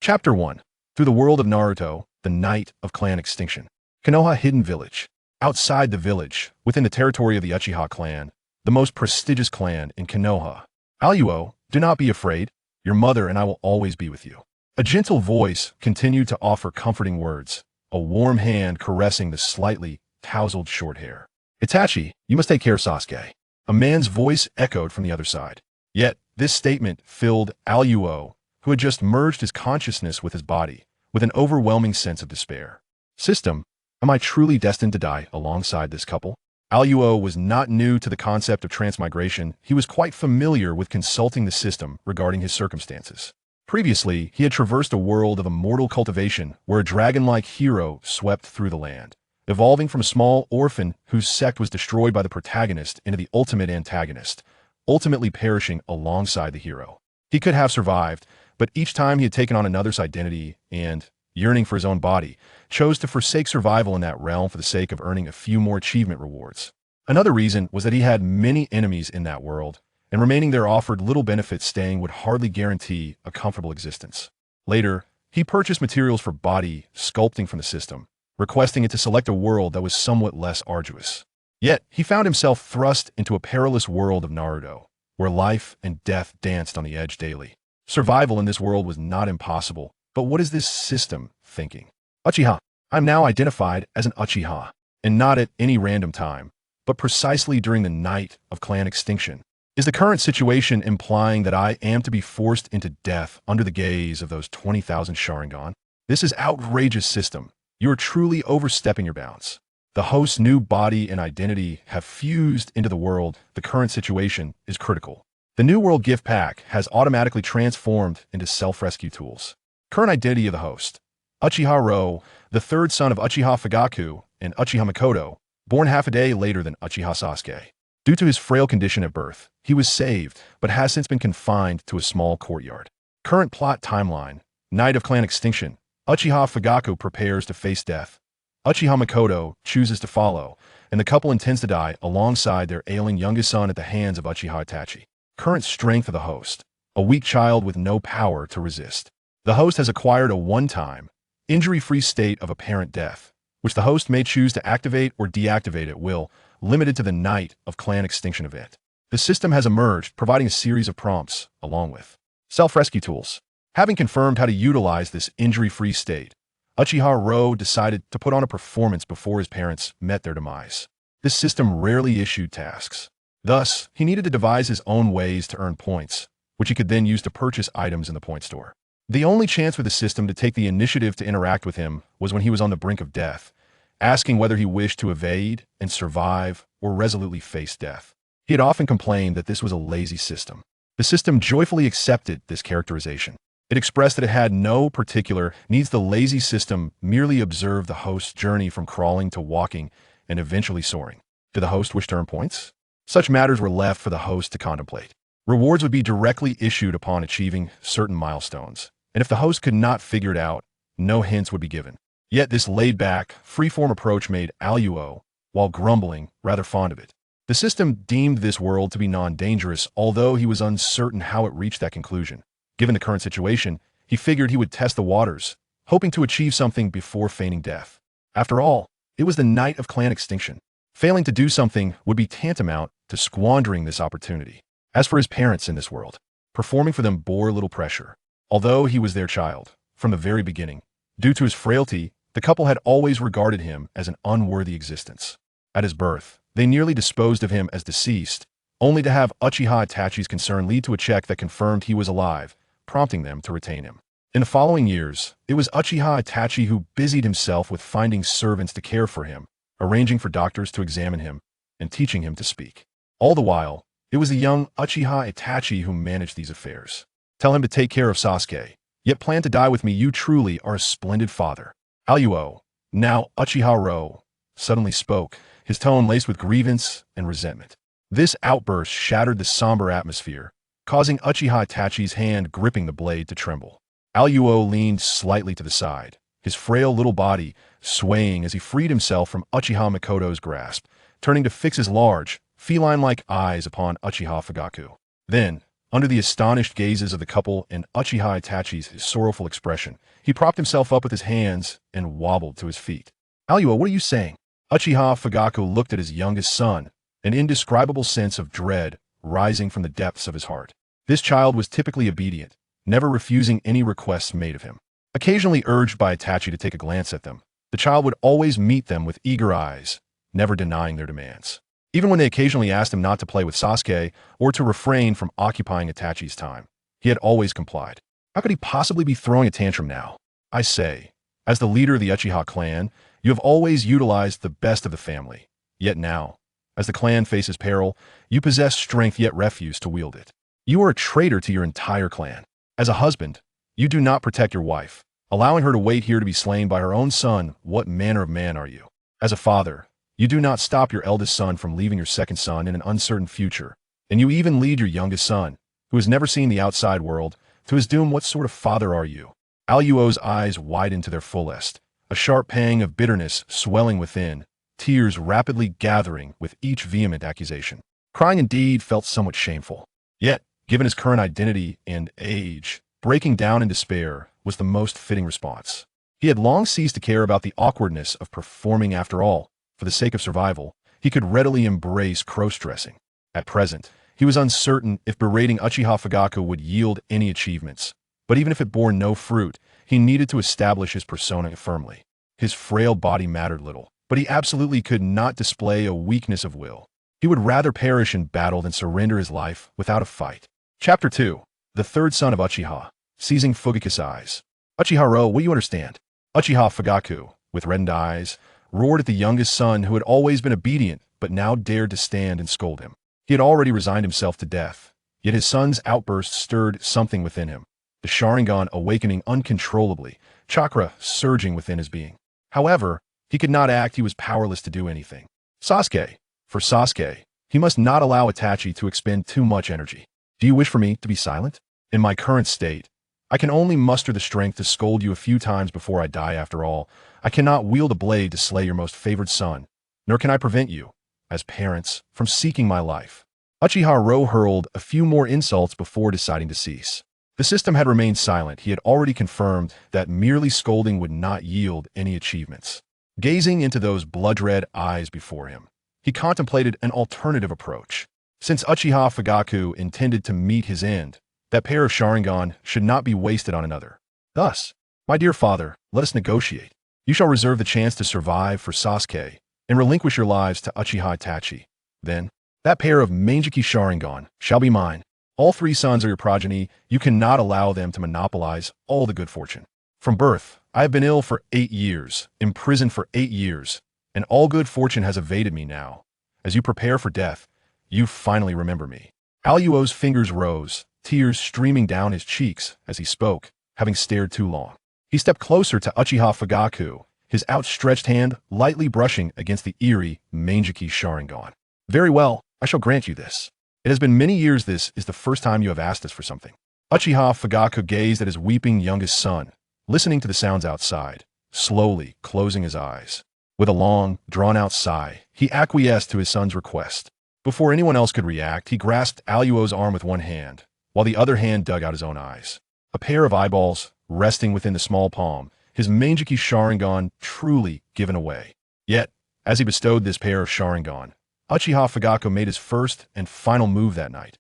Chapter 1. Through the world of Naruto, the night of clan extinction. Konoha Hidden Village. Outside the village, within the territory of the Uchiha clan, the most prestigious clan in Konoha. Aluo, do not be afraid. Your mother and I will always be with you. A gentle voice continued to offer comforting words, a warm hand caressing the slightly tousled short hair. Itachi, you must take care of Sasuke. A man's voice echoed from the other side. Yet, this statement filled Aluo, who had just merged his consciousness with his body, with an overwhelming sense of despair. System, am I truly destined to die alongside this couple? Aluo was not new to the concept of transmigration. He was quite familiar with consulting the system regarding his circumstances. Previously, he had traversed a world of immortal cultivation where a dragon-like hero swept through the land, evolving from a small orphan whose sect was destroyed by the protagonist into the ultimate antagonist, ultimately perishing alongside the hero. He could have survived, but each time he had taken on another's identity and, yearning for his own body, chose to forsake survival in that realm for the sake of earning a few more achievement rewards. Another reason was that he had many enemies in that world, and remaining there offered little benefit. Staying would hardly guarantee a comfortable existence. Later, he purchased materials for body sculpting from the system, requesting it to select a world that was somewhat less arduous. Yet, he found himself thrust into a perilous world of Naruto, where life and death danced on the edge daily. Survival in this world was not impossible, but what is this system thinking? Uchiha. I'm now identified as an Uchiha, and not at any random time, but precisely during the night of clan extinction. Is the current situation implying that I am to be forced into death under the gaze of those 20,000 Sharingan? This is outrageous, system. You are truly overstepping your bounds. The host's new body and identity have fused into the world. The current situation is critical. The New World gift pack has automatically transformed into self-rescue tools. Current identity of the host. Uchiha Ro, the third son of Uchiha Fugaku and Uchiha Makoto, born half a day later than Uchiha Sasuke. Due to his frail condition at birth, he was saved, but has since been confined to a small courtyard. Current plot timeline. Night of clan extinction. Uchiha Fugaku prepares to face death. Uchiha Makoto chooses to follow, and the couple intends to die alongside their ailing youngest son at the hands of Uchiha Itachi. Current strength of the host. A weak child with no power to resist. The host has acquired a one-time, injury-free state of apparent death, which the host may choose to activate or deactivate at will, limited to the night of clan extinction event. The system has emerged, providing a series of prompts, along with self-rescue tools. Having confirmed how to utilize this injury-free state, Uchiha Ro decided to put on a performance before his parents met their demise. This system rarely issued tasks. Thus, he needed to devise his own ways to earn points, which he could then use to purchase items in the point store. The only chance for the system to take the initiative to interact with him was when he was on the brink of death, asking whether he wished to evade and survive or resolutely face death. He had often complained that this was a lazy system. The system joyfully accepted this characterization. It expressed that it had no particular needs. The lazy system merely observed the host's journey from crawling to walking and eventually soaring. Did the host wish to earn points? Such matters were left for the host to contemplate. Rewards would be directly issued upon achieving certain milestones, and if the host could not figure it out, no hints would be given. Yet this laid-back, free-form approach made Aluo, while grumbling, rather fond of it. The system deemed this world to be non-dangerous, although he was uncertain how it reached that conclusion. Given the current situation, he figured he would test the waters, hoping to achieve something before feigning death. After all, it was the night of clan extinction. Failing to do something would be tantamount to squandering this opportunity. As for his parents in this world, performing for them bore little pressure. Although he was their child, from the very beginning, due to his frailty, the couple had always regarded him as an unworthy existence. At his birth, they nearly disposed of him as deceased, only to have Uchiha Itachi's concern lead to a check that confirmed he was alive, prompting them to retain him. In the following years, it was Uchiha Itachi who busied himself with finding servants to care for him, arranging for doctors to examine him, and teaching him to speak. All the while, it was the young Uchiha Itachi who managed these affairs. Tell him to take care of Sasuke, yet plan to die with me. You truly are a splendid father. Aluo, now Uchiha Ro, suddenly spoke, his tone laced with grievance and resentment. This outburst shattered the somber atmosphere, causing Uchiha Itachi's hand gripping the blade to tremble. Aluo leaned slightly to the side, his frail little body swaying as he freed himself from Uchiha Makoto's grasp, turning to fix his large, feline-like eyes upon Uchiha Fugaku. Then, Under the astonished gazes of the couple and Uchiha Itachi's sorrowful expression, he propped himself up with his hands and wobbled to his feet. Aluo, what are you saying? Uchiha Fugaku looked at his youngest son, an indescribable sense of dread rising from the depths of his heart. This child was typically obedient, never refusing any requests made of him. Occasionally urged by Itachi to take a glance at them, the child would always meet them with eager eyes, never denying their demands. Even when they occasionally asked him not to play with Sasuke or to refrain from occupying Itachi's time, he had always complied. How could he possibly be throwing a tantrum now? I say, as the leader of the Uchiha clan, you have always utilized the best of the family. Yet now, as the clan faces peril, you possess strength yet refuse to wield it. You are a traitor to your entire clan. As a husband, you do not protect your wife, allowing her to wait here to be slain by her own son. What manner of man are you? As a father, you do not stop your eldest son from leaving your second son in an uncertain future, and you even lead your youngest son, who has never seen the outside world, to his doom. What sort of father are you? Aluo's eyes widened to their fullest, a sharp pang of bitterness swelling within, tears rapidly gathering with each vehement accusation. Crying indeed felt somewhat shameful. Yet, given his current identity and age, breaking down in despair was the most fitting response. He had long ceased to care about the awkwardness of performing. After all, for the sake of survival, he could readily embrace cross-dressing. At present, he was uncertain if berating Uchiha Fugaku would yield any achievements, but even if it bore no fruit, he needed to establish his persona firmly. His frail body mattered little, but he absolutely could not display a weakness of will. He would rather perish in battle than surrender his life without a fight. Chapter 2. The third son of Uchiha, seizing Fugaku's eyes. Uchiha-ro, will you understand? Uchiha Fugaku, with reddened eyes, roared at the youngest son who had always been obedient but now dared to stand and scold him. He had already resigned himself to death, yet his son's outburst stirred something within him, the Sharingan awakening uncontrollably, chakra surging within his being. However, he could not act. He was powerless to do anything. Sasuke. For Sasuke, he must not allow Itachi to expend too much energy. Do you wish for me to be silent? In my current state, I can only muster the strength to scold you a few times before I die. After all, I cannot wield a blade to slay your most favored son, nor can I prevent you, as parents, from seeking my life. Uchiha-ro hurled a few more insults before deciding to cease. The system had remained silent. He had already confirmed that merely scolding would not yield any achievements. Gazing into those blood-red eyes before him, he contemplated an alternative approach. Since Uchiha Fugaku intended to meet his end, that pair of Sharingan should not be wasted on another. Thus, my dear father, let us negotiate. You shall reserve the chance to survive for Sasuke and relinquish your lives to Uchiha Itachi. Then, that pair of Mangeki Sharingan shall be mine. All three sons are your progeny. You cannot allow them to monopolize all the good fortune. From birth, I have been ill for 8 years, imprisoned for 8 years, and all good fortune has evaded me now. As you prepare for death, you finally remember me. Aluo's fingers rose, tears streaming down his cheeks as he spoke, having stared too long. He stepped closer to Uchiha Fugaku, his outstretched hand lightly brushing against the eerie Mangeki Sharingan. Very well, I shall grant you this. It has been many years. This is the first time you have asked us for something. Uchiha Fugaku gazed at his weeping youngest son, listening to the sounds outside, slowly closing his eyes. With a long, drawn-out sigh, he acquiesced to his son's request. Before anyone else could react, he grasped Aluo's arm with one hand, while the other hand dug out his own eyes. A pair of eyeballs resting within the small palm, his Mangeki Sharingan truly given away. Yet, as he bestowed this pair of Sharingan, Uchiha Fugaku made his first and final move that night.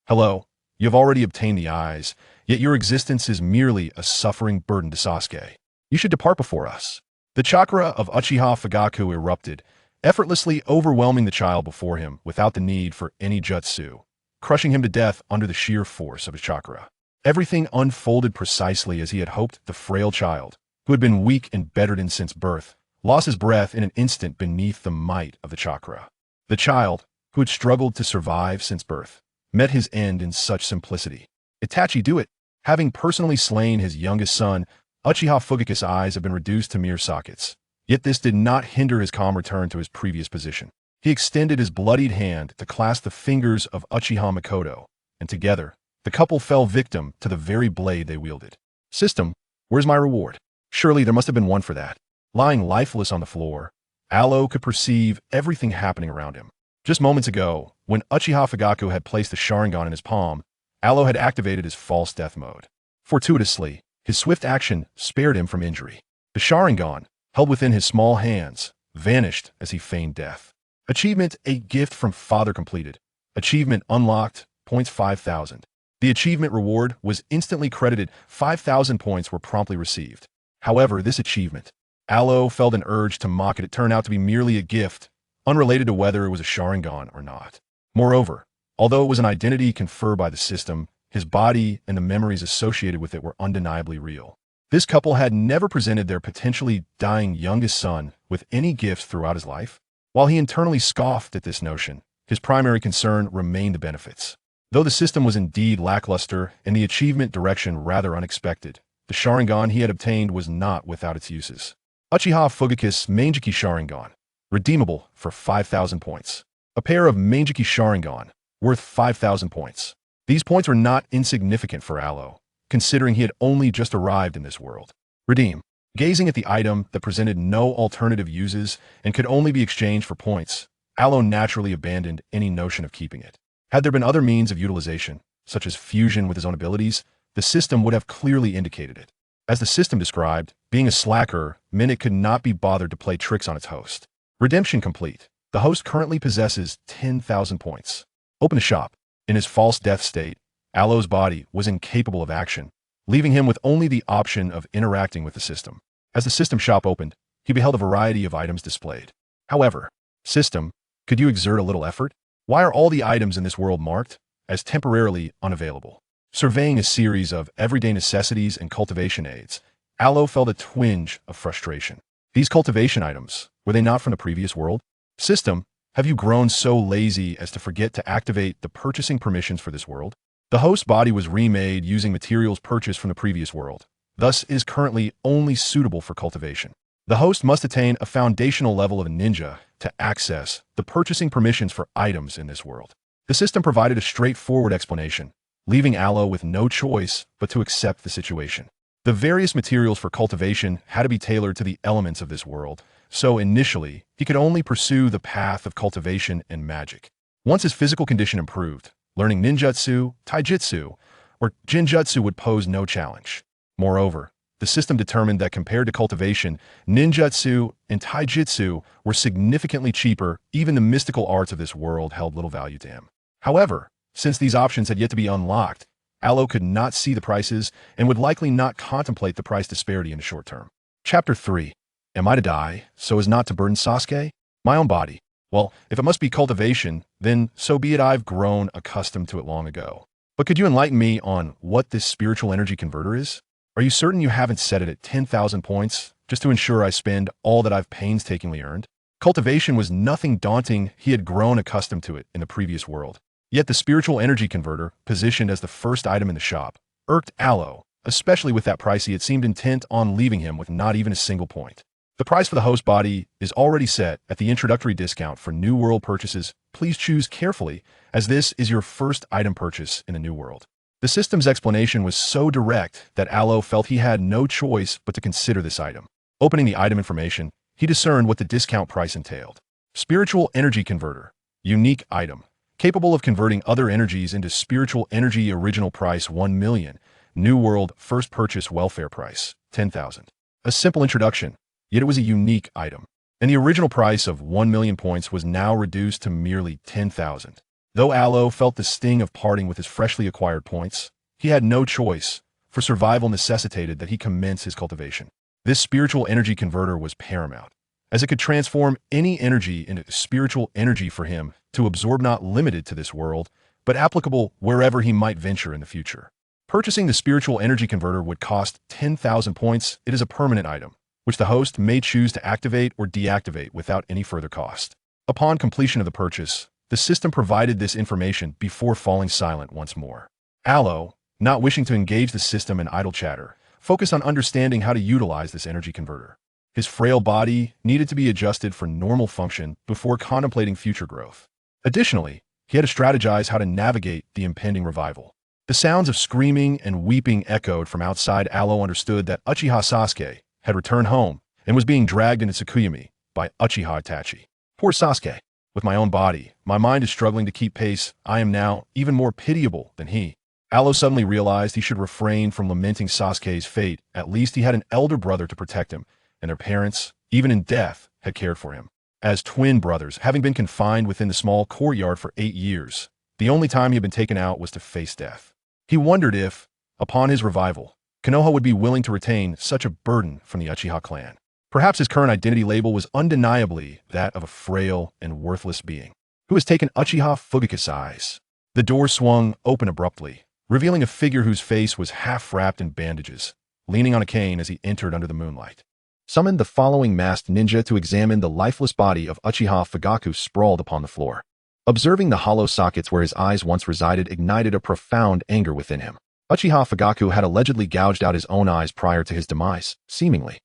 Hello, you have already obtained the eyes, yet your existence is merely a suffering burden to Sasuke. You should depart before us. The chakra of Uchiha Fugaku erupted, effortlessly overwhelming the child before him without the need for any jutsu, crushing him to death under the sheer force of his chakra. Everything unfolded precisely as he had hoped. The frail child, who had been weak and bedridden since birth, lost his breath in an instant beneath the might of the chakra. The child, who had struggled to survive since birth, met his end in such simplicity. Itachi, do it! Having personally slain his youngest son, Uchiha Fugaku's eyes had been reduced to mere sockets. Yet this did not hinder his calm return to his previous position. He extended his bloodied hand to clasp the fingers of Uchiha Makoto, and together, the couple fell victim to the very blade they wielded. System, where's my reward? Surely there must have been one for that. Lying lifeless on the floor, Alo could perceive everything happening around him. Just moments ago, when Uchiha Fugaku had placed the Sharingan in his palm, Aloe had activated his false death mode. Fortuitously, his swift action spared him from injury. The Sharingan, held within his small hands, vanished as he feigned death. Achievement: a gift from father completed. Achievement unlocked, points 5,000. The achievement reward was instantly credited. 5,000 points were promptly received. However, this achievement, Aloe felt an urge to mock it. It turned out to be merely a gift, unrelated to whether it was a Sharingan or not. Moreover, although it was an identity conferred by the system, his body and the memories associated with it were undeniably real. This couple had never presented their potentially dying youngest son with any gifts throughout his life. While he internally scoffed at this notion, his primary concern remained the benefits. Though the system was indeed lackluster and the achievement direction rather unexpected, the Sharingan he had obtained was not without its uses. Uchiha Fugaku's Mangeki Sharingan, redeemable for 5,000 points. A pair of Mangeki Sharingan, worth 5,000 points. These points were not insignificant for Aloe, considering he had only just arrived in this world. Redeem. Gazing at the item that presented no alternative uses and could only be exchanged for points, Aloe naturally abandoned any notion of keeping it. Had there been other means of utilization, such as fusion with his own abilities, the system would have clearly indicated it. As the system described, being a slacker meant it could not be bothered to play tricks on its host. Redemption complete. The host currently possesses 10,000 points. Open the shop. In his false death state, Aloe's body was incapable of action, leaving him with only the option of interacting with the system. As the system shop opened, he beheld a variety of items displayed. However, system, could you exert a little effort? Why are all the items in this world marked as temporarily unavailable? Surveying a series of everyday necessities and cultivation aids, Aloe felt a twinge of frustration. These cultivation items, were they not from the previous world? System, have you grown so lazy as to forget to activate the purchasing permissions for this world? The host body was remade using materials purchased from the previous world, thus is currently only suitable for cultivation. The host must attain a foundational level of ninja to access the purchasing permissions for items in this world. The system provided a straightforward explanation, leaving Aloe with no choice but to accept the situation. The various materials for cultivation had to be tailored to the elements of this world, so initially, he could only pursue the path of cultivation and magic. Once his physical condition improved, learning ninjutsu, taijutsu, or jinjutsu would pose no challenge. Moreover, the system determined that compared to cultivation, ninjutsu and taijutsu were significantly cheaper. Even the mystical arts of this world held little value to him. However, since these options had yet to be unlocked, Aloe could not see the prices and would likely not contemplate the price disparity in the short term. Chapter 3. Am I to die so as not to burden Sasuke? My own body. Well, if it must be cultivation, then so be it. I've grown accustomed to it long ago. But could you enlighten me on what this spiritual energy converter is? Are you certain you haven't set it at 10,000 points, just to ensure I spend all that I've painstakingly earned? Cultivation was nothing daunting. He had grown accustomed to it in the previous world. Yet the spiritual energy converter, positioned as the first item in the shop, irked Aloe, especially with that price. He had seemed intent on leaving him with not even a single point. The price for the host body is already set at the introductory discount for New World purchases. Please choose carefully, as this is your first item purchase in the New World. The system's explanation was so direct that Aloe felt he had no choice but to consider this item. Opening the item information, he discerned what the discount price entailed. Spiritual energy converter. Unique item. Capable of converting other energies into spiritual energy. Original price 1 million. New World first purchase welfare price 10,000. A simple introduction, yet it was a unique item. And the original price of 1 million points was now reduced to merely 10,000. Though Aloe felt the sting of parting with his freshly acquired points, he had no choice, for survival necessitated that he commence his cultivation. This spiritual energy converter was paramount, as it could transform any energy into spiritual energy for him to absorb, not limited to this world, but applicable wherever he might venture in the future. Purchasing the spiritual energy converter would cost 10,000 points. It is a permanent item, which the host may choose to activate or deactivate without any further cost. Upon completion of the purchase, the system provided this information before falling silent once more. Aloe, not wishing to engage the system in idle chatter, focused on understanding how to utilize this energy converter. His frail body needed to be adjusted for normal function before contemplating future growth. Additionally, he had to strategize how to navigate the impending revival. The sounds of screaming and weeping echoed from outside. Aloe understood that Uchiha Sasuke had returned home and was being dragged into Tsukuyami by Uchiha Itachi. Poor Sasuke. With my own body, my mind is struggling to keep pace. I am now even more pitiable than he. Allo suddenly realized he should refrain from lamenting Sasuke's fate. At least he had an elder brother to protect him, and their parents, even in death, had cared for him. As twin brothers, having been confined within the small courtyard for 8 years, the only time he had been taken out was to face death. He wondered if, upon his revival, Konoha would be willing to retain such a burden from the Uchiha clan. Perhaps his current identity label was undeniably that of a frail and worthless being who has taken Uchiha Fugaku's. The door swung open abruptly, revealing a figure whose face was half wrapped in bandages, leaning on a cane as he entered under the moonlight. Summoned the following masked ninja to examine the lifeless body of Uchiha Fugaku sprawled upon the floor. Observing the hollow sockets where his eyes once resided ignited a profound anger within him. Uchiha Fugaku had allegedly gouged out his own eyes prior to his demise, seemingly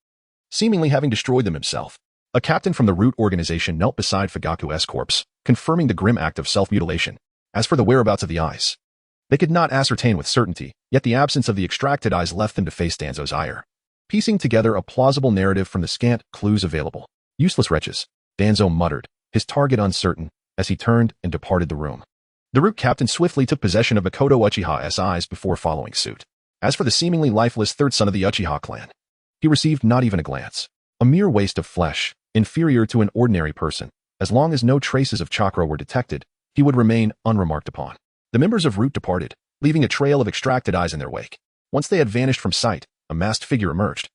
having destroyed them himself. A captain from the Root organization knelt beside Fugaku's corpse, confirming the grim act of self-mutilation. As for the whereabouts of the eyes, they could not ascertain with certainty, yet the absence of the extracted eyes left them to face Danzo's ire. Piecing together a plausible narrative from the scant clues available. Useless wretches, Danzo muttered, his target uncertain, as he turned and departed the room. The Root captain swiftly took possession of Makoto Uchiha's eyes before following suit. As for the seemingly lifeless third son of the Uchiha clan, he received not even a glance. A mere waste of flesh, inferior to an ordinary person. As long as no traces of chakra were detected, he would remain unremarked upon. The members of Root departed, leaving a trail of extracted eyes in their wake. Once they had vanished from sight, a masked figure emerged,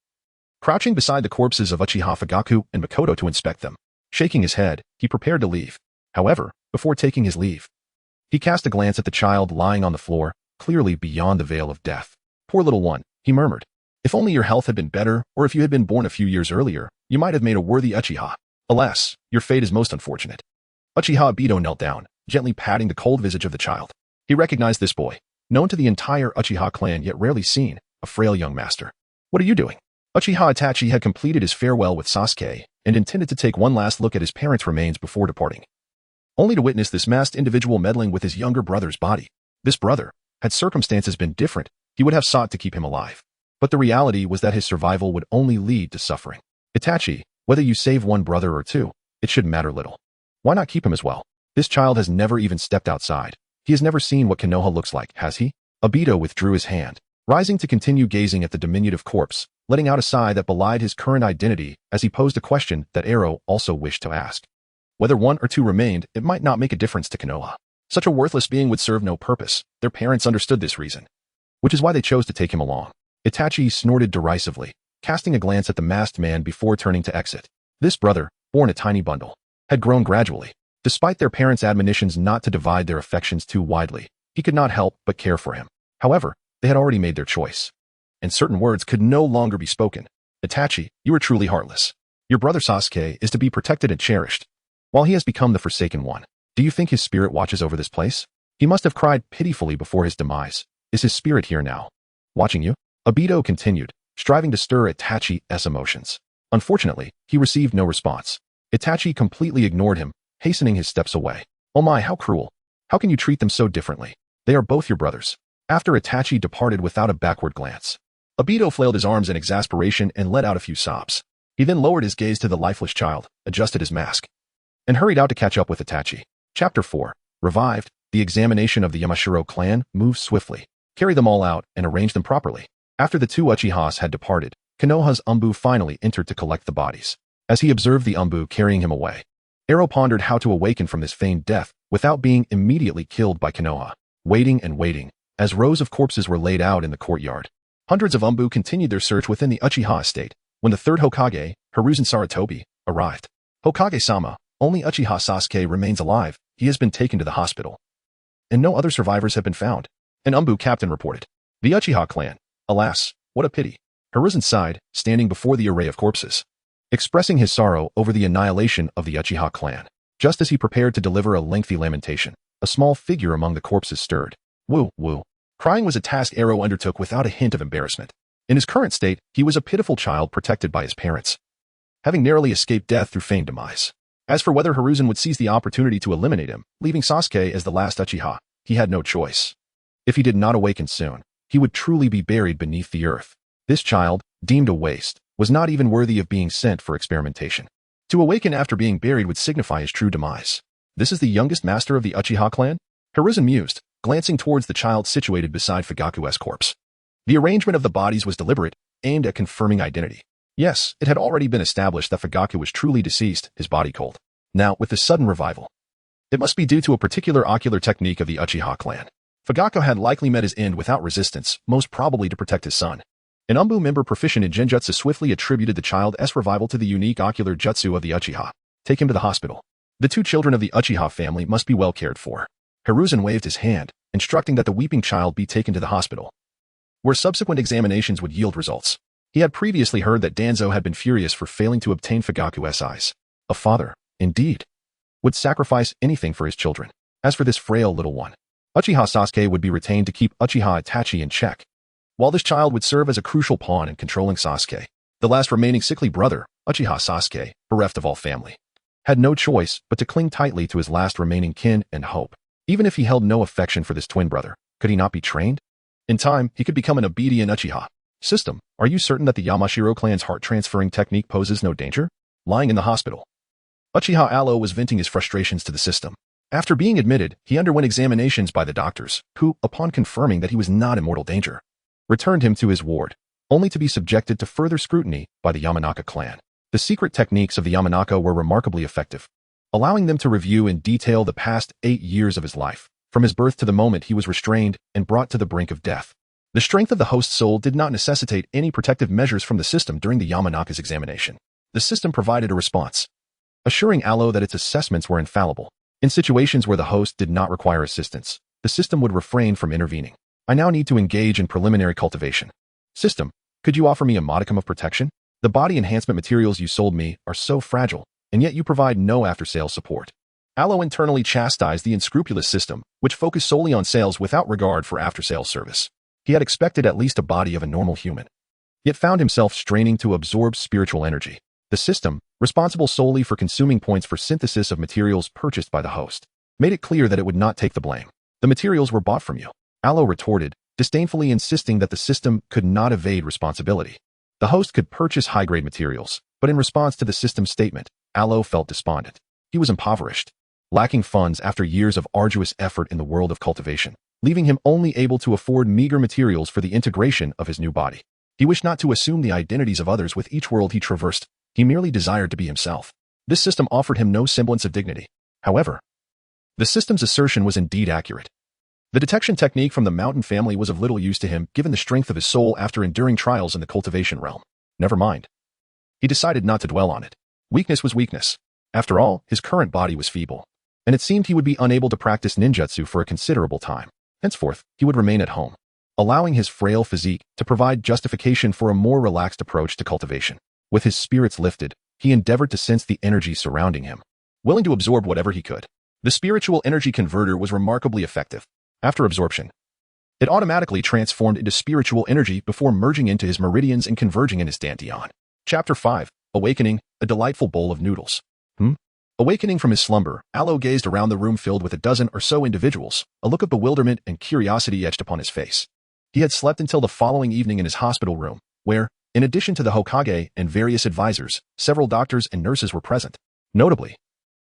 crouching beside the corpses of Uchiha Fugaku and Makoto to inspect them. Shaking his head, he prepared to leave. However, before taking his leave, he cast a glance at the child lying on the floor, clearly beyond the veil of death. Poor little one, he murmured. If only your health had been better, or if you had been born a few years earlier, you might have made a worthy Uchiha. Alas, your fate is most unfortunate. Uchiha Obito knelt down, gently patting the cold visage of the child. He recognized this boy, known to the entire Uchiha clan yet rarely seen, a frail young master. What are you doing? Uchiha Itachi had completed his farewell with Sasuke and intended to take one last look at his parents' remains before departing, only to witness this masked individual meddling with his younger brother's body. This brother, had circumstances been different, he would have sought to keep him alive. But the reality was that his survival would only lead to suffering. Itachi, whether you save one brother or two, it should matter little. Why not keep him as well? This child has never even stepped outside. He has never seen what Konoha looks like, has he? Obito withdrew his hand, rising to continue gazing at the diminutive corpse, letting out a sigh that belied his current identity as he posed a question that Ero also wished to ask. Whether one or two remained, it might not make a difference to Konoha. Such a worthless being would serve no purpose. Their parents understood this reason, which is why they chose to take him along. Itachi snorted derisively, casting a glance at the masked man before turning to exit. This brother, born a tiny bundle, had grown gradually. Despite their parents' admonitions not to divide their affections too widely, he could not help but care for him. However, they had already made their choice, and certain words could no longer be spoken. Itachi, you are truly heartless. Your brother Sasuke is to be protected and cherished, while he has become the forsaken one. Do you think his spirit watches over this place? He must have cried pitifully before his demise. Is his spirit here now, watching you? Obito continued, striving to stir Itachi's emotions. Unfortunately, he received no response. Itachi completely ignored him, hastening his steps away. Oh my, how cruel. How can you treat them so differently? They are both your brothers. After Itachi departed without a backward glance, Obito flailed his arms in exasperation and let out a few sobs. He then lowered his gaze to the lifeless child, adjusted his mask, and hurried out to catch up with Itachi. Chapter 4. Revived, the examination of the Yamashiro clan moved swiftly. Carry them all out and arrange them properly. After the two Uchihas had departed, Konoha's Umbu finally entered to collect the bodies. As he observed the Umbu carrying him away, Ero pondered how to awaken from this feigned death without being immediately killed by Konoha. Waiting and waiting, as rows of corpses were laid out in the courtyard. Hundreds of Umbu continued their search within the Uchiha estate when the third Hokage, Hiruzen Sarutobi, arrived. Hokage-sama, only Uchiha Sasuke remains alive. He has been taken to the hospital, and no other survivors have been found, an Umbu captain reported. The Uchiha clan. Alas, what a pity. Hiruzen sighed, standing before the array of corpses, expressing his sorrow over the annihilation of the Uchiha clan. Just as he prepared to deliver a lengthy lamentation, a small figure among the corpses stirred. Woo, woo. Crying was a task Ero undertook without a hint of embarrassment. In his current state, he was a pitiful child protected by his parents, having narrowly escaped death through feigned demise. As for whether Hiruzen would seize the opportunity to eliminate him, leaving Sasuke as the last Uchiha, he had no choice. If he did not awaken soon, he would truly be buried beneath the earth. This child, deemed a waste, was not even worthy of being sent for experimentation. To awaken after being buried would signify his true demise. This is the youngest master of the Uchiha clan? Hiruzen mused, glancing towards the child situated beside Fugaku's corpse. The arrangement of the bodies was deliberate, aimed at confirming identity. Yes, it had already been established that Fugaku was truly deceased, his body cold. Now, with this sudden revival, it must be due to a particular ocular technique of the Uchiha clan. Fugaku had likely met his end without resistance, most probably to protect his son. An Umbu member proficient in Genjutsu swiftly attributed the child's revival to the unique ocular jutsu of the Uchiha. Take him to the hospital. The two children of the Uchiha family must be well cared for. Hiruzen waved his hand, instructing that the weeping child be taken to the hospital, where subsequent examinations would yield results. He had previously heard that Danzo had been furious for failing to obtain Fugaku's eyes. A father, indeed, would sacrifice anything for his children. As for this frail little one, Uchiha Sasuke would be retained to keep Uchiha Itachi in check, while this child would serve as a crucial pawn in controlling Sasuke. The last remaining sickly brother, Uchiha Sasuke, bereft of all family, had no choice but to cling tightly to his last remaining kin and hope. Even if he held no affection for this twin brother, could he not be trained? In time, he could become an obedient Uchiha. System, are you certain that the Yamashiro clan's heart-transferring technique poses no danger? Lying in the hospital, Uchiha Allo was venting his frustrations to the system. After being admitted, he underwent examinations by the doctors, who, upon confirming that he was not in mortal danger, returned him to his ward, only to be subjected to further scrutiny by the Yamanaka clan. The secret techniques of the Yamanaka were remarkably effective, allowing them to review in detail the past 8 years of his life, from his birth to the moment he was restrained and brought to the brink of death. The strength of the host's soul did not necessitate any protective measures from the system during the Yamanaka's examination. The system provided a response, assuring Allo that its assessments were infallible. In situations where the host did not require assistance, the system would refrain from intervening. I now need to engage in preliminary cultivation. System, could you offer me a modicum of protection? The body enhancement materials you sold me are so fragile, and yet you provide no after-sales support. Allo internally chastised the unscrupulous system, which focused solely on sales without regard for after-sales service. He had expected at least a body of a normal human, yet found himself straining to absorb spiritual energy. The system, responsible solely for consuming points for synthesis of materials purchased by the host, made it clear that it would not take the blame. The materials were bought from you. Allo retorted, disdainfully insisting that the system could not evade responsibility. The host could purchase high-grade materials, but in response to the system's statement, Allo felt despondent. He was impoverished, lacking funds after years of arduous effort in the world of cultivation, leaving him only able to afford meager materials for the integration of his new body. He wished not to assume the identities of others with each world he traversed. He merely desired to be himself. This system offered him no semblance of dignity. However, the system's assertion was indeed accurate. The detection technique from the mountain family was of little use to him given the strength of his soul after enduring trials in the cultivation realm. Never mind. He decided not to dwell on it. Weakness was weakness. After all, his current body was feeble, and it seemed he would be unable to practice ninjutsu for a considerable time. Henceforth, he would remain at home, allowing his frail physique to provide justification for a more relaxed approach to cultivation. With his spirits lifted, he endeavored to sense the energy surrounding him, willing to absorb whatever he could. The spiritual energy converter was remarkably effective. After absorption, it automatically transformed into spiritual energy before merging into his meridians and converging in his dantian. Chapter 5, Awakening, a delightful bowl of noodles. Awakening from his slumber, Allo gazed around the room filled with a dozen or so individuals, a look of bewilderment and curiosity etched upon his face. He had slept until the following evening in his hospital room, where, in addition to the Hokage and various advisors, several doctors and nurses were present. Notably,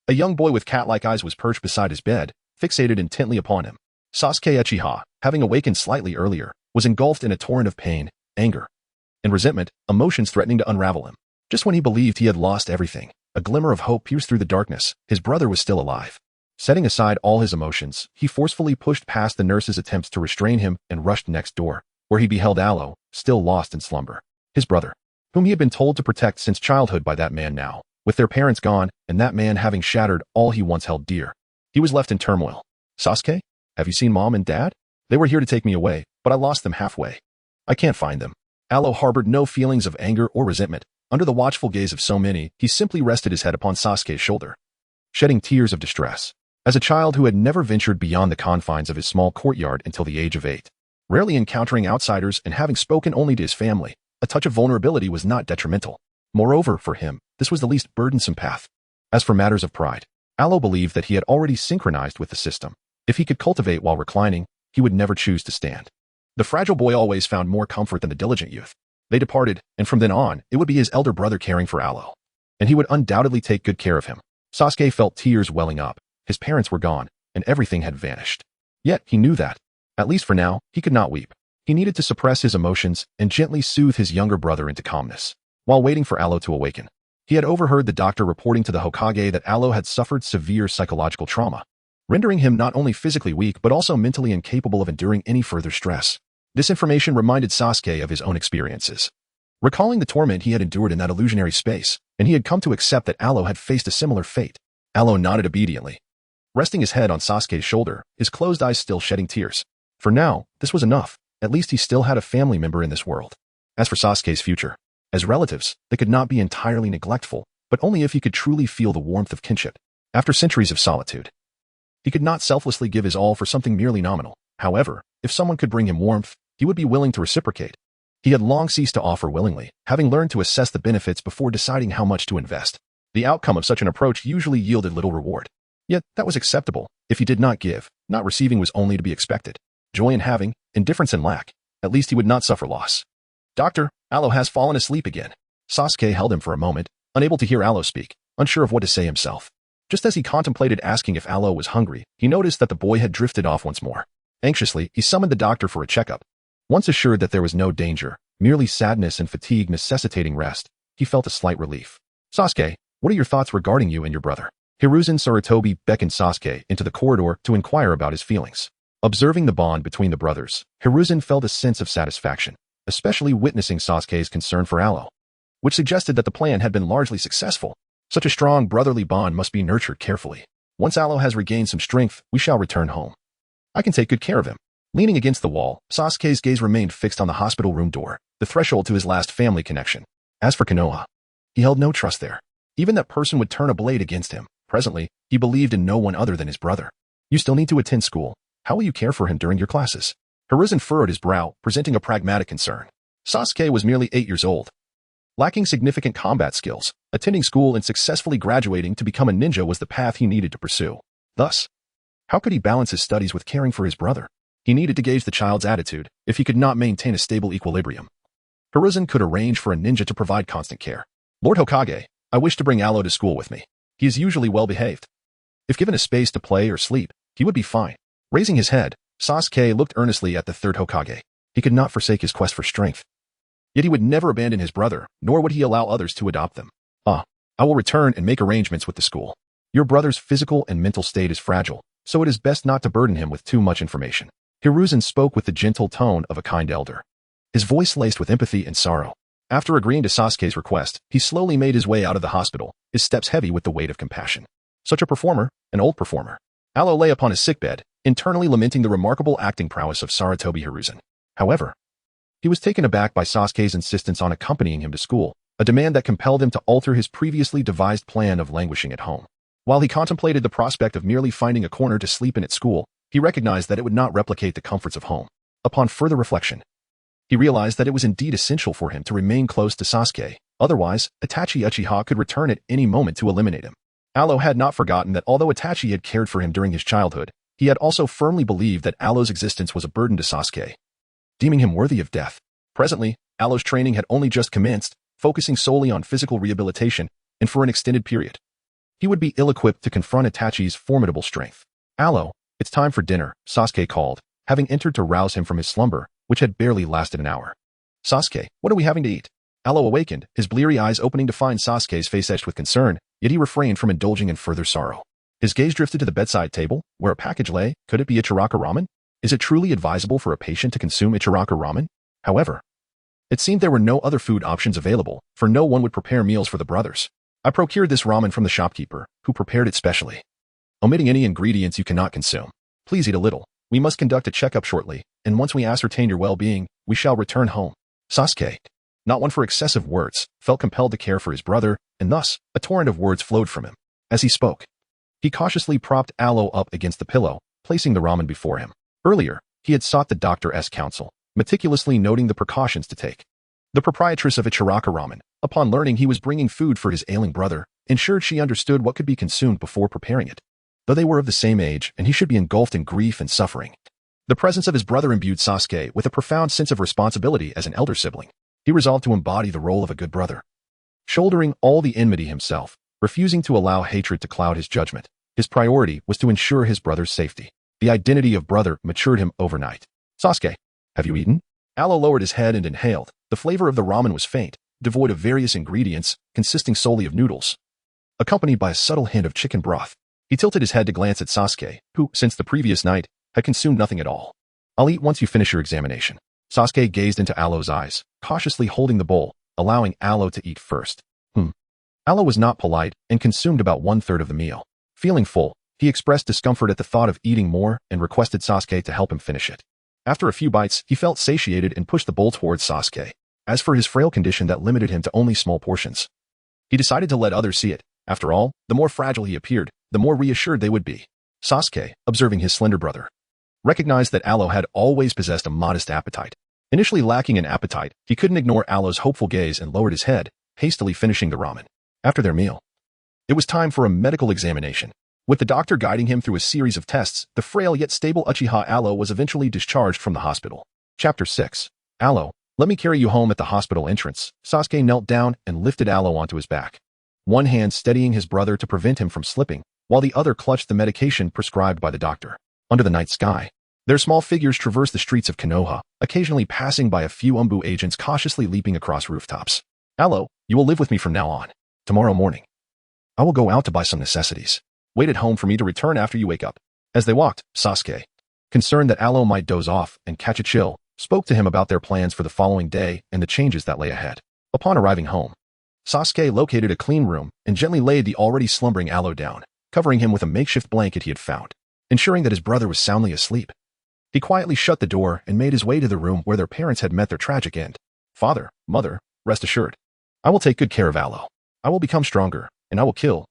a young boy with cat-like eyes was perched beside his bed, fixated intently upon him. Sasuke Uchiha, having awakened slightly earlier, was engulfed in a torrent of pain, anger, and resentment, emotions threatening to unravel him. Just when he believed he had lost everything, a glimmer of hope pierced through the darkness. His brother was still alive. Setting aside all his emotions, he forcefully pushed past the nurse's attempts to restrain him and rushed next door, where he beheld Allo, still lost in slumber. His brother, whom he had been told to protect since childhood by that man now, with their parents gone and that man having shattered all he once held dear. He was left in turmoil. Sasuke? Have you seen Mom and Dad? They were here to take me away, but I lost them halfway. I can't find them. Allo harbored no feelings of anger or resentment. Under the watchful gaze of so many, he simply rested his head upon Sasuke's shoulder, shedding tears of distress. As a child who had never ventured beyond the confines of his small courtyard until the age of 8, rarely encountering outsiders and having spoken only to his family, a touch of vulnerability was not detrimental. Moreover, for him, this was the least burdensome path. As for matters of pride, Allo believed that he had already synchronized with the system. If he could cultivate while reclining, he would never choose to stand. The fragile boy always found more comfort than the diligent youth. They departed, and from then on, it would be his elder brother caring for Allo, and he would undoubtedly take good care of him. Sasuke felt tears welling up. His parents were gone, and everything had vanished. Yet he knew that, at least for now, he could not weep. He needed to suppress his emotions and gently soothe his younger brother into calmness. While waiting for Alo to awaken, he had overheard the doctor reporting to the Hokage that Alo had suffered severe psychological trauma, rendering him not only physically weak but also mentally incapable of enduring any further stress. This information reminded Sasuke of his own experiences, recalling the torment he had endured in that illusionary space, and he had come to accept that Alo had faced a similar fate. Alo nodded obediently, resting his head on Sasuke's shoulder, his closed eyes still shedding tears. For now, this was enough. At least he still had a family member in this world. As for Sasuke's future, as relatives, they could not be entirely neglectful, but only if he could truly feel the warmth of kinship. After centuries of solitude, he could not selflessly give his all for something merely nominal. However, if someone could bring him warmth, he would be willing to reciprocate. He had long ceased to offer willingly, having learned to assess the benefits before deciding how much to invest. The outcome of such an approach usually yielded little reward. Yet, that was acceptable. If he did not give, not receiving was only to be expected. Joy in having, indifference in lack. At least he would not suffer loss. Doctor, Alo has fallen asleep again. Sasuke held him for a moment, unable to hear Alo speak, unsure of what to say himself. Just as he contemplated asking if Alo was hungry, he noticed that the boy had drifted off once more. Anxiously, he summoned the doctor for a checkup. Once assured that there was no danger, merely sadness and fatigue necessitating rest, he felt a slight relief. Sasuke, what are your thoughts regarding you and your brother? Hiruzen Sarutobi beckoned Sasuke into the corridor to inquire about his feelings. Observing the bond between the brothers, Hiruzen felt a sense of satisfaction, especially witnessing Sasuke's concern for Alo, which suggested that the plan had been largely successful. Such a strong brotherly bond must be nurtured carefully. Once Alo has regained some strength, we shall return home. I can take good care of him. Leaning against the wall, Sasuke's gaze remained fixed on the hospital room door, the threshold to his last family connection. As for Konoha, he held no trust there. Even that person would turn a blade against him. Presently, he believed in no one other than his brother. You still need to attend school. How will you care for him during your classes? Hiruzen furrowed his brow, presenting a pragmatic concern. Sasuke was merely 8 years old, lacking significant combat skills. Attending school and successfully graduating to become a ninja was the path he needed to pursue. Thus, how could he balance his studies with caring for his brother? He needed to gauge the child's attitude if he could not maintain a stable equilibrium. Hiruzen could arrange for a ninja to provide constant care. Lord Hokage, I wish to bring Alo to school with me. He is usually well behaved. If given a space to play or sleep, he would be fine. Raising his head, Sasuke looked earnestly at the third Hokage. He could not forsake his quest for strength. Yet he would never abandon his brother, nor would he allow others to adopt them. I will return and make arrangements with the school. Your brother's physical and mental state is fragile, so it is best not to burden him with too much information. Hiruzen spoke with the gentle tone of a kind elder, his voice laced with empathy and sorrow. After agreeing to Sasuke's request, he slowly made his way out of the hospital, his steps heavy with the weight of compassion. Such a performer, an old performer. Alo lay upon his sickbed, internally lamenting the remarkable acting prowess of Sarutobi Hiruzen. However, he was taken aback by Sasuke's insistence on accompanying him to school, a demand that compelled him to alter his previously devised plan of languishing at home. While he contemplated the prospect of merely finding a corner to sleep in at school, he recognized that it would not replicate the comforts of home. Upon further reflection, he realized that it was indeed essential for him to remain close to Sasuke. Otherwise, Itachi Uchiha could return at any moment to eliminate him. Alo had not forgotten that although Itachi had cared for him during his childhood, he had also firmly believed that Alo's existence was a burden to Sasuke, deeming him worthy of death. Presently, Alo's training had only just commenced, focusing solely on physical rehabilitation, and for an extended period. He would be ill-equipped to confront Itachi's formidable strength. Alo, it's time for dinner, Sasuke called, having entered to rouse him from his slumber, which had barely lasted an hour. Sasuke, what are we having to eat? Alo awakened, his bleary eyes opening to find Sasuke's face etched with concern, yet he refrained from indulging in further sorrow. His gaze drifted to the bedside table, where a package lay. Could it be Ichiraka ramen? Is it truly advisable for a patient to consume Ichiraka ramen? However, it seemed there were no other food options available, for no one would prepare meals for the brothers. I procured this ramen from the shopkeeper, who prepared it specially, omitting any ingredients you cannot consume. Please eat a little. We must conduct a checkup shortly, and once we ascertain your well-being, we shall return home. Sasuke, not one for excessive words, felt compelled to care for his brother, and thus, a torrent of words flowed from him. As he spoke, he cautiously propped Alo up against the pillow, placing the ramen before him. Earlier, he had sought the doctor's counsel, meticulously noting the precautions to take. The proprietress of Ichiraka ramen, upon learning he was bringing food for his ailing brother, ensured she understood what could be consumed before preparing it. Though they were of the same age, and he should be engulfed in grief and suffering, the presence of his brother imbued Sasuke with a profound sense of responsibility as an elder sibling. He resolved to embody the role of a good brother, shouldering all the enmity himself, refusing to allow hatred to cloud his judgment. His priority was to ensure his brother's safety. The identity of brother matured him overnight. Sasuke, have you eaten? Aloe lowered his head and inhaled. The flavor of the ramen was faint, devoid of various ingredients, consisting solely of noodles, accompanied by a subtle hint of chicken broth. He tilted his head to glance at Sasuke, who, since the previous night, had consumed nothing at all. I'll eat once you finish your examination. Sasuke gazed into Aloe's eyes, cautiously holding the bowl, allowing Aloe to eat first. Aloe was not polite and consumed about 1/3 of the meal. Feeling full, he expressed discomfort at the thought of eating more and requested Sasuke to help him finish it. After a few bites, he felt satiated and pushed the bowl towards Sasuke. As for his frail condition that limited him to only small portions, he decided to let others see it. After all, the more fragile he appeared, the more reassured they would be. Sasuke, observing his slender brother, recognized that Aloe had always possessed a modest appetite. Initially lacking in appetite, he couldn't ignore Aloe's hopeful gaze and lowered his head, hastily finishing the ramen. After their meal, it was time for a medical examination. With the doctor guiding him through a series of tests, the frail yet stable Uchiha Aloe was eventually discharged from the hospital. Chapter 6. Aloe, let me carry you home. At the hospital entrance, Sasuke knelt down and lifted Aloe onto his back, one hand steadying his brother to prevent him from slipping, while the other clutched the medication prescribed by the doctor. Under the night sky, their small figures traversed the streets of Konoha, occasionally passing by a few Umbu agents cautiously leaping across rooftops. Aloe, you will live with me from now on. Tomorrow morning, I will go out to buy some necessities. Wait at home for me to return after you wake up. As they walked, Sasuke, concerned that Aloe might doze off and catch a chill, spoke to him about their plans for the following day and the changes that lay ahead. Upon arriving home, Sasuke located a clean room and gently laid the already slumbering Aloe down, covering him with a makeshift blanket he had found, ensuring that his brother was soundly asleep. He quietly shut the door and made his way to the room where their parents had met their tragic end. Father, mother, rest assured, I will take good care of Aloe. I will become stronger, and I will kill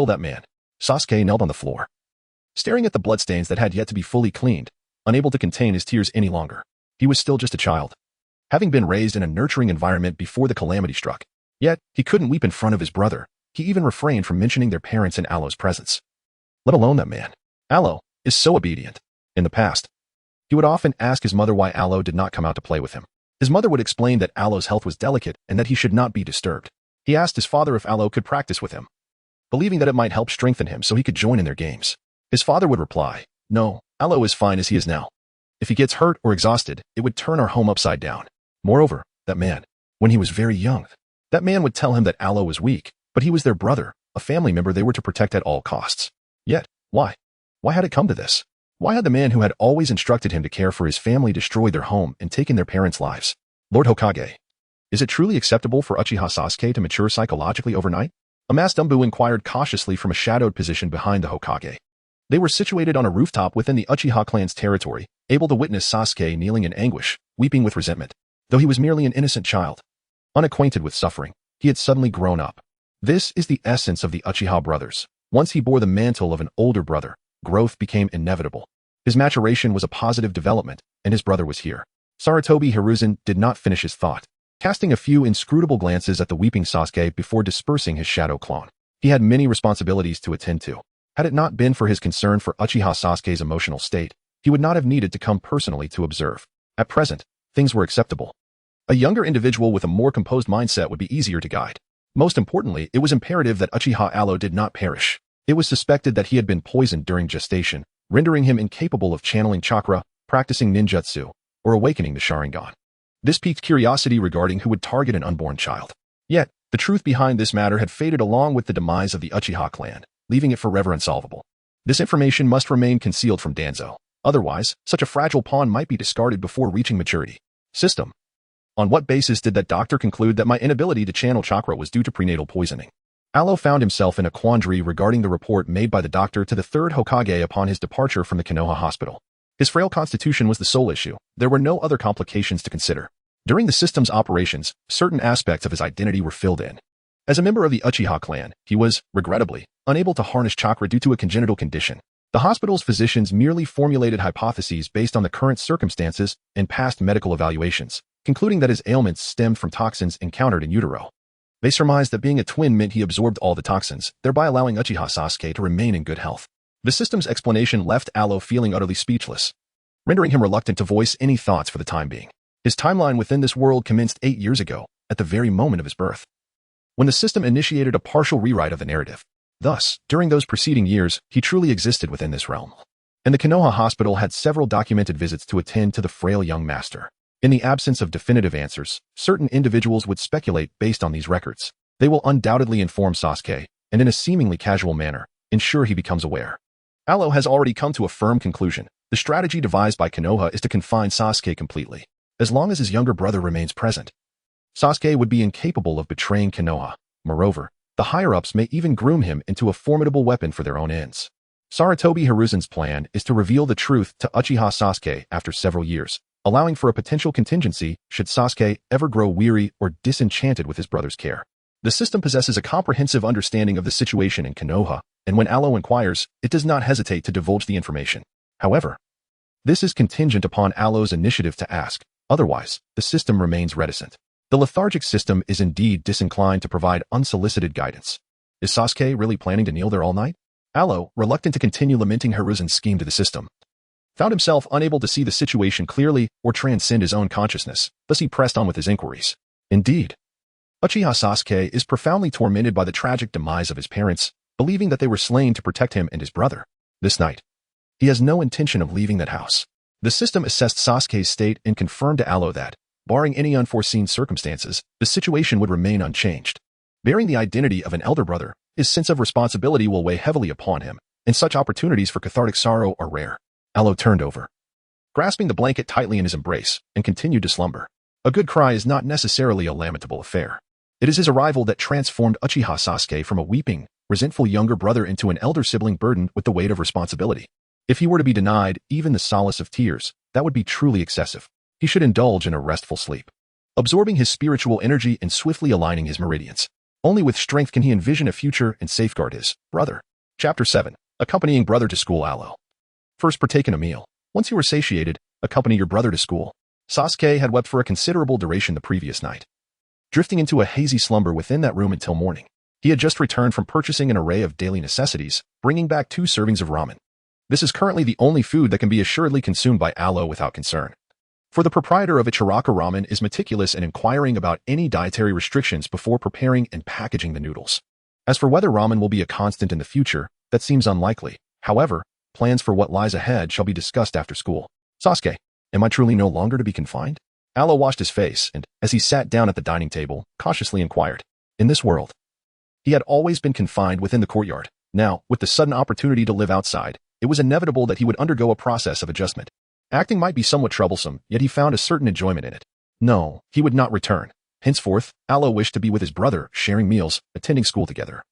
that man. Sasuke knelt on the floor, staring at the bloodstains that had yet to be fully cleaned, unable to contain his tears any longer. He was still just a child, having been raised in a nurturing environment before the calamity struck. Yet, he couldn't weep in front of his brother. He even refrained from mentioning their parents in Aloe's presence, let alone that man. Aloe is so obedient. In the past, he would often ask his mother why Aloe did not come out to play with him. His mother would explain that Aloe's health was delicate and that he should not be disturbed. He asked his father if Aloe could practice with him, believing that it might help strengthen him so he could join in their games. His father would reply, no, Aloe is fine as he is now. If he gets hurt or exhausted, it would turn our home upside down. Moreover, that man, when he was very young, that man would tell him that Aloe was weak, but he was their brother, a family member they were to protect at all costs. Yet, why? Why had it come to this? Why had the man who had always instructed him to care for his family destroyed their home and taken their parents' lives? Lord Hokage, is it truly acceptable for Uchiha Sasuke to mature psychologically overnight? A masked Umbu inquired cautiously from a shadowed position behind the Hokage. They were situated on a rooftop within the Uchiha clan's territory, able to witness Sasuke kneeling in anguish, weeping with resentment. Though he was merely an innocent child, unacquainted with suffering, he had suddenly grown up. This is the essence of the Uchiha brothers. Once he bore the mantle of an older brother, growth became inevitable. His maturation was a positive development, and his brother was here. Sarutobi Hiruzen did not finish his thought, casting a few inscrutable glances at the weeping Sasuke before dispersing his shadow clone. He had many responsibilities to attend to. Had it not been for his concern for Uchiha Sasuke's emotional state, he would not have needed to come personally to observe. At present, things were acceptable. A younger individual with a more composed mindset would be easier to guide. Most importantly, it was imperative that Uchiha Aloe did not perish. It was suspected that he had been poisoned during gestation, rendering him incapable of channeling chakra, practicing ninjutsu, or awakening the Sharingan. This piqued curiosity regarding who would target an unborn child. Yet, the truth behind this matter had faded along with the demise of the Uchiha clan, leaving it forever unsolvable. This information must remain concealed from Danzo. Otherwise, such a fragile pawn might be discarded before reaching maturity. System. On what basis did that doctor conclude that my inability to channel chakra was due to prenatal poisoning? Aloe found himself in a quandary regarding the report made by the doctor to the third Hokage upon his departure from the Konoha hospital. His frail constitution was the sole issue. There were no other complications to consider. During the system's operations, certain aspects of his identity were filled in. As a member of the Uchiha clan, he was, regrettably, unable to harness chakra due to a congenital condition. The hospital's physicians merely formulated hypotheses based on the current circumstances and past medical evaluations, concluding that his ailments stemmed from toxins encountered in utero. They surmised that being a twin meant he absorbed all the toxins, thereby allowing Uchiha Sasuke to remain in good health. The system's explanation left Aloe feeling utterly speechless, rendering him reluctant to voice any thoughts for the time being. His timeline within this world commenced 8 years ago, at the very moment of his birth, when the system initiated a partial rewrite of the narrative. Thus, during those preceding years, he truly existed within this realm. and the Konoha hospital had several documented visits to attend to the frail young master. In the absence of definitive answers, certain individuals would speculate based on these records. They will undoubtedly inform Sasuke, and in a seemingly casual manner, ensure he becomes aware. Alo has already come to a firm conclusion. The strategy devised by Konoha is to confine Sasuke completely. As long as his younger brother remains present, Sasuke would be incapable of betraying Konoha. Moreover, the higher-ups may even groom him into a formidable weapon for their own ends. Sarutobi Hiruzen's plan is to reveal the truth to Uchiha Sasuke after several years, allowing for a potential contingency should Sasuke ever grow weary or disenchanted with his brother's care. The system possesses a comprehensive understanding of the situation in Konoha, and when Alo inquires, it does not hesitate to divulge the information. However, this is contingent upon Alo's initiative to ask. Otherwise, the system remains reticent. The lethargic system is indeed disinclined to provide unsolicited guidance. Is Sasuke really planning to kneel there all night? Alo, reluctant to continue lamenting Hiruzen's scheme to the system, found himself unable to see the situation clearly or transcend his own consciousness, thus he pressed on with his inquiries. Indeed, Uchiha Sasuke is profoundly tormented by the tragic demise of his parents, believing that they were slain to protect him and his brother. This night, he has no intention of leaving that house. The system assessed Sasuke's state and confirmed to Alo that, barring any unforeseen circumstances, the situation would remain unchanged. Bearing the identity of an elder brother, his sense of responsibility will weigh heavily upon him, and such opportunities for cathartic sorrow are rare. Alo turned over, grasping the blanket tightly in his embrace, and continued to slumber. A good cry is not necessarily a lamentable affair. It is his arrival that transformed Uchiha Sasuke from a weeping, resentful younger brother into an elder sibling burdened with the weight of responsibility. If he were to be denied even the solace of tears, that would be truly excessive. He should indulge in a restful sleep, absorbing his spiritual energy and swiftly aligning his meridians. Only with strength can he envision a future and safeguard his brother. Chapter 7. Accompanying brother to school. Alo. First partake in a meal. Once you are satiated, accompany your brother to school. Sasuke had wept for a considerable duration the previous night, drifting into a hazy slumber within that room until morning. He had just returned from purchasing an array of daily necessities, bringing back 2 servings of ramen. This is currently the only food that can be assuredly consumed by Alo without concern. For the proprietor of Ichiraka Ramen is meticulous in inquiring about any dietary restrictions before preparing and packaging the noodles. As for whether ramen will be a constant in the future, that seems unlikely. However, plans for what lies ahead shall be discussed after school. Sasuke, am I truly no longer to be confined? Alo washed his face and, as he sat down at the dining table, cautiously inquired. In this world, he had always been confined within the courtyard. Now, with the sudden opportunity to live outside, it was inevitable that he would undergo a process of adjustment. Acting might be somewhat troublesome, yet he found a certain enjoyment in it. No, he would not return. Henceforth, Alo wished to be with his brother, sharing meals, attending school together,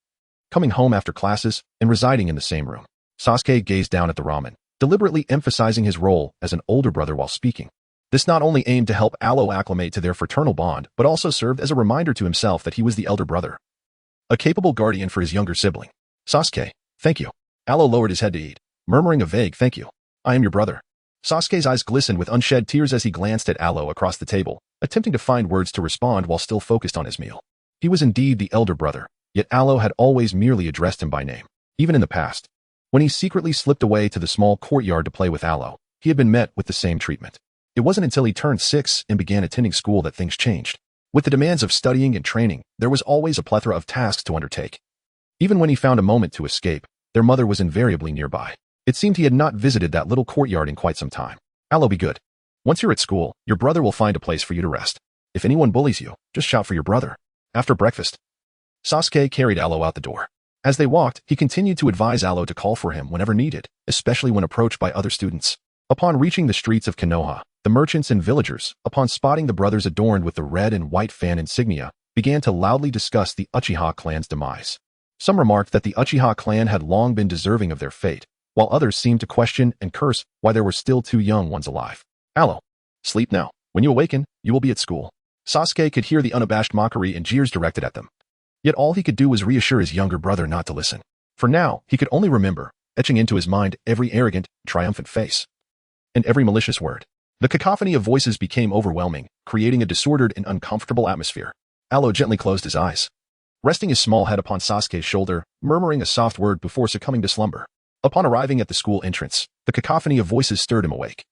coming home after classes, and residing in the same room. Sasuke gazed down at the ramen, deliberately emphasizing his role as an older brother while speaking. This not only aimed to help Alo acclimate to their fraternal bond, but also served as a reminder to himself that he was the elder brother, a capable guardian for his younger sibling. Sasuke, thank you. Alo lowered his head to eat, murmuring a vague thank you. I am your brother. Sasuke's eyes glistened with unshed tears as he glanced at Alo across the table, attempting to find words to respond while still focused on his meal. He was indeed the elder brother, yet Alo had always merely addressed him by name. Even in the past, when he secretly slipped away to the small courtyard to play with Alo, he had been met with the same treatment. It wasn't until he turned 6 and began attending school that things changed. With the demands of studying and training, there was always a plethora of tasks to undertake. Even when he found a moment to escape, their mother was invariably nearby. It seemed he had not visited that little courtyard in quite some time. Alo, be good. Once you're at school, your brother will find a place for you to rest. If anyone bullies you, just shout for your brother. After breakfast, Sasuke carried Alo out the door. As they walked, he continued to advise Alo to call for him whenever needed, especially when approached by other students. Upon reaching the streets of Konoha, the merchants and villagers, upon spotting the brothers adorned with the red and white fan insignia, began to loudly discuss the Uchiha clan's demise. Some remarked that the Uchiha clan had long been deserving of their fate, while others seemed to question and curse why there were still 2 young ones alive. Alo, sleep now. When you awaken, you will be at school. Sasuke could hear the unabashed mockery and jeers directed at them. Yet all he could do was reassure his younger brother not to listen. For now, he could only remember, etching into his mind every arrogant, triumphant face, and every malicious word. The cacophony of voices became overwhelming, creating a disordered and uncomfortable atmosphere. Alo gently closed his eyes, resting his small head upon Sasuke's shoulder, murmuring a soft word before succumbing to slumber. Upon arriving at the school entrance, the cacophony of voices stirred him awake,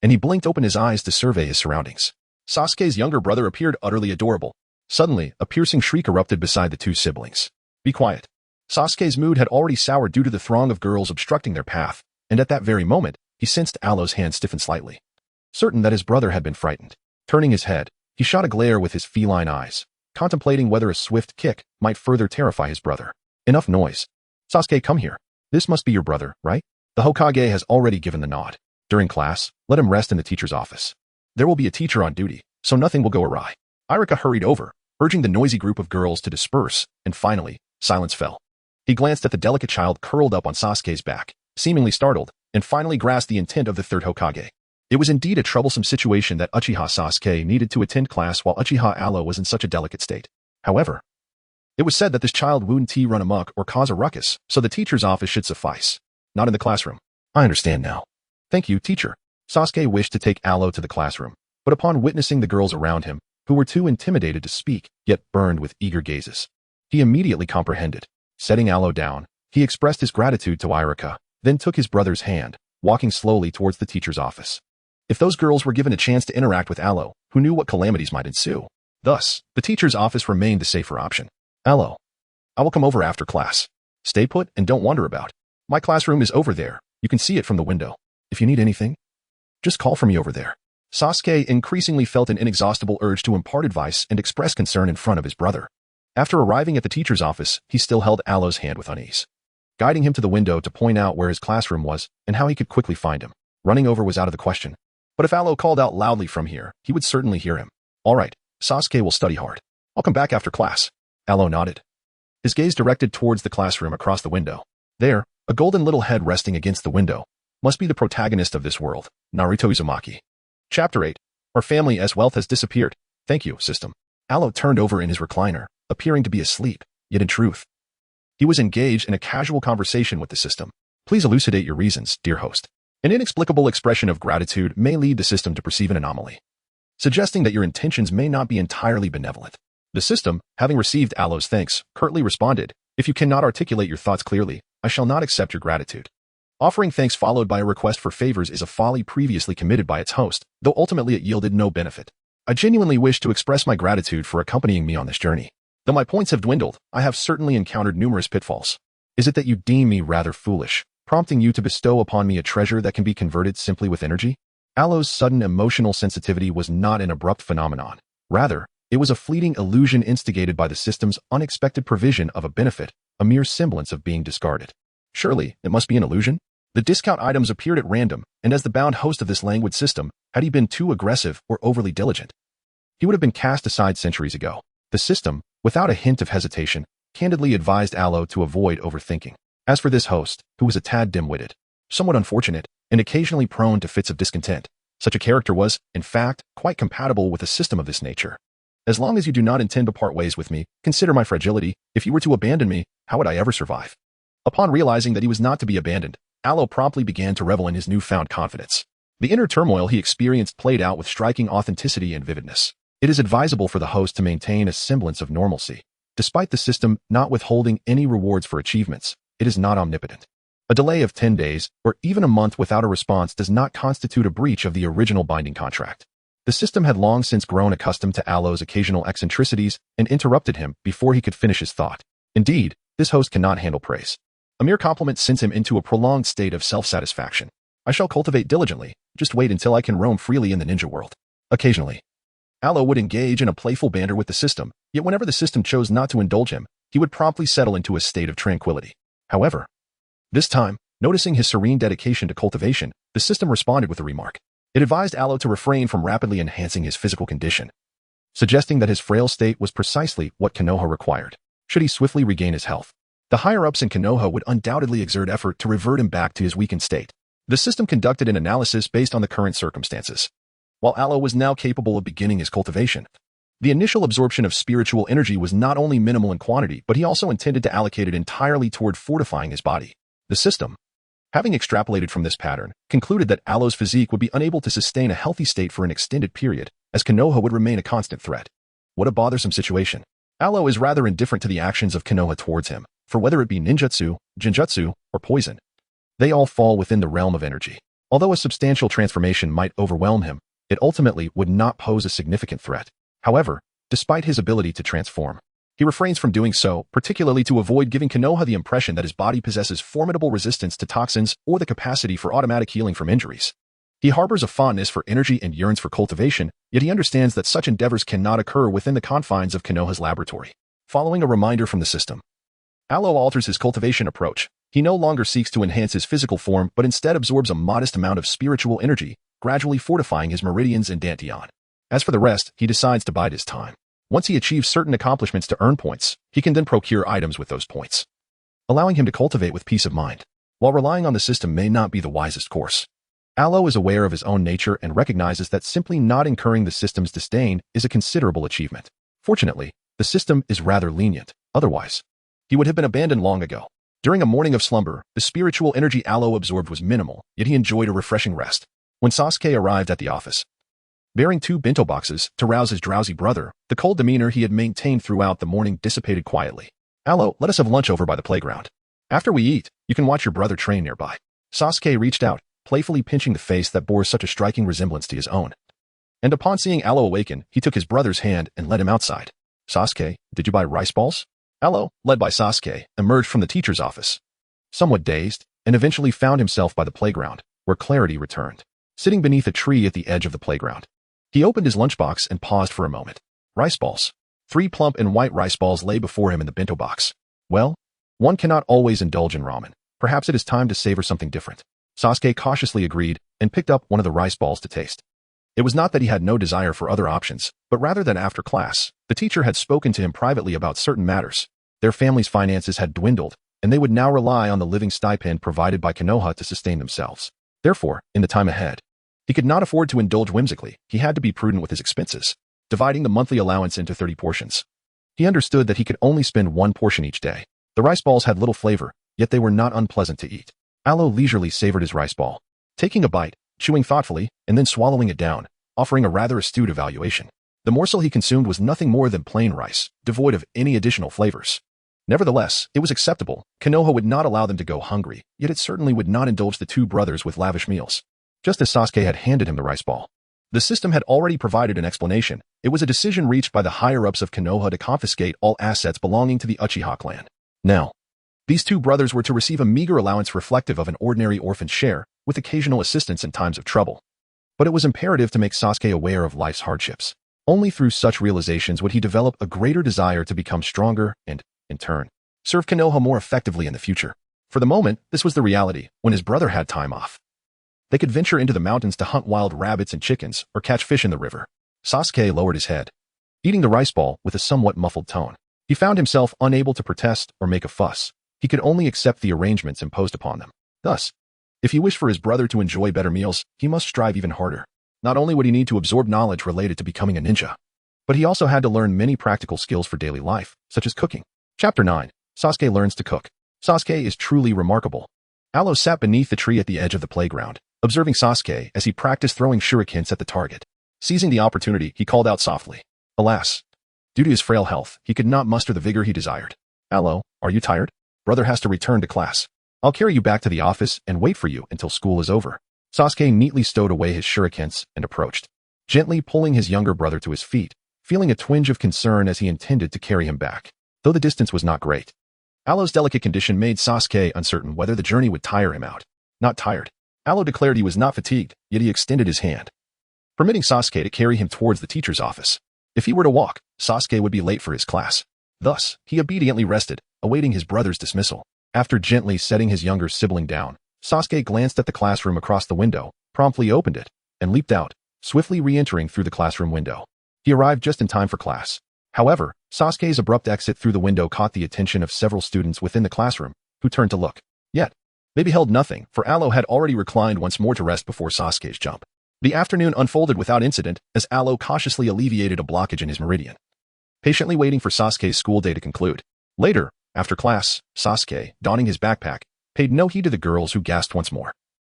and he blinked open his eyes to survey his surroundings. Sasuke's younger brother appeared utterly adorable. Suddenly, a piercing shriek erupted beside the 2 siblings. Be quiet. Sasuke's mood had already soured due to the throng of girls obstructing their path, and at that very moment, he sensed Alo's hand stiffen slightly. Certain that his brother had been frightened. Turning his head, he shot a glare with his feline eyes, contemplating whether a swift kick might further terrify his brother. Enough noise. Sasuke, come here. This must be your brother, right? The Hokage has already given the nod. During class, let him rest in the teacher's office. There will be a teacher on duty, so nothing will go awry. Irika hurried over, urging the noisy group of girls to disperse, and finally, silence fell. He glanced at the delicate child curled up on Sasuke's back, seemingly startled, and finally grasped the intent of the third Hokage. It was indeed a troublesome situation that Uchiha Sasuke needed to attend class while Uchiha Alo was in such a delicate state. However, it was said that this child wouldn't run amok or cause a ruckus, so the teacher's office should suffice. Not in the classroom. I understand now. Thank you, teacher. Sasuke wished to take Alo to the classroom, but upon witnessing the girls around him, who were too intimidated to speak, yet burned with eager gazes, he immediately comprehended. Setting Alo down, he expressed his gratitude to Irika, then took his brother's hand, walking slowly towards the teacher's office. If those girls were given a chance to interact with Alo, who knew what calamities might ensue? Thus, the teacher's office remained the safer option. Alo, I will come over after class. Stay put and don't wander about. My classroom is over there. You can see it from the window. If you need anything, just call for me over there. Sasuke increasingly felt an inexhaustible urge to impart advice and express concern in front of his brother. After arriving at the teacher's office, he still held Alo's hand with unease, guiding him to the window to point out where his classroom was and how he could quickly find him. Running over was out of the question. But if Alo called out loudly from here, he would certainly hear him. All right, Sasuke will study hard. I'll come back after class. Alo nodded, his gaze directed towards the classroom across the window. There, a golden little head resting against the window, must be the protagonist of this world, Naruto Uzumaki. Chapter 8. Our family's wealth has disappeared. Thank you, system. Alo turned over in his recliner, appearing to be asleep, yet in truth, he was engaged in a casual conversation with the system. Please elucidate your reasons, dear host. An inexplicable expression of gratitude may lead the system to perceive an anomaly, suggesting that your intentions may not be entirely benevolent. The system, having received Alo's thanks, curtly responded, if you cannot articulate your thoughts clearly, I shall not accept your gratitude. Offering thanks followed by a request for favors is a folly previously committed by its host, though ultimately it yielded no benefit. I genuinely wish to express my gratitude for accompanying me on this journey. Though my points have dwindled, I have certainly encountered numerous pitfalls. Is it that you deem me rather foolish, prompting you to bestow upon me a treasure that can be converted simply with energy? Alo's sudden emotional sensitivity was not an abrupt phenomenon. Rather, it was a fleeting illusion instigated by the system's unexpected provision of a benefit, a mere semblance of being discarded. Surely, it must be an illusion? The discount items appeared at random, and as the bound host of this languid system, had he been too aggressive or overly diligent, he would have been cast aside centuries ago. The system, without a hint of hesitation, candidly advised Alo to avoid overthinking. As for this host, who was a tad dim-witted, somewhat unfortunate, and occasionally prone to fits of discontent, such a character was, in fact, quite compatible with a system of this nature. As long as you do not intend to part ways with me, consider my fragility. If you were to abandon me, how would I ever survive? Upon realizing that he was not to be abandoned, Alo promptly began to revel in his newfound confidence. The inner turmoil he experienced played out with striking authenticity and vividness. It is advisable for the host to maintain a semblance of normalcy. Despite the system not withholding any rewards for achievements, it is not omnipotent. A delay of 10 days, or even a month without a response does not constitute a breach of the original binding contract. The system had long since grown accustomed to Alo's occasional eccentricities and interrupted him before he could finish his thought. Indeed, this host cannot handle praise. A mere compliment sends him into a prolonged state of self-satisfaction. I shall cultivate diligently, just wait until I can roam freely in the ninja world. Occasionally, Alo would engage in a playful banter with the system, yet whenever the system chose not to indulge him, he would promptly settle into a state of tranquility. However, this time, noticing his serene dedication to cultivation, the system responded with a remark. It advised Alo to refrain from rapidly enhancing his physical condition, suggesting that his frail state was precisely what Konoha required, should he swiftly regain his health. The higher-ups in Konoha would undoubtedly exert effort to revert him back to his weakened state. The system conducted an analysis based on the current circumstances. While Alo was now capable of beginning his cultivation, the initial absorption of spiritual energy was not only minimal in quantity, but he also intended to allocate it entirely toward fortifying his body. The system, having extrapolated from this pattern, concluded that Alo's physique would be unable to sustain a healthy state for an extended period, as Konoha would remain a constant threat. What a bothersome situation. Alo is rather indifferent to the actions of Konoha towards him, for whether it be ninjutsu, genjutsu, or poison, they all fall within the realm of energy. Although a substantial transformation might overwhelm him, it ultimately would not pose a significant threat. However, despite his ability to transform, He refrains from doing so, particularly to avoid giving Konoha the impression that his body possesses formidable resistance to toxins or the capacity for automatic healing from injuries. He harbors a fondness for energy and yearns for cultivation, yet he understands that such endeavors cannot occur within the confines of Konoha's laboratory. Following a reminder from the system, Aloe alters his cultivation approach. He no longer seeks to enhance his physical form, but instead absorbs a modest amount of spiritual energy, gradually fortifying his meridians and dantian. As for the rest, he decides to bide his time. Once he achieves certain accomplishments to earn points, he can then procure items with those points, allowing him to cultivate with peace of mind. While relying on the system may not be the wisest course, Aloe is aware of his own nature and recognizes that simply not incurring the system's disdain is a considerable achievement. Fortunately, the system is rather lenient. Otherwise, he would have been abandoned long ago. During a morning of slumber, the spiritual energy Aloe absorbed was minimal, yet he enjoyed a refreshing rest. When Sasuke arrived at the office, bearing 2 bento boxes to rouse his drowsy brother, the cold demeanor he had maintained throughout the morning dissipated quietly. Aloe, let us have lunch over by the playground. After we eat, you can watch your brother train nearby. Sasuke reached out, playfully pinching the face that bore such a striking resemblance to his own. And upon seeing Aloe awaken, he took his brother's hand and led him outside. Sasuke, did you buy rice balls? Aloe, led by Sasuke, emerged from the teacher's office, somewhat dazed, and eventually found himself by the playground, where clarity returned. Sitting beneath a tree at the edge of the playground, he opened his lunchbox and paused for a moment. Rice balls. 3 plump and white rice balls lay before him in the bento box. Well, one cannot always indulge in ramen. Perhaps it is time to savor something different. Sasuke cautiously agreed and picked up one of the rice balls to taste. It was not that he had no desire for other options, but rather that after class, the teacher had spoken to him privately about certain matters. Their family's finances had dwindled, and they would now rely on the living stipend provided by Konoha to sustain themselves. Therefore, in the time ahead, he could not afford to indulge whimsically. He had to be prudent with his expenses, dividing the monthly allowance into 30 portions. He understood that he could only spend 1 portion each day. The rice balls had little flavor, yet they were not unpleasant to eat. Aloe leisurely savored his rice ball, taking a bite, chewing thoughtfully, and then swallowing it down, offering a rather astute evaluation. The morsel he consumed was nothing more than plain rice, devoid of any additional flavors. Nevertheless, it was acceptable. Konoha would not allow them to go hungry, yet it certainly would not indulge the 2 brothers with lavish meals. Just as Sasuke had handed him the rice ball, the system had already provided an explanation. It was a decision reached by the higher-ups of Konoha to confiscate all assets belonging to the Uchiha clan. Now, these 2 brothers were to receive a meager allowance reflective of an ordinary orphan's share, with occasional assistance in times of trouble. But it was imperative to make Sasuke aware of life's hardships. Only through such realizations would he develop a greater desire to become stronger and, in turn, serve Konoha more effectively in the future. For the moment, this was the reality. When his brother had time off, they could venture into the mountains to hunt wild rabbits and chickens or catch fish in the river. Sasuke lowered his head, eating the rice ball with a somewhat muffled tone. He found himself unable to protest or make a fuss. He could only accept the arrangements imposed upon them. Thus, if he wished for his brother to enjoy better meals, he must strive even harder. Not only would he need to absorb knowledge related to becoming a ninja, but he also had to learn many practical skills for daily life, such as cooking. Chapter 9. Sasuke learns to cook. Sasuke is truly remarkable. Aloe sat beneath the tree at the edge of the playground, observing Sasuke as he practiced throwing shurikens at the target. Seizing the opportunity, he called out softly. Alas, due to his frail health, he could not muster the vigor he desired. Aloe, are you tired? Brother has to return to class. I'll carry you back to the office and wait for you until school is over. Sasuke neatly stowed away his shurikens and approached, gently pulling his younger brother to his feet, feeling a twinge of concern as he intended to carry him back, though the distance was not great. Aloe's delicate condition made Sasuke uncertain whether the journey would tire him out. Not tired. Aloe declared he was not fatigued, yet he extended his hand, permitting Sasuke to carry him towards the teacher's office. If he were to walk, Sasuke would be late for his class. Thus, he obediently rested, awaiting his brother's dismissal. After gently setting his younger sibling down, Sasuke glanced at the classroom across the window, promptly opened it, and leaped out, swiftly re-entering through the classroom window. He arrived just in time for class. However, Sasuke's abrupt exit through the window caught the attention of several students within the classroom, who turned to look. Yet, they beheld nothing, for Aloe had already reclined once more to rest before Sasuke's jump. The afternoon unfolded without incident, as Aloe cautiously alleviated a blockage in his meridian, patiently waiting for Sasuke's school day to conclude. Later, after class, Sasuke, donning his backpack, paid no heed to the girls who gasped once more.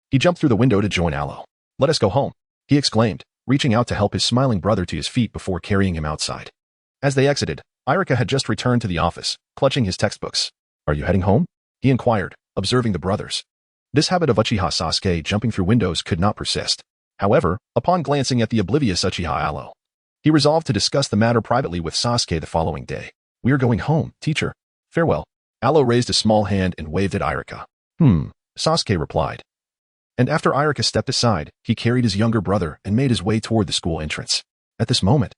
He jumped through the window to join Aloe. "Let us go home," he exclaimed, reaching out to help his smiling brother to his feet before carrying him outside. As they exited, Irika had just returned to the office, clutching his textbooks. "Are you heading home?" he inquired, observing the brothers. This habit of Uchiha Sasuke jumping through windows could not persist. However, upon glancing at the oblivious Uchiha Aloe, he resolved to discuss the matter privately with Sasuke the following day. We are going home, teacher. Farewell. Alo raised a small hand and waved at Irika. Sasuke replied. And after Irika stepped aside, he carried his younger brother and made his way toward the school entrance. At this moment,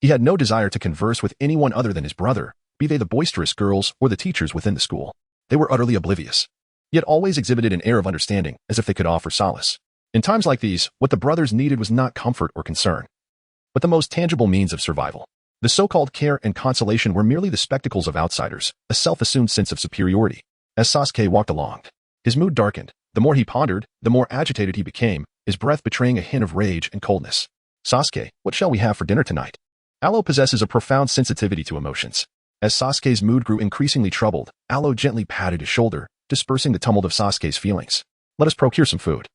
he had no desire to converse with anyone other than his brother, be they the boisterous girls or the teachers within the school. They were utterly oblivious, yet always exhibited an air of understanding, as if they could offer solace. In times like these, what the brothers needed was not comfort or concern, but the most tangible means of survival. The so-called care and consolation were merely the spectacles of outsiders, a self-assumed sense of superiority. As Sasuke walked along, his mood darkened. The more he pondered, the more agitated he became, his breath betraying a hint of rage and coldness. Sasuke, what shall we have for dinner tonight? Alo possesses a profound sensitivity to emotions. As Sasuke's mood grew increasingly troubled, Alo gently patted his shoulder, dispersing the tumult of Sasuke's feelings. Let us procure some food.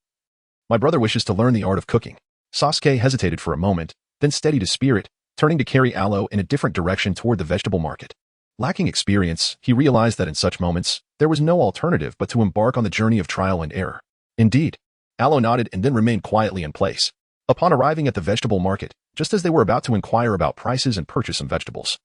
My brother wishes to learn the art of cooking. Sasuke hesitated for a moment, then steadied his spirit, turning to carry Alo in a different direction toward the vegetable market. Lacking experience, he realized that in such moments, there was no alternative but to embark on the journey of trial and error. Indeed, Alo nodded and then remained quietly in place. Upon arriving at the vegetable market, just as they were about to inquire about prices and purchase some vegetables,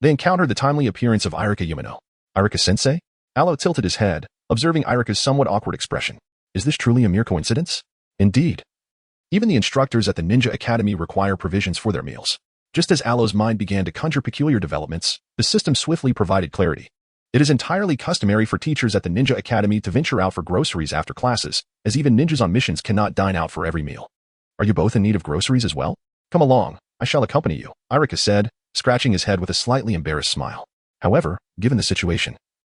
they encountered the timely appearance of Irika Yumino. Irika-sensei? Alo tilted his head, observing Irika's somewhat awkward expression. Is this truly a mere coincidence? Indeed. Even the instructors at the Ninja Academy require provisions for their meals. Just as Alo's mind began to conjure peculiar developments, the system swiftly provided clarity. It is entirely customary for teachers at the Ninja Academy to venture out for groceries after classes, as even ninjas on missions cannot dine out for every meal. Are you both in need of groceries as well? Come along, I shall accompany you, Irika said, scratching his head with a slightly embarrassed smile. However, given the situation,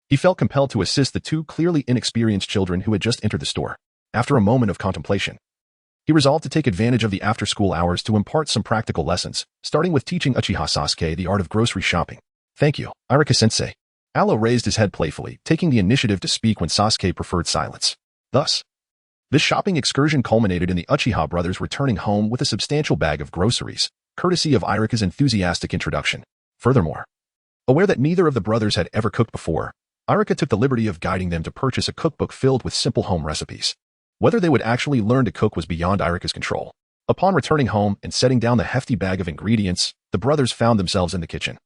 he felt compelled to assist the two clearly inexperienced children who had just entered the store. After a moment of contemplation, he resolved to take advantage of the after-school hours to impart some practical lessons, starting with teaching Uchiha Sasuke the art of grocery shopping. Thank you, Irika-sensei. Alo raised his head playfully, taking the initiative to speak when Sasuke preferred silence. Thus, this shopping excursion culminated in the Uchiha brothers returning home with a substantial bag of groceries, courtesy of Irika's enthusiastic introduction. Furthermore, aware that neither of the brothers had ever cooked before, Irika took the liberty of guiding them to purchase a cookbook filled with simple home recipes. Whether they would actually learn to cook was beyond Irika's control. Upon returning home and setting down the hefty bag of ingredients, the brothers found themselves in the kitchen,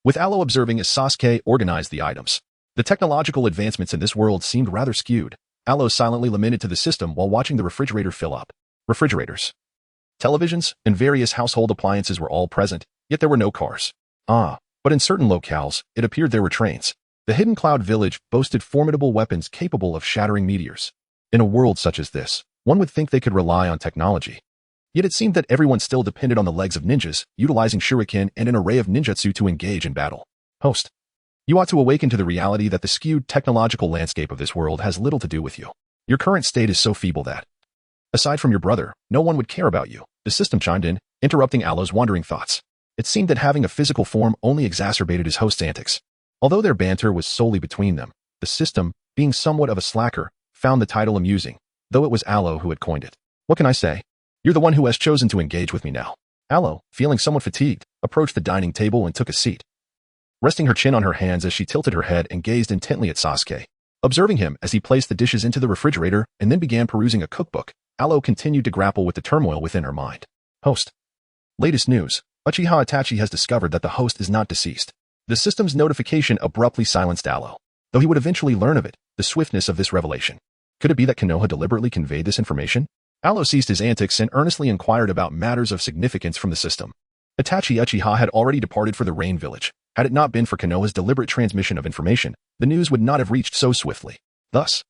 with Alo observing as Sasuke organized the items. The technological advancements in this world seemed rather skewed. Alo silently lamented to the system while watching the refrigerator fill up. Refrigerators, televisions, and various household appliances were all present, yet there were no cars. But in certain locales, it appeared there were trains. The Hidden Cloud Village boasted formidable weapons capable of shattering meteors. In a world such as this, one would think they could rely on technology. Yet it seemed that everyone still depended on the legs of ninjas, utilizing shuriken and an array of ninjutsu to engage in battle. Host, you ought to awaken to the reality that the skewed technological landscape of this world has little to do with you. Your current state is so feeble that, aside from your brother, no one would care about you. The system chimed in, interrupting Alo's wandering thoughts. It seemed that having a physical form only exacerbated his host's antics. Although their banter was solely between them, the system, being somewhat of a slacker, found the title amusing, though it was Alo who had coined it. What can I say? You're the one who has chosen to engage with me now. Alo, feeling somewhat fatigued, approached the dining table and took a seat, resting her chin on her hands as she tilted her head and gazed intently at Sasuke. Observing him as he placed the dishes into the refrigerator and then began perusing a cookbook, Alo continued to grapple with the turmoil within her mind. Host. Latest news. Uchiha Itachi has discovered that the host is not deceased. The system's notification abruptly silenced Alo. Though he would eventually learn of it, the swiftness of this revelation. Could it be that Konoha deliberately conveyed this information? Alo ceased his antics and earnestly inquired about matters of significance from the system. Itachi Uchiha had already departed for the Rain Village. Had it not been for Konoha's deliberate transmission of information, the news would not have reached so swiftly. Thus,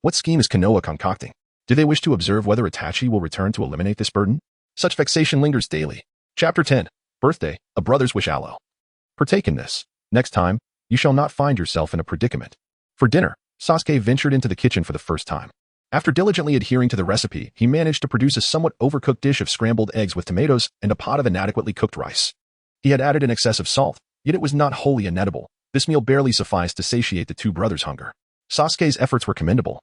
what scheme is Konoha concocting? Do they wish to observe whether Itachi will return to eliminate this burden? Such vexation lingers daily. Chapter 10. Birthday, A Brother's Wish. Alo. Partake in this. Next time, you shall not find yourself in a predicament. For dinner, Sasuke ventured into the kitchen for the first time. After diligently adhering to the recipe, he managed to produce a somewhat overcooked dish of scrambled eggs with tomatoes and a pot of inadequately cooked rice. He had added an excess of salt, yet it was not wholly inedible. This meal barely sufficed to satiate the two brothers' hunger. Sasuke's efforts were commendable,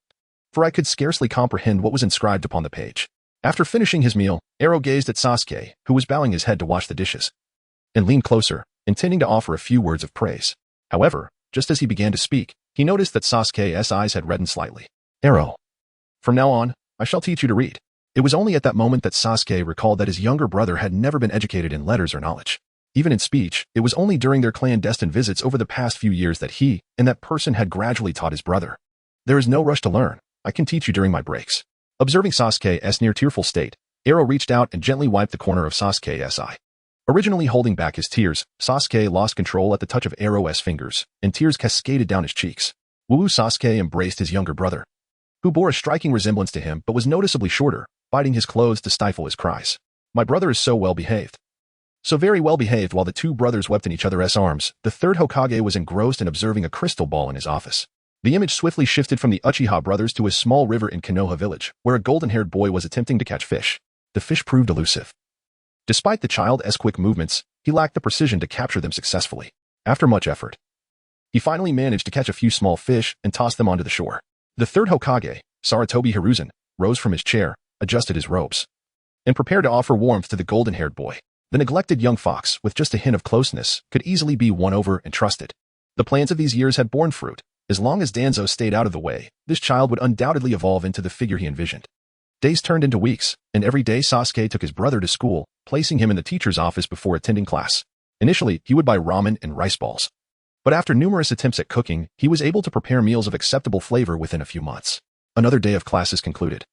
for I could scarcely comprehend what was inscribed upon the page. After finishing his meal, Aro gazed at Sasuke, who was bowing his head to wash the dishes, and leaned closer, intending to offer a few words of praise. However, just as he began to speak, he noticed that Sasuke's eyes had reddened slightly. Aro. From now on, I shall teach you to read. It was only at that moment that Sasuke recalled that his younger brother had never been educated in letters or knowledge. Even in speech, it was only during their clandestine visits over the past few years that he and that person had gradually taught his brother. There is no rush to learn. I can teach you during my breaks. Observing Sasuke's near-tearful state, Ero reached out and gently wiped the corner of Sasuke's eye. Originally holding back his tears, Sasuke lost control at the touch of Ero's fingers, and tears cascaded down his cheeks. Woo Sasuke embraced his younger brother, who bore a striking resemblance to him but was noticeably shorter, biting his clothes to stifle his cries. My brother is so well-behaved. So very well-behaved. While the two brothers wept in each other's arms, the third Hokage was engrossed in observing a crystal ball in his office. The image swiftly shifted from the Uchiha brothers to a small river in Konoha village, where a golden-haired boy was attempting to catch fish. The fish proved elusive. Despite the child's quick movements, he lacked the precision to capture them successfully. After much effort, he finally managed to catch a few small fish and toss them onto the shore. The third Hokage, Sarutobi Hiruzen, rose from his chair, adjusted his robes, and prepared to offer warmth to the golden-haired boy. The neglected young fox, with just a hint of closeness, could easily be won over and trusted. The plans of these years had borne fruit. As long as Danzo stayed out of the way, this child would undoubtedly evolve into the figure he envisioned. Days turned into weeks, and every day Sasuke took his brother to school, placing him in the teacher's office before attending class. Initially, he would buy ramen and rice balls. But after numerous attempts at cooking, he was able to prepare meals of acceptable flavor within a few months. Another day of classes concluded,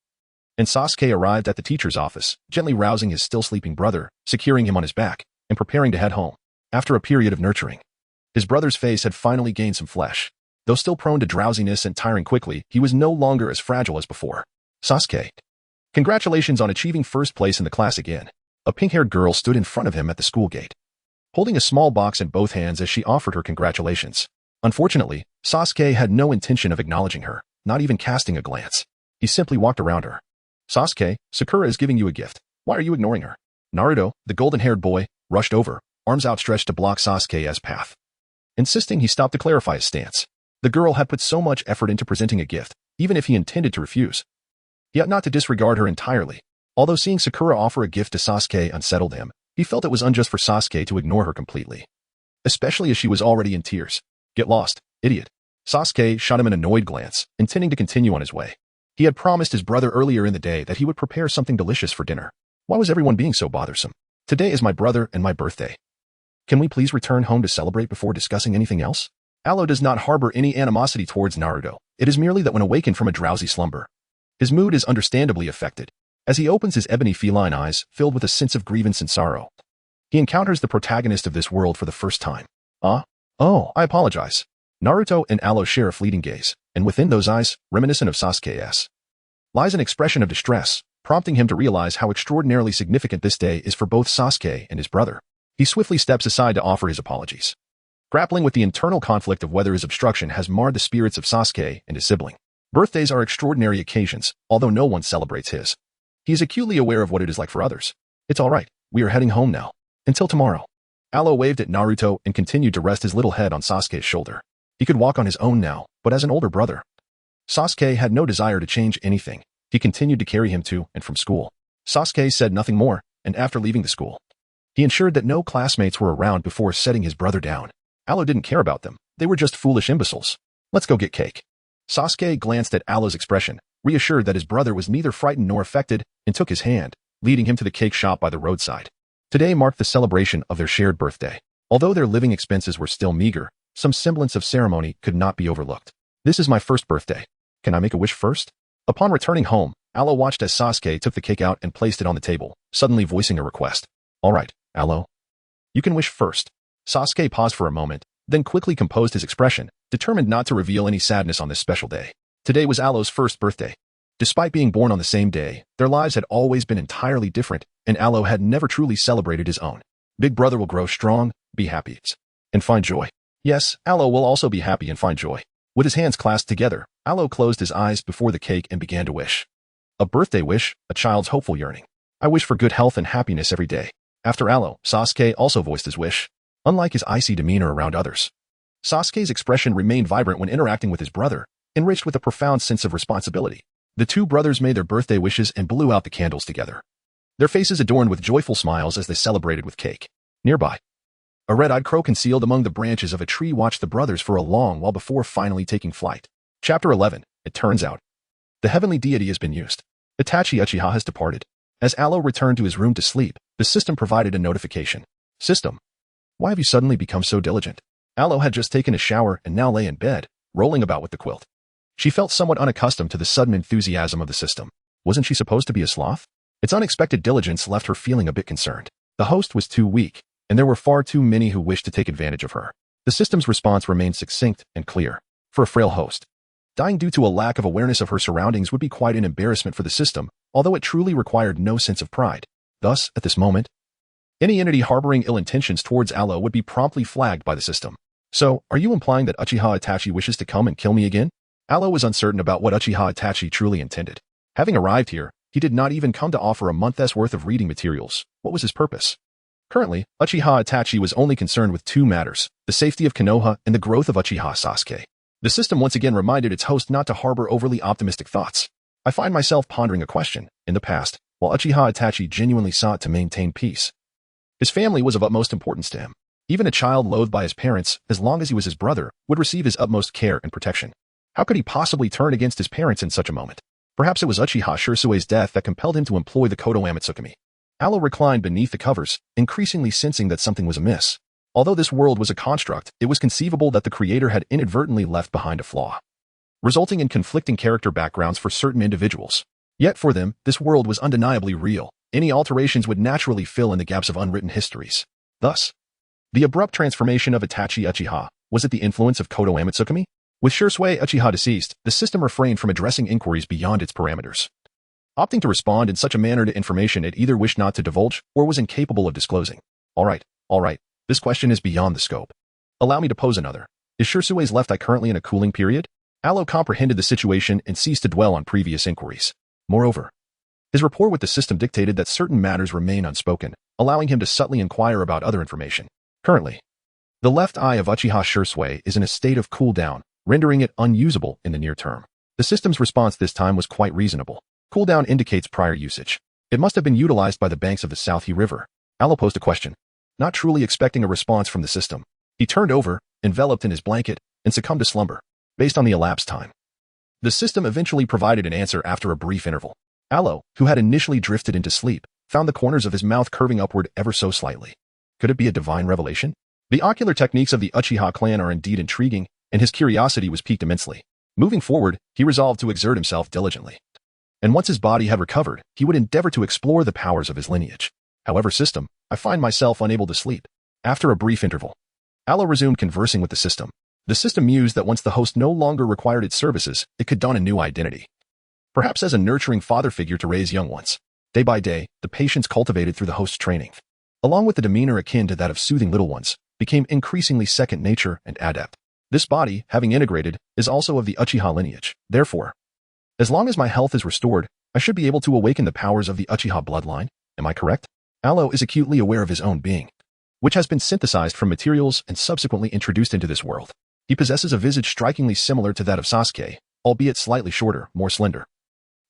and Sasuke arrived at the teacher's office, gently rousing his still-sleeping brother, securing him on his back, and preparing to head home. After a period of nurturing, his brother's face had finally gained some flesh. Though still prone to drowsiness and tiring quickly, he was no longer as fragile as before. Sasuke, congratulations on achieving first place in the class again. A pink-haired girl stood in front of him at the school gate, holding a small box in both hands as she offered her congratulations. Unfortunately, Sasuke had no intention of acknowledging her, not even casting a glance. He simply walked around her. Sasuke, Sakura is giving you a gift. Why are you ignoring her? Naruto, the golden-haired boy, rushed over, arms outstretched to block Sasuke's path, insisting he stop to clarify his stance. The girl had put so much effort into presenting a gift, even if he intended to refuse, he ought not to disregard her entirely. Although seeing Sakura offer a gift to Sasuke unsettled him, he felt it was unjust for Sasuke to ignore her completely, especially as she was already in tears. Get lost, idiot. Sasuke shot him an annoyed glance, intending to continue on his way. He had promised his brother earlier in the day that he would prepare something delicious for dinner. Why was everyone being so bothersome? Today is my brother and my birthday. Can we please return home to celebrate before discussing anything else? Alo does not harbor any animosity towards Naruto. It is merely that when awakened from a drowsy slumber, his mood is understandably affected. As he opens his ebony feline eyes, filled with a sense of grievance and sorrow, he encounters the protagonist of this world for the first time. Oh, I apologize. Naruto and Alo share a fleeting gaze, and within those eyes, reminiscent of Sasuke's, lies an expression of distress, prompting him to realize how extraordinarily significant this day is for both Sasuke and his brother. He swiftly steps aside to offer his apologies, grappling with the internal conflict of whether his obstruction has marred the spirits of Sasuke and his sibling. Birthdays are extraordinary occasions, although no one celebrates his. He is acutely aware of what it is like for others. It's all right, we are heading home now. Until tomorrow. Alo waved at Naruto and continued to rest his little head on Sasuke's shoulder. He could walk on his own now, but as an older brother, Sasuke had no desire to change anything. He continued to carry him to and from school. Sasuke said nothing more, and after leaving the school, he ensured that no classmates were around before setting his brother down. Alo didn't care about them. They were just foolish imbeciles. Let's go get cake. Sasuke glanced at Alo's expression, reassured that his brother was neither frightened nor affected, and took his hand, leading him to the cake shop by the roadside. Today marked the celebration of their shared birthday. Although their living expenses were still meager, some semblance of ceremony could not be overlooked. This is my first birthday. Can I make a wish first? Upon returning home, Alo watched as Sasuke took the cake out and placed it on the table, suddenly voicing a request. All right, Alo. You can wish first. Sasuke paused for a moment, then quickly composed his expression, determined not to reveal any sadness on this special day. Today was Alo's first birthday. Despite being born on the same day, their lives had always been entirely different, and Alo had never truly celebrated his own. Big brother will grow strong, be happy, and find joy. Yes, Alo will also be happy and find joy. With his hands clasped together, Alo closed his eyes before the cake and began to wish. A birthday wish, a child's hopeful yearning. I wish for good health and happiness every day. After Alo, Sasuke also voiced his wish. Unlike his icy demeanor around others, Sasuke's expression remained vibrant when interacting with his brother, enriched with a profound sense of responsibility. The two brothers made their birthday wishes and blew out the candles together, their faces adorned with joyful smiles as they celebrated with cake. Nearby, a red-eyed crow concealed among the branches of a tree watched the brothers for a long while before finally taking flight. Chapter 11. It turns out, the heavenly deity has been used. Itachi Uchiha has departed. As Alo returned to his room to sleep, the system provided a notification. System. Why have you suddenly become so diligent? Aloe had just taken a shower and now lay in bed, rolling about with the quilt. She felt somewhat unaccustomed to the sudden enthusiasm of the system. Wasn't she supposed to be a sloth? Its unexpected diligence left her feeling a bit concerned. The host was too weak, and there were far too many who wished to take advantage of her. The system's response remained succinct and clear. For a frail host, dying due to a lack of awareness of her surroundings would be quite an embarrassment for the system, although it truly required no sense of pride. Thus, at this moment, any entity harboring ill intentions towards Aloe would be promptly flagged by the system. So, are you implying that Uchiha Itachi wishes to come and kill me again? Aloe was uncertain about what Uchiha Itachi truly intended. Having arrived here, he did not even come to offer a month's worth of reading materials. What was his purpose? Currently, Uchiha Itachi was only concerned with two matters, the safety of Konoha and the growth of Uchiha Sasuke. The system once again reminded its host not to harbor overly optimistic thoughts. I find myself pondering a question. In the past, while Uchiha Itachi genuinely sought to maintain peace, his family was of utmost importance to him. Even a child loathed by his parents, as long as he was his brother, would receive his utmost care and protection. How could he possibly turn against his parents in such a moment? Perhaps it was Uchiha Shirsue's death that compelled him to employ the Kodo Amatsukami. Aloe reclined beneath the covers, increasingly sensing that something was amiss. Although this world was a construct, it was conceivable that the creator had inadvertently left behind a flaw, resulting in conflicting character backgrounds for certain individuals. Yet for them, this world was undeniably real. Any alterations would naturally fill in the gaps of unwritten histories. Thus, the abrupt transformation of Itachi Uchiha, was it the influence of Kodo Amatsukami? With Shirsue Uchiha deceased, the system refrained from addressing inquiries beyond its parameters, opting to respond in such a manner to information it either wished not to divulge or was incapable of disclosing. All right, this question is beyond the scope. Allow me to pose another. Is Shirsue's left eye currently in a cooling period? Aloe comprehended the situation and ceased to dwell on previous inquiries. Moreover, his rapport with the system dictated that certain matters remain unspoken, allowing him to subtly inquire about other information. Currently, the left eye of Uchiha Shirsue is in a state of cool down, rendering it unusable in the near term. The system's response this time was quite reasonable. Cooldown indicates prior usage. It must have been utilized by the banks of the Southie River. Aloe posed a question, not truly expecting a response from the system. He turned over, enveloped in his blanket, and succumbed to slumber. Based on the elapsed time, the system eventually provided an answer after a brief interval. Aloe, who had initially drifted into sleep, found the corners of his mouth curving upward ever so slightly. Could it be a divine revelation? The ocular techniques of the Uchiha clan are indeed intriguing, and his curiosity was piqued immensely. Moving forward, he resolved to exert himself diligently. And once his body had recovered, he would endeavor to explore the powers of his lineage. However, system, I find myself unable to sleep. After a brief interval, Aloe resumed conversing with the system. The system mused that once the host no longer required its services, it could don a new identity. Perhaps as a nurturing father figure to raise young ones. Day by day, the patience cultivated through the host's training, along with the demeanor akin to that of soothing little ones, became increasingly second nature and adept. This body, having integrated, is also of the Uchiha lineage. Therefore, as long as my health is restored, I should be able to awaken the powers of the Uchiha bloodline. Am I correct? Aloe is acutely aware of his own being, which has been synthesized from materials and subsequently introduced into this world. He possesses a visage strikingly similar to that of Sasuke, albeit slightly shorter, more slender,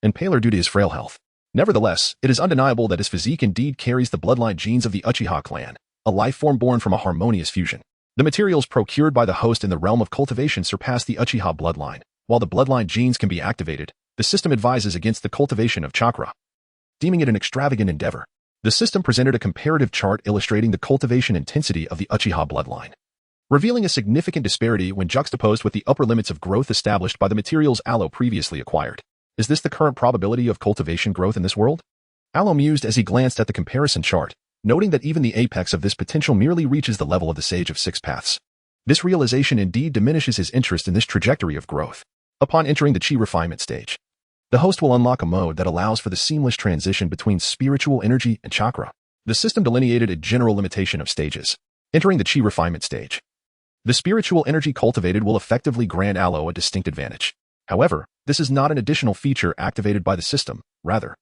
and paler due to his frail health. Nevertheless, it is undeniable that his physique indeed carries the bloodline genes of the Uchiha clan, a life form born from a harmonious fusion. The materials procured by the host in the realm of cultivation surpass the Uchiha bloodline. While the bloodline genes can be activated, the system advises against the cultivation of chakra, deeming it an extravagant endeavor. The system presented a comparative chart illustrating the cultivation intensity of the Uchiha bloodline, revealing a significant disparity when juxtaposed with the upper limits of growth established by the materials Aloe previously acquired. Is this the current probability of cultivation growth in this world? Aloe mused as he glanced at the comparison chart, noting that even the apex of this potential merely reaches the level of the Sage of Six Paths. This realization indeed diminishes his interest in this trajectory of growth. Upon entering the chi refinement stage, the host will unlock a mode that allows for the seamless transition between spiritual energy and chakra. The system delineated a general limitation of stages. Entering the chi refinement stage, the spiritual energy cultivated will effectively grant Aloe a distinct advantage. However, this is not an additional feature activated by the system. Rather,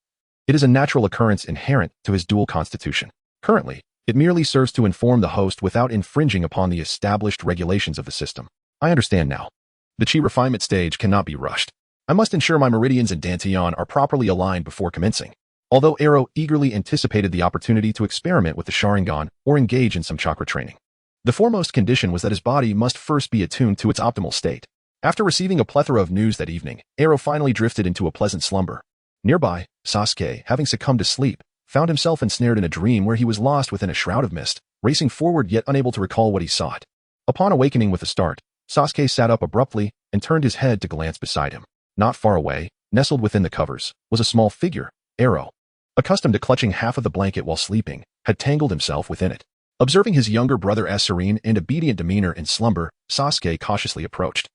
it is a natural occurrence inherent to his dual constitution. Currently, it merely serves to inform the host without infringing upon the established regulations of the system. I understand now. The chi refinement stage cannot be rushed. I must ensure my meridians and dantian are properly aligned before commencing. Although Arrow eagerly anticipated the opportunity to experiment with the Sharingan or engage in some chakra training, the foremost condition was that his body must first be attuned to its optimal state. After receiving a plethora of news that evening, Arrow finally drifted into a pleasant slumber. Nearby, Sasuke, having succumbed to sleep, found himself ensnared in a dream where he was lost within a shroud of mist, racing forward yet unable to recall what he sought. Upon awakening with a start, Sasuke sat up abruptly and turned his head to glance beside him. Not far away, nestled within the covers, was a small figure, Arrow. Accustomed to clutching half of the blanket while sleeping, had tangled himself within it. Observing his younger brother's serene and obedient demeanor in slumber, Sasuke cautiously approached,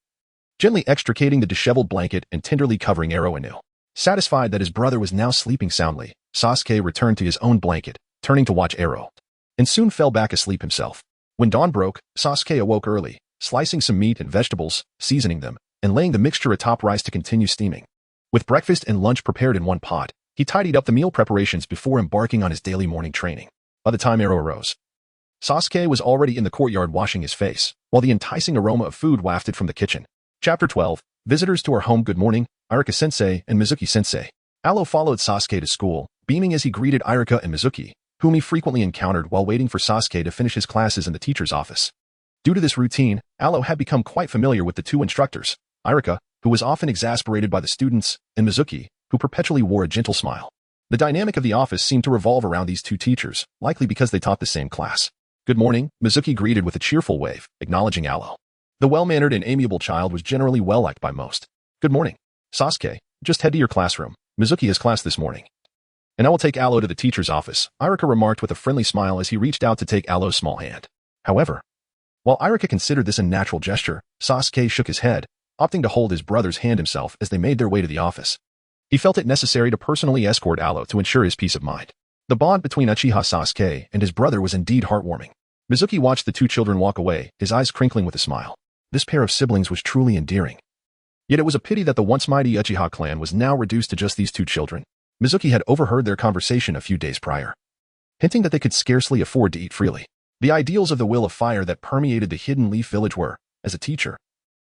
gently extricating the disheveled blanket and tenderly covering Arrow anew. Satisfied that his brother was now sleeping soundly, Sasuke returned to his own blanket, turning to watch Arrow, and soon fell back asleep himself. When dawn broke, Sasuke awoke early, slicing some meat and vegetables, seasoning them, and laying the mixture atop rice to continue steaming. With breakfast and lunch prepared in one pot, he tidied up the meal preparations before embarking on his daily morning training. By the time Arrow arose, Sasuke was already in the courtyard washing his face, while the enticing aroma of food wafted from the kitchen. Chapter 12. Visitors to our home. Good morning, Irika-sensei and Mizuki-sensei. Alo followed Sasuke to school, beaming as he greeted Irika and Mizuki, whom he frequently encountered while waiting for Sasuke to finish his classes in the teacher's office. Due to this routine, Alo had become quite familiar with the two instructors, Irika, who was often exasperated by the students, and Mizuki, who perpetually wore a gentle smile. The dynamic of the office seemed to revolve around these two teachers, likely because they taught the same class. Good morning, Mizuki greeted with a cheerful wave, acknowledging Alo. The well-mannered and amiable child was generally well-liked by most. Good morning, Sasuke. Just head to your classroom. Mizuki has class this morning. And I will take Alo to the teacher's office, Irika remarked with a friendly smile as he reached out to take Alo's small hand. However, while Irika considered this a natural gesture, Sasuke shook his head, opting to hold his brother's hand himself as they made their way to the office. He felt it necessary to personally escort Alo to ensure his peace of mind. The bond between Uchiha Sasuke and his brother was indeed heartwarming. Mizuki watched the two children walk away, his eyes crinkling with a smile. This pair of siblings was truly endearing. Yet it was a pity that the once mighty Uchiha clan was now reduced to just these two children. Mizuki had overheard their conversation a few days prior, hinting that they could scarcely afford to eat freely. The ideals of the will of fire that permeated the Hidden Leaf village were, as a teacher,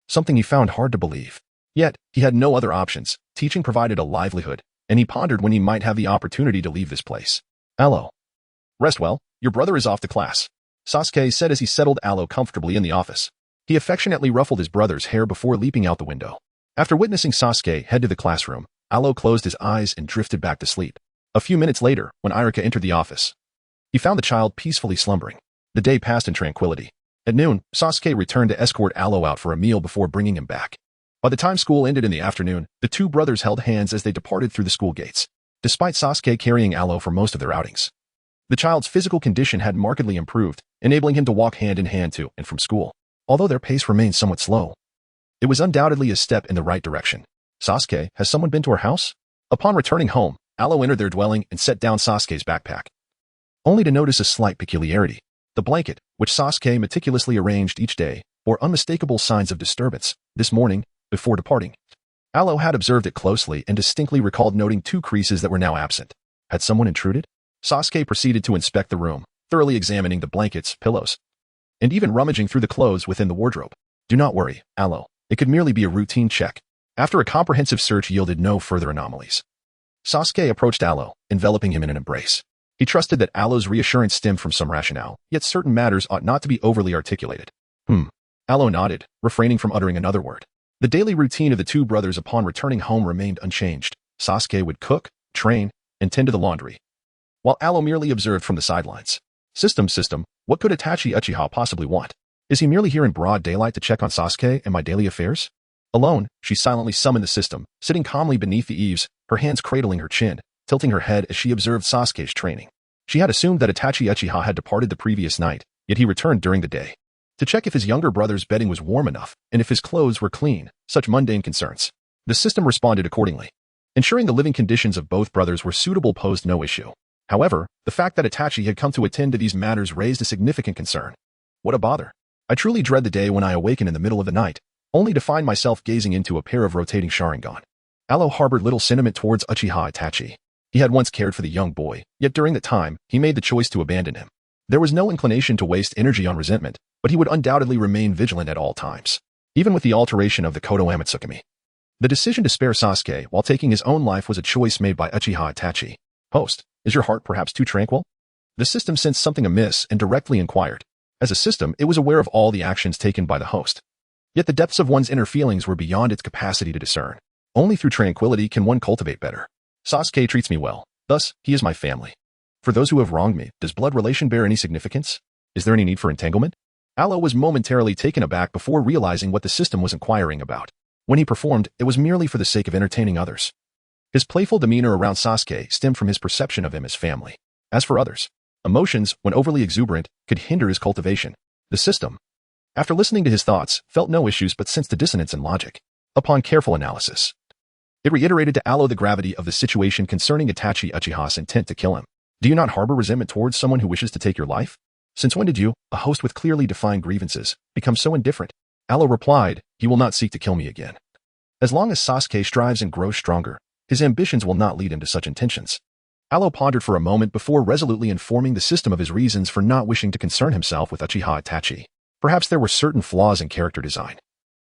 something he found hard to believe. Yet, he had no other options. Teaching provided a livelihood, and he pondered when he might have the opportunity to leave this place. Alo. Rest well, your brother is off to class, Sasuke said as he settled Alo comfortably in the office. He affectionately ruffled his brother's hair before leaping out the window. After witnessing Sasuke head to the classroom, Alo closed his eyes and drifted back to sleep. A few minutes later, when Irika entered the office, he found the child peacefully slumbering. The day passed in tranquility. At noon, Sasuke returned to escort Alo out for a meal before bringing him back. By the time school ended in the afternoon, the two brothers held hands as they departed through the school gates. Despite Sasuke carrying Alo for most of their outings, the child's physical condition had markedly improved, enabling him to walk hand in hand to and from school. Although their pace remained somewhat slow, it was undoubtedly a step in the right direction. Sasuke, has someone been to our house? Upon returning home, Alo entered their dwelling and set down Sasuke's backpack, only to notice a slight peculiarity. The blanket, which Sasuke meticulously arranged each day, bore unmistakable signs of disturbance. This morning, before departing, Alo had observed it closely and distinctly recalled noting two creases that were now absent. Had someone intruded? Sasuke proceeded to inspect the room, thoroughly examining the blankets, pillows, and even rummaging through the clothes within the wardrobe. Do not worry, Alo. It could merely be a routine check. After a comprehensive search yielded no further anomalies, Sasuke approached Alo, enveloping him in an embrace. He trusted that Alo's reassurance stemmed from some rationale, yet certain matters ought not to be overly articulated. Alo nodded, refraining from uttering another word. The daily routine of the two brothers upon returning home remained unchanged. Sasuke would cook, train, and tend to the laundry, while Alo merely observed from the sidelines. System, what could Itachi Uchiha possibly want? Is he merely here in broad daylight to check on Sasuke and my daily affairs? Alone, she silently summoned the system, sitting calmly beneath the eaves, her hands cradling her chin, tilting her head as she observed Sasuke's training. She had assumed that Itachi Uchiha had departed the previous night, yet he returned during the day, to check if his younger brother's bedding was warm enough and if his clothes were clean, such mundane concerns. The system responded accordingly. Ensuring the living conditions of both brothers were suitable posed no issue. However, the fact that Itachi had come to attend to these matters raised a significant concern. What a bother. I truly dread the day when I awaken in the middle of the night, only to find myself gazing into a pair of rotating Sharingan. Alo harbored little sentiment towards Uchiha Itachi. He had once cared for the young boy, yet during that time, he made the choice to abandon him. There was no inclination to waste energy on resentment, but he would undoubtedly remain vigilant at all times, even with the alteration of the Kodo Amatsukami. The decision to spare Sasuke while taking his own life was a choice made by Uchiha Itachi. Host, is your heart perhaps too tranquil? The system sensed something amiss and directly inquired. As a system, it was aware of all the actions taken by the host. Yet the depths of one's inner feelings were beyond its capacity to discern. Only through tranquility can one cultivate better. Sasuke treats me well, thus, he is my family. For those who have wronged me, does blood relation bear any significance? Is there any need for entanglement? Alo was momentarily taken aback before realizing what the system was inquiring about. When he performed, it was merely for the sake of entertaining others. His playful demeanor around Sasuke stemmed from his perception of him as family. As for others, emotions, when overly exuberant, could hinder his cultivation. The system, after listening to his thoughts, felt no issues but sensed a dissonance in logic. Upon careful analysis, it reiterated to Alo the gravity of the situation concerning Itachi Uchiha's intent to kill him. Do you not harbor resentment towards someone who wishes to take your life? Since when did you, a host with clearly defined grievances, become so indifferent? Alo replied, he will not seek to kill me again. As long as Sasuke strives and grows stronger, his ambitions will not lead him to such intentions. Alo pondered for a moment before resolutely informing the system of his reasons for not wishing to concern himself with Uchiha Itachi. Perhaps there were certain flaws in character design.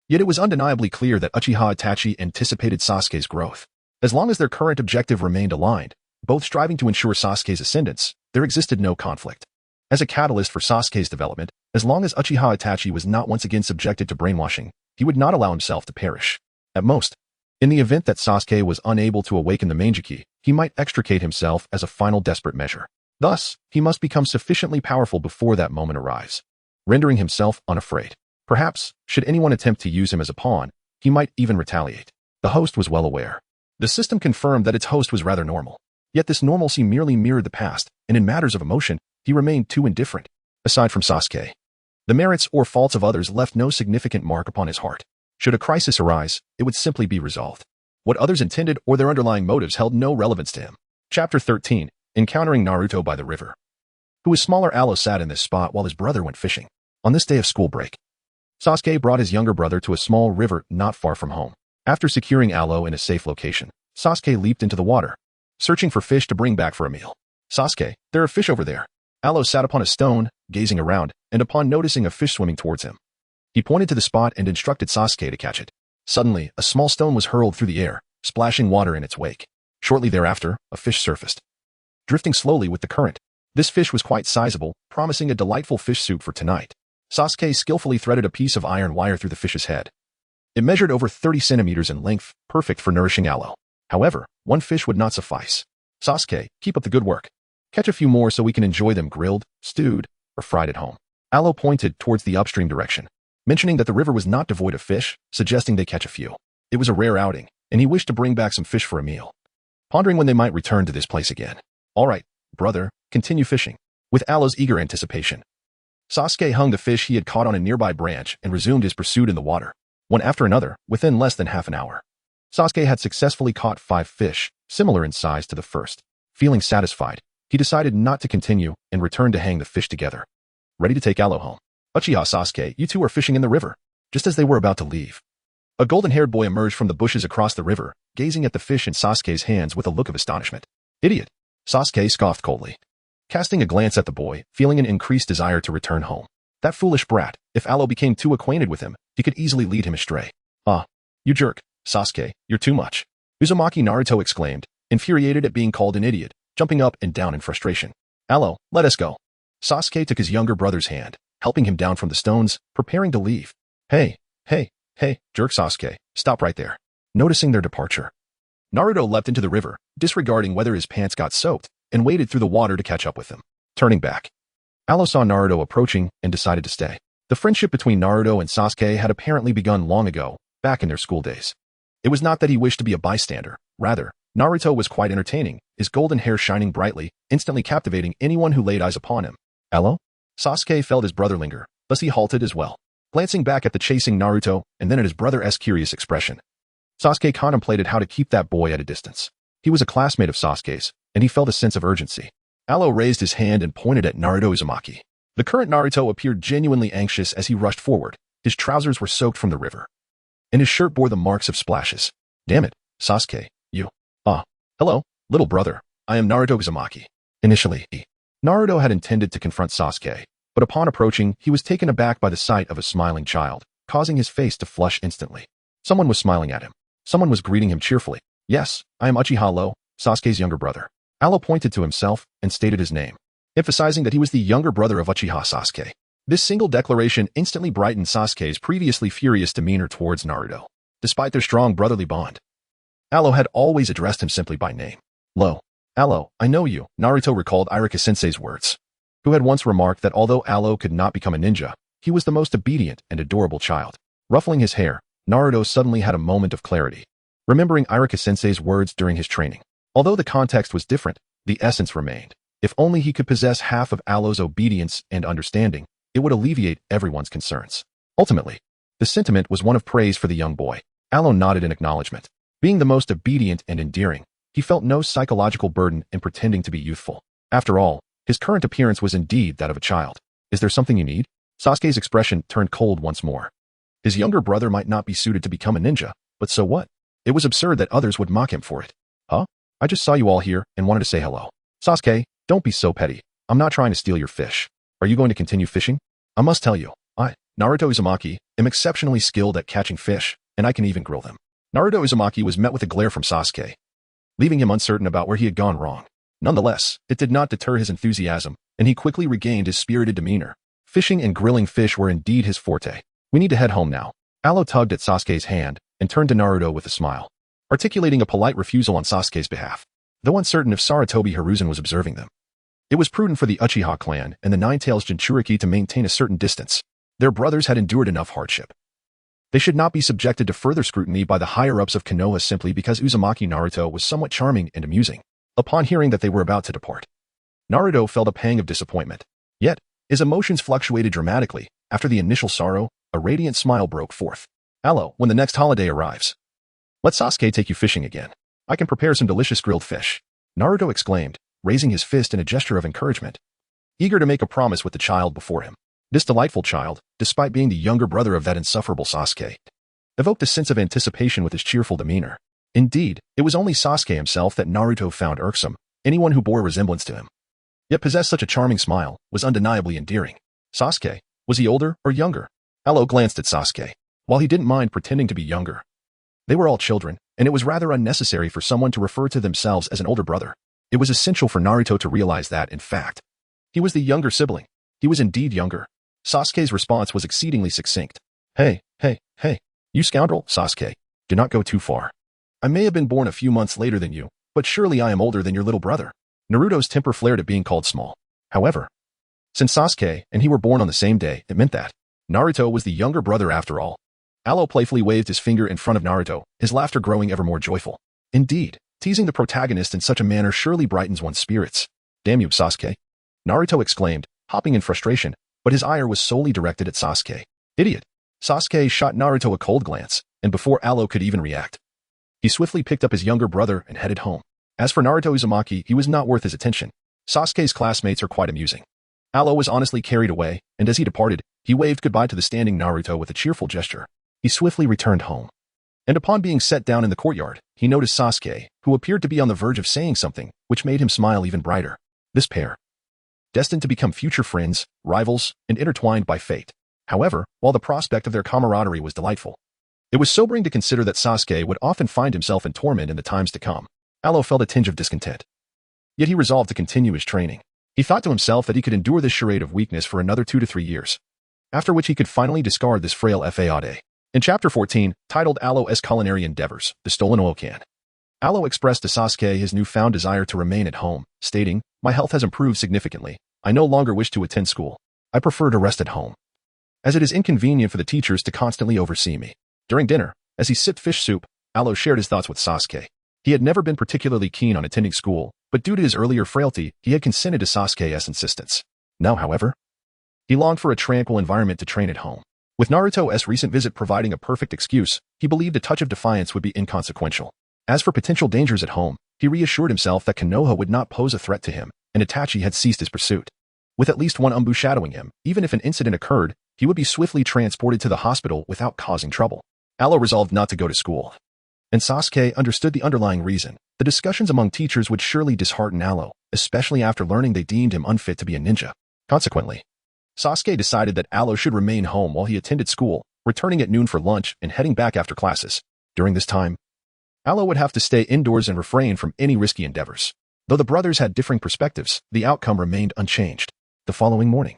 Yet it was undeniably clear that Uchiha Itachi anticipated Sasuke's growth. As long as their current objective remained aligned, both striving to ensure Sasuke's ascendance, there existed no conflict. As a catalyst for Sasuke's development, as long as Uchiha Itachi was not once again subjected to brainwashing, he would not allow himself to perish. At most, in the event that Sasuke was unable to awaken the Mangeki, he might extricate himself as a final desperate measure. Thus, he must become sufficiently powerful before that moment arrives, rendering himself unafraid. Perhaps, should anyone attempt to use him as a pawn, he might even retaliate. The host was well aware. The system confirmed that its host was rather normal. Yet this normalcy merely mirrored the past, and in matters of emotion, he remained too indifferent. Aside from Sasuke, the merits or faults of others left no significant mark upon his heart. Should a crisis arise, it would simply be resolved. What others intended or their underlying motives held no relevance to him. Chapter 13, Encountering Naruto by the River. Who was smaller Alo sat in this spot while his brother went fishing. On this day of school break, Sasuke brought his younger brother to a small river not far from home. After securing Alo in a safe location, Sasuke leaped into the water, searching for fish to bring back for a meal. Sasuke, there are fish over there. Alo sat upon a stone, gazing around, and upon noticing a fish swimming towards him, he pointed to the spot and instructed Sasuke to catch it. Suddenly, a small stone was hurled through the air, splashing water in its wake. Shortly thereafter, a fish surfaced, drifting slowly with the current. This fish was quite sizable, promising a delightful fish soup for tonight. Sasuke skillfully threaded a piece of iron wire through the fish's head. It measured over 30 centimeters in length, perfect for nourishing Alo. However, one fish would not suffice. Sasuke, keep up the good work. Catch a few more so we can enjoy them grilled, stewed, or fried at home. Alo pointed towards the upstream direction, mentioning that the river was not devoid of fish, suggesting they catch a few. It was a rare outing, and he wished to bring back some fish for a meal, pondering when they might return to this place again. All right, brother, continue fishing. With Alo's eager anticipation, Sasuke hung the fish he had caught on a nearby branch and resumed his pursuit in the water. One after another, within less than half an hour, Sasuke had successfully caught 5 fish, similar in size to the first. Feeling satisfied, he decided not to continue and returned to hang the fish together, ready to take Alo home. Uchiha Sasuke, you two are fishing in the river. Just as they were about to leave, a golden-haired boy emerged from the bushes across the river, gazing at the fish in Sasuke's hands with a look of astonishment. Idiot! Sasuke scoffed coldly, casting a glance at the boy, feeling an increased desire to return home. That foolish brat, if Alo became too acquainted with him, he could easily lead him astray. Ah, you jerk, Sasuke, you're too much. Uzumaki Naruto exclaimed, infuriated at being called an idiot, jumping up and down in frustration. Alo, let us go. Sasuke took his younger brother's hand, helping him down from the stones, preparing to leave. Hey, jerk Sasuke, stop right there. Noticing their departure, Naruto leapt into the river, disregarding whether his pants got soaked, and waded through the water to catch up with him. Turning back, Alo saw Naruto approaching and decided to stay. The friendship between Naruto and Sasuke had apparently begun long ago, back in their school days. It was not that he wished to be a bystander. Rather, Naruto was quite entertaining, his golden hair shining brightly, instantly captivating anyone who laid eyes upon him. Alo? Sasuke felt his brother linger, thus he halted as well. Glancing back at the chasing Naruto and then at his brother's curious expression, Sasuke contemplated how to keep that boy at a distance. He was a classmate of Sasuke's, and he felt a sense of urgency. Alo raised his hand and pointed at Naruto Uzumaki. The current Naruto appeared genuinely anxious as he rushed forward. His trousers were soaked from the river, and his shirt bore the marks of splashes. Damn it, Sasuke, you. Hello, little brother. I am Naruto Uzumaki. Initially, Naruto had intended to confront Sasuke, but upon approaching, he was taken aback by the sight of a smiling child, causing his face to flush instantly. Someone was smiling at him. Someone was greeting him cheerfully. Yes, I am Uchiha Lo, Sasuke's younger brother. Alo pointed to himself and stated his name, emphasizing that he was the younger brother of Uchiha Sasuke. This single declaration instantly brightened Sasuke's previously furious demeanor towards Naruto. Despite their strong brotherly bond, Alo had always addressed him simply by name. Lo, Alo, I know you, Naruto recalled Irika-sensei's words. who had once remarked that although Alo could not become a ninja, he was the most obedient and adorable child. Ruffling his hair, Naruto suddenly had a moment of clarity, remembering Iruka-sensei's words during his training. Although the context was different, the essence remained. If only he could possess half of Alo's obedience and understanding, it would alleviate everyone's concerns. Ultimately, the sentiment was one of praise for the young boy. Alo nodded in acknowledgement. Being the most obedient and endearing, he felt no psychological burden in pretending to be youthful. After all, his current appearance was indeed that of a child. Is there something you need? Sasuke's expression turned cold once more. His younger brother might not be suited to become a ninja, but so what? It was absurd that others would mock him for it. Huh? I just saw you all here and wanted to say hello. Sasuke, don't be so petty. I'm not trying to steal your fish. Are you going to continue fishing? I must tell you, Naruto Uzumaki, am exceptionally skilled at catching fish, and I can even grill them. Naruto Uzumaki was met with a glare from Sasuke, leaving him uncertain about where he had gone wrong. Nonetheless, it did not deter his enthusiasm, and he quickly regained his spirited demeanor. Fishing and grilling fish were indeed his forte. We need to head home now. Alo tugged at Sasuke's hand and turned to Naruto with a smile, articulating a polite refusal on Sasuke's behalf. Though uncertain if Sarutobi Hiruzen was observing them, it was prudent for the Uchiha clan and the Nine-Tails Jinchuriki to maintain a certain distance. Their brothers had endured enough hardship. They should not be subjected to further scrutiny by the higher-ups of Konoha simply because Uzumaki Naruto was somewhat charming and amusing. Upon hearing that they were about to depart, Naruto felt a pang of disappointment. Yet, his emotions fluctuated dramatically. After the initial sorrow, a radiant smile broke forth. Alo, when the next holiday arrives, let Sasuke take you fishing again. I can prepare some delicious grilled fish. Naruto exclaimed, raising his fist in a gesture of encouragement, eager to make a promise with the child before him. This delightful child, despite being the younger brother of that insufferable Sasuke, evoked a sense of anticipation with his cheerful demeanor. Indeed, it was only Sasuke himself that Naruto found irksome. Anyone who bore a resemblance to him, yet possessed such a charming smile, was undeniably endearing. Sasuke, was he older or younger? Alo glanced at Sasuke. While he didn't mind pretending to be younger, they were all children, and it was rather unnecessary for someone to refer to themselves as an older brother. It was essential for Naruto to realize that, in fact, he was the younger sibling. He was indeed younger. Sasuke's response was exceedingly succinct. Hey, you scoundrel, Sasuke, do not go too far. I may have been born a few months later than you, but surely I am older than your little brother. Naruto's temper flared at being called small. However, since Sasuke and he were born on the same day, it meant that Naruto was the younger brother after all. Alo playfully waved his finger in front of Naruto, his laughter growing ever more joyful. Indeed, teasing the protagonist in such a manner surely brightens one's spirits. Damn you, Sasuke! Naruto exclaimed, hopping in frustration, but his ire was solely directed at Sasuke. Idiot! Sasuke shot Naruto a cold glance, and before Alo could even react, he swiftly picked up his younger brother and headed home. As for Naruto Uzumaki, he was not worth his attention. Sasuke's classmates are quite amusing. Alo was honestly carried away, and as he departed, he waved goodbye to the standing Naruto with a cheerful gesture. He swiftly returned home. And upon being set down in the courtyard, he noticed Sasuke, who appeared to be on the verge of saying something, which made him smile even brighter. This pair, destined to become future friends, rivals, and intertwined by fate. However, while the prospect of their camaraderie was delightful, it was sobering to consider that Sasuke would often find himself in torment in the times to come. Alo felt a tinge of discontent. Yet he resolved to continue his training. He thought to himself that he could endure this charade of weakness for another 2 to 3 years, after which he could finally discard this frail fade. In Chapter 14, titled Alo's Culinary Endeavors, The Stolen Oil Can, Alo expressed to Sasuke his newfound desire to remain at home, stating, My health has improved significantly. I no longer wish to attend school. I prefer to rest at home, as it is inconvenient for the teachers to constantly oversee me. During dinner, as he sipped fish soup, Alo shared his thoughts with Sasuke. He had never been particularly keen on attending school, but due to his earlier frailty, he had consented to Sasuke's insistence. Now, however, he longed for a tranquil environment to train at home. With Naruto's recent visit providing a perfect excuse, he believed a touch of defiance would be inconsequential. As for potential dangers at home, he reassured himself that Konoha would not pose a threat to him, and Itachi had ceased his pursuit. With at least one Umbu shadowing him, even if an incident occurred, he would be swiftly transported to the hospital without causing trouble. Alo resolved not to go to school, and Sasuke understood the underlying reason. The discussions among teachers would surely dishearten Alo, especially after learning they deemed him unfit to be a ninja. Consequently, Sasuke decided that Alo should remain home while he attended school, returning at noon for lunch and heading back after classes. During this time, Alo would have to stay indoors and refrain from any risky endeavors. Though the brothers had differing perspectives, the outcome remained unchanged. The following morning,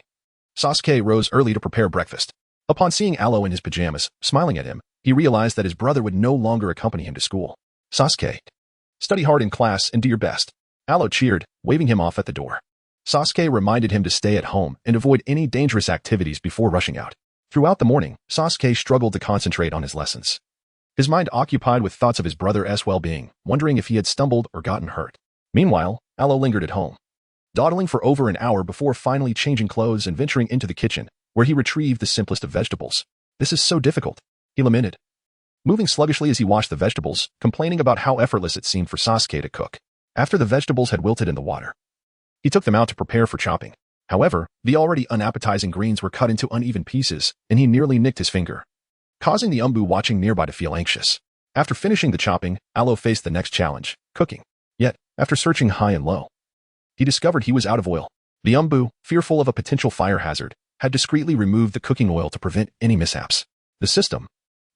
Sasuke rose early to prepare breakfast. Upon seeing Alo in his pajamas, smiling at him, he realized that his brother would no longer accompany him to school. Sasuke, study hard in class and do your best. Alo cheered, waving him off at the door. Sasuke reminded him to stay at home and avoid any dangerous activities before rushing out. Throughout the morning, Sasuke struggled to concentrate on his lessons. His mind occupied with thoughts of his brother's well-being, wondering if he had stumbled or gotten hurt. Meanwhile, Alo lingered at home, dawdling for over an hour before finally changing clothes and venturing into the kitchen, where he retrieved the simplest of vegetables. "This is so difficult," he lamented, moving sluggishly as he washed the vegetables, complaining about how effortless it seemed for Sasuke to cook. After the vegetables had wilted in the water, he took them out to prepare for chopping. However, the already unappetizing greens were cut into uneven pieces, and he nearly nicked his finger, causing the Umbu watching nearby to feel anxious. After finishing the chopping, Alo faced the next challenge, cooking. Yet, after searching high and low, he discovered he was out of oil. The Umbu, fearful of a potential fire hazard, had discreetly removed the cooking oil to prevent any mishaps. The system,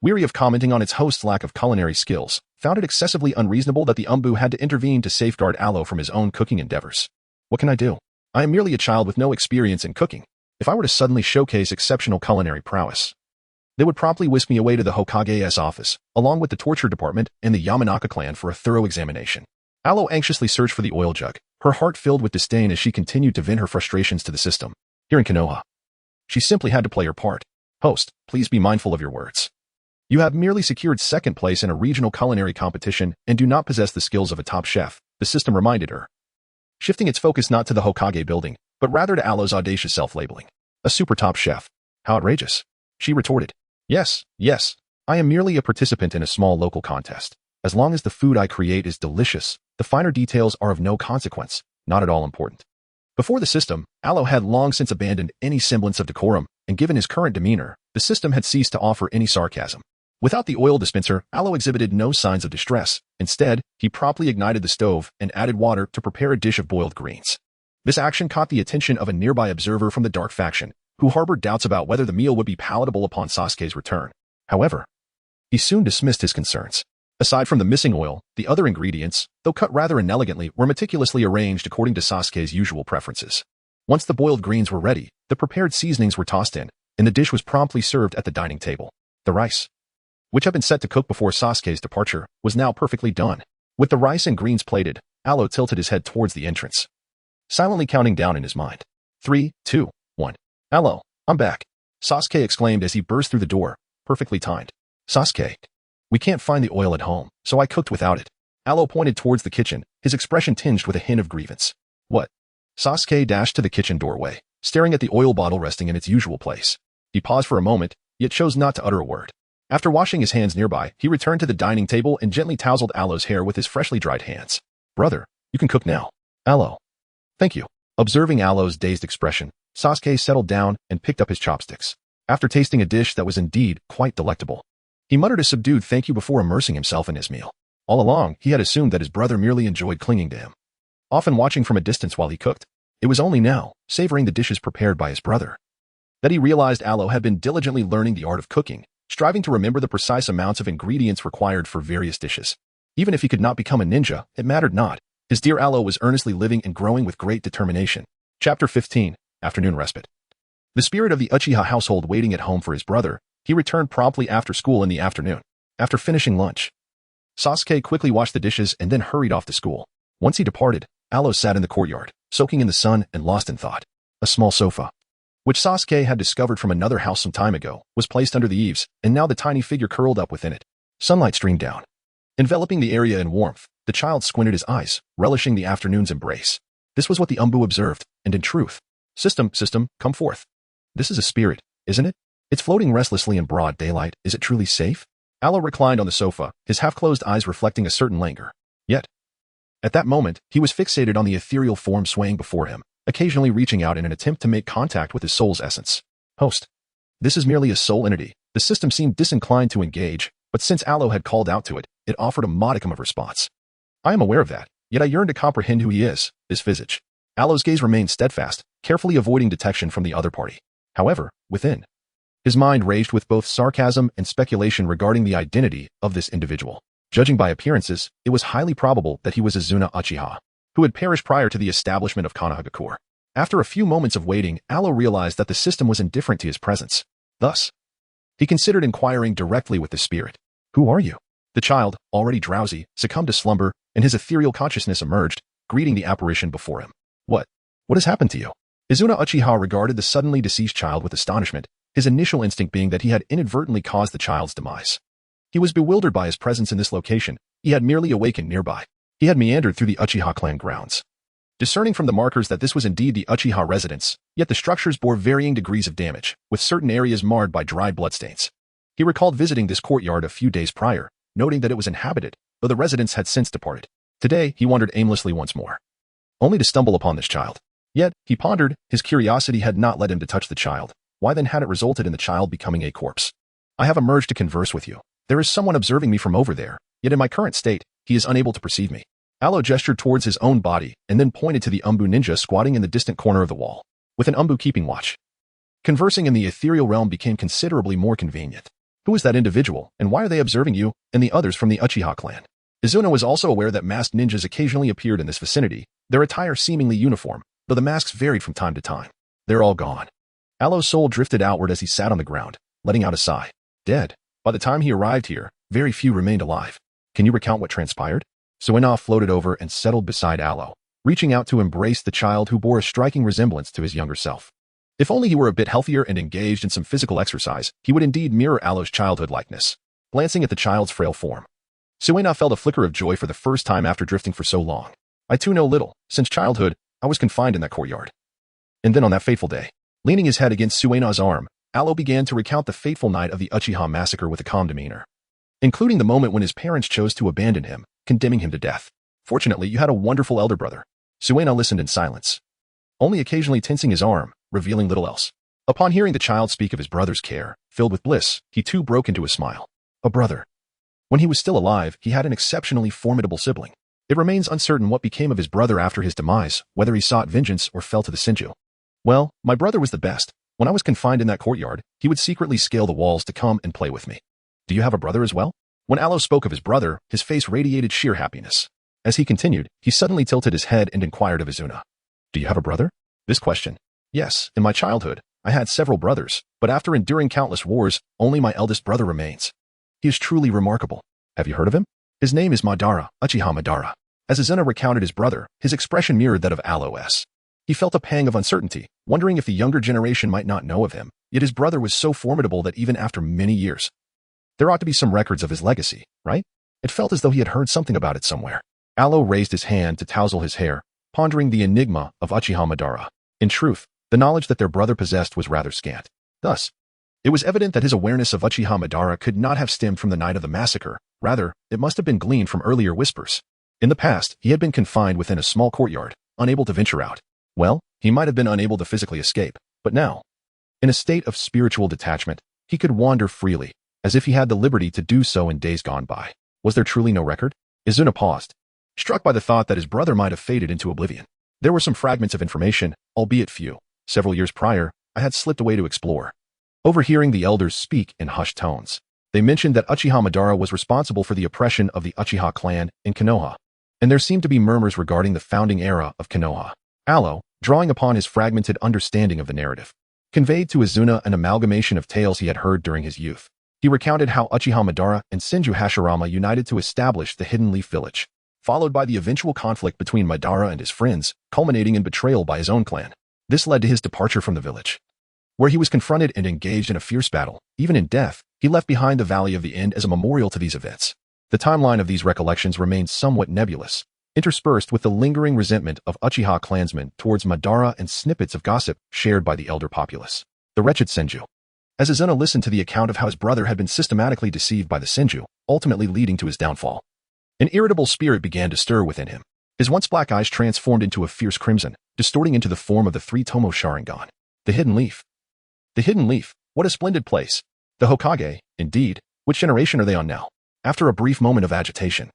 weary of commenting on its host's lack of culinary skills, found it excessively unreasonable that the Umbu had to intervene to safeguard Alo from his own cooking endeavors. "What can I do? I am merely a child with no experience in cooking. If I were to suddenly showcase exceptional culinary prowess, they would promptly whisk me away to the Hokage's office, along with the torture department and the Yamanaka clan for a thorough examination." Alo anxiously searched for the oil jug, her heart filled with disdain as she continued to vent her frustrations to the system. Here in Konoha, she simply had to play her part. "Host, please be mindful of your words. You have merely secured second place in a regional culinary competition and do not possess the skills of a top chef," the system reminded her, shifting its focus not to the Hokage building, but rather to Alo's audacious self-labeling. "A super top chef? How outrageous," she retorted. Yes, I am merely a participant in a small local contest. As long as the food I create is delicious, the finer details are of no consequence, not at all important." Before the system, Alo had long since abandoned any semblance of decorum, and given his current demeanor, the system had ceased to offer any sarcasm. Without the oil dispenser, Alo exhibited no signs of distress. Instead, he promptly ignited the stove and added water to prepare a dish of boiled greens. This action caught the attention of a nearby observer from the Dark Faction, who harbored doubts about whether the meal would be palatable upon Sasuke's return. However, he soon dismissed his concerns. Aside from the missing oil, the other ingredients, though cut rather inelegantly, were meticulously arranged according to Sasuke's usual preferences. Once the boiled greens were ready, the prepared seasonings were tossed in, and the dish was promptly served at the dining table. The rice, which had been set to cook before Sasuke's departure, was now perfectly done. With the rice and greens plated, Alo tilted his head towards the entrance, silently counting down in his mind. 3, 2, 1. "Alo, I'm back," Sasuke exclaimed as he burst through the door, perfectly timed. "Sasuke, we can't find the oil at home, so I cooked without it." Alo pointed towards the kitchen, his expression tinged with a hint of grievance. "What?" Sasuke dashed to the kitchen doorway, staring at the oil bottle resting in its usual place. He paused for a moment, yet chose not to utter a word. After washing his hands nearby, he returned to the dining table and gently tousled Alo's hair with his freshly dried hands. "Brother, you can cook now." "Alo, thank you." Observing Alo's dazed expression, Sasuke settled down and picked up his chopsticks. After tasting a dish that was indeed quite delectable, he muttered a subdued thank you before immersing himself in his meal. All along, he had assumed that his brother merely enjoyed clinging to him, often watching from a distance while he cooked. It was only now, savoring the dishes prepared by his brother, that he realized Alo had been diligently learning the art of cooking, striving to remember the precise amounts of ingredients required for various dishes. Even if he could not become a ninja, it mattered not. His dear Alo was earnestly living and growing with great determination. Chapter 15, Afternoon Respite. The spirit of the Uchiha household waiting at home for his brother, he returned promptly after school in the afternoon. After finishing lunch, Sasuke quickly washed the dishes and then hurried off to school. Once he departed, Alo sat in the courtyard, soaking in the sun and lost in thought. A small sofa, which Sasuke had discovered from another house some time ago, was placed under the eaves, and now the tiny figure curled up within it. Sunlight streamed down, enveloping the area in warmth. The child squinted his eyes, relishing the afternoon's embrace. This was what the Umbu observed, and in truth, System, come forth. This is a spirit, isn't it? It's floating restlessly in broad daylight. Is it truly safe? Alo reclined on the sofa, his half-closed eyes reflecting a certain languor. Yet, at that moment, he was fixated on the ethereal form swaying before him, occasionally reaching out in an attempt to make contact with his soul's essence. Host. This is merely a soul entity. The system seemed disinclined to engage, but since Alo had called out to it, it offered a modicum of response. I am aware of that, yet I yearn to comprehend who he is, his visage. Alo's gaze remained steadfast, carefully avoiding detection from the other party. However, within, his mind raged with both sarcasm and speculation regarding the identity of this individual. Judging by appearances, it was highly probable that he was Izuna Uchiha, who had perished prior to the establishment of Konohagakure. After a few moments of waiting, Alo realized that the system was indifferent to his presence. Thus, he considered inquiring directly with the spirit. Who are you? The child, already drowsy, succumbed to slumber, and his ethereal consciousness emerged, greeting the apparition before him. What? What has happened to you? Izuna Uchiha regarded the suddenly deceased child with astonishment, his initial instinct being that he had inadvertently caused the child's demise. He was bewildered by his presence in this location. He had merely awakened nearby. He had meandered through the Uchiha clan grounds. Discerning from the markers that this was indeed the Uchiha residence, yet the structures bore varying degrees of damage, with certain areas marred by dried bloodstains. He recalled visiting this courtyard a few days prior, noting that it was inhabited, though the residents had since departed. Today, he wandered aimlessly once more, only to stumble upon this child. Yet, he pondered, his curiosity had not led him to touch the child. Why then had it resulted in the child becoming a corpse? I have emerged to converse with you. There is someone observing me from over there, yet in my current state, he is unable to perceive me. Alo gestured towards his own body and then pointed to the Umbu ninja squatting in the distant corner of the wall, with an Umbu keeping watch. Conversing in the ethereal realm became considerably more convenient. Who is that individual, and why are they observing you and the others from the Uchiha clan? Izuna was also aware that masked ninjas occasionally appeared in this vicinity, their attire seemingly uniform, though the masks varied from time to time. They're all gone. Alo's soul drifted outward as he sat on the ground, letting out a sigh. Dead. By the time he arrived here, very few remained alive. Can you recount what transpired? Suena floated over and settled beside Alo, reaching out to embrace the child who bore a striking resemblance to his younger self. If only he were a bit healthier and engaged in some physical exercise, he would indeed mirror Alo's childhood likeness. Glancing at the child's frail form, Suena felt a flicker of joy for the first time after drifting for so long. I too know little. Since childhood, I was confined in that courtyard. And then on that fateful day, leaning his head against Suena's arm, Alo began to recount the fateful night of the Uchiha massacre with a calm demeanor, including the moment when his parents chose to abandon him, condemning him to death. Fortunately, you had a wonderful elder brother. Suena listened in silence, only occasionally tensing his arm, revealing little else. Upon hearing the child speak of his brother's care, filled with bliss, he too broke into a smile. A brother. When he was still alive, he had an exceptionally formidable sibling. It remains uncertain what became of his brother after his demise, whether he sought vengeance or fell to the Senju. Well, my brother was the best. When I was confined in that courtyard, he would secretly scale the walls to come and play with me. Do you have a brother as well? When Alo spoke of his brother, his face radiated sheer happiness. As he continued, he suddenly tilted his head and inquired of Izuna. Do you have a brother? This question. Yes, in my childhood, I had several brothers, but after enduring countless wars, only my eldest brother remains. He is truly remarkable. Have you heard of him? His name is Madara, Uchiha Madara. As Izuna recounted his brother, his expression mirrored that of Alo's. He felt a pang of uncertainty, wondering if the younger generation might not know of him, yet his brother was so formidable that even after many years, there ought to be some records of his legacy, right? It felt as though he had heard something about it somewhere. Alo raised his hand to tousle his hair, pondering the enigma of Uchiha Madara. In truth, the knowledge that their brother possessed was rather scant. Thus, it was evident that his awareness of Uchiha Madara could not have stemmed from the night of the massacre. Rather, it must have been gleaned from earlier whispers. In the past, he had been confined within a small courtyard, unable to venture out. Well, he might have been unable to physically escape, but now, in a state of spiritual detachment, he could wander freely, as if he had the liberty to do so in days gone by. Was there truly no record? Izuna paused, struck by the thought that his brother might have faded into oblivion. There were some fragments of information, albeit few. Several years prior, I had slipped away to explore. Overhearing the elders speak in hushed tones, they mentioned that Uchiha Madara was responsible for the oppression of the Uchiha clan in Konoha, and there seemed to be murmurs regarding the founding era of Konoha. Alo, drawing upon his fragmented understanding of the narrative, conveyed to Izuna an amalgamation of tales he had heard during his youth. He recounted how Uchiha Madara and Senju Hashirama united to establish the Hidden Leaf Village, followed by the eventual conflict between Madara and his friends, culminating in betrayal by his own clan. This led to his departure from the village, where he was confronted and engaged in a fierce battle. Even in death, he left behind the Valley of the End as a memorial to these events. The timeline of these recollections remains somewhat nebulous, interspersed with the lingering resentment of Uchiha clansmen towards Madara and snippets of gossip shared by the elder populace. The wretched Senju. As Izuna listened to the account of how his brother had been systematically deceived by the Senju, ultimately leading to his downfall, an irritable spirit began to stir within him. His once black eyes transformed into a fierce crimson, distorting into the form of the three-tomo Sharingan. The Hidden Leaf. The Hidden Leaf. What a splendid place. The Hokage, indeed. Which generation are they on now? After a brief moment of agitation,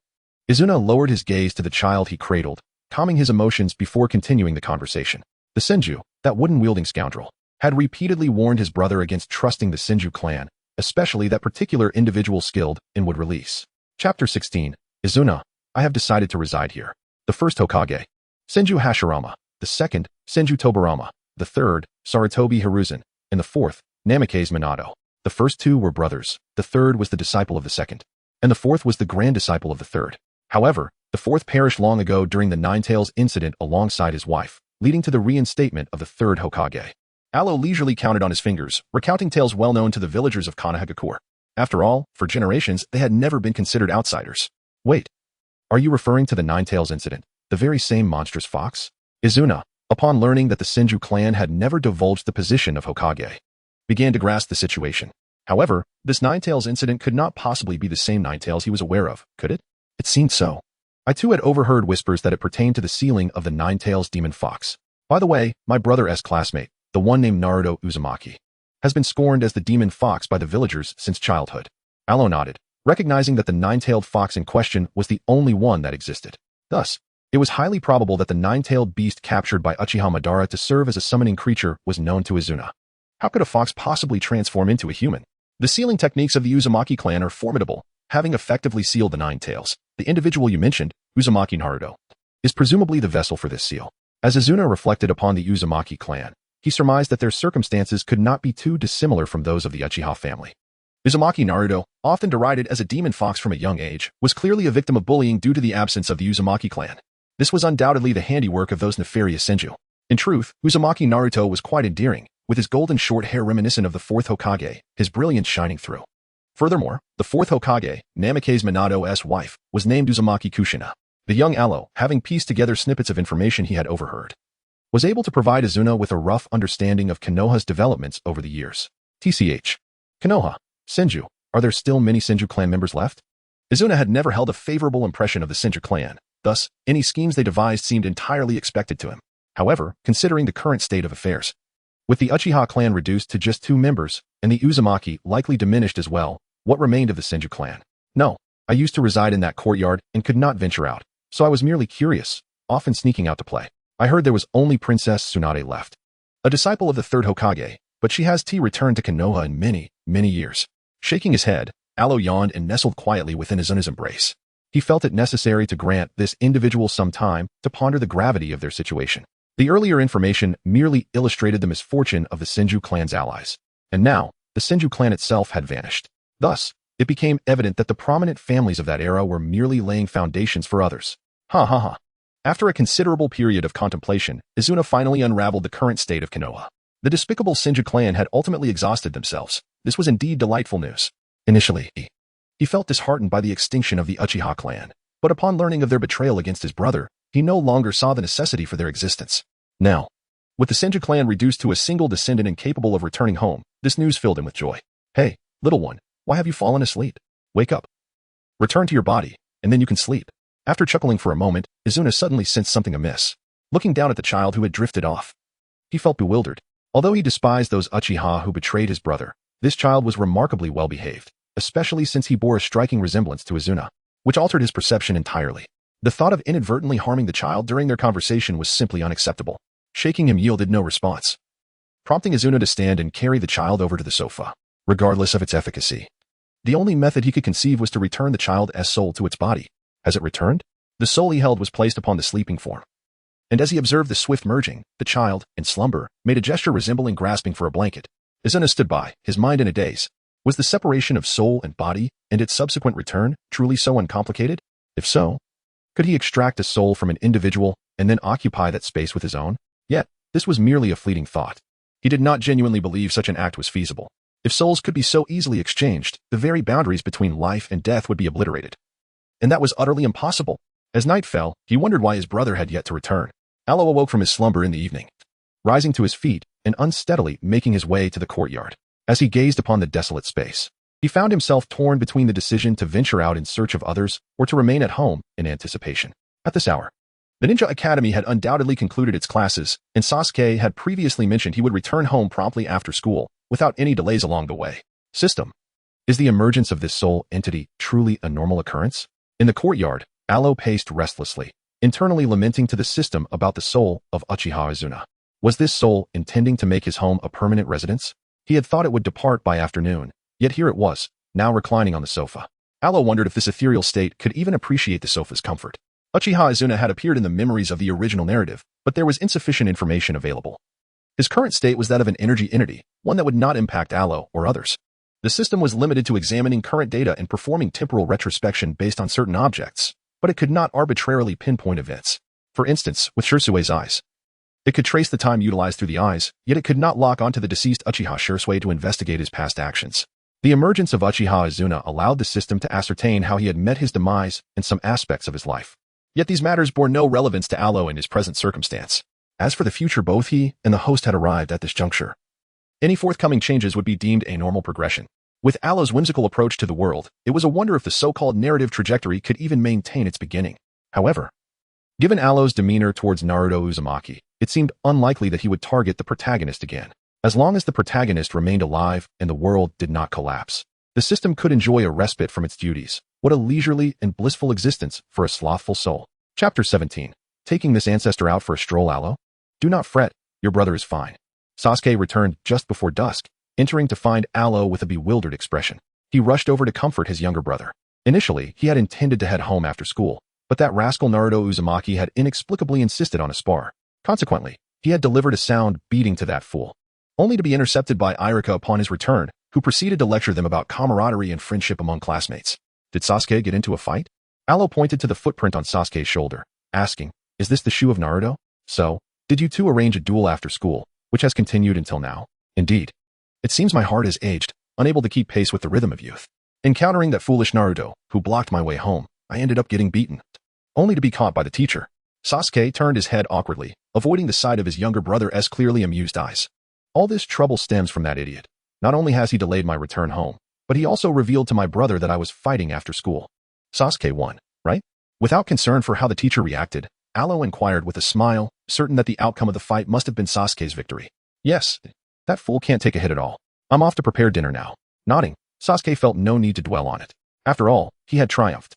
Izuna lowered his gaze to the child he cradled, calming his emotions before continuing the conversation. The Senju, that wooden-wielding scoundrel, had repeatedly warned his brother against trusting the Senju clan, especially that particular individual skilled in wood release. Chapter 16. Izuna, I have decided to reside here. The first Hokage, Senju Hashirama. The second, Senju Tobarama. The third, Sarutobi Hiruzen. And the fourth, Namikaze Minato. The first two were brothers. The third was the disciple of the second. And the fourth was the grand disciple of the third. However, the fourth perished long ago during the Nine-Tails incident alongside his wife, leading to the reinstatement of the third Hokage. Alo leisurely counted on his fingers, recounting tales well known to the villagers of Konohagakure. After all, for generations, they had never been considered outsiders. Wait, are you referring to the Nine Tails incident, the very same monstrous fox? Izuna, upon learning that the Senju clan had never divulged the position of Hokage, began to grasp the situation. However, this Nine Tails incident could not possibly be the same Nine Tails he was aware of, could it? It seemed so. I too had overheard whispers that it pertained to the sealing of the Nine Tails demon fox. By the way, my brother's classmate, the one named Naruto Uzumaki, has been scorned as the demon fox by the villagers since childhood. Alo nodded, recognizing that the nine-tailed fox in question was the only one that existed. Thus, it was highly probable that the nine-tailed beast captured by Uchiha Madara to serve as a summoning creature was known to Izuna. How could a fox possibly transform into a human? The sealing techniques of the Uzumaki clan are formidable, having effectively sealed the Nine Tails. The individual you mentioned, Uzumaki Naruto, is presumably the vessel for this seal. As Izuna reflected upon the Uzumaki clan, he surmised that their circumstances could not be too dissimilar from those of the Uchiha family. Uzumaki Naruto, often derided as a demon fox from a young age, was clearly a victim of bullying due to the absence of the Uzumaki clan. This was undoubtedly the handiwork of those nefarious Senju. In truth, Uzumaki Naruto was quite endearing, with his golden short hair reminiscent of the fourth Hokage, his brilliance shining through. Furthermore, the fourth Hokage, Namikaze Minato's wife, was named Uzumaki Kushina. The young Alo, having pieced together snippets of information he had overheard, was able to provide Izuna with a rough understanding of Konoha's developments over the years. TCH. Konoha. Senju. Are there still many Senju clan members left? Izuna had never held a favorable impression of the Senju clan, thus, any schemes they devised seemed entirely expected to him. However, considering the current state of affairs, with the Uchiha clan reduced to just 2 members, and the Uzumaki likely diminished as well, what remained of the Senju clan? No, I used to reside in that courtyard and could not venture out, so I was merely curious, often sneaking out to play. I heard there was only Princess Tsunade left, a disciple of the third Hokage, but she has returned to Konoha in many, many years. Shaking his head, Alo yawned and nestled quietly within Izuna's embrace. He felt it necessary to grant this individual some time to ponder the gravity of their situation. The earlier information merely illustrated the misfortune of the Senju clan's allies, and now, the Senju clan itself had vanished. Thus, it became evident that the prominent families of that era were merely laying foundations for others. Ha ha ha. After a considerable period of contemplation, Izuna finally unraveled the current state of Konoha. The despicable Senju clan had ultimately exhausted themselves. This was indeed delightful news. Initially, he felt disheartened by the extinction of the Uchiha clan, but upon learning of their betrayal against his brother, he no longer saw the necessity for their existence. Now, with the Senju clan reduced to a single descendant incapable of returning home, this news filled him with joy. Hey, little one, why have you fallen asleep? Wake up. Return to your body, and then you can sleep. After chuckling for a moment, Izuna suddenly sensed something amiss. Looking down at the child who had drifted off, he felt bewildered. Although he despised those Uchiha who betrayed his brother, this child was remarkably well behaved, especially since he bore a striking resemblance to Izuna, which altered his perception entirely. The thought of inadvertently harming the child during their conversation was simply unacceptable. Shaking him yielded no response, prompting Izuna to stand and carry the child over to the sofa. Regardless of its efficacy, the only method he could conceive was to return the child's soul to its body. As it returned, the soul he held was placed upon the sleeping form. And as he observed the swift merging, the child, in slumber, made a gesture resembling grasping for a blanket. Izuna stood by, his mind in a daze. Was the separation of soul and body, and its subsequent return, truly so uncomplicated? If so, could he extract a soul from an individual and then occupy that space with his own? Yet, this was merely a fleeting thought. He did not genuinely believe such an act was feasible. If souls could be so easily exchanged, the very boundaries between life and death would be obliterated. And that was utterly impossible. As night fell, he wondered why his brother had yet to return. Alo awoke from his slumber in the evening, rising to his feet and unsteadily making his way to the courtyard. As he gazed upon the desolate space, he found himself torn between the decision to venture out in search of others or to remain at home in anticipation. At this hour, the Ninja Academy had undoubtedly concluded its classes, and Sasuke had previously mentioned he would return home promptly after school, without any delays along the way. System. Is the emergence of this soul entity truly a normal occurrence? In the courtyard, Alo paced restlessly, internally lamenting to the system about the soul of Uchiha Izuna. Was this soul intending to make his home a permanent residence? He had thought it would depart by afternoon, yet here it was, now reclining on the sofa. Alo wondered if this ethereal state could even appreciate the sofa's comfort. Uchiha Izuna had appeared in the memories of the original narrative, but there was insufficient information available. His current state was that of an energy entity, one that would not impact Alo or others. The system was limited to examining current data and performing temporal retrospection based on certain objects, but it could not arbitrarily pinpoint events. For instance, with Shirsue's eyes, It could trace the time utilized through the eyes, yet it could not lock onto the deceased Uchiha Shursui to investigate his past actions. The emergence of Uchiha Izuna allowed the system to ascertain how he had met his demise and some aspects of his life. Yet these matters bore no relevance to Alo in his present circumstance. As for the future, both he and the host had arrived at this juncture. Any forthcoming changes would be deemed a normal progression. With Alo's whimsical approach to the world, it was a wonder if the so-called narrative trajectory could even maintain its beginning. However, given Alo's demeanor towards Naruto Uzumaki, it seemed unlikely that he would target the protagonist again. As long as the protagonist remained alive and the world did not collapse, the system could enjoy a respite from its duties. What a leisurely and blissful existence for a slothful soul. Chapter 17. Taking this ancestor out for a stroll, Alo? Do not fret, your brother is fine. Sasuke returned just before dusk, entering to find Alo with a bewildered expression. He rushed over to comfort his younger brother. Initially, he had intended to head home after school, but that rascal Naruto Uzumaki had inexplicably insisted on a spar. Consequently, he had delivered a sound beating to that fool, only to be intercepted by Irika upon his return, who proceeded to lecture them about camaraderie and friendship among classmates. Did Sasuke get into a fight? Alo pointed to the footprint on Sasuke's shoulder, asking, "Is this the shoe of Naruto? So, did you two arrange a duel after school, which has continued until now?" "Indeed. It seems my heart has aged, unable to keep pace with the rhythm of youth. Encountering that foolish Naruto, who blocked my way home, I ended up getting beaten, only to be caught by the teacher." Sasuke turned his head awkwardly, avoiding the sight of his younger brother's clearly amused eyes. "All this trouble stems from that idiot. Not only has he delayed my return home, but he also revealed to my brother that I was fighting after school. Sasuke won, right?" Without concern for how the teacher reacted, Alo inquired with a smile, certain that the outcome of the fight must have been Sasuke's victory. "Yes, that fool can't take a hit at all. I'm off to prepare dinner now." Nodding, Sasuke felt no need to dwell on it. After all, he had triumphed.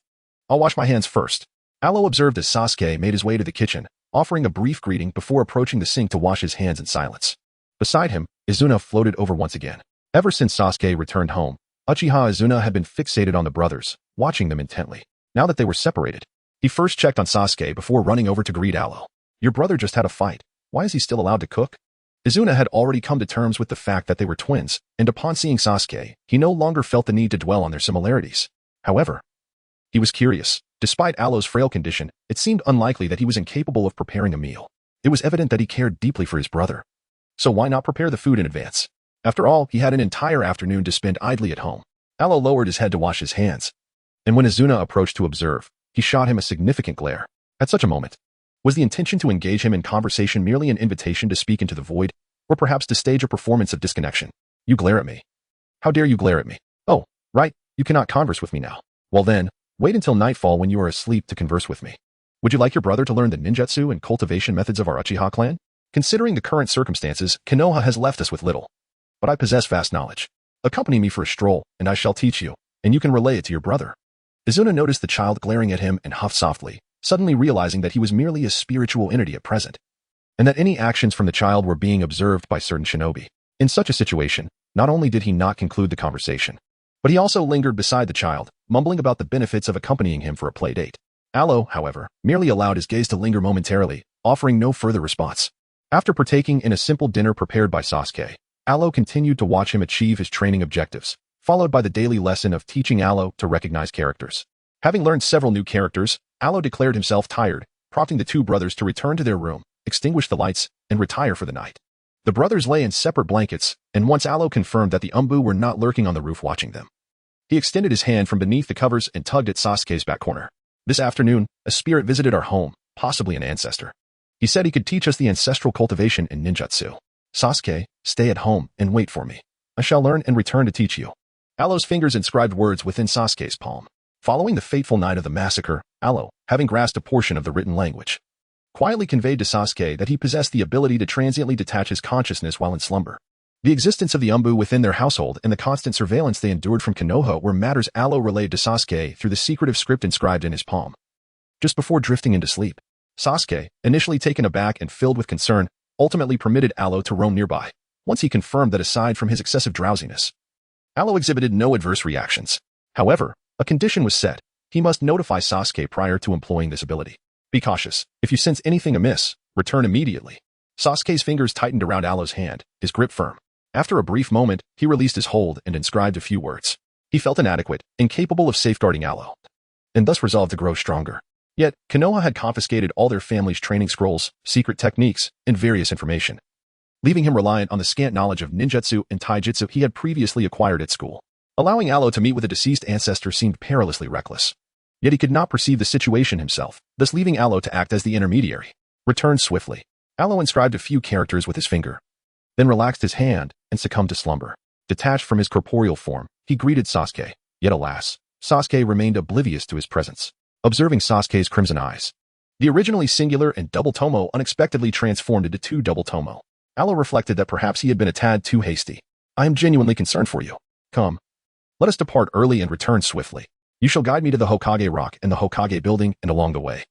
"I'll wash my hands first." Alo observed as Sasuke made his way to the kitchen, offering a brief greeting before approaching the sink to wash his hands in silence. Beside him, Izuna floated over once again. Ever since Sasuke returned home, Uchiha Izuna had been fixated on the brothers, watching them intently. Now that they were separated, he first checked on Sasuke before running over to greet Alo. "Your brother just had a fight. Why is he still allowed to cook?" Izuna had already come to terms with the fact that they were twins, and upon seeing Sasuke, he no longer felt the need to dwell on their similarities. However, he was curious. Despite Alo's frail condition, it seemed unlikely that he was incapable of preparing a meal. It was evident that he cared deeply for his brother. So why not prepare the food in advance? After all, he had an entire afternoon to spend idly at home. Alo lowered his head to wash his hands, and when Izuna approached to observe, he shot him a significant glare. At such a moment, was the intention to engage him in conversation merely an invitation to speak into the void, or perhaps to stage a performance of disconnection? "You glare at me. How dare you glare at me? Oh, right, you cannot converse with me now. Well then, wait until nightfall when you are asleep to converse with me. Would you like your brother to learn the ninjutsu and cultivation methods of our Uchiha clan? Considering the current circumstances, Konoha has left us with little. But I possess vast knowledge. Accompany me for a stroll, and I shall teach you, and you can relay it to your brother." Izuna noticed the child glaring at him and huffed softly, suddenly realizing that he was merely a spiritual entity at present, and that any actions from the child were being observed by certain shinobi. In such a situation, not only did he not conclude the conversation, but he also lingered beside the child, mumbling about the benefits of accompanying him for a play date. Alo, however, merely allowed his gaze to linger momentarily, offering no further response. After partaking in a simple dinner prepared by Sasuke, Alo continued to watch him achieve his training objectives, followed by the daily lesson of teaching Alo to recognize characters. Having learned several new characters, Alo declared himself tired, prompting the two brothers to return to their room, extinguish the lights, and retire for the night. The brothers lay in separate blankets, and once Alo confirmed that the Umbu were not lurking on the roof watching them, he extended his hand from beneath the covers and tugged at Sasuke's back corner. "This afternoon, a spirit visited our home, possibly an ancestor. He said he could teach us the ancestral cultivation and ninjutsu. Sasuke, stay at home and wait for me. I shall learn and return to teach you." Alo's fingers inscribed words within Sasuke's palm. Following the fateful night of the massacre, Alo, having grasped a portion of the written language, quietly conveyed to Sasuke that he possessed the ability to transiently detach his consciousness while in slumber. The existence of the Umbu within their household and the constant surveillance they endured from Konoha were matters Alo relayed to Sasuke through the secretive script inscribed in his palm. Just before drifting into sleep, Sasuke, initially taken aback and filled with concern, ultimately permitted Alo to roam nearby, once he confirmed that aside from his excessive drowsiness, Alo exhibited no adverse reactions. However, a condition was set. He must notify Sasuke prior to employing this ability. "Be cautious. If you sense anything amiss, return immediately." Sasuke's fingers tightened around Alo's hand, his grip firm. After a brief moment, he released his hold and inscribed a few words. He felt inadequate, incapable of safeguarding Alo, and thus resolved to grow stronger. Yet, Konoha had confiscated all their family's training scrolls, secret techniques, and various information, leaving him reliant on the scant knowledge of ninjutsu and taijutsu he had previously acquired at school. Allowing Alo to meet with a deceased ancestor seemed perilously reckless. Yet he could not perceive the situation himself, thus leaving Alo to act as the intermediary. Returned swiftly. Alo inscribed a few characters with his finger, then relaxed his hand and succumbed to slumber. Detached from his corporeal form, he greeted Sasuke. Yet alas, Sasuke remained oblivious to his presence. Observing Sasuke's crimson eyes, the originally singular and double tomo unexpectedly transformed into two double tomo. Alo reflected that perhaps he had been a tad too hasty. I am genuinely concerned for you. Come. Let us depart early and return swiftly. You shall guide me to the Hokage Rock and the Hokage Building, and along the way,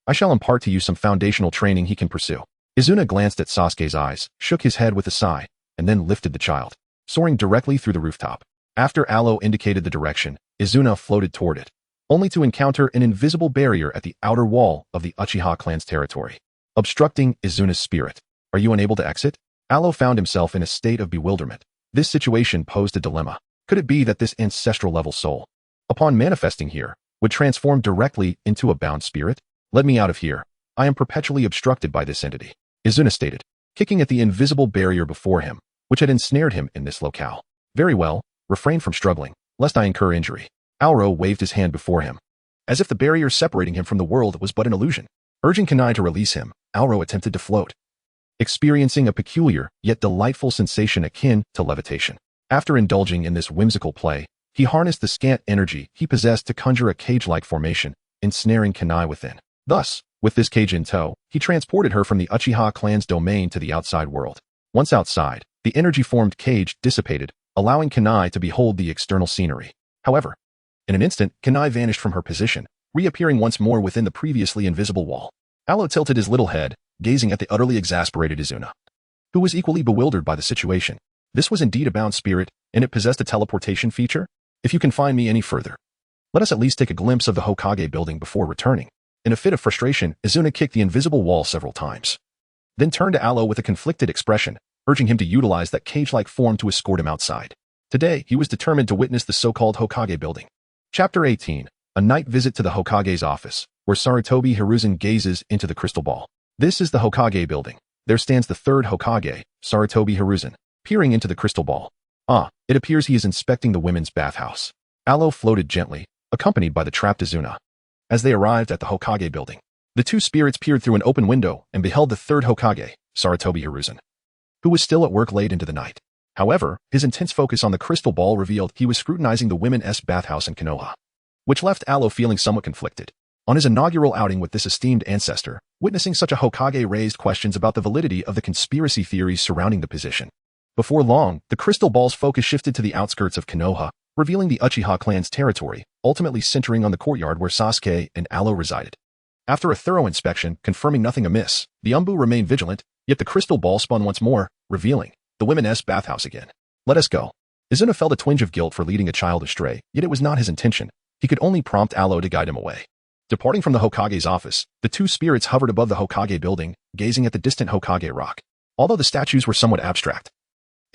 I shall impart to you some foundational training he can pursue. Izuna glanced at Sasuke's eyes, shook his head with a sigh, and then lifted the child, soaring directly through the rooftop. After Alo indicated the direction, Izuna floated toward it, only to encounter an invisible barrier at the outer wall of the Uchiha clan's territory, obstructing Izuna's spirit. Are you unable to exit? Alo found himself in a state of bewilderment. This situation posed a dilemma. Could it be that this ancestral-level soul, upon manifesting here, would transform directly into a bound spirit? Let me out of here. I am perpetually obstructed by this entity, Izuna stated, kicking at the invisible barrier before him, which had ensnared him in this locale. Very well, refrain from struggling, lest I incur injury. Alro waved his hand before him, as if the barrier separating him from the world was but an illusion. Urging Kunai to release him, Alro attempted to float, experiencing a peculiar yet delightful sensation akin to levitation. After indulging in this whimsical play, he harnessed the scant energy he possessed to conjure a cage-like formation, ensnaring Kunai within. Thus, with this cage in tow, he transported her from the Uchiha clan's domain to the outside world. Once outside, the energy-formed cage dissipated, allowing Kunai to behold the external scenery. However, in an instant, Kunai vanished from her position, reappearing once more within the previously invisible wall. Alo tilted his little head, gazing at the utterly exasperated Izuna, who was equally bewildered by the situation. This was indeed a bound spirit, and it possessed a teleportation feature? If you confine me any further, let us at least take a glimpse of the Hokage building before returning. In a fit of frustration, Izuna kicked the invisible wall several times, then turned to Alo with a conflicted expression, urging him to utilize that cage-like form to escort him outside. Today, he was determined to witness the so-called Hokage building. Chapter 18. A night visit to the Hokage's office, where Sarutobi Hiruzen gazes into the crystal ball. This is the Hokage building. There stands the third Hokage, Sarutobi Hiruzen, peering into the crystal ball. It appears he is inspecting the women's bathhouse. Alo floated gently, accompanied by the trapped Izuna. As they arrived at the Hokage building, the two spirits peered through an open window and beheld the third Hokage, Sarutobi Hiruzen, who was still at work late into the night. However, his intense focus on the crystal ball revealed he was scrutinizing the women's bathhouse in Konoha, which left Alo feeling somewhat conflicted. On his inaugural outing with this esteemed ancestor, witnessing such a Hokage raised questions about the validity of the conspiracy theories surrounding the position. Before long, the crystal ball's focus shifted to the outskirts of Konoha, revealing the Uchiha clan's territory, ultimately centering on the courtyard where Sasuke and Alo resided. After a thorough inspection, confirming nothing amiss, the Umbu remained vigilant, yet the crystal ball spun once more, revealing the women's bathhouse again. Let us go. Izuna felt a twinge of guilt for leading a child astray, yet it was not his intention. He could only prompt Alo to guide him away. Departing from the Hokage's office, the two spirits hovered above the Hokage building, gazing at the distant Hokage rock. Although the statues were somewhat abstract,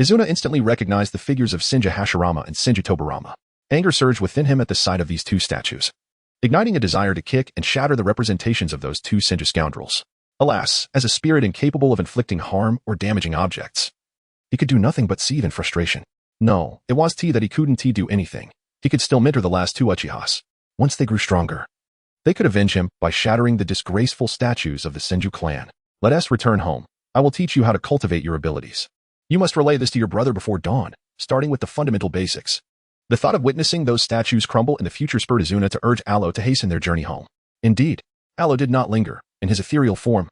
Izuna instantly recognized the figures of Shinja Hashirama and Shinja Tobarama. Anger surged within him at the sight of these two statues, igniting a desire to kick and shatter the representations of those two Shinja scoundrels. Alas, as a spirit incapable of inflicting harm or damaging objects, he could do nothing but seethe in frustration. No, it was that he couldn't do anything. He could still mentor the last two Uchihas. Once they grew stronger, they could avenge him by shattering the disgraceful statues of the Senju clan. Let us return home. I will teach you how to cultivate your abilities. You must relay this to your brother before dawn, starting with the fundamental basics. The thought of witnessing those statues crumble in the future spurred Izuna to urge Alo to hasten their journey home. Indeed, Alo did not linger. In his ethereal form,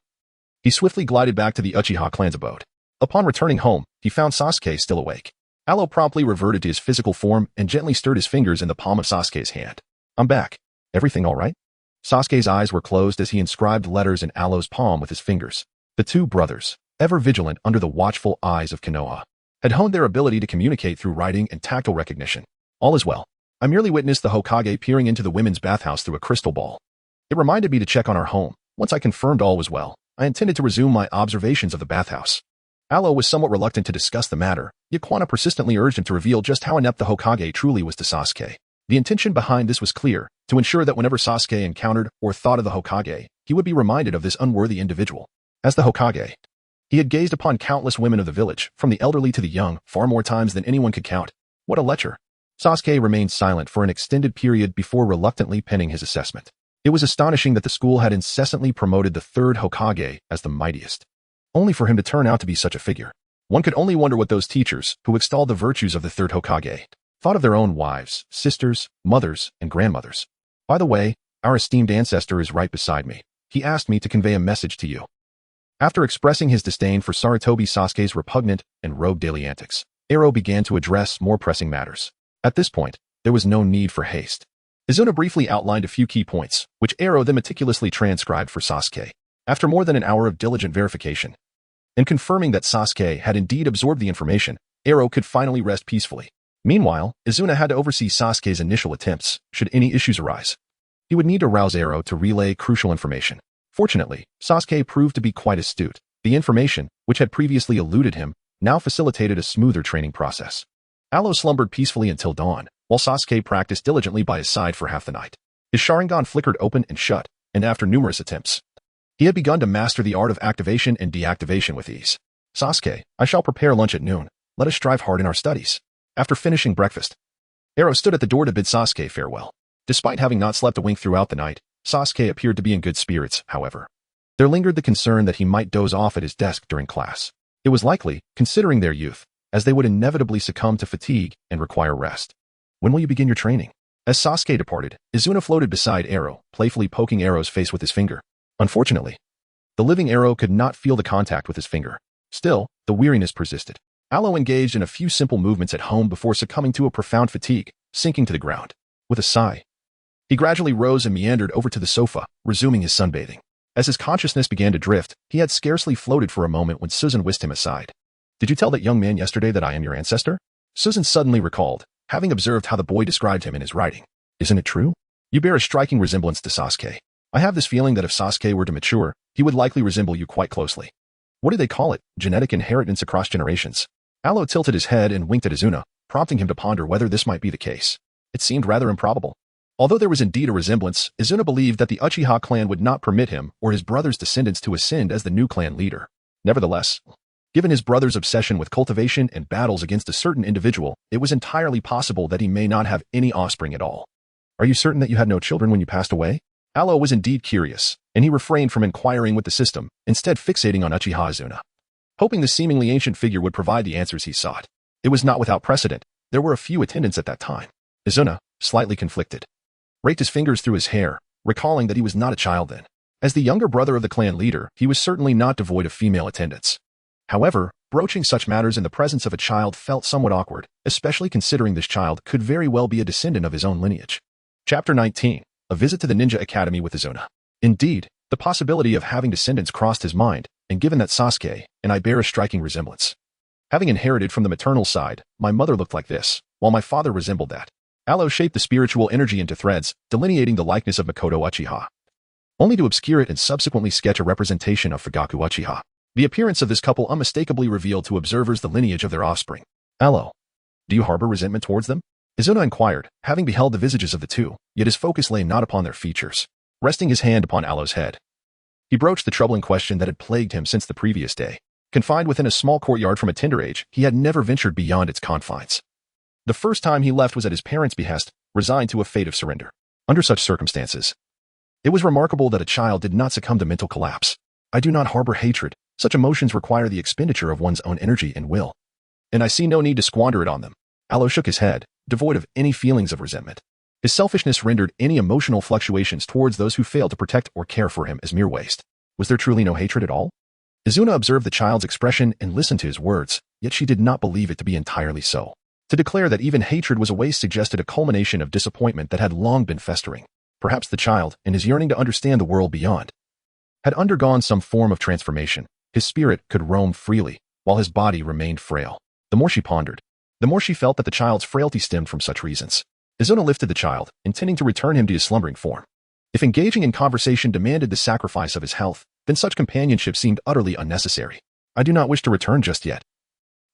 he swiftly glided back to the Uchiha clan's abode. Upon returning home, he found Sasuke still awake. Alo promptly reverted to his physical form and gently stirred his fingers in the palm of Sasuke's hand. I'm back. Everything all right? Sasuke's eyes were closed as he inscribed letters in Alo's palm with his fingers. The two brothers, ever vigilant under the watchful eyes of Konoha, had honed their ability to communicate through writing and tactile recognition. All is well. I merely witnessed the Hokage peering into the women's bathhouse through a crystal ball. It reminded me to check on our home. Once I confirmed all was well, I intended to resume my observations of the bathhouse. Alo was somewhat reluctant to discuss the matter, yet Kwana persistently urged him to reveal just how inept the Hokage truly was to Sasuke. The intention behind this was clear, to ensure that whenever Sasuke encountered or thought of the Hokage, he would be reminded of this unworthy individual. As the Hokage, he had gazed upon countless women of the village, from the elderly to the young, far more times than anyone could count. What a lecher. Sasuke remained silent for an extended period before reluctantly penning his assessment. It was astonishing that the school had incessantly promoted the third Hokage as the mightiest, only for him to turn out to be such a figure. One could only wonder what those teachers, who extolled the virtues of the third Hokage, thought of their own wives, sisters, mothers, and grandmothers. By the way, our esteemed ancestor is right beside me. He asked me to convey a message to you. After expressing his disdain for Sarutobi Sasuke's repugnant and rogue daily antics, Ero began to address more pressing matters. At this point, there was no need for haste. Izuna briefly outlined a few key points, which Ero then meticulously transcribed for Sasuke. After more than an hour of diligent verification, and confirming that Sasuke had indeed absorbed the information, Ero could finally rest peacefully. Meanwhile, Izuna had to oversee Sasuke's initial attempts, should any issues arise. He would need to rouse Ero to relay crucial information. Fortunately, Sasuke proved to be quite astute. The information, which had previously eluded him, now facilitated a smoother training process. Alo slumbered peacefully until dawn, while Sasuke practiced diligently by his side for half the night. His Sharingan flickered open and shut, and after numerous attempts, he had begun to master the art of activation and deactivation with ease. Sasuke, I shall prepare lunch at noon. Let us strive hard in our studies. After finishing breakfast, Ero stood at the door to bid Sasuke farewell. Despite having not slept a wink throughout the night, Sasuke appeared to be in good spirits, however. There lingered the concern that he might doze off at his desk during class. It was likely, considering their youth, as they would inevitably succumb to fatigue and require rest. When will you begin your training? As Sasuke departed, Izuna floated beside Ero, playfully poking Ero's face with his finger. Unfortunately, the living Ero could not feel the contact with his finger. Still, the weariness persisted. Alo engaged in a few simple movements at home before succumbing to a profound fatigue, sinking to the ground. With a sigh, he gradually rose and meandered over to the sofa, resuming his sunbathing. As his consciousness began to drift, he had scarcely floated for a moment when Susan whisked him aside. Did you tell that young man yesterday that I am your ancestor? Susan suddenly recalled, having observed how the boy described him in his writing. Isn't it true? You bear a striking resemblance to Sasuke. I have this feeling that if Sasuke were to mature, he would likely resemble you quite closely. What do they call it? Genetic inheritance across generations. Alo tilted his head and winked at Izuna, prompting him to ponder whether this might be the case. It seemed rather improbable. Although there was indeed a resemblance, Izuna believed that the Uchiha clan would not permit him or his brother's descendants to ascend as the new clan leader. Nevertheless, given his brother's obsession with cultivation and battles against a certain individual, it was entirely possible that he may not have any offspring at all. Are you certain that you had no children when you passed away? Alo was indeed curious, and he refrained from inquiring with the system, instead fixating on Uchiha Izuna, hoping the seemingly ancient figure would provide the answers he sought. It was not without precedent. There were a few attendants at that time. Izuna, slightly conflicted, raked his fingers through his hair, recalling that he was not a child then. As the younger brother of the clan leader, he was certainly not devoid of female attendants. However, broaching such matters in the presence of a child felt somewhat awkward, especially considering this child could very well be a descendant of his own lineage. Chapter 19. A visit to the Ninja Academy with Izuna. Indeed, the possibility of having descendants crossed his mind, and given that Sasuke and I bear a striking resemblance. Having inherited from the maternal side, my mother looked like this, while my father resembled that. Alo shaped the spiritual energy into threads, delineating the likeness of Makoto Uchiha, only to obscure it and subsequently sketch a representation of Fugaku Uchiha. The appearance of this couple unmistakably revealed to observers the lineage of their offspring. Alo, do you harbor resentment towards them? Izuna inquired, having beheld the visages of the two, yet his focus lay not upon their features. Resting his hand upon Alo's head, he broached the troubling question that had plagued him since the previous day. Confined within a small courtyard from a tender age, he had never ventured beyond its confines. The first time he left was at his parents' behest, resigned to a fate of surrender. Under such circumstances, it was remarkable that a child did not succumb to mental collapse. I do not harbor hatred. Such emotions require the expenditure of one's own energy and will, and I see no need to squander it on them. Alo shook his head, devoid of any feelings of resentment. His selfishness rendered any emotional fluctuations towards those who failed to protect or care for him as mere waste. Was there truly no hatred at all? Izuna observed the child's expression and listened to his words, yet she did not believe it to be entirely so. To declare that even hatred was a waste suggested a culmination of disappointment that had long been festering. Perhaps the child, in his yearning to understand the world beyond, had undergone some form of transformation. His spirit could roam freely, while his body remained frail. The more she pondered, the more she felt that the child's frailty stemmed from such reasons. Izuna lifted the child, intending to return him to his slumbering form. If engaging in conversation demanded the sacrifice of his health, then such companionship seemed utterly unnecessary. I do not wish to return just yet.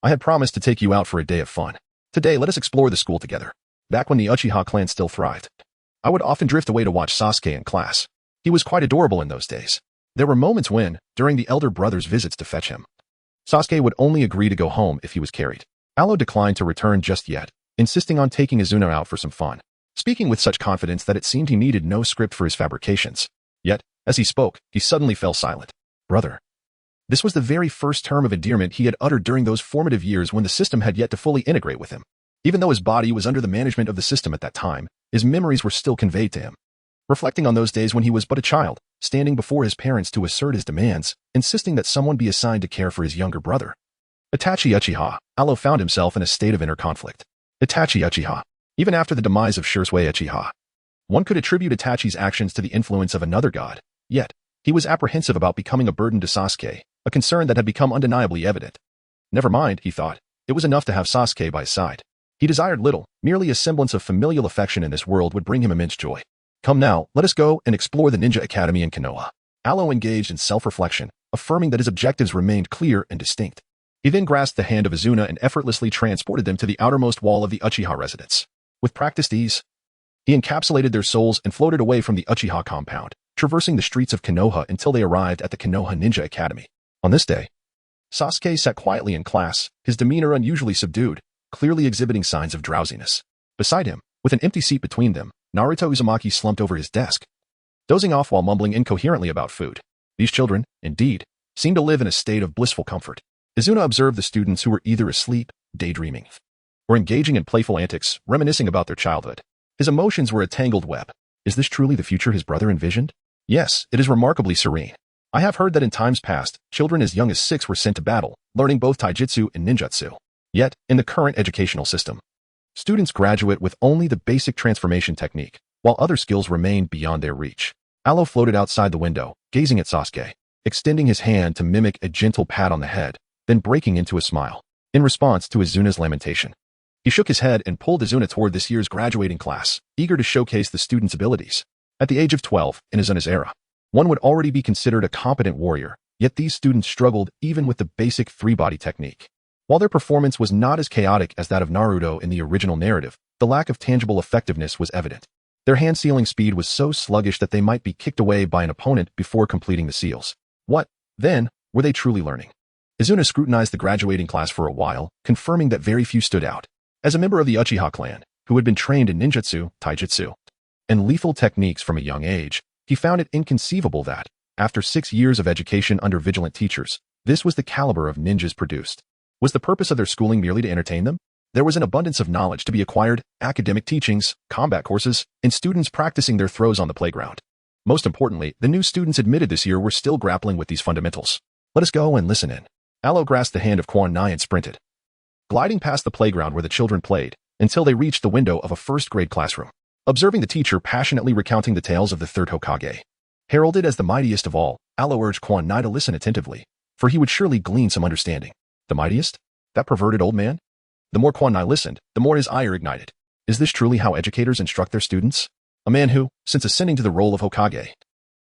I had promised to take you out for a day of fun. Today let us explore the school together. back when the Uchiha clan still thrived. I would often drift away to watch Sasuke in class. He was quite adorable in those days. There were moments when, during the elder brother's visits to fetch him, Sasuke would only agree to go home if he was carried. Alo declined to return just yet, insisting on taking Izuna out for some fun, speaking with such confidence that it seemed he needed no script for his fabrications. Yet, as he spoke, he suddenly fell silent. Brother. This was the very first term of endearment he had uttered during those formative years when the system had yet to fully integrate with him. Even though his body was under the management of the system at that time, his memories were still conveyed to him. Reflecting on those days when he was but a child, standing before his parents to assert his demands, insisting that someone be assigned to care for his younger brother. Itachi Uchiha, Alo found himself in a state of inner conflict. Itachi Uchiha. Even after the demise of Sasuke Uchiha, one could attribute Itachi's actions to the influence of another god, yet, he was apprehensive about becoming a burden to Sasuke, a concern that had become undeniably evident. Never mind, he thought, it was enough to have Sasuke by his side. He desired little, merely a semblance of familial affection in this world would bring him immense joy. Come now, let us go and explore the Ninja Academy in Konoha. Alo engaged in self-reflection, affirming that his objectives remained clear and distinct. He then grasped the hand of Izuna and effortlessly transported them to the outermost wall of the Uchiha residence. With practiced ease, he encapsulated their souls and floated away from the Uchiha compound, traversing the streets of Konoha until they arrived at the Konoha Ninja Academy. On this day, Sasuke sat quietly in class, his demeanor unusually subdued, clearly exhibiting signs of drowsiness. Beside him, with an empty seat between them, Naruto Uzumaki slumped over his desk, dozing off while mumbling incoherently about food. These children, indeed, seemed to live in a state of blissful comfort. Izuna observed the students who were either asleep, daydreaming, or engaging in playful antics, reminiscing about their childhood. His emotions were a tangled web. Is this truly the future his brother envisioned? Yes, it is remarkably serene. I have heard that in times past, children as young as 6 were sent to battle, learning both taijutsu and ninjutsu. Yet, in the current educational system, students graduate with only the basic transformation technique, while other skills remain beyond their reach. Alo floated outside the window, gazing at Sasuke, extending his hand to mimic a gentle pat on the head, then breaking into a smile. In response to Izuna's lamentation, he shook his head and pulled Izuna toward this year's graduating class, eager to showcase the students' abilities. At the age of 12, in Izuna's era, one would already be considered a competent warrior, yet these students struggled even with the basic three-body technique. While their performance was not as chaotic as that of Naruto in the original narrative, the lack of tangible effectiveness was evident. Their hand-sealing speed was so sluggish that they might be kicked away by an opponent before completing the seals. What, then, were they truly learning? Izuna scrutinized the graduating class for a while, confirming that very few stood out. As a member of the Uchiha clan, who had been trained in ninjutsu, taijutsu, and lethal techniques from a young age, he found it inconceivable that, after 6 years of education under vigilant teachers, this was the caliber of ninjas produced. Was the purpose of their schooling merely to entertain them? There was an abundance of knowledge to be acquired, academic teachings, combat courses, and students practicing their throws on the playground. Most importantly, the new students admitted this year were still grappling with these fundamentals. Let us go and listen in. Alo grasped the hand of Quan Nai and sprinted, gliding past the playground where the children played, until they reached the window of a first-grade classroom. Observing the teacher passionately recounting the tales of the third Hokage, heralded as the mightiest of all, Alo urged Quan Nai to listen attentively, for he would surely glean some understanding. The mightiest? That perverted old man? The more Quan Nai listened, the more his ire ignited. Is this truly how educators instruct their students? A man who, since ascending to the role of Hokage,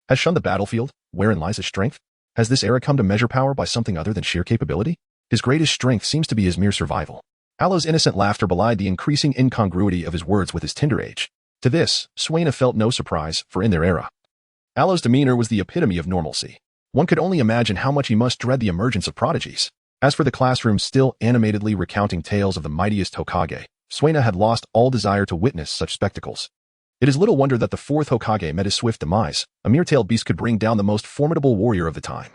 has shunned the battlefield, wherein lies his strength? Has this era come to measure power by something other than sheer capability? His greatest strength seems to be his mere survival. Alo's innocent laughter belied the increasing incongruity of his words with his tender age. To this, Suena felt no surprise, for in their era, Alo's demeanor was the epitome of normalcy. One could only imagine how much he must dread the emergence of prodigies. As for the classroom still animatedly recounting tales of the mightiest Hokage, Suena had lost all desire to witness such spectacles. It is little wonder that the fourth Hokage met his swift demise. A mere-tailed beast could bring down the most formidable warrior of the time,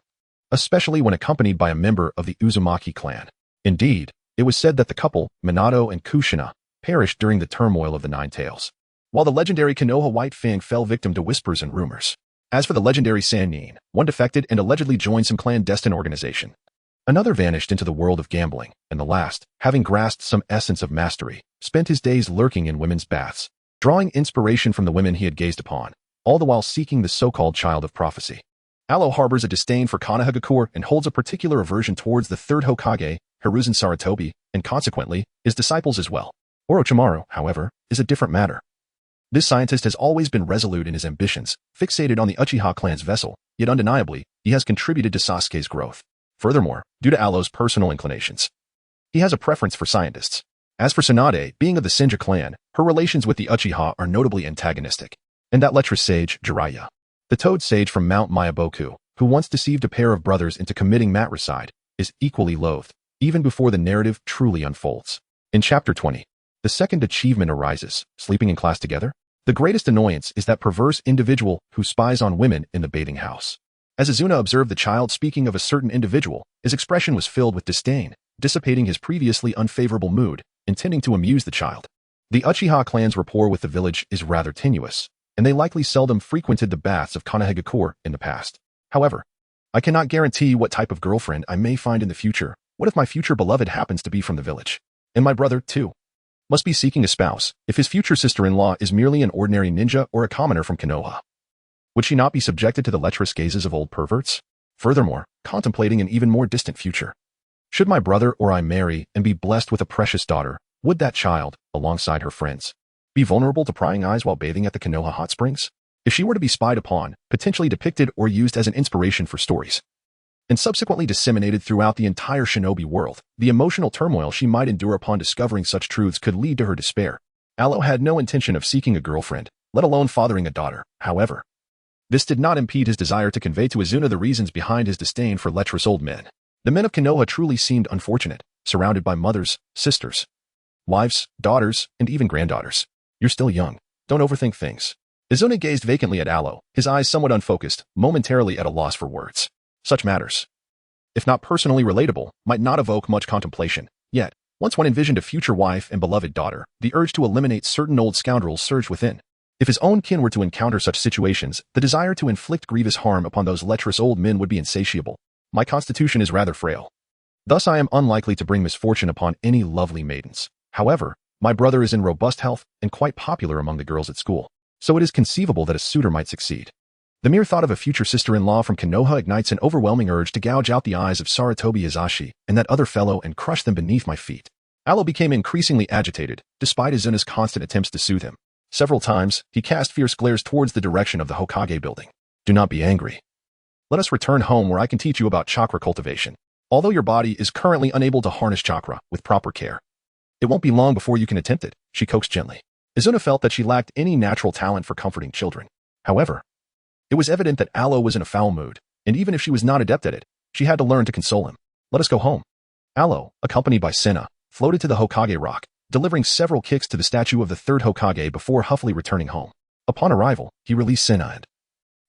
especially when accompanied by a member of the Uzumaki clan. Indeed, it was said that the couple, Minato and Kushina, perished during the turmoil of the Nine Tails, while the legendary Konoha White Fang fell victim to whispers and rumors. As for the legendary Sannin, one defected and allegedly joined some clandestine organization. Another vanished into the world of gambling, and the last, having grasped some essence of mastery, spent his days lurking in women's baths, drawing inspiration from the women he had gazed upon, all the while seeking the so-called child of prophecy. Alo harbors a disdain for Konohagakure and holds a particular aversion towards the third Hokage, Hiruzen Sarutobi, and consequently, his disciples as well. Orochimaru, however, is a different matter. This scientist has always been resolute in his ambitions, fixated on the Uchiha clan's vessel, yet undeniably, he has contributed to Sasuke's growth. Furthermore, due to Alo's personal inclinations, he has a preference for scientists. As for Tsunade, being of the Senju clan, Her relations with the Uchiha are notably antagonistic. And that lecherous sage, Jiraiya, the toad sage from Mount Myaboku, who once deceived a pair of brothers into committing matricide, is equally loathed, even before the narrative truly unfolds. In Chapter 20, the second achievement arises, sleeping in class together. The greatest annoyance is that perverse individual who spies on women in the bathing house. As Izuna observed the child speaking of a certain individual, his expression was filled with disdain, dissipating his previously unfavorable mood, intending to amuse the child. The Uchiha clan's rapport with the village is rather tenuous, and they likely seldom frequented the baths of Konohagakure in the past. However, I cannot guarantee what type of girlfriend I may find in the future. What if my future beloved happens to be from the village? And my brother, too, must be seeking a spouse if his future sister-in-law is merely an ordinary ninja or a commoner from Konoha. Would she not be subjected to the lecherous gazes of old perverts? Furthermore, contemplating an even more distant future. Should my brother or I marry and be blessed with a precious daughter, would that child, alongside her friends, be vulnerable to prying eyes while bathing at the Konoha hot springs? If she were to be spied upon, potentially depicted or used as an inspiration for stories, and subsequently disseminated throughout the entire shinobi world, the emotional turmoil she might endure upon discovering such truths could lead to her despair. Alo had no intention of seeking a girlfriend, let alone fathering a daughter. However, this did not impede his desire to convey to Izuna the reasons behind his disdain for lecherous old men. The men of Konoha truly seemed unfortunate, surrounded by mothers, sisters, wives, daughters, and even granddaughters. You're still young. Don't overthink things. Izuna gazed vacantly at Alo, his eyes somewhat unfocused, momentarily at a loss for words. Such matters, if not personally relatable, might not evoke much contemplation. Yet, once one envisioned a future wife and beloved daughter, the urge to eliminate certain old scoundrels surged within. If his own kin were to encounter such situations, the desire to inflict grievous harm upon those lecherous old men would be insatiable. My constitution is rather frail. Thus I am unlikely to bring misfortune upon any lovely maidens. However, my brother is in robust health and quite popular among the girls at school, so it is conceivable that a suitor might succeed. The mere thought of a future sister-in-law from Konoha ignites an overwhelming urge to gouge out the eyes of Saratobi Izashi and that other fellow and crush them beneath my feet. Alo became increasingly agitated, despite Izuna's constant attempts to soothe him. Several times, he cast fierce glares towards the direction of the Hokage building. Do not be angry. Let us return home where I can teach you about chakra cultivation. Although your body is currently unable to harness chakra with proper care, it won't be long before you can attempt it, she coaxed gently. Izuna felt that she lacked any natural talent for comforting children. However, it was evident that Alo was in a foul mood, and even if she was not adept at it, she had to learn to console him. Let us go home. Alo, accompanied by Senna, floated to the Hokage rock, delivering several kicks to the statue of the third Hokage before huffily returning home. Upon arrival, he released Senna and,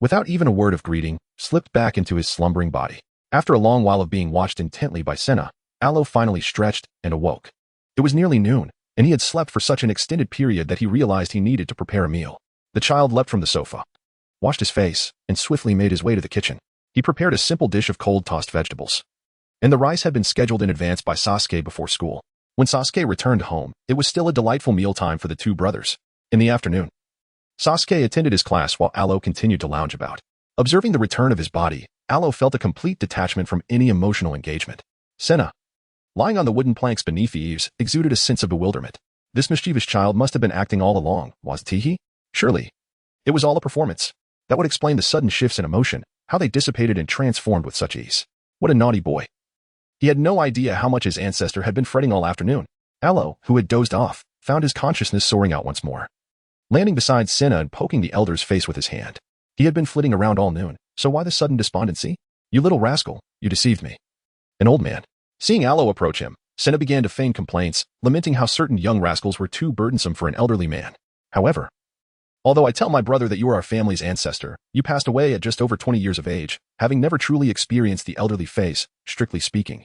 without even a word of greeting, slipped back into his slumbering body. After a long while of being watched intently by Senna, Alo finally stretched and awoke. It was nearly noon, and he had slept for such an extended period that he realized he needed to prepare a meal. The child leapt from the sofa, washed his face, and swiftly made his way to the kitchen. He prepared a simple dish of cold tossed vegetables, and the rice had been scheduled in advance by Sasuke before school. When Sasuke returned home, it was still a delightful mealtime for the two brothers. In the afternoon, Sasuke attended his class while Alo continued to lounge about. Observing the return of his body, Alo felt a complete detachment from any emotional engagement. Senna, lying on the wooden planks beneath the eaves, exuded a sense of bewilderment. This mischievous child must have been acting all along, wasn't he? Surely, it was all a performance. That would explain the sudden shifts in emotion, how they dissipated and transformed with such ease. What a naughty boy. He had no idea how much his ancestor had been fretting all afternoon. Alo, who had dozed off, found his consciousness soaring out once more, landing beside Senna and poking the elder's face with his hand. He had been flitting around all noon, so why the sudden despondency? You little rascal, you deceived me. An old man. Seeing Alo approach him, Senna began to feign complaints, lamenting how certain young rascals were too burdensome for an elderly man. However, although I tell my brother that you are our family's ancestor, you passed away at just over 20 years of age, having never truly experienced the elderly phase, strictly speaking.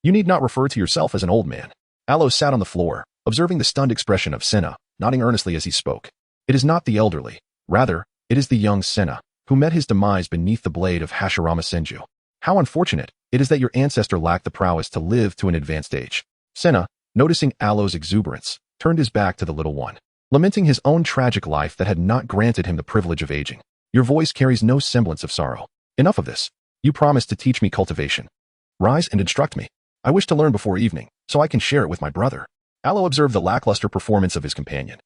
You need not refer to yourself as an old man. Alo sat on the floor, observing the stunned expression of Senna, nodding earnestly as he spoke. It is not the elderly. Rather, it is the young Senna, who met his demise beneath the blade of Hashirama Senju. How unfortunate it is that your ancestor lacked the prowess to live to an advanced age. Senna, noticing Alo's exuberance, turned his back to the little one, lamenting his own tragic life that had not granted him the privilege of aging. Your voice carries no semblance of sorrow. Enough of this. You promised to teach me cultivation. Rise and instruct me. I wish to learn before evening, so I can share it with my brother. Alo observed the lackluster performance of his companion,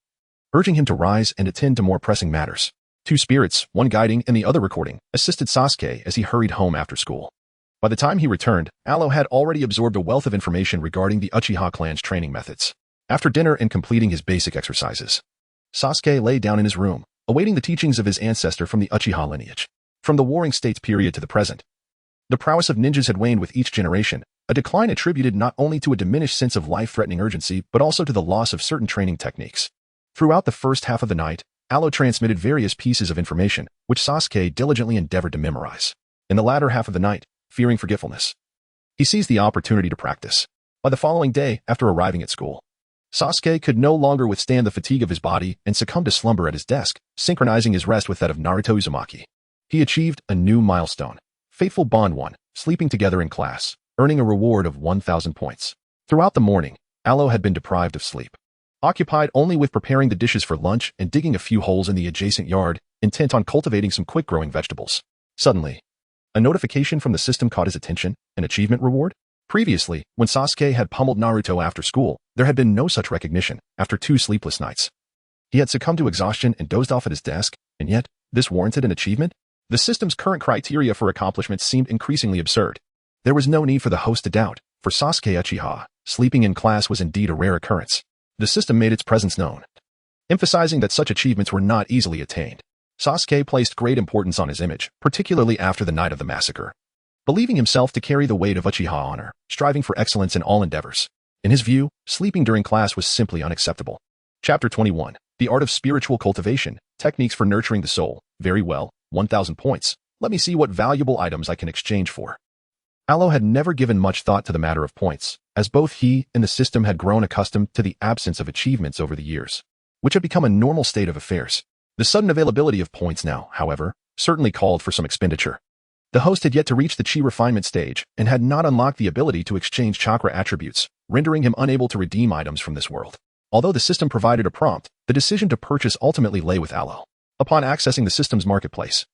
urging him to rise and attend to more pressing matters. Two spirits, one guiding and the other recording, assisted Sasuke as he hurried home after school. By the time he returned, Alo had already absorbed a wealth of information regarding the Uchiha clan's training methods. After dinner and completing his basic exercises, Sasuke lay down in his room, awaiting the teachings of his ancestor from the Uchiha lineage. From the Warring States period to the present, the prowess of ninjas had waned with each generation, a decline attributed not only to a diminished sense of life-threatening urgency but also to the loss of certain training techniques. Throughout the first half of the night, Alo transmitted various pieces of information, which Sasuke diligently endeavored to memorize. In the latter half of the night, fearing forgetfulness, he seized the opportunity to practice. By the following day, after arriving at school, Sasuke could no longer withstand the fatigue of his body and succumbed to slumber at his desk, synchronizing his rest with that of Naruto Uzumaki. He achieved a new milestone. Fateful Bond 1, sleeping together in class, earning a reward of 1,000 points. Throughout the morning, Alo had been deprived of sleep, occupied only with preparing the dishes for lunch and digging a few holes in the adjacent yard, intent on cultivating some quick-growing vegetables. Suddenly, a notification from the system caught his attention, an achievement reward? Previously, when Sasuke had pummeled Naruto after school, there had been no such recognition. After 2 sleepless nights, he had succumbed to exhaustion and dozed off at his desk, and yet, this warranted an achievement? The system's current criteria for accomplishments seemed increasingly absurd. There was no need for the host to doubt. For Sasuke Uchiha, sleeping in class was indeed a rare occurrence. The system made its presence known, emphasizing that such achievements were not easily attained. Sasuke placed great importance on his image, particularly after the night of the massacre, believing himself to carry the weight of Uchiha honor, striving for excellence in all endeavors. In his view, sleeping during class was simply unacceptable. Chapter 21. The Art of Spiritual Cultivation, Techniques for Nurturing the Soul. Very well, 1,000 points. Let me see what valuable items I can exchange for. Alo had never given much thought to the matter of points, as both he and the system had grown accustomed to the absence of achievements over the years, which had become a normal state of affairs. The sudden availability of points now, however, certainly called for some expenditure. The host had yet to reach the chi refinement stage and had not unlocked the ability to exchange chakra attributes, rendering him unable to redeem items from this world. Although the system provided a prompt, the decision to purchase ultimately lay with Alo. Upon accessing the system's marketplace,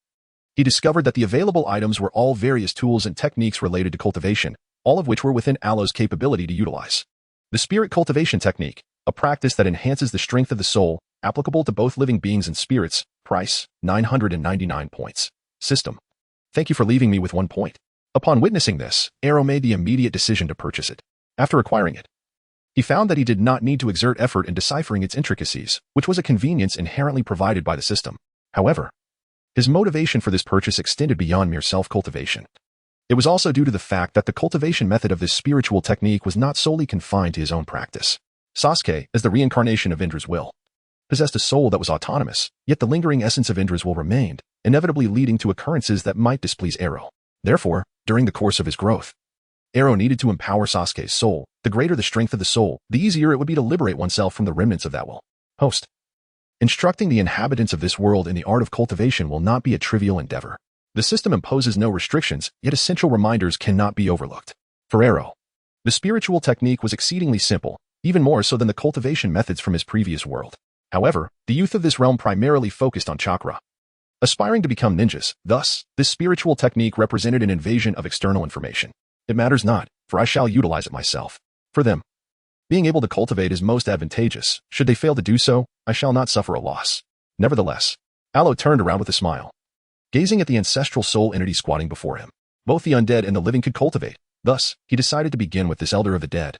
he discovered that the available items were all various tools and techniques related to cultivation, all of which were within Alo's capability to utilize. The spirit cultivation technique, a practice that enhances the strength of the soul, applicable to both living beings and spirits. Price, 999 points. System. Thank you for leaving me with 1 point. Upon witnessing this, Aro made the immediate decision to purchase it. After acquiring it, he found that he did not need to exert effort in deciphering its intricacies, which was a convenience inherently provided by the system. However, his motivation for this purchase extended beyond mere self-cultivation. It was also due to the fact that the cultivation method of this spiritual technique was not solely confined to his own practice. Sasuke, as the reincarnation of Indra's will, possessed a soul that was autonomous, yet the lingering essence of Indra's will remained, inevitably leading to occurrences that might displease Aro. Therefore, during the course of his growth, Aro needed to empower Sasuke's soul. The greater the strength of the soul, the easier it would be to liberate oneself from the remnants of that will. Host. Instructing the inhabitants of this world in the art of cultivation will not be a trivial endeavor. The system imposes no restrictions, yet essential reminders cannot be overlooked. For Aro, the spiritual technique was exceedingly simple, even more so than the cultivation methods from his previous world. However, the youth of this realm primarily focused on chakra, aspiring to become ninjas. Thus, this spiritual technique represented an invasion of external information. It matters not, for I shall utilize it myself. For them, being able to cultivate is most advantageous. Should they fail to do so, I shall not suffer a loss. Nevertheless, Alo turned around with a smile, gazing at the ancestral soul entity squatting before him. Both the undead and the living could cultivate. Thus, he decided to begin with this elder of the dead,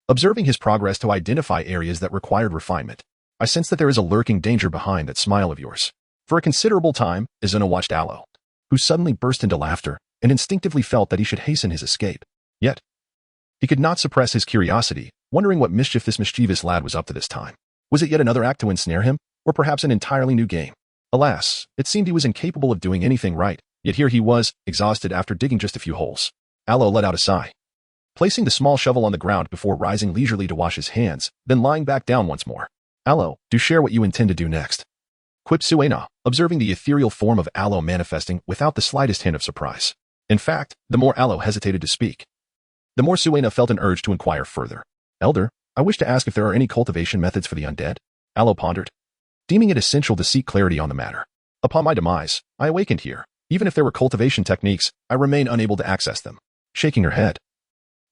observing his progress to identify areas that required refinement. I sense that there is a lurking danger behind that smile of yours. For a considerable time, Izuna watched Alo, who suddenly burst into laughter and instinctively felt that he should hasten his escape. Yet, he could not suppress his curiosity, wondering what mischief this mischievous lad was up to this time. Was it yet another act to ensnare him, or perhaps an entirely new game? Alas, it seemed he was incapable of doing anything right, yet here he was, exhausted after digging just a few holes. Alo let out a sigh, placing the small shovel on the ground before rising leisurely to wash his hands, then lying back down once more. Alo, do share what you intend to do next. Quipped Suena, observing the ethereal form of Alo manifesting without the slightest hint of surprise. In fact, the more Alo hesitated to speak, the more Suena felt an urge to inquire further. Elder, I wish to ask if there are any cultivation methods for the undead. Alo pondered, deeming it essential to seek clarity on the matter. Upon my demise, I awakened here. Even if there were cultivation techniques, I remain unable to access them. Shaking her head,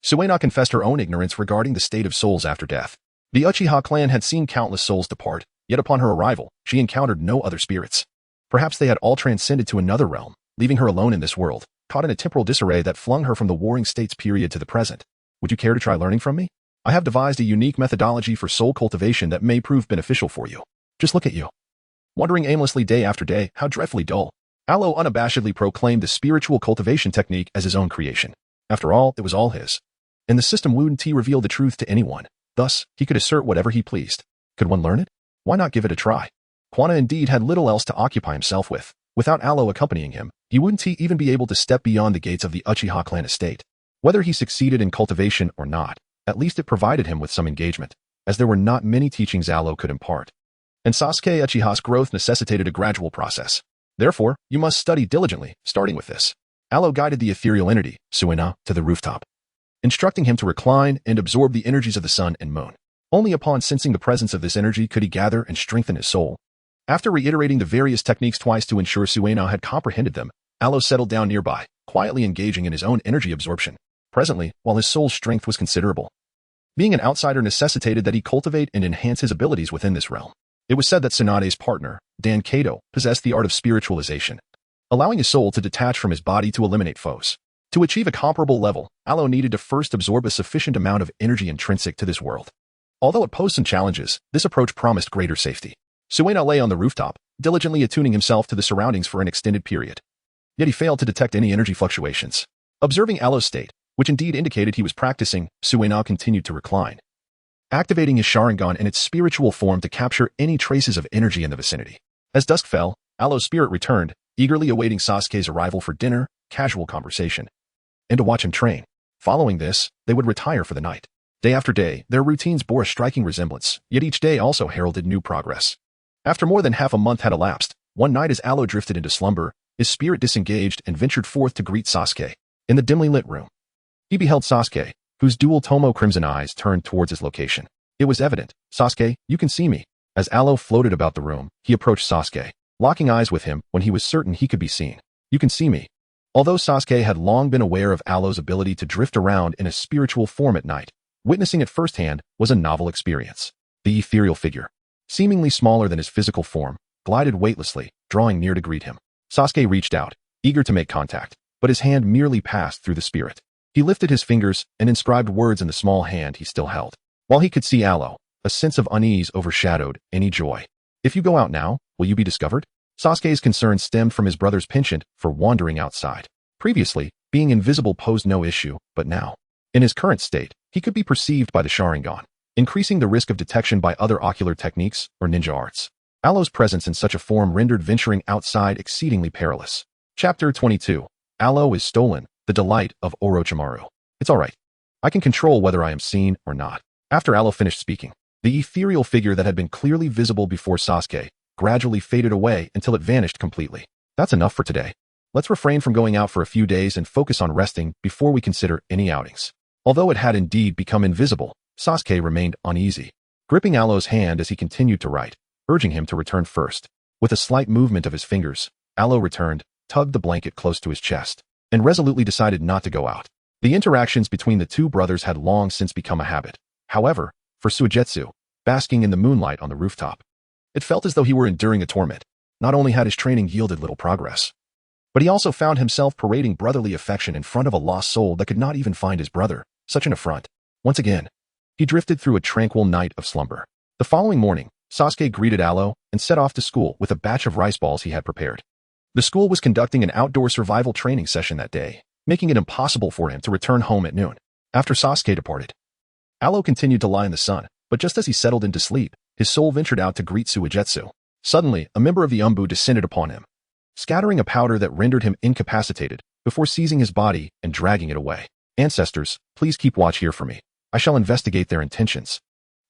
Suena confessed her own ignorance regarding the state of souls after death. The Uchiha clan had seen countless souls depart, yet upon her arrival, she encountered no other spirits. Perhaps they had all transcended to another realm, leaving her alone in this world, caught in a temporal disarray that flung her from the Warring States period to the present. Would you care to try learning from me? I have devised a unique methodology for soul cultivation that may prove beneficial for you. Just look at you. Wandering aimlessly day after day, how dreadfully dull. Alo unabashedly proclaimed the spiritual cultivation technique as his own creation. After all, it was all his. And the system wouldn't reveal the truth to anyone. Thus, he could assert whatever he pleased. Could one learn it? Why not give it a try? Quana indeed had little else to occupy himself with. Without Alo accompanying him, he wouldn't even be able to step beyond the gates of the Uchiha clan estate. Whether he succeeded in cultivation or not, at least it provided him with some engagement, as there were not many teachings Alo could impart. And Sasuke Uchiha's growth necessitated a gradual process. Therefore, you must study diligently, starting with this. Alo guided the ethereal entity, Suina, to the rooftop, instructing him to recline and absorb the energies of the sun and moon. Only upon sensing the presence of this energy could he gather and strengthen his soul. After reiterating the various techniques twice to ensure Suina had comprehended them, Alo settled down nearby, quietly engaging in his own energy absorption. Presently, while his soul's strength was considerable, being an outsider necessitated that he cultivate and enhance his abilities within this realm. It was said that Tsunade's partner, Dan Kato, possessed the art of spiritualization, allowing his soul to detach from his body to eliminate foes. To achieve a comparable level, Alo needed to first absorb a sufficient amount of energy intrinsic to this world. Although it posed some challenges, this approach promised greater safety. Suena lay on the rooftop, diligently attuning himself to the surroundings for an extended period. Yet he failed to detect any energy fluctuations. Observing Alo's state, which indeed indicated he was practicing, Suena continued to recline, activating his Sharingan in its spiritual form to capture any traces of energy in the vicinity. As dusk fell, Alo's spirit returned, eagerly awaiting Sasuke's arrival for dinner, casual conversation, and to watch him train. Following this, they would retire for the night. Day after day, their routines bore a striking resemblance, yet each day also heralded new progress. After more than half a month had elapsed, one night as Alo drifted into slumber, his spirit disengaged and ventured forth to greet Sasuke. In the dimly lit room, he beheld Sasuke, whose dual Tomo crimson eyes turned towards his location. It was evident. Sasuke, you can see me. As Alo floated about the room, he approached Sasuke, locking eyes with him when he was certain he could be seen. You can see me. Although Sasuke had long been aware of Alo's ability to drift around in a spiritual form at night, witnessing it firsthand was a novel experience. The ethereal figure, seemingly smaller than his physical form, glided weightlessly, drawing near to greet him. Sasuke reached out, eager to make contact, but his hand merely passed through the spirit. He lifted his fingers and inscribed words in the small hand he still held. While he could see Alo, a sense of unease overshadowed any joy. If you go out now, will you be discovered? Sasuke's concern stemmed from his brother's penchant for wandering outside. Previously, being invisible posed no issue, but now, in his current state, he could be perceived by the Sharingan, increasing the risk of detection by other ocular techniques or ninja arts. Alo's presence in such a form rendered venturing outside exceedingly perilous. Chapter 22. Alo is stolen, the delight of Orochimaru. It's all right. I can control whether I am seen or not. After Alo finished speaking, the ethereal figure that had been clearly visible before Sasuke gradually faded away until it vanished completely. That's enough for today. Let's refrain from going out for a few days and focus on resting before we consider any outings. Although it had indeed become invisible, Sasuke remained uneasy, gripping Alo's hand as he continued to write, urging him to return first. With a slight movement of his fingers, Alo returned, tugged the blanket close to his chest, and resolutely decided not to go out. The interactions between the two brothers had long since become a habit. However, for Suigetsu, basking in the moonlight on the rooftop, it felt as though he were enduring a torment. Not only had his training yielded little progress, but he also found himself parading brotherly affection in front of a lost soul that could not even find his brother. Such an affront. Once again, he drifted through a tranquil night of slumber. The following morning, Sasuke greeted Alo and set off to school with a batch of rice balls he had prepared. The school was conducting an outdoor survival training session that day, making it impossible for him to return home at noon. After Sasuke departed, Alo continued to lie in the sun, but just as he settled into sleep, his soul ventured out to greet Suigetsu. Suddenly, a member of the Umbu descended upon him, scattering a powder that rendered him incapacitated before seizing his body and dragging it away. Ancestors, please keep watch here for me. I shall investigate their intentions.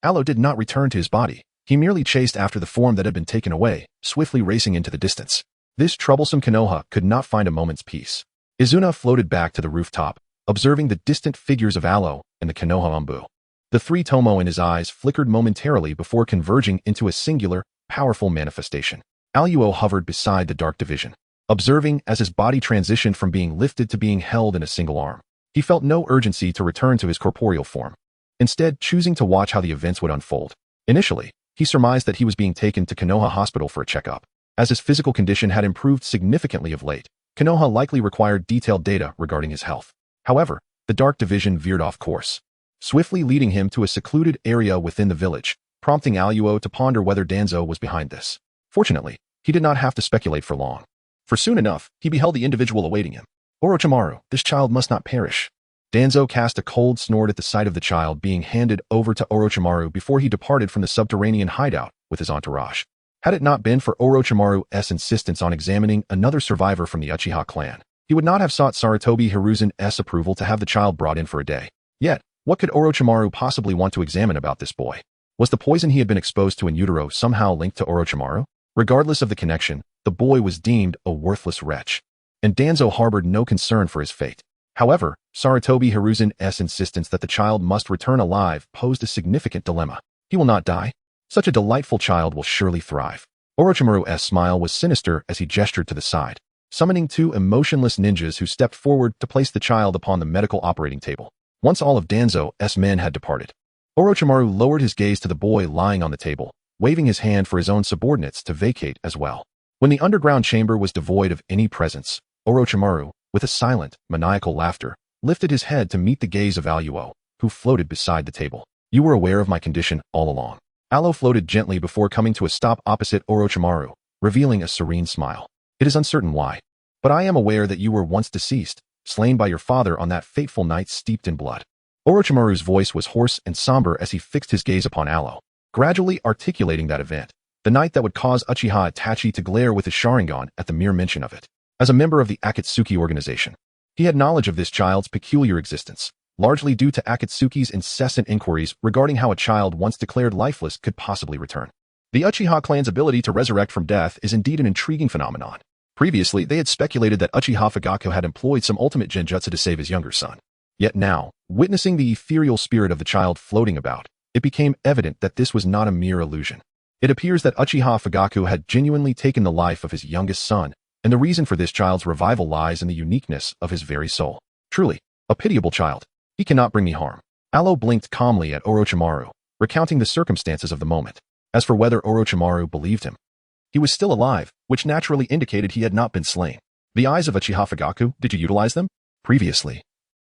Alo did not return to his body. He merely chased after the form that had been taken away, swiftly racing into the distance. This troublesome Konoha could not find a moment's peace. Izuna floated back to the rooftop, observing the distant figures of Alo and the Konoha Umbu. The three Tomo in his eyes flickered momentarily before converging into a singular, powerful manifestation. Aluo hovered beside the dark division, observing as his body transitioned from being lifted to being held in a single arm. He felt no urgency to return to his corporeal form, instead choosing to watch how the events would unfold. Initially, he surmised that he was being taken to Konoha Hospital for a checkup. As his physical condition had improved significantly of late, Konoha likely required detailed data regarding his health. However, the dark division veered off course. swiftly leading him to a secluded area within the village, prompting Aluo to ponder whether Danzo was behind this. Fortunately, he did not have to speculate for long, for soon enough, he beheld the individual awaiting him. Orochimaru, this child must not perish. Danzo cast a cold snort at the sight of the child being handed over to Orochimaru before he departed from the subterranean hideout with his entourage. Had it not been for Orochimaru's insistence on examining another survivor from the Uchiha clan, he would not have sought Sarutobi Hiruzen's approval to have the child brought in for a day. Yet, what could Orochimaru possibly want to examine about this boy? Was the poison he had been exposed to in utero somehow linked to Orochimaru? Regardless of the connection, the boy was deemed a worthless wretch, and Danzo harbored no concern for his fate. However, Sarutobi Hiruzen's insistence that the child must return alive posed a significant dilemma. He will not die. Such a delightful child will surely thrive. Orochimaru's smile was sinister as he gestured to the side, summoning two emotionless ninjas who stepped forward to place the child upon the medical operating table. Once all of Danzo's men had departed, Orochimaru lowered his gaze to the boy lying on the table, waving his hand for his own subordinates to vacate as well. When the underground chamber was devoid of any presence, Orochimaru, with a silent, maniacal laughter, lifted his head to meet the gaze of Aluo, who floated beside the table. You were aware of my condition all along. Aluo floated gently before coming to a stop opposite Orochimaru, revealing a serene smile. It is uncertain why, but I am aware that you were once deceased, slain by your father on that fateful night steeped in blood. Orochimaru's voice was hoarse and somber as he fixed his gaze upon Aluo, gradually articulating that event, the night that would cause Uchiha Itachi to glare with his Sharingan at the mere mention of it. As a member of the Akatsuki organization, he had knowledge of this child's peculiar existence, largely due to Akatsuki's incessant inquiries regarding how a child once declared lifeless could possibly return. The Uchiha clan's ability to resurrect from death is indeed an intriguing phenomenon. Previously, they had speculated that Uchiha Fugaku had employed some ultimate genjutsu to save his younger son. Yet now, witnessing the ethereal spirit of the child floating about, it became evident that this was not a mere illusion. It appears that Uchiha Fugaku had genuinely taken the life of his youngest son, and the reason for this child's revival lies in the uniqueness of his very soul. Truly, a pitiable child. He cannot bring me harm. Aluo blinked calmly at Orochimaru, recounting the circumstances of the moment. As for whether Orochimaru believed him, he was still alive, which naturally indicated he had not been slain. The eyes of Uchiha Fugaku, did you utilize them? Previously,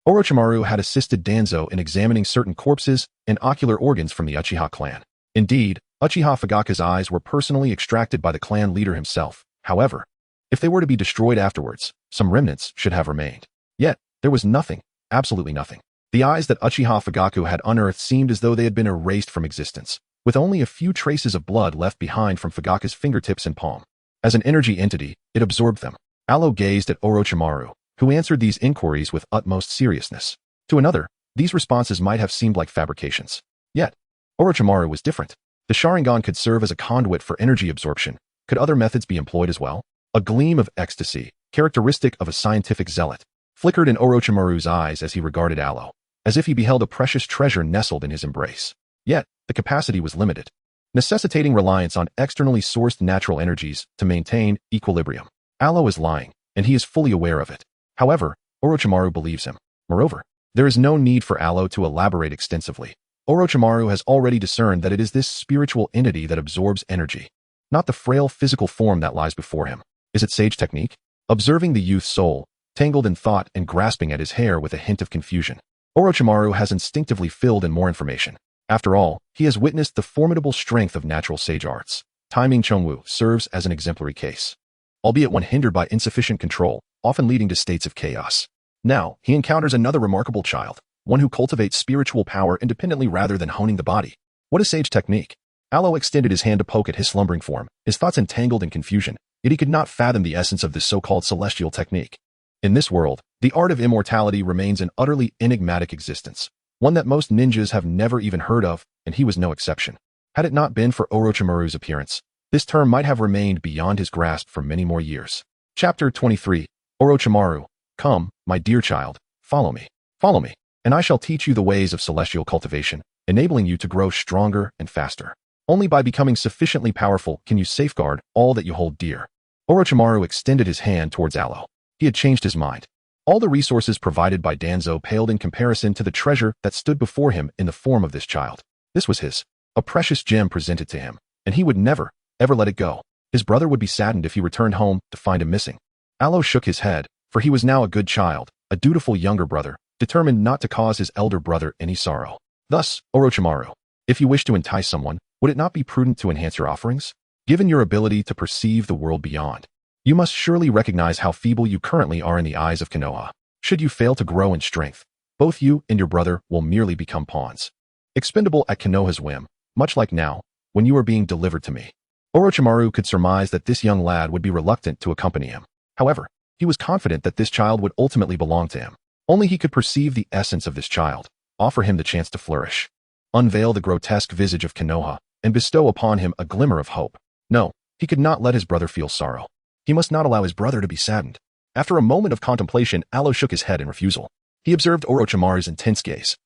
Orochimaru had assisted Danzo in examining certain corpses and ocular organs from the Uchiha clan. Indeed, Uchiha Fugaku's eyes were personally extracted by the clan leader himself. However, if they were to be destroyed afterwards, some remnants should have remained. Yet, there was nothing, absolutely nothing. The eyes that Uchiha Fugaku had unearthed seemed as though they had been erased from existence, with only a few traces of blood left behind from Fugaku's fingertips and palm. As an energy entity, it absorbed them. Aluo gazed at Orochimaru, who answered these inquiries with utmost seriousness. To another, these responses might have seemed like fabrications. Yet, Orochimaru was different. The Sharingan could serve as a conduit for energy absorption. Could other methods be employed as well? A gleam of ecstasy, characteristic of a scientific zealot, flickered in Orochimaru's eyes as he regarded Aluo, as if he beheld a precious treasure nestled in his embrace. Yet, the capacity was limited, necessitating reliance on externally sourced natural energies to maintain equilibrium. Aluo is lying, and he is fully aware of it. However, Orochimaru believes him. Moreover, there is no need for Aluo to elaborate extensively. Orochimaru has already discerned that it is this spiritual entity that absorbs energy, not the frail physical form that lies before him. Is it sage technique? Observing the youth's soul, tangled in thought and grasping at his hair with a hint of confusion, Orochimaru has instinctively filled in more information. After all, he has witnessed the formidable strength of natural sage arts. Taiming Chongwu serves as an exemplary case, albeit one hindered by insufficient control, often leading to states of chaos. Now, he encounters another remarkable child, one who cultivates spiritual power independently rather than honing the body. What is sage technique? Aluo extended his hand to poke at his slumbering form, his thoughts entangled in confusion, yet he could not fathom the essence of this so-called celestial technique. In this world, the art of immortality remains an utterly enigmatic existence, one that most ninjas have never even heard of, and he was no exception. Had it not been for Orochimaru's appearance, this term might have remained beyond his grasp for many more years. Chapter 23. Orochimaru, come, my dear child, follow me. Follow me, and I shall teach you the ways of celestial cultivation, enabling you to grow stronger and faster. Only by becoming sufficiently powerful can you safeguard all that you hold dear. Orochimaru extended his hand towards Aluo. He had changed his mind. All the resources provided by Danzo paled in comparison to the treasure that stood before him in the form of this child. This was his, a precious gem presented to him, and he would never, ever let it go. His brother would be saddened if he returned home to find him missing. Aluo shook his head, for he was now a good child, a dutiful younger brother, determined not to cause his elder brother any sorrow. Thus, Orochimaru, if you wish to entice someone, would it not be prudent to enhance your offerings? Given your ability to perceive the world beyond, you must surely recognize how feeble you currently are in the eyes of Konoha. Should you fail to grow in strength, both you and your brother will merely become pawns, expendable at Konoha's whim, much like now, when you are being delivered to me. Orochimaru could surmise that this young lad would be reluctant to accompany him. However, he was confident that this child would ultimately belong to him. Only he could perceive the essence of this child, offer him the chance to flourish, unveil the grotesque visage of Konoha, and bestow upon him a glimmer of hope. No, he could not let his brother feel sorrow. He must not allow his brother to be saddened. After a moment of contemplation, Alo shook his head in refusal. He observed Orochimaru's intense gaze,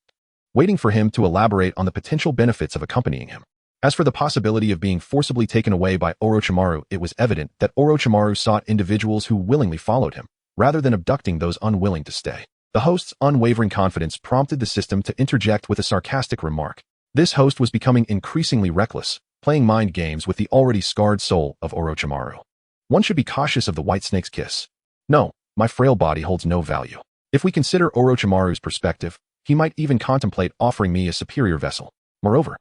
waiting for him to elaborate on the potential benefits of accompanying him. As for the possibility of being forcibly taken away by Orochimaru, it was evident that Orochimaru sought individuals who willingly followed him, rather than abducting those unwilling to stay. The host's unwavering confidence prompted the system to interject with a sarcastic remark. This host was becoming increasingly reckless, playing mind games with the already scarred soul of Orochimaru. One should be cautious of the white snake's kiss. No, my frail body holds no value. If we consider Orochimaru's perspective, he might even contemplate offering me a superior vessel. Moreover,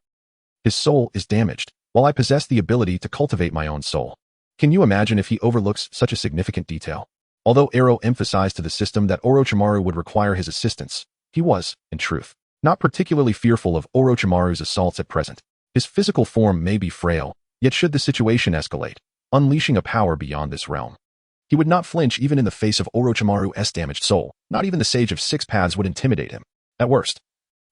his soul is damaged, while I possess the ability to cultivate my own soul. Can you imagine if he overlooks such a significant detail? Although Ero emphasized to the system that Orochimaru would require his assistance, he was, in truth, not particularly fearful of Orochimaru's assaults at present. His physical form may be frail, yet should the situation escalate, unleashing a power beyond this realm, he would not flinch even in the face of Orochimaru's damaged soul. Not even the Sage of Six Paths would intimidate him. At worst,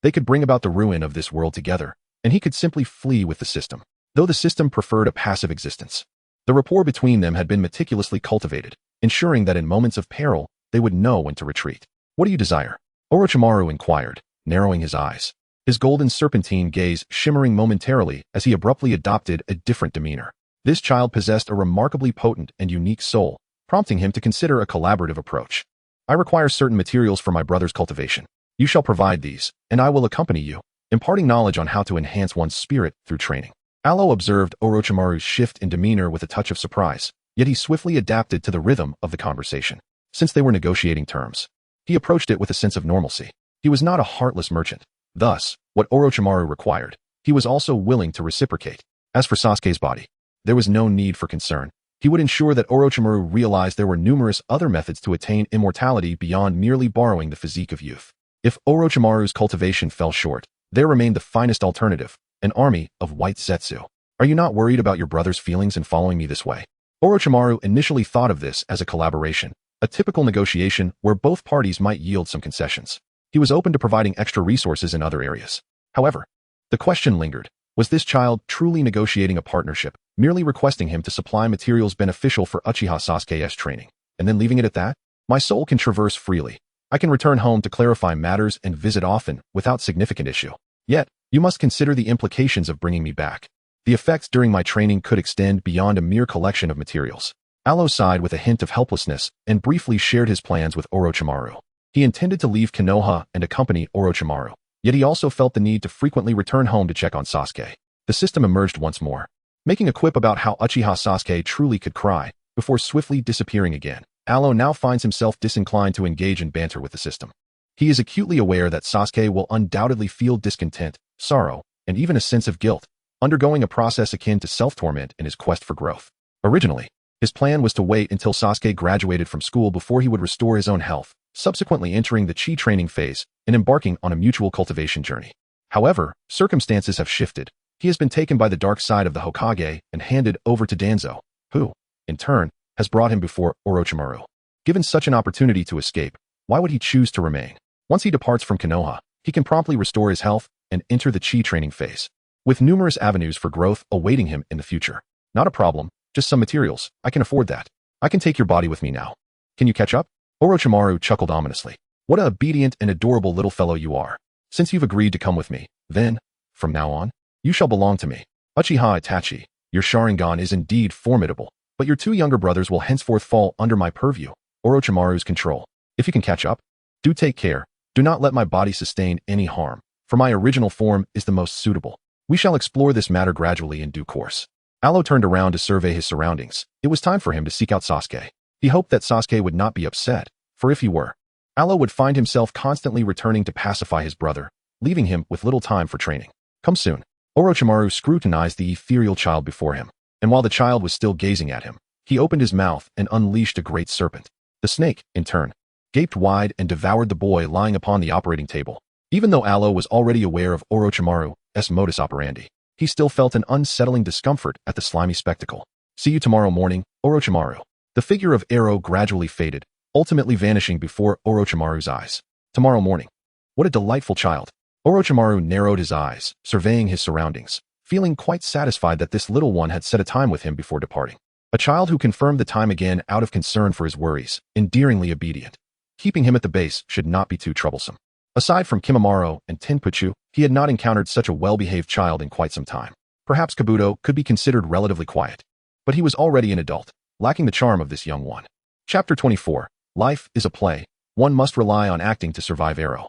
they could bring about the ruin of this world together, and he could simply flee with the system. Though the system preferred a passive existence, the rapport between them had been meticulously cultivated, ensuring that in moments of peril, they would know when to retreat. What do you desire? Orochimaru inquired, narrowing his eyes, his golden serpentine gaze shimmering momentarily as he abruptly adopted a different demeanor. This child possessed a remarkably potent and unique soul, prompting him to consider a collaborative approach. I require certain materials for my brother's cultivation. You shall provide these, and I will accompany you, imparting knowledge on how to enhance one's spirit through training. Alo observed Orochimaru's shift in demeanor with a touch of surprise, yet he swiftly adapted to the rhythm of the conversation. Since they were negotiating terms, he approached it with a sense of normalcy. He was not a heartless merchant. Thus, what Orochimaru required, he was also willing to reciprocate. As for Sasuke's body, there was no need for concern. He would ensure that Orochimaru realized there were numerous other methods to attain immortality beyond merely borrowing the physique of youth. If Orochimaru's cultivation fell short, there remained the finest alternative, an army of white Zetsu. Are you not worried about your brother's feelings in following me this way? Orochimaru initially thought of this as a collaboration, a typical negotiation where both parties might yield some concessions. He was open to providing extra resources in other areas. However, the question lingered. Was this child truly negotiating a partnership, merely requesting him to supply materials beneficial for Uchiha Sasuke's training, and then leaving it at that? My soul can traverse freely. I can return home to clarify matters and visit often without significant issue. Yet, you must consider the implications of bringing me back. The effects during my training could extend beyond a mere collection of materials. Alo sighed with a hint of helplessness and briefly shared his plans with Orochimaru. He intended to leave Konoha and accompany Orochimaru, yet he also felt the need to frequently return home to check on Sasuke. The system emerged once more, making a quip about how Uchiha Sasuke truly could cry, before swiftly disappearing again. Alo now finds himself disinclined to engage in banter with the system. He is acutely aware that Sasuke will undoubtedly feel discontent, sorrow, and even a sense of guilt, undergoing a process akin to self-torment in his quest for growth. Originally, his plan was to wait until Sasuke graduated from school before he would restore his own health, subsequently entering the chi training phase and embarking on a mutual cultivation journey. However, circumstances have shifted. He has been taken by the dark side of the Hokage and handed over to Danzo, who, in turn, has brought him before Orochimaru. Given such an opportunity to escape, why would he choose to remain? Once he departs from Konoha, he can promptly restore his health and enter the chi training phase, with numerous avenues for growth awaiting him in the future. Not a problem, just some materials. I can afford that. I can take your body with me now. Can you catch up? Orochimaru chuckled ominously. What an obedient and adorable little fellow you are. Since you've agreed to come with me, then, from now on, you shall belong to me. Uchiha Itachi, your Sharingan is indeed formidable, but your two younger brothers will henceforth fall under my purview, Orochimaru's control. If you can catch up, do take care. Do not let my body sustain any harm, for my original form is the most suitable. We shall explore this matter gradually in due course. Alo turned around to survey his surroundings. It was time for him to seek out Sasuke. He hoped that Sasuke would not be upset, for if he were, Alo would find himself constantly returning to pacify his brother, leaving him with little time for training. Come soon. Orochimaru scrutinized the ethereal child before him, and while the child was still gazing at him, he opened his mouth and unleashed a great serpent. The snake, in turn, gaped wide and devoured the boy lying upon the operating table. Even though Alo was already aware of Orochimaru's modus operandi, he still felt an unsettling discomfort at the slimy spectacle. See you tomorrow morning, Orochimaru. The figure of Aro gradually faded, ultimately vanishing before Orochimaru's eyes. Tomorrow morning. What a delightful child. Orochimaru narrowed his eyes, surveying his surroundings, feeling quite satisfied that this little one had set a time with him before departing. A child who confirmed the time again out of concern for his worries, endearingly obedient. Keeping him at the base should not be too troublesome. Aside from Kimimaro and Tenpuchu, he had not encountered such a well-behaved child in quite some time. Perhaps Kabuto could be considered relatively quiet, but he was already an adult, lacking the charm of this young one. Chapter 24. Life is a play. One must rely on acting to survive Aro.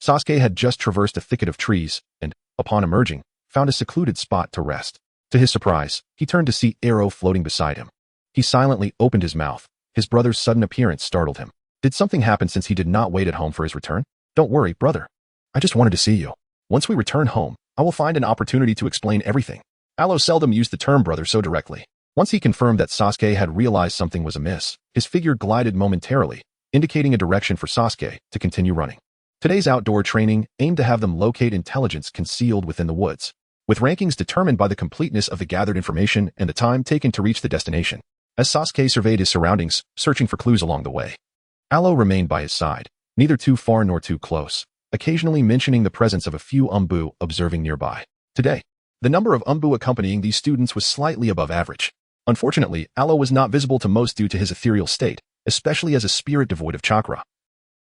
Sasuke had just traversed a thicket of trees and, upon emerging, found a secluded spot to rest. To his surprise, he turned to see Aro floating beside him. He silently opened his mouth. His brother's sudden appearance startled him. Did something happen since he did not wait at home for his return? Don't worry, brother. I just wanted to see you. Once we return home, I will find an opportunity to explain everything. Alo seldom used the term brother so directly. Once he confirmed that Sasuke had realized something was amiss, his figure glided momentarily, indicating a direction for Sasuke to continue running. Today's outdoor training aimed to have them locate intelligence concealed within the woods, with rankings determined by the completeness of the gathered information and the time taken to reach the destination. As Sasuke surveyed his surroundings, searching for clues along the way, Alo remained by his side, neither too far nor too close, occasionally mentioning the presence of a few Umbu observing nearby. Today, the number of Umbu accompanying these students was slightly above average. Unfortunately, Alo was not visible to most due to his ethereal state, especially as a spirit devoid of chakra.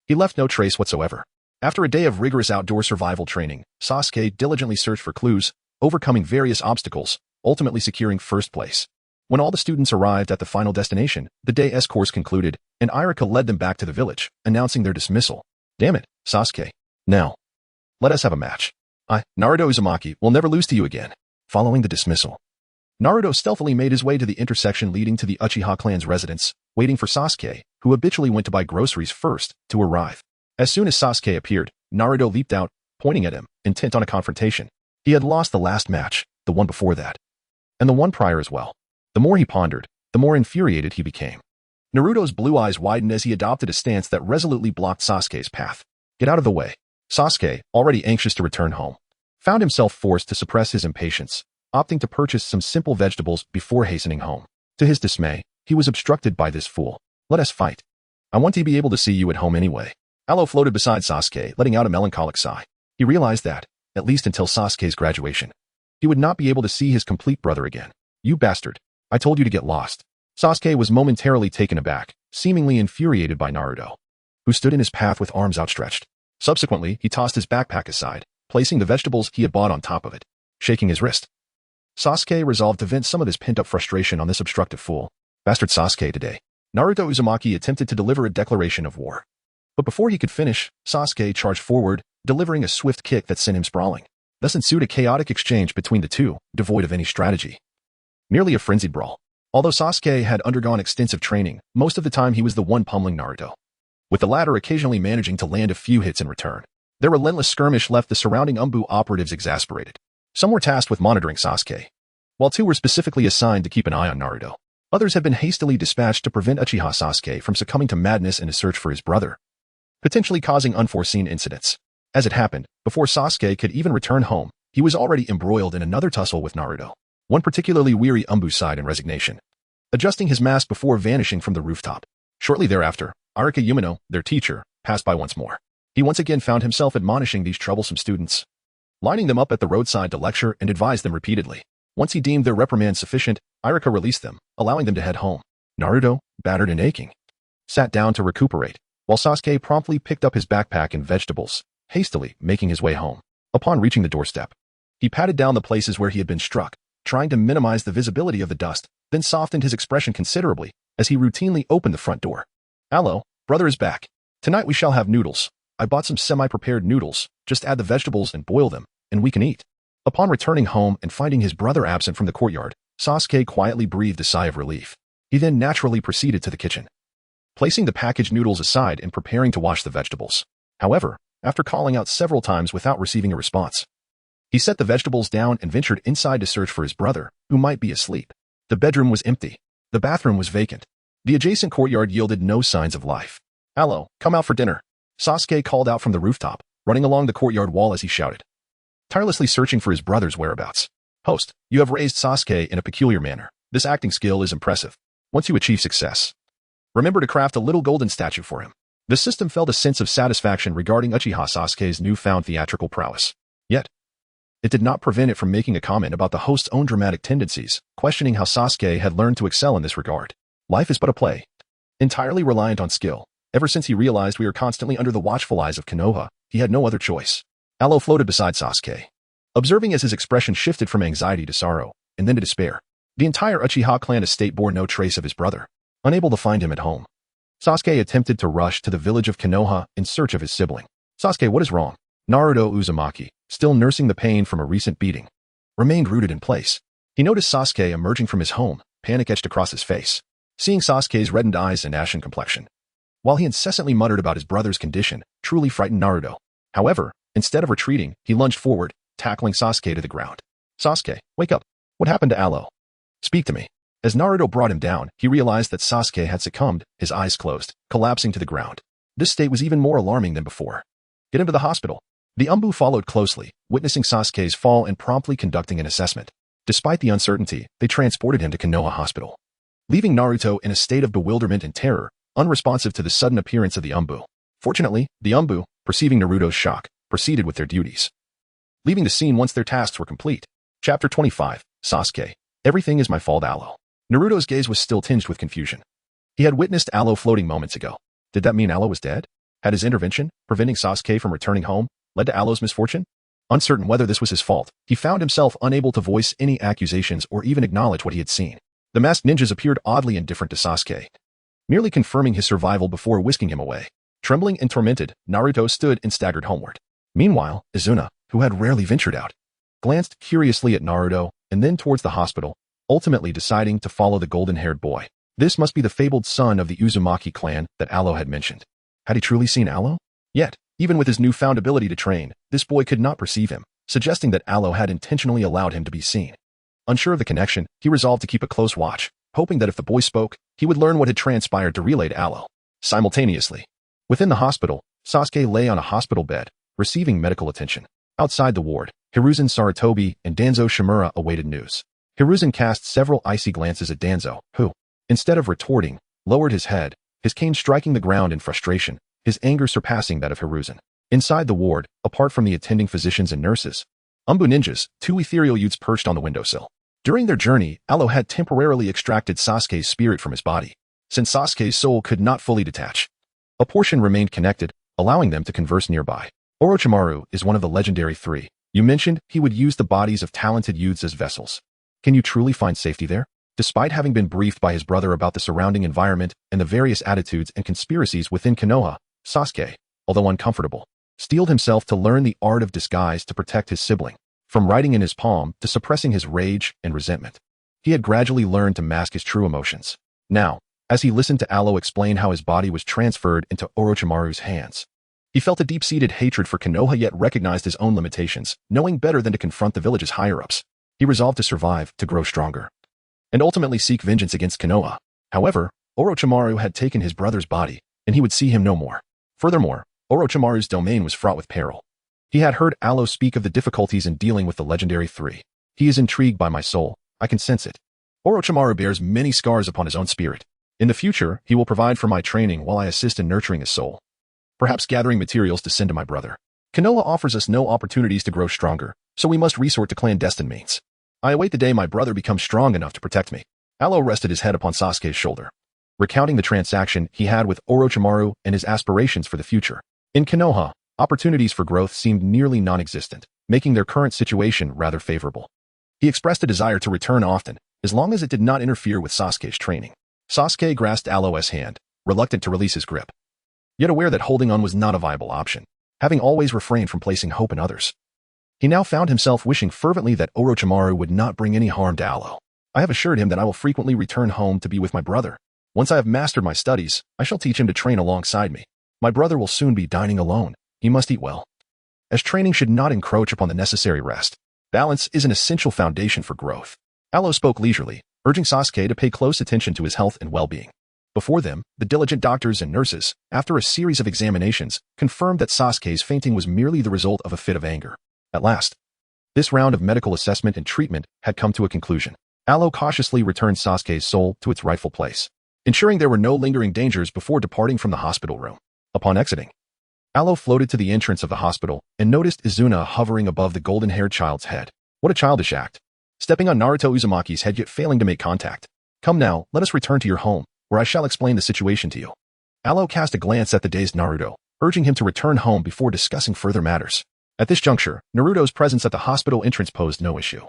He left no trace whatsoever. After a day of rigorous outdoor survival training, Sasuke diligently searched for clues, overcoming various obstacles, ultimately securing first place. When all the students arrived at the final destination, the day's course concluded, and Irika led them back to the village, announcing their dismissal. Damn it, Sasuke. Now, let us have a match. Naruto Uzumaki, will never lose to you again. Following the dismissal, Naruto stealthily made his way to the intersection leading to the Uchiha clan's residence, waiting for Sasuke, who habitually went to buy groceries first, to arrive. As soon as Sasuke appeared, Naruto leaped out, pointing at him, intent on a confrontation. He had lost the last match, the one before that, and the one prior as well. The more he pondered, the more infuriated he became. Naruto's blue eyes widened as he adopted a stance that resolutely blocked Sasuke's path. Get out of the way. Sasuke, already anxious to return home, found himself forced to suppress his impatience, opting to purchase some simple vegetables before hastening home. To his dismay, he was obstructed by this fool. Let us fight. I want to be able to see you at home anyway. Alo floated beside Sasuke, letting out a melancholic sigh. He realized that, at least until Sasuke's graduation, he would not be able to see his complete brother again. You bastard. I told you to get lost. Sasuke was momentarily taken aback, seemingly infuriated by Naruto, who stood in his path with arms outstretched. Subsequently, he tossed his backpack aside, placing the vegetables he had bought on top of it, shaking his wrist. Sasuke resolved to vent some of his pent-up frustration on this obstructive fool. Bastard Sasuke today. Naruto Uzumaki attempted to deliver a declaration of war. But before he could finish, Sasuke charged forward, delivering a swift kick that sent him sprawling. Thus ensued a chaotic exchange between the two, devoid of any strategy. Nearly a frenzied brawl. Although Sasuke had undergone extensive training, most of the time he was the one pummeling Naruto, with the latter occasionally managing to land a few hits in return. Their relentless skirmish left the surrounding Umbu operatives exasperated. Some were tasked with monitoring Sasuke, while two were specifically assigned to keep an eye on Naruto. Others had been hastily dispatched to prevent Uchiha Sasuke from succumbing to madness in a search for his brother, potentially causing unforeseen incidents. As it happened, before Sasuke could even return home, he was already embroiled in another tussle with Naruto. One particularly weary Umbu sighed in resignation, adjusting his mask before vanishing from the rooftop. Shortly thereafter, Arika Umino, their teacher, passed by once more. He once again found himself admonishing these troublesome students, lining them up at the roadside to lecture and advise them repeatedly. Once he deemed their reprimand sufficient, Irika released them, allowing them to head home. Naruto, battered and aching, sat down to recuperate, while Sasuke promptly picked up his backpack and vegetables, hastily making his way home. Upon reaching the doorstep, he patted down the places where he had been struck, trying to minimize the visibility of the dust, then softened his expression considerably as he routinely opened the front door. Alo, brother is back. Tonight we shall have noodles. I bought some semi-prepared noodles. Just add the vegetables and boil them, and we can eat. Upon returning home and finding his brother absent from the courtyard, Sasuke quietly breathed a sigh of relief. He then naturally proceeded to the kitchen, placing the packaged noodles aside and preparing to wash the vegetables. However, after calling out several times without receiving a response. He set the vegetables down and ventured inside to search for his brother, who might be asleep. The bedroom was empty. The bathroom was vacant. The adjacent courtyard yielded no signs of life. "Allo, come out for dinner," Sasuke called out from the rooftop, running along the courtyard wall as he shouted, tirelessly searching for his brother's whereabouts. "Host, you have raised Sasuke in a peculiar manner. This acting skill is impressive. Once you achieve success, remember to craft a little golden statue for him." The system felt a sense of satisfaction regarding Uchiha Sasuke's newfound theatrical prowess. Yet, it did not prevent it from making a comment about the host's own dramatic tendencies, questioning how Sasuke had learned to excel in this regard. Life is but a play, entirely reliant on skill. Ever since he realized we are constantly under the watchful eyes of Konoha, he had no other choice. Allo floated beside Sasuke, observing as his expression shifted from anxiety to sorrow, and then to despair. The entire Uchiha clan estate bore no trace of his brother. Unable to find him at home, Sasuke attempted to rush to the village of Konoha in search of his sibling. "Sasuke, what is wrong?" Naruto Uzumaki, still nursing the pain from a recent beating, remained rooted in place. He noticed Sasuke emerging from his home, panic etched across his face. Seeing Sasuke's reddened eyes and ashen complexion, while he incessantly muttered about his brother's condition, truly frightened Naruto. However, instead of retreating, he lunged forward, tackling Sasuke to the ground. "Sasuke, wake up. What happened to Allo? Speak to me." As Naruto brought him down, he realized that Sasuke had succumbed, his eyes closed, collapsing to the ground. This state was even more alarming than before. "Get him to the hospital." The Umbu followed closely, witnessing Sasuke's fall and promptly conducting an assessment. Despite the uncertainty, they transported him to Konoha Hospital, leaving Naruto in a state of bewilderment and terror, unresponsive to the sudden appearance of the Umbu. Fortunately, the Umbu, perceiving Naruto's shock, proceeded with their duties, leaving the scene once their tasks were complete. Chapter 25, Sasuke. Everything is my fault, Allo. Naruto's gaze was still tinged with confusion. He had witnessed Allo floating moments ago. Did that mean Allo was dead? Had his intervention, preventing Sasuke from returning home, led to Allo's misfortune? Uncertain whether this was his fault, he found himself unable to voice any accusations or even acknowledge what he had seen. The masked ninjas appeared oddly indifferent to Sasuke, merely confirming his survival before whisking him away. Trembling and tormented, Naruto stood and staggered homeward. Meanwhile, Izuna, who had rarely ventured out, glanced curiously at Naruto and then towards the hospital, ultimately deciding to follow the golden-haired boy. This must be the fabled son of the Uzumaki clan that Allo had mentioned. Had he truly seen Allo? Yet, even with his newfound ability to train, this boy could not perceive him, suggesting that Allo had intentionally allowed him to be seen. Unsure of the connection, he resolved to keep a close watch, hoping that if the boy spoke, he would learn what had transpired to relay to Allo. Simultaneously, within the hospital, Sasuke lay on a hospital bed, receiving medical attention. Outside the ward, Hiruzen Sarutobi and Danzo Shimura awaited news. Hiruzen cast several icy glances at Danzo, who, instead of retorting, lowered his head, his cane striking the ground in frustration, his anger surpassing that of Hiruzen. Inside the ward, apart from the attending physicians and nurses, Umbu ninjas, two ethereal youths perched on the windowsill. During their journey, Allo had temporarily extracted Sasuke's spirit from his body. Since Sasuke's soul could not fully detach, a portion remained connected, allowing them to converse nearby. Orochimaru is one of the legendary three. You mentioned he would use the bodies of talented youths as vessels. Can you truly find safety there? Despite having been briefed by his brother about the surrounding environment and the various attitudes and conspiracies within Konoha, Sasuke, although uncomfortable, steeled himself to learn the art of disguise to protect his sibling. From writing in his palm to suppressing his rage and resentment, he had gradually learned to mask his true emotions. Now, as he listened to Allo explain how his body was transferred into Orochimaru's hands, he felt a deep-seated hatred for Konoha yet recognized his own limitations, knowing better than to confront the village's higher-ups. He resolved to survive, to grow stronger, and ultimately seek vengeance against Konoha. However, Orochimaru had taken his brother's body, and he would see him no more. Furthermore, Orochimaru's domain was fraught with peril. He had heard Allo speak of the difficulties in dealing with the legendary three. He is intrigued by my soul. I can sense it. Orochimaru bears many scars upon his own spirit. In the future, he will provide for my training while I assist in nurturing his soul, perhaps gathering materials to send to my brother. Konoha offers us no opportunities to grow stronger, so we must resort to clandestine means. I await the day my brother becomes strong enough to protect me. Allo rested his head upon Sasuke's shoulder, recounting the transaction he had with Orochimaru and his aspirations for the future. In Konoha, opportunities for growth seemed nearly non-existent, making their current situation rather favorable. He expressed a desire to return often, as long as it did not interfere with Sasuke's training. Sasuke grasped Allo's hand, reluctant to release his grip, yet aware that holding on was not a viable option, having always refrained from placing hope in others. He now found himself wishing fervently that Orochimaru would not bring any harm to Allo. I have assured him that I will frequently return home to be with my brother. Once I have mastered my studies, I shall teach him to train alongside me. My brother will soon be dining alone, he must eat well, as training should not encroach upon the necessary rest. Balance is an essential foundation for growth. Alo spoke leisurely, urging Sasuke to pay close attention to his health and well-being. Before them, the diligent doctors and nurses, after a series of examinations, confirmed that Sasuke's fainting was merely the result of a fit of anger. At last, this round of medical assessment and treatment had come to a conclusion. Alo cautiously returned Sasuke's soul to its rightful place, ensuring there were no lingering dangers before departing from the hospital room. Upon exiting, Alo floated to the entrance of the hospital and noticed Izuna hovering above the golden-haired child's head. What a childish act. Stepping on Naruto Uzumaki's head yet failing to make contact. Come now, let us return to your home, where I shall explain the situation to you. Alo cast a glance at the dazed Naruto, urging him to return home before discussing further matters. At this juncture, Naruto's presence at the hospital entrance posed no issue.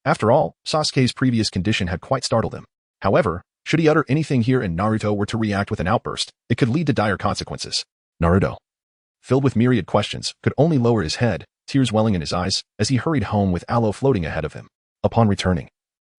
After all, Sasuke's previous condition had quite startled him. However, should he utter anything here and Naruto were to react with an outburst, it could lead to dire consequences. Naruto, filled with myriad questions, could only lower his head, tears welling in his eyes, as he hurried home with Alo floating ahead of him. Upon returning,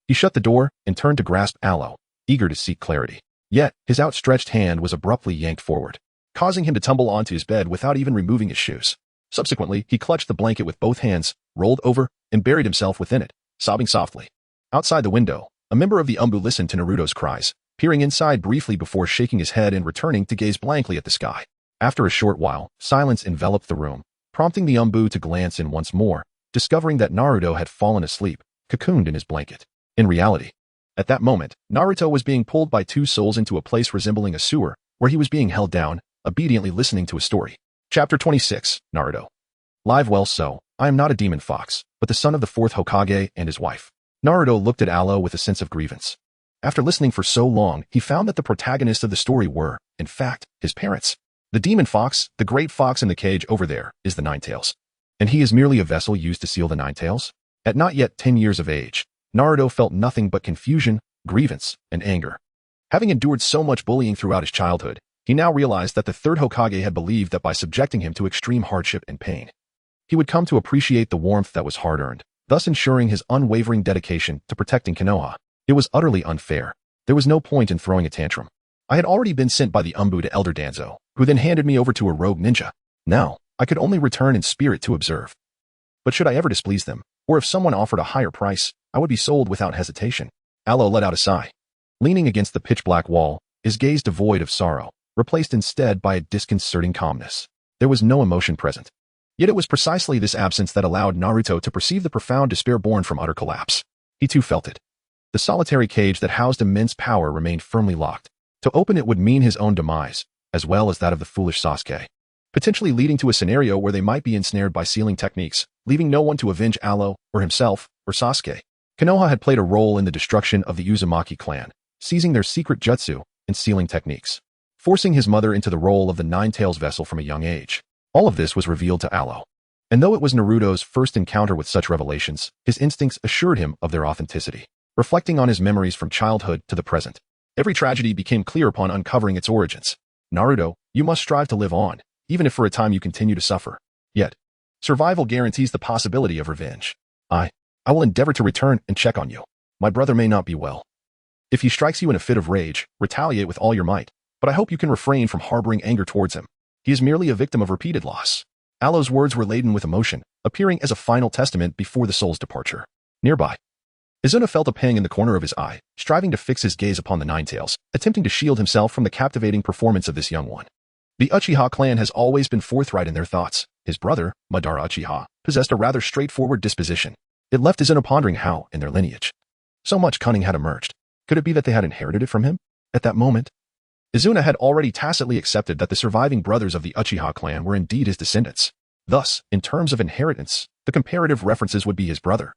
he shut the door and turned to grasp Alo, eager to seek clarity. Yet, his outstretched hand was abruptly yanked forward, causing him to tumble onto his bed without even removing his shoes. Subsequently, he clutched the blanket with both hands, rolled over, and buried himself within it, sobbing softly. Outside the window, a member of the Umbu listened to Naruto's cries, peering inside briefly before shaking his head and returning to gaze blankly at the sky. After a short while, silence enveloped the room, prompting the Umbu to glance in once more, discovering that Naruto had fallen asleep, cocooned in his blanket. In reality, at that moment, Naruto was being pulled by two souls into a place resembling a sewer, where he was being held down, obediently listening to a story. Chapter 26, Naruto. Live well so, I am not a demon fox, but the son of the fourth Hokage and his wife. Naruto looked at Alo with a sense of grievance. After listening for so long, he found that the protagonists of the story were, in fact, his parents. The demon fox, the great fox in the cage over there, is the Ninetales. And he is merely a vessel used to seal the Ninetales? At not yet 10 years of age, Naruto felt nothing but confusion, grievance, and anger. Having endured so much bullying throughout his childhood, he now realized that the third Hokage had believed that by subjecting him to extreme hardship and pain, he would come to appreciate the warmth that was hard-earned, thus ensuring his unwavering dedication to protecting Konoha. It was utterly unfair. There was no point in throwing a tantrum. I had already been sent by the Umbu to Elder Danzo, who then handed me over to a rogue ninja. Now, I could only return in spirit to observe. But should I ever displease them, or if someone offered a higher price, I would be sold without hesitation. Alo let out a sigh. Leaning against the pitch-black wall, his gaze devoid of sorrow, replaced instead by a disconcerting calmness. There was no emotion present. Yet it was precisely this absence that allowed Naruto to perceive the profound despair born from utter collapse. He too felt it. The solitary cage that housed immense power remained firmly locked. To open it would mean his own demise, as well as that of the foolish Sasuke, potentially leading to a scenario where they might be ensnared by sealing techniques, leaving no one to avenge Alo, or himself, or Sasuke. Konoha had played a role in the destruction of the Uzumaki clan, seizing their secret jutsu and sealing techniques, forcing his mother into the role of the Nine-Tails vessel from a young age. All of this was revealed to Alo. And though it was Naruto's first encounter with such revelations, his instincts assured him of their authenticity. Reflecting on his memories from childhood to the present, every tragedy became clear upon uncovering its origins. Naruto, you must strive to live on, even if for a time you continue to suffer. Yet, survival guarantees the possibility of revenge. I will endeavor to return and check on you. My brother may not be well. If he strikes you in a fit of rage, retaliate with all your might, but I hope you can refrain from harboring anger towards him. He is merely a victim of repeated loss. Alo's words were laden with emotion, appearing as a final testament before the soul's departure. Nearby, Izuna felt a pang in the corner of his eye, striving to fix his gaze upon the Ninetales, attempting to shield himself from the captivating performance of this young one. The Uchiha clan has always been forthright in their thoughts. His brother, Madara Uchiha, possessed a rather straightforward disposition. It left Izuna pondering how, in their lineage, so much cunning had emerged. Could it be that they had inherited it from him? At that moment, Izuna had already tacitly accepted that the surviving brothers of the Uchiha clan were indeed his descendants. Thus, in terms of inheritance, the comparative references would be his brother,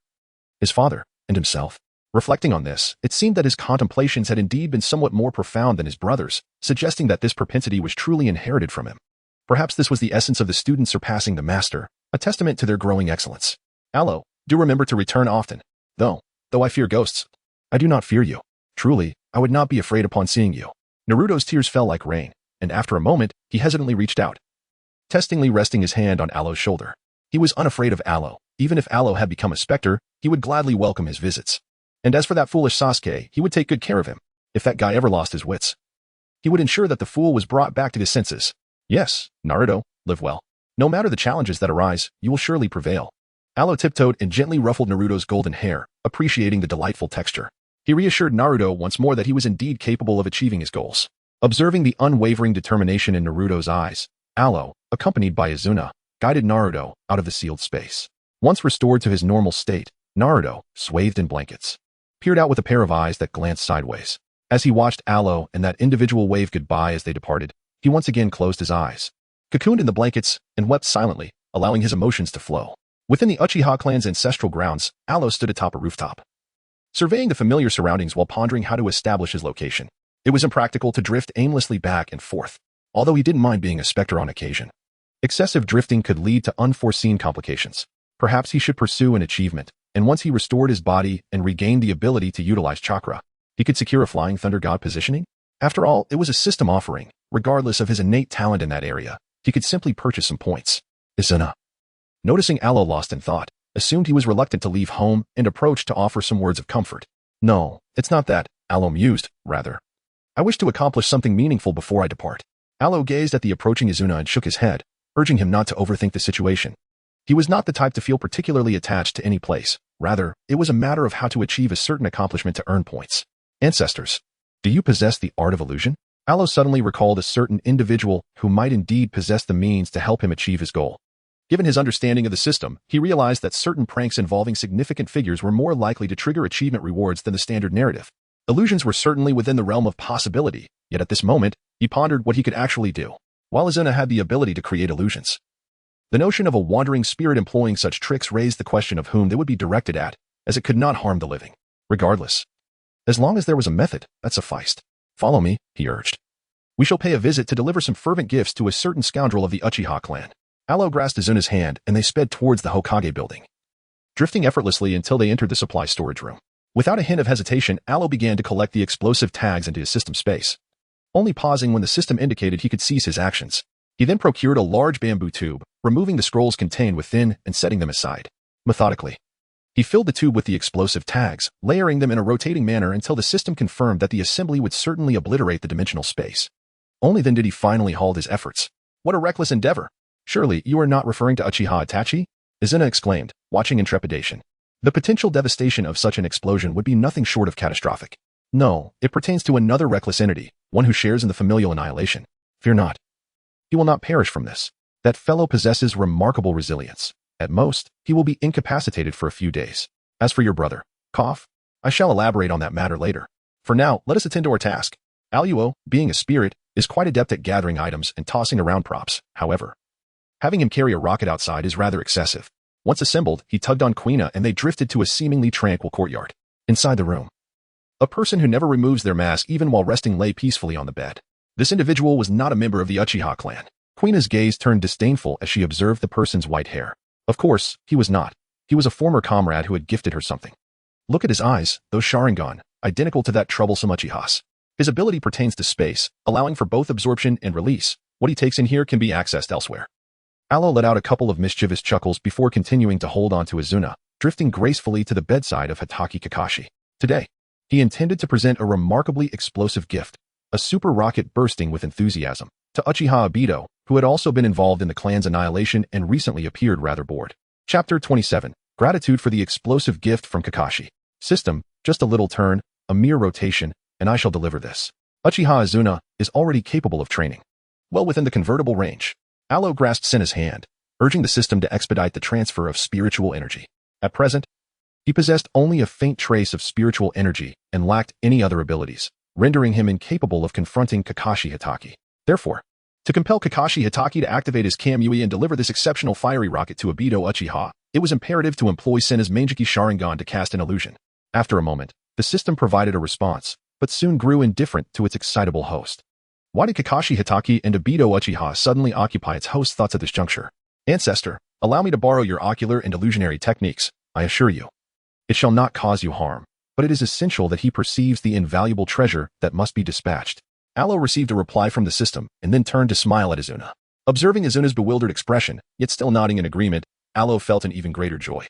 his father, and himself. Reflecting on this, it seemed that his contemplations had indeed been somewhat more profound than his brother's, suggesting that this propensity was truly inherited from him. Perhaps this was the essence of the student surpassing the master, a testament to their growing excellence. Alo, do remember to return often. Though I fear ghosts, I do not fear you. Truly, I would not be afraid upon seeing you. Naruto's tears fell like rain, and after a moment, he hesitantly reached out, testingly resting his hand on Alo's shoulder. He was unafraid of Alo. Even if Alo had become a specter, he would gladly welcome his visits. And as for that foolish Sasuke, he would take good care of him. If that guy ever lost his wits, he would ensure that the fool was brought back to his senses. Yes, Naruto, live well. No matter the challenges that arise, you will surely prevail. Aloe tiptoed and gently ruffled Naruto's golden hair, appreciating the delightful texture. He reassured Naruto once more that he was indeed capable of achieving his goals. Observing the unwavering determination in Naruto's eyes, Aloe, accompanied by Izuna, guided Naruto out of the sealed space. Once restored to his normal state, Naruto, swathed in blankets, peered out with a pair of eyes that glanced sideways. As he watched Aloe and that individual wave goodbye as they departed, he once again closed his eyes, cocooned in the blankets, and wept silently, allowing his emotions to flow. Within the Uchiha clan's ancestral grounds, Aloe stood atop a rooftop, surveying the familiar surroundings while pondering how to establish his location. It was impractical to drift aimlessly back and forth, although he didn't mind being a specter on occasion. Excessive drifting could lead to unforeseen complications. Perhaps he should pursue an achievement, and once he restored his body and regained the ability to utilize chakra, he could secure a Flying Thunder God positioning? After all, it was a system offering. Regardless of his innate talent in that area, he could simply purchase some points. Izuna, noticing Aloe lost in thought, assumed he was reluctant to leave home and approached to offer some words of comfort. No, it's not that, Aloe mused, rather. I wish to accomplish something meaningful before I depart. Aloe gazed at the approaching Izuna and shook his head, urging him not to overthink the situation. He was not the type to feel particularly attached to any place. Rather, it was a matter of how to achieve a certain accomplishment to earn points. Ancestors, do you possess the art of illusion? Aloe suddenly recalled a certain individual who might indeed possess the means to help him achieve his goal. Given his understanding of the system, he realized that certain pranks involving significant figures were more likely to trigger achievement rewards than the standard narrative. Illusions were certainly within the realm of possibility, yet at this moment, he pondered what he could actually do. While Izuna had the ability to create illusions, the notion of a wandering spirit employing such tricks raised the question of whom they would be directed at, as it could not harm the living. Regardless, as long as there was a method, that sufficed. Follow me, he urged. We shall pay a visit to deliver some fervent gifts to a certain scoundrel of the Uchiha clan. Aloe grasped Izuna's hand and they sped towards the Hokage building, drifting effortlessly until they entered the supply storage room. Without a hint of hesitation, Aloe began to collect the explosive tags into his system space, only pausing when the system indicated he could cease his actions. He then procured a large bamboo tube, removing the scrolls contained within and setting them aside. Methodically, he filled the tube with the explosive tags, layering them in a rotating manner until the system confirmed that the assembly would certainly obliterate the dimensional space. Only then did he finally halt his efforts. What a reckless endeavor! Surely you are not referring to Uchiha Itachi? Izuna exclaimed, watching in trepidation. The potential devastation of such an explosion would be nothing short of catastrophic. No, it pertains to another reckless entity, one who shares in the familial annihilation. Fear not. He will not perish from this. That fellow possesses remarkable resilience. At most, he will be incapacitated for a few days. As for your brother, Cough, I shall elaborate on that matter later. For now, let us attend to our task. Aluo, being a spirit, is quite adept at gathering items and tossing around props. However, having him carry a rocket outside is rather excessive. Once assembled, he tugged on Quina and they drifted to a seemingly tranquil courtyard. Inside the room, a person who never removes their mask even while resting lay peacefully on the bed. This individual was not a member of the Uchiha clan. Quina's gaze turned disdainful as she observed the person's white hair. Of course, he was not. He was a former comrade who had gifted her something. Look at his eyes, those Sharingan, identical to that troublesome Uchiha's. His ability pertains to space, allowing for both absorption and release. What he takes in here can be accessed elsewhere. Aloe let out a couple of mischievous chuckles before continuing to hold on to Izuna, drifting gracefully to the bedside of Hitaki Kakashi. Today, he intended to present a remarkably explosive gift, a super rocket bursting with enthusiasm, to Uchiha Obito, who had also been involved in the clan's annihilation and recently appeared rather bored. Chapter 27. Gratitude for the explosive gift from Kakashi. System, just a little turn, a mere rotation, and I shall deliver this. Uchiha Izuna is already capable of training. Well within the convertible range. Aloe grasped Senna's hand, urging the system to expedite the transfer of spiritual energy. At present, he possessed only a faint trace of spiritual energy and lacked any other abilities, rendering him incapable of confronting Kakashi Hitaki. Therefore, to compel Kakashi Hitaki to activate his Kamui and deliver this exceptional fiery rocket to Obito Uchiha, it was imperative to employ Senna's Mangeki Sharingan to cast an illusion. After a moment, the system provided a response, but soon grew indifferent to its excitable host. Why did Kakashi Hitaki and Obito Uchiha suddenly occupy its host's thoughts at this juncture? Ancestor, allow me to borrow your ocular and illusionary techniques, I assure you. It shall not cause you harm, but it is essential that he perceives the invaluable treasure that must be dispatched. Aloe received a reply from the system and then turned to smile at Izuna. Observing Izuna's bewildered expression, yet still nodding in agreement, Aloe felt an even greater joy.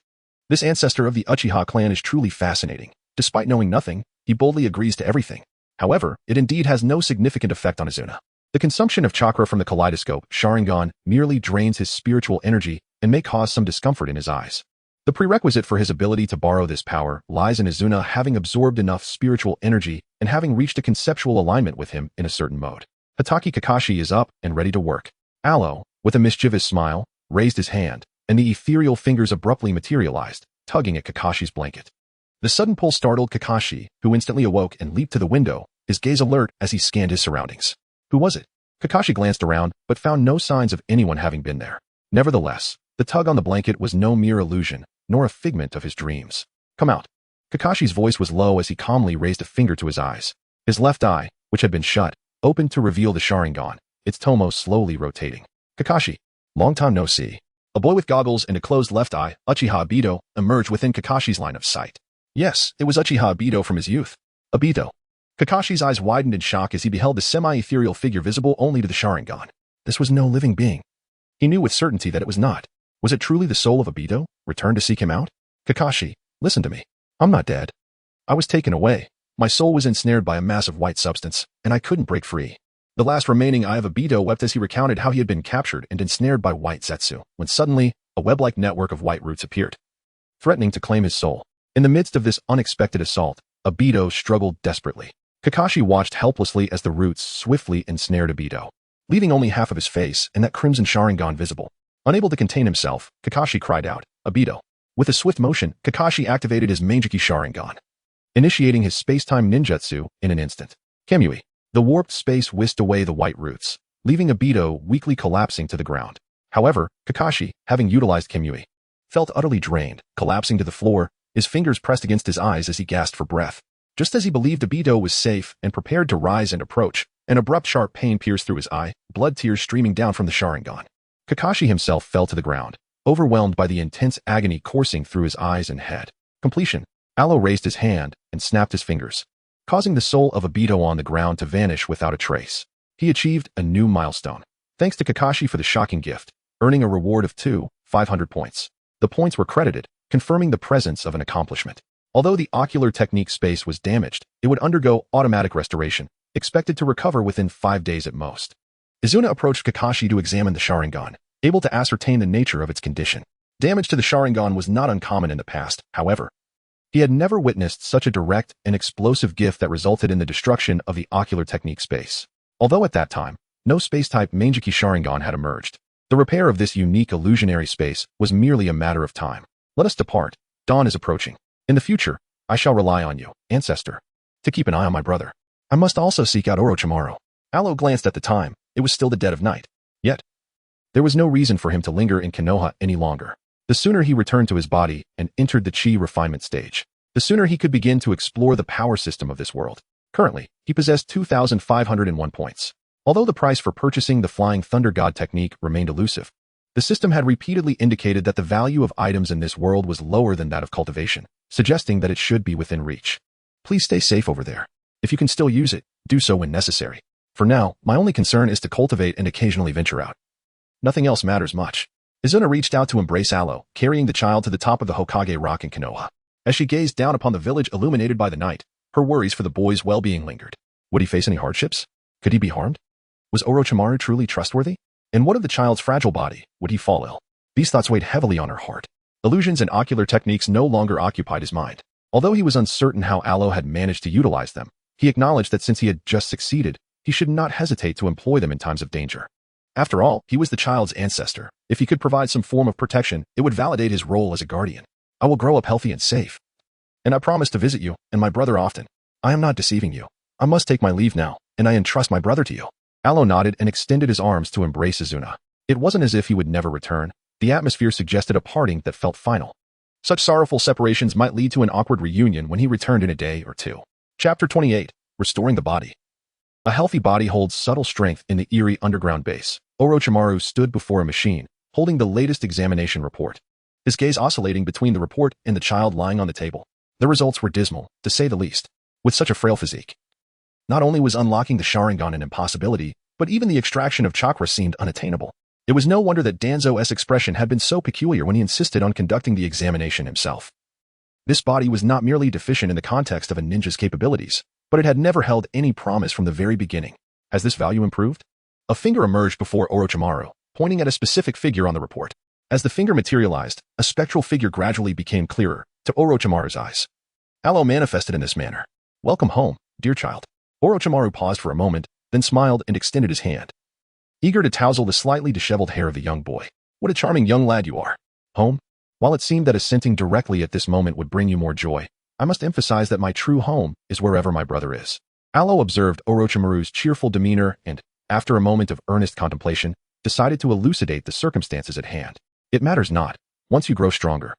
This ancestor of the Uchiha clan is truly fascinating. Despite knowing nothing, he boldly agrees to everything. However, it indeed has no significant effect on Izuna. The consumption of chakra from the kaleidoscope, Sharingan, merely drains his spiritual energy and may cause some discomfort in his eyes. The prerequisite for his ability to borrow this power lies in Izuna having absorbed enough spiritual energy and having reached a conceptual alignment with him in a certain mode. Hatake Kakashi is up and ready to work. Aloe, with a mischievous smile, raised his hand, and the ethereal fingers abruptly materialized, tugging at Kakashi's blanket. The sudden pull startled Kakashi, who instantly awoke and leaped to the window, his gaze alert as he scanned his surroundings. Who was it? Kakashi glanced around, but found no signs of anyone having been there. Nevertheless, the tug on the blanket was no mere illusion, nor a figment of his dreams. Come out. Kakashi's voice was low as he calmly raised a finger to his eyes. His left eye, which had been shut, opened to reveal the Sharingan, its tomo slowly rotating. Kakashi. Long time no see. A boy with goggles and a closed left eye, Uchiha Obito, emerged within Kakashi's line of sight. Yes, it was Uchiha Obito from his youth. Obito. Kakashi's eyes widened in shock as he beheld the semi-ethereal figure visible only to the Sharingan. This was no living being. He knew with certainty that it was not. Was it truly the soul of Obito, returned to seek him out? Kakashi, listen to me. I'm not dead. I was taken away. My soul was ensnared by a mass of white substance, and I couldn't break free. The last remaining eye of Obito wept as he recounted how he had been captured and ensnared by white Zetsu, when suddenly, a web-like network of white roots appeared, threatening to claim his soul. In the midst of this unexpected assault, Obito struggled desperately. Kakashi watched helplessly as the roots swiftly ensnared Obito, leaving only half of his face and that crimson Sharingan visible. Unable to contain himself, Kakashi cried out, Obito. With a swift motion, Kakashi activated his Mangeki Sharingan, initiating his space-time ninjutsu in an instant. Kamui. The warped space whisked away the white roots, leaving Obito weakly collapsing to the ground. However, Kakashi, having utilized Kamui, felt utterly drained, collapsing to the floor, his fingers pressed against his eyes as he gasped for breath. Just as he believed Obito was safe and prepared to rise and approach, an abrupt sharp pain pierced through his eye, blood tears streaming down from the Sharingan. Kakashi himself fell to the ground, overwhelmed by the intense agony coursing through his eyes and head. Completion. Aloe raised his hand and snapped his fingers, causing the soul of Obito on the ground to vanish without a trace. He achieved a new milestone, thanks to Kakashi for the shocking gift, earning a reward of 500 points. The points were credited, confirming the presence of an accomplishment. Although the ocular technique space was damaged, it would undergo automatic restoration, expected to recover within 5 days at most. Izuna approached Kakashi to examine the Sharingan, able to ascertain the nature of its condition. Damage to the Sharingan was not uncommon in the past, however. He had never witnessed such a direct and explosive gift that resulted in the destruction of the ocular technique space. Although at that time, no space-type Mangeki Sharingan had emerged, the repair of this unique illusionary space was merely a matter of time. Let us depart. Dawn is approaching. In the future, I shall rely on you, ancestor, to keep an eye on my brother. I must also seek out Orochimaru. Aloe glanced at the time. It was still the dead of night. Yet, there was no reason for him to linger in Konoha any longer. The sooner he returned to his body and entered the chi refinement stage, the sooner he could begin to explore the power system of this world. Currently, he possessed 2,501 points. Although the price for purchasing the Flying Thunder God technique remained elusive, the system had repeatedly indicated that the value of items in this world was lower than that of cultivation, suggesting that it should be within reach. Please stay safe over there. If you can still use it, do so when necessary. For now, my only concern is to cultivate and occasionally venture out. Nothing else matters much. Izuna reached out to embrace Aloe, carrying the child to the top of the Hokage Rock in Konoha. As she gazed down upon the village illuminated by the night, her worries for the boy's well-being lingered. Would he face any hardships? Could he be harmed? Was Orochimaru truly trustworthy? And what of the child's fragile body? Would he fall ill? These thoughts weighed heavily on her heart. Illusions and ocular techniques no longer occupied his mind. Although he was uncertain how Aloe had managed to utilize them, he acknowledged that since he had just succeeded, he should not hesitate to employ them in times of danger. After all, he was the child's ancestor. If he could provide some form of protection, it would validate his role as a guardian. I will grow up healthy and safe. And I promise to visit you and my brother often. I am not deceiving you. I must take my leave now, and I entrust my brother to you. Aloe nodded and extended his arms to embrace Izuna. It wasn't as if he would never return. The atmosphere suggested a parting that felt final. Such sorrowful separations might lead to an awkward reunion when he returned in a day or two. Chapter 28. Restoring the Body. A healthy body holds subtle strength in the eerie underground base. Orochimaru stood before a machine, holding the latest examination report, his gaze oscillating between the report and the child lying on the table. The results were dismal, to say the least. With such a frail physique, not only was unlocking the Sharingan an impossibility, but even the extraction of chakra seemed unattainable. It was no wonder that Danzo's expression had been so peculiar when he insisted on conducting the examination himself. This body was not merely deficient in the context of a ninja's capabilities, but it had never held any promise from the very beginning. Has this value improved? A finger emerged before Orochimaru, pointing at a specific figure on the report. As the finger materialized, a spectral figure gradually became clearer to Orochimaru's eyes. Aloe manifested in this manner. "Welcome home, dear child." Orochimaru paused for a moment, then smiled and extended his hand, eager to tousle the slightly disheveled hair of the young boy. "What a charming young lad you are." "Home?" While it seemed that assenting directly at this moment would bring you more joy, I must emphasize that my true home is wherever my brother is. Aloe observed Orochimaru's cheerful demeanor and, after a moment of earnest contemplation, decided to elucidate the circumstances at hand. "It matters not. Once you grow stronger,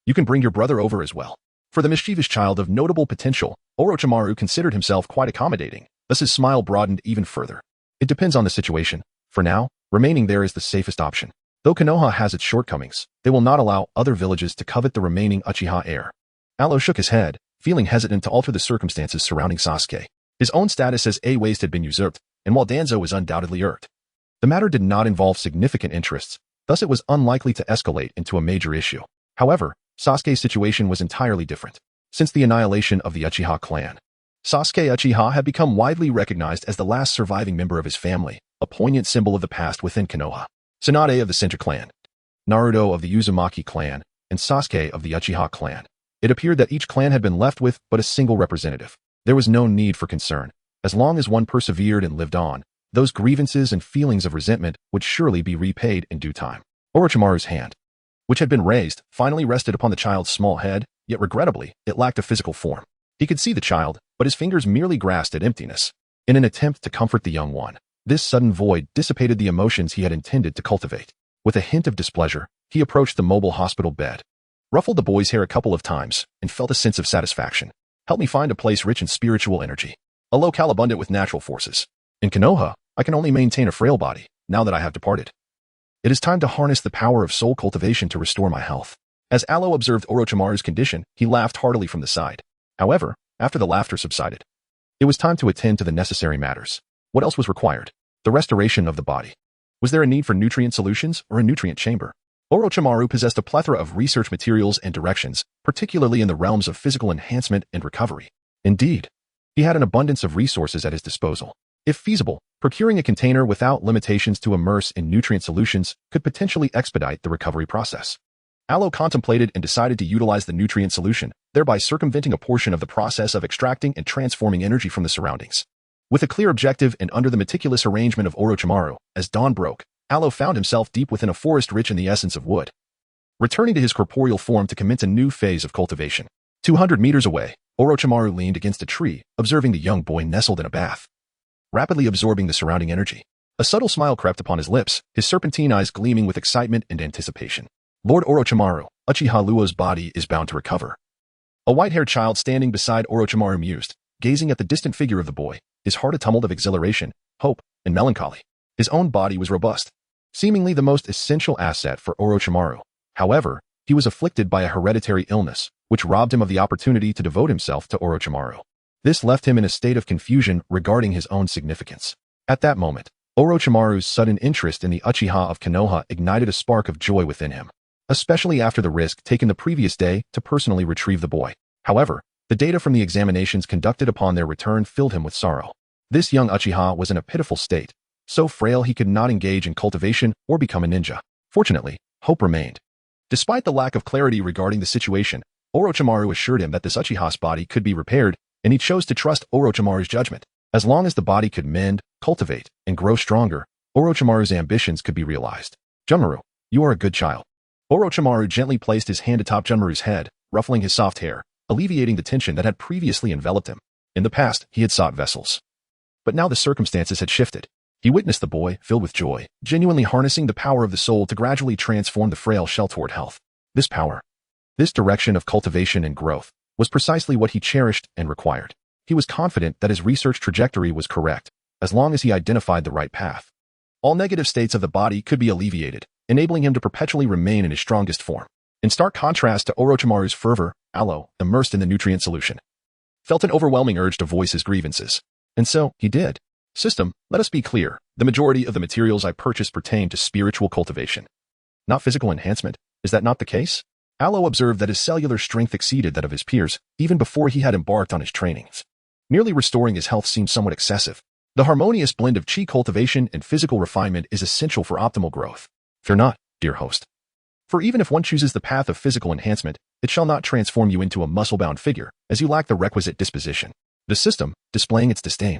you can bring your brother over as well." For the mischievous child of notable potential, Orochimaru considered himself quite accommodating, thus his smile broadened even further. "It depends on the situation. For now, remaining there is the safest option. Though Konoha has its shortcomings, they will not allow other villages to covet the remaining Uchiha heir." Aloe shook his head, feeling hesitant to alter the circumstances surrounding Sasuke. His own status as a waste had been usurped, and while Danzo was undoubtedly irked, the matter did not involve significant interests, thus it was unlikely to escalate into a major issue. However, Sasuke's situation was entirely different. Since the annihilation of the Uchiha clan, Sasuke Uchiha had become widely recognized as the last surviving member of his family, a poignant symbol of the past within Konoha. Tsunade of the Senju clan, Naruto of the Uzumaki clan, and Sasuke of the Uchiha clan. It appeared that each clan had been left with but a single representative. There was no need for concern. As long as one persevered and lived on, those grievances and feelings of resentment would surely be repaid in due time. Orochimaru's hand, which had been raised, finally rested upon the child's small head, yet regrettably, it lacked a physical form. He could see the child, but his fingers merely grasped at emptiness. In an attempt to comfort the young one, this sudden void dissipated the emotions he had intended to cultivate. With a hint of displeasure, he approached the mobile hospital bed, ruffled the boy's hair a couple of times, and felt a sense of satisfaction. "Help me find a place rich in spiritual energy, a locale abundant with natural forces. In Konoha, I can only maintain a frail body, now that I have departed. It is time to harness the power of soul cultivation to restore my health." As Aloe observed Orochimaru's condition, he laughed heartily from the side. However, after the laughter subsided, it was time to attend to the necessary matters. What else was required? The restoration of the body. Was there a need for nutrient solutions or a nutrient chamber? Orochimaru possessed a plethora of research materials and directions, particularly in the realms of physical enhancement and recovery. Indeed, he had an abundance of resources at his disposal. If feasible, procuring a container without limitations to immerse in nutrient solutions could potentially expedite the recovery process. Aloe contemplated and decided to utilize the nutrient solution, thereby circumventing a portion of the process of extracting and transforming energy from the surroundings. With a clear objective and under the meticulous arrangement of Orochimaru, as dawn broke, Aloe found himself deep within a forest rich in the essence of wood, returning to his corporeal form to commence a new phase of cultivation. 200 meters away, Orochimaru leaned against a tree, observing the young boy nestled in a bath, rapidly absorbing the surrounding energy. A subtle smile crept upon his lips, his serpentine eyes gleaming with excitement and anticipation. "Lord Orochimaru, Uchiha Luo's body is bound to recover." A white-haired child standing beside Orochimaru mused, gazing at the distant figure of the boy, his heart a tumult of exhilaration, hope, and melancholy. His own body was robust, seemingly the most essential asset for Orochimaru. However, he was afflicted by a hereditary illness, which robbed him of the opportunity to devote himself to Orochimaru. This left him in a state of confusion regarding his own significance. At that moment, Orochimaru's sudden interest in the Uchiha of Konoha ignited a spark of joy within him, especially after the risk taken the previous day to personally retrieve the boy. However, the data from the examinations conducted upon their return filled him with sorrow. This young Uchiha was in a pitiful state, so frail he could not engage in cultivation or become a ninja. Fortunately, hope remained. Despite the lack of clarity regarding the situation, Orochimaru assured him that this Uchiha's body could be repaired, and he chose to trust Orochimaru's judgment. As long as the body could mend, cultivate, and grow stronger, Orochimaru's ambitions could be realized. "Junmaru, you are a good child." Orochimaru gently placed his hand atop Junmaru's head, ruffling his soft hair, alleviating the tension that had previously enveloped him. In the past, he had sought vessels, but now the circumstances had shifted. He witnessed the boy, filled with joy, genuinely harnessing the power of the soul to gradually transform the frail shell toward health. This power, this direction of cultivation and growth, was precisely what he cherished and required. He was confident that his research trajectory was correct, as long as he identified the right path. All negative states of the body could be alleviated, enabling him to perpetually remain in his strongest form. In stark contrast to Orochimaru's fervor, Aloe, immersed in the nutrient solution, felt an overwhelming urge to voice his grievances. And so, he did. "System, let us be clear. The majority of the materials I purchased pertain to spiritual cultivation, not physical enhancement. Is that not the case?" Aloe observed that his cellular strength exceeded that of his peers, even before he had embarked on his trainings. Merely restoring his health seemed somewhat excessive. The harmonious blend of chi cultivation and physical refinement is essential for optimal growth. Fear not, dear host. For even if one chooses the path of physical enhancement, it shall not transform you into a muscle-bound figure, as you lack the requisite disposition. The system, displaying its disdain,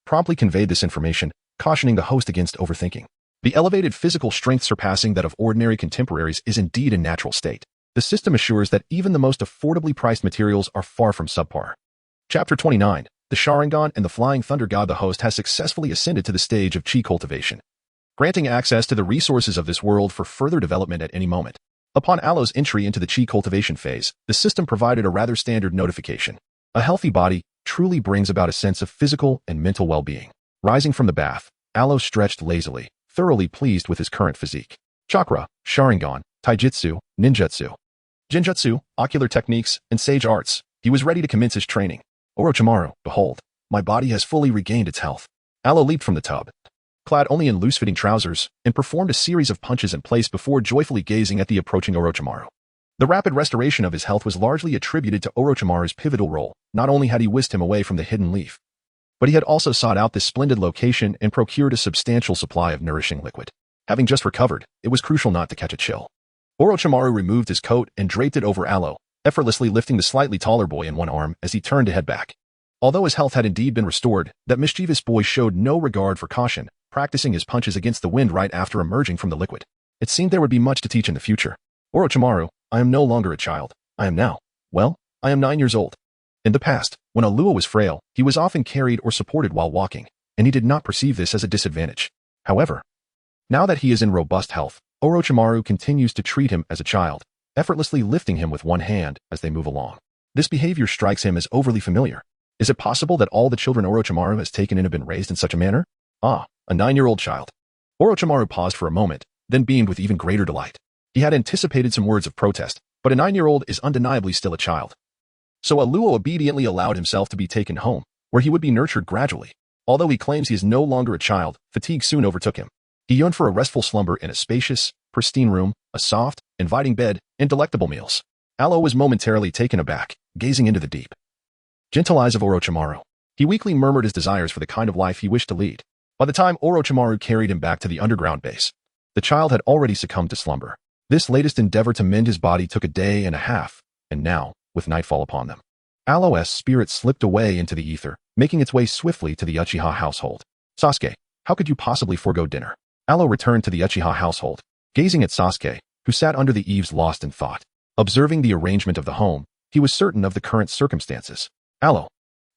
promptly conveyed this information, cautioning the host against overthinking. The elevated physical strength surpassing that of ordinary contemporaries is indeed a natural state. The system assures that even the most affordably priced materials are far from subpar. Chapter 29. The Sharingan and the Flying Thunder God. The host has successfully ascended to the stage of chi cultivation, granting access to the resources of this world for further development at any moment. Upon Aloe's entry into the chi cultivation phase, the system provided a rather standard notification. A healthy body truly brings about a sense of physical and mental well-being. Rising from the bath, Aloe stretched lazily, thoroughly pleased with his current physique. Chakra, Sharingan, Taijutsu, Ninjutsu, Genjutsu, ocular techniques, and sage arts. He was ready to commence his training. Orochimaru, behold, my body has fully regained its health. Aloe leaped from the tub, clad only in loose-fitting trousers, and performed a series of punches in place before joyfully gazing at the approaching Orochimaru. The rapid restoration of his health was largely attributed to Orochimaru's pivotal role. Not only had he whisked him away from the hidden leaf, but he had also sought out this splendid location and procured a substantial supply of nourishing liquid. Having just recovered, it was crucial not to catch a chill. Orochimaru removed his coat and draped it over Aloe, effortlessly lifting the slightly taller boy in one arm as he turned to head back. Although his health had indeed been restored, that mischievous boy showed no regard for caution, practicing his punches against the wind right after emerging from the liquid. It seemed there would be much to teach in the future. Orochimaru, I am no longer a child. I am now, well, I am 9 years old. In the past, when Alua was frail, he was often carried or supported while walking, and he did not perceive this as a disadvantage. However, now that he is in robust health, Orochimaru continues to treat him as a child, effortlessly lifting him with one hand as they move along. This behavior strikes him as overly familiar. Is it possible that all the children Orochimaru has taken in have been raised in such a manner? Ah, a 9-year-old child. Orochimaru paused for a moment, then beamed with even greater delight. He had anticipated some words of protest, but a 9-year-old is undeniably still a child. So Alua obediently allowed himself to be taken home, where he would be nurtured gradually. Although he claims he is no longer a child, fatigue soon overtook him. He yearned for a restful slumber in a spacious, pristine room, a soft, inviting bed, and delectable meals. Aloe was momentarily taken aback, gazing into the deep, gentle eyes of Orochimaru. He weakly murmured his desires for the kind of life he wished to lead. By the time Orochimaru carried him back to the underground base, the child had already succumbed to slumber. This latest endeavor to mend his body took a day and a half, and now, with nightfall upon them, Aloe's spirit slipped away into the ether, making its way swiftly to the Uchiha household. Sasuke, how could you possibly forego dinner? Aloe returned to the Uchiha household, gazing at Sasuke, who sat under the eaves lost in thought. Observing the arrangement of the home, he was certain of the current circumstances. Aloe.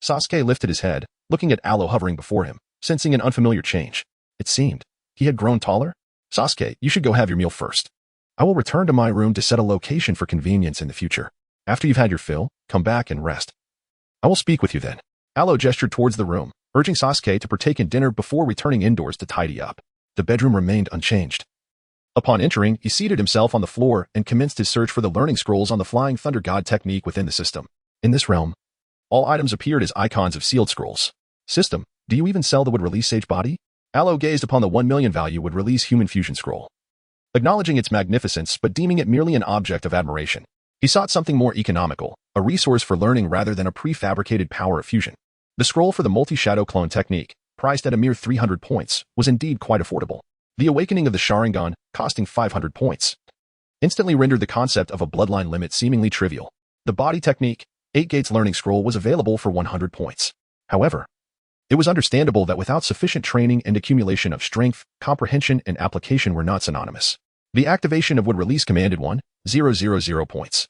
Sasuke lifted his head, looking at Aloe hovering before him, sensing an unfamiliar change. It seemed he had grown taller. Sasuke, you should go have your meal first. I will return to my room to set a location for convenience in the future. After you've had your fill, come back and rest. I will speak with you then. Aloe gestured towards the room, urging Sasuke to partake in dinner before returning indoors to tidy up. The bedroom remained unchanged. Upon entering, he seated himself on the floor and commenced his search for the learning scrolls on the Flying Thunder God technique within the system. In this realm, all items appeared as icons of sealed scrolls. System, do you even sell the would release sage body? Aloe gazed upon the 1 million value would release human fusion scroll, acknowledging its magnificence but deeming it merely an object of admiration. He sought something more economical, a resource for learning rather than a prefabricated power of fusion. The scroll for the multi-shadow clone technique, priced at a mere 300 points, was indeed quite affordable. The awakening of the Sharingan, costing 500 points, instantly rendered the concept of a bloodline limit seemingly trivial. The body technique, 8 Gates learning scroll, was available for 100 points. However, it was understandable that without sufficient training and accumulation of strength, comprehension and application were not synonymous. The activation of would release commanded 1,000 points.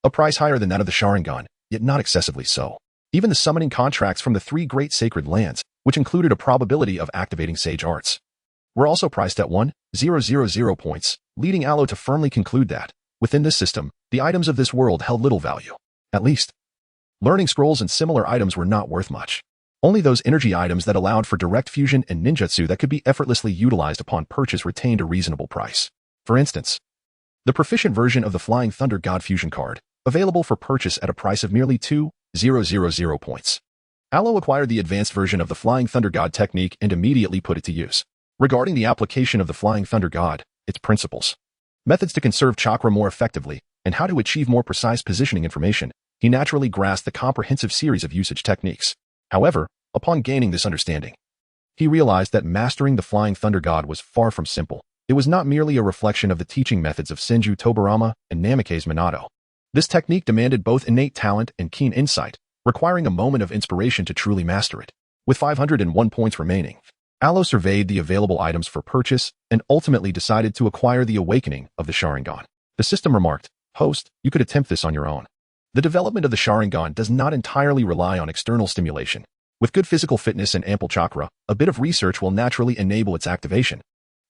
A price higher than that of the Sharingan, yet not excessively so. Even the summoning contracts from the 3 great sacred lands, which included a probability of activating sage arts, were also priced at 1,000 points, leading Aloe to firmly conclude that, within this system, the items of this world held little value. At least, learning scrolls and similar items were not worth much. Only those energy items that allowed for direct fusion and ninjutsu that could be effortlessly utilized upon purchase retained a reasonable price. For instance, the proficient version of the Flying Thunder God Fusion card, available for purchase at a price of merely 2,000 points. Aloe acquired the advanced version of the Flying Thunder God technique and immediately put it to use. Regarding the application of the Flying Thunder God, its principles, methods to conserve chakra more effectively, and how to achieve more precise positioning information, he naturally grasped the comprehensive series of usage techniques. However, upon gaining this understanding, he realized that mastering the Flying Thunder God was far from simple. It was not merely a reflection of the teaching methods of Senju Tobarama and Namikaze Minato. This technique demanded both innate talent and keen insight, requiring a moment of inspiration to truly master it. With 501 points remaining, Alo surveyed the available items for purchase and ultimately decided to acquire the Awakening of the Sharingan. The system remarked, "Host, you could attempt this on your own." The development of the Sharingan does not entirely rely on external stimulation. With good physical fitness and ample chakra, a bit of research will naturally enable its activation.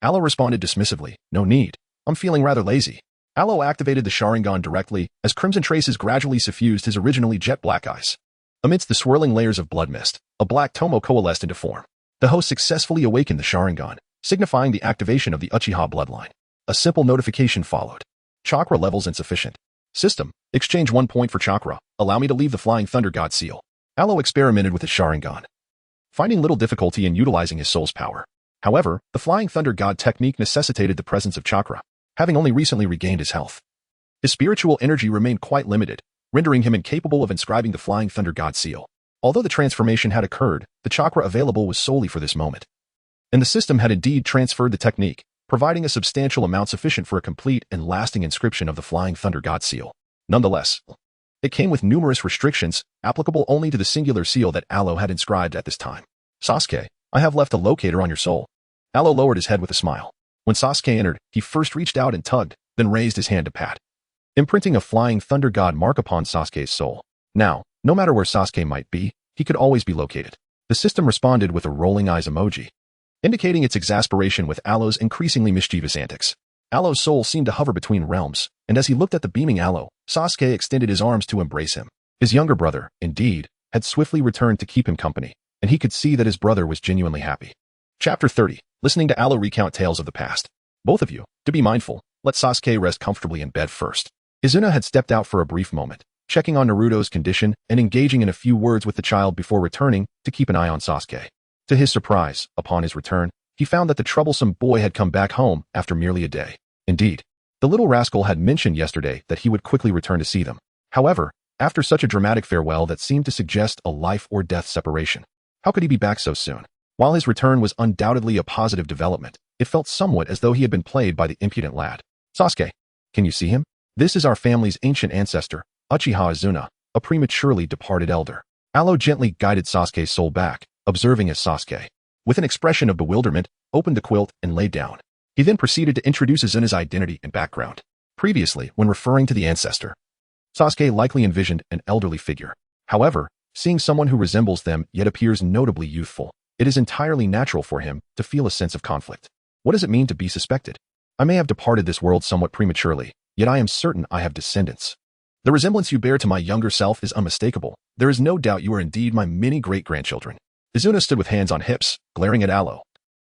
Alo responded dismissively, "No need. I'm feeling rather lazy." Alo activated the Sharingan directly as crimson traces gradually suffused his originally jet black eyes. Amidst the swirling layers of blood mist, a black tomo coalesced into form. The host successfully awakened the Sharingan, signifying the activation of the Uchiha bloodline. A simple notification followed. Chakra levels insufficient. System, exchange 1 point for chakra. Allow me to leave the Flying Thunder God seal. Alo experimented with his Sharingan, finding little difficulty in utilizing his soul's power. However, the Flying Thunder God technique necessitated the presence of chakra, having only recently regained his health. His spiritual energy remained quite limited, rendering him incapable of inscribing the Flying Thunder God seal. Although the transformation had occurred, the chakra available was solely for this moment. And the system had indeed transferred the technique, providing a substantial amount sufficient for a complete and lasting inscription of the Flying Thunder God seal. Nonetheless, it came with numerous restrictions, applicable only to the singular seal that Alo had inscribed at this time. "Sasuke, I have left a locator on your soul." Alo lowered his head with a smile. When Sasuke entered, he first reached out and tugged, then raised his hand to pat, imprinting a Flying Thunder God mark upon Sasuke's soul. Now, no matter where Sasuke might be, he could always be located. The system responded with a rolling eyes emoji, indicating its exasperation with Alo's increasingly mischievous antics. Alo's soul seemed to hover between realms, and as he looked at the beaming Alo, Sasuke extended his arms to embrace him. His younger brother, indeed, had swiftly returned to keep him company, and he could see that his brother was genuinely happy. Chapter 30. Listening to Alo recount tales of the past. "Both of you, to be mindful, let Sasuke rest comfortably in bed first." Izuna had stepped out for a brief moment, checking on Naruto's condition and engaging in a few words with the child before returning to keep an eye on Sasuke. To his surprise, upon his return, he found that the troublesome boy had come back home after merely a day. Indeed, the little rascal had mentioned yesterday that he would quickly return to see them. However, after such a dramatic farewell that seemed to suggest a life or death separation, how could he be back so soon? While his return was undoubtedly a positive development, it felt somewhat as though he had been played by the impudent lad. "Sasuke, can you see him? This is our family's ancient ancestor, Uchiha Izuna, a prematurely departed elder." Alo gently guided Sasuke's soul back, observing as Sasuke, with an expression of bewilderment, opened the quilt and lay down. He then proceeded to introduce Izuna's identity and background. Previously, when referring to the ancestor, Sasuke likely envisioned an elderly figure. However, seeing someone who resembles them yet appears notably youthful, it is entirely natural for him to feel a sense of conflict. What does it mean to be suspected? I may have departed this world somewhat prematurely, yet I am certain I have descendants. The resemblance you bear to my younger self is unmistakable. There is no doubt you are indeed my many great-grandchildren. Izuna stood with hands on hips, glaring at Alo,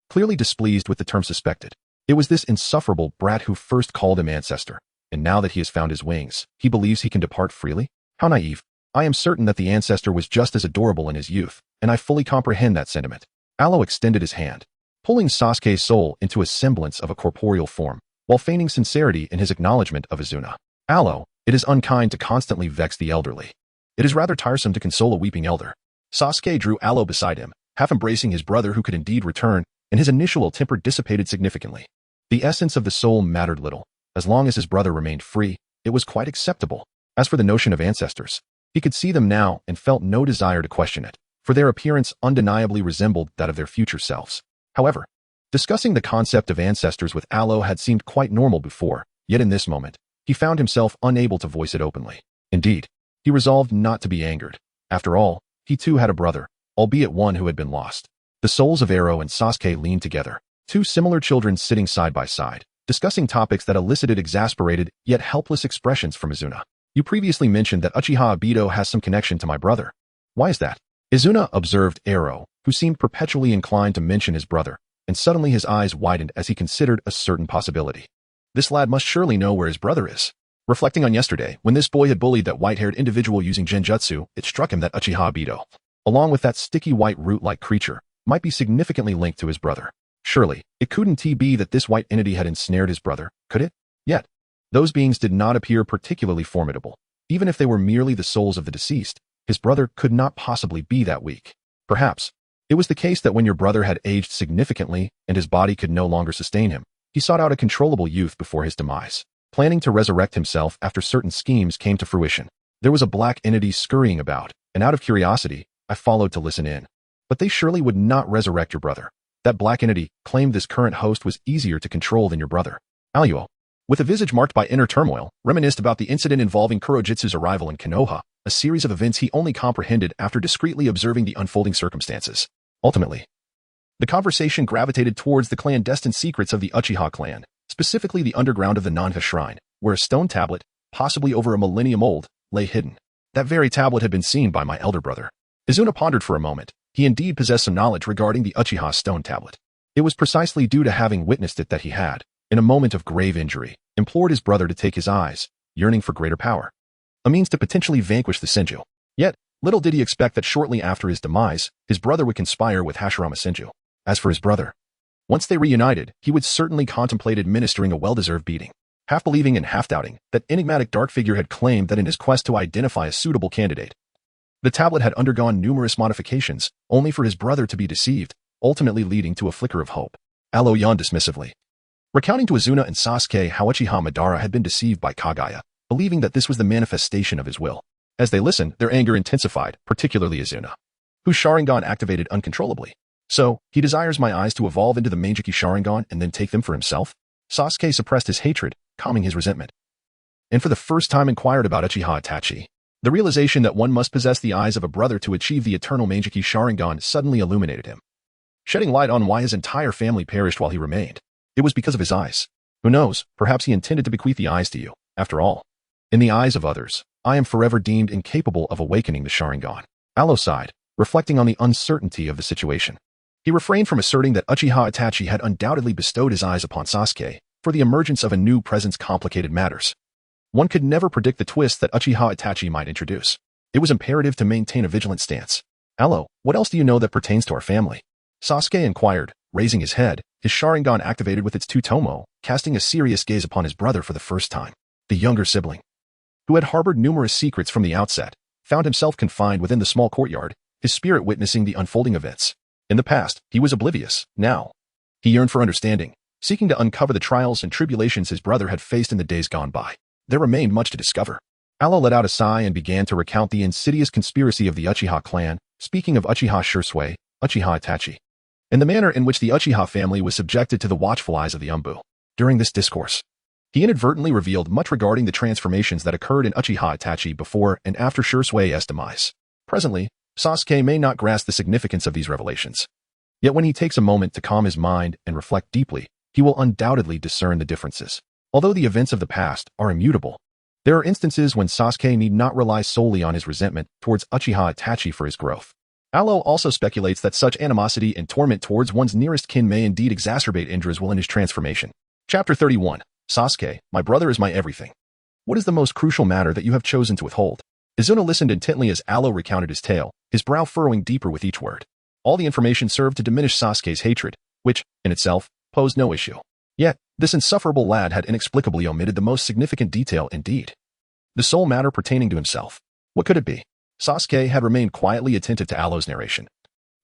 clearly displeased with the term suspected. It was this insufferable brat who first called him ancestor, and now that he has found his wings, he believes he can depart freely? How naive. I am certain that the ancestor was just as adorable in his youth, and I fully comprehend that sentiment. Alo extended his hand, pulling Sasuke's soul into a semblance of a corporeal form, while feigning sincerity in his acknowledgement of Izuna. "Alo, it is unkind to constantly vex the elderly. It is rather tiresome to console a weeping elder." Sasuke drew Alo beside him, half embracing his brother who could indeed return, and his initial ill temper dissipated significantly. The essence of the soul mattered little. As long as his brother remained free, it was quite acceptable. As for the notion of ancestors, he could see them now and felt no desire to question it, for their appearance undeniably resembled that of their future selves. However, discussing the concept of ancestors with Alo had seemed quite normal before, yet in this moment, he found himself unable to voice it openly. Indeed, he resolved not to be angered. After all, he too had a brother, albeit one who had been lost. The souls of Aro and Sasuke leaned together, two similar children sitting side by side, discussing topics that elicited exasperated yet helpless expressions from Izuna. "You previously mentioned that Uchiha Obito has some connection to my brother. Why is that?" Izuna observed Aro, who seemed perpetually inclined to mention his brother, and suddenly his eyes widened as he considered a certain possibility. This lad must surely know where his brother is. Reflecting on yesterday, when this boy had bullied that white-haired individual using genjutsu, it struck him that Uchiha Obito, along with that sticky white root-like creature, might be significantly linked to his brother. Surely, it couldn't be that this white entity had ensnared his brother, could it? Yet, those beings did not appear particularly formidable. Even if they were merely the souls of the deceased, his brother could not possibly be that weak. Perhaps, It was the case that when your brother had aged significantly and his body could no longer sustain him, he sought out a controllable youth before his demise, planning to resurrect himself after certain schemes came to fruition. There was a black entity scurrying about, and out of curiosity, I followed to listen in. But they surely would not resurrect your brother. That black entity claimed this current host was easier to control than your brother. Aluo, with a visage marked by inner turmoil, reminisced about the incident involving Kurojitsu's arrival in Konoha, a series of events he only comprehended after discreetly observing the unfolding circumstances. Ultimately, the conversation gravitated towards the clandestine secrets of the Uchiha clan, specifically the underground of the Nanha Shrine, where a stone tablet, possibly over a millennium old, lay hidden. That very tablet had been seen by my elder brother. Izuna pondered for a moment. He indeed possessed some knowledge regarding the Uchiha stone tablet. It was precisely due to having witnessed it that he had, in a moment of grave injury, implored his brother to take his eyes, yearning for greater power, a means to potentially vanquish the Senju. Yet, little did he expect that shortly after his demise, his brother would conspire with Hashirama Senju. As for his brother, once they reunited, he would certainly contemplate administering a well-deserved beating, half believing and half doubting that enigmatic dark figure had claimed that in his quest to identify a suitable candidate, the tablet had undergone numerous modifications, only for his brother to be deceived, ultimately leading to a flicker of hope. Alo yawned dismissively, recounting to Izuna and Sasuke how Uchiha Madara had been deceived by Kagaya, believing that this was the manifestation of his will. As they listened, their anger intensified, particularly Izuna, whose Sharingan activated uncontrollably. So, he desires my eyes to evolve into the Mangeki Sharingan and then take them for himself? Sasuke suppressed his hatred, calming his resentment, and for the first time inquired about Uchiha Itachi. The realization that one must possess the eyes of a brother to achieve the eternal Mangeki Sharingan suddenly illuminated him, shedding light on why his entire family perished while he remained. It was because of his eyes. Who knows, perhaps he intended to bequeath the eyes to you. After all, in the eyes of others, I am forever deemed incapable of awakening the Sharingan. Alo sighed, reflecting on the uncertainty of the situation. He refrained from asserting that Uchiha Itachi had undoubtedly bestowed his eyes upon Sasuke, for the emergence of a new presence complicated matters. One could never predict the twist that Uchiha Itachi might introduce. It was imperative to maintain a vigilant stance. Alo, what else do you know that pertains to our family? Sasuke inquired, raising his head, his Sharingan activated with its Tsutomo, casting a serious gaze upon his brother for the first time. The younger sibling, who had harbored numerous secrets from the outset, found himself confined within the small courtyard, his spirit witnessing the unfolding events. In the past, he was oblivious. Now, he yearned for understanding, seeking to uncover the trials and tribulations his brother had faced in the days gone by. There remained much to discover. Alo let out a sigh and began to recount the insidious conspiracy of the Uchiha clan, speaking of Uchiha Shisui, Uchiha Itachi, and the manner in which the Uchiha family was subjected to the watchful eyes of the Umbu. During this discourse, he inadvertently revealed much regarding the transformations that occurred in Uchiha Itachi before and after Shisui's demise. Presently, Sasuke may not grasp the significance of these revelations. Yet when he takes a moment to calm his mind and reflect deeply, he will undoubtedly discern the differences. Although the events of the past are immutable, there are instances when Sasuke need not rely solely on his resentment towards Uchiha Itachi for his growth. Alo also speculates that such animosity and torment towards one's nearest kin may indeed exacerbate injuries while in his transformation. Chapter 31. Sasuke, my brother is my everything. What is the most crucial matter that you have chosen to withhold? Izuna listened intently as Alo recounted his tale, his brow furrowing deeper with each word. All the information served to diminish Sasuke's hatred, which, in itself, posed no issue. Yet, this insufferable lad had inexplicably omitted the most significant detail indeed. The sole matter pertaining to himself. What could it be? Sasuke had remained quietly attentive to Alo's narration,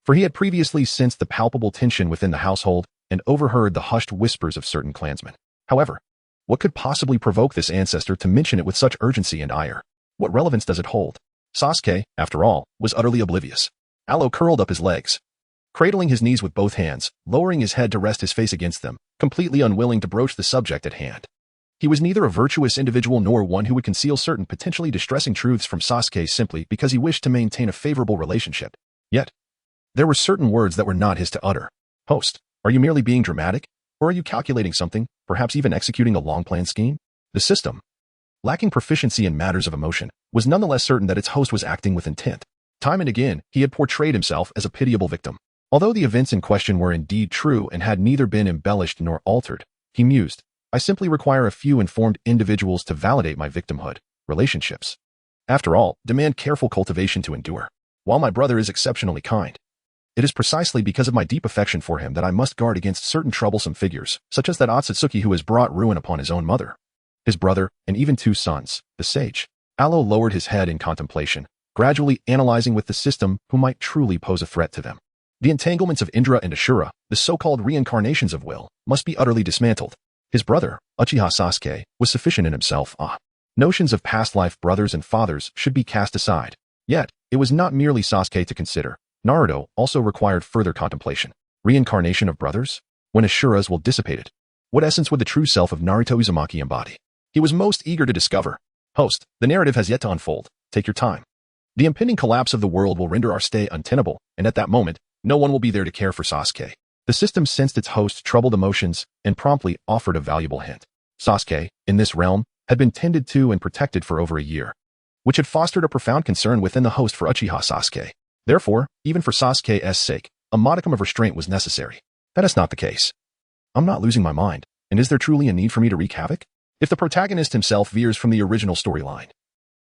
for he had previously sensed the palpable tension within the household and overheard the hushed whispers of certain clansmen. However, what could possibly provoke this ancestor to mention it with such urgency and ire? What relevance does it hold? Sasuke, after all, was utterly oblivious. Alo curled up his legs, cradling his knees with both hands, lowering his head to rest his face against them, completely unwilling to broach the subject at hand. He was neither a virtuous individual nor one who would conceal certain potentially distressing truths from Sasuke simply because he wished to maintain a favorable relationship. Yet, there were certain words that were not his to utter. Host, are you merely being dramatic? Or are you calculating something, perhaps even executing a long-planned scheme? The system, lacking proficiency in matters of emotion, was nonetheless certain that its host was acting with intent. Time and again, he had portrayed himself as a pitiable victim. Although the events in question were indeed true and had neither been embellished nor altered, he mused, I simply require a few informed individuals to validate my victimhood. Relationships, after all, demand careful cultivation to endure. While my brother is exceptionally kind, it is precisely because of my deep affection for him that I must guard against certain troublesome figures, such as that Otsutsuki who has brought ruin upon his own mother, his brother, and even 2 sons, the sage. Alo lowered his head in contemplation, gradually analyzing with the system who might truly pose a threat to them. The entanglements of Indra and Ashura, the so-called reincarnations of will, must be utterly dismantled. His brother, Uchiha Sasuke, was sufficient in himself. Notions of past life brothers and fathers should be cast aside. Yet, it was not merely Sasuke to consider. Naruto also required further contemplation. Reincarnation of brothers? When Ashura's will dissipated, what essence would the true self of Naruto Uzumaki embody? He was most eager to discover. Host, the narrative has yet to unfold. Take your time. The impending collapse of the world will render our stay untenable, and at that moment, no one will be there to care for Sasuke. The system sensed its host's troubled emotions and promptly offered a valuable hint. Sasuke, in this realm, had been tended to and protected for over a year, which had fostered a profound concern within the host for Uchiha Sasuke. Therefore, even for Sasuke's sake, a modicum of restraint was necessary. That is not the case. I'm not losing my mind, and is there truly a need for me to wreak havoc? If the protagonist himself veers from the original storyline,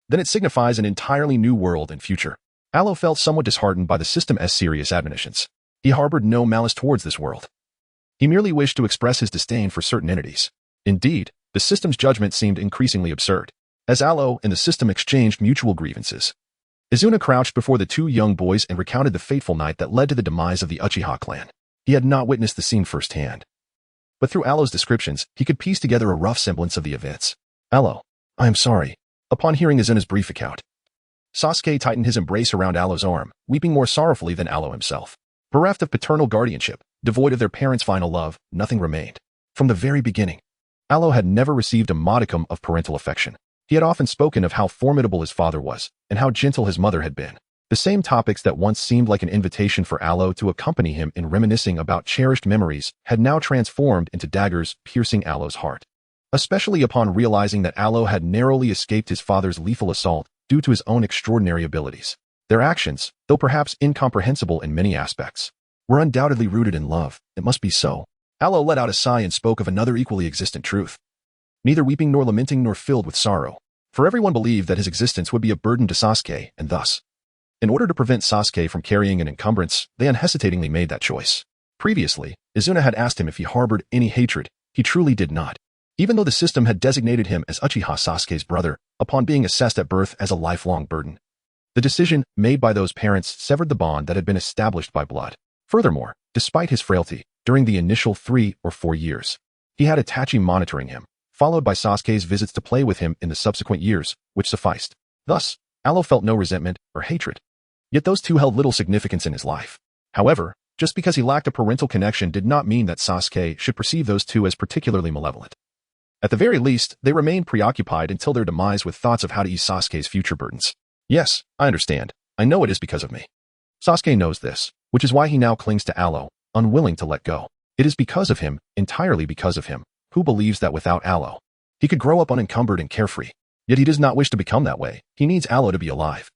then it signifies an entirely new world and future. Alo felt somewhat disheartened by the system's serious admonitions. He harbored no malice towards this world. He merely wished to express his disdain for certain entities. Indeed, the system's judgment seemed increasingly absurd. As Alo and the system exchanged mutual grievances, Izuna crouched before the two young boys and recounted the fateful night that led to the demise of the Uchiha clan. He had not witnessed the scene firsthand, but through Alo's descriptions, he could piece together a rough semblance of the events. Alo, I am sorry. Upon hearing Izuna's brief account, Sasuke tightened his embrace around Alo's arm, weeping more sorrowfully than Alo himself. Bereft of paternal guardianship, devoid of their parents' final love, nothing remained. From the very beginning, Alo had never received a modicum of parental affection. He had often spoken of how formidable his father was, and how gentle his mother had been. The same topics that once seemed like an invitation for Alo to accompany him in reminiscing about cherished memories had now transformed into daggers piercing Alo's heart. Especially upon realizing that Alo had narrowly escaped his father's lethal assault due to his own extraordinary abilities. Their actions, though perhaps incomprehensible in many aspects, were undoubtedly rooted in love. It must be so. Alo let out a sigh and spoke of another equally existent truth. Neither weeping nor lamenting nor filled with sorrow, for everyone believed that his existence would be a burden to Sasuke, and thus, in order to prevent Sasuke from carrying an encumbrance, they unhesitatingly made that choice. Previously, Izuna had asked him if he harbored any hatred. He truly did not. Even though the system had designated him as Uchiha Sasuke's brother, upon being assessed at birth as a lifelong burden, the decision made by those parents severed the bond that had been established by blood. Furthermore, despite his frailty, during the initial 3 or 4 years, he had Itachi monitoring him, followed by Sasuke's visits to play with him in the subsequent years, which sufficed. Thus, Alo felt no resentment or hatred. Yet those two held little significance in his life. However, just because he lacked a parental connection did not mean that Sasuke should perceive those two as particularly malevolent. At the very least, they remained preoccupied until their demise with thoughts of how to ease Sasuke's future burdens. Yes, I understand. I know it is because of me. Sasuke knows this, which is why he now clings to Alo, unwilling to let go. It is because of him, entirely because of him, who believes that without Alo, he could grow up unencumbered and carefree. Yet he does not wish to become that way. He needs Alo to be alive.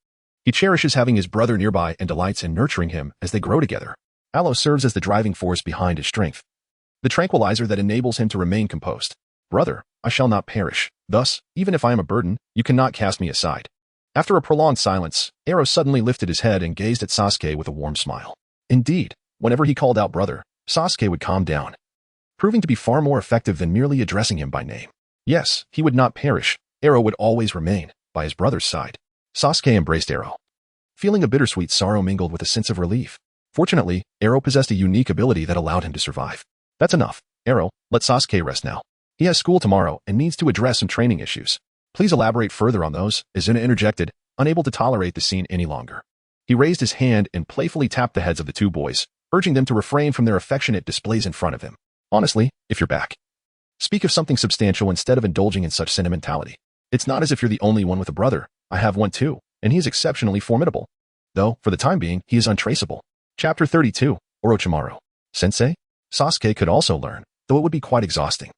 He cherishes having his brother nearby and delights in nurturing him as they grow together. Alo serves as the driving force behind his strength, the tranquilizer that enables him to remain composed. Brother, I shall not perish. Thus, even if I am a burden, you cannot cast me aside. After a prolonged silence, Ero suddenly lifted his head and gazed at Sasuke with a warm smile. Indeed, whenever he called out brother, Sasuke would calm down, proving to be far more effective than merely addressing him by name. Yes, he would not perish. Ero would always remain by his brother's side. Sasuke embraced Ero, feeling a bittersweet sorrow mingled with a sense of relief. Fortunately, Ero possessed a unique ability that allowed him to survive. That's enough. Ero, let Sasuke rest now. He has school tomorrow and needs to address some training issues. Please elaborate further on those, Izuna interjected, unable to tolerate the scene any longer. He raised his hand and playfully tapped the heads of the two boys, urging them to refrain from their affectionate displays in front of him. Honestly, if you're back, speak of something substantial instead of indulging in such sentimentality. It's not as if you're the only one with a brother. I have one too, and he is exceptionally formidable. Though, for the time being, he is untraceable. Chapter 32, Orochimaru. Sensei? Sasuke could also learn, though it would be quite exhausting.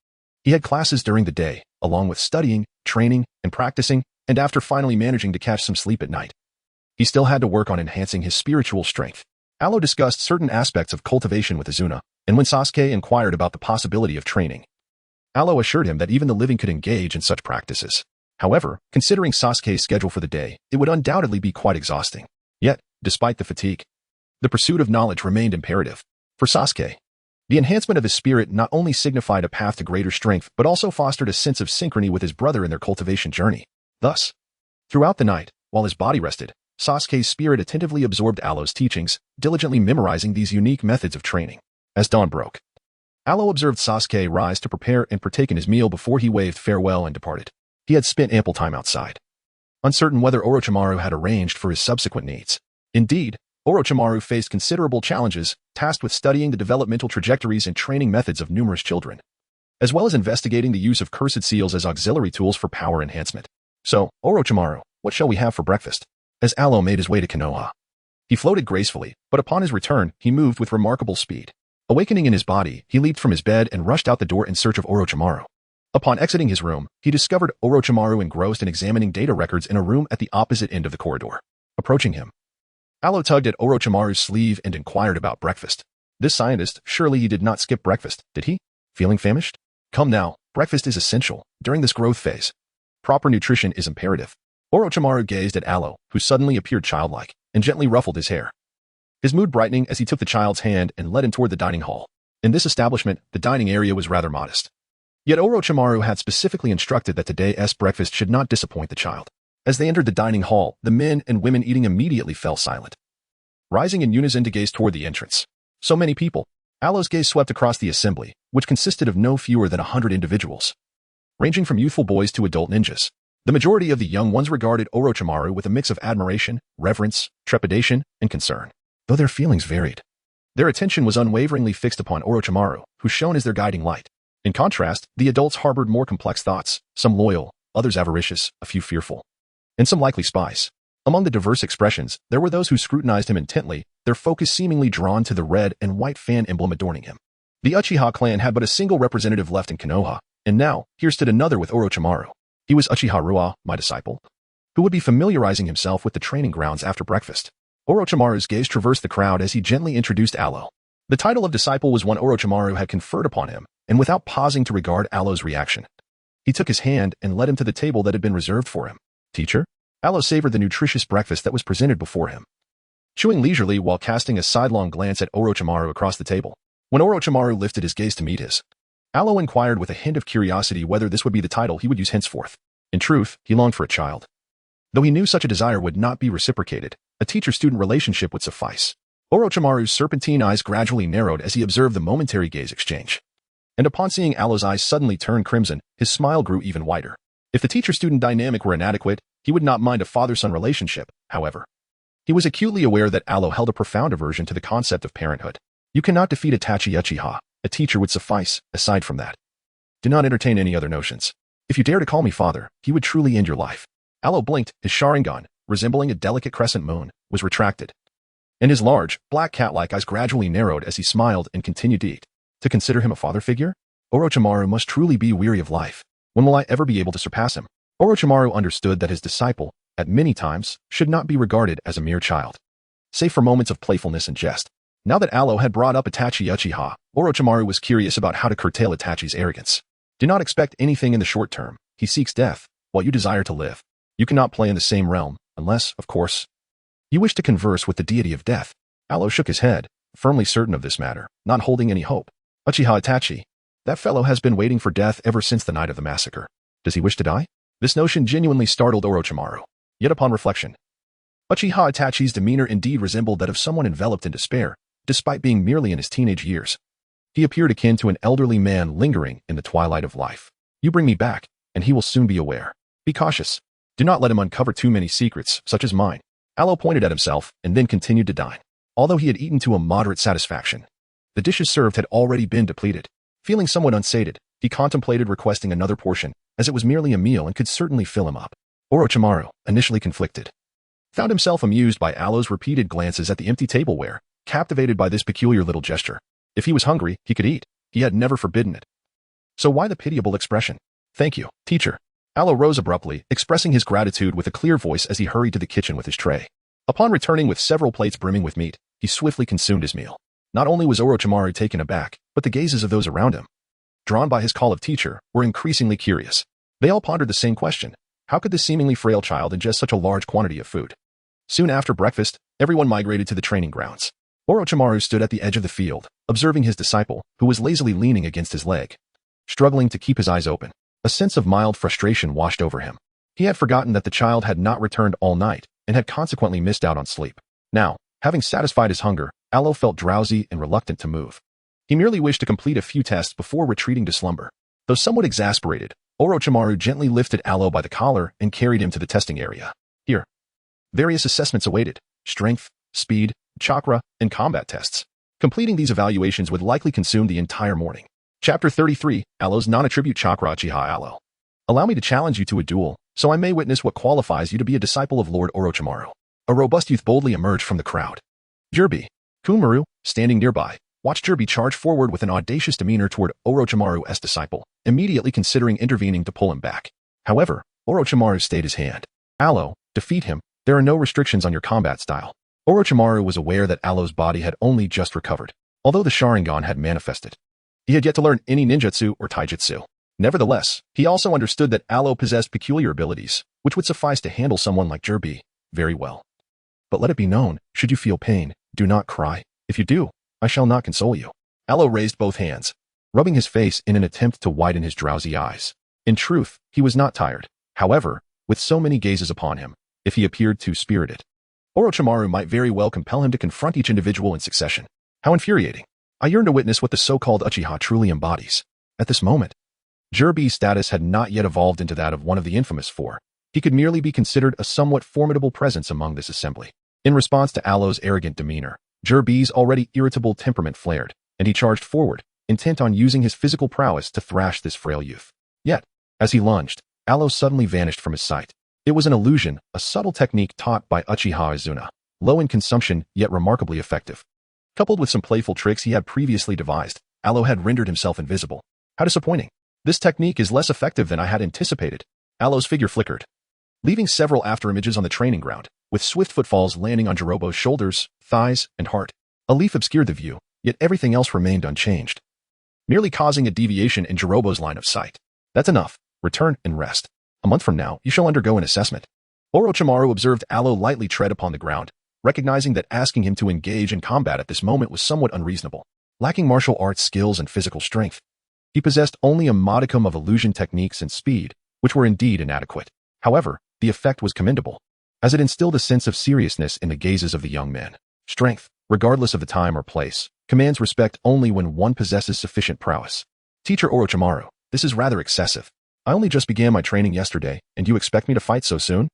He had classes during the day, along with studying, training, and practicing, and after finally managing to catch some sleep at night, he still had to work on enhancing his spiritual strength. Alo discussed certain aspects of cultivation with Izuna, and when Sasuke inquired about the possibility of training, Alo assured him that even the living could engage in such practices. However, considering Sasuke's schedule for the day, it would undoubtedly be quite exhausting. Yet, despite the fatigue, the pursuit of knowledge remained imperative. For Sasuke, the enhancement of his spirit not only signified a path to greater strength but also fostered a sense of synchrony with his brother in their cultivation journey. Thus, throughout the night, while his body rested, Sasuke's spirit attentively absorbed Aloe's teachings, diligently memorizing these unique methods of training. As dawn broke, Aloe observed Sasuke rise to prepare and partake in his meal before he waved farewell and departed. He had spent ample time outside, uncertain whether Orochimaru had arranged for his subsequent needs. Indeed, Orochimaru faced considerable challenges, tasked with studying the developmental trajectories and training methods of numerous children, as well as investigating the use of cursed seals as auxiliary tools for power enhancement. So, Orochimaru, what shall we have for breakfast? As Aloe made his way to Konoha, he floated gracefully, but upon his return, he moved with remarkable speed. Awakening in his body, he leaped from his bed and rushed out the door in search of Orochimaru. Upon exiting his room, he discovered Orochimaru engrossed in examining data records in a room at the opposite end of the corridor. Approaching him, Aloe tugged at Orochimaru's sleeve and inquired about breakfast. This scientist, surely he did not skip breakfast, did he? Feeling famished? Come now, breakfast is essential during this growth phase. Proper nutrition is imperative. Orochimaru gazed at Aloe, who suddenly appeared childlike, and gently ruffled his hair, his mood brightening as he took the child's hand and led him toward the dining hall. In this establishment, the dining area was rather modest. Yet Orochimaru had specifically instructed that today's breakfast should not disappoint the child. As they entered the dining hall, the men and women eating immediately fell silent, rising in unison to gaze toward the entrance. So many people. Aloe's gaze swept across the assembly, which consisted of no fewer than 100 individuals, ranging from youthful boys to adult ninjas. The majority of the young ones regarded Orochimaru with a mix of admiration, reverence, trepidation, and concern. Though their feelings varied, their attention was unwaveringly fixed upon Orochimaru, who shone as their guiding light. In contrast, the adults harbored more complex thoughts, some loyal, others avaricious, a few fearful, and some likely spies. Among the diverse expressions, there were those who scrutinized him intently, their focus seemingly drawn to the red and white fan emblem adorning him. The Uchiha clan had but a single representative left in Konoha, and now, here stood another with Orochimaru. He was Uchiha Ruah, my disciple, who would be familiarizing himself with the training grounds after breakfast. Orochimaru's gaze traversed the crowd as he gently introduced Aloe. The title of disciple was one Orochimaru had conferred upon him, and without pausing to regard Aloe's reaction, he took his hand and led him to the table that had been reserved for him. Teacher? Aloe savored the nutritious breakfast that was presented before him, chewing leisurely while casting a sidelong glance at Orochimaru across the table. When Orochimaru lifted his gaze to meet his, Aloe inquired with a hint of curiosity whether this would be the title he would use henceforth. In truth, he longed for a child. Though he knew such a desire would not be reciprocated, a teacher-student relationship would suffice. Orochimaru's serpentine eyes gradually narrowed as he observed the momentary gaze exchange. And upon seeing Aloe's eyes suddenly turn crimson, his smile grew even wider. If the teacher-student dynamic were inadequate, he would not mind a father-son relationship, however. He was acutely aware that Aloe held a profound aversion to the concept of parenthood. You cannot defeat Itachi Uchiha. A teacher would suffice. Aside from that, do not entertain any other notions. If you dare to call me father, he would truly end your life. Aloe blinked. His Sharingan, resembling a delicate crescent moon, was retracted, and his large, black cat-like eyes gradually narrowed as he smiled and continued to eat. To consider him a father figure? Orochimaru must truly be weary of life. When will I ever be able to surpass him? Orochimaru understood that his disciple, at many times, should not be regarded as a mere child, save for moments of playfulness and jest. Now that Aloe had brought up Itachi Uchiha, Orochimaru was curious about how to curtail Itachi's arrogance. Do not expect anything in the short term. He seeks death, while you desire to live. You cannot play in the same realm, unless, of course, you wish to converse with the deity of death. Aloe shook his head, firmly certain of this matter, not holding any hope. Uchiha Itachi. That fellow has been waiting for death ever since the night of the massacre. Does he wish to die? This notion genuinely startled Orochimaru. Yet upon reflection, Uchiha Itachi's demeanor indeed resembled that of someone enveloped in despair, despite being merely in his teenage years. He appeared akin to an elderly man lingering in the twilight of life. You bring me back, and he will soon be aware. Be cautious. Do not let him uncover too many secrets, such as mine. Aloe pointed at himself and then continued to dine. Although he had eaten to a moderate satisfaction, the dishes served had already been depleted. Feeling somewhat unsated, he contemplated requesting another portion, as it was merely a meal and could certainly fill him up. Orochimaru, initially conflicted, found himself amused by Aloe's repeated glances at the empty tableware, captivated by this peculiar little gesture. If he was hungry, he could eat. He had never forbidden it. So why the pitiable expression? Thank you, teacher. Aloe rose abruptly, expressing his gratitude with a clear voice as he hurried to the kitchen with his tray. Upon returning with several plates brimming with meat, he swiftly consumed his meal. Not only was Orochimaru taken aback, but the gazes of those around him, drawn by his call of teacher, were increasingly curious. They all pondered the same question. How could this seemingly frail child ingest such a large quantity of food? Soon after breakfast, everyone migrated to the training grounds. Orochimaru stood at the edge of the field, observing his disciple, who was lazily leaning against his leg, struggling to keep his eyes open. A sense of mild frustration washed over him. He had forgotten that the child had not returned all night, and had consequently missed out on sleep. Now, having satisfied his hunger, Aloe felt drowsy and reluctant to move. He merely wished to complete a few tests before retreating to slumber. Though somewhat exasperated, Orochimaru gently lifted Aloe by the collar and carried him to the testing area. Here, various assessments awaited: strength, speed, chakra, and combat tests. Completing these evaluations would likely consume the entire morning. Chapter 33, Aloe's Non-Attribute Chakra. Uchiha Aloe. Allow me to challenge you to a duel, so I may witness what qualifies you to be a disciple of Lord Orochimaru. A robust youth boldly emerged from the crowd. Jirbi, Kunmaru, standing nearby, watched Jirbi charge forward with an audacious demeanor toward Orochimaru's disciple, immediately considering intervening to pull him back. However, Orochimaru stayed his hand. Aloe, defeat him. There are no restrictions on your combat style. Orochimaru was aware that Aloe's body had only just recovered, although the Sharingan had manifested. He had yet to learn any ninjutsu or taijutsu. Nevertheless, he also understood that Aloe possessed peculiar abilities, which would suffice to handle someone like Jirbi very well. But let it be known, should you feel pain, do not cry. If you do, I shall not console you. Aloe raised both hands, rubbing his face in an attempt to widen his drowsy eyes. In truth, he was not tired. However, with so many gazes upon him, if he appeared too spirited, Orochimaru might very well compel him to confront each individual in succession. How infuriating. I yearn to witness what the so-called Uchiha truly embodies. At this moment, Jirbi's status had not yet evolved into that of one of the infamous four. He could merely be considered a somewhat formidable presence among this assembly. In response to Aloe's arrogant demeanor, Jirbi's already irritable temperament flared, and he charged forward, intent on using his physical prowess to thrash this frail youth. Yet, as he lunged, Aloe suddenly vanished from his sight. It was an illusion, a subtle technique taught by Uchiha Izuna, low in consumption yet remarkably effective. Coupled with some playful tricks he had previously devised, Aloe had rendered himself invisible. How disappointing. This technique is less effective than I had anticipated. Aloe's figure flickered, leaving several afterimages on the training ground, with swift footfalls landing on Jirobo's shoulders, thighs, and heart. A leaf obscured the view, yet everything else remained unchanged, merely causing a deviation in Jirobo's line of sight. That's enough. Return and rest. A month from now, you shall undergo an assessment. Orochimaru observed Aloe lightly tread upon the ground, recognizing that asking him to engage in combat at this moment was somewhat unreasonable. Lacking martial arts skills and physical strength, he possessed only a modicum of illusion techniques and speed, which were indeed inadequate. However, the effect was commendable, as it instilled a sense of seriousness in the gazes of the young man. Strength, regardless of the time or place, commands respect only when one possesses sufficient prowess. Teacher Orochimaru, this is rather excessive. I only just began my training yesterday, and you expect me to fight so soon?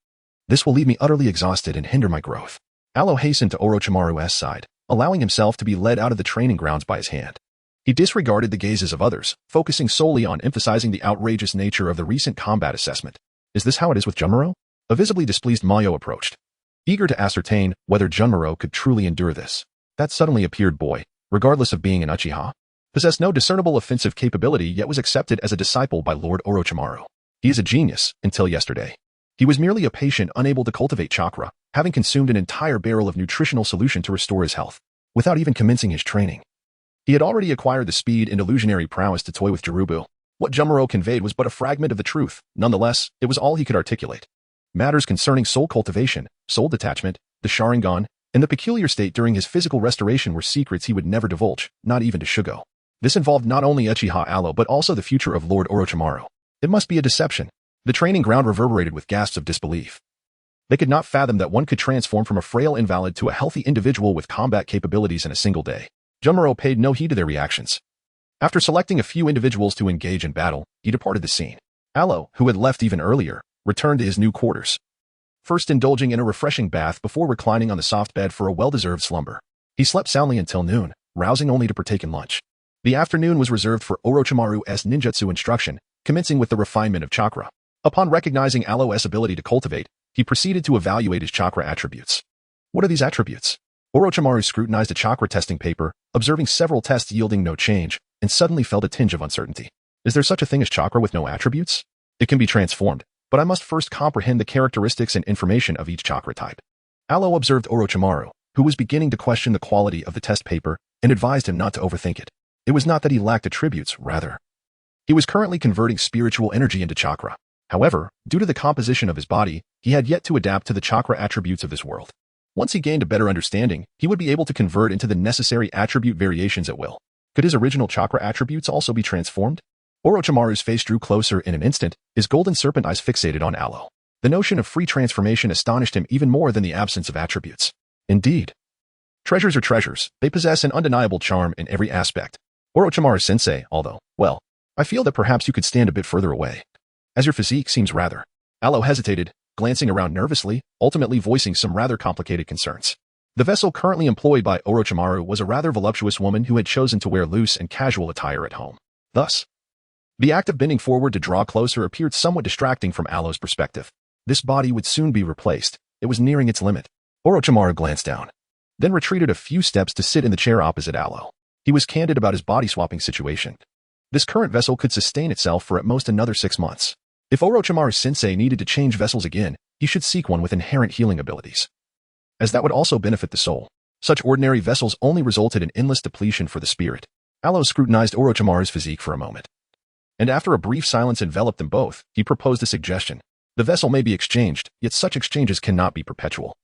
This will leave me utterly exhausted and hinder my growth. Aloe hastened to Orochimaru's side, allowing himself to be led out of the training grounds by his hand. He disregarded the gazes of others, focusing solely on emphasizing the outrageous nature of the recent combat assessment. Is this how it is with Junmaro? A visibly displeased Mayo approached, eager to ascertain whether Junmaro could truly endure this. That suddenly appeared boy, regardless of being an Uchiha, possessed no discernible offensive capability yet was accepted as a disciple by Lord Orochimaru. He is a genius, until yesterday. He was merely a patient unable to cultivate chakra, having consumed an entire barrel of nutritional solution to restore his health, without even commencing his training. He had already acquired the speed and illusionary prowess to toy with Jirubu. What Junmaro conveyed was but a fragment of the truth. Nonetheless, it was all he could articulate. Matters concerning soul cultivation, soul detachment, the Sharingan, and the peculiar state during his physical restoration were secrets he would never divulge, not even to Shugo. This involved not only Uchiha Aloe but also the future of Lord Orochimaru. It must be a deception. The training ground reverberated with gasps of disbelief. They could not fathom that one could transform from a frail invalid to a healthy individual with combat capabilities in a single day. Junmaro paid no heed to their reactions. After selecting a few individuals to engage in battle, he departed the scene. Aloe, who had left even earlier, returned to his new quarters, first indulging in a refreshing bath before reclining on the soft bed for a well-deserved slumber. He slept soundly until noon, rousing only to partake in lunch. The afternoon was reserved for Orochimaru's ninjutsu instruction, commencing with the refinement of chakra. Upon recognizing Aloe's ability to cultivate, he proceeded to evaluate his chakra attributes. What are these attributes? Orochimaru scrutinized a chakra testing paper, observing several tests yielding no change, and suddenly felt a tinge of uncertainty. Is there such a thing as chakra with no attributes? It can be transformed, but I must first comprehend the characteristics and information of each chakra type. Aloe observed Orochimaru, who was beginning to question the quality of the test paper, and advised him not to overthink it. It was not that he lacked attributes, rather. He was currently converting spiritual energy into chakra. However, due to the composition of his body, he had yet to adapt to the chakra attributes of this world. Once he gained a better understanding, he would be able to convert into the necessary attribute variations at will. Could his original chakra attributes also be transformed? Orochimaru's face drew closer in an instant, his golden serpent eyes fixated on Aloe. The notion of free transformation astonished him even more than the absence of attributes. Indeed, treasures are treasures. They possess an undeniable charm in every aspect. Orochimaru-sensei, although, well, I feel that perhaps you could stand a bit further away, as your physique seems rather. Alo hesitated, glancing around nervously, ultimately voicing some rather complicated concerns. The vessel currently employed by Orochimaru was a rather voluptuous woman who had chosen to wear loose and casual attire at home. Thus, the act of bending forward to draw closer appeared somewhat distracting from Alo's perspective. This body would soon be replaced. It was nearing its limit. Orochimaru glanced down, then retreated a few steps to sit in the chair opposite Alo. He was candid about his body-swapping situation. This current vessel could sustain itself for at most another 6 months. If Orochimaru-sensei needed to change vessels again, he should seek one with inherent healing abilities, as that would also benefit the soul. Such ordinary vessels only resulted in endless depletion for the spirit. Alo scrutinized Orochimaru's physique for a moment, and after a brief silence enveloped them both, he proposed a suggestion. The vessel may be exchanged, yet such exchanges cannot be perpetual.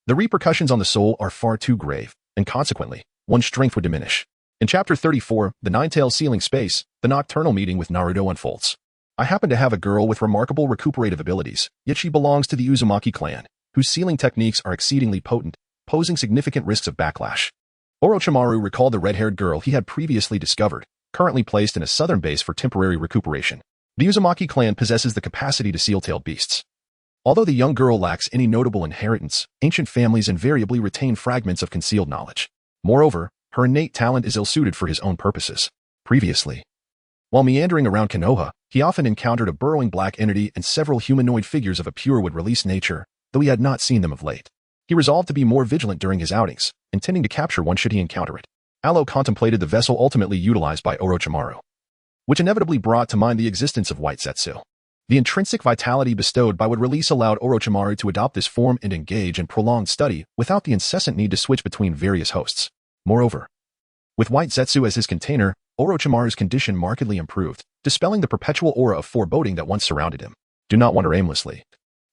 The repercussions on the soul are far too grave, and consequently, one's strength would diminish. In Chapter 34, The Nine-Tailed Sealing Space, the nocturnal meeting with Naruto unfolds. I happen to have a girl with remarkable recuperative abilities, yet she belongs to the Uzumaki clan, whose sealing techniques are exceedingly potent, posing significant risks of backlash. Orochimaru recalled the red-haired girl he had previously discovered, currently placed in a southern base for temporary recuperation. The Uzumaki clan possesses the capacity to seal-tailed beasts. Although the young girl lacks any notable inheritance, ancient families invariably retain fragments of concealed knowledge. Moreover, her innate talent is ill-suited for his own purposes. Previously, while meandering around Konoha, he often encountered a burrowing black entity and several humanoid figures of a pure would-release nature, though he had not seen them of late. He resolved to be more vigilant during his outings, intending to capture one should he encounter it. Alo contemplated the vessel ultimately utilized by Orochimaru, which inevitably brought to mind the existence of White Zetsu. The intrinsic vitality bestowed by would-release allowed Orochimaru to adopt this form and engage in prolonged study without the incessant need to switch between various hosts. Moreover, with White Zetsu as his container, Orochimaru's condition markedly improved, dispelling the perpetual aura of foreboding that once surrounded him. Do not wander aimlessly.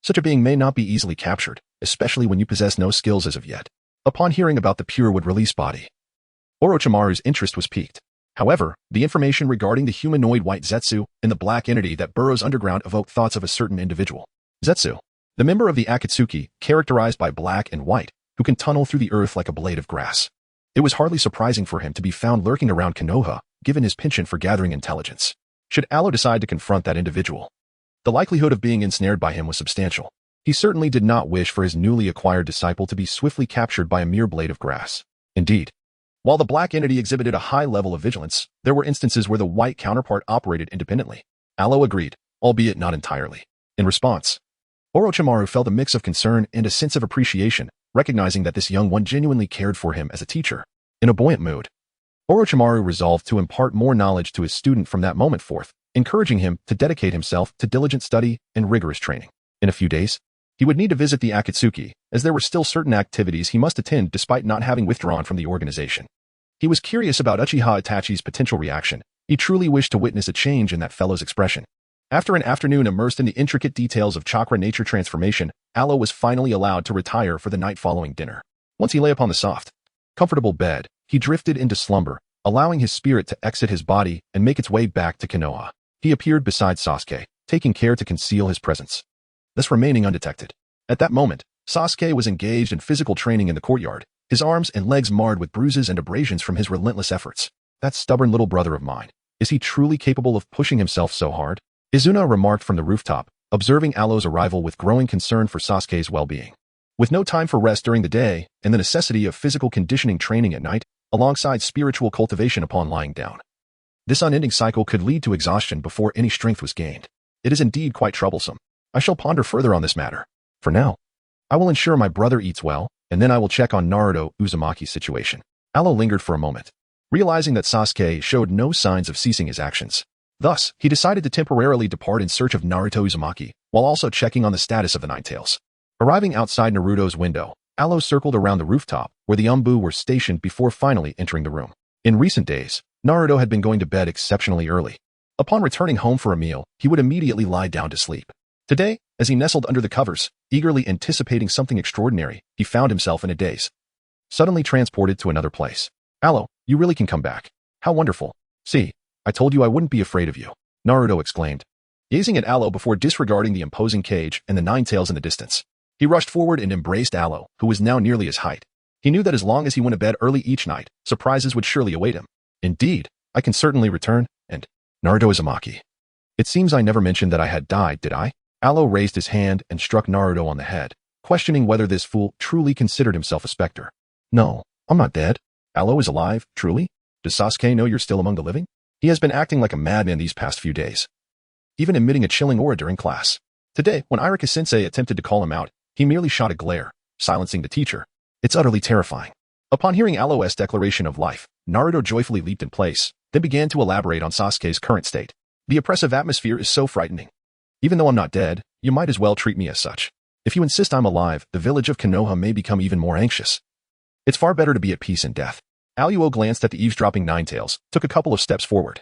Such a being may not be easily captured, especially when you possess no skills as of yet. Upon hearing about the pure would-release body, Orochimaru's interest was piqued. However, the information regarding the humanoid White Zetsu and the black entity that burrows underground evoked thoughts of a certain individual. Zetsu, the member of the Akatsuki, characterized by black and white, who can tunnel through the earth like a blade of grass. It was hardly surprising for him to be found lurking around Konoha, given his penchant for gathering intelligence. Should Alo decide to confront that individual, the likelihood of being ensnared by him was substantial. He certainly did not wish for his newly acquired disciple to be swiftly captured by a mere blade of grass. Indeed, while the black entity exhibited a high level of vigilance, there were instances where the white counterpart operated independently. Alo agreed, albeit not entirely. In response, Orochimaru felt a mix of concern and a sense of appreciation, recognizing that this young one genuinely cared for him as a teacher. In a buoyant mood, Orochimaru resolved to impart more knowledge to his student from that moment forth, encouraging him to dedicate himself to diligent study and rigorous training. In a few days, he would need to visit the Akatsuki, as there were still certain activities he must attend despite not having withdrawn from the organization. He was curious about Uchiha Itachi's potential reaction. He truly wished to witness a change in that fellow's expression. After an afternoon immersed in the intricate details of chakra nature transformation, Alo was finally allowed to retire for the night following dinner. Once he lay upon the soft, comfortable bed, he drifted into slumber, allowing his spirit to exit his body and make its way back to Konoha. He appeared beside Sasuke, taking care to conceal his presence, thus remaining undetected. At that moment, Sasuke was engaged in physical training in the courtyard, his arms and legs marred with bruises and abrasions from his relentless efforts. That stubborn little brother of mine, is he truly capable of pushing himself so hard? Izuna remarked from the rooftop, observing Alo's arrival with growing concern for Sasuke's well-being. With no time for rest during the day and the necessity of physical conditioning training at night, alongside spiritual cultivation upon lying down, this unending cycle could lead to exhaustion before any strength was gained. It is indeed quite troublesome. I shall ponder further on this matter. For now, I will ensure my brother eats well, and then I will check on Naruto Uzumaki's situation. Alo lingered for a moment, realizing that Sasuke showed no signs of ceasing his actions. Thus, he decided to temporarily depart in search of Naruto Uzumaki, while also checking on the status of the Nine-Tails. Arriving outside Naruto's window, Alo circled around the rooftop, where the Umbu were stationed before finally entering the room. In recent days, Naruto had been going to bed exceptionally early. Upon returning home for a meal, he would immediately lie down to sleep. Today, as he nestled under the covers, eagerly anticipating something extraordinary, he found himself in a daze, suddenly transported to another place. Alo, you really can come back. How wonderful. See, I told you I wouldn't be afraid of you, Naruto exclaimed, gazing at Aloe before disregarding the imposing cage and the nine tails in the distance. He rushed forward and embraced Aloe, who was now nearly his height. He knew that as long as he went to bed early each night, surprises would surely await him. Indeed, I can certainly return, and Naruto Uzumaki. It seems I never mentioned that I had died, did I? Aloe raised his hand and struck Naruto on the head, questioning whether this fool truly considered himself a specter. No, I'm not dead. Aloe is alive, truly? Does Sasuke know you're still among the living? He has been acting like a madman these past few days, even emitting a chilling aura during class. Today, when Irika-sensei attempted to call him out, he merely shot a glare, silencing the teacher. It's utterly terrifying. Upon hearing Aloe's declaration of life, Naruto joyfully leaped in place, then began to elaborate on Sasuke's current state. The oppressive atmosphere is so frightening. Even though I'm not dead, you might as well treat me as such. If you insist I'm alive, the village of Konoha may become even more anxious. It's far better to be at peace in death. Aluo glanced at the eavesdropping Ninetales, took a couple of steps forward,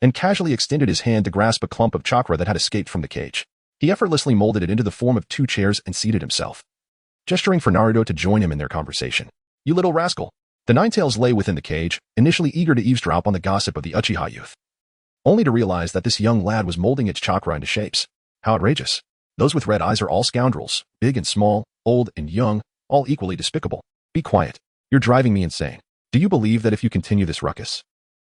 and casually extended his hand to grasp a clump of chakra that had escaped from the cage. He effortlessly molded it into the form of two chairs and seated himself, gesturing for Naruto to join him in their conversation. You little rascal. The Ninetales lay within the cage, initially eager to eavesdrop on the gossip of the Uchiha youth, only to realize that this young lad was molding its chakra into shapes. How outrageous. Those with red eyes are all scoundrels, big and small, old and young, all equally despicable. Be quiet. You're driving me insane. Do you believe that if you continue this ruckus,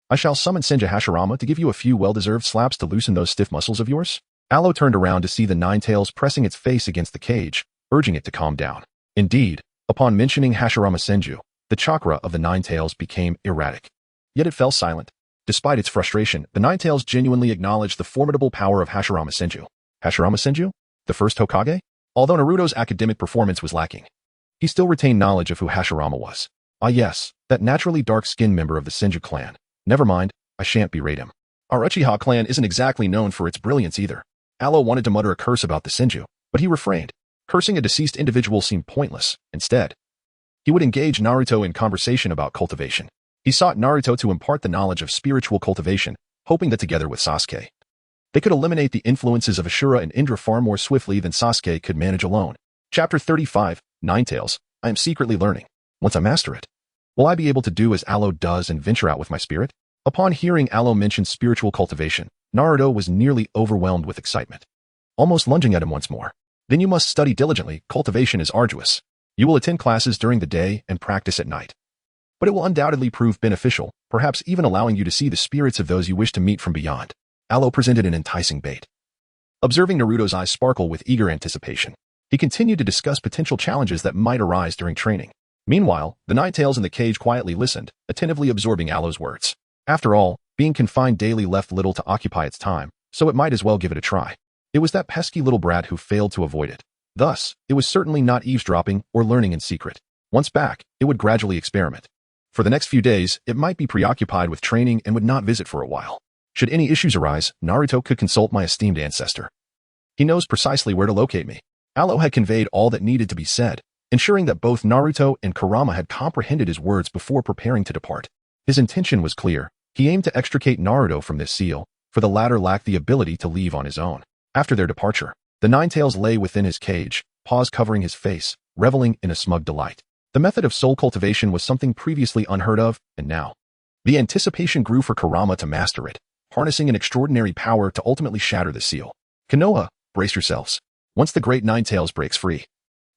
I shall summon Senju Hashirama to give you a few well-deserved slaps to loosen those stiff muscles of yours? Aloe turned around to see the Ninetales pressing its face against the cage, urging it to calm down. Indeed, upon mentioning Hashirama Senju, the chakra of the Ninetales became erratic. Yet it fell silent. Despite its frustration, the Ninetales genuinely acknowledged the formidable power of Hashirama Senju. Hashirama Senju? The first Hokage? Although Naruto's academic performance was lacking, he still retained knowledge of who Hashirama was. Ah yes, that naturally dark-skinned member of the Senju clan. Never mind, I shan't berate him. Our Uchiha clan isn't exactly known for its brilliance either. Aloe wanted to mutter a curse about the Senju, but he refrained. Cursing a deceased individual seemed pointless. Instead, he would engage Naruto in conversation about cultivation. He sought Naruto to impart the knowledge of spiritual cultivation, hoping that together with Sasuke, they could eliminate the influences of Ashura and Indra far more swiftly than Sasuke could manage alone. Chapter 35, Ninetales. I am secretly learning. Once I master it, will I be able to do as Aloe does and venture out with my spirit? Upon hearing Aloe mention spiritual cultivation, Naruto was nearly overwhelmed with excitement, almost lunging at him once more. Then you must study diligently. Cultivation is arduous. You will attend classes during the day and practice at night. But it will undoubtedly prove beneficial, perhaps even allowing you to see the spirits of those you wish to meet from beyond. Aloe presented an enticing bait. Observing Naruto's eyes sparkle with eager anticipation, he continued to discuss potential challenges that might arise during training. Meanwhile, the Ninetales in the cage quietly listened, attentively absorbing Aloe's words. After all, being confined daily left little to occupy its time, so it might as well give it a try. It was that pesky little brat who failed to avoid it. Thus, it was certainly not eavesdropping or learning in secret. Once back, it would gradually experiment. For the next few days, it might be preoccupied with training and would not visit for a while. Should any issues arise, Naruto could consult my esteemed ancestor. He knows precisely where to locate me. Aloe had conveyed all that needed to be said, ensuring that both Naruto and Kurama had comprehended his words before preparing to depart. His intention was clear. He aimed to extricate Naruto from this seal, for the latter lacked the ability to leave on his own. After their departure, the Ninetales lay within his cage, paws covering his face, reveling in a smug delight. The method of soul cultivation was something previously unheard of, and now the anticipation grew for Kurama to master it, harnessing an extraordinary power to ultimately shatter the seal. Konoha, brace yourselves. Once the great Ninetales breaks free,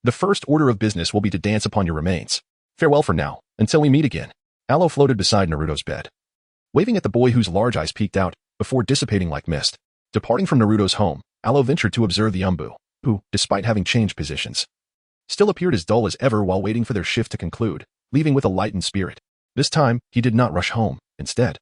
the first order of business will be to dance upon your remains. Farewell for now, until we meet again. Aloe floated beside Naruto's bed, waving at the boy whose large eyes peeked out, before dissipating like mist. Departing from Naruto's home, Aloe ventured to observe the Umbu, who, despite having changed positions, still appeared as dull as ever while waiting for their shift to conclude, leaving with a lightened spirit. This time, he did not rush home. Instead,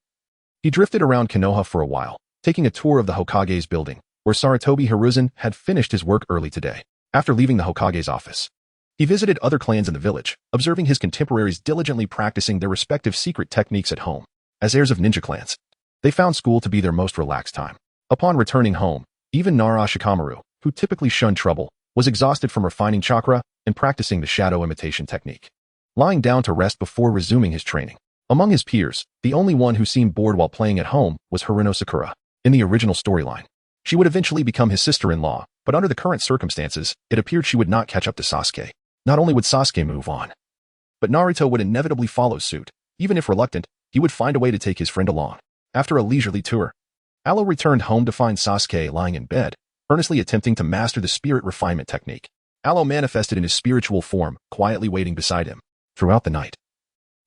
he drifted around Konoha for a while, taking a tour of the Hokage's building, where Sarutobi Hiruzen had finished his work early today. After leaving the Hokage's office, he visited other clans in the village, observing his contemporaries diligently practicing their respective secret techniques at home. As heirs of ninja clans, they found school to be their most relaxed time. Upon returning home, even Nara Shikamaru, who typically shunned trouble, was exhausted from refining chakra and practicing the shadow imitation technique, lying down to rest before resuming his training. Among his peers, the only one who seemed bored while playing at home was Haruno Sakura. In the original storyline, she would eventually become his sister-in-law, but under the current circumstances, it appeared she would not catch up to Sasuke. Not only would Sasuke move on, but Naruto would inevitably follow suit. Even if reluctant, he would find a way to take his friend along. After a leisurely tour, Alo returned home to find Sasuke lying in bed, earnestly attempting to master the spirit refinement technique. Alo manifested in his spiritual form, quietly waiting beside him. Throughout the night,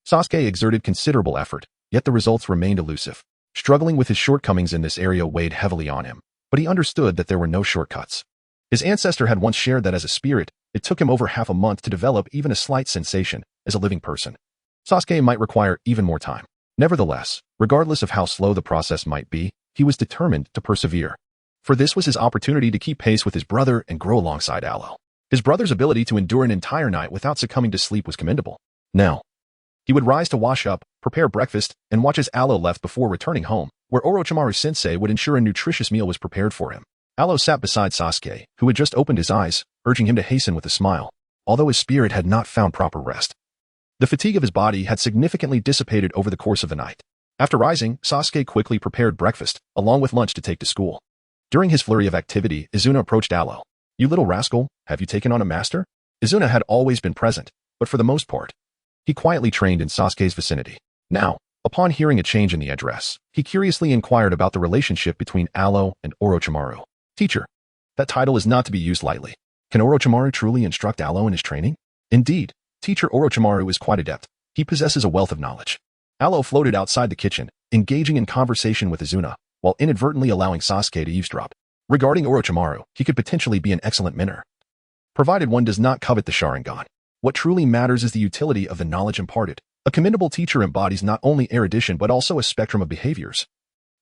Sasuke exerted considerable effort, yet the results remained elusive. Struggling with his shortcomings in this area weighed heavily on him, but he understood that there were no shortcuts. His ancestor had once shared that as a spirit, it took him over half a month to develop even a slight sensation as a living person. Sasuke might require even more time. Nevertheless, regardless of how slow the process might be, he was determined to persevere. For this was his opportunity to keep pace with his brother and grow alongside Alo. His brother's ability to endure an entire night without succumbing to sleep was commendable. Now, he would rise to wash up, prepare breakfast, and watch as Alo left before returning home, where Orochimaru-sensei would ensure a nutritious meal was prepared for him. Alo sat beside Sasuke, who had just opened his eyes, urging him to hasten with a smile, although his spirit had not found proper rest. The fatigue of his body had significantly dissipated over the course of the night. After rising, Sasuke quickly prepared breakfast, along with lunch to take to school. During his flurry of activity, Izuna approached Alo. "You little rascal, have you taken on a master?" Izuna had always been present, but for the most part, he quietly trained in Sasuke's vicinity. Now, upon hearing a change in the address, he curiously inquired about the relationship between Alo and Orochimaru. "Teacher, that title is not to be used lightly. Can Orochimaru truly instruct Alo in his training?" "Indeed, Teacher Orochimaru is quite adept. He possesses a wealth of knowledge." Alo floated outside the kitchen, engaging in conversation with Izuna, while inadvertently allowing Sasuke to eavesdrop. Regarding Orochimaru, he could potentially be an excellent mentor, provided one does not covet the Sharingan. What truly matters is the utility of the knowledge imparted. A commendable teacher embodies not only erudition but also a spectrum of behaviors,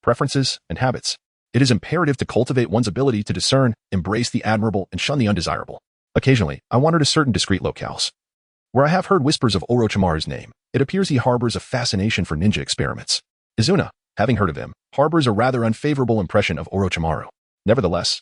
preferences, and habits. It is imperative to cultivate one's ability to discern, embrace the admirable, and shun the undesirable. Occasionally, I wander to certain discreet locales, where I have heard whispers of Orochimaru's name. It appears he harbors a fascination for ninja experiments. Izuna, having heard of him, harbors a rather unfavorable impression of Orochimaru. Nevertheless,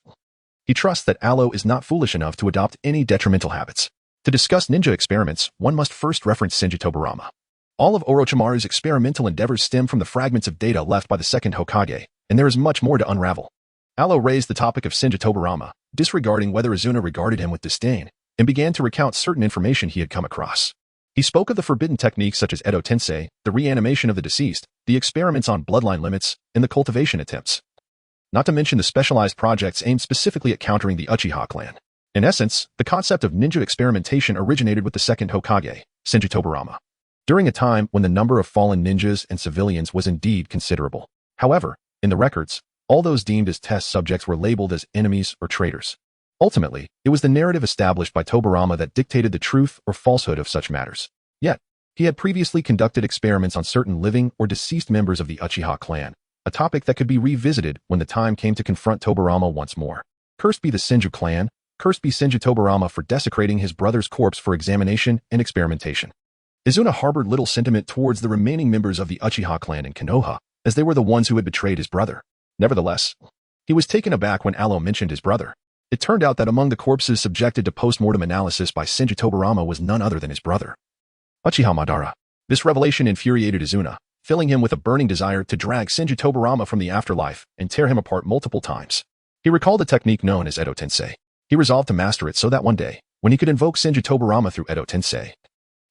he trusts that Alo is not foolish enough to adopt any detrimental habits. To discuss ninja experiments, one must first reference Senjutobirama. All of Orochimaru's experimental endeavors stem from the fragments of data left by the second Hokage, and there is much more to unravel. Alo raised the topic of Senjutobirama, disregarding whether Izuna regarded him with disdain, and began to recount certain information he had come across. He spoke of the forbidden techniques such as Edo Tensei, the reanimation of the deceased, the experiments on bloodline limits, and the cultivation attempts. Not to mention the specialized projects aimed specifically at countering the Uchiha clan. In essence, the concept of ninja experimentation originated with the second Hokage, Senjutobirama, during a time when the number of fallen ninjas and civilians was indeed considerable. However, in the records, all those deemed as test subjects were labeled as enemies or traitors. Ultimately, it was the narrative established by Tobirama that dictated the truth or falsehood of such matters. Yet, he had previously conducted experiments on certain living or deceased members of the Uchiha clan, a topic that could be revisited when the time came to confront Tobirama once more. Cursed be the Senju clan, cursed be Senjutobirama for desecrating his brother's corpse for examination and experimentation. Izuna harbored little sentiment towards the remaining members of the Uchiha clan in Konoha, as they were the ones who had betrayed his brother. Nevertheless, he was taken aback when Alo mentioned his brother. It turned out that among the corpses subjected to post-mortem analysis by Senjutobirama was none other than his brother, Uchiha Madara. This revelation infuriated Izuna, filling him with a burning desire to drag Senjutobirama from the afterlife and tear him apart multiple times. He recalled a technique known as Edo Tensei. He resolved to master it so that one day, when he could invoke Senjutobirama through Edo Tensei,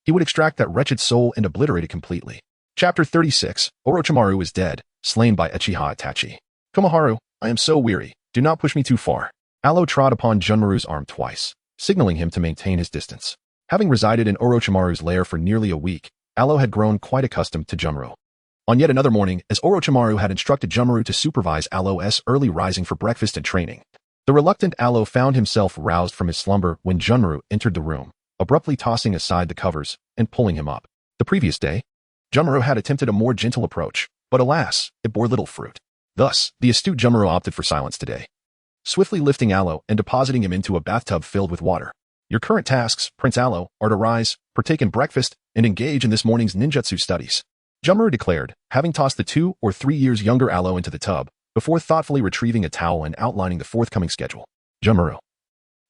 he would extract that wretched soul and obliterate it completely. Chapter 36, Orochimaru is dead, slain by Uchiha Itachi. Komaharu, I am so weary. Do not push me too far. Alo trod upon Junmaru's arm twice, signaling him to maintain his distance. Having resided in Orochimaru's lair for nearly a week, Alo had grown quite accustomed to Junmaru. On yet another morning, as Orochimaru had instructed Junmaru to supervise Alo's early rising for breakfast and training, the reluctant Alo found himself roused from his slumber when Junmaru entered the room, abruptly tossing aside the covers and pulling him up. The previous day, Junmaru had attempted a more gentle approach, but alas, it bore little fruit. Thus, the astute Junmaru opted for silence today, swiftly lifting Alo and depositing him into a bathtub filled with water. Your current tasks, Prince Alo, are to rise, partake in breakfast, and engage in this morning's ninjutsu studies, Junmaru declared, having tossed the 2 or 3 years younger Alo into the tub, before thoughtfully retrieving a towel and outlining the forthcoming schedule. Junmaru,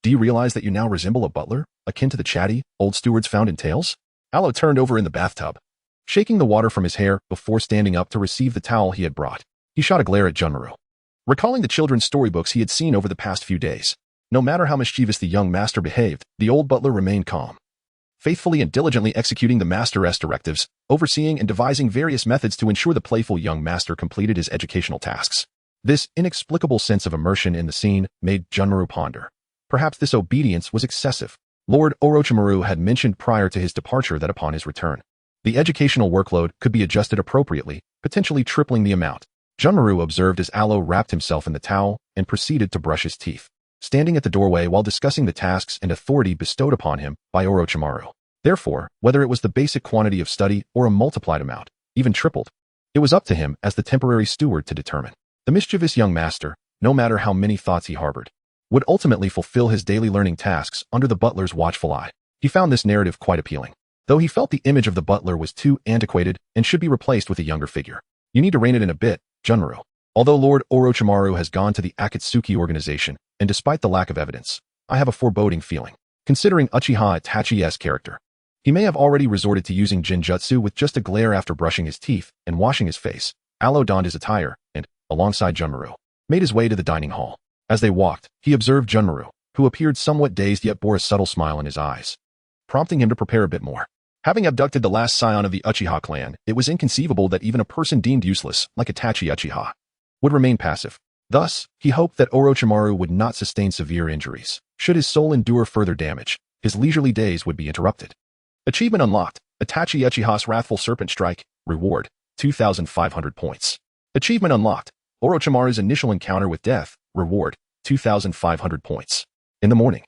do you realize that you now resemble a butler, akin to the chatty, old stewards found in tales? Alo turned over in the bathtub, shaking the water from his hair before standing up to receive the towel he had brought. He shot a glare at Junmaru, recalling the children's storybooks he had seen over the past few days. No matter how mischievous the young master behaved, the old butler remained calm, faithfully and diligently executing the master's directives, overseeing and devising various methods to ensure the playful young master completed his educational tasks. This inexplicable sense of immersion in the scene made Junmaru ponder. Perhaps this obedience was excessive. Lord Orochimaru had mentioned prior to his departure that upon his return, the educational workload could be adjusted appropriately, potentially tripling the amount. Junmaru observed as Alo wrapped himself in the towel and proceeded to brush his teeth, standing at the doorway while discussing the tasks and authority bestowed upon him by Orochimaru. Therefore, whether it was the basic quantity of study or a multiplied amount, even tripled, it was up to him as the temporary steward to determine. The mischievous young master, no matter how many thoughts he harbored, would ultimately fulfill his daily learning tasks under the butler's watchful eye. He found this narrative quite appealing, though he felt the image of the butler was too antiquated and should be replaced with a younger figure. You need to rein it in a bit, Junmaru. Although Lord Orochimaru has gone to the Akatsuki organization, and despite the lack of evidence, I have a foreboding feeling. Considering Uchiha Itachi's character, he may have already resorted to using Genjutsu with just a glare after brushing his teeth and washing his face. Alo donned his attire and, alongside Junmaru, made his way to the dining hall. As they walked, he observed Junmaru, who appeared somewhat dazed yet bore a subtle smile in his eyes, prompting him to prepare a bit more. Having abducted the last scion of the Uchiha clan, it was inconceivable that even a person deemed useless, like Itachi Uchiha, would remain passive. Thus, he hoped that Orochimaru would not sustain severe injuries. Should his soul endure further damage, his leisurely days would be interrupted. Achievement unlocked. Itachi Uchiha's Wrathful Serpent Strike. Reward, 2,500 points. Achievement unlocked. Orochimaru's Initial Encounter with Death. Reward, 2,500 points. In the morning,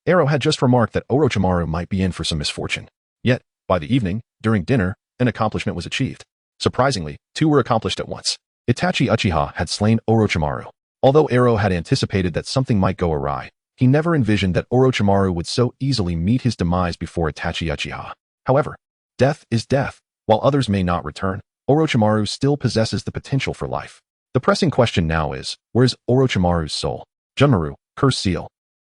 Aro had just remarked that Orochimaru might be in for some misfortune. Yet, by the evening, during dinner, an accomplishment was achieved. Surprisingly, two were accomplished at once. Itachi Uchiha had slain Orochimaru. Although Aro had anticipated that something might go awry, he never envisioned that Orochimaru would so easily meet his demise before Itachi Uchiha. However, death is death. While others may not return, Orochimaru still possesses the potential for life. The pressing question now is, where is Orochimaru's soul? Junmaru, curse seal.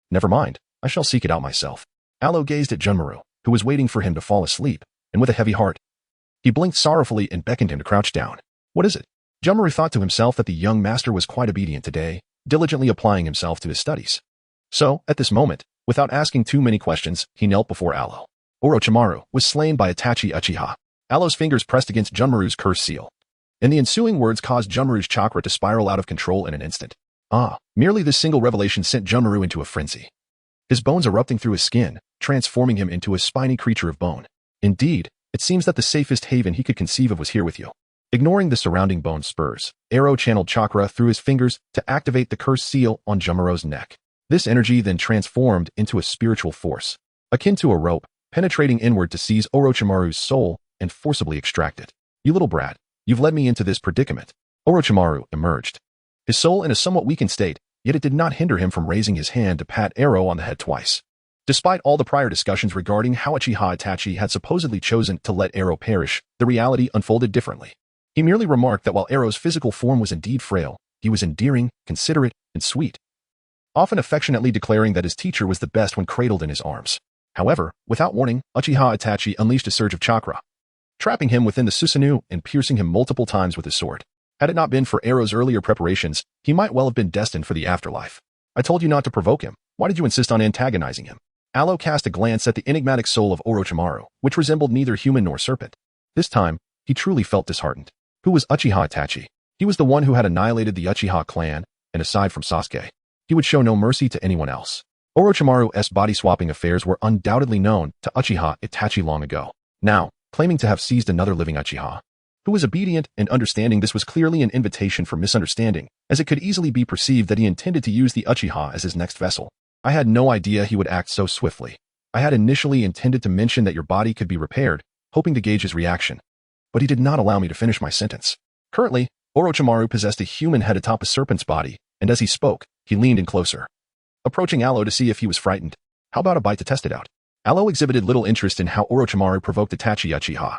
Never mind, I shall seek it out myself. Alo gazed at Junmaru, who was waiting for him to fall asleep, and with a heavy heart, he blinked sorrowfully and beckoned him to crouch down. What is it? Junmaru thought to himself that the young master was quite obedient today, diligently applying himself to his studies. So, at this moment, without asking too many questions, he knelt before Alo. Orochimaru was slain by Itachi Uchiha. Alo's fingers pressed against Junmaru's curse seal, and the ensuing words caused Junmaru's chakra to spiral out of control in an instant. Merely this single revelation sent Junmaru into a frenzy, his bones erupting through his skin, transforming him into a spiny creature of bone. Indeed, it seems that the safest haven he could conceive of was here with you. Ignoring the surrounding bone spurs, Aro channeled chakra through his fingers to activate the curse seal on Junmaru's neck. This energy then transformed into a spiritual force, akin to a rope, penetrating inward to seize Orochimaru's soul and forcibly extract it. You little brat, you've led me into this predicament. Orochimaru emerged, his soul in a somewhat weakened state, yet it did not hinder him from raising his hand to pat Aro on the head twice. Despite all the prior discussions regarding how Uchiha Itachi had supposedly chosen to let Aro perish, the reality unfolded differently. He merely remarked that while Aro's physical form was indeed frail, he was endearing, considerate, and sweet, often affectionately declaring that his teacher was the best when cradled in his arms. However, without warning, Uchiha Itachi unleashed a surge of chakra, trapping him within the Susanoo and piercing him multiple times with his sword. Had it not been for Aro's earlier preparations, he might well have been destined for the afterlife. I told you not to provoke him. Why did you insist on antagonizing him? Alo cast a glance at the enigmatic soul of Orochimaru, which resembled neither human nor serpent. This time, he truly felt disheartened. Who was Uchiha Itachi? He was the one who had annihilated the Uchiha clan, and aside from Sasuke, he would show no mercy to anyone else. Orochimaru's body-swapping affairs were undoubtedly known to Uchiha Itachi long ago. Now, claiming to have seized another living Uchiha, who was obedient and understanding, this was clearly an invitation for misunderstanding, as it could easily be perceived that he intended to use the Uchiha as his next vessel. I had no idea he would act so swiftly. I had initially intended to mention that your body could be repaired, hoping to gauge his reaction, but he did not allow me to finish my sentence. Currently, Orochimaru possessed a human head atop a serpent's body, and as he spoke, he leaned in closer, approaching Alo to see if he was frightened. How about a bite to test it out? Alo exhibited little interest in how Orochimaru provoked Itachi Uchiha,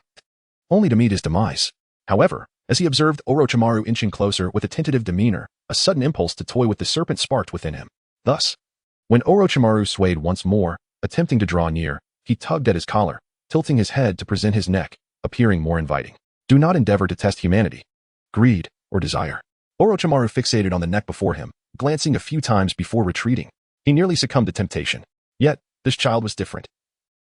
only to meet his demise. However, as he observed Orochimaru inching closer with a tentative demeanor, a sudden impulse to toy with the serpent sparked within him. Thus, when Orochimaru swayed once more, attempting to draw near, he tugged at his collar, tilting his head to present his neck, appearing more inviting. Do not endeavor to test humanity, greed, or desire. Orochimaru fixated on the neck before him, glancing a few times before retreating. He nearly succumbed to temptation. Yet, this child was different.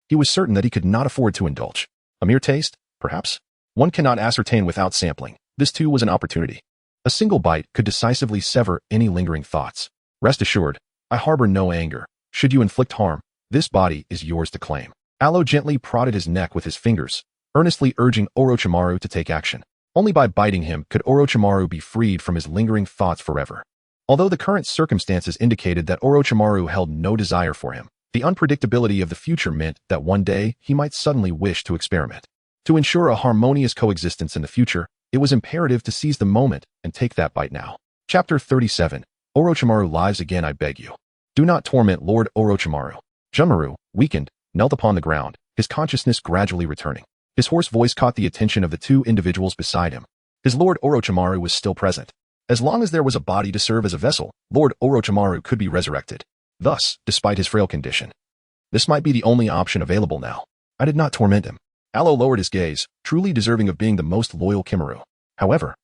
He was certain that he could not afford to indulge. A mere taste, perhaps? One cannot ascertain without sampling. This too was an opportunity. A single bite could decisively sever any lingering thoughts. Rest assured, I harbor no anger. Should you inflict harm, this body is yours to claim. Alo gently prodded his neck with his fingers, earnestly urging Orochimaru to take action. Only by biting him could Orochimaru be freed from his lingering thoughts forever. Although the current circumstances indicated that Orochimaru held no desire for him, the unpredictability of the future meant that one day he might suddenly wish to experiment. To ensure a harmonious coexistence in the future, it was imperative to seize the moment and take that bite now. Chapter 37. Orochimaru lives again, I beg you. Do not torment Lord Orochimaru. Junmaru, weakened, knelt upon the ground, his consciousness gradually returning. His hoarse voice caught the attention of the two individuals beside him. His Lord Orochimaru was still present. As long as there was a body to serve as a vessel, Lord Orochimaru could be resurrected. Thus, despite his frail condition, this might be the only option available now. I did not torment him. Alo lowered his gaze, truly deserving of being the most loyal Kimaru. However,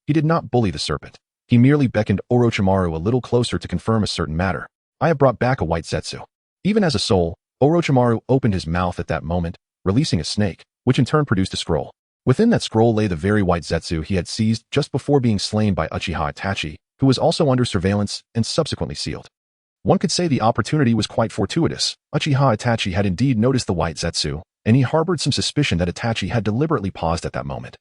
he did not bully the serpent. He merely beckoned Orochimaru a little closer to confirm a certain matter. I have brought back a white Zetsu. Even as a soul, Orochimaru opened his mouth at that moment, releasing a snake, which in turn produced a scroll. Within that scroll lay the very white Zetsu he had seized just before being slain by Uchiha Itachi, who was also under surveillance and subsequently sealed. One could say the opportunity was quite fortuitous. Uchiha Itachi had indeed noticed the white Zetsu, and he harbored some suspicion that Itachi had deliberately paused at that moment,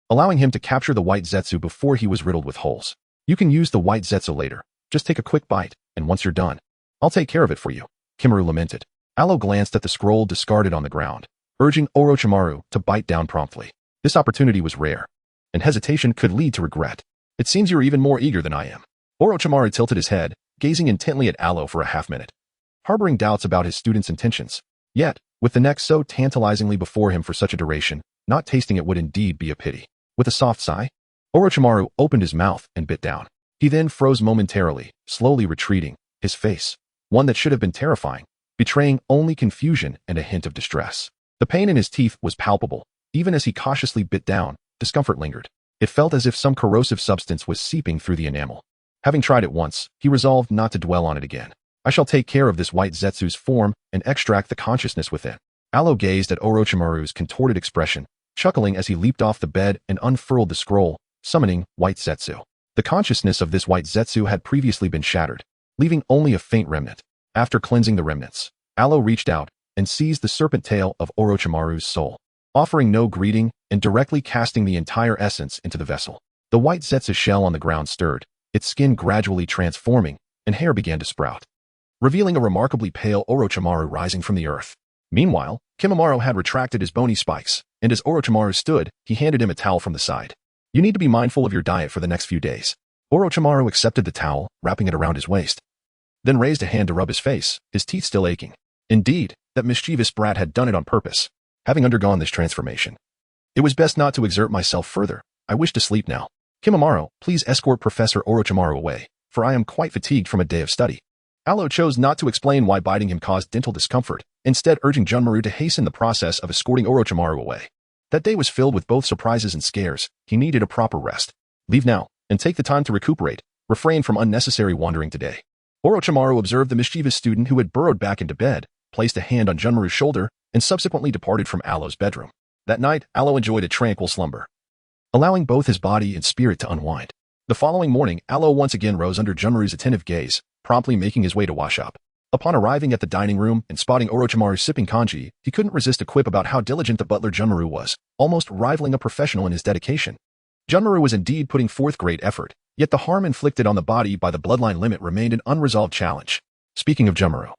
allowing him to capture the white Zetsu before he was riddled with holes. You can use the white Zetsu later. Just take a quick bite, and once you're done, I'll take care of it for you, Kimaru lamented. Alo glanced at the scroll discarded on the ground, urging Orochimaru to bite down promptly. This opportunity was rare, and hesitation could lead to regret. It seems you're even more eager than I am. Orochimaru tilted his head, gazing intently at Alo for a half-minute, harboring doubts about his student's intentions. Yet, with the neck so tantalizingly before him for such a duration, not tasting it would indeed be a pity. With a soft sigh, Orochimaru opened his mouth and bit down. He then froze momentarily, slowly retreating, his face, one that should have been terrifying, betraying only confusion and a hint of distress. The pain in his teeth was palpable. Even as he cautiously bit down, discomfort lingered. It felt as if some corrosive substance was seeping through the enamel. Having tried it once, he resolved not to dwell on it again. I shall take care of this white Zetsu's form and extract the consciousness within. Alo gazed at Orochimaru's contorted expression, chuckling as he leaped off the bed and unfurled the scroll, summoning white Zetsu. The consciousness of this white Zetsu had previously been shattered, leaving only a faint remnant. After cleansing the remnants, Alo reached out and seized the serpent tail of Orochimaru's soul, offering no greeting and directly casting the entire essence into the vessel. The white Zetsu shell on the ground stirred, its skin gradually transforming, and hair began to sprout, revealing a remarkably pale Orochimaru rising from the earth. Meanwhile, Kimimaro had retracted his bony spikes, and as Orochimaru stood, he handed him a towel from the side. You need to be mindful of your diet for the next few days. Orochimaru accepted the towel, wrapping it around his waist, then raised a hand to rub his face, his teeth still aching. Indeed, that mischievous brat had done it on purpose. Having undergone this transformation, it was best not to exert myself further. I wish to sleep now. Kimimaro, please escort Professor Orochimaru away, for I am quite fatigued from a day of study. Alo chose not to explain why biting him caused dental discomfort, instead urging Junmaru to hasten the process of escorting Orochimaru away. That day was filled with both surprises and scares. He needed a proper rest. Leave now, and take the time to recuperate. Refrain from unnecessary wandering today. Orochimaru observed the mischievous student who had burrowed back into bed, placed a hand on Junmaru's shoulder, and subsequently departed from Alo's bedroom. That night, Alo enjoyed a tranquil slumber, allowing both his body and spirit to unwind. The following morning, Alo once again rose under Junmaru's attentive gaze, promptly making his way to wash up. Upon arriving at the dining room and spotting Orochimaru sipping kanji, he couldn't resist a quip about how diligent the butler Junmaru was, almost rivaling a professional in his dedication. Junmaru was indeed putting forth great effort, yet the harm inflicted on the body by the bloodline limit remained an unresolved challenge. Speaking of Junmaru,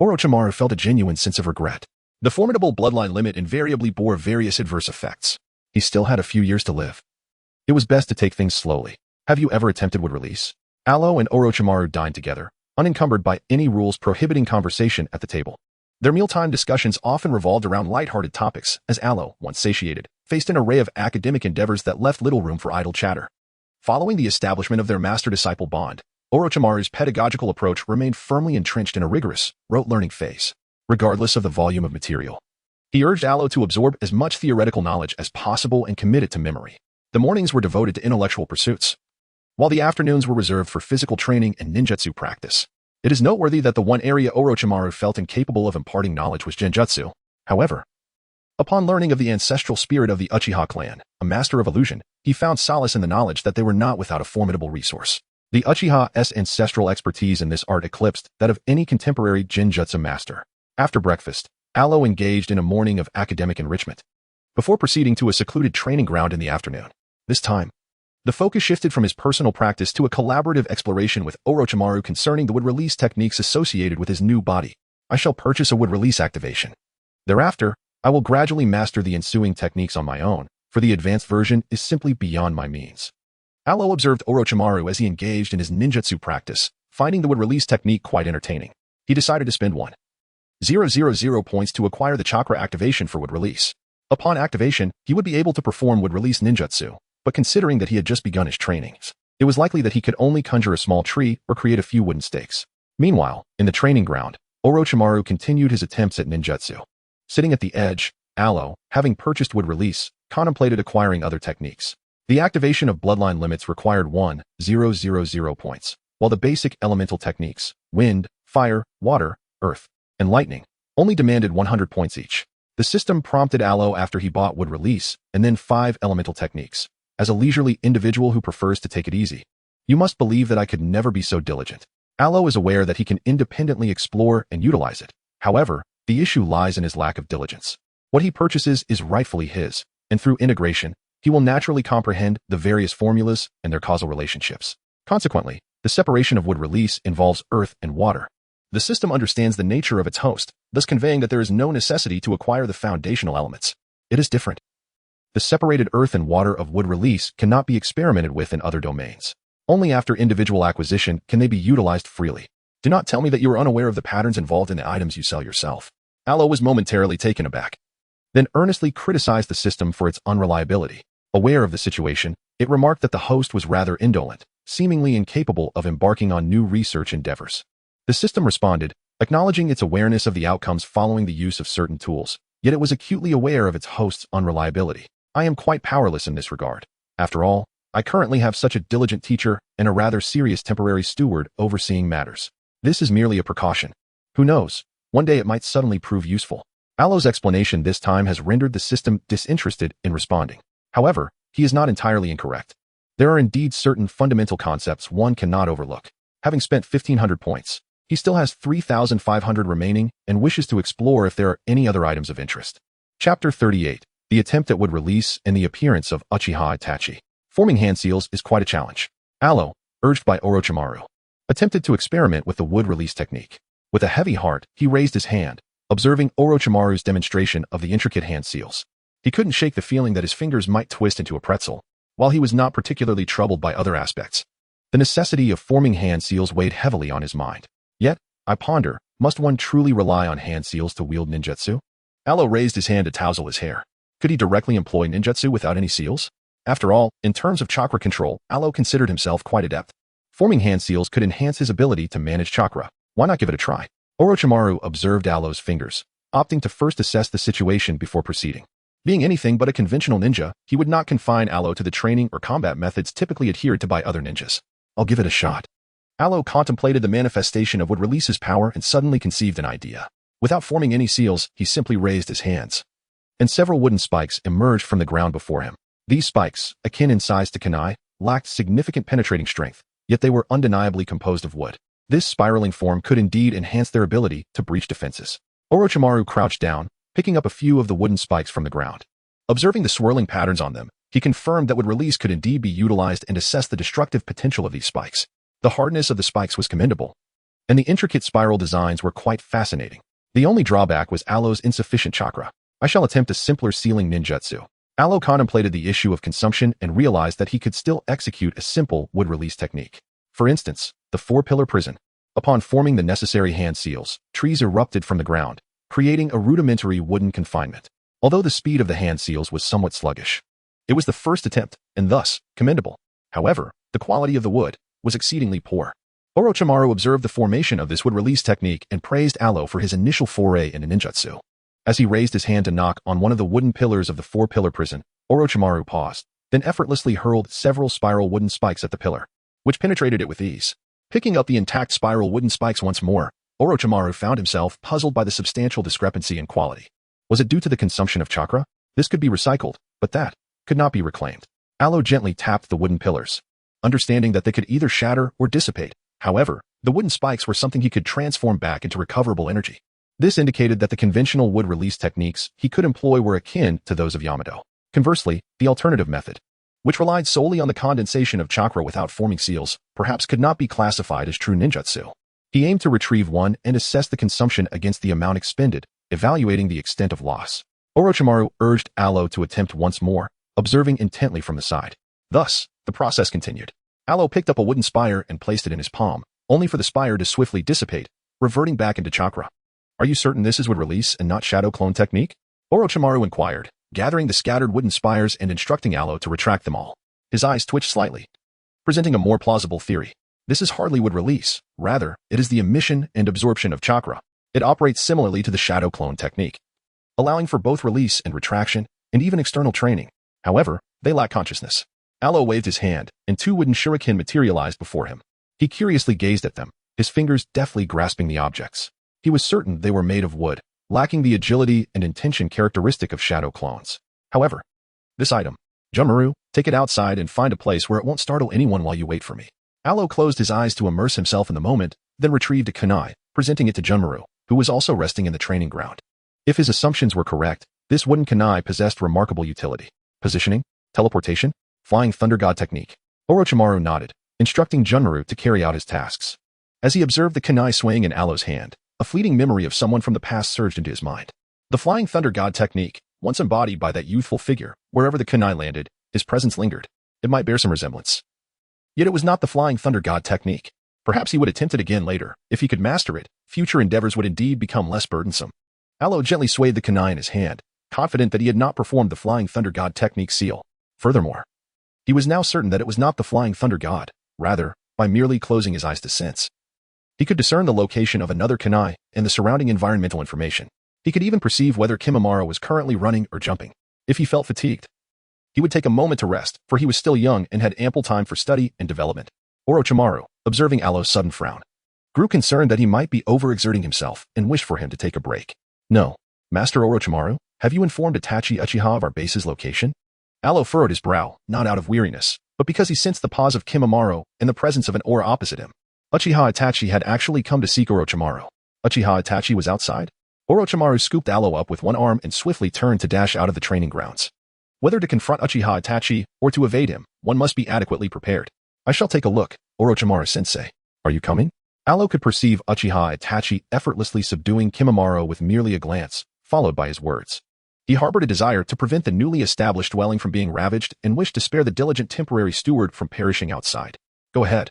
Orochimaru felt a genuine sense of regret. The formidable bloodline limit invariably bore various adverse effects. He still had a few years to live. It was best to take things slowly. Have you ever attempted wood release? Alo and Orochimaru dined together, unencumbered by any rules prohibiting conversation at the table. Their mealtime discussions often revolved around light-hearted topics, as Alo, once satiated, faced an array of academic endeavors that left little room for idle chatter. Following the establishment of their master-disciple bond, Orochimaru's pedagogical approach remained firmly entrenched in a rigorous, rote-learning phase, regardless of the volume of material. He urged Alo to absorb as much theoretical knowledge as possible and commit it to memory. The mornings were devoted to intellectual pursuits, while the afternoons were reserved for physical training and ninjutsu practice. It is noteworthy that the one area Orochimaru felt incapable of imparting knowledge was genjutsu. However, Upon learning of the ancestral spirit of the Uchiha clan, a master of illusion, he found solace in the knowledge that they were not without a formidable resource. The Uchiha's ancestral expertise in this art eclipsed that of any contemporary Jinjutsu master. After breakfast, Alo engaged in a morning of academic enrichment, before proceeding to a secluded training ground in the afternoon. This time, the focus shifted from his personal practice to a collaborative exploration with Orochimaru concerning the wood-release techniques associated with his new body. I shall purchase a wood-release activation. Thereafter, I will gradually master the ensuing techniques on my own, for the advanced version is simply beyond my means. Alo observed Orochimaru as he engaged in his ninjutsu practice, finding the wood-release technique quite entertaining. He decided to spend 1,000 points to acquire the chakra activation for wood-release. Upon activation, he would be able to perform wood-release ninjutsu, but considering that he had just begun his trainings, it was likely that he could only conjure a small tree or create a few wooden stakes. Meanwhile, in the training ground, Orochimaru continued his attempts at ninjutsu. Sitting at the edge, Alo, having purchased wood-release, contemplated acquiring other techniques. The activation of bloodline limits required 1,000 points, while the basic elemental techniques, wind, fire, water, earth, and lightning, only demanded 100 points each. The system prompted Alo after he bought wood-release, and then 5 elemental techniques. As a leisurely individual who prefers to take it easy, you must believe that I could never be so diligent. Alo is aware that he can independently explore and utilize it. However, the issue lies in his lack of diligence. What he purchases is rightfully his, and through integration, he will naturally comprehend the various formulas and their causal relationships. Consequently, the separation of wood-release involves earth and water. The system understands the nature of its host, thus conveying that there is no necessity to acquire the foundational elements. It is different. The separated earth and water of wood-release cannot be experimented with in other domains. Only after individual acquisition can they be utilized freely. Do not tell me that you are unaware of the patterns involved in the items you sell yourself. Alo was momentarily taken aback, then earnestly criticized the system for its unreliability. Aware of the situation, it remarked that the host was rather indolent, seemingly incapable of embarking on new research endeavors. The system responded, acknowledging its awareness of the outcomes following the use of certain tools, yet it was acutely aware of its host's unreliability. I am quite powerless in this regard. After all, I currently have such a diligent teacher and a rather serious temporary steward overseeing matters. This is merely a precaution. Who knows? One day it might suddenly prove useful. Alo's explanation this time has rendered the system disinterested in responding. However, he is not entirely incorrect. There are indeed certain fundamental concepts one cannot overlook. Having spent 1,500 points, he still has 3,500 remaining and wishes to explore if there are any other items of interest. Chapter 38. The attempt at wood-release and the appearance of Uchiha Itachi. Forming hand seals is quite a challenge. Alo, urged by Orochimaru, attempted to experiment with the wood-release technique. With a heavy heart, he raised his hand, observing Orochimaru's demonstration of the intricate hand seals. He couldn't shake the feeling that his fingers might twist into a pretzel, while he was not particularly troubled by other aspects. The necessity of forming hand seals weighed heavily on his mind. Yet, I ponder, must one truly rely on hand seals to wield ninjutsu? Alo raised his hand to tousle his hair. Could he directly employ ninjutsu without any seals? After all, in terms of chakra control, Alo considered himself quite adept. Forming hand seals could enhance his ability to manage chakra. Why not give it a try? Orochimaru observed Alo's fingers, opting to first assess the situation before proceeding. Being anything but a conventional ninja, he would not confine Alo to the training or combat methods typically adhered to by other ninjas. I'll give it a shot. Alo contemplated the manifestation of wood-release's power and suddenly conceived an idea. Without forming any seals, he simply raised his hands, and several wooden spikes emerged from the ground before him. These spikes, akin in size to kunai, lacked significant penetrating strength, yet they were undeniably composed of wood. This spiraling form could indeed enhance their ability to breach defenses. Orochimaru crouched down, picking up a few of the wooden spikes from the ground. Observing the swirling patterns on them, he confirmed that wood-release could indeed be utilized and assessed the destructive potential of these spikes. The hardness of the spikes was commendable, and the intricate spiral designs were quite fascinating. The only drawback was Alo's insufficient chakra. I shall attempt a simpler sealing ninjutsu. Alo contemplated the issue of consumption and realized that he could still execute a simple wood-release technique. For instance, the four-pillar prison. Upon forming the necessary hand seals, trees erupted from the ground, creating a rudimentary wooden confinement. Although the speed of the hand seals was somewhat sluggish, it was the first attempt, and thus commendable. However, the quality of the wood was exceedingly poor. Orochimaru observed the formation of this wood-release technique and praised Alo for his initial foray into ninjutsu. As he raised his hand to knock on one of the wooden pillars of the four-pillar prison, Orochimaru paused, then effortlessly hurled several spiral wooden spikes at the pillar, which penetrated it with ease. Picking up the intact spiral wooden spikes once more, Orochimaru found himself puzzled by the substantial discrepancy in quality. Was it due to the consumption of chakra? This could be recycled, but that could not be reclaimed. Aloe gently tapped the wooden pillars, understanding that they could either shatter or dissipate. However, the wooden spikes were something he could transform back into recoverable energy. This indicated that the conventional wood release techniques he could employ were akin to those of Yamato. Conversely, the alternative method, which relied solely on the condensation of chakra without forming seals, perhaps could not be classified as true ninjutsu. He aimed to retrieve one and assess the consumption against the amount expended, evaluating the extent of loss. Orochimaru urged Aloe to attempt once more, observing intently from the side. Thus, the process continued. Aloe picked up a wooden spire and placed it in his palm, only for the spire to swiftly dissipate, reverting back into chakra. Are you certain this is wood release and not shadow clone technique? Orochimaru inquired, gathering the scattered wooden spires and instructing Aloe to retract them all. His eyes twitched slightly, presenting a more plausible theory. This is hardly wood release. Rather, it is the emission and absorption of chakra. It operates similarly to the shadow clone technique, allowing for both release and retraction, and even external training. However, they lack consciousness. Aloe waved his hand, and two wooden shuriken materialized before him. He curiously gazed at them, his fingers deftly grasping the objects. He was certain they were made of wood, lacking the agility and intention characteristic of shadow clones. However, this item, Junmaru, take it outside and find a place where it won't startle anyone while you wait for me. Aloe closed his eyes to immerse himself in the moment, then retrieved a kunai, presenting it to Junmaru, who was also resting in the training ground. If his assumptions were correct, this wooden kunai possessed remarkable utility. Positioning, teleportation, flying thunder god technique. Orochimaru nodded, instructing Junmaru to carry out his tasks. As he observed the kunai swaying in Aloe's hand, a fleeting memory of someone from the past surged into his mind. The flying thunder god technique, once embodied by that youthful figure, wherever the kunai landed, his presence lingered. It might bear some resemblance. Yet it was not the flying thunder god technique. Perhaps he would attempt it again later. If he could master it, future endeavors would indeed become less burdensome. Aloe gently swayed the kunai in his hand, confident that he had not performed the flying thunder god technique seal. Furthermore, he was now certain that it was not the flying thunder god. Rather, by merely closing his eyes to sense, he could discern the location of another kunai and the surrounding environmental information. He could even perceive whether Kimimaro was currently running or jumping. If he felt fatigued, he would take a moment to rest, for he was still young and had ample time for study and development. Orochimaru, observing Aloe's sudden frown, grew concerned that he might be overexerting himself and wished for him to take a break. No, Master Orochimaru, have you informed Itachi Uchiha of our base's location? Aloe furrowed his brow, not out of weariness, but because he sensed the pause of Kimimaro and the presence of an aura opposite him. Uchiha Itachi had actually come to seek Orochimaru. Uchiha Itachi was outside? Orochimaru scooped Aloe up with one arm and swiftly turned to dash out of the training grounds. Whether to confront Uchiha Itachi or to evade him, one must be adequately prepared. I shall take a look, Orochimaru-sensei. Are you coming? Aloe could perceive Uchiha Itachi effortlessly subduing Kimimaro with merely a glance, followed by his words. He harbored a desire to prevent the newly established dwelling from being ravaged and wished to spare the diligent temporary steward from perishing outside. Go ahead.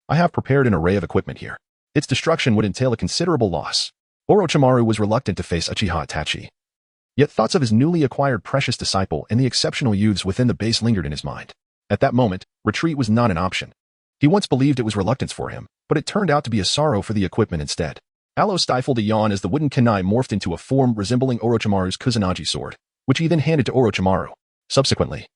I have prepared an array of equipment here. Its destruction would entail a considerable loss. Orochimaru was reluctant to face Uchiha Itachi. Yet thoughts of his newly acquired precious disciple and the exceptional youths within the base lingered in his mind. At that moment, retreat was not an option. He once believed it was reluctance for him, but it turned out to be a sorrow for the equipment instead. Aloe stifled a yawn as the wooden kunai morphed into a form resembling Orochimaru's Kusanagi sword, which he then handed to Orochimaru. Subsequently,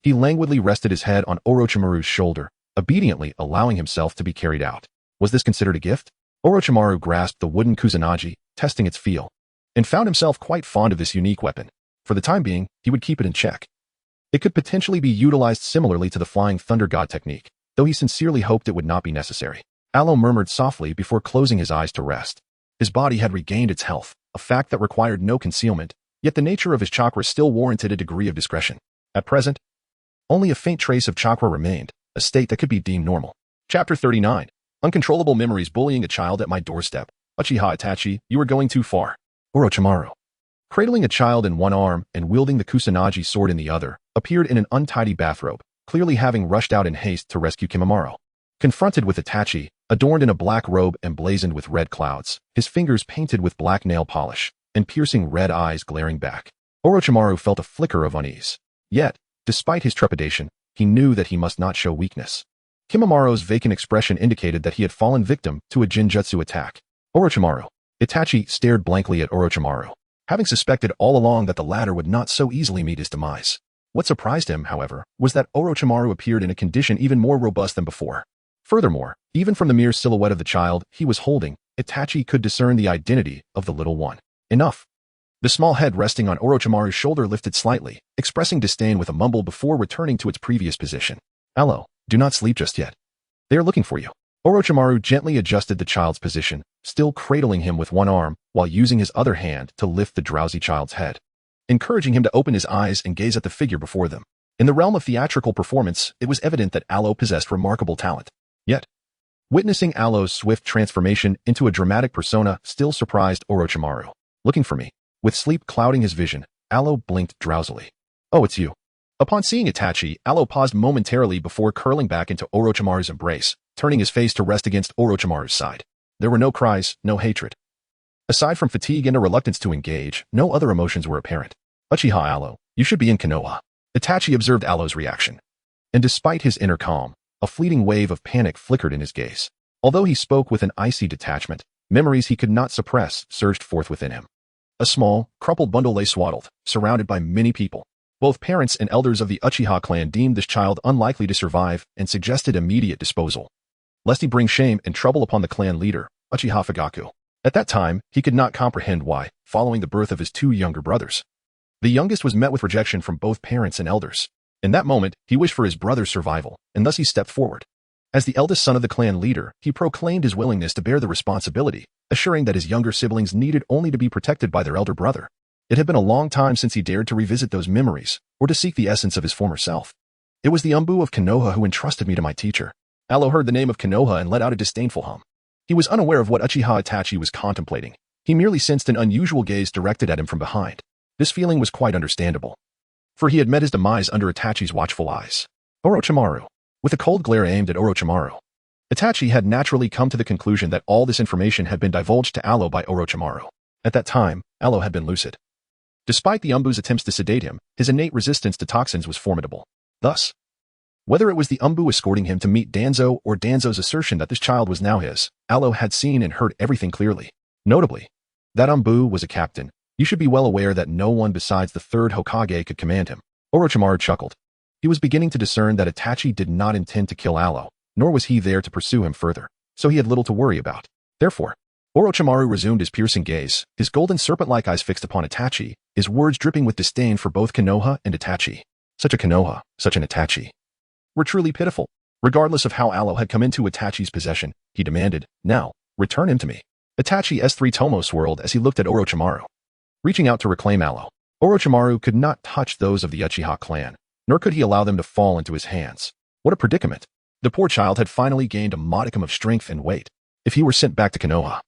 he languidly rested his head on Orochimaru's shoulder, obediently allowing himself to be carried out. Was this considered a gift? Orochimaru grasped the wooden Kusanagi, testing its feel, and found himself quite fond of this unique weapon. For the time being, he would keep it in check. It could potentially be utilized similarly to the flying thunder god technique, though he sincerely hoped it would not be necessary. Aloe murmured softly before closing his eyes to rest. His body had regained its health, a fact that required no concealment, yet the nature of his chakra still warranted a degree of discretion. At present, only a faint trace of chakra remained, a state that could be deemed normal. Chapter 39. Uncontrollable memories bullying a child at my doorstep. Uchiha Itachi, you are going too far. Orochimaru, cradling a child in one arm and wielding the Kusanagi sword in the other, appeared in an untidy bathrobe, clearly having rushed out in haste to rescue Kimimaro. Confronted with Itachi, adorned in a black robe emblazoned with red clouds, his fingers painted with black nail polish, and piercing red eyes glaring back, Orochimaru felt a flicker of unease. Yet, despite his trepidation, he knew that he must not show weakness. Kimimaro's vacant expression indicated that he had fallen victim to a genjutsu attack. Orochimaru. Itachi stared blankly at Orochimaru, having suspected all along that the latter would not so easily meet his demise. What surprised him, however, was that Orochimaru appeared in a condition even more robust than before. Furthermore, even from the mere silhouette of the child he was holding, Itachi could discern the identity of the little one. Enough. The small head resting on Orochimaru's shoulder lifted slightly, expressing disdain with a mumble before returning to its previous position. Alo, do not sleep just yet. They are looking for you. Orochimaru gently adjusted the child's position, still cradling him with one arm while using his other hand to lift the drowsy child's head, encouraging him to open his eyes and gaze at the figure before them. In the realm of theatrical performance, it was evident that Alo possessed remarkable talent. Yet, witnessing Alo's swift transformation into a dramatic persona still surprised Orochimaru. Looking for me. With sleep clouding his vision, Alo blinked drowsily. Oh, it's you. Upon seeing Itachi, Alo paused momentarily before curling back into Orochimaru's embrace, turning his face to rest against Orochimaru's side. There were no cries, no hatred. Aside from fatigue and a reluctance to engage, no other emotions were apparent. Uchiha Alo, you should be in Konoha. Itachi observed Alo's reaction. And despite his inner calm, a fleeting wave of panic flickered in his gaze. Although he spoke with an icy detachment, memories he could not suppress surged forth within him. A small, crumpled bundle lay swaddled, surrounded by many people. Both parents and elders of the Uchiha clan deemed this child unlikely to survive and suggested immediate disposal, lest he bring shame and trouble upon the clan leader, Uchiha Fugaku. At that time, he could not comprehend why, following the birth of his two younger brothers, the youngest was met with rejection from both parents and elders. In that moment, he wished for his brother's survival, and thus he stepped forward. As the eldest son of the clan leader, he proclaimed his willingness to bear the responsibility, assuring that his younger siblings needed only to be protected by their elder brother. It had been a long time since he dared to revisit those memories, or to seek the essence of his former self. It was the Umbu of Konoha who entrusted me to my teacher. Alo heard the name of Konoha and let out a disdainful hum. He was unaware of what Uchiha Itachi was contemplating. He merely sensed an unusual gaze directed at him from behind. This feeling was quite understandable, for he had met his demise under Itachi's watchful eyes. Orochimaru. With a cold glare aimed at Orochimaru, Itachi had naturally come to the conclusion that all this information had been divulged to Alo by Orochimaru. At that time, Alo had been lucid. Despite the Umbu's attempts to sedate him, his innate resistance to toxins was formidable. Thus, whether it was the Umbu escorting him to meet Danzo or Danzo's assertion that this child was now his, Alo had seen and heard everything clearly. Notably, that Umbu was a captain. You should be well aware that no one besides the third Hokage could command him. Orochimaru chuckled. He was beginning to discern that Itachi did not intend to kill Alo, nor was he there to pursue him further, so he had little to worry about. Therefore, Orochimaru resumed his piercing gaze, his golden serpent-like eyes fixed upon Itachi, his words dripping with disdain for both Konoha and Itachi. Such a Konoha, such an Itachi, were truly pitiful. Regardless of how Alo had come into Itachi's possession, he demanded, now, return him to me. Itachi S3 Tomo swirled as he looked at Orochimaru. Reaching out to reclaim Alo, Orochimaru could not touch those of the Uchiha clan, nor could he allow them to fall into his hands. What a predicament. The poor child had finally gained a modicum of strength and weight. If he were sent back to Konoha,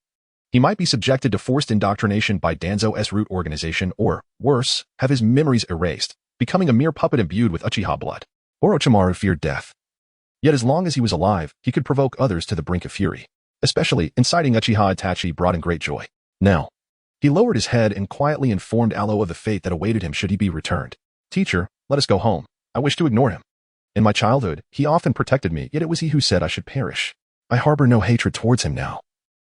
he might be subjected to forced indoctrination by Danzo's root organization or, worse, have his memories erased, becoming a mere puppet imbued with Uchiha blood. Orochimaru feared death. Yet as long as he was alive, he could provoke others to the brink of fury. Especially, inciting Uchiha Itachi brought him great joy. Now, he lowered his head and quietly informed Alo of the fate that awaited him should he be returned. Teacher, let us go home. I wish to ignore him. In my childhood, he often protected me, yet it was he who said I should perish. I harbor no hatred towards him now.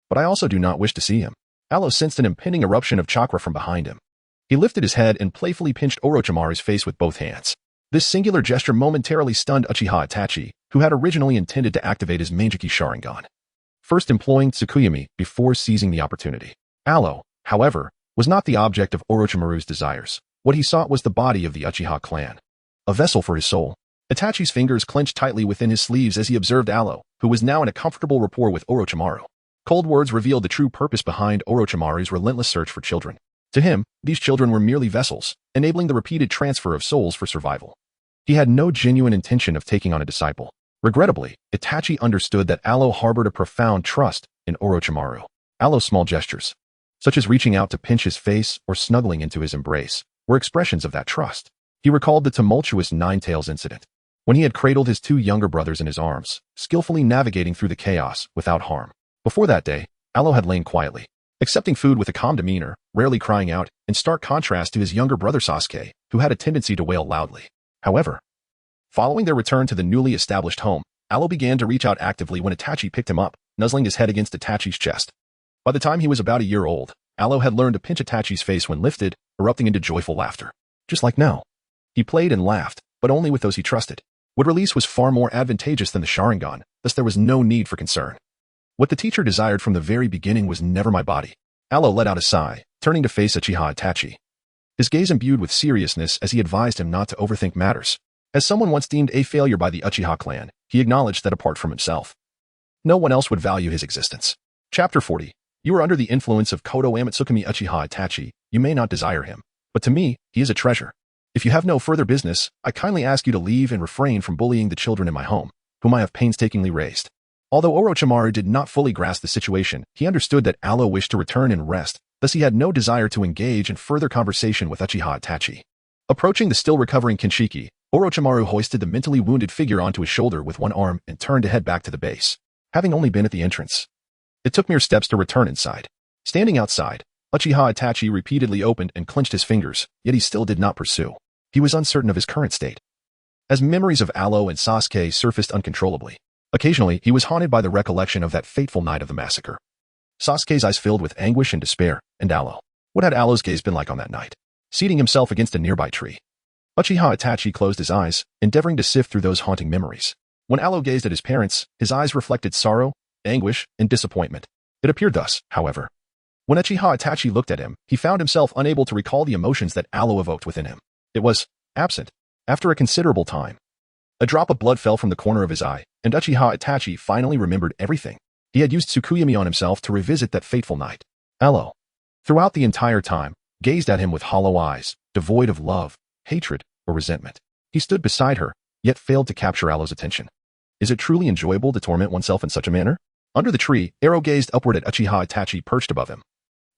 But I also do not wish to see him. Alo sensed an impending eruption of chakra from behind him. He lifted his head and playfully pinched Orochimaru's face with both hands. This singular gesture momentarily stunned Uchiha Itachi, who had originally intended to activate his Mangeki Sharingan, first employing Tsukuyomi before seizing the opportunity. Alo, however, was not the object of Orochimaru's desires. What he sought was the body of the Uchiha clan, a vessel for his soul. Itachi's fingers clenched tightly within his sleeves as he observed Alo, who was now in a comfortable rapport with Orochimaru. Cold words revealed the true purpose behind Orochimaru's relentless search for children. To him, these children were merely vessels, enabling the repeated transfer of souls for survival. He had no genuine intention of taking on a disciple. Regrettably, Itachi understood that Alo harbored a profound trust in Orochimaru. Alo's small gestures, such as reaching out to pinch his face or snuggling into his embrace, were expressions of that trust. He recalled the tumultuous Nine-Tails incident, when he had cradled his two younger brothers in his arms, skillfully navigating through the chaos without harm. Before that day, Alo had lain quietly, accepting food with a calm demeanor, rarely crying out, in stark contrast to his younger brother Sasuke, who had a tendency to wail loudly. However, following their return to the newly established home, Alo began to reach out actively when Itachi picked him up, nuzzling his head against Itachi's chest. By the time he was about a year old, Alo had learned to pinch Itachi's face when lifted, erupting into joyful laughter. Just like now. He played and laughed, but only with those he trusted. What release was far more advantageous than the Sharingan, thus there was no need for concern. What the teacher desired from the very beginning was never my body. Alo let out a sigh, turning to face Uchiha Itachi. His gaze imbued with seriousness as he advised him not to overthink matters. As someone once deemed a failure by the Uchiha clan, he acknowledged that apart from himself, no one else would value his existence. Chapter 40. You are under the influence of Kodo Amatsukami Uchiha Itachi. You may not desire him, but to me, he is a treasure. If you have no further business, I kindly ask you to leave and refrain from bullying the children in my home, whom I have painstakingly raised. Although Orochimaru did not fully grasp the situation, he understood that Alo wished to return and rest, thus he had no desire to engage in further conversation with Uchiha Itachi. Approaching the still recovering Kinshiki, Orochimaru hoisted the mentally wounded figure onto his shoulder with one arm and turned to head back to the base, having only been at the entrance. It took mere steps to return inside. Standing outside, Uchiha Itachi repeatedly opened and clenched his fingers, yet he still did not pursue. He was uncertain of his current state. As memories of Alo and Sasuke surfaced uncontrollably, occasionally he was haunted by the recollection of that fateful night of the massacre. Sasuke's eyes filled with anguish and despair, and Alo. What had Alo's gaze been like on that night? Seating himself against a nearby tree, Uchiha Itachi closed his eyes, endeavoring to sift through those haunting memories. When Alo gazed at his parents, his eyes reflected sorrow, anguish, and disappointment. It appeared thus, however. When Uchiha Itachi looked at him, he found himself unable to recall the emotions that Alo evoked within him. It was absent. After a considerable time, a drop of blood fell from the corner of his eye, and Uchiha Itachi finally remembered everything. He had used Tsukuyami on himself to revisit that fateful night. Alo, throughout the entire time, gazed at him with hollow eyes, devoid of love, hatred, or resentment. He stood beside her, yet failed to capture Alo's attention. Is it truly enjoyable to torment oneself in such a manner? Under the tree, Aro gazed upward at Uchiha Itachi perched above him,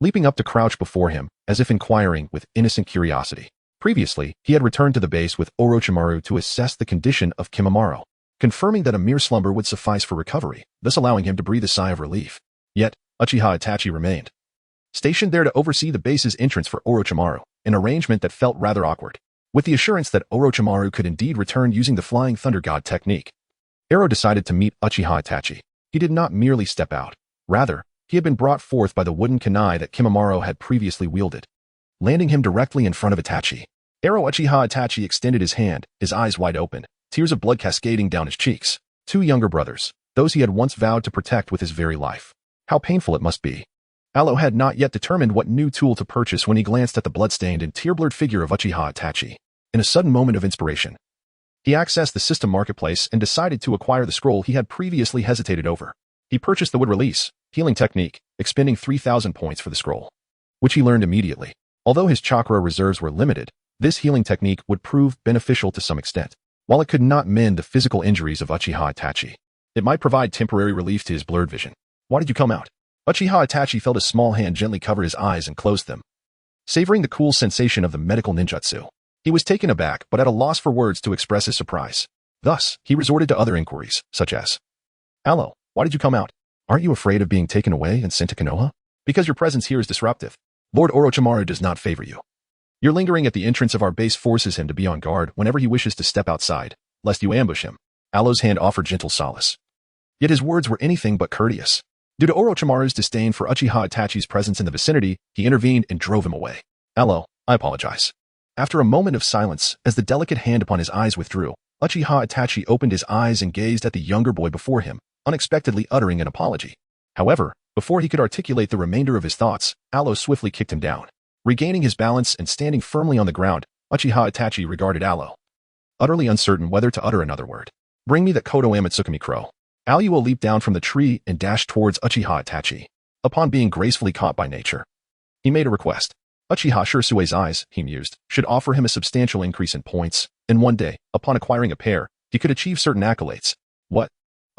leaping up to crouch before him, as if inquiring with innocent curiosity. Previously, he had returned to the base with Orochimaru to assess the condition of Kimimaro, confirming that a mere slumber would suffice for recovery, thus allowing him to breathe a sigh of relief. Yet, Uchiha Itachi remained stationed there to oversee the base's entrance for Orochimaru, an arrangement that felt rather awkward. With the assurance that Orochimaru could indeed return using the Flying Thunder God technique, Aro decided to meet Uchiha Itachi. He did not merely step out. Rather, he had been brought forth by the wooden kunai that Kimimaro had previously wielded, landing him directly in front of Itachi. Aro Uchiha Itachi extended his hand, his eyes wide open, tears of blood cascading down his cheeks. Two younger brothers, those he had once vowed to protect with his very life. How painful it must be. Alo had not yet determined what new tool to purchase when he glanced at the blood-stained and tear-blurred figure of Uchiha Itachi. In a sudden moment of inspiration, he accessed the system marketplace and decided to acquire the scroll he had previously hesitated over. He purchased the wood release, healing technique, expending 3,000 points for the scroll, which he learned immediately. Although his chakra reserves were limited, this healing technique would prove beneficial to some extent. While it could not mend the physical injuries of Uchiha Itachi, it might provide temporary relief to his blurred vision. Why did you come out? Uchiha Itachi felt a small hand gently cover his eyes and closed them, savoring the cool sensation of the medical ninjutsu. He was taken aback but at a loss for words to express his surprise. Thus, he resorted to other inquiries, such as, Alo, why did you come out? Aren't you afraid of being taken away and sent to Konoha? Because your presence here is disruptive. Lord Orochimaru does not favor you. Your lingering at the entrance of our base forces him to be on guard whenever he wishes to step outside, lest you ambush him. Alo's hand offered gentle solace. Yet his words were anything but courteous. Due to Orochimaru's disdain for Uchiha Itachi's presence in the vicinity, he intervened and drove him away. Alo, I apologize. After a moment of silence, as the delicate hand upon his eyes withdrew, Uchiha Itachi opened his eyes and gazed at the younger boy before him, unexpectedly uttering an apology. However, before he could articulate the remainder of his thoughts, Alo swiftly kicked him down. Regaining his balance and standing firmly on the ground, Uchiha Itachi regarded Alo, utterly uncertain whether to utter another word. Bring me that Kodo Amatsukami crow. Aluo leaped down from the tree and dashed towards Uchiha Itachi. Upon being gracefully caught by nature, he made a request. Uchiha Shirsue's eyes, he mused, should offer him a substantial increase in points, and one day, upon acquiring a pair, he could achieve certain accolades. What?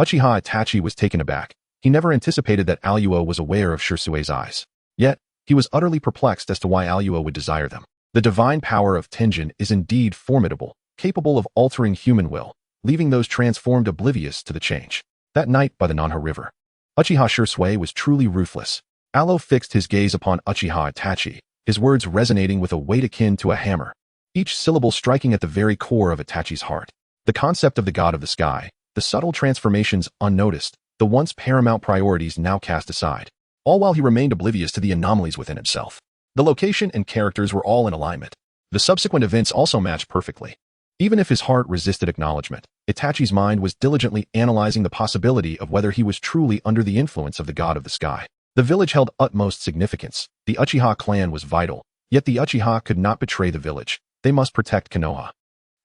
Uchiha Itachi was taken aback. He never anticipated that Aluo was aware of Shirsue's eyes. Yet, he was utterly perplexed as to why Aluo would desire them. The divine power of Tenjin is indeed formidable, capable of altering human will, leaving those transformed oblivious to the change. That night by the Nanha River, Uchiha Shirsue was truly ruthless. Alo fixed his gaze upon Uchiha Itachi, his words resonating with a weight akin to a hammer, each syllable striking at the very core of Itachi's heart. The concept of the god of the sky, the subtle transformations unnoticed, the once paramount priorities now cast aside, all while he remained oblivious to the anomalies within himself. The location and characters were all in alignment. The subsequent events also matched perfectly. Even if his heart resisted acknowledgement, Itachi's mind was diligently analyzing the possibility of whether he was truly under the influence of the god of the sky. The village held utmost significance. The Uchiha clan was vital, yet the Uchiha could not betray the village. They must protect Konoha.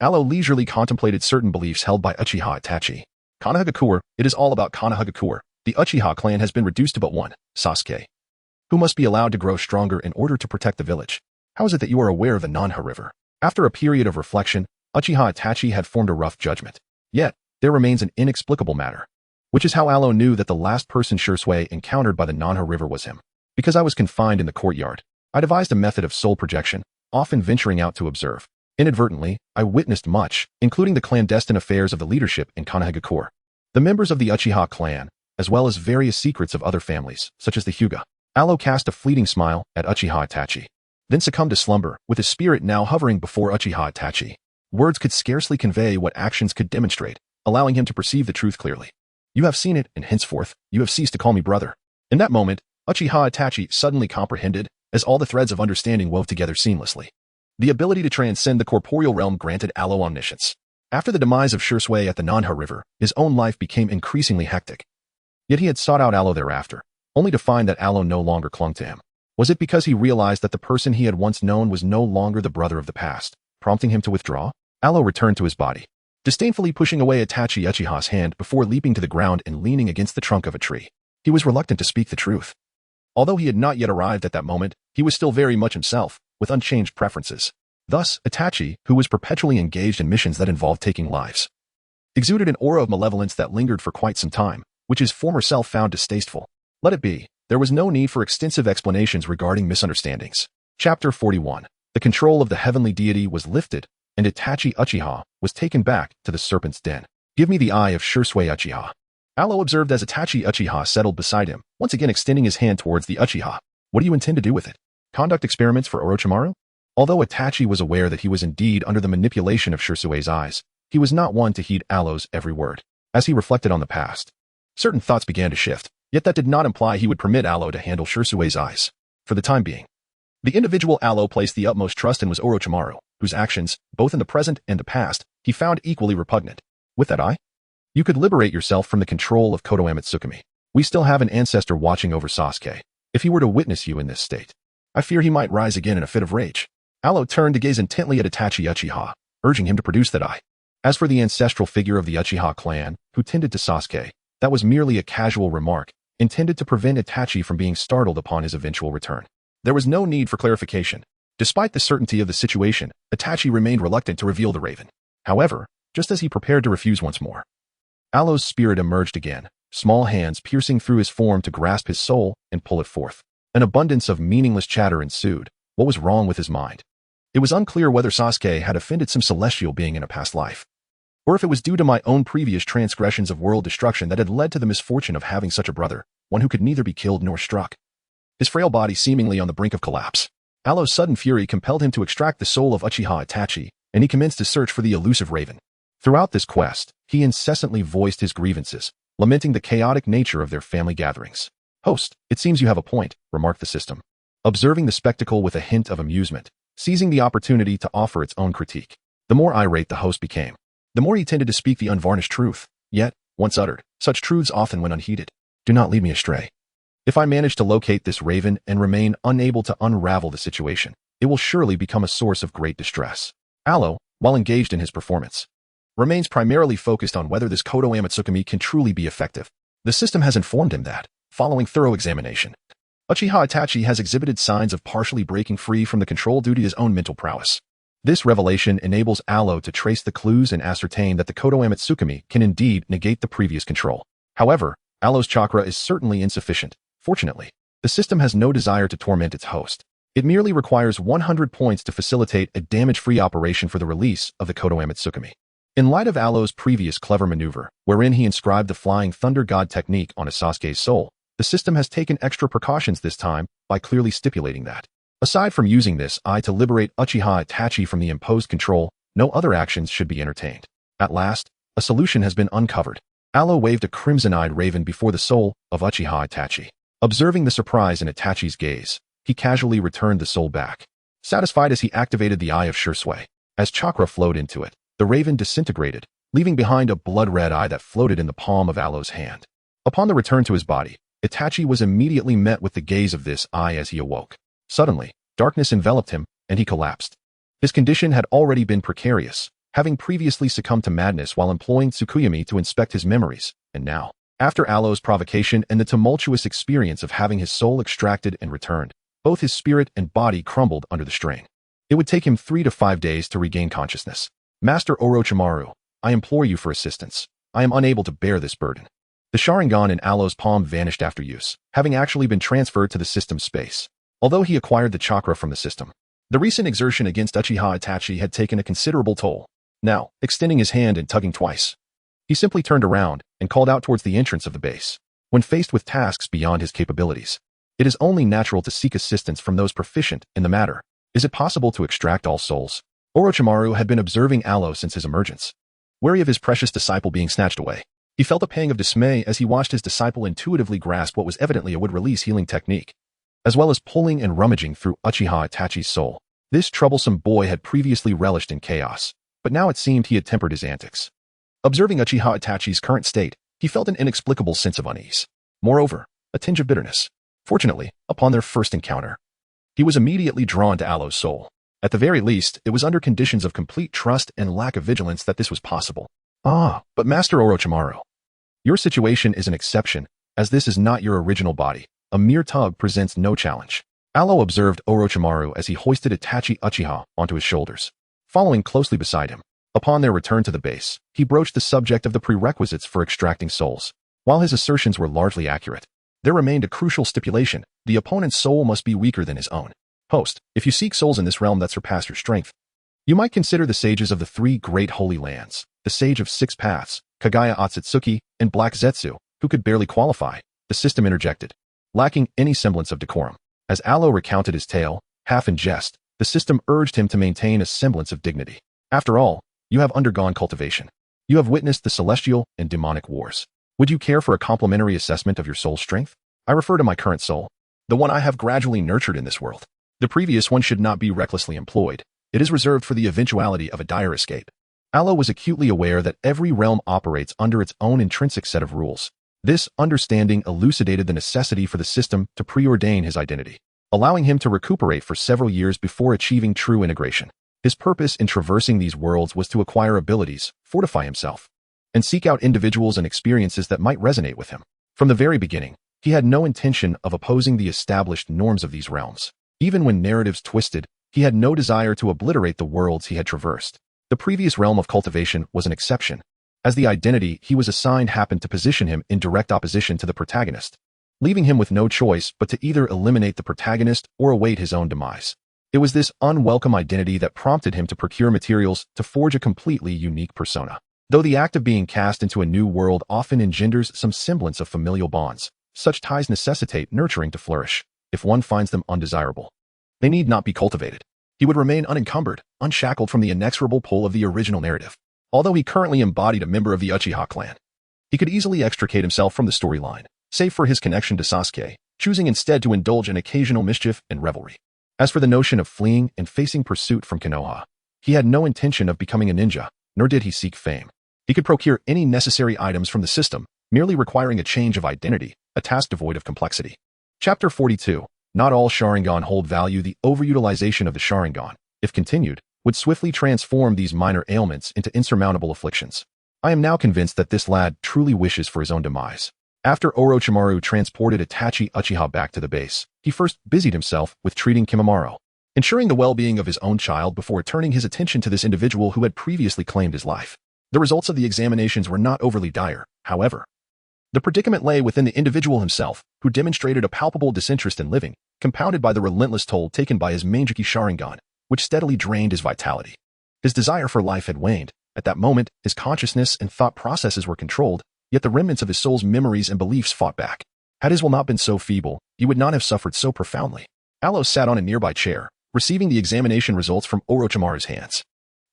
Alo leisurely contemplated certain beliefs held by Uchiha Itachi. Konohagakure, it is all about Konohagakure. The Uchiha clan has been reduced to but one, Sasuke, who must be allowed to grow stronger in order to protect the village. How is it that you are aware of the Nanha River? After a period of reflection, Uchiha Itachi had formed a rough judgment. Yet, there remains an inexplicable matter, which is how Alo knew that the last person Shursui encountered by the Nanha River was him. Because I was confined in the courtyard, I devised a method of soul projection, often venturing out to observe. Inadvertently, I witnessed much, including the clandestine affairs of the leadership in Konohagakure, the members of the Uchiha clan, as well as various secrets of other families, such as the Hyuga. Alo cast a fleeting smile at Uchiha Itachi, then succumbed to slumber, with his spirit now hovering before Uchiha Itachi. Words could scarcely convey what actions could demonstrate, allowing him to perceive the truth clearly. You have seen it, and henceforth, you have ceased to call me brother. In that moment, Uchiha Itachi suddenly comprehended, as all the threads of understanding wove together seamlessly. The ability to transcend the corporeal realm granted Alo omniscience. After the demise of Shursui at the Nanha River, his own life became increasingly hectic. Yet he had sought out Alo thereafter, only to find that Alo no longer clung to him. Was it because he realized that the person he had once known was no longer the brother of the past, prompting him to withdraw? Alo returned to his body, disdainfully pushing away Itachi Uchiha's hand before leaping to the ground and leaning against the trunk of a tree. He was reluctant to speak the truth. Although he had not yet arrived at that moment, he was still very much himself, with unchanged preferences. Thus, Itachi, who was perpetually engaged in missions that involved taking lives, exuded an aura of malevolence that lingered for quite some time, which his former self found distasteful. Let it be. There was no need for extensive explanations regarding misunderstandings. Chapter 41. The control of the heavenly deity was lifted, and Itachi Uchiha was taken back to the serpent's den. Give me the eye of Shursui Uchiha. Alo observed as Itachi Uchiha settled beside him, once again extending his hand towards the Uchiha. What do you intend to do with it? Conduct experiments for Orochimaru? Although Itachi was aware that he was indeed under the manipulation of Shursui's eyes, he was not one to heed Alo's every word. As he reflected on the past, certain thoughts began to shift, yet that did not imply he would permit Alo to handle Shursui's eyes. For the time being, the individual Alo placed the utmost trust in was Orochimaru, whose actions, both in the present and the past, he found equally repugnant. With that eye, you could liberate yourself from the control of Kotoa Mitsukami. We still have an ancestor watching over Sasuke. If he were to witness you in this state, I fear he might rise again in a fit of rage. Alo turned to gaze intently at Itachi Uchiha, urging him to produce that eye. As for the ancestral figure of the Uchiha clan, who tended to Sasuke, that was merely a casual remark, intended to prevent Itachi from being startled upon his eventual return. There was no need for clarification. Despite the certainty of the situation, Itachi remained reluctant to reveal the raven. However, just as he prepared to refuse once more, Alo's spirit emerged again, small hands piercing through his form to grasp his soul and pull it forth. An abundance of meaningless chatter ensued. What was wrong with his mind? It was unclear whether Sasuke had offended some celestial being in a past life, or if it was due to my own previous transgressions of world destruction that had led to the misfortune of having such a brother, one who could neither be killed nor struck. His frail body seemingly on the brink of collapse. Alo's sudden fury compelled him to extract the soul of Uchiha Itachi, and he commenced his search for the elusive raven. Throughout this quest, he incessantly voiced his grievances, lamenting the chaotic nature of their family gatherings. Host, it seems you have a point, remarked the system, observing the spectacle with a hint of amusement, seizing the opportunity to offer its own critique. The more irate the host became, the more he tended to speak the unvarnished truth. Yet, once uttered, such truths often went unheeded. Do not lead me astray. If I manage to locate this raven and remain unable to unravel the situation, it will surely become a source of great distress. Alo, while engaged in his performance, remains primarily focused on whether this Koto Amatsukami can truly be effective. The system has informed him that, following thorough examination, Uchiha Itachi has exhibited signs of partially breaking free from the control due to his own mental prowess. This revelation enables Alo to trace the clues and ascertain that the Koto Amatsukami can indeed negate the previous control. However, Alo's chakra is certainly insufficient. Fortunately, the system has no desire to torment its host. It merely requires 100 points to facilitate a damage-free operation for the release of the Koto Amatsukami. In light of Alo's previous clever maneuver, wherein he inscribed the Flying Thunder God technique on Sasuke's soul, the system has taken extra precautions this time by clearly stipulating that, aside from using this eye to liberate Uchiha Itachi from the imposed control, no other actions should be entertained. At last, a solution has been uncovered. Alo waved a crimson-eyed raven before the soul of Uchiha Itachi. Observing the surprise in Itachi's gaze, he casually returned the soul back, satisfied as he activated the eye of Shursui. As chakra flowed into it, the raven disintegrated, leaving behind a blood-red eye that floated in the palm of Alo's hand. Upon the return to his body, Itachi was immediately met with the gaze of this eye as he awoke. Suddenly, darkness enveloped him, and he collapsed. His condition had already been precarious, having previously succumbed to madness while employing Tsukuyomi to inspect his memories, and now, after Aloe's provocation and the tumultuous experience of having his soul extracted and returned, both his spirit and body crumbled under the strain. It would take him 3 to 5 days to regain consciousness. Master Orochimaru, I implore you for assistance. I am unable to bear this burden. The Sharingan in Aloe's palm vanished after use, having actually been transferred to the system's space. Although he acquired the chakra from the system, the recent exertion against Uchiha Itachi had taken a considerable toll. Now, extending his hand and tugging twice, he simply turned around and called out towards the entrance of the base. When faced with tasks beyond his capabilities, it is only natural to seek assistance from those proficient in the matter. Is it possible to extract all souls? Orochimaru had been observing Aloe since his emergence. Wary of his precious disciple being snatched away, he felt a pang of dismay as he watched his disciple intuitively grasp what was evidently a would-release healing technique, as well as pulling and rummaging through Uchiha Itachi's soul. This troublesome boy had previously relished in chaos, but now it seemed he had tempered his antics. Observing Uchiha Itachi's current state, he felt an inexplicable sense of unease. Moreover, a tinge of bitterness. Fortunately, upon their first encounter, he was immediately drawn to Aloe's soul. At the very least, it was under conditions of complete trust and lack of vigilance that this was possible. But Master Orochimaru, your situation is an exception, as this is not your original body. A mere tug presents no challenge. Aloe observed Orochimaru as he hoisted Itachi Uchiha onto his shoulders, following closely beside him. Upon their return to the base, he broached the subject of the prerequisites for extracting souls. While his assertions were largely accurate, there remained a crucial stipulation: the opponent's soul must be weaker than his own. Host, if you seek souls in this realm that surpass your strength, you might consider the sages of the 3 great holy lands, the sage of 6 paths, Kagaya Otsutsuki, and Black Zetsu, who could barely qualify. The system interjected, lacking any semblance of decorum. As Aloe recounted his tale, half in jest, the system urged him to maintain a semblance of dignity. After all, you have undergone cultivation. You have witnessed the celestial and demonic wars. Would you care for a complimentary assessment of your soul's strength? I refer to my current soul, the one I have gradually nurtured in this world. The previous one should not be recklessly employed. It is reserved for the eventuality of a dire escape. Aloe was acutely aware that every realm operates under its own intrinsic set of rules. This understanding elucidated the necessity for the system to preordain his identity, allowing him to recuperate for several years before achieving true integration. His purpose in traversing these worlds was to acquire abilities, fortify himself, and seek out individuals and experiences that might resonate with him. From the very beginning, he had no intention of opposing the established norms of these realms. Even when narratives twisted, he had no desire to obliterate the worlds he had traversed. The previous realm of cultivation was an exception, as the identity he was assigned happened to position him in direct opposition to the protagonist, leaving him with no choice but to either eliminate the protagonist or await his own demise. It was this unwelcome identity that prompted him to procure materials to forge a completely unique persona. Though the act of being cast into a new world often engenders some semblance of familial bonds, such ties necessitate nurturing to flourish. If one finds them undesirable, they need not be cultivated. He would remain unencumbered, unshackled from the inexorable pull of the original narrative. Although he currently embodied a member of the Uchiha clan, he could easily extricate himself from the storyline, save for his connection to Sasuke, choosing instead to indulge in occasional mischief and revelry. As for the notion of fleeing and facing pursuit from Konoha, he had no intention of becoming a ninja, nor did he seek fame. He could procure any necessary items from the system, merely requiring a change of identity, a task devoid of complexity. Chapter 42. Not all Sharingan hold value. The overutilization of the Sharingan, if continued, would swiftly transform these minor ailments into insurmountable afflictions. I am now convinced that this lad truly wishes for his own demise. After Orochimaru transported Itachi Uchiha back to the base, he first busied himself with treating Kimimaro, ensuring the well-being of his own child before turning his attention to this individual who had previously claimed his life. The results of the examinations were not overly dire, however. The predicament lay within the individual himself, who demonstrated a palpable disinterest in living, compounded by the relentless toll taken by his Mangeki Sharingan, which steadily drained his vitality. His desire for life had waned. At that moment, his consciousness and thought processes were controlled, yet the remnants of his soul's memories and beliefs fought back. Had his will not been so feeble, he would not have suffered so profoundly. Aloe sat on a nearby chair, receiving the examination results from Orochimaru's hands.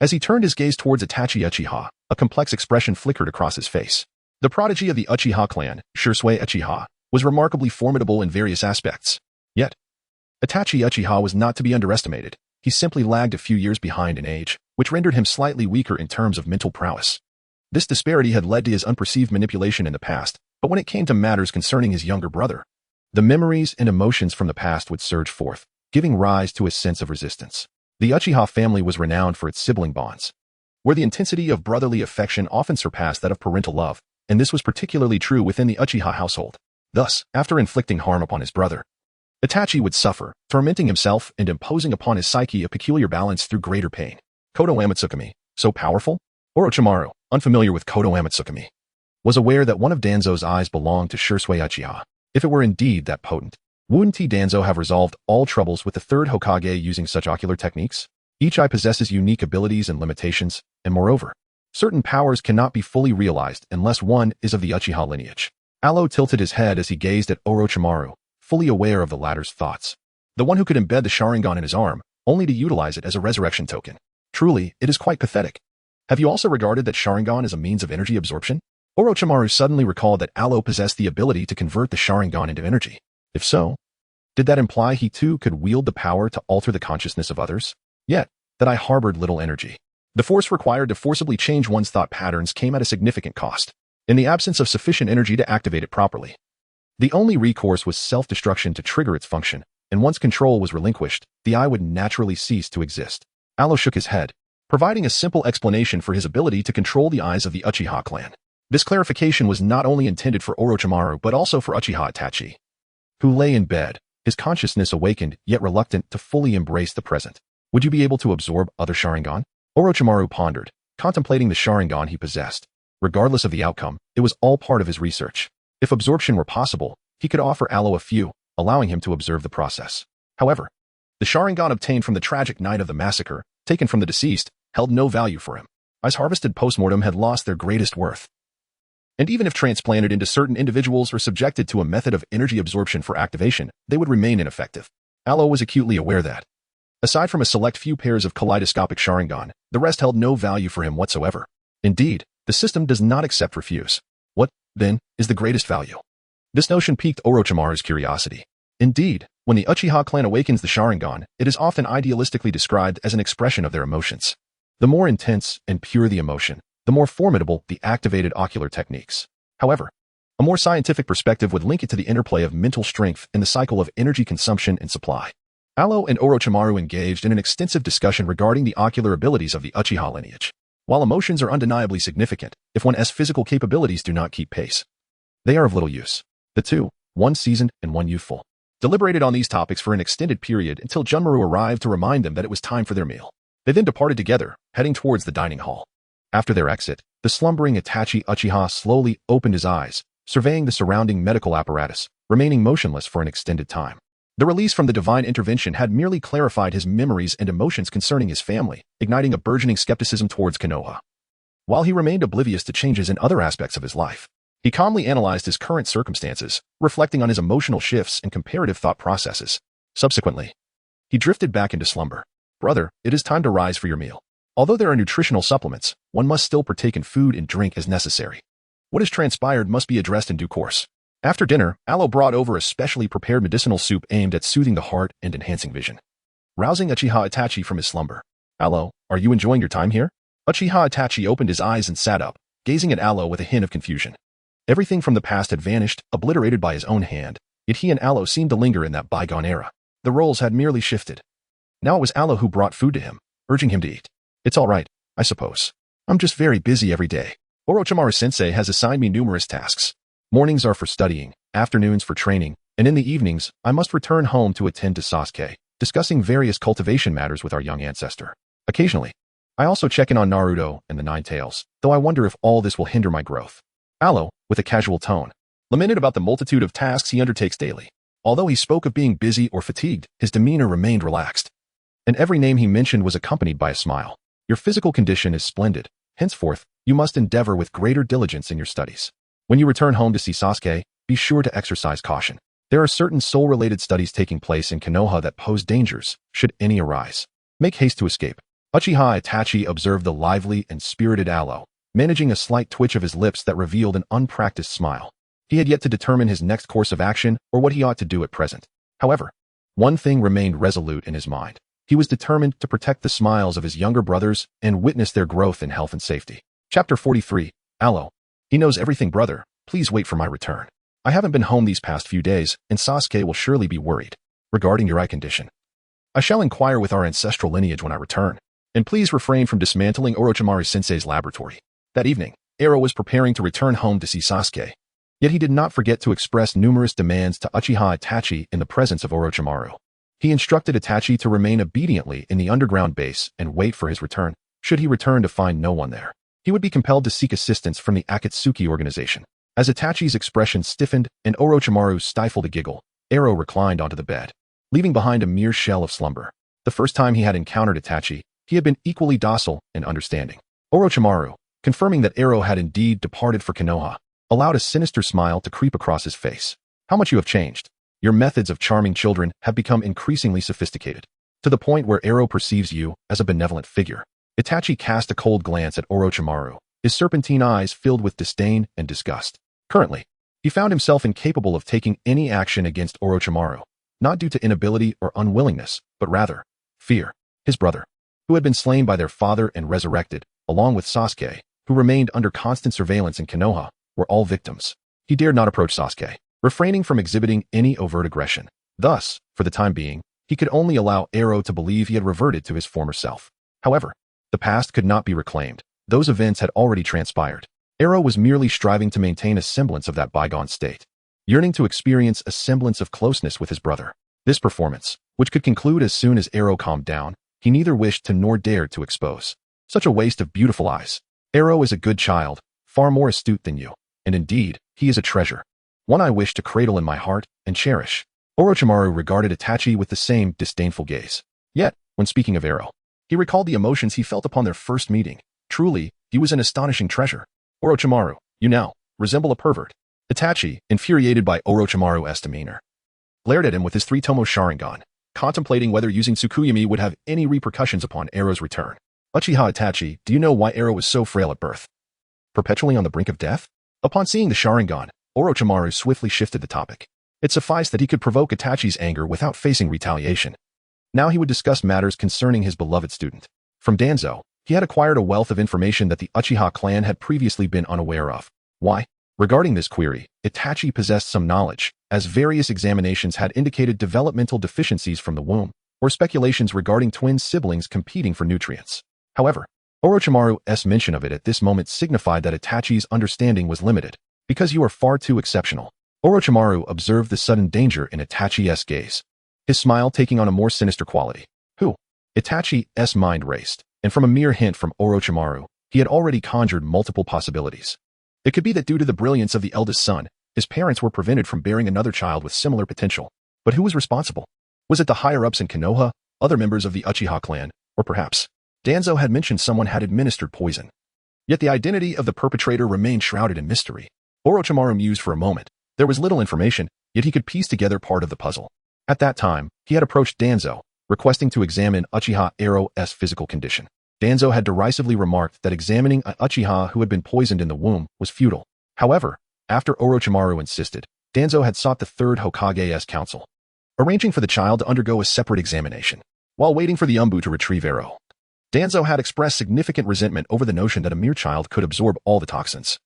As he turned his gaze towards Itachi Uchiha, a complex expression flickered across his face. The prodigy of the Uchiha clan, Sasuke Uchiha, was remarkably formidable in various aspects. Yet, Itachi Uchiha was not to be underestimated. He simply lagged a few years behind in age, which rendered him slightly weaker in terms of mental prowess. This disparity had led to his unperceived manipulation in the past, But when it came to matters concerning his younger brother, the memories and emotions from the past would surge forth, giving rise to a sense of resistance. The Uchiha family was renowned for its sibling bonds, where the intensity of brotherly affection often surpassed that of parental love, and this was particularly true within the Uchiha household. Thus, after inflicting harm upon his brother, Itachi would suffer, tormenting himself and imposing upon his psyche a peculiar balance through greater pain. Kodo Amatsukami, so powerful? Orochimaru, unfamiliar with Kodo Amatsukami, was aware that one of Danzo's eyes belonged to Shursui Uchiha. If it were indeed that potent, wouldn't Danzo have resolved all troubles with the third Hokage using such ocular techniques? Each eye possesses unique abilities and limitations, and moreover, certain powers cannot be fully realized unless one is of the Uchiha lineage. Alo tilted his head as he gazed at Orochimaru, fully aware of the latter's thoughts. The one who could embed the Sharingan in his arm, only to utilize it as a resurrection token. Truly, it is quite pathetic. Have you also regarded that Sharingan as a means of energy absorption? Orochimaru suddenly recalled that Alo possessed the ability to convert the Sharingan into energy. If so, did that imply he too could wield the power to alter the consciousness of others? Yet, that I harbored little energy. The force required to forcibly change one's thought patterns came at a significant cost, in the absence of sufficient energy to activate it properly. The only recourse was self-destruction to trigger its function, and once control was relinquished, the eye would naturally cease to exist. Alo shook his head, providing a simple explanation for his ability to control the eyes of the Uchiha clan. This clarification was not only intended for Orochimaru but also for Uchiha Itachi, who lay in bed, his consciousness awakened yet reluctant to fully embrace the present. Would you be able to absorb other Sharingan? Orochimaru pondered, contemplating the Sharingan he possessed. Regardless of the outcome, it was all part of his research. If absorption were possible, he could offer Alo a few, allowing him to observe the process. However, the Sharingan obtained from the tragic night of the massacre, taken from the deceased, held no value for him. Eyes harvested post-mortem had lost their greatest worth. And even if transplanted into certain individuals or subjected to a method of energy absorption for activation, they would remain ineffective. Alo was acutely aware that, aside from a select few pairs of kaleidoscopic Sharingan, the rest held no value for him whatsoever. Indeed, the system does not accept refuse. What, then, is the greatest value? This notion piqued Orochimaru's curiosity. Indeed, when the Uchiha clan awakens the Sharingan, it is often idealistically described as an expression of their emotions. The more intense and pure the emotion, the more formidable the activated ocular techniques. However, a more scientific perspective would link it to the interplay of mental strength and the cycle of energy consumption and supply. Alo and Orochimaru engaged in an extensive discussion regarding the ocular abilities of the Uchiha lineage. While emotions are undeniably significant, if one's physical capabilities do not keep pace, they are of little use. The two, one seasoned and one youthful, deliberated on these topics for an extended period until Junmaru arrived to remind them that it was time for their meal. They then departed together, heading towards the dining hall. After their exit, the slumbering Itachi Uchiha slowly opened his eyes, surveying the surrounding medical apparatus, remaining motionless for an extended time. The release from the divine intervention had merely clarified his memories and emotions concerning his family, igniting a burgeoning skepticism towards Konoha. While he remained oblivious to changes in other aspects of his life, he calmly analyzed his current circumstances, reflecting on his emotional shifts and comparative thought processes. Subsequently, he drifted back into slumber. Brother, it is time to rise for your meal. Although there are nutritional supplements, one must still partake in food and drink as necessary. What has transpired must be addressed in due course. After dinner, Alo brought over a specially prepared medicinal soup aimed at soothing the heart and enhancing vision, rousing Uchiha Itachi from his slumber. Alo, are you enjoying your time here? Uchiha Itachi opened his eyes and sat up, gazing at Alo with a hint of confusion. Everything from the past had vanished, obliterated by his own hand, yet he and Alo seemed to linger in that bygone era. The roles had merely shifted. Now it was Alo who brought food to him, urging him to eat. It's all right, I suppose. I'm just very busy every day. Orochimaru-sensei has assigned me numerous tasks. Mornings are for studying, afternoons for training, and in the evenings, I must return home to attend to Sasuke, discussing various cultivation matters with our young ancestor. Occasionally, I also check in on Naruto and the Nine Tails, though I wonder if all this will hinder my growth. Alo, with a casual tone, lamented about the multitude of tasks he undertakes daily. Although he spoke of being busy or fatigued, his demeanor remained relaxed, and every name he mentioned was accompanied by a smile. Your physical condition is splendid. Henceforth, you must endeavor with greater diligence in your studies. When you return home to see Sasuke, be sure to exercise caution. There are certain soul-related studies taking place in Konoha that pose dangers, should any arise. Make haste to escape. Uchiha Itachi observed the lively and spirited Alo, managing a slight twitch of his lips that revealed an unpracticed smile. He had yet to determine his next course of action or what he ought to do at present. However, one thing remained resolute in his mind. He was determined to protect the smiles of his younger brothers and witness their growth in health and safety. Chapter 43. Alo. He knows everything, brother. Please wait for my return. I haven't been home these past few days, and Sasuke will surely be worried regarding your eye condition. I shall inquire with our ancestral lineage when I return, and please refrain from dismantling Orochimaru-sensei's laboratory. That evening, Ero was preparing to return home to see Sasuke. Yet he did not forget to express numerous demands to Uchiha Itachi in the presence of Orochimaru. He instructed Itachi to remain obediently in the underground base and wait for his return. Should he return to find no one there, he would be compelled to seek assistance from the Akatsuki organization. As Itachi's expression stiffened and Orochimaru stifled a giggle, Ero reclined onto the bed, leaving behind a mere shell of slumber. The first time he had encountered Itachi, he had been equally docile and understanding. Orochimaru, confirming that Ero had indeed departed for Konoha, allowed a sinister smile to creep across his face. How much you have changed. Your methods of charming children have become increasingly sophisticated, to the point where Ero perceives you as a benevolent figure. Itachi cast a cold glance at Orochimaru, his serpentine eyes filled with disdain and disgust. Currently, he found himself incapable of taking any action against Orochimaru, not due to inability or unwillingness, but rather, fear. His brother, who had been slain by their father and resurrected, along with Sasuke, who remained under constant surveillance in Konoha, were all victims. He dared not approach Sasuke, refraining from exhibiting any overt aggression. Thus, for the time being, he could only allow Ero to believe he had reverted to his former self. However, the past could not be reclaimed. Those events had already transpired. Ero was merely striving to maintain a semblance of that bygone state, yearning to experience a semblance of closeness with his brother. This performance, which could conclude as soon as Ero calmed down, he neither wished to nor dared to expose. Such a waste of beautiful eyes. Ero is a good child, far more astute than you, and indeed, he is a treasure. One I wish to cradle in my heart and cherish. Orochimaru regarded Itachi with the same disdainful gaze. Yet, when speaking of Ero, he recalled the emotions he felt upon their first meeting. Truly, he was an astonishing treasure. Orochimaru, you now resemble a pervert. Itachi, infuriated by Orochimaru's demeanor, glared at him with his three-tomo Sharingan, contemplating whether using Tsukuyomi would have any repercussions upon Ero's return. Uchiha Itachi, do you know why Ero was so frail at birth? Perpetually on the brink of death? Upon seeing the Sharingan, Orochimaru swiftly shifted the topic. It sufficed that he could provoke Itachi's anger without facing retaliation. Now he would discuss matters concerning his beloved student. From Danzo, he had acquired a wealth of information that the Uchiha clan had previously been unaware of. Why? Regarding this query, Itachi possessed some knowledge, as various examinations had indicated developmental deficiencies from the womb, or speculations regarding twin siblings competing for nutrients. However, Orochimaru's mention of it at this moment signified that Itachi's understanding was limited. Because you are far too exceptional. Orochimaru observed the sudden danger in Itachi's gaze, his smile taking on a more sinister quality. Who? Itachi's mind raced, and from a mere hint from Orochimaru, he had already conjured multiple possibilities. It could be that due to the brilliance of the eldest son, his parents were prevented from bearing another child with similar potential. But who was responsible? Was it the higher-ups in Konoha, other members of the Uchiha clan, or perhaps Danzo had mentioned someone had administered poison? Yet the identity of the perpetrator remained shrouded in mystery. Orochimaru mused for a moment. There was little information, yet he could piece together part of the puzzle. At that time, he had approached Danzo, requesting to examine Uchiha Ero's physical condition. Danzo had derisively remarked that examining an Uchiha who had been poisoned in the womb was futile. However, after Orochimaru insisted, Danzo had sought the third Hokage's counsel, arranging for the child to undergo a separate examination. While waiting for the Umbu to retrieve Ero, Danzo had expressed significant resentment over the notion that a mere child could absorb all the toxins,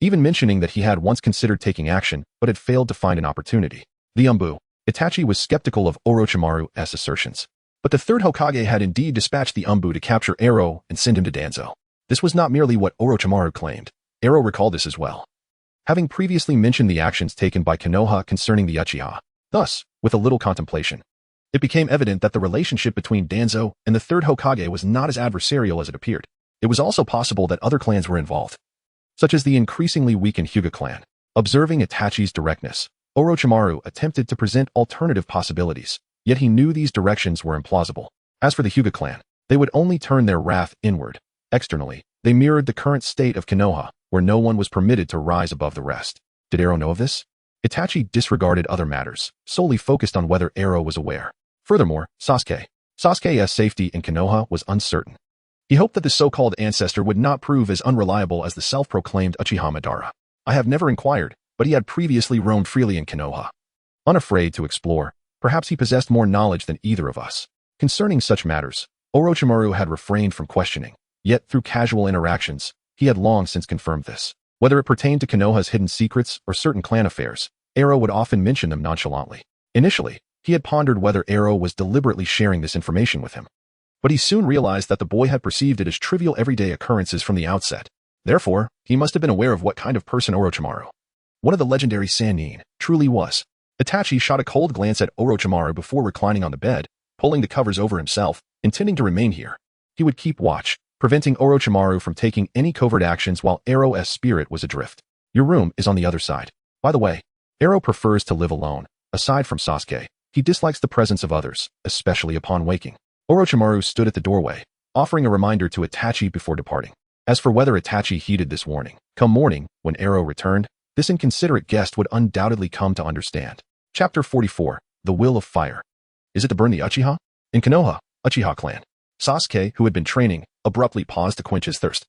even mentioning that he had once considered taking action but had failed to find an opportunity. The Umbu, Itachi was skeptical of Orochimaru's assertions, but the third Hokage had indeed dispatched the Umbu to capture Ero and send him to Danzo. This was not merely what Orochimaru claimed. Ero recalled this as well, having previously mentioned the actions taken by Konoha concerning the Uchiha. Thus, with a little contemplation, it became evident that the relationship between Danzo and the third Hokage was not as adversarial as it appeared. It was also possible that other clans were involved, such as the increasingly weakened Hyuga clan. Observing Itachi's directness, Orochimaru attempted to present alternative possibilities, yet he knew these directions were implausible. As for the Hyuga clan, they would only turn their wrath inward. Externally, they mirrored the current state of Konoha, where no one was permitted to rise above the rest. Did Ero know of this? Itachi disregarded other matters, solely focused on whether Ero was aware. Furthermore, Sasuke's safety in Konoha was uncertain. He hoped that the so-called ancestor would not prove as unreliable as the self-proclaimed Uchiha Madara. I have never inquired, but he had previously roamed freely in Konoha. Unafraid to explore, perhaps he possessed more knowledge than either of us. Concerning such matters, Orochimaru had refrained from questioning, yet through casual interactions, he had long since confirmed this. Whether it pertained to Konoha's hidden secrets or certain clan affairs, Ero would often mention them nonchalantly. Initially, he had pondered whether Ero was deliberately sharing this information with him. But he soon realized that the boy had perceived it as trivial everyday occurrences from the outset. Therefore, he must have been aware of what kind of person Orochimaru, one of the legendary Sannin, truly was. Itachi shot a cold glance at Orochimaru before reclining on the bed, pulling the covers over himself, intending to remain here. He would keep watch, preventing Orochimaru from taking any covert actions while Ero's spirit was adrift. Your room is on the other side. By the way, Ero prefers to live alone. Aside from Sasuke, he dislikes the presence of others, especially upon waking. Orochimaru stood at the doorway, offering a reminder to Itachi before departing. As for whether Itachi heeded this warning, come morning, when Ero returned, this inconsiderate guest would undoubtedly come to understand. Chapter 44, The Will of Fire. Is it to burn the Uchiha? In Konoha, Uchiha clan, Sasuke, who had been training, abruptly paused to quench his thirst,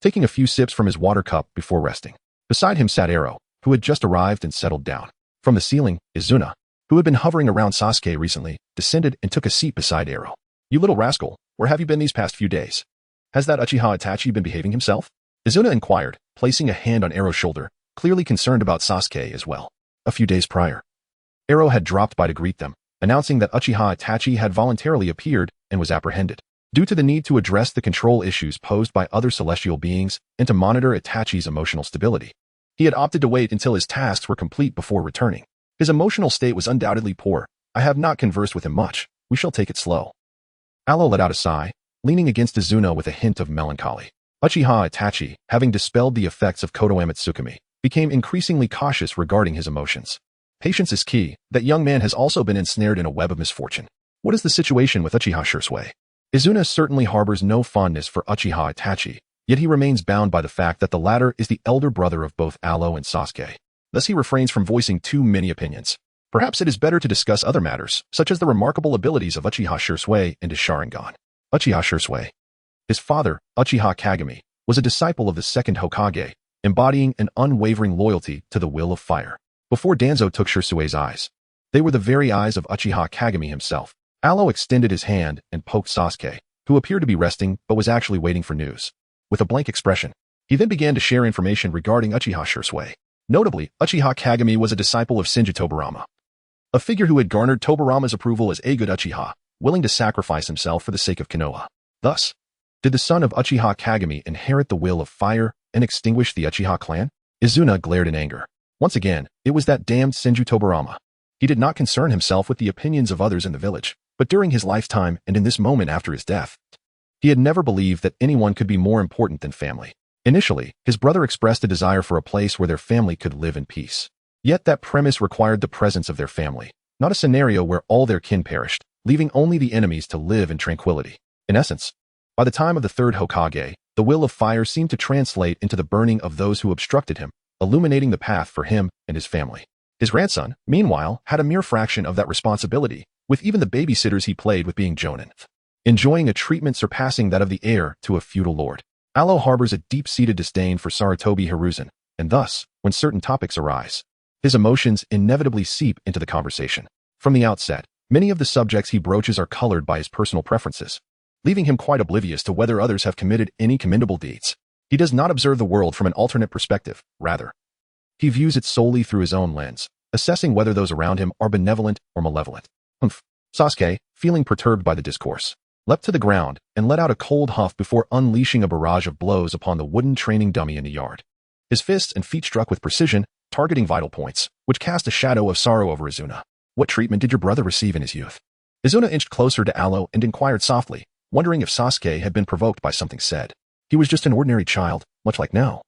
taking a few sips from his water cup before resting. Beside him sat Ero, who had just arrived and settled down. From the ceiling, Izuna, who had been hovering around Sasuke recently, descended and took a seat beside Ero. You little rascal, where have you been these past few days? Has that Uchiha Itachi been behaving himself? Izuna inquired, placing a hand on Ero's shoulder, clearly concerned about Sasuke as well. A few days prior, Ero had dropped by to greet them, announcing that Uchiha Itachi had voluntarily appeared and was apprehended, due to the need to address the control issues posed by other celestial beings and to monitor Itachi's emotional stability. He had opted to wait until his tasks were complete before returning. His emotional state was undoubtedly poor. I have not conversed with him much. We shall take it slow. Alo let out a sigh, leaning against Izuna with a hint of melancholy. Uchiha Itachi, having dispelled the effects of Kotoame Tsukumi, became increasingly cautious regarding his emotions. Patience is key. That young man has also been ensnared in a web of misfortune. What is the situation with Uchiha Shisui? Izuna certainly harbors no fondness for Uchiha Itachi, yet he remains bound by the fact that the latter is the elder brother of both Alo and Sasuke. Thus he refrains from voicing too many opinions. Perhaps it is better to discuss other matters, such as the remarkable abilities of Uchiha Shisui and his Sharingan. Uchiha Shisui. His father, Uchiha Kagami, was a disciple of the second Hokage, embodying an unwavering loyalty to the will of fire. Before Danzo took Shisui's eyes, they were the very eyes of Uchiha Kagami himself. Alo extended his hand and poked Sasuke, who appeared to be resting but was actually waiting for news. With a blank expression, he then began to share information regarding Uchiha Shisui. Notably, Uchiha Kagami was a disciple of Senju Tobirama, a figure who had garnered Tobirama's approval as a good Uchiha, willing to sacrifice himself for the sake of Konoha. Thus, did the son of Uchiha Kagami inherit the will of fire and extinguish the Uchiha clan? Izuna glared in anger. Once again, it was that damned Senju Tobirama. He did not concern himself with the opinions of others in the village, but during his lifetime and in this moment after his death, he had never believed that anyone could be more important than family. Initially, his brother expressed a desire for a place where their family could live in peace. Yet that premise required the presence of their family, not a scenario where all their kin perished, leaving only the enemies to live in tranquility. In essence, by the time of the third Hokage, the will of fire seemed to translate into the burning of those who obstructed him, illuminating the path for him and his family. His grandson, meanwhile, had a mere fraction of that responsibility, with even the babysitters he played with being jonin, enjoying a treatment surpassing that of the heir to a feudal lord. Alo harbors a deep-seated disdain for Sarutobi Hiruzen, and thus, when certain topics arise, his emotions inevitably seep into the conversation. From the outset, many of the subjects he broaches are colored by his personal preferences, leaving him quite oblivious to whether others have committed any commendable deeds. He does not observe the world from an alternate perspective, rather, he views it solely through his own lens, assessing whether those around him are benevolent or malevolent. Sasuke, feeling perturbed by the discourse, leapt to the ground and let out a cold huff before unleashing a barrage of blows upon the wooden training dummy in the yard. His fists and feet struck with precision, targeting vital points, which cast a shadow of sorrow over Izuna. What treatment did your brother receive in his youth? Izuna inched closer to Alo and inquired softly, wondering if Sasuke had been provoked by something said. He was just an ordinary child, much like now,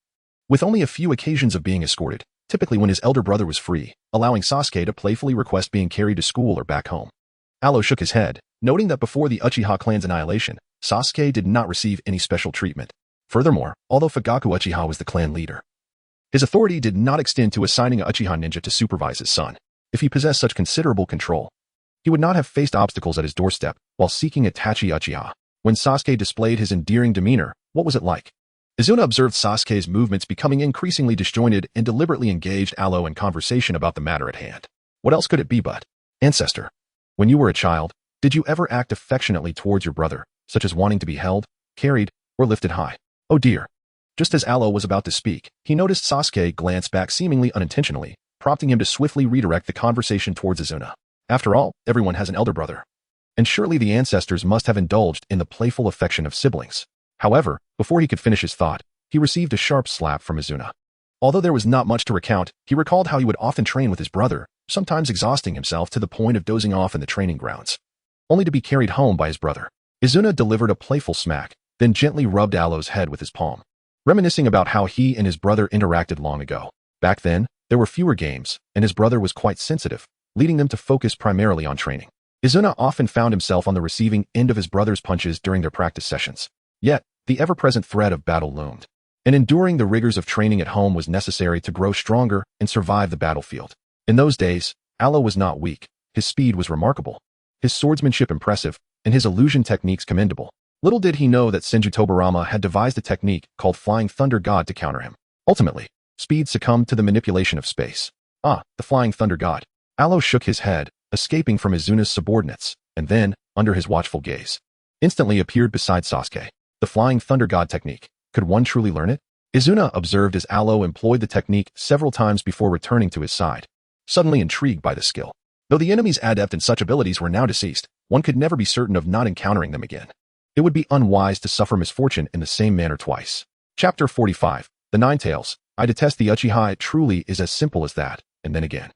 with only a few occasions of being escorted, typically when his elder brother was free, allowing Sasuke to playfully request being carried to school or back home. Alo shook his head, noting that before the Uchiha clan's annihilation, Sasuke did not receive any special treatment. Furthermore, although Fugaku Uchiha was the clan leader, his authority did not extend to assigning a Uchiha ninja to supervise his son. If he possessed such considerable control, he would not have faced obstacles at his doorstep while seeking Itachi Uchiha. When Sasuke displayed his endearing demeanor, what was it like? Izuna observed Sasuke's movements becoming increasingly disjointed and deliberately engaged Alo in conversation about the matter at hand. What else could it be but? Ancestor. When you were a child, did you ever act affectionately towards your brother, such as wanting to be held, carried, or lifted high? Oh dear. Just as Alo was about to speak, he noticed Sasuke glance back seemingly unintentionally, prompting him to swiftly redirect the conversation towards Izuna. After all, everyone has an elder brother. And surely the ancestors must have indulged in the playful affection of siblings. However, before he could finish his thought, he received a sharp slap from Izuna. Although there was not much to recount, he recalled how he would often train with his brother, sometimes exhausting himself to the point of dozing off in the training grounds, only to be carried home by his brother. Izuna delivered a playful smack, then gently rubbed Alo's head with his palm, reminiscing about how he and his brother interacted long ago. Back then, there were fewer games, and his brother was quite sensitive, leading them to focus primarily on training. Izuna often found himself on the receiving end of his brother's punches during their practice sessions. Yet, the ever-present threat of battle loomed, and enduring the rigors of training at home was necessary to grow stronger and survive the battlefield. In those days, Alo was not weak, his speed was remarkable, his swordsmanship impressive, and his illusion techniques commendable. Little did he know that Senju Tobarama had devised a technique called Flying Thunder God to counter him. Ultimately, speed succumbed to the manipulation of space. Ah, the Flying Thunder God. Alo shook his head, escaping from Izuna's subordinates, and then, under his watchful gaze, instantly appeared beside Sasuke. The Flying Thunder God technique. Could one truly learn it? Izuna observed as Alo employed the technique several times before returning to his side, suddenly intrigued by the skill. Though the enemy's adept in such abilities were now deceased, one could never be certain of not encountering them again. It would be unwise to suffer misfortune in the same manner twice. Chapter 45. The Nine Tails. I detest the Uchiha. It truly is as simple as that, and then again.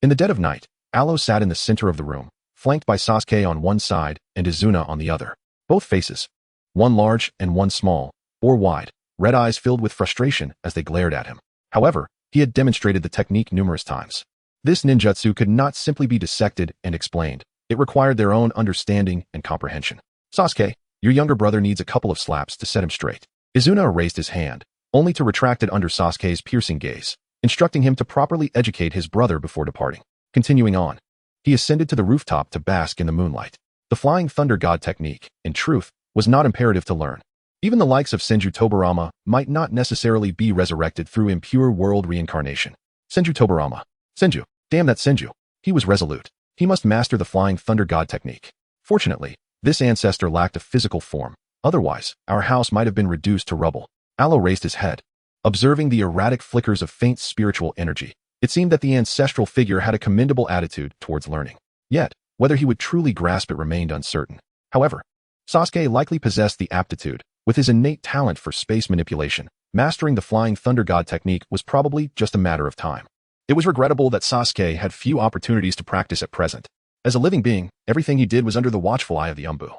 In the dead of night, Alo sat in the center of the room, flanked by Sasuke on one side and Izuna on the other. Both faces, one large and one small, or wide, red eyes filled with frustration as they glared at him. However, he had demonstrated the technique numerous times. This ninjutsu could not simply be dissected and explained. It required their own understanding and comprehension. Sasuke, your younger brother needs a couple of slaps to set him straight. Izuna raised his hand, only to retract it under Sasuke's piercing gaze, instructing him to properly educate his brother before departing. Continuing on, he ascended to the rooftop to bask in the moonlight. The Flying Thunder God technique, in truth, was not imperative to learn. Even the likes of Senju Tobarama might not necessarily be resurrected through impure world reincarnation. Senju Tobarama. Senju. Damn that Senju. He was resolute. He must master the Flying Thunder God technique. Fortunately, this ancestor lacked a physical form. Otherwise, our house might have been reduced to rubble. Alo raised his head, observing the erratic flickers of faint spiritual energy. It seemed that the ancestral figure had a commendable attitude towards learning. Yet, whether he would truly grasp it remained uncertain. However, Sasuke likely possessed the aptitude. With his innate talent for space manipulation, mastering the Flying Thunder God technique was probably just a matter of time. It was regrettable that Sasuke had few opportunities to practice at present. As a living being, everything he did was under the watchful eye of the Umbu,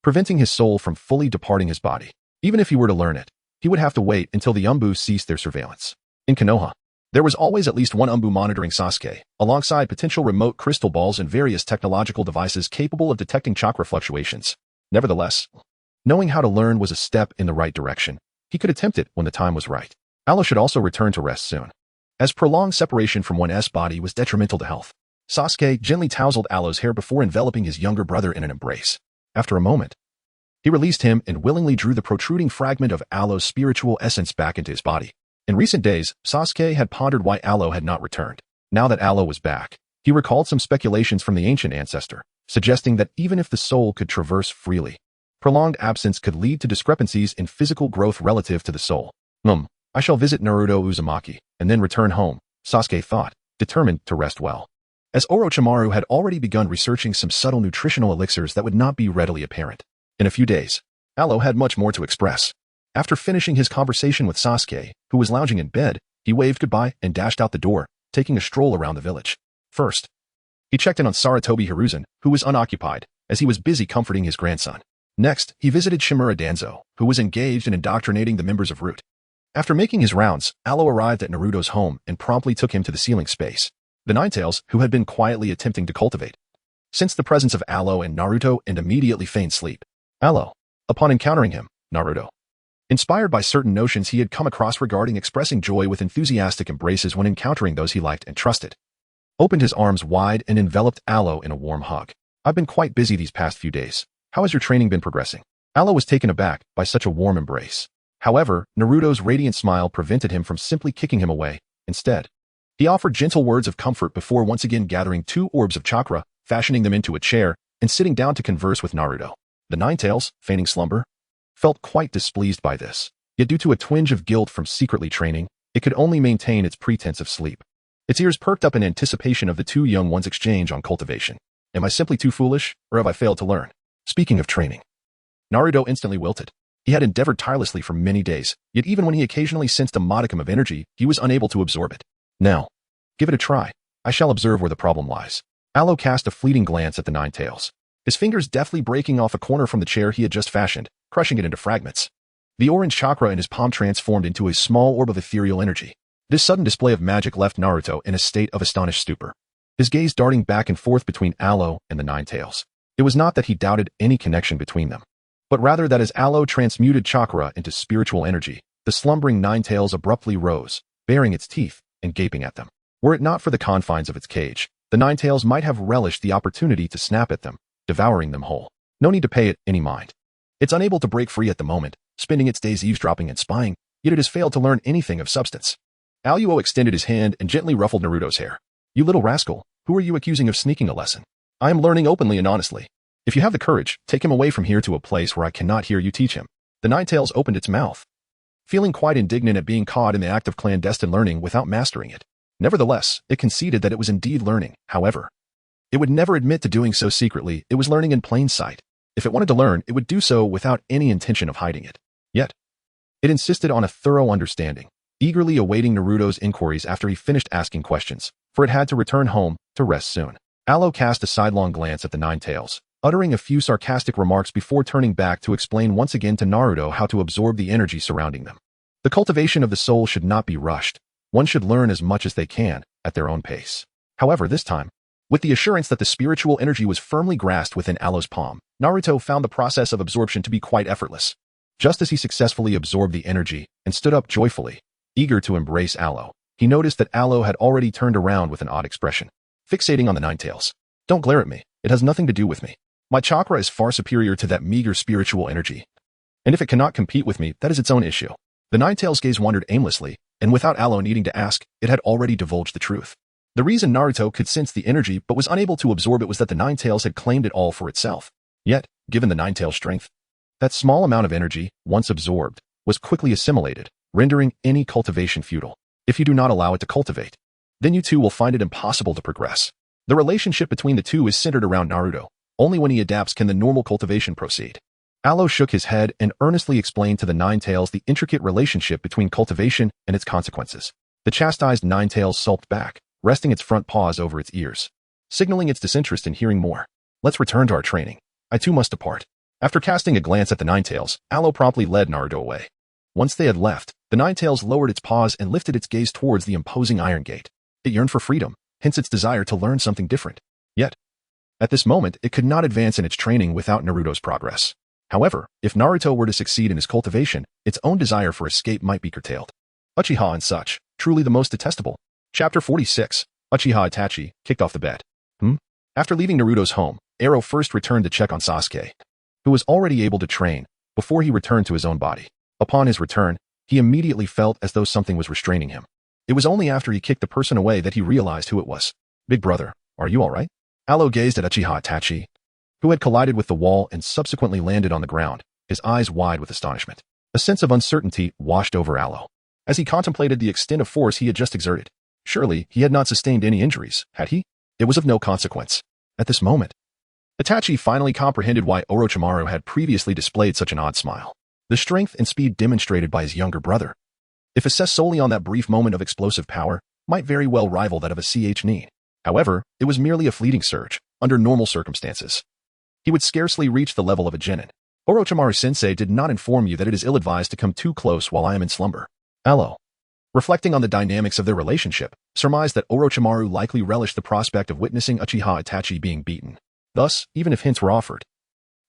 preventing his soul from fully departing his body. Even if he were to learn it, he would have to wait until the Umbu ceased their surveillance. In Konoha, there was always at least one Umbu monitoring Sasuke, alongside potential remote crystal balls and various technological devices capable of detecting chakra fluctuations. Nevertheless, knowing how to learn was a step in the right direction. He could attempt it when the time was right. Alo should also return to rest soon, as prolonged separation from one's body was detrimental to health. Sasuke gently tousled Alo's hair before enveloping his younger brother in an embrace. After a moment, he released him and willingly drew the protruding fragment of Alo's spiritual essence back into his body. In recent days, Sasuke had pondered why Alo had not returned. Now that Alo was back, he recalled some speculations from the ancient ancestor, suggesting that even if the soul could traverse freely, prolonged absence could lead to discrepancies in physical growth relative to the soul. I shall visit Naruto Uzumaki, and then return home, Sasuke thought, determined to rest well. As Orochimaru had already begun researching some subtle nutritional elixirs that would not be readily apparent. In a few days, Alo had much more to express. After finishing his conversation with Sasuke, who was lounging in bed, he waved goodbye and dashed out the door, taking a stroll around the village. First, he checked in on Saratobi Hiruzen, who was unoccupied, as he was busy comforting his grandson. Next, he visited Shimura Danzo, who was engaged in indoctrinating the members of Root. After making his rounds, Alo arrived at Naruto's home and promptly took him to the ceiling space. The Ninetales, who had been quietly attempting to cultivate, sensed the presence of Alo and Naruto and immediately feigned sleep. Alo, upon encountering him, Naruto, inspired by certain notions he had come across regarding expressing joy with enthusiastic embraces when encountering those he liked and trusted, opened his arms wide and enveloped Alo in a warm hug. I've been quite busy these past few days. How has your training been progressing? Alo was taken aback by such a warm embrace. However, Naruto's radiant smile prevented him from simply kicking him away. Instead, he offered gentle words of comfort before once again gathering 2 orbs of chakra, fashioning them into a chair, and sitting down to converse with Naruto. The Ninetales, feigning slumber, felt quite displeased by this. Yet due to a twinge of guilt from secretly training, it could only maintain its pretense of sleep. Its ears perked up in anticipation of the two young ones' exchange on cultivation. Am I simply too foolish, or have I failed to learn? Speaking of training, Naruto instantly wilted. He had endeavored tirelessly for many days, yet even when he occasionally sensed a modicum of energy, he was unable to absorb it. Now, give it a try. I shall observe where the problem lies. Aloe cast a fleeting glance at the Nine Tails, his fingers deftly breaking off a corner from the chair he had just fashioned, crushing it into fragments. The orange chakra in his palm transformed into a small orb of ethereal energy. This sudden display of magic left Naruto in a state of astonished stupor, his gaze darting back and forth between Aloe and the Nine Tails. It was not that he doubted any connection between them, but rather that as Aloe transmuted chakra into spiritual energy, the slumbering Nine Tails abruptly rose, baring its teeth and gaping at them. Were it not for the confines of its cage, the Nine Tails might have relished the opportunity to snap at them, devouring them whole. No need to pay it any mind. It's unable to break free at the moment, spending its days eavesdropping and spying, yet it has failed to learn anything of substance. Aluo extended his hand and gently ruffled Naruto's hair. You little rascal, who are you accusing of sneaking a lesson? I am learning openly and honestly. If you have the courage, take him away from here to a place where I cannot hear you teach him. The Nine Tails opened its mouth, feeling quite indignant at being caught in the act of clandestine learning without mastering it. Nevertheless, it conceded that it was indeed learning. However, it would never admit to doing so secretly. It was learning in plain sight. If it wanted to learn, it would do so without any intention of hiding it. Yet, it insisted on a thorough understanding, eagerly awaiting Naruto's inquiries after he finished asking questions, for it had to return home to rest soon. Aloe cast a sidelong glance at the Nine Tails, uttering a few sarcastic remarks before turning back to explain once again to Naruto how to absorb the energy surrounding them. The cultivation of the soul should not be rushed. One should learn as much as they can, at their own pace. However, this time, with the assurance that the spiritual energy was firmly grasped within Aloe's palm, Naruto found the process of absorption to be quite effortless. Just as he successfully absorbed the energy and stood up joyfully, eager to embrace Aloe, he noticed that Aloe had already turned around with an odd expression, fixating on the Nine Tails. Don't glare at me. It has nothing to do with me. My chakra is far superior to that meager spiritual energy. And if it cannot compete with me, that is its own issue. The Nine Tails' gaze wandered aimlessly, and without Aloe needing to ask, it had already divulged the truth. The reason Naruto could sense the energy but was unable to absorb it was that the Nine Tails had claimed it all for itself. Yet, given the Nine Tails' strength, that small amount of energy, once absorbed, was quickly assimilated, rendering any cultivation futile. If you do not allow it to cultivate, then you too will find it impossible to progress. The relationship between the two is centered around Naruto. Only when he adapts can the normal cultivation proceed. Aloe shook his head and earnestly explained to the Nine Tails the intricate relationship between cultivation and its consequences. The chastised Nine Tails sulked back, resting its front paws over its ears, signaling its disinterest in hearing more. Let's return to our training. I too must depart. After casting a glance at the Nine Tails, Aloe promptly led Naruto away. Once they had left, the Nine Tails lowered its paws and lifted its gaze towards the imposing iron gate. It yearned for freedom, hence its desire to learn something different. Yet, at this moment, it could not advance in its training without Naruto's progress. However, if Naruto were to succeed in his cultivation, its own desire for escape might be curtailed. Uchiha and such, truly the most detestable. Chapter 46, Uchiha Itachi, kicked off the bed. After leaving Naruto's home, Ero first returned to check on Sasuke, who was already able to train, before he returned to his own body. Upon his return, he immediately felt as though something was restraining him. It was only after he kicked the person away that he realized who it was. Big brother, are you alright? Aloe gazed at Uchiha Itachi, who had collided with the wall and subsequently landed on the ground, his eyes wide with astonishment. A sense of uncertainty washed over Aloe, as he contemplated the extent of force he had just exerted. Surely, he had not sustained any injuries, had he? It was of no consequence. At this moment, Itachi finally comprehended why Orochimaru had previously displayed such an odd smile. The strength and speed demonstrated by his younger brother, if assessed solely on that brief moment of explosive power, might very well rival that of a Nin. However, it was merely a fleeting surge, under normal circumstances. He would scarcely reach the level of a genin. Orochimaru-sensei did not inform you that it is ill-advised to come too close while I am in slumber. Aloe, reflecting on the dynamics of their relationship, surmised that Orochimaru likely relished the prospect of witnessing Uchiha Itachi being beaten. Thus, even if hints were offered,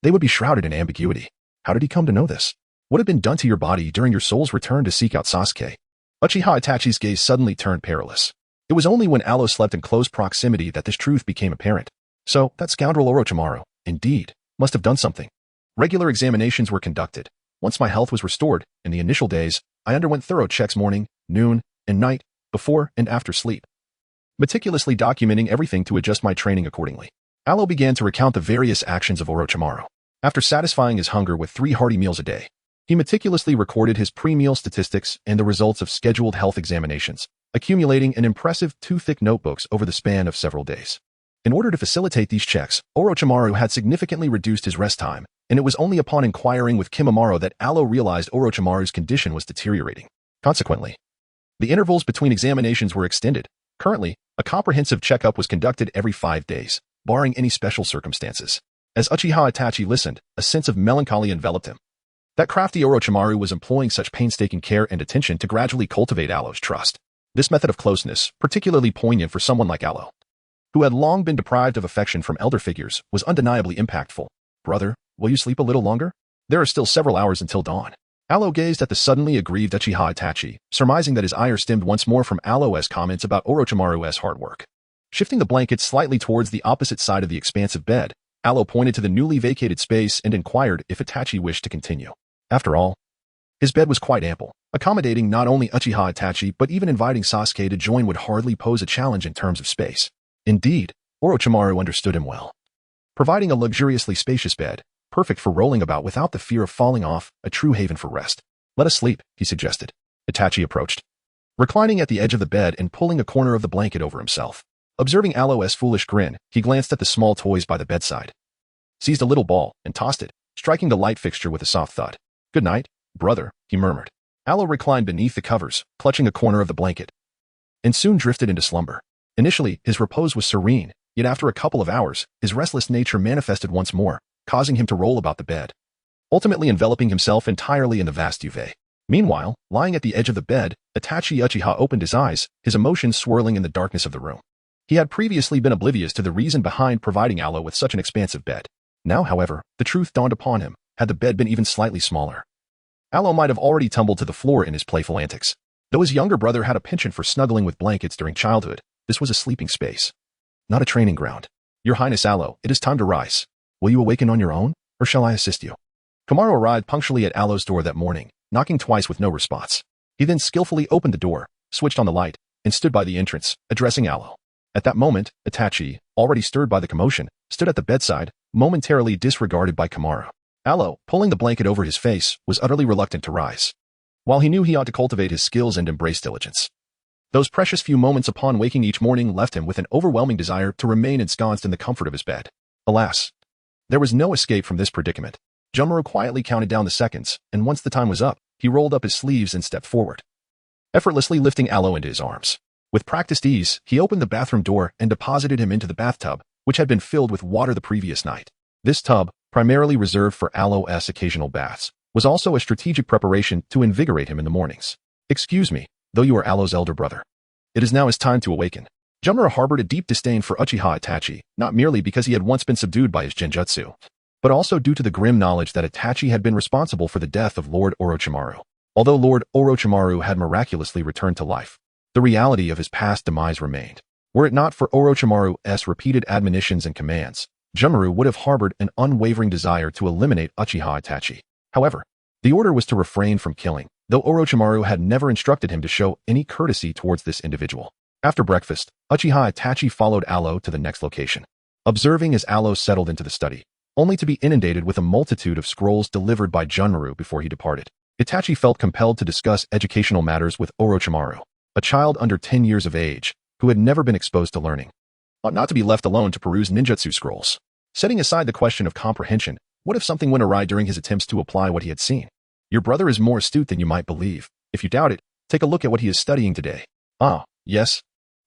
they would be shrouded in ambiguity. How did he come to know this? What had been done to your body during your soul's return to seek out Sasuke? Uchiha Itachi's gaze suddenly turned perilous. It was only when Aloe slept in close proximity that this truth became apparent. So, that scoundrel Orochimaru, indeed, must have done something. Regular examinations were conducted. Once my health was restored, in the initial days, I underwent thorough checks morning, noon, and night, before and after sleep, meticulously documenting everything to adjust my training accordingly. Aloe began to recount the various actions of Orochimaru. After satisfying his hunger with 3 hearty meals a day, He meticulously recorded his pre-meal statistics and the results of scheduled health examinations, accumulating an impressive 2 thick notebooks over the span of several days. In order to facilitate these checks, Orochimaru had significantly reduced his rest time, and it was only upon inquiring with Kimimaro that Alo realized Orochimaru's condition was deteriorating. Consequently, the intervals between examinations were extended. Currently, a comprehensive checkup was conducted every 5 days, barring any special circumstances. As Uchiha Itachi listened, a sense of melancholy enveloped him. That crafty Orochimaru was employing such painstaking care and attention to gradually cultivate Alo's trust. This method of closeness, particularly poignant for someone like Alo, who had long been deprived of affection from elder figures, was undeniably impactful. Brother, will you sleep a little longer? There are still several hours until dawn. Alo gazed at the suddenly aggrieved Uchiha Itachi, surmising that his ire stemmed once more from Alo's comments about Orochimaru's hard work. Shifting the blanket slightly towards the opposite side of the expansive bed, Alo pointed to the newly vacated space and inquired if Itachi wished to continue. After all, his bed was quite ample, accommodating not only Uchiha Itachi but even inviting Sasuke to join would hardly pose a challenge in terms of space. Indeed, Orochimaru understood him well. Providing a luxuriously spacious bed, perfect for rolling about without the fear of falling off, a true haven for rest. Let us sleep, he suggested. Itachi approached, reclining at the edge of the bed and pulling a corner of the blanket over himself. Observing Alo's foolish grin, he glanced at the small toys by the bedside, seized a little ball, and tossed it, striking the light fixture with a soft thud. Good night, brother, he murmured. Alo reclined beneath the covers, clutching a corner of the blanket, and soon drifted into slumber. Initially, his repose was serene, yet after a couple of hours, his restless nature manifested once more, causing him to roll about the bed, ultimately enveloping himself entirely in the vast duvet. Meanwhile, lying at the edge of the bed, Itachi Uchiha opened his eyes, his emotions swirling in the darkness of the room. He had previously been oblivious to the reason behind providing Alo with such an expansive bed. Now, however, the truth dawned upon him. Had the bed been even slightly smaller, Alo might have already tumbled to the floor in his playful antics. Though his younger brother had a penchant for snuggling with blankets during childhood, this was a sleeping space, not a training ground. Your Highness Alo, it is time to rise. Will you awaken on your own, or shall I assist you? Kimimaro arrived punctually at Alo's door that morning, knocking twice with no response. He then skillfully opened the door, switched on the light, and stood by the entrance, addressing Alo. At that moment, Itachi, already stirred by the commotion, stood at the bedside, momentarily disregarded by Kimimaro. Alo, pulling the blanket over his face, was utterly reluctant to rise. While he knew he ought to cultivate his skills and embrace diligence, those precious few moments upon waking each morning left him with an overwhelming desire to remain ensconced in the comfort of his bed. Alas, there was no escape from this predicament. Junmaru quietly counted down the seconds, and once the time was up, he rolled up his sleeves and stepped forward, effortlessly lifting Alo into his arms. With practiced ease, he opened the bathroom door and deposited him into the bathtub, which had been filled with water the previous night. This tub, primarily reserved for Alo's occasional baths, was also a strategic preparation to invigorate him in the mornings. Excuse me, though you are Alo's elder brother. It is now his time to awaken. Junmaru harbored a deep disdain for Uchiha Itachi, not merely because he had once been subdued by his genjutsu, but also due to the grim knowledge that Itachi had been responsible for the death of Lord Orochimaru. Although Lord Orochimaru had miraculously returned to life, the reality of his past demise remained. Were it not for Orochimaru's repeated admonitions and commands, Junmaru would have harbored an unwavering desire to eliminate Uchiha Itachi. However, the order was to refrain from killing, though Orochimaru had never instructed him to show any courtesy towards this individual. After breakfast, Uchiha Itachi followed Alo to the next location, observing as Alo settled into the study, only to be inundated with a multitude of scrolls delivered by Junmaru before he departed. Itachi felt compelled to discuss educational matters with Orochimaru, a child under 10 years of age, who had never been exposed to learning, ought not to be left alone to peruse ninjutsu scrolls. Setting aside the question of comprehension, what if something went awry during his attempts to apply what he had seen? Your brother is more astute than you might believe. If you doubt it, take a look at what he is studying today. Ah, yes.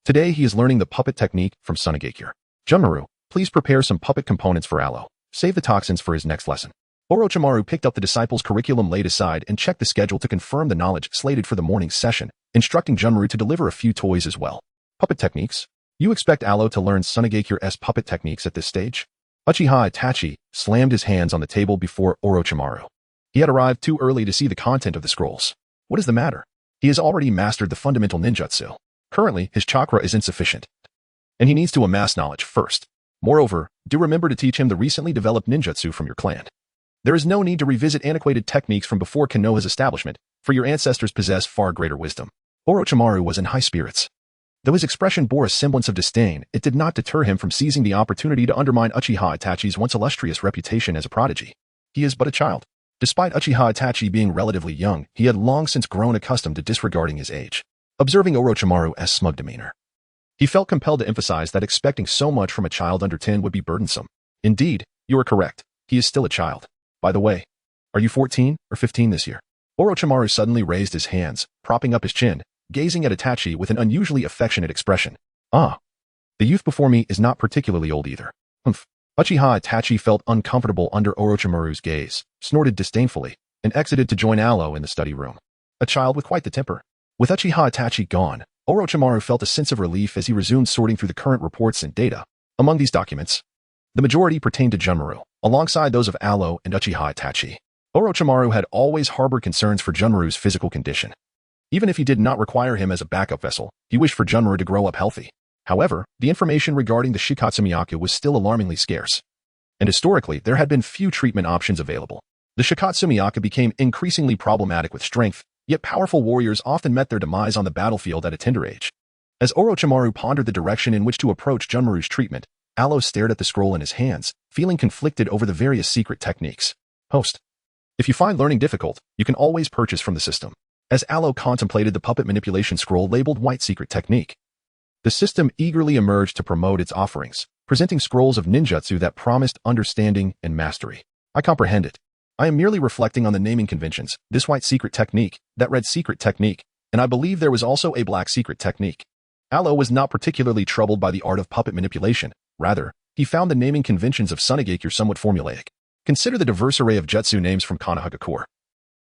Today he is learning the puppet technique from Sunigakure. Junmaru, please prepare some puppet components for Alo. Save the toxins for his next lesson. Orochimaru picked up the disciple's curriculum laid aside and checked the schedule to confirm the knowledge slated for the morning's session, instructing Junmaru to deliver a few toys as well. Puppet techniques? You expect Alo to learn Sunigakure's puppet techniques at this stage? Uchiha Itachi slammed his hands on the table before Orochimaru. He had arrived too early to see the content of the scrolls. What is the matter? He has already mastered the fundamental ninjutsu. Currently, his chakra is insufficient, and he needs to amass knowledge first. Moreover, do remember to teach him the recently developed ninjutsu from your clan. There is no need to revisit antiquated techniques from before Konoha's establishment, for your ancestors possess far greater wisdom. Orochimaru was in high spirits. Though his expression bore a semblance of disdain, it did not deter him from seizing the opportunity to undermine Uchiha Itachi's once illustrious reputation as a prodigy. He is but a child. Despite Uchiha Itachi being relatively young, he had long since grown accustomed to disregarding his age. Observing Orochimaru's smug demeanor, he felt compelled to emphasize that expecting so much from a child under 10 would be burdensome. Indeed, you are correct. He is still a child. By the way, are you 14 or 15 this year? Orochimaru suddenly raised his hands, propping up his chin, gazing at Itachi with an unusually affectionate expression. Ah, the youth before me is not particularly old either. Humph. Uchiha Itachi felt uncomfortable under Orochimaru's gaze, snorted disdainfully, and exited to join Alo in the study room. A child with quite the temper. With Uchiha Itachi gone, Orochimaru felt a sense of relief as he resumed sorting through the current reports and data. Among these documents, the majority pertained to Junmaru, alongside those of Alo and Uchiha Itachi. Orochimaru had always harbored concerns for Junmaru's physical condition. Even if he did not require him as a backup vessel, he wished for Junmaru to grow up healthy. However, the information regarding the Shikatsumiyaku was still alarmingly scarce. And historically, there had been few treatment options available. The Shikatsumiyaku became increasingly problematic with strength, yet powerful warriors often met their demise on the battlefield at a tender age. As Orochimaru pondered the direction in which to approach Junmaru's treatment, Alo stared at the scroll in his hands, feeling conflicted over the various secret techniques. Host. If you find learning difficult, you can always purchase from the system. As Alo contemplated the puppet manipulation scroll labeled White Secret Technique, the system eagerly emerged to promote its offerings, presenting scrolls of ninjutsu that promised understanding and mastery. I comprehend it. I am merely reflecting on the naming conventions, this White Secret Technique, that Red Secret Technique, and I believe there was also a Black Secret Technique. Alo was not particularly troubled by the art of puppet manipulation. Rather, he found the naming conventions of Sunigakure somewhat formulaic. Consider the diverse array of jutsu names from Konohagakure,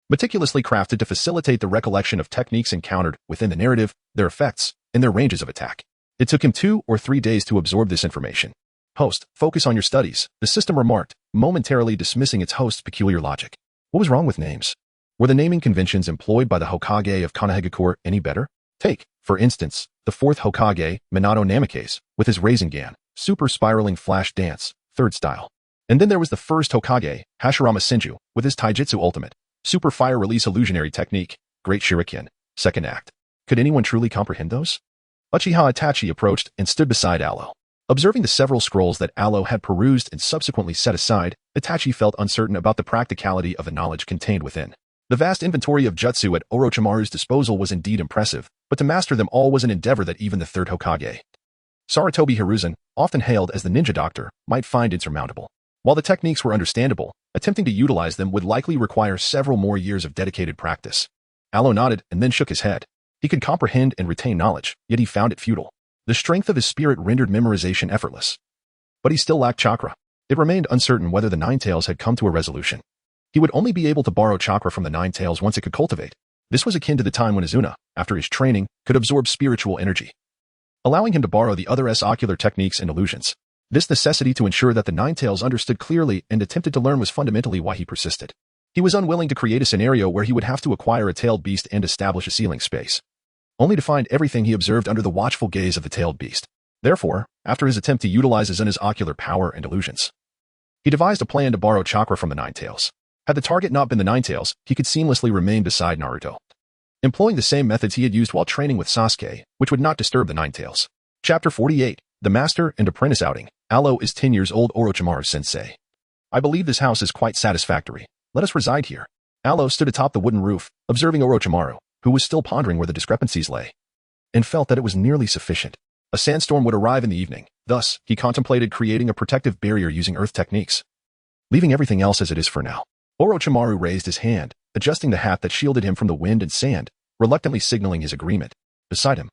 meticulously crafted to facilitate the recollection of techniques encountered within the narrative, their effects, and their ranges of attack. It took him 2 or 3 days to absorb this information. Host, focus on your studies, the system remarked, momentarily dismissing its host's peculiar logic. What was wrong with names? Were the naming conventions employed by the Hokage of Konohagakure any better? Take, for instance, the 4th Hokage, Minato Namikaze, with his Rasengan, super spiraling flash dance, 3rd style. And then there was the 1st Hokage, Hashirama Senju, with his Taijutsu ultimate, super fire release illusionary technique, Great Shuriken, 2nd act. Could anyone truly comprehend those? Uchiha Itachi approached and stood beside Alo. Observing the several scrolls that Alo had perused and subsequently set aside, Itachi felt uncertain about the practicality of the knowledge contained within. The vast inventory of jutsu at Orochimaru's disposal was indeed impressive, but to master them all was an endeavor that even the 3rd Hokage, Sarutobi Hiruzen, often hailed as the ninja doctor, might find insurmountable. While the techniques were understandable, attempting to utilize them would likely require several more years of dedicated practice. Alo nodded and then shook his head. He could comprehend and retain knowledge, yet he found it futile. The strength of his spirit rendered memorization effortless. But he still lacked chakra. It remained uncertain whether the Nine Tails had come to a resolution. He would only be able to borrow chakra from the Nine Tails once it could cultivate. This was akin to the time when Izuna, after his training, could absorb spiritual energy, allowing him to borrow the other's ocular techniques and illusions. This necessity to ensure that the Nine Tails understood clearly and attempted to learn was fundamentally why he persisted. He was unwilling to create a scenario where he would have to acquire a tailed beast and establish a ceiling space, only to find everything he observed under the watchful gaze of the tailed beast. Therefore, after his attempt to utilize Izuna's ocular power and illusions, he devised a plan to borrow chakra from the Nine Tails. Had the target not been the Nine Tails, he could seamlessly remain beside Naruto, employing the same methods he had used while training with Sasuke, which would not disturb the Nine Tails. Chapter 48, The Master and Apprentice Outing. Alo is 10 years old. Orochimaru-sensei. I believe this house is quite satisfactory. Let us reside here. Alo stood atop the wooden roof, observing Orochimaru, who was still pondering where the discrepancies lay, and felt that it was nearly sufficient. A sandstorm would arrive in the evening. Thus, he contemplated creating a protective barrier using earth techniques, leaving everything else as it is for now. Orochimaru raised his hand, adjusting the hat that shielded him from the wind and sand, reluctantly signaling his agreement. Beside him,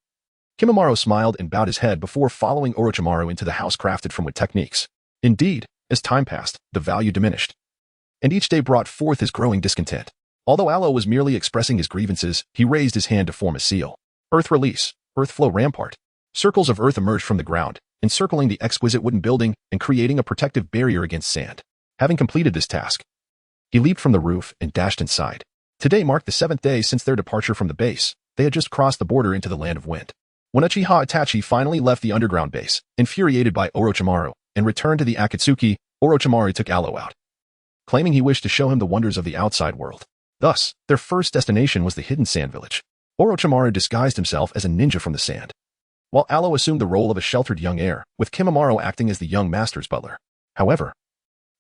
Kimimaro smiled and bowed his head before following Orochimaru into the house crafted from wood techniques. Indeed, as time passed, the value diminished, and each day brought forth his growing discontent. Although Alo was merely expressing his grievances, he raised his hand to form a seal. Earth release, earth flow rampart. Circles of earth emerged from the ground, encircling the exquisite wooden building and creating a protective barrier against sand. Having completed this task, he leaped from the roof and dashed inside. Today marked the 7th day since their departure from the base. They had just crossed the border into the land of wind. When Uchiha Itachi finally left the underground base, infuriated by Orochimaru, and returned to the Akatsuki, Orochimaru took Alo out, claiming he wished to show him the wonders of the outside world. Thus, their first destination was the hidden sand village. Orochimaru disguised himself as a ninja from the sand, while Alo assumed the role of a sheltered young heir, with Kimimaro acting as the young master's butler. However,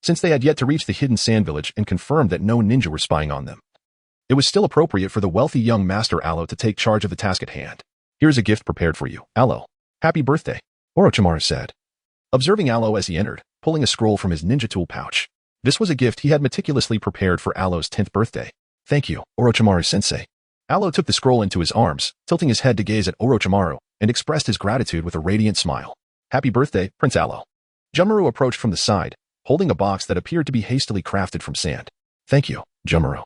since they had yet to reach the hidden sand village and confirmed that no ninja were spying on them. It was still appropriate for the wealthy young Master Alo to take charge of the task at hand. Here's a gift prepared for you, Alo. Happy birthday, Orochimaru said, observing Alo as he entered, pulling a scroll from his ninja tool pouch. This was a gift he had meticulously prepared for Alo's 10th birthday. Thank you, Orochimaru-sensei. Alo took the scroll into his arms, tilting his head to gaze at Orochimaru, and expressed his gratitude with a radiant smile. Happy birthday, Prince Alo. Junmaru approached from the side, holding a box that appeared to be hastily crafted from sand. Thank you, Junmaru.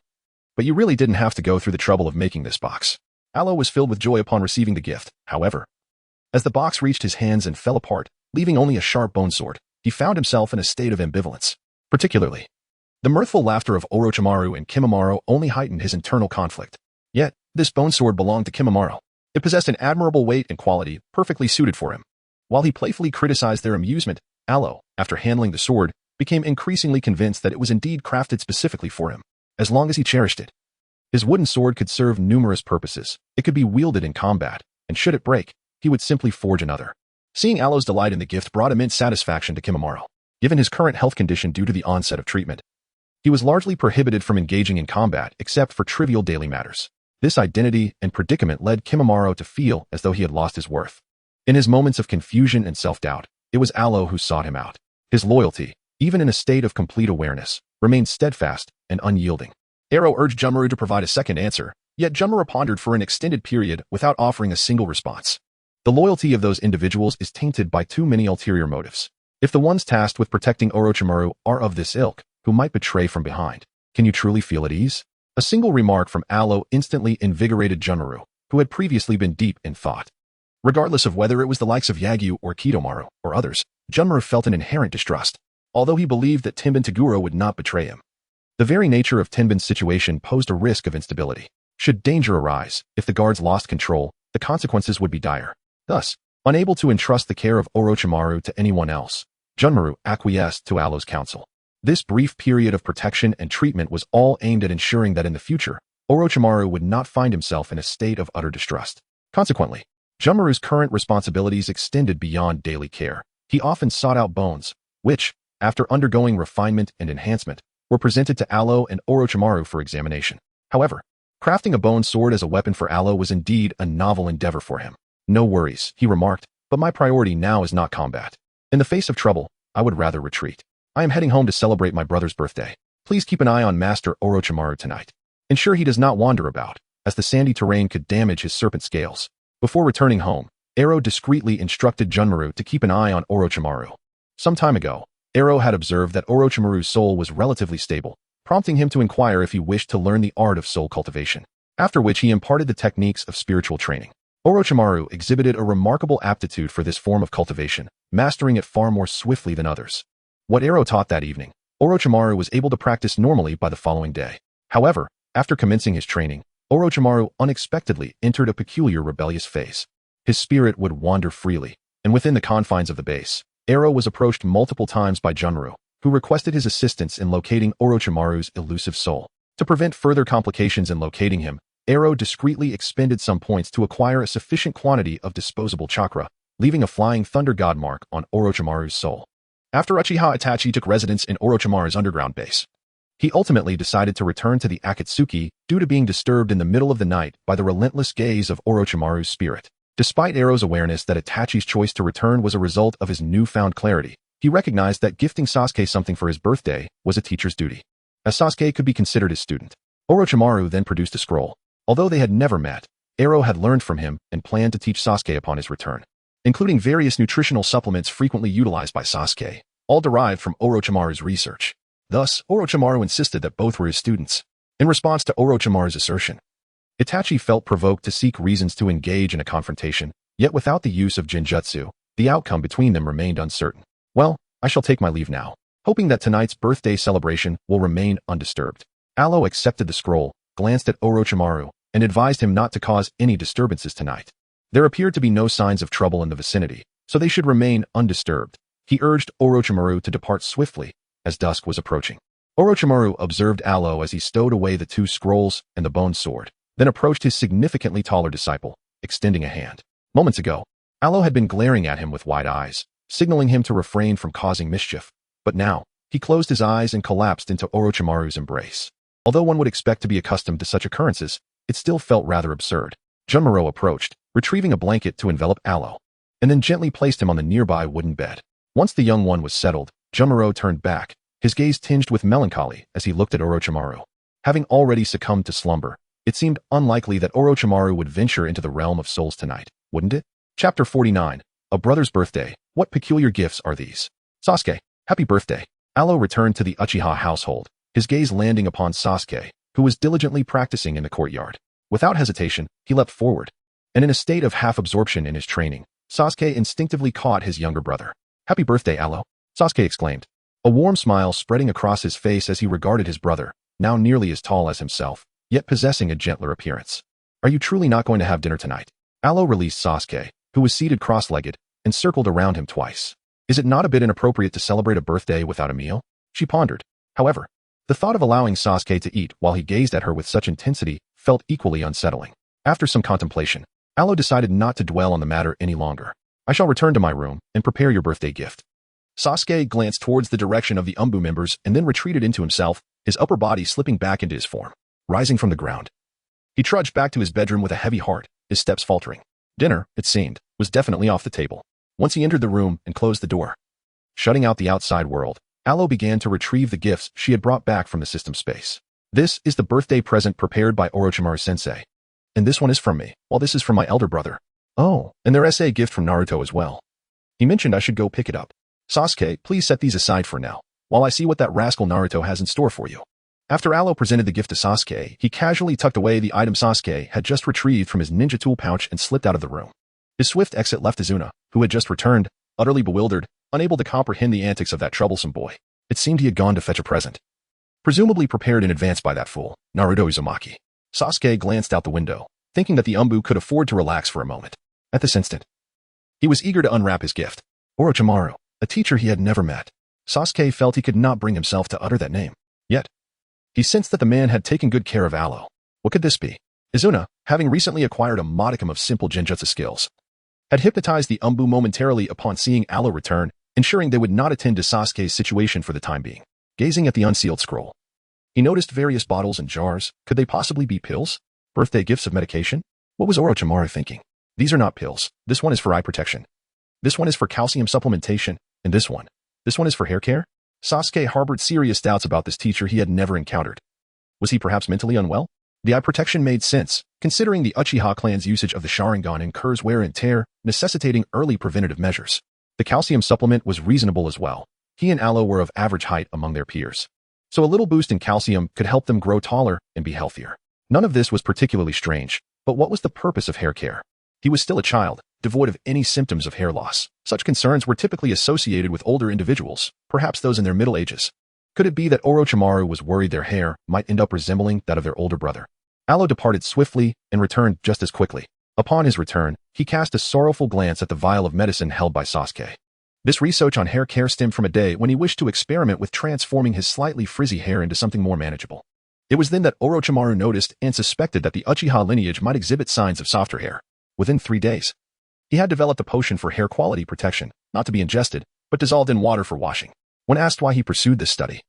But you really didn't have to go through the trouble of making this box. Alo was filled with joy upon receiving the gift, however. As the box reached his hands and fell apart, leaving only a sharp bone sword, he found himself in a state of ambivalence. Particularly, the mirthful laughter of Orochimaru and Kimimaro only heightened his internal conflict. Yet, this bone sword belonged to Kimimaro. It possessed an admirable weight and quality, perfectly suited for him. While he playfully criticized their amusement, Alo, after handling the sword, became increasingly convinced that it was indeed crafted specifically for him, as long as he cherished it. His wooden sword could serve numerous purposes. It could be wielded in combat, and should it break, he would simply forge another. Seeing Alo's delight in the gift brought immense satisfaction to Kimimaro. Given his current health condition due to the onset of treatment, he was largely prohibited from engaging in combat except for trivial daily matters. This identity and predicament led Kimimaro to feel as though he had lost his worth. In his moments of confusion and self-doubt, it was Alo who sought him out. His loyalty, even in a state of complete awareness, remained steadfast and unyielding. Aro urged Junmaru to provide a second answer, yet Junmaru pondered for an extended period without offering a single response. The loyalty of those individuals is tainted by too many ulterior motives. If the ones tasked with protecting Orochimaru are of this ilk, who might betray from behind, can you truly feel at ease? A single remark from Alo instantly invigorated Junmaru, who had previously been deep in thought. Regardless of whether it was the likes of Yagyu or Kidomaru or others, Junmaru felt an inherent distrust, although he believed that Tenbin Toguro would not betray him. The very nature of Tenbin's situation posed a risk of instability. Should danger arise, if the guards lost control, the consequences would be dire. Thus, unable to entrust the care of Orochimaru to anyone else, Junmaru acquiesced to Alo's counsel. This brief period of protection and treatment was all aimed at ensuring that in the future, Orochimaru would not find himself in a state of utter distrust. Consequently, Junmaru's current responsibilities extended beyond daily care. He often sought out bones, which, after undergoing refinement and enhancement, were presented to Alo and Orochimaru for examination. However, crafting a bone sword as a weapon for Alo was indeed a novel endeavor for him. No worries, he remarked, but my priority now is not combat. In the face of trouble, I would rather retreat. I am heading home to celebrate my brother's birthday. Please keep an eye on Master Orochimaru tonight. Ensure he does not wander about, as the sandy terrain could damage his serpent scales. Before returning home, Aro discreetly instructed Junmaru to keep an eye on Orochimaru. Some time ago, Aro had observed that Orochimaru's soul was relatively stable, prompting him to inquire if he wished to learn the art of soul cultivation, after which he imparted the techniques of spiritual training. Orochimaru exhibited a remarkable aptitude for this form of cultivation, mastering it far more swiftly than others. What Aro taught that evening, Orochimaru was able to practice normally by the following day. However, after commencing his training, Orochimaru unexpectedly entered a peculiar rebellious phase. His spirit would wander freely, and within the confines of the base, Aro was approached multiple times by Junmaru, who requested his assistance in locating Orochimaru's elusive soul. To prevent further complications in locating him, Aro discreetly expended some points to acquire a sufficient quantity of disposable chakra, leaving a flying thunder god mark on Orochimaru's soul. After Uchiha Itachi took residence in Orochimaru's underground base, he ultimately decided to return to the Akatsuki due to being disturbed in the middle of the night by the relentless gaze of Orochimaru's spirit. Despite Aro's awareness that Itachi's choice to return was a result of his newfound clarity, he recognized that gifting Sasuke something for his birthday was a teacher's duty. As Sasuke could be considered his student, Orochimaru then produced a scroll. Although they had never met, Aro had learned from him and planned to teach Sasuke upon his return, including various nutritional supplements frequently utilized by Sasuke, all derived from Orochimaru's research. Thus, Orochimaru insisted that both were his students. In response to Orochimaru's assertion, Itachi felt provoked to seek reasons to engage in a confrontation, yet without the use of Genjutsu, the outcome between them remained uncertain. Well, I shall take my leave now, hoping that tonight's birthday celebration will remain undisturbed. Alo accepted the scroll, glanced at Orochimaru, and advised him not to cause any disturbances tonight. There appeared to be no signs of trouble in the vicinity, so they should remain undisturbed. He urged Orochimaru to depart swiftly, as dusk was approaching. Orochimaru observed Alo as he stowed away the two scrolls and the bone sword, then approached his significantly taller disciple, extending a hand. Moments ago, Alo had been glaring at him with wide eyes, signaling him to refrain from causing mischief, but now, He closed his eyes and collapsed into Orochimaru's embrace. Although one would expect to be accustomed to such occurrences, it still felt rather absurd. Junmaro approached, retrieving a blanket to envelop Aloe, and then gently placed him on the nearby wooden bed. Once the young one was settled, Junmaro turned back, his gaze tinged with melancholy as he looked at Orochimaru. Having already succumbed to slumber, it seemed unlikely that Orochimaru would venture into the realm of souls tonight, wouldn't it? Chapter 49. A Brother's Birthday. What peculiar gifts are these? Sasuke, happy birthday. Aloe returned to the Uchiha household, his gaze landing upon Sasuke, who was diligently practicing in the courtyard. Without hesitation, he leapt forward, and in a state of half-absorption in his training, Sasuke instinctively caught his younger brother. Happy birthday, Aloe, Sasuke exclaimed, a warm smile spreading across his face as he regarded his brother, now nearly as tall as himself, yet possessing a gentler appearance. Are you truly not going to have dinner tonight? Aloe released Sasuke, who was seated cross-legged, and circled around him twice. Is it not a bit inappropriate to celebrate a birthday without a meal? She pondered. However, the thought of allowing Sasuke to eat while he gazed at her with such intensity felt equally unsettling. After some contemplation, Aloe decided not to dwell on the matter any longer. I shall return to my room and prepare your birthday gift. Sasuke glanced towards the direction of the Umbu members and then retreated into himself, his upper body slipping back into his form. Rising from the ground, he trudged back to his bedroom with a heavy heart, his steps faltering. Dinner, it seemed, was definitely off the table. Once he entered the room and closed the door, shutting out the outside world, Aloe began to retrieve the gifts she had brought back from the system space. This is the birthday present prepared by Orochimaru-sensei. And this one is from me, while this is from my elder brother. Oh, and there's a gift from Naruto as well. He mentioned I should go pick it up. Sasuke, please set these aside for now, while I see what that rascal Naruto has in store for you. After Aloe presented the gift to Sasuke, he casually tucked away the item Sasuke had just retrieved from his ninja tool pouch and slipped out of the room. His swift exit left Izuna, who had just returned, utterly bewildered, unable to comprehend the antics of that troublesome boy. It seemed he had gone to fetch a present, presumably prepared in advance by that fool, Naruto Uzumaki. Sasuke glanced out the window, thinking that the Umbu could afford to relax for a moment. At this instant, he was eager to unwrap his gift. Orochimaru, a teacher he had never met. Sasuke felt he could not bring himself to utter that name. Yet, he sensed that the man had taken good care of Aloe. What could this be? Izuna, having recently acquired a modicum of simple genjutsu skills, had hypnotized the Umbu momentarily upon seeing Aloe return, ensuring they would not attend to Sasuke's situation for the time being. Gazing at the unsealed scroll, he noticed various bottles and jars. Could they possibly be pills? Birthday gifts of medication? What was Orochimaru thinking? These are not pills. This one is for eye protection. This one is for calcium supplementation, and this one is for hair care? Sasuke harbored serious doubts about this teacher he had never encountered. Was he perhaps mentally unwell? The eye protection made sense, considering the Uchiha clan's usage of the Sharingan incurs wear and tear, necessitating early preventative measures. The calcium supplement was reasonable as well. He and Aloe were of average height among their peers, so a little boost in calcium could help them grow taller and be healthier. None of this was particularly strange, but what was the purpose of hair care? He was still a child, devoid of any symptoms of hair loss. Such concerns were typically associated with older individuals, perhaps those in their middle ages. Could it be that Orochimaru was worried their hair might end up resembling that of their older brother? Aloe departed swiftly and returned just as quickly. Upon his return, he cast a sorrowful glance at the vial of medicine held by Sasuke. This research on hair care stemmed from a day when he wished to experiment with transforming his slightly frizzy hair into something more manageable. It was then that Orochimaru noticed and suspected that the Uchiha lineage might exhibit signs of softer hair. Within 3 days, he had developed a potion for hair quality protection, not to be ingested, but dissolved in water for washing. When asked why he pursued this study,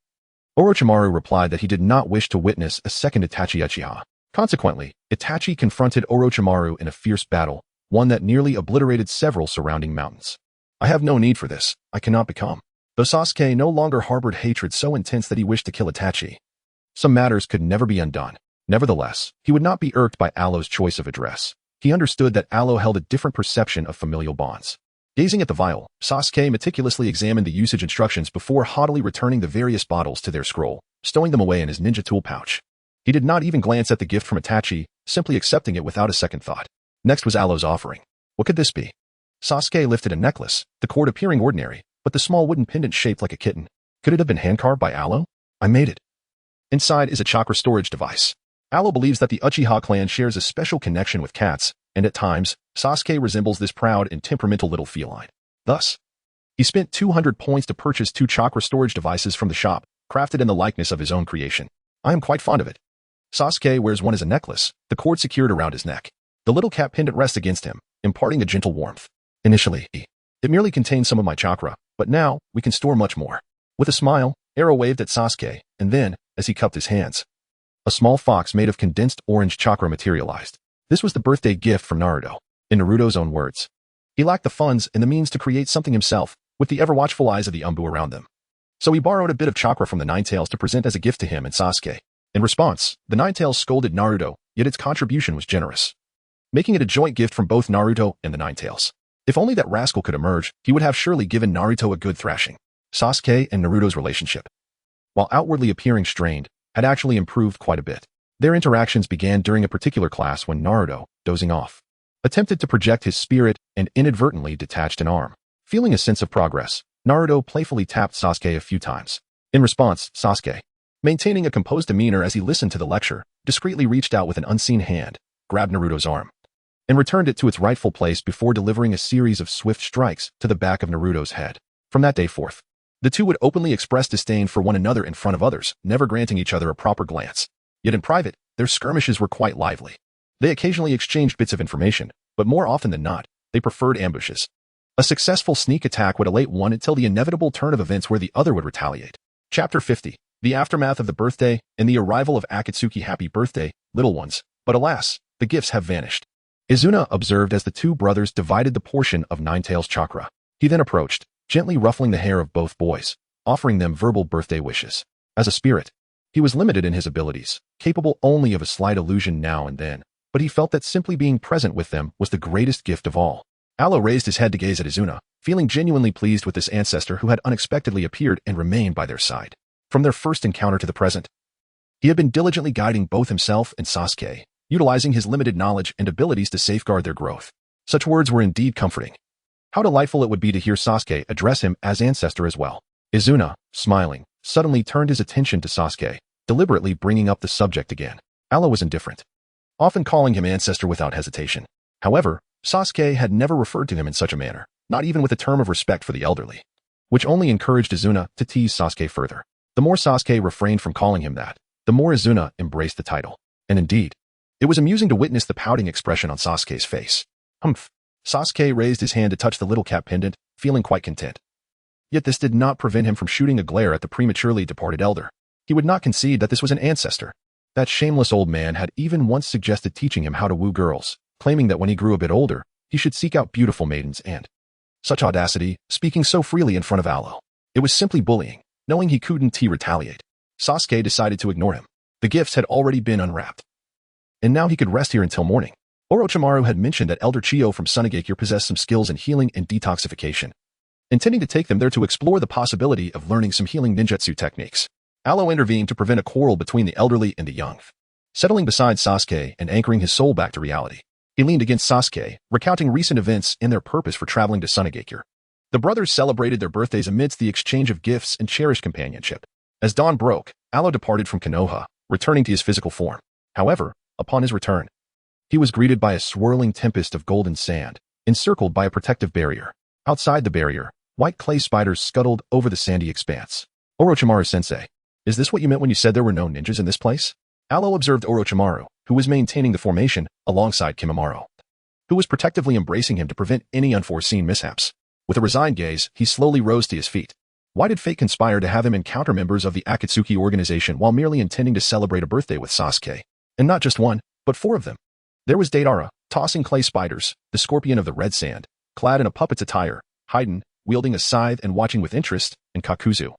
Orochimaru replied that he did not wish to witness a second Itachi Uchiha. Consequently, Itachi confronted Orochimaru in a fierce battle, one that nearly obliterated several surrounding mountains. I have no need for this. I cannot become. Though Sasuke no longer harbored hatred so intense that he wished to kill Itachi, some matters could never be undone. Nevertheless, he would not be irked by Aloe's choice of address. He understood that Aloe held a different perception of familial bonds. Gazing at the vial, Sasuke meticulously examined the usage instructions before haughtily returning the various bottles to their scroll, stowing them away in his ninja tool pouch. He did not even glance at the gift from Itachi, simply accepting it without a second thought. Next was Aloe's offering. What could this be? Sasuke lifted a necklace, the cord appearing ordinary, but the small wooden pendant shaped like a kitten. Could it have been hand-carved by Aloe? I made it. Inside is a chakra storage device. Aloe believes that the Uchiha clan shares a special connection with cats, and at times, Sasuke resembles this proud and temperamental little feline. Thus, he spent 200 points to purchase 2 chakra storage devices from the shop, crafted in the likeness of his own creation. I am quite fond of it. Sasuke wears one as a necklace, the cord secured around his neck. The little cat pendant rests against him, imparting a gentle warmth. Initially, it merely contained some of my chakra, but now, we can store much more. With a smile, Arrow waved at Sasuke, and then, as he cupped his hands, a small fox made of condensed orange chakra materialized. This was the birthday gift from Naruto. In Naruto's own words, he lacked the funds and the means to create something himself, with the ever-watchful eyes of the Umbu around them. So he borrowed a bit of chakra from the Ninetales to present as a gift to him and Sasuke. In response, the Ninetales scolded Naruto, yet its contribution was generous, making it a joint gift from both Naruto and the Ninetales. If only that rascal could emerge, he would have surely given Naruto a good thrashing. Sasuke and Naruto's relationship, while outwardly appearing strained, had actually improved quite a bit. Their interactions began during a particular class when Naruto, dozing off, attempted to project his spirit and inadvertently detached an arm. Feeling a sense of progress, Naruto playfully tapped Sasuke a few times. In response, Sasuke, maintaining a composed demeanor as he listened to the lecture, discreetly reached out with an unseen hand, grabbed Naruto's arm, and returned it to its rightful place before delivering a series of swift strikes to the back of Naruto's head. From that day forth, the two would openly express disdain for one another in front of others, never granting each other a proper glance. Yet in private, their skirmishes were quite lively. They occasionally exchanged bits of information, but more often than not, they preferred ambushes. A successful sneak attack would await one until the inevitable turn of events where the other would retaliate. Chapter 50. The aftermath of the birthday and the arrival of Akatsuki. Happy birthday, little ones. But alas, the gifts have vanished. Izuna observed as the two brothers divided the portion of Ninetales chakra. He then approached, gently ruffling the hair of both boys, offering them verbal birthday wishes. As a spirit, he was limited in his abilities, capable only of a slight illusion now and then, but he felt that simply being present with them was the greatest gift of all. Aloe raised his head to gaze at Izuna, feeling genuinely pleased with this ancestor who had unexpectedly appeared and remained by their side. From their first encounter to the present, he had been diligently guiding both himself and Sasuke, utilizing his limited knowledge and abilities to safeguard their growth. Such words were indeed comforting. How delightful it would be to hear Sasuke address him as ancestor as well. Izuna, smiling, suddenly turned his attention to Sasuke, deliberately bringing up the subject again. Aloe was indifferent, often calling him ancestor without hesitation. However, Sasuke had never referred to him in such a manner, not even with a term of respect for the elderly, which only encouraged Izuna to tease Sasuke further. The more Sasuke refrained from calling him that, the more Izuna embraced the title. And indeed, it was amusing to witness the pouting expression on Sasuke's face. Humph. Sasuke raised his hand to touch the little cap pendant, feeling quite content. Yet this did not prevent him from shooting a glare at the prematurely departed elder. He would not concede that this was an ancestor. That shameless old man had even once suggested teaching him how to woo girls, claiming that when he grew a bit older, he should seek out beautiful maidens and such audacity, speaking so freely in front of Aloe. It was simply bullying, knowing he couldn't retaliate. Sasuke decided to ignore him. The gifts had already been unwrapped, and now he could rest here until morning. Orochimaru had mentioned that Elder Chiyo from Sunagakure possessed some skills in healing and detoxification, intending to take them there to explore the possibility of learning some healing ninjutsu techniques. Aloe intervened to prevent a quarrel between the elderly and the young, settling beside Sasuke and anchoring his soul back to reality. He leaned against Sasuke, recounting recent events and their purpose for traveling to Sunagakure. The brothers celebrated their birthdays amidst the exchange of gifts and cherished companionship. As dawn broke, Aloe departed from Konoha, returning to his physical form. However, upon his return, he was greeted by a swirling tempest of golden sand, encircled by a protective barrier. Outside the barrier, white clay spiders scuttled over the sandy expanse. Orochimaru-sensei, is this what you meant when you said there were no ninjas in this place? Aloe observed Orochimaru, who was maintaining the formation, alongside Kimimaro, who was protectively embracing him to prevent any unforeseen mishaps. With a resigned gaze, he slowly rose to his feet. Why did fate conspire to have him encounter members of the Akatsuki organization while merely intending to celebrate a birthday with Sasuke? And not just one, but 4 of them. There was Deidara, tossing clay spiders, the scorpion of the red sand, clad in a puppet's attire, Haiden, wielding a scythe and watching with interest, and Kakuzu,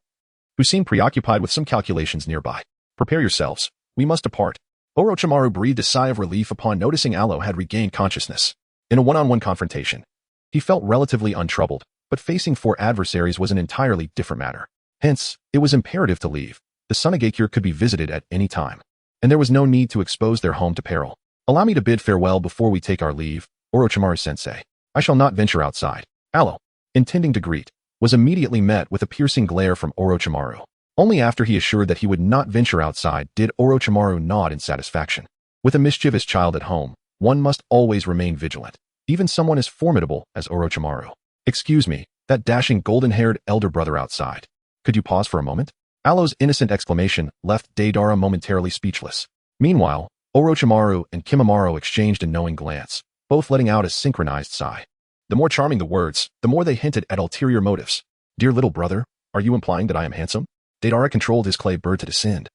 who seemed preoccupied with some calculations nearby. Prepare yourselves. We must depart. Orochimaru breathed a sigh of relief upon noticing Aloe had regained consciousness. In a one-on-one confrontation, he felt relatively untroubled, but facing 4 adversaries was an entirely different matter. Hence, it was imperative to leave. The Sunagakure could be visited at any time, and there was no need to expose their home to peril. Allow me to bid farewell before we take our leave, Orochimaru-sensei. I shall not venture outside. Aloe, intending to greet, was immediately met with a piercing glare from Orochimaru. Only after he assured that he would not venture outside did Orochimaru nod in satisfaction. With a mischievous child at home, one must always remain vigilant, even someone as formidable as Orochimaru. Excuse me, that dashing golden-haired elder brother outside. Could you pause for a moment? Aloe's innocent exclamation left Deidara momentarily speechless. Meanwhile, Orochimaru and Kimimaro exchanged a knowing glance, both letting out a synchronized sigh. The more charming the words, the more they hinted at ulterior motives. Dear little brother, are you implying that I am handsome? Deidara controlled his clay bird to descend,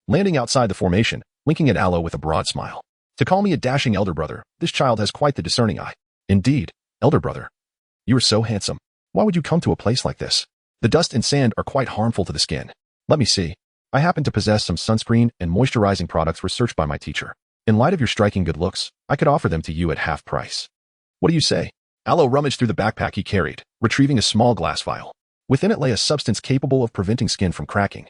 landing outside the formation, winking at Aloe with a broad smile. To call me a dashing elder brother, this child has quite the discerning eye. Indeed, elder brother. You are so handsome. Why would you come to a place like this? The dust and sand are quite harmful to the skin. Let me see. I happen to possess some sunscreen and moisturizing products researched by my teacher. In light of your striking good looks, I could offer them to you at half price. What do you say? Aloe rummaged through the backpack he carried, retrieving a small glass vial. Within it lay a substance capable of preventing skin from cracking,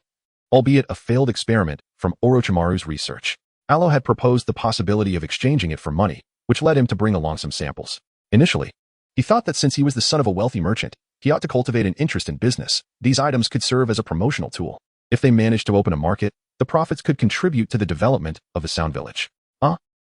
albeit a failed experiment from Orochimaru's research. Aloe had proposed the possibility of exchanging it for money, which led him to bring along some samples. Initially, he thought that since he was the son of a wealthy merchant, he ought to cultivate an interest in business. These items could serve as a promotional tool. If they managed to open a market, the profits could contribute to the development of a sound village.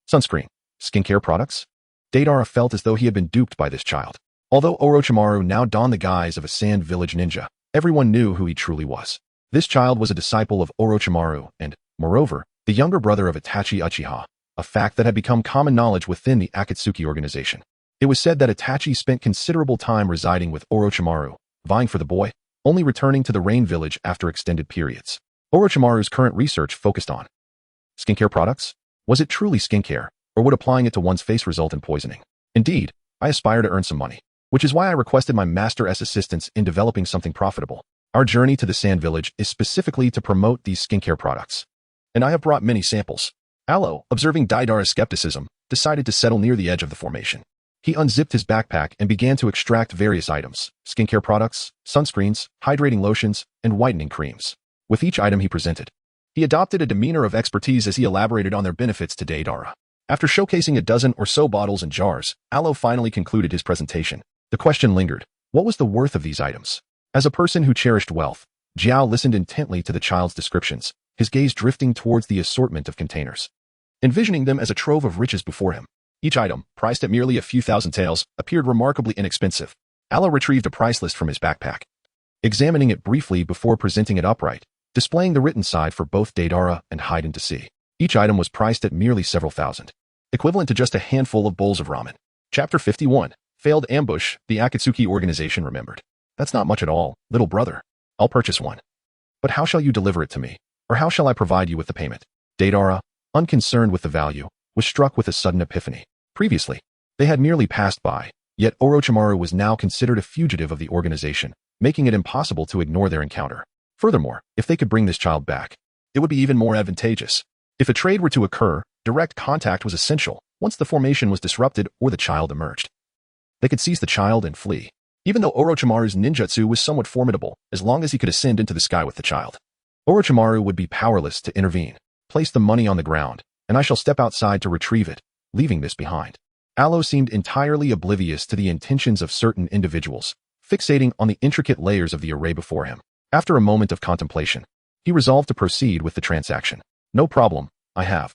Sunscreen. Skincare products? Deidara felt as though he had been duped by this child. Although Orochimaru now donned the guise of a sand village ninja, everyone knew who he truly was. This child was a disciple of Orochimaru and, moreover, the younger brother of Itachi Uchiha, a fact that had become common knowledge within the Akatsuki organization. It was said that Itachi spent considerable time residing with Orochimaru, vying for the boy, only returning to the Rain Village after extended periods. Orochimaru's current research focused on skincare products. Was it truly skincare, or would applying it to one's face result in poisoning? Indeed, I aspire to earn some money, which is why I requested my master's assistance in developing something profitable. Our journey to the Sand Village is specifically to promote these skincare products, and I have brought many samples. Aloe, observing Deidara's skepticism, decided to settle near the edge of the formation. He unzipped his backpack and began to extract various items: skincare products, sunscreens, hydrating lotions, and whitening creams. With each item he presented, he adopted a demeanor of expertise as he elaborated on their benefits to Deidara. After showcasing a dozen or so bottles and jars, Aloe finally concluded his presentation. The question lingered: what was the worth of these items? As a person who cherished wealth, Jiao listened intently to the child's descriptions, his gaze drifting towards the assortment of containers, envisioning them as a trove of riches before him. Each item, priced at merely a few thousand taels, appeared remarkably inexpensive. Aloe retrieved a price list from his backpack, examining it briefly before presenting it upright, displaying the written side for both Deidara and Haiden to see. Each item was priced at merely several thousand, equivalent to just a handful of bowls of ramen. Chapter 51. Failed Ambush. The Akatsuki organization remembered. That's not much at all, little brother. I'll purchase one. But how shall you deliver it to me? Or how shall I provide you with the payment? Deidara, unconcerned with the value, was struck with a sudden epiphany. Previously, they had merely passed by, yet Orochimaru was now considered a fugitive of the organization, making it impossible to ignore their encounter. Furthermore, if they could bring this child back, it would be even more advantageous. If a trade were to occur, direct contact was essential once the formation was disrupted or the child emerged. They could seize the child and flee. Even though Orochimaru's ninjutsu was somewhat formidable, as long as he could ascend into the sky with the child, Orochimaru would be powerless to intervene. Place the money on the ground, and I shall step outside to retrieve it, leaving this behind. Aloe seemed entirely oblivious to the intentions of certain individuals, fixating on the intricate layers of the array before him. After a moment of contemplation, he resolved to proceed with the transaction. No problem, I have.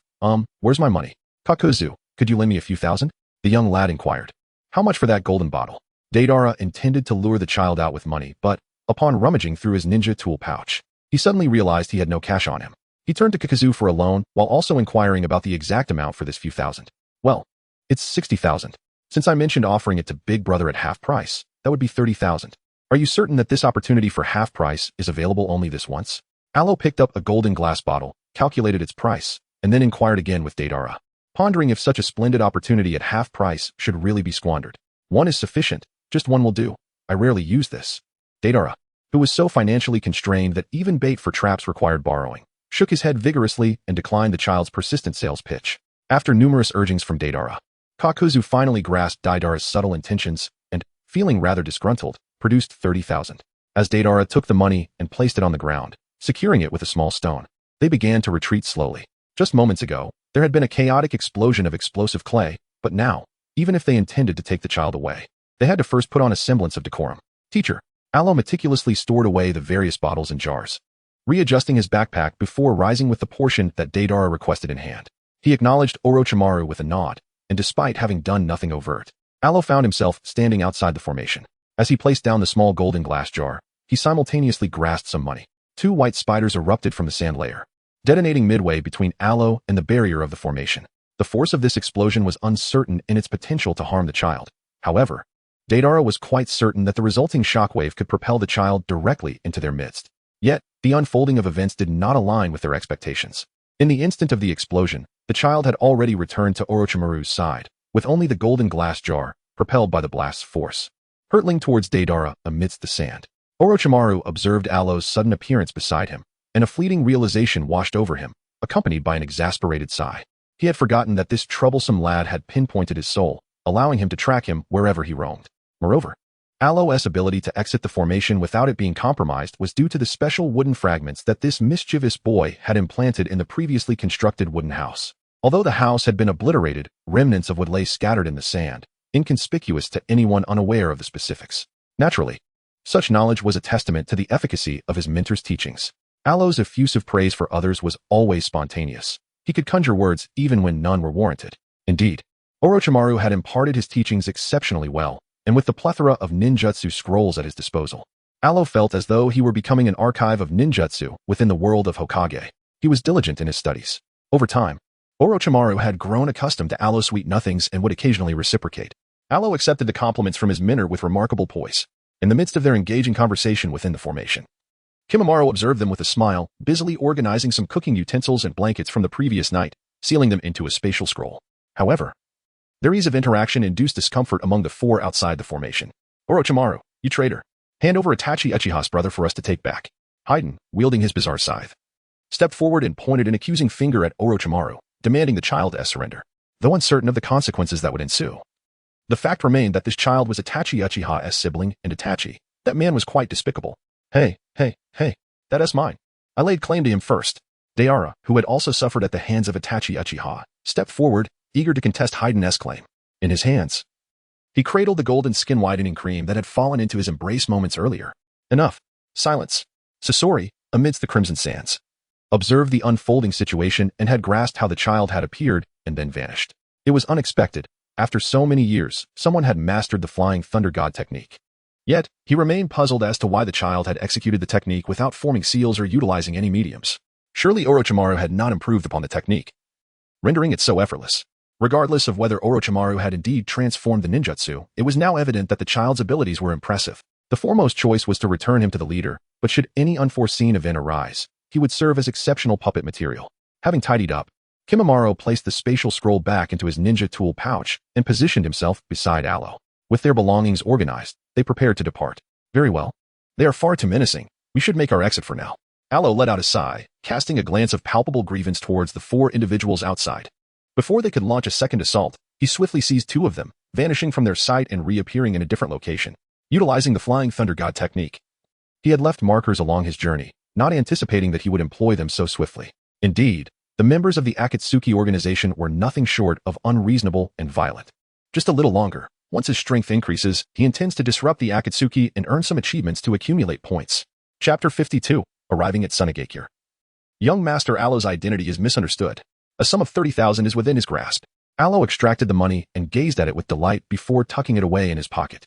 Where's my money? Kakuzu, could you lend me a few thousand? The young lad inquired. How much for that golden bottle? Deidara intended to lure the child out with money, but, upon rummaging through his ninja tool pouch, he suddenly realized he had no cash on him. He turned to Kakuzu for a loan, while also inquiring about the exact amount for this few thousand. Well, it's 60,000. Since I mentioned offering it to Big Brother at half price, that would be 30,000. Are you certain that this opportunity for half price is available only this once? Aloe picked up a golden glass bottle, calculated its price, and then inquired again with Deidara, pondering if such a splendid opportunity at half price should really be squandered. One is sufficient, just one will do. I rarely use this. Deidara, who was so financially constrained that even bait for traps required borrowing, shook his head vigorously and declined the child's persistent sales pitch. After numerous urgings from Deidara, Kakuzu finally grasped Deidara's subtle intentions and, feeling rather disgruntled, produced 30,000. As Deidara took the money and placed it on the ground, securing it with a small stone, they began to retreat slowly. Just moments ago, there had been a chaotic explosion of explosive clay, but now, even if they intended to take the child away, they had to first put on a semblance of decorum. Teacher, Aloe meticulously stored away the various bottles and jars, readjusting his backpack before rising with the portion that Deidara requested in hand. He acknowledged Orochimaru with a nod, and despite having done nothing overt, Aloe found himself standing outside the formation. As he placed down the small golden glass jar, he simultaneously grasped some money. 2 white spiders erupted from the sand layer, detonating midway between Aloe and the barrier of the formation. The force of this explosion was uncertain in its potential to harm the child. However, Deidara was quite certain that the resulting shockwave could propel the child directly into their midst. Yet, the unfolding of events did not align with their expectations. In the instant of the explosion, the child had already returned to Orochimaru's side, with only the golden glass jar, propelled by the blast's force, hurtling towards Deidara amidst the sand. Orochimaru observed Alo's sudden appearance beside him, and a fleeting realization washed over him, accompanied by an exasperated sigh. He had forgotten that this troublesome lad had pinpointed his soul, allowing him to track him wherever he roamed. Moreover, Alo's ability to exit the formation without it being compromised was due to the special wooden fragments that this mischievous boy had implanted in the previously constructed wooden house. Although the house had been obliterated, remnants of wood lay scattered in the sand, inconspicuous to anyone unaware of the specifics. Naturally, such knowledge was a testament to the efficacy of his mentor's teachings. Alo's effusive praise for others was always spontaneous. He could conjure words even when none were warranted. Indeed, Orochimaru had imparted his teachings exceptionally well, and with the plethora of ninjutsu scrolls at his disposal, Alo felt as though he were becoming an archive of ninjutsu within the world of Hokage. He was diligent in his studies. Over time, Orochimaru had grown accustomed to Alo's sweet nothings and would occasionally reciprocate. Alo accepted the compliments from his mentor with remarkable poise. In the midst of their engaging conversation within the formation, Kimimaro observed them with a smile, busily organizing some cooking utensils and blankets from the previous night, sealing them into a spatial scroll. However, their ease of interaction induced discomfort among the four outside the formation. Orochimaru, you traitor. Hand over Itachi Uchiha's brother for us to take back. Haiden, wielding his bizarre scythe, stepped forward and pointed an accusing finger at Orochimaru, demanding the child to surrender, though uncertain of the consequences that would ensue. The fact remained that this child was Itachi Uchiha's sibling, and Itachi, that man was quite despicable. Hey, that is mine. I laid claim to him first. Deidara, who had also suffered at the hands of Itachi Uchiha, stepped forward, eager to contest Haiden's claim. In his hands, he cradled the golden skin-whitening cream that had fallen into his embrace moments earlier. Enough. Silence. Sasori, amidst the crimson sands, observed the unfolding situation and had grasped how the child had appeared and then vanished. It was unexpected. After so many years, someone had mastered the flying thunder god technique. Yet, he remained puzzled as to why the child had executed the technique without forming seals or utilizing any mediums. Surely Orochimaru had not improved upon the technique, rendering it so effortless. Regardless of whether Orochimaru had indeed transformed the ninjutsu, it was now evident that the child's abilities were impressive. The foremost choice was to return him to the leader, but should any unforeseen event arise, he would serve as exceptional puppet material. Having tidied up, Kimimaro placed the spatial scroll back into his ninja tool pouch and positioned himself beside Alo. With their belongings organized, they prepared to depart. Very well. They are far too menacing. We should make our exit for now. Alo let out a sigh, casting a glance of palpable grievance towards the four individuals outside. Before they could launch a second assault, he swiftly seized two of them, vanishing from their sight and reappearing in a different location. Utilizing the flying thunder god technique, he had left markers along his journey, not anticipating that he would employ them so swiftly. Indeed, the members of the Akatsuki organization were nothing short of unreasonable and violent. Just a little longer. Once his strength increases, he intends to disrupt the Akatsuki and earn some achievements to accumulate points. Chapter 52. Arriving at Sunigakure. Young Master Alo's identity is misunderstood. A sum of 30,000 is within his grasp. Alo extracted the money and gazed at it with delight before tucking it away in his pocket.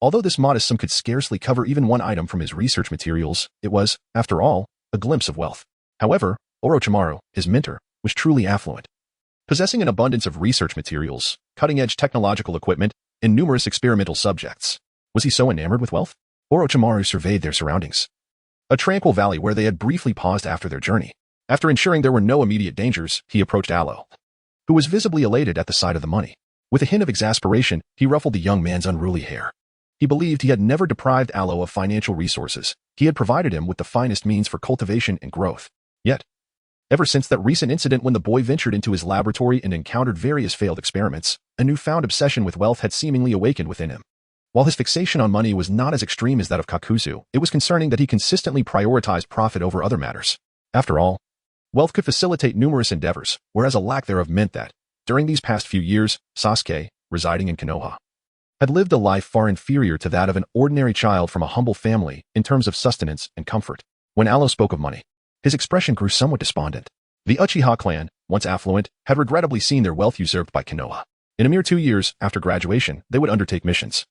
Although this modest sum could scarcely cover even one item from his research materials, it was, after all, a glimpse of wealth. However, Orochimaru, his mentor, was truly affluent. Possessing an abundance of research materials, cutting-edge technological equipment, and numerous experimental subjects. Was he so enamored with wealth? Orochimaru surveyed their surroundings. A tranquil valley where they had briefly paused after their journey. After ensuring there were no immediate dangers, he approached Alo, who was visibly elated at the sight of the money. With a hint of exasperation, he ruffled the young man's unruly hair. He believed he had never deprived Alo of financial resources. He had provided him with the finest means for cultivation and growth. Yet, ever since that recent incident when the boy ventured into his laboratory and encountered various failed experiments, a newfound obsession with wealth had seemingly awakened within him. While his fixation on money was not as extreme as that of Kakuzu, it was concerning that he consistently prioritized profit over other matters. After all, wealth could facilitate numerous endeavors, whereas a lack thereof meant that, during these past few years, Sasuke, residing in Konoha, had lived a life far inferior to that of an ordinary child from a humble family in terms of sustenance and comfort. When Alo spoke of money, his expression grew somewhat despondent. The Uchiha clan, once affluent, had regrettably seen their wealth usurped by Konoha. In a mere 2 years after graduation, they would undertake missions,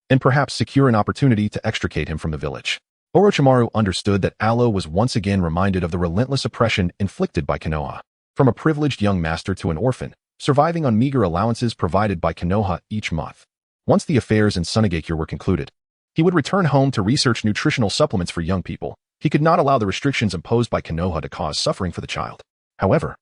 and perhaps secure an opportunity to extricate him from the village. Orochimaru understood that Alo was once again reminded of the relentless oppression inflicted by Konoha. From a privileged young master to an orphan, surviving on meager allowances provided by Konoha each month. Once the affairs in Sunigakure were concluded, he would return home to research nutritional supplements for young people. He could not allow the restrictions imposed by Konoha to cause suffering for the child. However,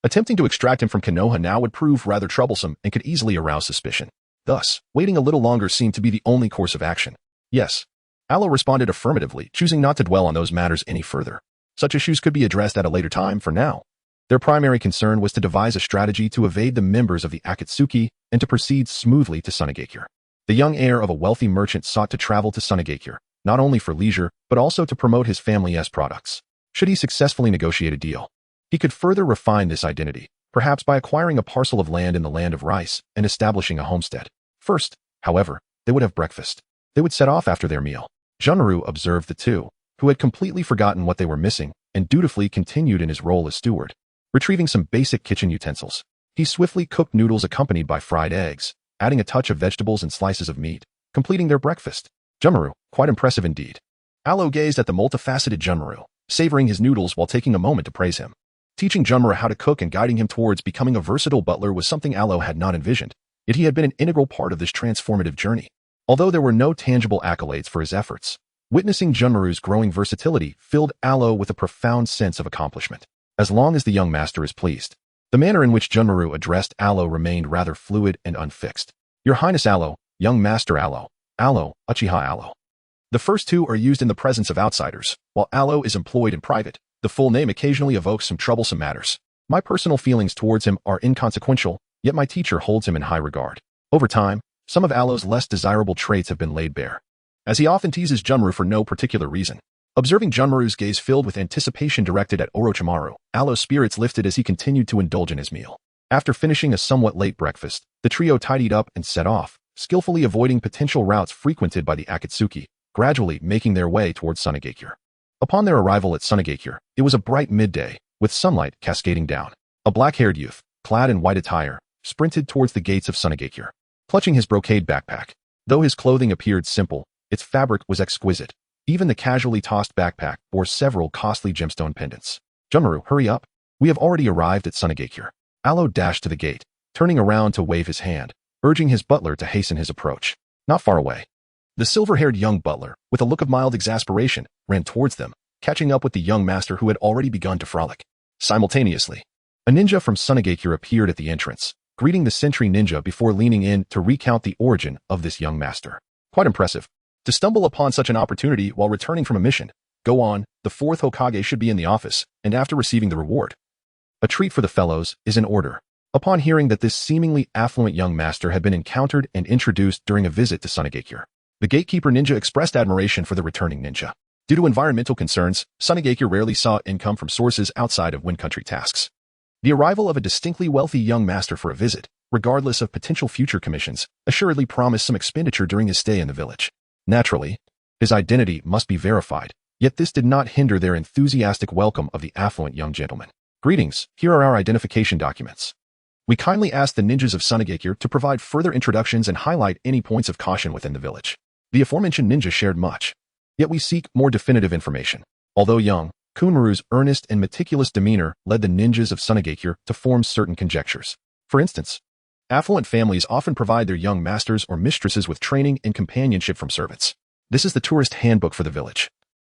attempting to extract him from Konoha now would prove rather troublesome and could easily arouse suspicion. Thus, waiting a little longer seemed to be the only course of action. Yes, Aloe responded affirmatively, choosing not to dwell on those matters any further. Such issues could be addressed at a later time. For now, their primary concern was to devise a strategy to evade the members of the Akatsuki and to proceed smoothly to Sunagakure. The young heir of a wealthy merchant sought to travel to Sunagakure, not only for leisure, but also to promote his family's products. Should he successfully negotiate a deal, he could further refine this identity, perhaps by acquiring a parcel of land in the land of rice and establishing a homestead. First, however, they would have breakfast. They would set off after their meal. Junmaru observed the two, who had completely forgotten what they were missing, and dutifully continued in his role as steward. Retrieving some basic kitchen utensils, he swiftly cooked noodles accompanied by fried eggs, adding a touch of vegetables and slices of meat, completing their breakfast. Junmaru, quite impressive indeed. Aloe gazed at the multifaceted Junmaru, savoring his noodles while taking a moment to praise him. Teaching Junmaru how to cook and guiding him towards becoming a versatile butler was something Aloe had not envisioned, yet he had been an integral part of this transformative journey. Although there were no tangible accolades for his efforts, witnessing Junmaru's growing versatility filled Aloe with a profound sense of accomplishment. As long as the young master is pleased. The manner in which Junmaru addressed Aloe remained rather fluid and unfixed. Your Highness Aloe, young master Aloe, Uchiha Aloe. The first two are used in the presence of outsiders, while Aloe is employed in private. The full name occasionally evokes some troublesome matters. My personal feelings towards him are inconsequential, yet my teacher holds him in high regard. Over time, some of Aloe's less desirable traits have been laid bare, as he often teases Junmaru for no particular reason. Observing Junmaru's gaze filled with anticipation directed at Orochimaru, Aloe's spirits lifted as he continued to indulge in his meal. After finishing a somewhat late breakfast, the trio tidied up and set off, skillfully avoiding potential routes frequented by the Akatsuki, gradually making their way towards Sunagakure. Upon their arrival at Sunagakure, it was a bright midday, with sunlight cascading down. A black-haired youth, clad in white attire, sprinted towards the gates of Sunagakure, clutching his brocade backpack. Though his clothing appeared simple, its fabric was exquisite. Even the casually tossed backpack bore several costly gemstone pendants. Junmaru, hurry up. We have already arrived at Sunagakure. Aloe dashed to the gate, turning around to wave his hand, urging his butler to hasten his approach. Not far away, the silver-haired young butler, with a look of mild exasperation, ran towards them, catching up with the young master who had already begun to frolic. Simultaneously, a ninja from Sunagakure appeared at the entrance, greeting the sentry ninja before leaning in to recount the origin of this young master. Quite impressive. To stumble upon such an opportunity while returning from a mission. Go on, the fourth Hokage should be in the office, and after receiving the reward. A treat for the fellows is in order. Upon hearing that this seemingly affluent young master had been encountered and introduced during a visit to Sunagakure, the gatekeeper ninja expressed admiration for the returning ninja. Due to environmental concerns, Sunagakure rarely saw income from sources outside of Wind Country tasks. The arrival of a distinctly wealthy young master for a visit, regardless of potential future commissions, assuredly promised some expenditure during his stay in the village. Naturally, his identity must be verified, yet this did not hinder their enthusiastic welcome of the affluent young gentleman. Greetings, here are our identification documents. We kindly ask the ninjas of Sunagakure to provide further introductions and highlight any points of caution within the village. The aforementioned ninja shared much, yet we seek more definitive information. Although young, Kunmaru's earnest and meticulous demeanor led the ninjas of Sunagakure to form certain conjectures. For instance, affluent families often provide their young masters or mistresses with training and companionship from servants. This is the tourist handbook for the village.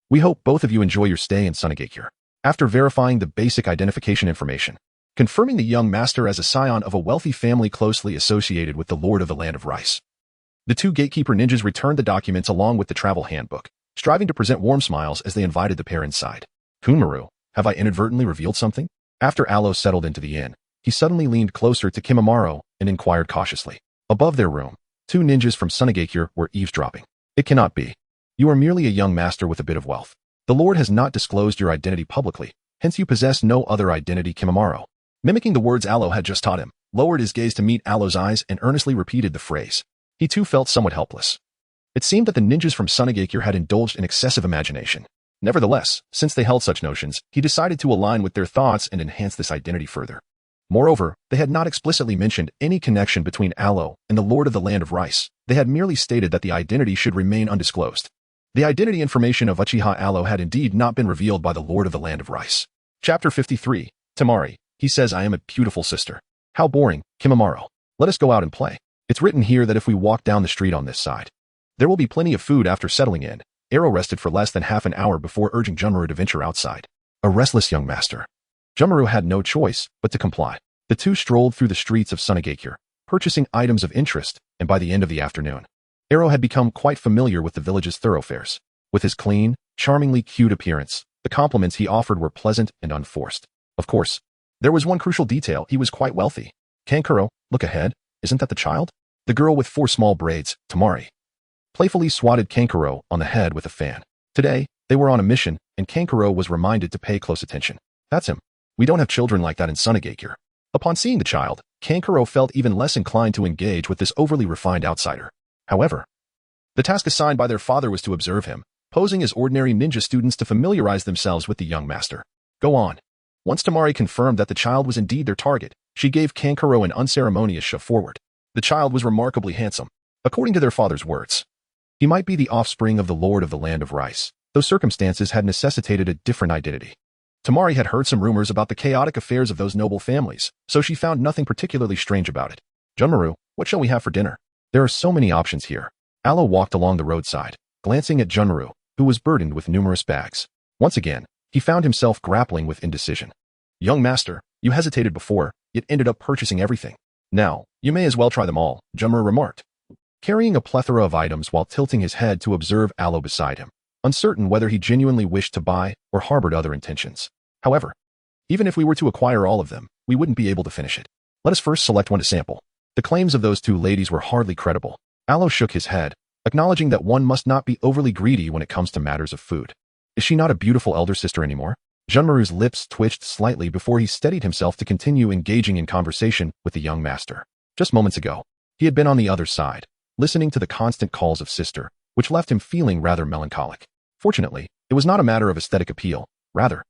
We hope both of you enjoy your stay in Sunagakure. After verifying the basic identification information, confirming the young master as a scion of a wealthy family closely associated with the Lord of the Land of Rice, the two gatekeeper ninjas returned the documents along with the travel handbook, striving to present warm smiles as they invited the pair inside. Kunmaru, have I inadvertently revealed something? After Aloe settled into the inn, he suddenly leaned closer to Kimimaro and inquired cautiously. Above their room, two ninjas from Sunagakure were eavesdropping. It cannot be. You are merely a young master with a bit of wealth. The Lord has not disclosed your identity publicly, hence you possess no other identity. Kimimaro, mimicking the words Aloe had just taught him, lowered his gaze to meet Aloe's eyes and earnestly repeated the phrase. He too felt somewhat helpless. It seemed that the ninjas from Sunagakure had indulged in excessive imagination. Nevertheless, since they held such notions, he decided to align with their thoughts and enhance this identity further. Moreover, they had not explicitly mentioned any connection between Aloe and the Lord of the Land of Rice. They had merely stated that the identity should remain undisclosed. The identity information of Uchiha Aloe had indeed not been revealed by the Lord of the Land of Rice. Chapter 53. Tamari. He says I am a beautiful sister. How boring, Kimimaro. Let us go out and play. It's written here that if we walk down the street on this side, there will be plenty of food after settling in. Arrow rested for less than half an hour before urging Junmaru to venture outside. A restless young master. Junmaru had no choice but to comply. The two strolled through the streets of Sunagakure, purchasing items of interest, and by the end of the afternoon, Arrow had become quite familiar with the village's thoroughfares. With his clean, charmingly cute appearance, the compliments he offered were pleasant and unforced. Of course, there was one crucial detail: he was quite wealthy. Kankuro, look ahead, isn't that the child? The girl with 4 small braids, Tamari, playfully swatted Kankuro on the head with a fan. Today, they were on a mission, and Kankuro was reminded to pay close attention. That's him. We don't have children like that in Sunagakure. Upon seeing the child, Kankuro felt even less inclined to engage with this overly refined outsider. However, the task assigned by their father was to observe him, posing as ordinary ninja students to familiarize themselves with the young master. Go on. Once Tamari confirmed that the child was indeed their target, she gave Kankuro an unceremonious shove forward. The child was remarkably handsome. According to their father's words, he might be the offspring of the lord of the land of rice, though circumstances had necessitated a different identity. Tamari had heard some rumors about the chaotic affairs of those noble families, so she found nothing particularly strange about it. Junmaru, what shall we have for dinner? There are so many options here. Aloe walked along the roadside, glancing at Junmaru, who was burdened with numerous bags. Once again, he found himself grappling with indecision. Young master, you hesitated before, yet ended up purchasing everything. Now, you may as well try them all, Junmaru remarked, carrying a plethora of items while tilting his head to observe Aloe beside him, uncertain whether he genuinely wished to buy or harbored other intentions. However, even if we were to acquire all of them, we wouldn't be able to finish it. Let us first select one to sample. The claims of those two ladies were hardly credible. Aloe shook his head, acknowledging that one must not be overly greedy when it comes to matters of food. Is she not a beautiful elder sister anymore? Junmaru's lips twitched slightly before he steadied himself to continue engaging in conversation with the young master. Just moments ago, he had been on the other side, listening to the constant calls of sister, which left him feeling rather melancholic. Fortunately, it was not a matter of aesthetic appeal. Rather,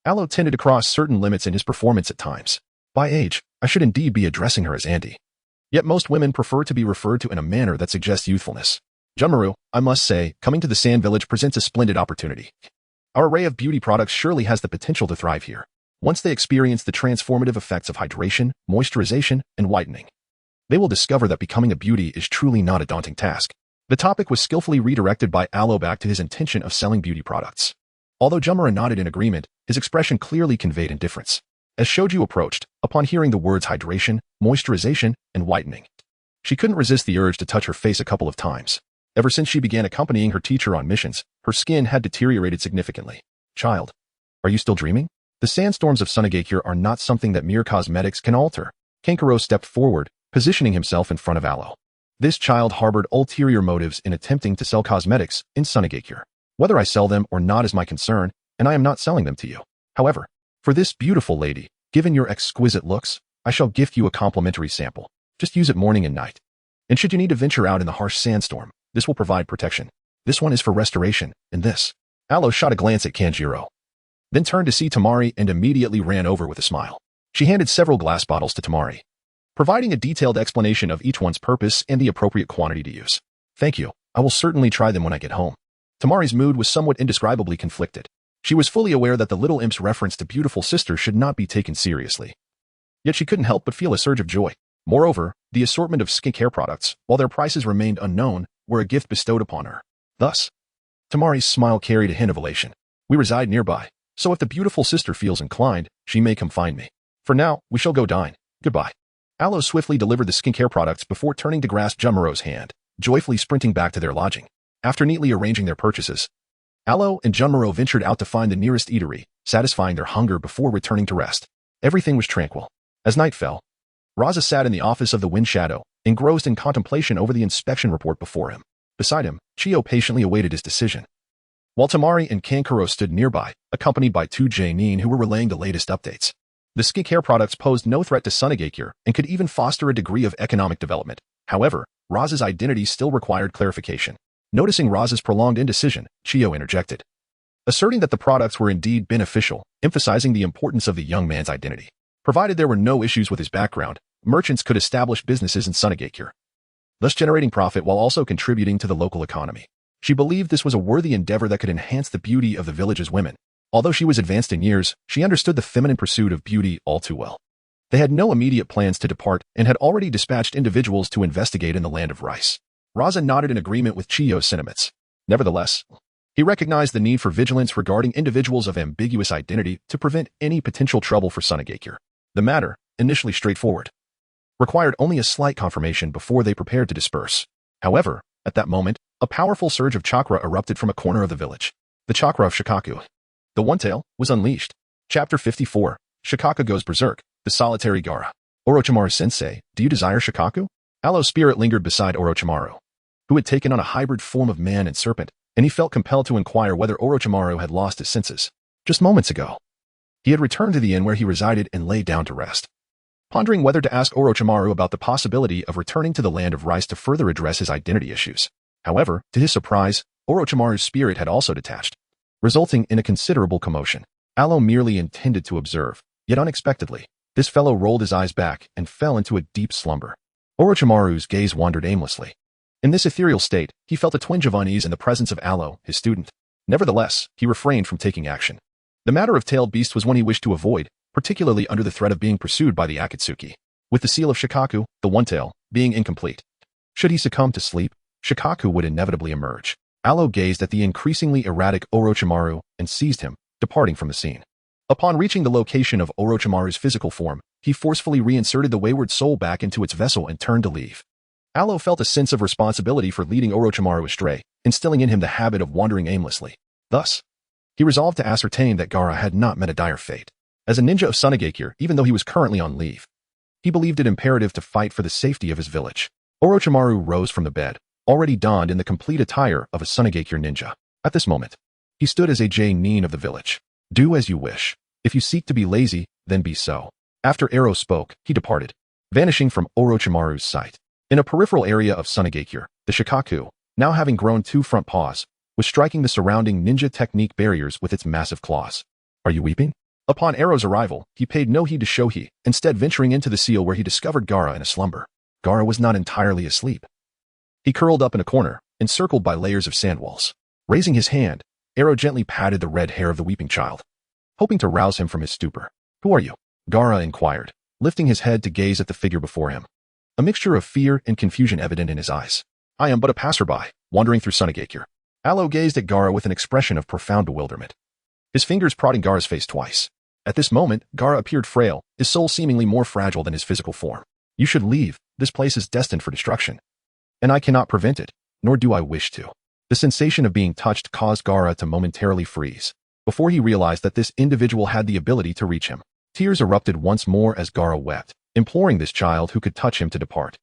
Aloe tended to cross certain limits in his performance at times. By age, I should indeed be addressing her as Andy. Yet most women prefer to be referred to in a manner that suggests youthfulness. Junmaru, I must say, coming to the Sand Village presents a splendid opportunity. Our array of beauty products surely has the potential to thrive here, once they experience the transformative effects of hydration, moisturization, and whitening. They will discover that becoming a beauty is truly not a daunting task. The topic was skillfully redirected by Aloe back to his intention of selling beauty products. Although Junmaru nodded in agreement, his expression clearly conveyed indifference. As Shoju approached, upon hearing the words hydration, moisturization, and whitening, she couldn't resist the urge to touch her face a couple of times. Ever since she began accompanying her teacher on missions, her skin had deteriorated significantly. Child, are you still dreaming? The sandstorms of Sunagakure are not something that mere cosmetics can alter. Kankuro stepped forward, positioning himself in front of Aloe. This child harbored ulterior motives in attempting to sell cosmetics in Sunagakure. Whether I sell them or not is my concern, and I am not selling them to you. However, for this beautiful lady, given your exquisite looks, I shall gift you a complimentary sample. Just use it morning and night. And should you need to venture out in the harsh sandstorm, this will provide protection. This one is for restoration, and this. Aloe shot a glance at Kanjiro, then turned to see Tamari and immediately ran over with a smile. She handed several glass bottles to Tamari, providing a detailed explanation of each one's purpose and the appropriate quantity to use. Thank you. I will certainly try them when I get home. Tamari's mood was somewhat indescribably conflicted. She was fully aware that the little imp's reference to beautiful sister should not be taken seriously. Yet she couldn't help but feel a surge of joy. Moreover, the assortment of skincare products, while their prices remained unknown, were a gift bestowed upon her. Thus, Tamari's smile carried a hint of elation. We reside nearby, so if the beautiful sister feels inclined, she may come find me. For now, we shall go dine. Goodbye. Aloe swiftly delivered the skincare products before turning to grasp Junmaru's hand, joyfully sprinting back to their lodging. After neatly arranging their purchases, Aloe and Junmaru ventured out to find the nearest eatery, satisfying their hunger before returning to rest. Everything was tranquil. As night fell, Raza sat in the office of the Wind Shadow, engrossed in contemplation over the inspection report before him. Beside him, Chiyo patiently awaited his decision, while Tamari and Kankuro stood nearby, accompanied by two Jainin who were relaying the latest updates. The skincare products posed no threat to Sunagakure and could even foster a degree of economic development. However, Raza's identity still required clarification. Noticing Raza's prolonged indecision, Chiyo interjected, asserting that the products were indeed beneficial, emphasizing the importance of the young man's identity. Provided there were no issues with his background, merchants could establish businesses in Sunagakure, thus generating profit while also contributing to the local economy. She believed this was a worthy endeavor that could enhance the beauty of the village's women. Although she was advanced in years, she understood the feminine pursuit of beauty all too well. They had no immediate plans to depart and had already dispatched individuals to investigate in the land of rice. Raza nodded in agreement with Chiyo's sentiments. Nevertheless, He recognized the need for vigilance regarding individuals of ambiguous identity to prevent any potential trouble for Sunagakure. The matter, initially straightforward, required only a slight confirmation before they prepared to disperse. However, at that moment, a powerful surge of chakra erupted from a corner of the village. The chakra of Shikaku. The One-Tail was unleashed. Chapter 54. Shikaku goes berserk. The solitary Gaara. Orochimaru-sensei, do you desire Shikaku? Aloe's spirit lingered beside Orochimaru, who had taken on a hybrid form of man and serpent, and he felt compelled to inquire whether Orochimaru had lost his senses. Just moments ago, he had returned to the inn where he resided and lay down to rest, pondering whether to ask Orochimaru about the possibility of returning to the land of rice to further address his identity issues. However, to his surprise, Orochimaru's spirit had also detached, resulting in a considerable commotion. Aloe merely intended to observe, yet unexpectedly, this fellow rolled his eyes back and fell into a deep slumber. Orochimaru's gaze wandered aimlessly. In this ethereal state, he felt a twinge of unease in the presence of Aloe, his student. Nevertheless, he refrained from taking action. The matter of tailed beast was one he wished to avoid, particularly under the threat of being pursued by the Akatsuki, with the seal of Shikaku, the One-Tail, being incomplete. Should he succumb to sleep, Shikaku would inevitably emerge. Aloe gazed at the increasingly erratic Orochimaru and seized him, departing from the scene. Upon reaching the location of Orochimaru's physical form, he forcefully reinserted the wayward soul back into its vessel and turned to leave. Aloe felt a sense of responsibility for leading Orochimaru astray, instilling in him the habit of wandering aimlessly. Thus, he resolved to ascertain that Gaara had not met a dire fate. As a ninja of Sunagakure, even though he was currently on leave, he believed it imperative to fight for the safety of his village. Orochimaru rose from the bed, already donned in the complete attire of a Sunagakure ninja. At this moment, he stood as a Nin of the village. Do as you wish. If you seek to be lazy, then be so. After Aro spoke, he departed, vanishing from Orochimaru's sight. In a peripheral area of Sunagakure, the Shikaku, now having grown 2 front paws, was striking the surrounding ninja technique barriers with its massive claws. Are you weeping? Upon Aro's arrival, he paid no heed to Shohei, instead venturing into the seal where he discovered Gaara in a slumber. Gaara was not entirely asleep. He curled up in a corner, encircled by layers of sand walls. Raising his hand, Aro gently patted the red hair of the weeping child, hoping to rouse him from his stupor. Who are you? Gaara inquired, lifting his head to gaze at the figure before him. A mixture of fear and confusion evident in his eyes. I am but a passerby, wandering through Sunagakure. Aloe gazed at Gaara with an expression of profound bewilderment, his fingers prodding Gaara's face twice. At this moment, Gaara appeared frail, his soul seemingly more fragile than his physical form. You should leave, this place is destined for destruction. And I cannot prevent it, nor do I wish to. The sensation of being touched caused Gaara to momentarily freeze, before he realized that this individual had the ability to reach him. Tears erupted once more as Gaara wept, imploring this child who could touch him to depart.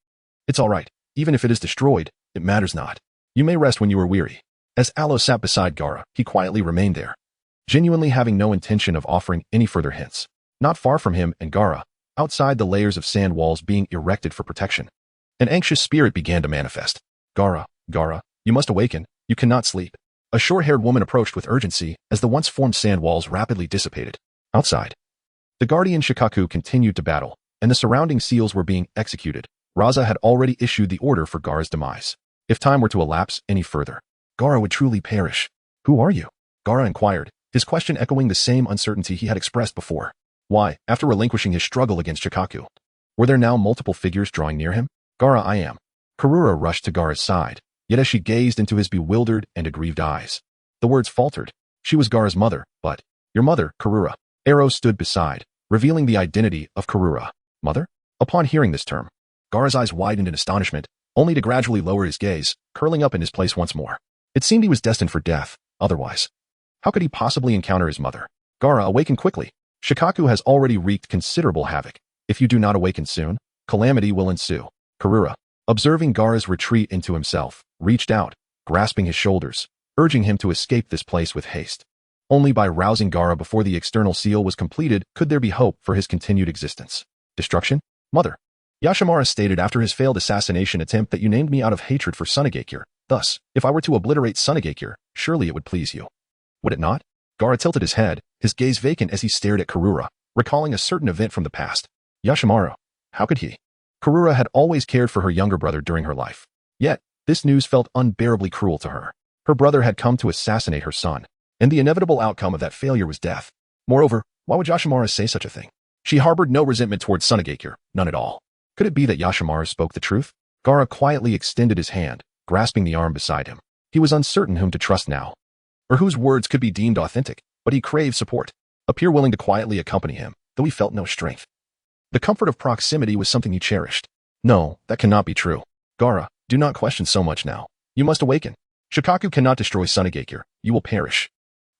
It's all right, even if it is destroyed, it matters not. You may rest when you are weary. As Aloe sat beside Gaara, he quietly remained there, genuinely having no intention of offering any further hints. Not far from him and Gaara, outside the layers of sand walls being erected for protection, an anxious spirit began to manifest. Gaara, you must awaken, you cannot sleep. A short-haired woman approached with urgency as the once-formed sand walls rapidly dissipated. Outside, the guardian Shikaku continued to battle, and the surrounding seals were being executed. Raza had already issued the order for Gaara's demise. If time were to elapse any further, Gaara would truly perish. Who are you? Gaara inquired, his question echoing the same uncertainty he had expressed before. Why, after relinquishing his struggle against Shikaku, were there now multiple figures drawing near him? Gaara, I am. Karura rushed to Gaara's side, yet as she gazed into his bewildered and aggrieved eyes, the words faltered. She was Gaara's mother, but, your mother, Karura. Aro stood beside, revealing the identity of Karura. Mother? Upon hearing this term, Gaara's eyes widened in astonishment, only to gradually lower his gaze, curling up in his place once more. It seemed he was destined for death, otherwise. How could he possibly encounter his mother? Gaara, awaken quickly. Shikaku has already wreaked considerable havoc. If you do not awaken soon, calamity will ensue. Karura, observing Gaara's retreat into himself, reached out, grasping his shoulders, urging him to escape this place with haste. Only by rousing Gaara before the external seal was completed could there be hope for his continued existence. Destruction? Mother. Yashimura stated after his failed assassination attempt that you named me out of hatred for Sunagakure. Thus, if I were to obliterate Sunagakure, surely it would please you. Would it not? Gaara tilted his head, his gaze vacant as he stared at Karura, recalling a certain event from the past. Yashimura. How could he? Karura had always cared for her younger brother during her life. Yet, this news felt unbearably cruel to her. Her brother had come to assassinate her son, and the inevitable outcome of that failure was death. Moreover, why would Yashimura say such a thing? She harbored no resentment towards Sunagakure, none at all. Could it be that Yashimura spoke the truth? Gaara quietly extended his hand, grasping the arm beside him. He was uncertain whom to trust now. or whose words could be deemed authentic, but he craved support, a peer willing to quietly accompany him, though he felt no strength. The comfort of proximity was something he cherished. No, that cannot be true. Gaara, do not question so much now. You must awaken. Shikaku cannot destroy Sunigakure. You will perish.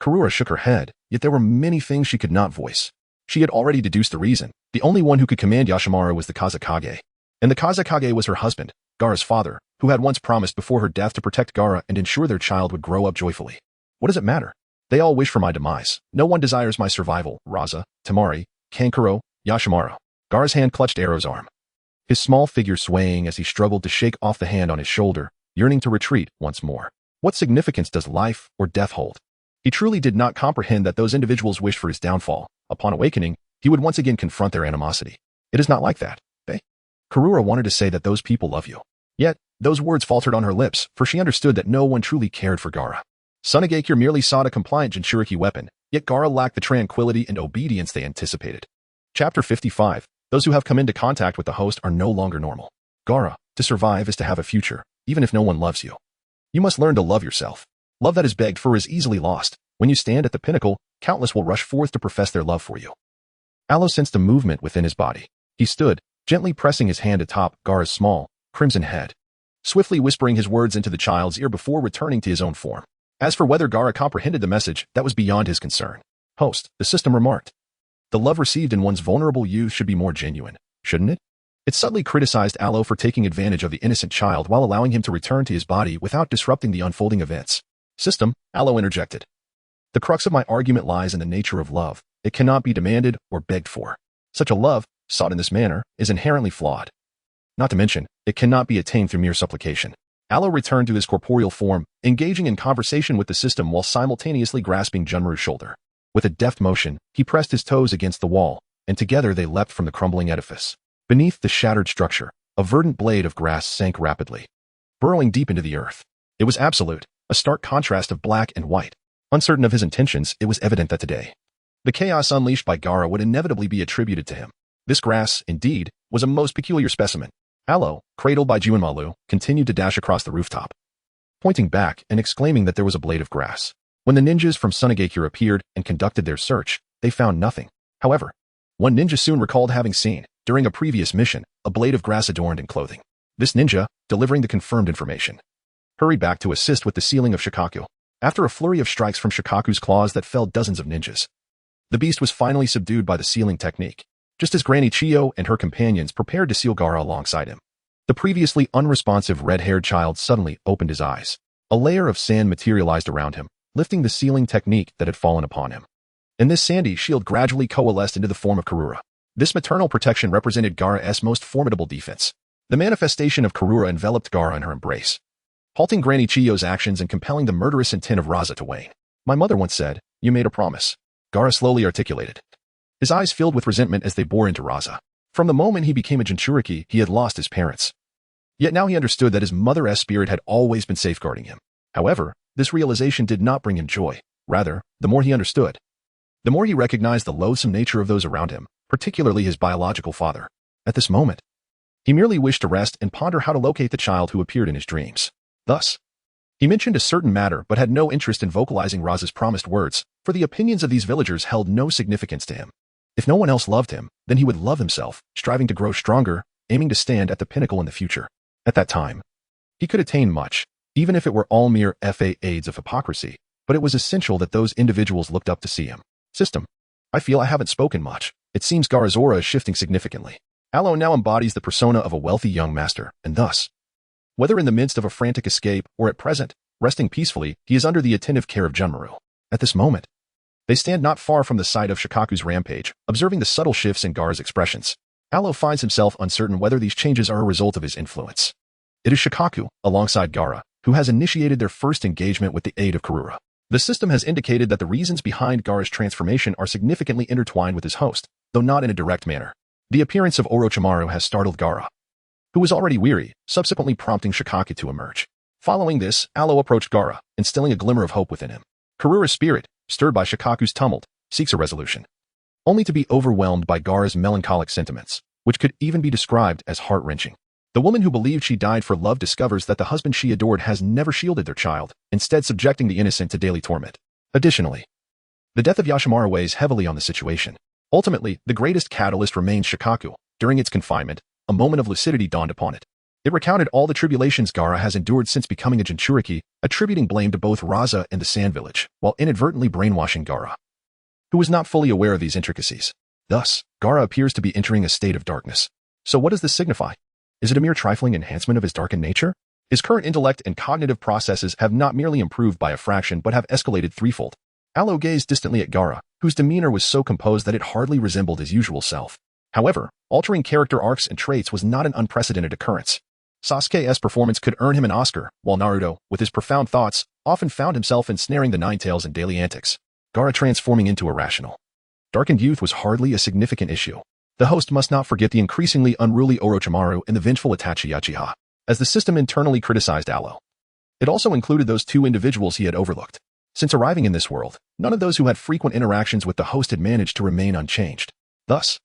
Karura shook her head, yet there were many things she could not voice. She had already deduced the reason. The only one who could command Yashimaru was the Kazekage. And the Kazekage was her husband, Gaara's father, who had once promised before her death to protect Gaara and ensure their child would grow up joyfully. What does it matter? They all wish for my demise. No one desires my survival. Raza, Temari, Kankuro, Yashimaru. Gaara's hand clutched Arrow's arm, his small figure swaying as he struggled to shake off the hand on his shoulder, yearning to retreat once more. What significance does life or death hold? He truly did not comprehend that those individuals wished for his downfall. Upon awakening, he would once again confront their animosity. It is not like that. Karura wanted to say that those people love you. Yet, those words faltered on her lips, for she understood that no one truly cared for Gaara. Sunigakure merely sought a compliant Jinchuriki weapon, yet Gaara lacked the tranquility and obedience they anticipated. Chapter 55. Those who have come into contact with the host are no longer normal. Gaara, to survive is to have a future, even if no one loves you. You must learn to love yourself. Love that is begged for is easily lost. When you stand at the pinnacle, countless will rush forth to profess their love for you. Aloe sensed a movement within his body. He stood, gently pressing his hand atop Gaara's small, crimson head, swiftly whispering his words into the child's ear before returning to his own form. As for whether Gaara comprehended the message, that was beyond his concern. Host, the system remarked. The love received in one's vulnerable youth should be more genuine, shouldn't it? It subtly criticized Aloe for taking advantage of the innocent child while allowing him to return to his body without disrupting the unfolding events. System, Aloe interjected. The crux of my argument lies in the nature of love. It cannot be demanded or begged for. Such a love, sought in this manner, is inherently flawed. Not to mention, it cannot be attained through mere supplication. Aloe returned to his corporeal form, engaging in conversation with the system while simultaneously grasping Junmaru's shoulder. With a deft motion, he pressed his toes against the wall, and together they leapt from the crumbling edifice. Beneath the shattered structure, a verdant blade of grass sank rapidly, burrowing deep into the earth. It was absolute, a stark contrast of black and white. Uncertain of his intentions, it was evident that today, the chaos unleashed by Gaara would inevitably be attributed to him. This grass, indeed, was a most peculiar specimen. Aloe, cradled by Juanmalu, continued to dash across the rooftop, pointing back and exclaiming that there was a blade of grass. When the ninjas from Sunigakure appeared and conducted their search, they found nothing. However, one ninja soon recalled having seen, during a previous mission, a blade of grass adorned in clothing. This ninja, delivering the confirmed information, hurried back to assist with the sealing of Shikaku. After a flurry of strikes from Shikaku's claws that felled dozens of ninjas, the beast was finally subdued by the sealing technique, just as Granny Chiyo and her companions prepared to seal Gaara alongside him. The previously unresponsive red-haired child suddenly opened his eyes. A layer of sand materialized around him, lifting the sealing technique that had fallen upon him. And this sandy shield gradually coalesced into the form of Karura. This maternal protection represented Gaara's most formidable defense. The manifestation of Karura enveloped Gaara in her embrace, halting Granny Chiyo's actions and compelling the murderous intent of Raza to wane. My mother once said, you made a promise. Gaara slowly articulated, his eyes filled with resentment as they bore into Raza. From the moment he became a Jinchuriki, he had lost his parents. Yet now he understood that his mother's spirit had always been safeguarding him. However, this realization did not bring him joy. Rather, the more he understood, the more he recognized the loathsome nature of those around him, particularly his biological father. At this moment, he merely wished to rest and ponder how to locate the child who appeared in his dreams. Thus, he mentioned a certain matter but had no interest in vocalizing Raza's promised words, for the opinions of these villagers held no significance to him. If no one else loved him, then he would love himself, striving to grow stronger, aiming to stand at the pinnacle in the future. At that time, he could attain much, even if it were all mere aids of hypocrisy, but it was essential that those individuals looked up to see him. System. I feel I haven't spoken much. It seems Gaara's aura is shifting significantly. Aloe now embodies the persona of a wealthy young master, and thus, whether in the midst of a frantic escape or at present, resting peacefully, he is under the attentive care of Junmaru. At this moment, they stand not far from the site of Shikaku's rampage, observing the subtle shifts in Gaara's expressions. Aloe finds himself uncertain whether these changes are a result of his influence. It is Shikaku, alongside Gaara, who has initiated their first engagement with the aid of Karura. The system has indicated that the reasons behind Gaara's transformation are significantly intertwined with his host, though not in a direct manner. The appearance of Orochimaru has startled Gaara, who was already weary, subsequently prompting Shikaku to emerge. Following this, Aloe approached Gaara, instilling a glimmer of hope within him. Karura's spirit, stirred by Shikaku's tumult, seeks a resolution, only to be overwhelmed by Gaara's melancholic sentiments, which could even be described as heart-wrenching. The woman who believed she died for love discovers that the husband she adored has never shielded their child, instead subjecting the innocent to daily torment. Additionally, the death of Yashimaru weighs heavily on the situation. Ultimately, the greatest catalyst remains Shikaku. During its confinement, a moment of lucidity dawned upon it. It recounted all the tribulations Gaara has endured since becoming a Jinchuriki, attributing blame to both Raza and the Sand Village, while inadvertently brainwashing Gaara, who was not fully aware of these intricacies. Thus, Gaara appears to be entering a state of darkness. So what does this signify? Is it a mere trifling enhancement of his darkened nature? His current intellect and cognitive processes have not merely improved by a fraction but have escalated threefold. Alo gazed distantly at Gaara, whose demeanor was so composed that it hardly resembled his usual self. However, altering character arcs and traits was not an unprecedented occurrence. Sasuke's performance could earn him an Oscar, while Naruto, with his profound thoughts, often found himself ensnaring the Nine Tails in daily antics. Gaara transforming into a rational, darkened youth was hardly a significant issue. The host must not forget the increasingly unruly Orochimaru and the vengeful Itachi Uchiha, as the system internally criticized Alo. It also included those two individuals he had overlooked. Since arriving in this world, none of those who had frequent interactions with the host had managed to remain unchanged. Thus,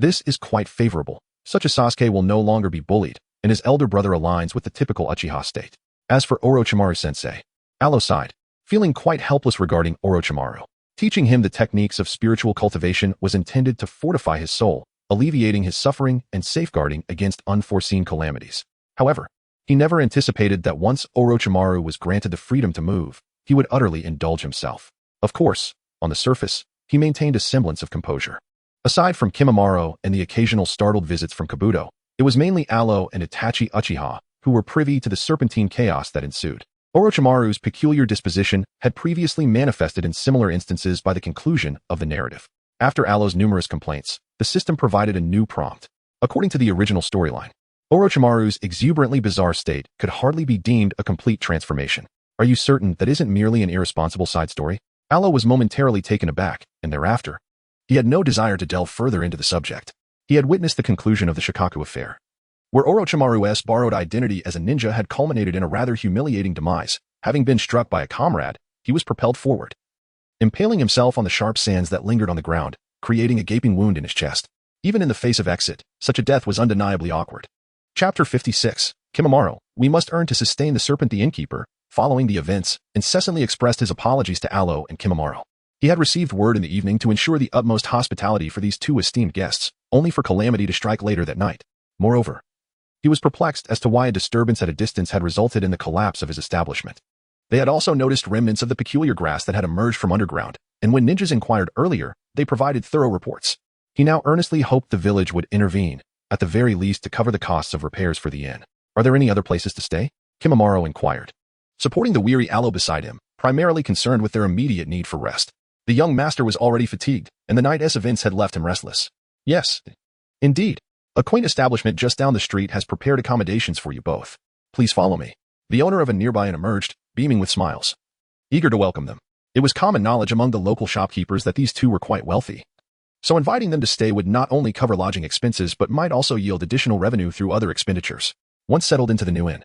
this is quite favorable. Such a Sasuke will no longer be bullied, and his elder brother aligns with the typical Uchiha state. As for Orochimaru-sensei, Alo sighed, feeling quite helpless regarding Orochimaru. Teaching him the techniques of spiritual cultivation was intended to fortify his soul, alleviating his suffering and safeguarding against unforeseen calamities. However, he never anticipated that once Orochimaru was granted the freedom to move, he would utterly indulge himself. Of course, on the surface, he maintained a semblance of composure. Aside from Kimimaro and the occasional startled visits from Kabuto, it was mainly Alo and Itachi Uchiha who were privy to the serpentine chaos that ensued. Orochimaru's peculiar disposition had previously manifested in similar instances by the conclusion of the narrative. After Alo's numerous complaints, the system provided a new prompt. According to the original storyline, Orochimaru's exuberantly bizarre state could hardly be deemed a complete transformation. Are you certain that isn't merely an irresponsible side story? Alo was momentarily taken aback, and thereafter, he had no desire to delve further into the subject. He had witnessed the conclusion of the Shikaku affair, where Orochimaru's borrowed identity as a ninja had culminated in a rather humiliating demise. Having been struck by a comrade, he was propelled forward, impaling himself on the sharp sands that lingered on the ground, creating a gaping wound in his chest. Even in the face of exit, such a death was undeniably awkward. Chapter 56, Kimimaro, we must earn to sustain the serpent. The innkeeper, following the events, incessantly expressed his apologies to Alo and Kimimaro. He had received word in the evening to ensure the utmost hospitality for these two esteemed guests, only for calamity to strike later that night. Moreover, he was perplexed as to why a disturbance at a distance had resulted in the collapse of his establishment. They had also noticed remnants of the peculiar grass that had emerged from underground, and when ninjas inquired earlier, they provided thorough reports. He now earnestly hoped the village would intervene, at the very least to cover the costs of repairs for the inn. Are there any other places to stay? Kimimaro inquired, supporting the weary Alo beside him, primarily concerned with their immediate need for rest. The young master was already fatigued, and the night's events had left him restless. Yes, indeed. A quaint establishment just down the street has prepared accommodations for you both. Please follow me. The owner of a nearby inn emerged, beaming with smiles, eager to welcome them. It was common knowledge among the local shopkeepers that these two were quite wealthy, so inviting them to stay would not only cover lodging expenses but might also yield additional revenue through other expenditures. Once settled into the new inn,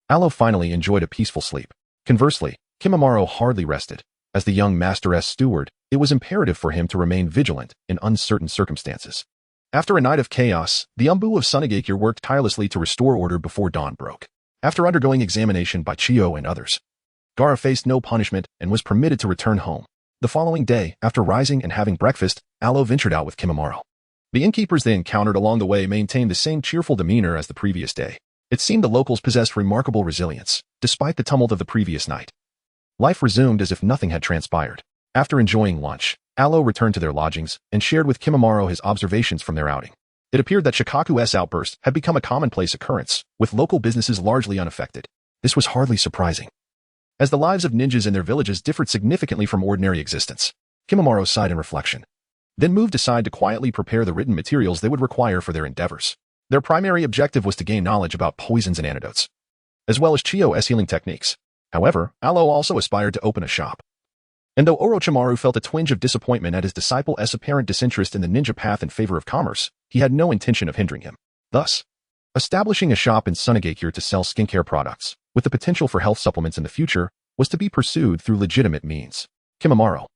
Alo finally enjoyed a peaceful sleep. Conversely, Kimimaro hardly rested. As the young master's steward, it was imperative for him to remain vigilant in uncertain circumstances. After a night of chaos, the Umbu of Sunagakure worked tirelessly to restore order before dawn broke. After undergoing examination by Chiyo and others, Gaara faced no punishment and was permitted to return home. The following day, after rising and having breakfast, Alo ventured out with Kimimaro. The innkeepers they encountered along the way maintained the same cheerful demeanor as the previous day. It seemed the locals possessed remarkable resilience, despite the tumult of the previous night. Life resumed as if nothing had transpired. After enjoying lunch, Alo returned to their lodgings and shared with Kimimaro his observations from their outing. It appeared that Shikaku's outburst had become a commonplace occurrence, with local businesses largely unaffected. This was hardly surprising, as the lives of ninjas in their villages differed significantly from ordinary existence. Kimimaro sighed in reflection, then moved aside to quietly prepare the written materials they would require for their endeavors. Their primary objective was to gain knowledge about poisons and antidotes, as well as Chiyo's healing techniques. However, Alo also aspired to open a shop. And though Orochimaru felt a twinge of disappointment at his disciple's apparent disinterest in the ninja path in favor of commerce, he had no intention of hindering him. Thus, establishing a shop in Sunagakure to sell skincare products, with the potential for health supplements in the future, was to be pursued through legitimate means. Kimimaro,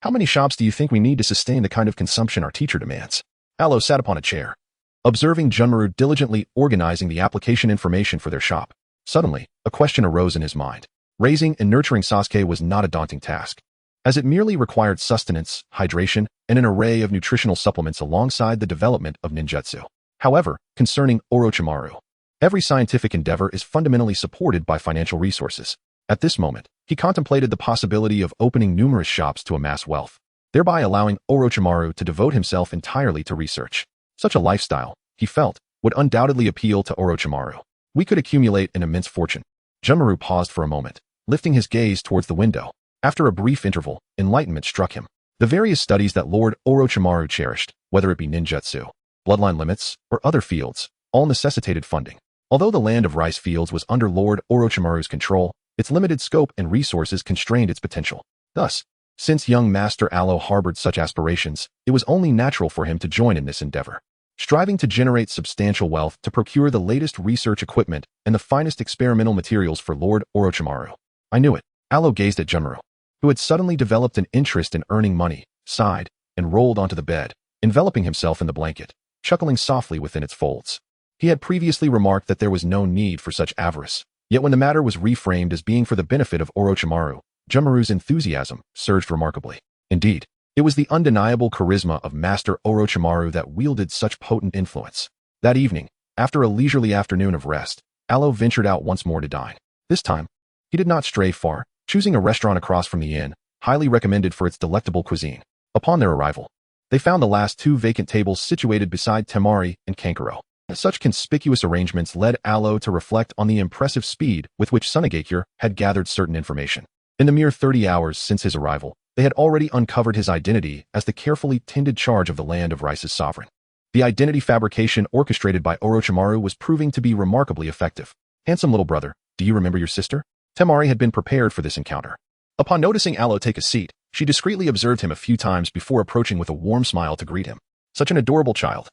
how many shops do you think we need to sustain the kind of consumption our teacher demands? Alo sat upon a chair, observing Junmaru diligently organizing the application information for their shop. Suddenly, a question arose in his mind. Raising and nurturing Sasuke was not a daunting task, as it merely required sustenance, hydration, and an array of nutritional supplements alongside the development of ninjutsu. However, concerning Orochimaru, every scientific endeavor is fundamentally supported by financial resources. At this moment, he contemplated the possibility of opening numerous shops to amass wealth, thereby allowing Orochimaru to devote himself entirely to research. Such a lifestyle, he felt, would undoubtedly appeal to Orochimaru. We could accumulate an immense fortune. Junmaru paused for a moment, lifting his gaze towards the window. After a brief interval, enlightenment struck him. The various studies that Lord Orochimaru cherished, whether it be ninjutsu, bloodline limits, or other fields, all necessitated funding. Although the land of rice fields was under Lord Orochimaru's control, its limited scope and resources constrained its potential. Thus, since young Master Alo harbored such aspirations, it was only natural for him to join in this endeavor, striving to generate substantial wealth to procure the latest research equipment and the finest experimental materials for Lord Orochimaru. I knew it. Alo gazed at Junmaru, who had suddenly developed an interest in earning money, sighed, and rolled onto the bed, enveloping himself in the blanket, chuckling softly within its folds. He had previously remarked that there was no need for such avarice, yet when the matter was reframed as being for the benefit of Orochimaru, Junmaru's enthusiasm surged remarkably. Indeed, it was the undeniable charisma of Master Orochimaru that wielded such potent influence. That evening, after a leisurely afternoon of rest, Alo ventured out once more to dine. This time, he did not stray far, choosing a restaurant across from the inn, highly recommended for its delectable cuisine. Upon their arrival, they found the last two vacant tables situated beside Temari and Kankuro. Such conspicuous arrangements led Alo to reflect on the impressive speed with which Sunagakure had gathered certain information. In the mere 30 hours since his arrival, they had already uncovered his identity as the carefully tended charge of the land of Rice's sovereign. The identity fabrication orchestrated by Orochimaru was proving to be remarkably effective. Handsome little brother, do you remember your sister? Temari had been prepared for this encounter. Upon noticing Alo take a seat, she discreetly observed him a few times before approaching with a warm smile to greet him. Such an adorable child.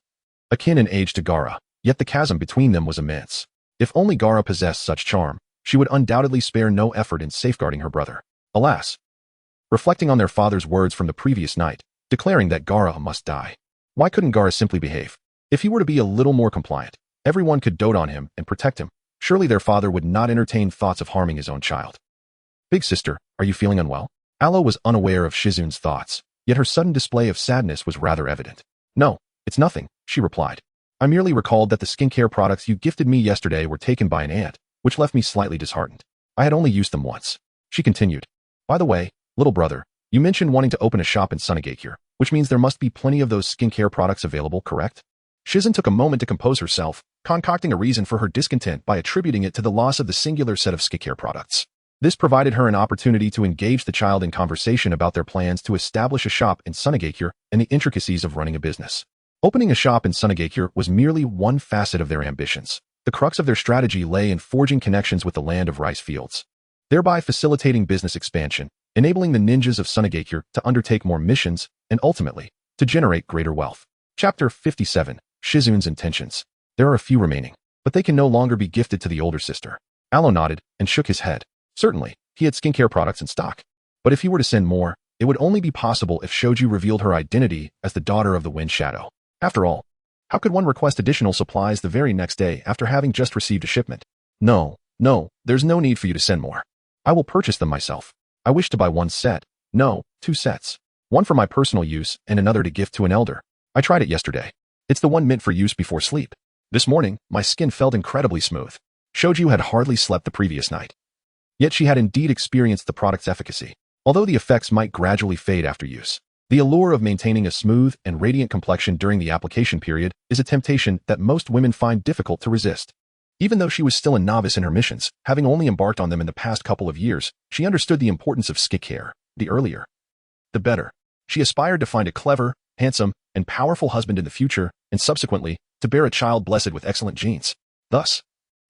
Akin in age to Gaara, yet the chasm between them was immense. If only Gaara possessed such charm, she would undoubtedly spare no effort in safeguarding her brother. Alas! Reflecting on their father's words from the previous night, declaring that Gaara must die. Why couldn't Gaara simply behave? If he were to be a little more compliant, everyone could dote on him and protect him. Surely their father would not entertain thoughts of harming his own child. Big sister, are you feeling unwell? Alo was unaware of Shizun's thoughts, yet her sudden display of sadness was rather evident. No, it's nothing, she replied. I merely recalled that the skincare products you gifted me yesterday were taken by an ant, which left me slightly disheartened. I had only used them once. She continued. By the way, little brother, you mentioned wanting to open a shop in Sunagakure, which means there must be plenty of those skincare products available, correct? Shizun took a moment to compose herself, concocting a reason for her discontent by attributing it to the loss of the singular set of skincare products. This provided her an opportunity to engage the child in conversation about their plans to establish a shop in Sunagakure and the intricacies of running a business. Opening a shop in Sunagakure was merely one facet of their ambitions. The crux of their strategy lay in forging connections with the land of rice fields, thereby facilitating business expansion, enabling the ninjas of Sunagakure to undertake more missions, and ultimately, to generate greater wealth. Chapter 57, Shizun's Intentions. There are a few remaining, but they can no longer be gifted to the older sister. Alo nodded and shook his head. Certainly, he had skincare products in stock. But if he were to send more, it would only be possible if Shoju revealed her identity as the daughter of the Wind Shadow. After all, how could one request additional supplies the very next day after having just received a shipment? No, there's no need for you to send more. I will purchase them myself. I wish to buy one set. No, 2 sets. One for my personal use and another to gift to an elder. I tried it yesterday. It's the one meant for use before sleep. This morning, my skin felt incredibly smooth. Shoju had hardly slept the previous night. Yet she had indeed experienced the product's efficacy. Although the effects might gradually fade after use, the allure of maintaining a smooth and radiant complexion during the application period is a temptation that most women find difficult to resist. Even though she was still a novice in her missions, having only embarked on them in the past couple of years, she understood the importance of skincare. The earlier, the better. She aspired to find a clever, handsome, and powerful husband in the future, and subsequently, to bear a child blessed with excellent genes. Thus,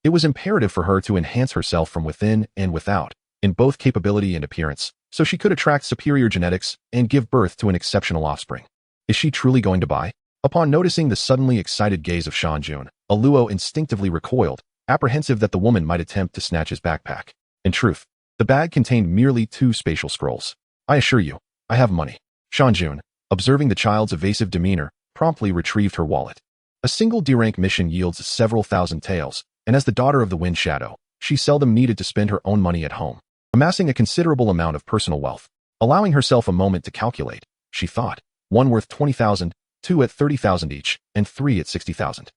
it was imperative for her to enhance herself from within and without, in both capability and appearance, so she could attract superior genetics and give birth to an exceptional offspring. Is she truly going to buy? Upon noticing the suddenly excited gaze of Shanjun, Aluo instinctively recoiled, apprehensive that the woman might attempt to snatch his backpack. In truth, the bag contained merely 2 spatial scrolls. I assure you, I have money. Shanjun, observing the child's evasive demeanor, promptly retrieved her wallet. A single D-rank mission yields several thousand taels, and as the daughter of the Wind Shadow, she seldom needed to spend her own money at home, amassing a considerable amount of personal wealth. Allowing herself a moment to calculate, she thought, 1 worth 20,000, 2 at 30,000 each, and 3 at 60,000.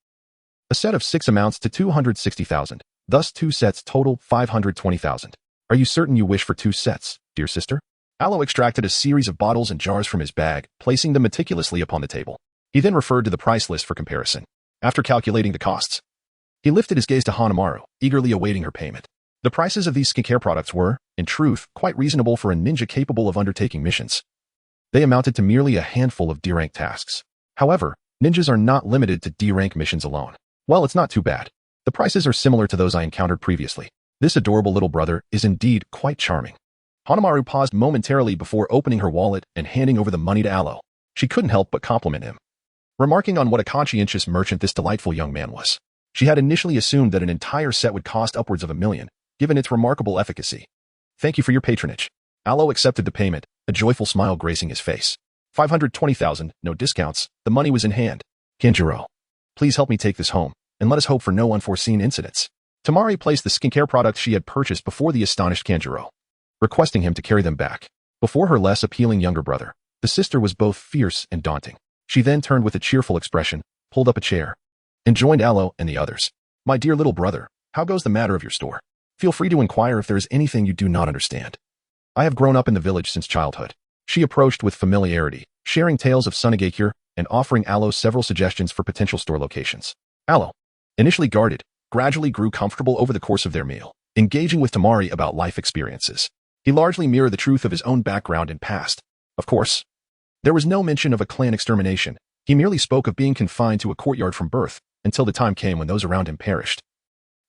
A set of 6 amounts to 260,000, thus 2 sets total 520,000. Are you certain you wish for 2 sets, dear sister? Aloe extracted a series of bottles and jars from his bag, placing them meticulously upon the table. He then referred to the price list for comparison. After calculating the costs, he lifted his gaze to Hanamaru, eagerly awaiting her payment. The prices of these skincare products were, in truth, quite reasonable for a ninja capable of undertaking missions. They amounted to merely a handful of D-rank tasks. However, ninjas are not limited to D-rank missions alone. Well, it's not too bad. The prices are similar to those I encountered previously. This adorable little brother is indeed quite charming. Hanamaru paused momentarily before opening her wallet and handing over the money to Aloe. She couldn't help but compliment him, remarking on what a conscientious merchant this delightful young man was. She had initially assumed that an entire set would cost upwards of $1 million, given its remarkable efficacy. Thank you for your patronage. Aloe accepted the payment, a joyful smile gracing his face. 520,000, no discounts, the money was in hand. Kanjuro, please help me take this home, and let us hope for no unforeseen incidents. Tamari placed the skincare products she had purchased before the astonished Kanjuro, requesting him to carry them back. Before her less appealing younger brother, the sister was both fierce and daunting. She then turned with a cheerful expression, pulled up a chair, and joined Aloe and the others. My dear little brother, how goes the matter of your store? Feel free to inquire if there is anything you do not understand. I have grown up in the village since childhood. She approached with familiarity, sharing tales of Sunigakure and offering Aloe several suggestions for potential store locations. Aloe, initially guarded, gradually grew comfortable over the course of their meal, engaging with Tamari about life experiences. He largely mirrored the truth of his own background and past. Of course, there was no mention of a clan extermination. He merely spoke of being confined to a courtyard from birth until the time came when those around him perished,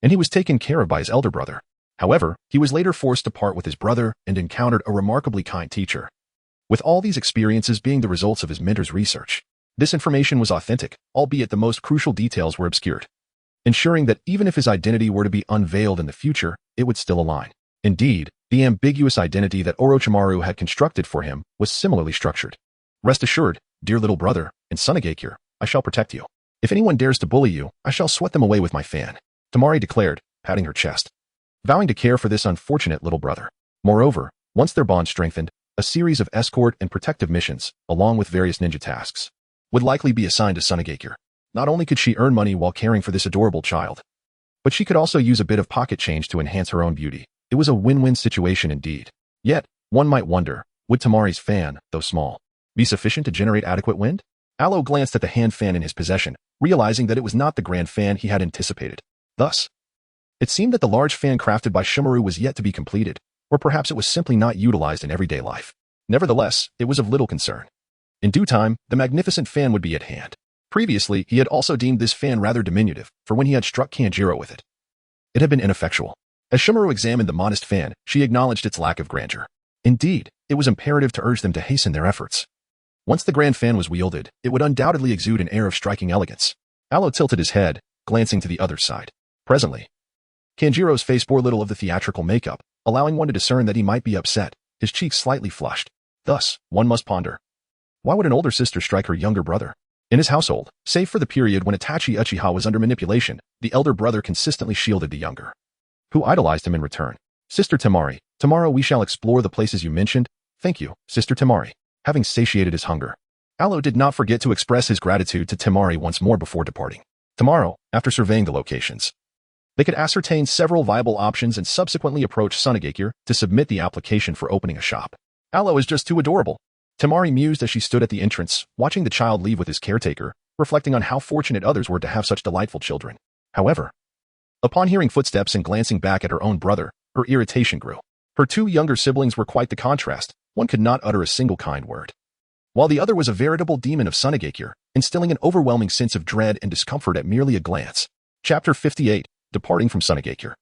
and he was taken care of by his elder brother. However, he was later forced to part with his brother and encountered a remarkably kind teacher. With all these experiences being the results of his mentor's research, this information was authentic, albeit the most crucial details were obscured, ensuring that even if his identity were to be unveiled in the future, it would still align. Indeed, the ambiguous identity that Orochimaru had constructed for him was similarly structured. Rest assured, dear little brother, in Sunigakure, I shall protect you. If anyone dares to bully you, I shall sweat them away with my fan, Tamari declared, patting her chest, vowing to care for this unfortunate little brother. Moreover, once their bond strengthened, a series of escort and protective missions, along with various ninja tasks, would likely be assigned to Sunigakure. Not only could she earn money while caring for this adorable child, but she could also use a bit of pocket change to enhance her own beauty. It was a win-win situation indeed. Yet, one might wonder, would Tamari's fan, though small, be sufficient to generate adequate wind? Aloe glanced at the hand fan in his possession, realizing that it was not the grand fan he had anticipated. Thus, it seemed that the large fan crafted by Shimaru was yet to be completed, or perhaps it was simply not utilized in everyday life. Nevertheless, it was of little concern. In due time, the magnificent fan would be at hand. Previously, he had also deemed this fan rather diminutive, for when he had struck Kanjuro with it, it had been ineffectual. As Shimaru examined the modest fan, she acknowledged its lack of grandeur. Indeed, it was imperative to urge them to hasten their efforts. Once the grand fan was wielded, it would undoubtedly exude an air of striking elegance. Aloe tilted his head, glancing to the other side. Presently, Kanjiro's face bore little of the theatrical makeup, allowing one to discern that he might be upset, his cheeks slightly flushed. Thus, one must ponder, why would an older sister strike her younger brother? In his household, save for the period when Itachi Uchiha was under manipulation, the elder brother consistently shielded the younger, who idolized him in return. Sister Tamari, tomorrow we shall explore the places you mentioned. Thank you, Sister Tamari. Having satiated his hunger, Aloe did not forget to express his gratitude to Tamari once more before departing. Tomorrow, after surveying the locations, they could ascertain several viable options and subsequently approach Sunigakure to submit the application for opening a shop. Aloe is just too adorable, Tamari mused as she stood at the entrance, watching the child leave with his caretaker, reflecting on how fortunate others were to have such delightful children. However, upon hearing footsteps and glancing back at her own brother, her irritation grew. Her 2 younger siblings were quite the contrast. One could not utter a single kind word, while the other was a veritable demon of Sunigakure, instilling an overwhelming sense of dread and discomfort at merely a glance. Chapter 58, Departing from Sunigakure.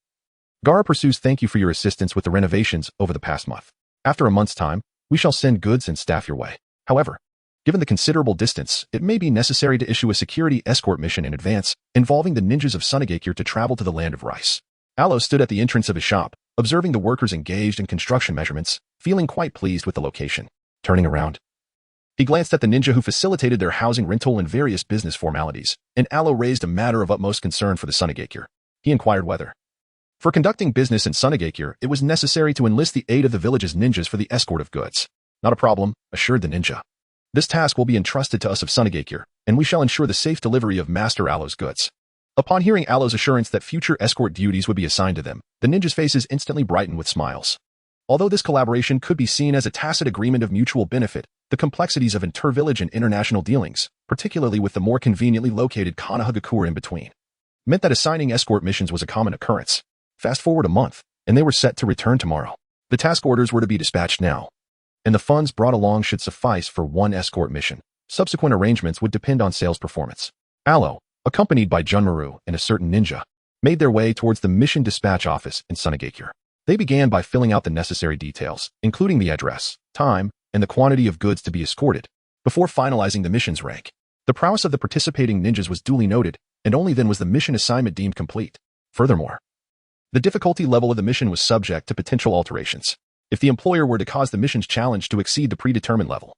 Gaara pursues. Thank you for your assistance with the renovations over the past month. After a month's time, we shall send goods and staff your way. However, given the considerable distance, it may be necessary to issue a security escort mission in advance, involving the ninjas of Sunigakure to travel to the land of rice. Aloe stood at the entrance of his shop, observing the workers engaged in construction measurements, feeling quite pleased with the location. Turning around, He glanced at the ninja who facilitated their housing rental and various business formalities, and Aloe raised a matter of utmost concern for the Sunigakure. He inquired whether, for conducting business in Sunigakure, it was necessary to enlist the aid of the village's ninjas for the escort of goods. Not a problem, assured the ninja. This task will be entrusted to us of Sunigakure, and we shall ensure the safe delivery of Master Aloe's goods. Upon hearing Aloe's assurance that future escort duties would be assigned to them, the ninjas' faces instantly brightened with smiles. Although this collaboration could be seen as a tacit agreement of mutual benefit, the complexities of inter-village and international dealings, particularly with the more conveniently located Konohagakure in between, meant that assigning escort missions was a common occurrence. Fast forward a month, and they were set to return tomorrow. The task orders were to be dispatched now, and the funds brought along should suffice for one escort mission. Subsequent arrangements would depend on sales performance. Aloe, accompanied by Junmaru and a certain ninja, made their way towards the mission dispatch office in Sunigakure. They began by filling out the necessary details, including the address, time, and the quantity of goods to be escorted, before finalizing the mission's rank. The prowess of the participating ninjas was duly noted, and only then was the mission assignment deemed complete. Furthermore, the difficulty level of the mission was subject to potential alterations. If the employer were to cause the mission's challenge to exceed the predetermined level,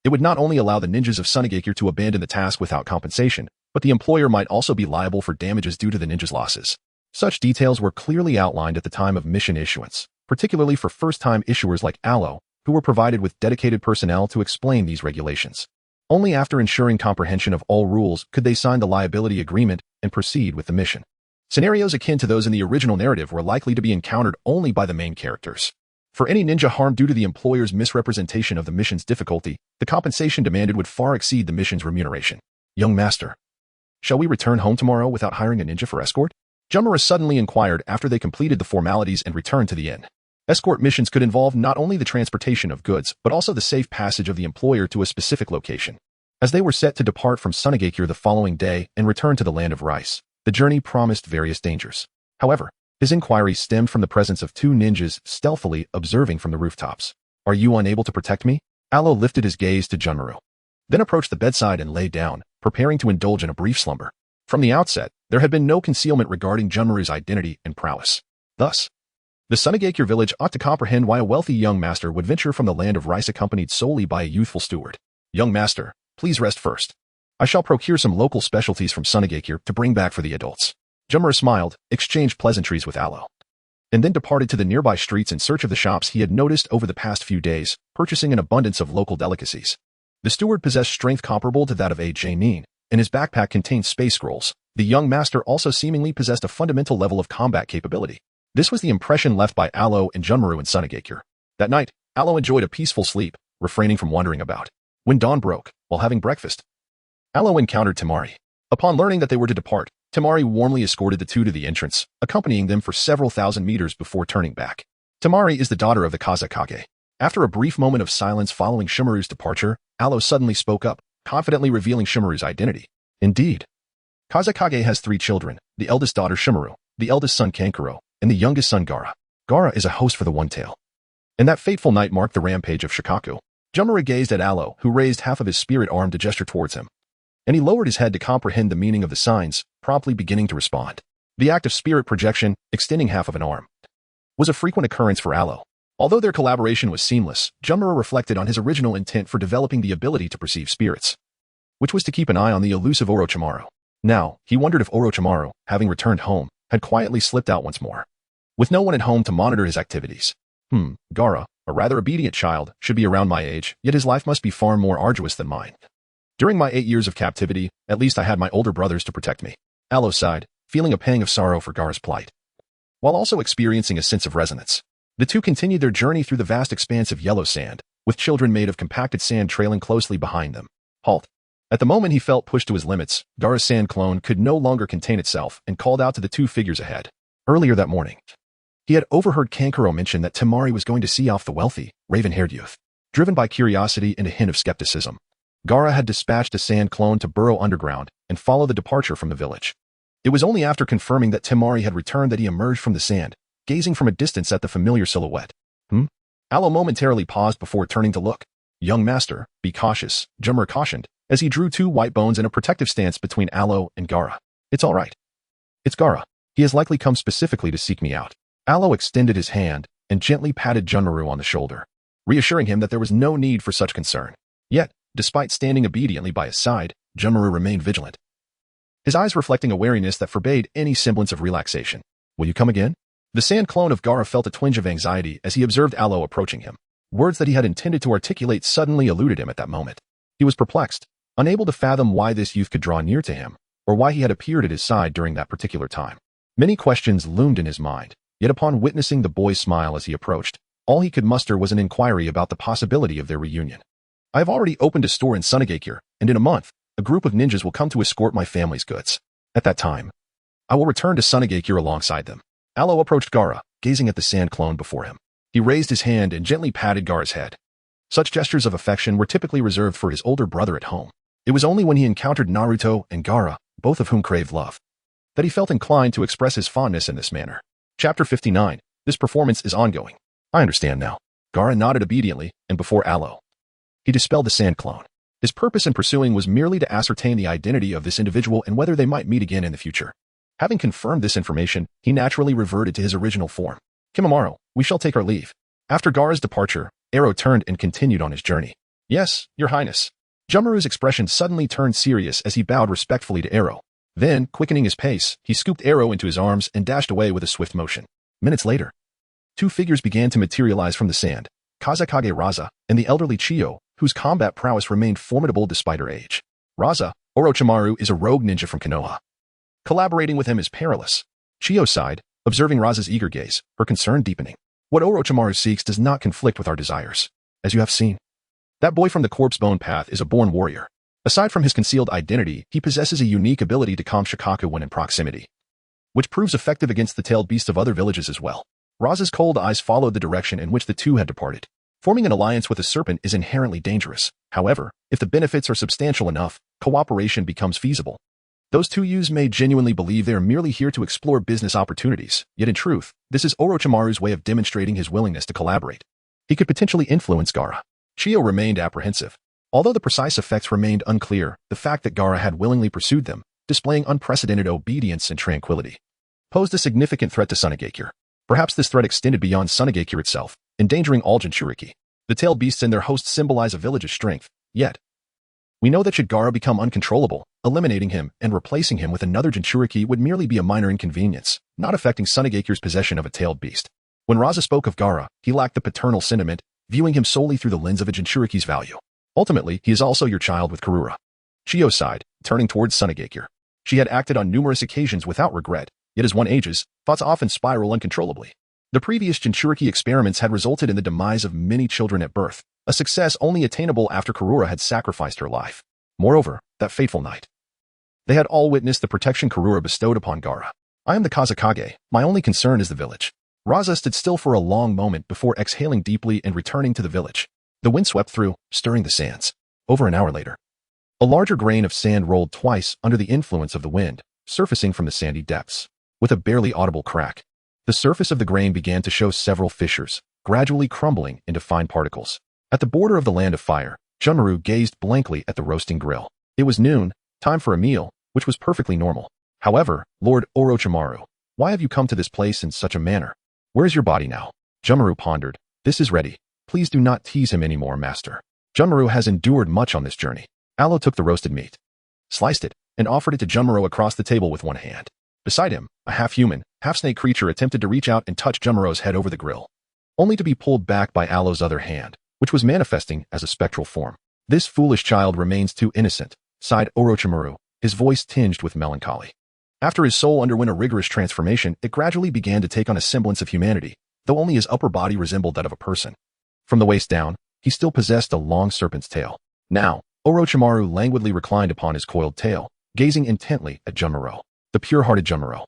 it would not only allow the ninjas of Sunigakure to abandon the task without compensation, but the employer might also be liable for damages due to the ninjas' losses. Such details were clearly outlined at the time of mission issuance, particularly for first-time issuers like Aloe, who were provided with dedicated personnel to explain these regulations. Only after ensuring comprehension of all rules could they sign the liability agreement and proceed with the mission. Scenarios akin to those in the original narrative were likely to be encountered only by the main characters. For any ninja harmed due to the employer's misrepresentation of the mission's difficulty, the compensation demanded would far exceed the mission's remuneration. Young master, shall we return home tomorrow without hiring a ninja for escort? Junmaru suddenly inquired after they completed the formalities and returned to the inn. Escort missions could involve not only the transportation of goods, but also the safe passage of the employer to a specific location. As they were set to depart from Sunigakure the following day and return to the land of rice, the journey promised various dangers. However, his inquiry stemmed from the presence of two ninjas stealthily observing from the rooftops. Are you unable to protect me? Aloe lifted his gaze to Junmaru, then approached the bedside and lay down, preparing to indulge in a brief slumber. From the outset, there had been no concealment regarding Junmaru's identity and prowess. Thus, the Sunigakure village ought to comprehend why a wealthy young master would venture from the land of rice accompanied solely by a youthful steward. Young master, please rest first. I shall procure some local specialties from Sunigakure to bring back for the adults. Junmaru smiled, exchanged pleasantries with Aloe, and then departed to the nearby streets in search of the shops he had noticed over the past few days, purchasing an abundance of local delicacies. The steward possessed strength comparable to that of a Jainin, and his backpack contained space scrolls. The young master also seemingly possessed a fundamental level of combat capability. This was the impression left by Aloe and Junmaru in Sunigakure. That night, Aloe enjoyed a peaceful sleep, refraining from wandering about. When dawn broke, while having breakfast, Aloe encountered Temari. Upon learning that they were to depart, Temari warmly escorted the two to the entrance, accompanying them for several thousand meters before turning back. Temari is the daughter of the Kazekage. After a brief moment of silence following Shimaru's departure, Aloe suddenly spoke up, confidently revealing Shimaru's identity. Indeed, Kazekage has 3 children, the eldest daughter Shimaru, the eldest son Kankuro, and the youngest son Gaara. Gaara is a host for the One Tail. And that fateful night marked the rampage of Shikaku. Junmaru gazed at Aloe, who raised half of his spirit arm to gesture towards him, and he lowered his head to comprehend the meaning of the signs, promptly beginning to respond. The act of spirit projection, extending half of an arm, was a frequent occurrence for Aloe. Although their collaboration was seamless, Junmaru reflected on his original intent for developing the ability to perceive spirits, which was to keep an eye on the elusive Orochimaru. Now, he wondered if Orochimaru, having returned home, had quietly slipped out once more, with no one at home to monitor his activities. Gaara, a rather obedient child, should be around my age, yet his life must be far more arduous than mine. During my 8 years of captivity, at least I had my older brothers to protect me. Aloe sighed, feeling a pang of sorrow for Gaara's plight, while also experiencing a sense of resonance. The two continued their journey through the vast expanse of yellow sand, with children made of compacted sand trailing closely behind them. Halt. At the moment he felt pushed to his limits, Gaara's sand clone could no longer contain itself and called out to the 2 figures ahead. Earlier that morning, he had overheard Kankuro mention that Temari was going to see off the wealthy, raven-haired youth. Driven by curiosity and a hint of skepticism, Gaara had dispatched a sand clone to burrow underground and follow the departure from the village. It was only after confirming that Temari had returned that he emerged from the sand, gazing from a distance at the familiar silhouette. Aloe momentarily paused before turning to look. Young master, be cautious, Junmaru cautioned, as he drew 2 white bones in a protective stance between Aloe and Gaara. It's all right. It's Gaara. He has likely come specifically to seek me out. Aloe extended his hand and gently patted Junmaru on the shoulder, reassuring him that there was no need for such concern. Yet, Despite standing obediently by his side, Junmaru remained vigilant, his eyes reflecting a wariness that forbade any semblance of relaxation. Will you come again? The sand clone of Gaara felt a twinge of anxiety as he observed Alo approaching him. Words that he had intended to articulate suddenly eluded him at that moment. He was perplexed, unable to fathom why this youth could draw near to him, or why he had appeared at his side during that particular time. Many questions loomed in his mind, yet upon witnessing the boy's smile as he approached, all he could muster was an inquiry about the possibility of their reunion. I have already opened a store in Sunagakure, and in a month, a group of ninjas will come to escort my family's goods. At that time, I will return to Sunagakure alongside them. Alo approached Gaara, gazing at the sand clone before him. He raised his hand and gently patted Gaara's head. Such gestures of affection were typically reserved for his older brother at home. It was only when he encountered Naruto and Gaara, both of whom craved love, that he felt inclined to express his fondness in this manner. Chapter 59. This performance is ongoing. I understand now. Gaara nodded obediently, and before Alo, he dispelled the sand clone. His purpose in pursuing was merely to ascertain the identity of this individual and whether they might meet again in the future. Having confirmed this information, he naturally reverted to his original form. Kimimaro, we shall take our leave. After Gaara's departure, Aro turned and continued on his journey. Yes, your highness. Junmaru's expression suddenly turned serious as he bowed respectfully to Aro. Then, quickening his pace, he scooped Aro into his arms and dashed away with a swift motion. Minutes later, two figures began to materialize from the sand, Kazekage Raza and the elderly Chiyo, whose combat prowess remained formidable despite her age. Raza, Orochimaru, is a rogue ninja from Konoha. Collaborating with him is perilous. Chiyo sighed, observing Raza's eager gaze, her concern deepening. What Orochimaru seeks does not conflict with our desires. As you have seen, that boy from the corpse bone path is a born warrior. Aside from his concealed identity, he possesses a unique ability to calm Shikaku when in proximity, which proves effective against the tailed beasts of other villages as well. Raza's cold eyes followed the direction in which the two had departed. Forming an alliance with a serpent is inherently dangerous. However, if the benefits are substantial enough, cooperation becomes feasible. Those two youths may genuinely believe they are merely here to explore business opportunities, yet in truth, this is Orochimaru's way of demonstrating his willingness to collaborate. He could potentially influence Gaara. Chiyo remained apprehensive. Although the precise effects remained unclear, the fact that Gaara had willingly pursued them, displaying unprecedented obedience and tranquility, posed a significant threat to Sunagakure. Perhaps this threat extended beyond Sunagakure itself, endangering all Jinchuriki. The tailed beasts and their hosts symbolize a village's strength, yet we know that should Gaara become uncontrollable, eliminating him and replacing him with another Jinchuriki would merely be a minor inconvenience, not affecting Sunagakure's possession of a tailed beast. When Raza spoke of Gaara, he lacked the paternal sentiment, viewing him solely through the lens of a Jinchuriki's value. Ultimately, he is also your child with Karura. Chiyo sighed, turning towards Sunagakure. She had acted on numerous occasions without regret, yet as one ages, thoughts often spiral uncontrollably. The previous Jinchuriki experiments had resulted in the demise of many children at birth, a success only attainable after Karura had sacrificed her life. Moreover, that fateful night, they had all witnessed the protection Karura bestowed upon Gaara. I am the Kazekage. My only concern is the village. Raza stood still for a long moment before exhaling deeply and returning to the village. The wind swept through, stirring the sands. Over an hour later, a larger grain of sand rolled twice under the influence of the wind, surfacing from the sandy depths. With a barely audible crack, the surface of the grain began to show several fissures, gradually crumbling into fine particles. At the border of the land of fire, Junmaru gazed blankly at the roasting grill. It was noon, time for a meal, which was perfectly normal. However, Lord Orochimaru, why have you come to this place in such a manner? Where is your body now? Junmaru pondered. This is ready. Please do not tease him anymore, master. Junmaru has endured much on this journey. Alo took the roasted meat, sliced it, and offered it to Junmaru across the table with one hand. Beside him, a half-human, half-snake creature attempted to reach out and touch Junmaru's head over the grill, only to be pulled back by Alo's other hand, which was manifesting as a spectral form. This foolish child remains too innocent, sighed Orochimaru, his voice tinged with melancholy. After his soul underwent a rigorous transformation, it gradually began to take on a semblance of humanity, though only his upper body resembled that of a person. From the waist down, he still possessed a long serpent's tail. Now, Orochimaru languidly reclined upon his coiled tail, gazing intently at Junmaru. The pure-hearted Junmaru,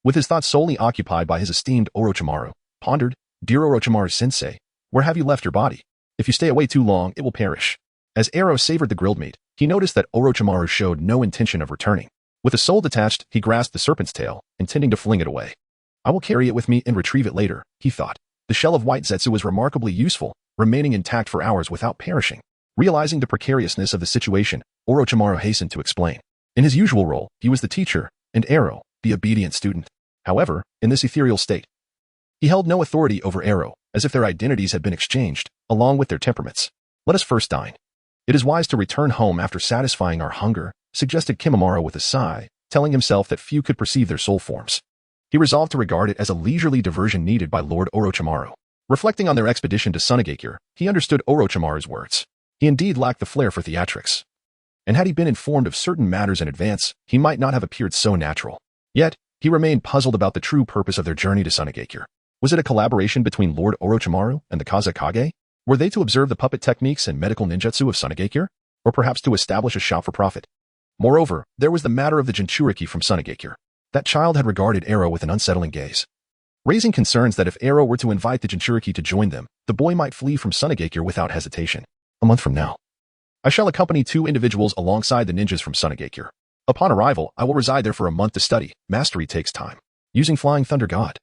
with his thoughts solely occupied by his esteemed Orochimaru, pondered, Dear Orochimaru-sensei, where have you left your body? If you stay away too long, it will perish. As Aro savored the grilled meat, he noticed that Orochimaru showed no intention of returning. With a soul detached, he grasped the serpent's tail, intending to fling it away. I will carry it with me and retrieve it later, he thought. The shell of white zetsu was remarkably useful, remaining intact for hours without perishing. Realizing the precariousness of the situation, Orochimaru hastened to explain. In his usual role, he was the teacher, and Aro, the obedient student. However, in this ethereal state, he held no authority over Aro, as if their identities had been exchanged, along with their temperaments. Let us first dine. It is wise to return home after satisfying our hunger, suggested Kimimaro with a sigh, telling himself that few could perceive their soul forms. He resolved to regard it as a leisurely diversion needed by Lord Orochimaru. Reflecting on their expedition to Sunagakure, he understood Orochimaru's words. He indeed lacked the flair for theatrics. And had he been informed of certain matters in advance, he might not have appeared so natural. Yet, he remained puzzled about the true purpose of their journey to Sunagakure. Was it a collaboration between Lord Orochimaru and the Kazekage? Were they to observe the puppet techniques and medical ninjutsu of Sunagakure? Or perhaps to establish a shop for profit? Moreover, there was the matter of the Jinchuriki from Sunagakure. That child had regarded Ero with an unsettling gaze, raising concerns that if Ero were to invite the Jinchuriki to join them, the boy might flee from Sunagakure without hesitation. A month from now, I shall accompany 2 individuals alongside the ninjas from Sunagakure. Upon arrival, I will reside there for a month to study. Mastery takes time. Using Flying Thunder God,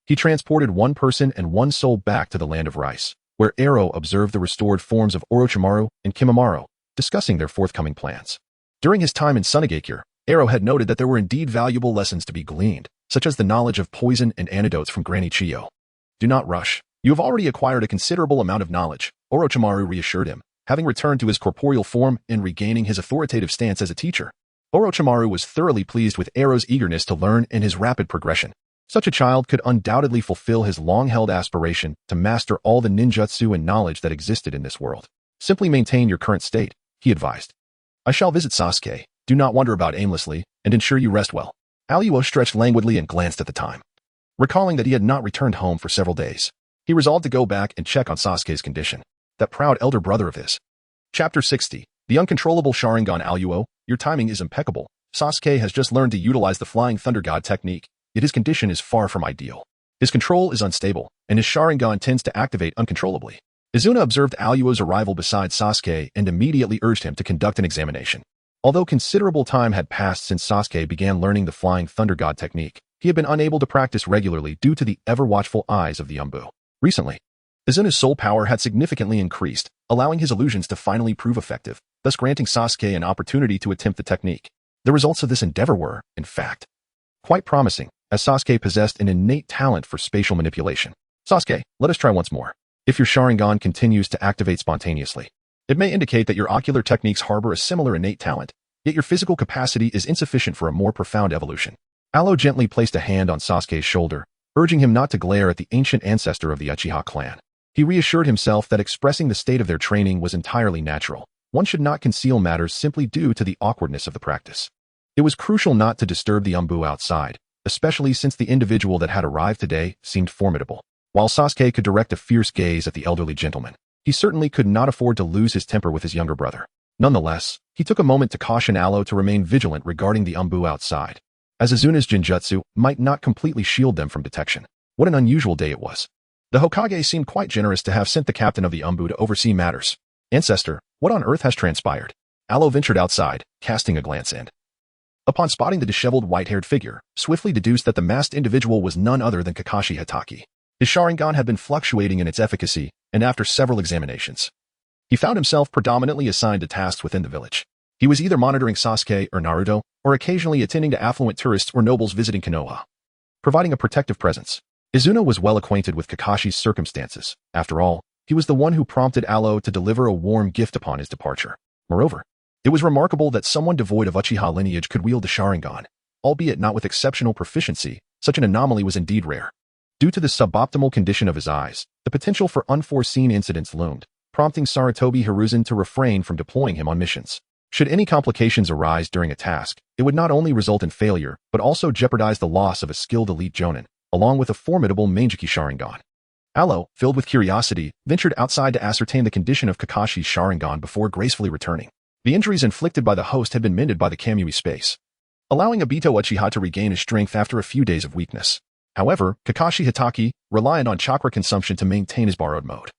he transported 1 person and 1 soul back to the land of Rice, where Ero observed the restored forms of Orochimaru and Kimimaro, discussing their forthcoming plans. During his time in Sunagakure, Ero had noted that there were indeed valuable lessons to be gleaned, such as the knowledge of poison and antidotes from Granny Chiyo. Do not rush. You have already acquired a considerable amount of knowledge, Orochimaru reassured him, having returned to his corporeal form and regaining his authoritative stance as a teacher. Orochimaru was thoroughly pleased with Ero's eagerness to learn and his rapid progression. Such a child could undoubtedly fulfill his long-held aspiration to master all the ninjutsu and knowledge that existed in this world. Simply maintain your current state, he advised. I shall visit Sasuke. Do not wander about aimlessly, and ensure you rest well. Aluo stretched languidly and glanced at the time. Recalling that he had not returned home for several days, he resolved to go back and check on Sasuke's condition, that proud elder brother of his. Chapter 60. The Uncontrollable Sharingan. Aluo, your timing is impeccable. Sasuke has just learned to utilize the Flying Thunder God technique, yet his condition is far from ideal. His control is unstable, and his Sharingan tends to activate uncontrollably. Izuna observed Aluo's arrival beside Sasuke and immediately urged him to conduct an examination. Although considerable time had passed since Sasuke began learning the Flying Thunder God technique, he had been unable to practice regularly due to the ever-watchful eyes of the Umbu. Recently, Izuna's soul power had significantly increased, allowing his illusions to finally prove effective, thus granting Sasuke an opportunity to attempt the technique. The results of this endeavor were, in fact, quite promising, as Sasuke possessed an innate talent for spatial manipulation. Sasuke, let us try once more. If your Sharingan continues to activate spontaneously, it may indicate that your ocular techniques harbor a similar innate talent, yet your physical capacity is insufficient for a more profound evolution. Alo gently placed a hand on Sasuke's shoulder, urging him not to glare at the ancient ancestor of the Uchiha clan. He reassured himself that expressing the state of their training was entirely natural. One should not conceal matters simply due to the awkwardness of the practice. It was crucial not to disturb the Umbu outside, especially since the individual that had arrived today seemed formidable. While Sasuke could direct a fierce gaze at the elderly gentleman, he certainly could not afford to lose his temper with his younger brother. Nonetheless, he took a moment to caution Alo to remain vigilant regarding the Umbu outside, as Izuna's Jinjutsu might not completely shield them from detection. What an unusual day it was. The Hokage seemed quite generous to have sent the captain of the Umbu to oversee matters. Ancestor, what on earth has transpired? Alo ventured outside, casting a glance and, upon spotting the disheveled white-haired figure, swiftly deduced that the masked individual was none other than Kakashi Hatake. His Sharingan had been fluctuating in its efficacy, and after several examinations, he found himself predominantly assigned to tasks within the village. He was either monitoring Sasuke or Naruto, or occasionally attending to affluent tourists or nobles visiting Konoha, providing a protective presence. Izuna was well acquainted with Kakashi's circumstances. After all, he was the one who prompted Alo to deliver a warm gift upon his departure. Moreover, it was remarkable that someone devoid of Uchiha lineage could wield the Sharingan, albeit not with exceptional proficiency. Such an anomaly was indeed rare. Due to the suboptimal condition of his eyes, the potential for unforeseen incidents loomed, prompting Sarutobi Hiruzen to refrain from deploying him on missions. Should any complications arise during a task, it would not only result in failure, but also jeopardize the loss of a skilled elite jonin, along with a formidable Mangeki Sharingan. Alo, filled with curiosity, ventured outside to ascertain the condition of Kakashi's Sharingan before gracefully returning. The injuries inflicted by the host had been mended by the Kamui space, allowing Obito Uchiha to regain his strength after a few days of weakness. However, Kakashi Hatake, reliant on chakra consumption to maintain his borrowed mode,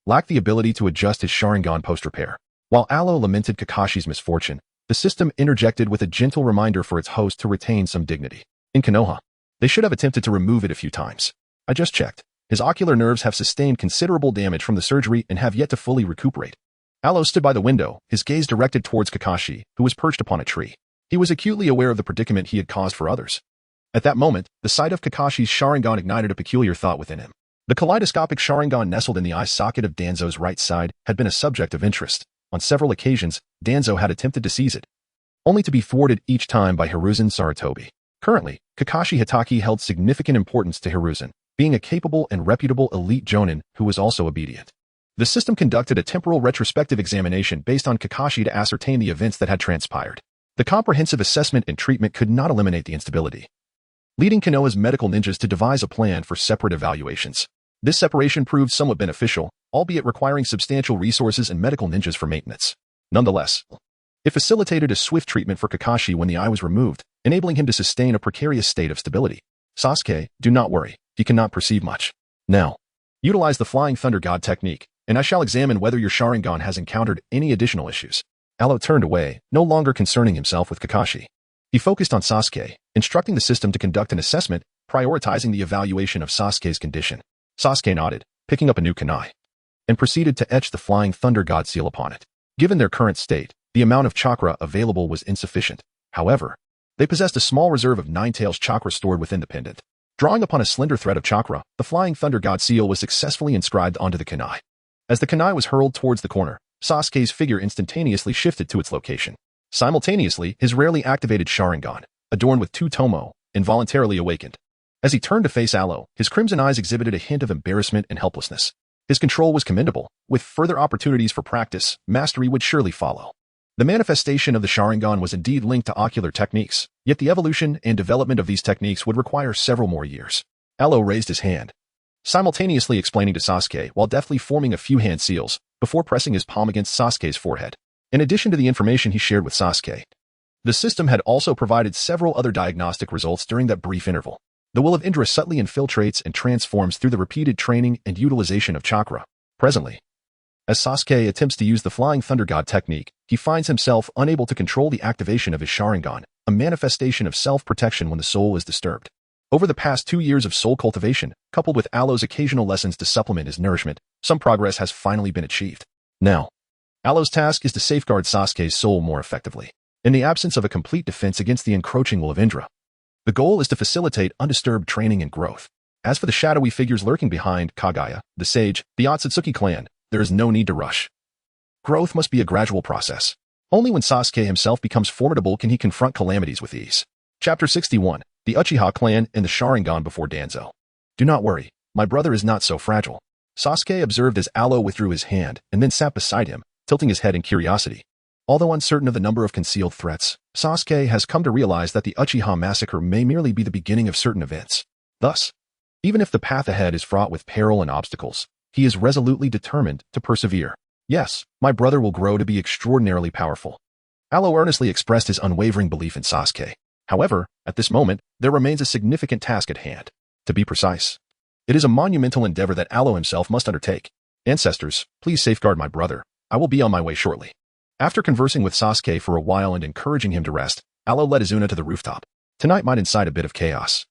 lacked the ability to adjust his Sharingan post-repair. While Alo lamented Kakashi's misfortune, the system interjected with a gentle reminder for its host to retain some dignity. In Konoha, they should have attempted to remove it a few times. I just checked. His ocular nerves have sustained considerable damage from the surgery and have yet to fully recuperate. Alo stood by the window, his gaze directed towards Kakashi, who was perched upon a tree. He was acutely aware of the predicament he had caused for others. At that moment, the sight of Kakashi's Sharingan ignited a peculiar thought within him. The kaleidoscopic Sharingan nestled in the eye socket of Danzo's right side had been a subject of interest. On several occasions, Danzo had attempted to seize it, only to be thwarted each time by Hiruzen Sarutobi. Currently, Kakashi Hatake held significant importance to Hiruzen, being a capable and reputable elite jonin who was also obedient. The system conducted a temporal retrospective examination based on Kakashi to ascertain the events that had transpired. The comprehensive assessment and treatment could not eliminate the instability, leading Konoha's medical ninjas to devise a plan for separate evaluations. This separation proved somewhat beneficial, albeit requiring substantial resources and medical ninjas for maintenance. Nonetheless, it facilitated a swift treatment for Kakashi when the eye was removed, enabling him to sustain a precarious state of stability. Sasuke, do not worry, he cannot perceive much. Now, utilize the Flying Thunder God technique, and I shall examine whether your Sharingan has encountered any additional issues. Alo turned away, no longer concerning himself with Kakashi. He focused on Sasuke, instructing the system to conduct an assessment, prioritizing the evaluation of Sasuke's condition. Sasuke nodded, picking up a new kunai, and proceeded to etch the Flying Thunder God seal upon it. Given their current state, the amount of chakra available was insufficient. However, they possessed a small reserve of Nine-Tails chakra stored within the pendant. Drawing upon a slender thread of chakra, the Flying Thunder God seal was successfully inscribed onto the kunai. As the kunai was hurled towards the corner, Sasuke's figure instantaneously shifted to its location. Simultaneously, his rarely activated Sharingan, adorned with two tomo, involuntarily awakened. As he turned to face Alo, his crimson eyes exhibited a hint of embarrassment and helplessness. His control was commendable. With further opportunities for practice, mastery would surely follow. The manifestation of the Sharingan was indeed linked to ocular techniques, yet the evolution and development of these techniques would require several more years. Alo raised his hand, simultaneously explaining to Sasuke while deftly forming a few hand seals, before pressing his palm against Sasuke's forehead. In addition to the information he shared with Sasuke, the system had also provided several other diagnostic results during that brief interval. The will of Indra subtly infiltrates and transforms through the repeated training and utilization of chakra. Presently, as Sasuke attempts to use the Flying Thunder God technique, he finds himself unable to control the activation of his Sharingan, a manifestation of self-protection when the soul is disturbed. Over the past 2 years of soul cultivation, coupled with Alo's occasional lessons to supplement his nourishment, some progress has finally been achieved. Now, Alo's task is to safeguard Sasuke's soul more effectively, in the absence of a complete defense against the encroaching will of Indra. The goal is to facilitate undisturbed training and growth. As for the shadowy figures lurking behind Kagaya, the sage, the Otsutsuki clan, there is no need to rush. Growth must be a gradual process. Only when Sasuke himself becomes formidable can he confront calamities with ease. Chapter 61, the Uchiha clan and the Sharingan before Danzo. Do not worry, my brother is not so fragile. Sasuke observed as Alo withdrew his hand and then sat beside him, tilting his head in curiosity. Although uncertain of the number of concealed threats, Sasuke has come to realize that the Uchiha massacre may merely be the beginning of certain events. Thus, even if the path ahead is fraught with peril and obstacles, he is resolutely determined to persevere. Yes, my brother will grow to be extraordinarily powerful. Alo earnestly expressed his unwavering belief in Sasuke. However, at this moment, there remains a significant task at hand. To be precise, it is a monumental endeavor that Alo himself must undertake. Ancestors, please safeguard my brother. I will be on my way shortly. After conversing with Sasuke for a while and encouraging him to rest, Alo led Izuna to the rooftop. Tonight might incite a bit of chaos,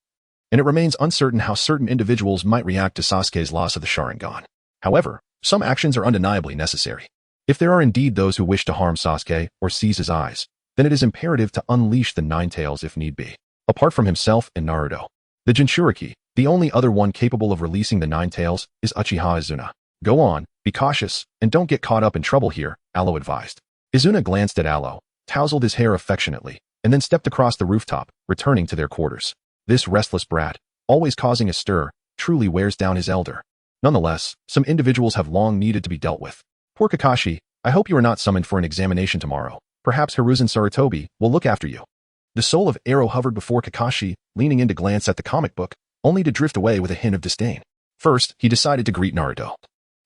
and it remains uncertain how certain individuals might react to Sasuke's loss of the Sharingan. However, some actions are undeniably necessary. If there are indeed those who wish to harm Sasuke or seize his eyes, then it is imperative to unleash the Nine-Tails if need be. Apart from himself and Naruto, the Jinchuriki, the only other one capable of releasing the Nine-Tails, is Uchiha Izuna. Go on, be cautious, and don't get caught up in trouble here, Alo advised. Izuna glanced at Alo, tousled his hair affectionately, and then stepped across the rooftop, returning to their quarters. This restless brat, always causing a stir, truly wears down his elder. Nonetheless, some individuals have long needed to be dealt with. Poor Kakashi, I hope you are not summoned for an examination tomorrow. Perhaps Hiruzen Sarutobi will look after you. The soul of Arrow hovered before Kakashi, leaning in to glance at the comic book, only to drift away with a hint of disdain. First, he decided to greet Naruto,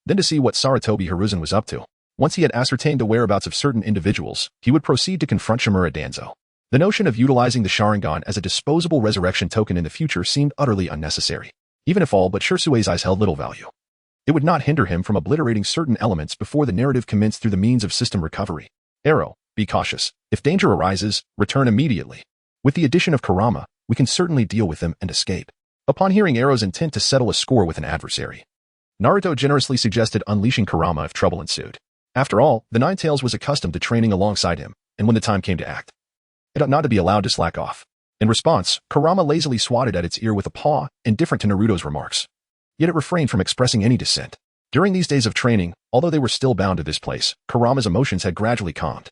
then to see what Sarutobi Hiruzen was up to. Once he had ascertained the whereabouts of certain individuals, he would proceed to confront Shimura Danzo. The notion of utilizing the Sharingan as a disposable resurrection token in the future seemed utterly unnecessary. Even if all but Shursue's eyes held little value, it would not hinder him from obliterating certain elements before the narrative commenced through the means of system recovery. Arrow, be cautious. If danger arises, return immediately. With the addition of Kurama, we can certainly deal with them and escape. Upon hearing Arrow's intent to settle a score with an adversary, Naruto generously suggested unleashing Kurama if trouble ensued. After all, the Nine-Tails was accustomed to training alongside him, and when the time came to act, it ought not to be allowed to slack off. In response, Kurama lazily swatted at its ear with a paw, indifferent to Naruto's remarks. Yet it refrained from expressing any dissent. During these days of training, although they were still bound to this place, Kurama's emotions had gradually calmed.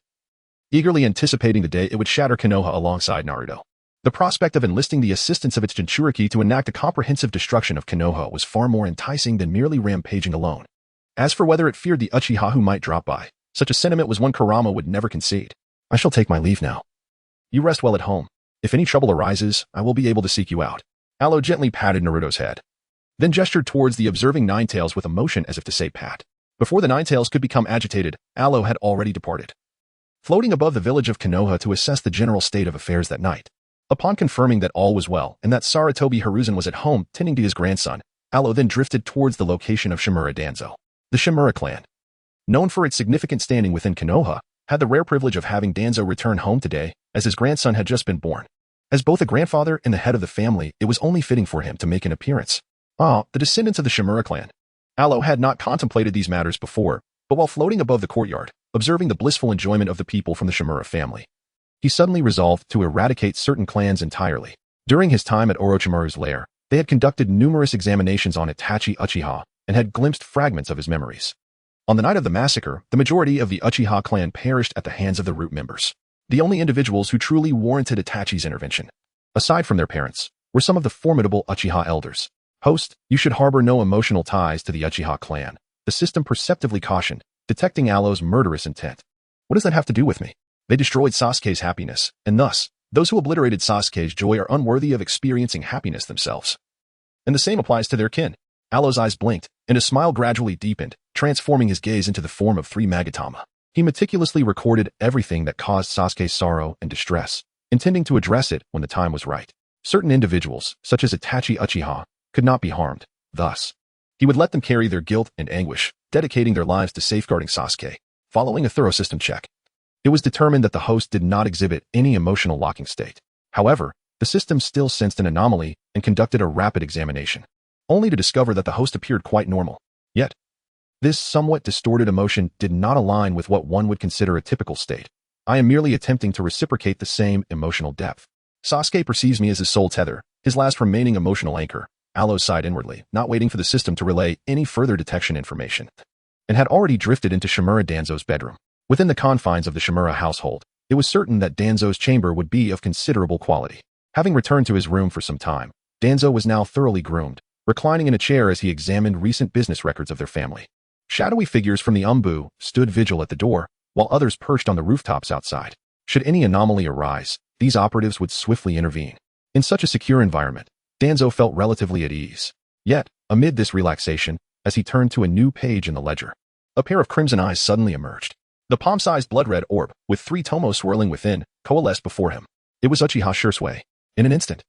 Eagerly anticipating the day it would shatter Konoha alongside Naruto. The prospect of enlisting the assistance of its Jinchuriki to enact a comprehensive destruction of Konoha was far more enticing than merely rampaging alone. As for whether it feared the Uchiha who might drop by, such a sentiment was one Kurama would never concede. I shall take my leave now. You rest well at home. If any trouble arises, I will be able to seek you out. Alo gently patted Naruto's head, then gestured towards the observing Ninetales with emotion as if to say pat. Before the Ninetales could become agitated, Alo had already departed, floating above the village of Konoha to assess the general state of affairs that night. Upon confirming that all was well and that Sarutobi Hiruzen was at home tending to his grandson, Alo then drifted towards the location of Shimura Danzo. The Shimura clan, known for its significant standing within Konoha, had the rare privilege of having Danzo return home today, as his grandson had just been born. As both a grandfather and the head of the family, it was only fitting for him to make an appearance. The descendants of the Shimura clan. Alo had not contemplated these matters before, but while floating above the courtyard, observing the blissful enjoyment of the people from the Shimura family, he suddenly resolved to eradicate certain clans entirely. During his time at Orochimaru's lair, they had conducted numerous examinations on Itachi Uchiha and had glimpsed fragments of his memories. On the night of the massacre, the majority of the Uchiha clan perished at the hands of the root members. The only individuals who truly warranted Itachi's intervention, aside from their parents, were some of the formidable Uchiha elders. Host, you should harbor no emotional ties to the Uchiha clan. The system perceptively cautioned, detecting Alo's murderous intent. What does that have to do with me? They destroyed Sasuke's happiness, and thus, those who obliterated Sasuke's joy are unworthy of experiencing happiness themselves. And the same applies to their kin. Alo's eyes blinked, and a smile gradually deepened, transforming his gaze into the form of 3 Magatama. He meticulously recorded everything that caused Sasuke's sorrow and distress, intending to address it when the time was right. Certain individuals, such as Itachi Uchiha, could not be harmed. Thus, he would let them carry their guilt and anguish, dedicating their lives to safeguarding Sasuke. Following a thorough system check, it was determined that the host did not exhibit any emotional locking state. However, the system still sensed an anomaly and conducted a rapid examination, only to discover that the host appeared quite normal. Yet, this somewhat distorted emotion did not align with what one would consider a typical state. I am merely attempting to reciprocate the same emotional depth. Sasuke perceives me as his sole tether, his last remaining emotional anchor. Alo sighed inwardly, not waiting for the system to relay any further detection information, and had already drifted into Shimura Danzo's bedroom. Within the confines of the Shimura household, it was certain that Danzo's chamber would be of considerable quality. Having returned to his room for some time, Danzo was now thoroughly groomed, reclining in a chair as he examined recent business records of their family. Shadowy figures from the Umbu stood vigil at the door, while others perched on the rooftops outside. Should any anomaly arise, these operatives would swiftly intervene. In such a secure environment, Danzo felt relatively at ease. Yet, amid this relaxation, as he turned to a new page in the ledger, a pair of crimson eyes suddenly emerged. The palm-sized blood-red orb, with 3 tomos swirling within, coalesced before him. It was Uchiha Shisui. In an instant,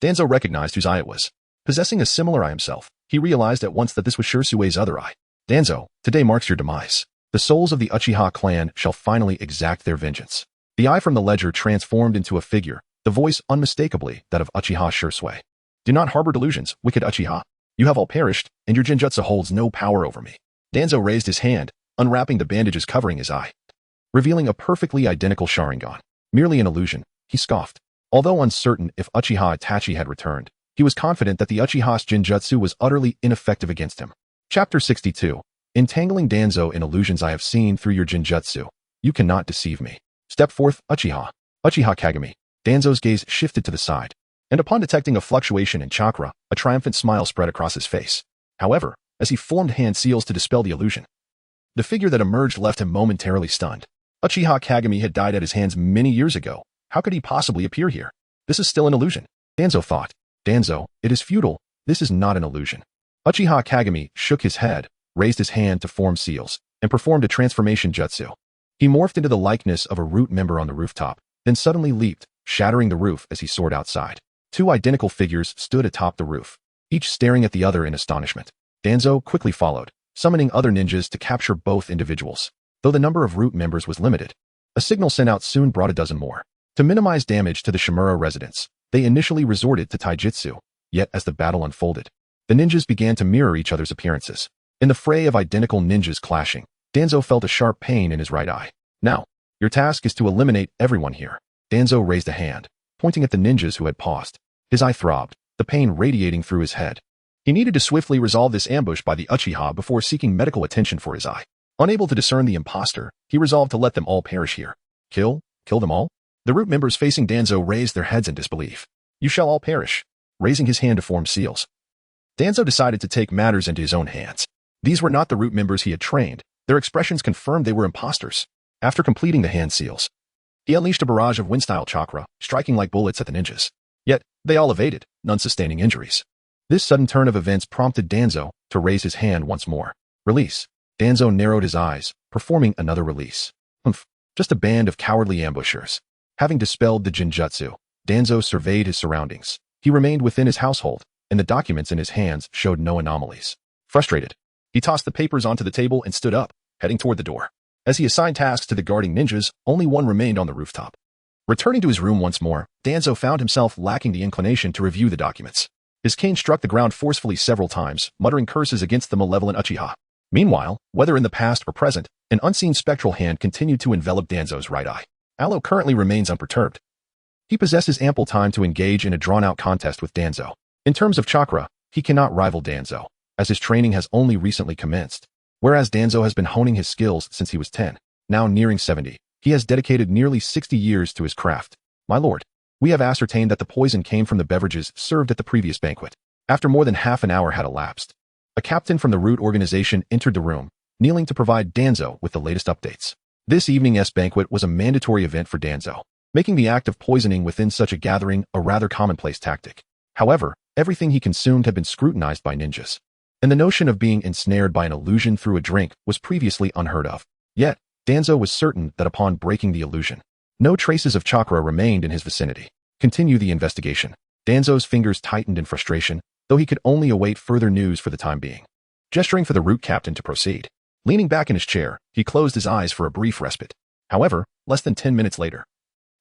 Danzo recognized whose eye it was. Possessing a similar eye himself, he realized at once that this was Shisui's other eye. Danzo, today marks your demise. The souls of the Uchiha clan shall finally exact their vengeance. The eye from the ledger transformed into a figure, the voice unmistakably that of Uchiha Shisui. Do not harbor delusions, wicked Uchiha. You have all perished, and your Genjutsu holds no power over me. Danzo raised his hand, unwrapping the bandages covering his eye, revealing a perfectly identical Sharingan. Merely an illusion, he scoffed. Although uncertain if Uchiha Itachi had returned, he was confident that the Uchiha's Genjutsu was utterly ineffective against him. Chapter 62. Entangling Danzo in illusions I have seen through your Genjutsu. You cannot deceive me. Step forth, Uchiha. Uchiha Kagami. Danzo's gaze shifted to the side, and upon detecting a fluctuation in chakra, a triumphant smile spread across his face. However, as he formed hand seals to dispel the illusion, the figure that emerged left him momentarily stunned. Uchiha Kagami had died at his hands many years ago. How could he possibly appear here? This is still an illusion, Danzo thought. Danzo, it is futile. This is not an illusion. Uchiha Kagami shook his head, raised his hand to form seals, and performed a transformation jutsu. He morphed into the likeness of a root member on the rooftop, then suddenly leaped, shattering the roof as he soared outside. 2 identical figures stood atop the roof, each staring at the other in astonishment. Danzo quickly followed, summoning other ninjas to capture both individuals. Though the number of root members was limited, a signal sent out soon brought a dozen more. To minimize damage to the Shimura residents, they initially resorted to taijutsu, yet as the battle unfolded, the ninjas began to mirror each other's appearances. In the fray of identical ninjas clashing, Danzo felt a sharp pain in his right eye. Now, your task is to eliminate everyone here. Danzo raised a hand, pointing at the ninjas who had paused. His eye throbbed, the pain radiating through his head. He needed to swiftly resolve this ambush by the Uchiha before seeking medical attention for his eye. Unable to discern the imposter, he resolved to let them all perish here. Kill them all? The root members facing Danzo raised their heads in disbelief. You shall all perish. Raising his hand to form seals, Danzo decided to take matters into his own hands. These were not the root members he had trained. Their expressions confirmed they were imposters. After completing the hand seals, he unleashed a barrage of wind-style chakra, striking like bullets at the ninjas. Yet, they all evaded, none sustaining injuries. This sudden turn of events prompted Danzo to raise his hand once more. Release. Danzo narrowed his eyes, performing another release. Just a band of cowardly ambushers. Having dispelled the Jinjutsu, Danzo surveyed his surroundings. He remained within his household, and the documents in his hands showed no anomalies. Frustrated, he tossed the papers onto the table and stood up, heading toward the door. As he assigned tasks to the guarding ninjas, only one remained on the rooftop. Returning to his room once more, Danzo found himself lacking the inclination to review the documents. His cane struck the ground forcefully several times, muttering curses against the malevolent Uchiha. Meanwhile, whether in the past or present, an unseen spectral hand continued to envelop Danzo's right eye. Aloe currently remains unperturbed. He possesses ample time to engage in a drawn-out contest with Danzo. In terms of chakra, he cannot rival Danzo, as his training has only recently commenced. Whereas Danzo has been honing his skills since he was 10, now nearing 70, he has dedicated nearly 60 years to his craft. My lord, we have ascertained that the poison came from the beverages served at the previous banquet. After more than half an hour had elapsed, a captain from the root organization entered the room, kneeling to provide Danzo with the latest updates. This evening's banquet was a mandatory event for Danzo, making the act of poisoning within such a gathering a rather commonplace tactic. However, everything he consumed had been scrutinized by ninjas, and the notion of being ensnared by an illusion through a drink was previously unheard of. Yet, Danzo was certain that upon breaking the illusion, no traces of chakra remained in his vicinity. Continue the investigation. Danzo's fingers tightened in frustration, though he could only await further news for the time being. Gesturing for the root captain to proceed, leaning back in his chair, he closed his eyes for a brief respite. However, less than 10 minutes later,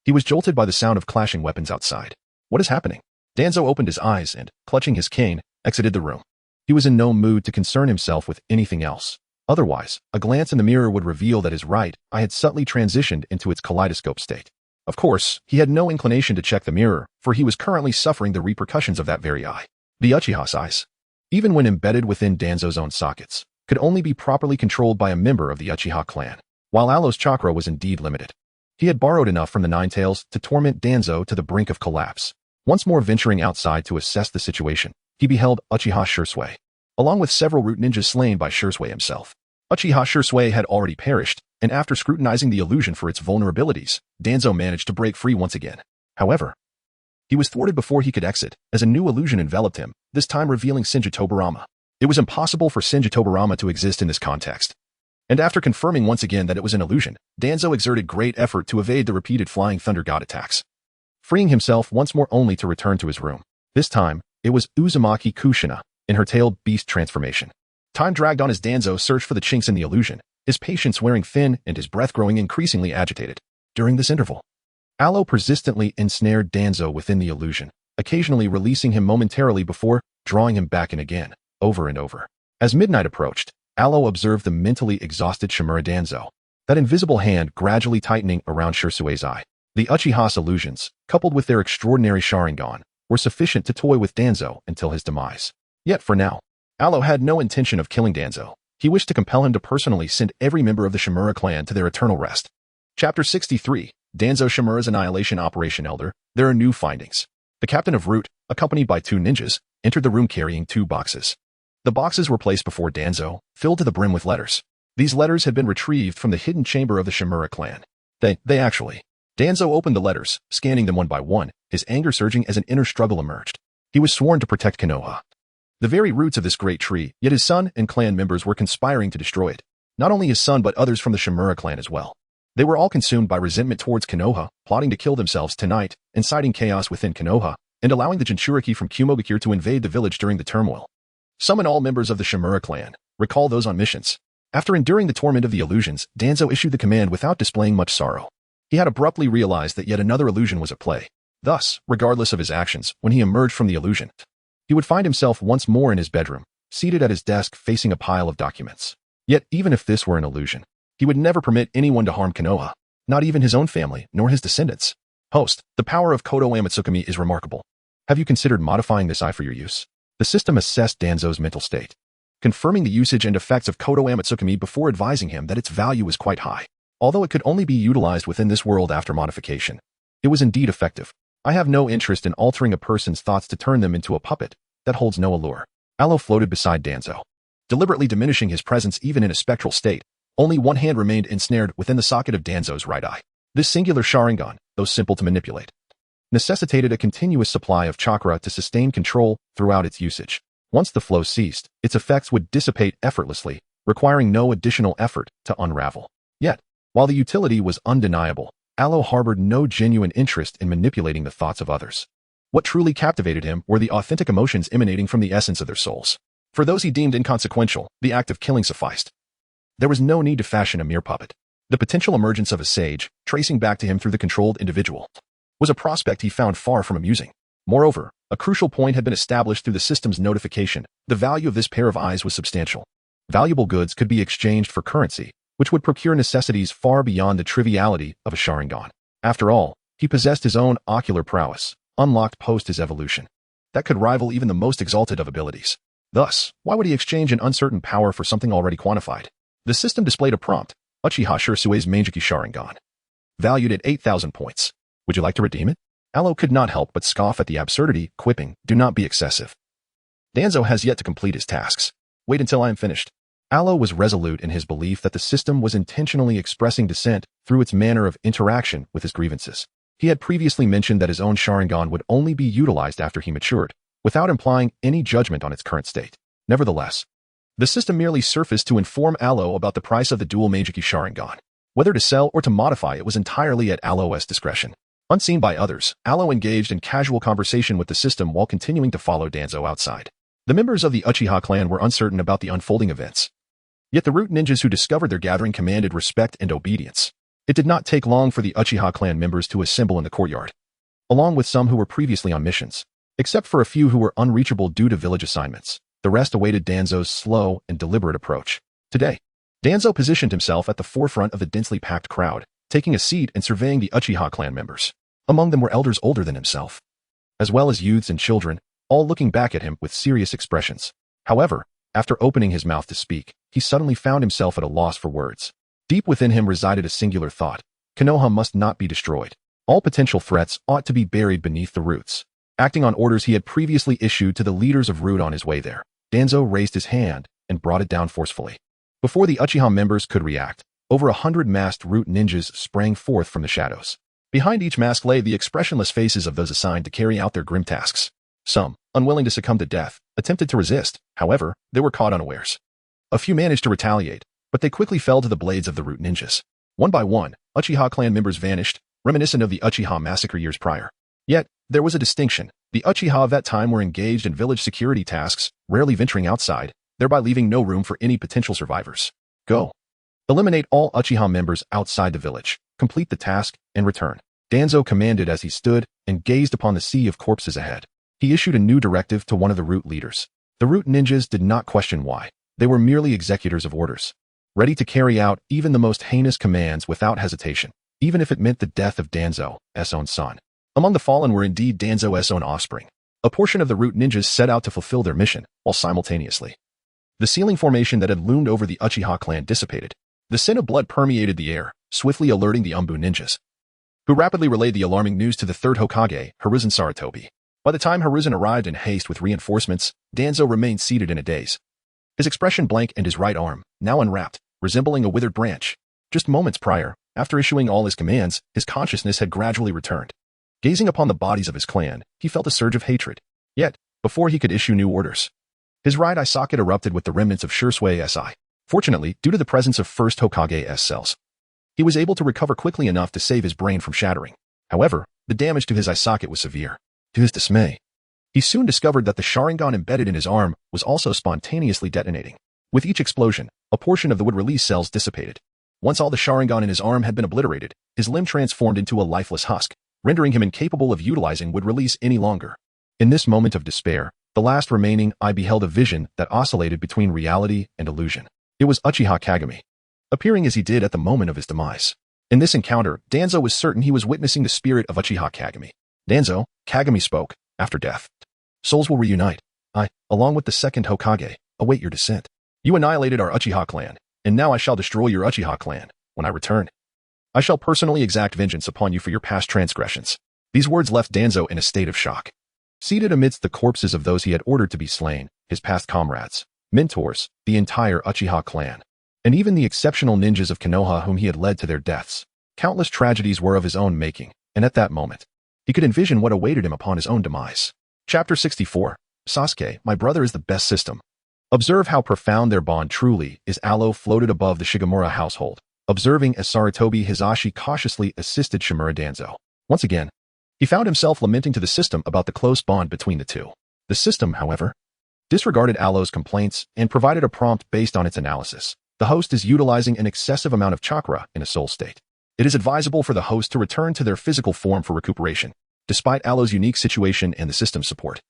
he was jolted by the sound of clashing weapons outside. What is happening? Danzo opened his eyes and, clutching his cane, exited the room. He was in no mood to concern himself with anything else. Otherwise, a glance in the mirror would reveal that his right eye had subtly transitioned into its kaleidoscope state. Of course, he had no inclination to check the mirror, for he was currently suffering the repercussions of that very eye. The Uchiha's eyes, even when embedded within Danzo's own sockets, could only be properly controlled by a member of the Uchiha clan, while Aloe's chakra was indeed limited. He had borrowed enough from the Nine Tails to torment Danzo to the brink of collapse. Once more venturing outside to assess the situation, he beheld Uchiha Shursui, along with several root ninjas slain by Shursui himself. Uchiha Shursui had already perished, and after scrutinizing the illusion for its vulnerabilities, Danzo managed to break free once again. However, he was thwarted before he could exit, as a new illusion enveloped him, this time revealing Shinjitobarama. It was impossible for Shinjitobarama to exist in this context. And after confirming once again that it was an illusion, Danzo exerted great effort to evade the repeated flying thunder god attacks, freeing himself once more only to return to his room. This time, it was Uzumaki Kushina, in her tailed beast transformation. Time dragged on as Danzo searched for the chinks in the illusion, his patience wearing thin and his breath growing increasingly agitated. During this interval, Aloe persistently ensnared Danzo within the illusion, occasionally releasing him momentarily before drawing him back in again, over and over. As midnight approached, Aloe observed the mentally exhausted Shimura Danzo, that invisible hand gradually tightening around Shursui's eye. The Uchiha's illusions, coupled with their extraordinary Sharingan, were sufficient to toy with Danzo until his demise. Yet for now, Aloe had no intention of killing Danzo. He wished to compel him to personally send every member of the Shimura clan to their eternal rest. Chapter 63, Danzo Shimura's Annihilation Operation Elder. There are new findings. The captain of Root, accompanied by 2 ninjas, entered the room carrying 2 boxes. The boxes were placed before Danzo, filled to the brim with letters. These letters had been retrieved from the hidden chamber of the Shimura clan. Danzo opened the letters, scanning them one by one, his anger surging as an inner struggle emerged. He was sworn to protect Konoha, the very roots of this great tree, yet his son and clan members were conspiring to destroy it. Not only his son but others from the Shimura clan as well. They were all consumed by resentment towards Konoha, plotting to kill themselves tonight, inciting chaos within Konoha, and allowing the Jinchuriki from Kumogakure to invade the village during the turmoil. Summon all members of the Shimura clan. Recall those on missions. After enduring the torment of the illusions, Danzo issued the command without displaying much sorrow. He had abruptly realized that yet another illusion was at play. Thus, regardless of his actions, when he emerged from the illusion, he would find himself once more in his bedroom, seated at his desk facing a pile of documents. Yet, even if this were an illusion, he would never permit anyone to harm Konoha, not even his own family, nor his descendants. Host, the power of Kodo Amatsukami is remarkable. Have you considered modifying this eye for your use? The system assessed Danzo's mental state, confirming the usage and effects of Kodo Amatsukami before advising him that its value was quite high. Although it could only be utilized within this world after modification, it was indeed effective. I have no interest in altering a person's thoughts to turn them into a puppet that holds no allure. Aloe floated beside Danzo, deliberately diminishing his presence even in a spectral state. Only one hand remained ensnared within the socket of Danzo's right eye. This singular Sharingan, though simple to manipulate, necessitated a continuous supply of chakra to sustain control throughout its usage. Once the flow ceased, its effects would dissipate effortlessly, requiring no additional effort to unravel. Yet, while the utility was undeniable, Aloe harbored no genuine interest in manipulating the thoughts of others. What truly captivated him were the authentic emotions emanating from the essence of their souls. For those he deemed inconsequential, the act of killing sufficed. There was no need to fashion a mere puppet. The potential emergence of a sage, tracing back to him through the controlled individual, was a prospect he found far from amusing. Moreover, a crucial point had been established through the system's notification. The value of this pair of eyes was substantial. Valuable goods could be exchanged for currency, which would procure necessities far beyond the triviality of a Sharingan. After all, he possessed his own ocular prowess, unlocked post his evolution, that could rival even the most exalted of abilities. Thus, why would he exchange an uncertain power for something already quantified? The system displayed a prompt, Uchiha Shursui's Mangeki Sharingan, valued at 8,000 points. Would you like to redeem it? Aloe could not help but scoff at the absurdity, quipping, do not be excessive. Danzo has yet to complete his tasks. Wait until I am finished. Aloe was resolute in his belief that the system was intentionally expressing dissent through its manner of interaction with his grievances. He had previously mentioned that his own Sharingan would only be utilized after he matured, without implying any judgment on its current state. Nevertheless, the system merely surfaced to inform Aloe about the price of the dual Mangeki Sharingan. Whether to sell or to modify it was entirely at Aloe's discretion. Unseen by others, Aloe engaged in casual conversation with the system while continuing to follow Danzo outside. The members of the Uchiha clan were uncertain about the unfolding events. Yet the root ninjas who discovered their gathering commanded respect and obedience. It did not take long for the Uchiha clan members to assemble in the courtyard, along with some who were previously on missions. Except for a few who were unreachable due to village assignments, the rest awaited Danzo's slow and deliberate approach. Today, Danzo positioned himself at the forefront of the densely packed crowd, taking a seat and surveying the Uchiha clan members. Among them were elders older than himself, as well as youths and children, all looking back at him with serious expressions. However, after opening his mouth to speak, he suddenly found himself at a loss for words. Deep within him resided a singular thought. Konoha must not be destroyed. All potential threats ought to be buried beneath the roots. Acting on orders he had previously issued to the leaders of Root on his way there, Danzo raised his hand and brought it down forcefully. Before the Uchiha members could react, over 100 masked Root ninjas sprang forth from the shadows. Behind each mask lay the expressionless faces of those assigned to carry out their grim tasks. Some, unwilling to succumb to death, attempted to resist. However, they were caught unawares. A few managed to retaliate, but they quickly fell to the blades of the Root ninjas. One by one, Uchiha clan members vanished, reminiscent of the Uchiha massacre years prior. Yet, there was a distinction. The Uchiha of that time were engaged in village security tasks, rarely venturing outside, thereby leaving no room for any potential survivors. Go. Eliminate all Uchiha members outside the village, complete the task, and return. Danzo commanded as he stood and gazed upon the sea of corpses ahead. He issued a new directive to one of the Root leaders. The Root ninjas did not question why. They were merely executors of orders, ready to carry out even the most heinous commands without hesitation, even if it meant the death of Danzo's own son. Among the fallen were indeed Danzo's own offspring. A portion of the Root ninjas set out to fulfill their mission, while simultaneously, the ceiling formation that had loomed over the Uchiha clan dissipated. The scent of blood permeated the air, swiftly alerting the Umbu ninjas, who rapidly relayed the alarming news to the third Hokage, Hiruzen Sarutobi. By the time Hiruzen arrived in haste with reinforcements, Danzo remained seated in a daze, his expression blank and his right arm, now unwrapped, resembling a withered branch. Just moments prior, after issuing all his commands, his consciousness had gradually returned. Gazing upon the bodies of his clan, he felt a surge of hatred. Yet, before he could issue new orders, his right eye socket erupted with the remnants of Shursui's eye. Fortunately, due to the presence of first Hokage's cells, he was able to recover quickly enough to save his brain from shattering. However, the damage to his eye socket was severe. To his dismay, he soon discovered that the Sharingan embedded in his arm was also spontaneously detonating. With each explosion, a portion of the wood-release cells dissipated. Once all the Sharingan in his arm had been obliterated, his limb transformed into a lifeless husk, rendering him incapable of utilizing wood-release any longer. In this moment of despair, the last remaining eye beheld a vision that oscillated between reality and illusion. It was Uchiha Kagami, appearing as he did at the moment of his demise. In this encounter, Danzo was certain he was witnessing the spirit of Uchiha Kagami. Danzo, Kagami spoke, after death, souls will reunite. I, along with the second Hokage, await your descent. You annihilated our Uchiha clan, and now I shall destroy your Uchiha clan when I return. I shall personally exact vengeance upon you for your past transgressions." These words left Danzo in a state of shock. Seated amidst the corpses of those he had ordered to be slain, his past comrades, mentors, the entire Uchiha clan, and even the exceptional ninjas of Konoha whom he had led to their deaths, countless tragedies were of his own making, and at that moment, he could envision what awaited him upon his own demise. Chapter 64. Sasuke, my brother is the best system. Observe how profound their bond truly is. Aloe floated above the Shigemura household, observing as Sarutobi Hizashi cautiously assisted Shimura Danzo. Once again, he found himself lamenting to the system about the close bond between the two. The system, however, disregarded Aloe's complaints and provided a prompt based on its analysis. The host is utilizing an excessive amount of chakra in a soul state. It is advisable for the host to return to their physical form for recuperation, despite Aloe's unique situation and the system's support.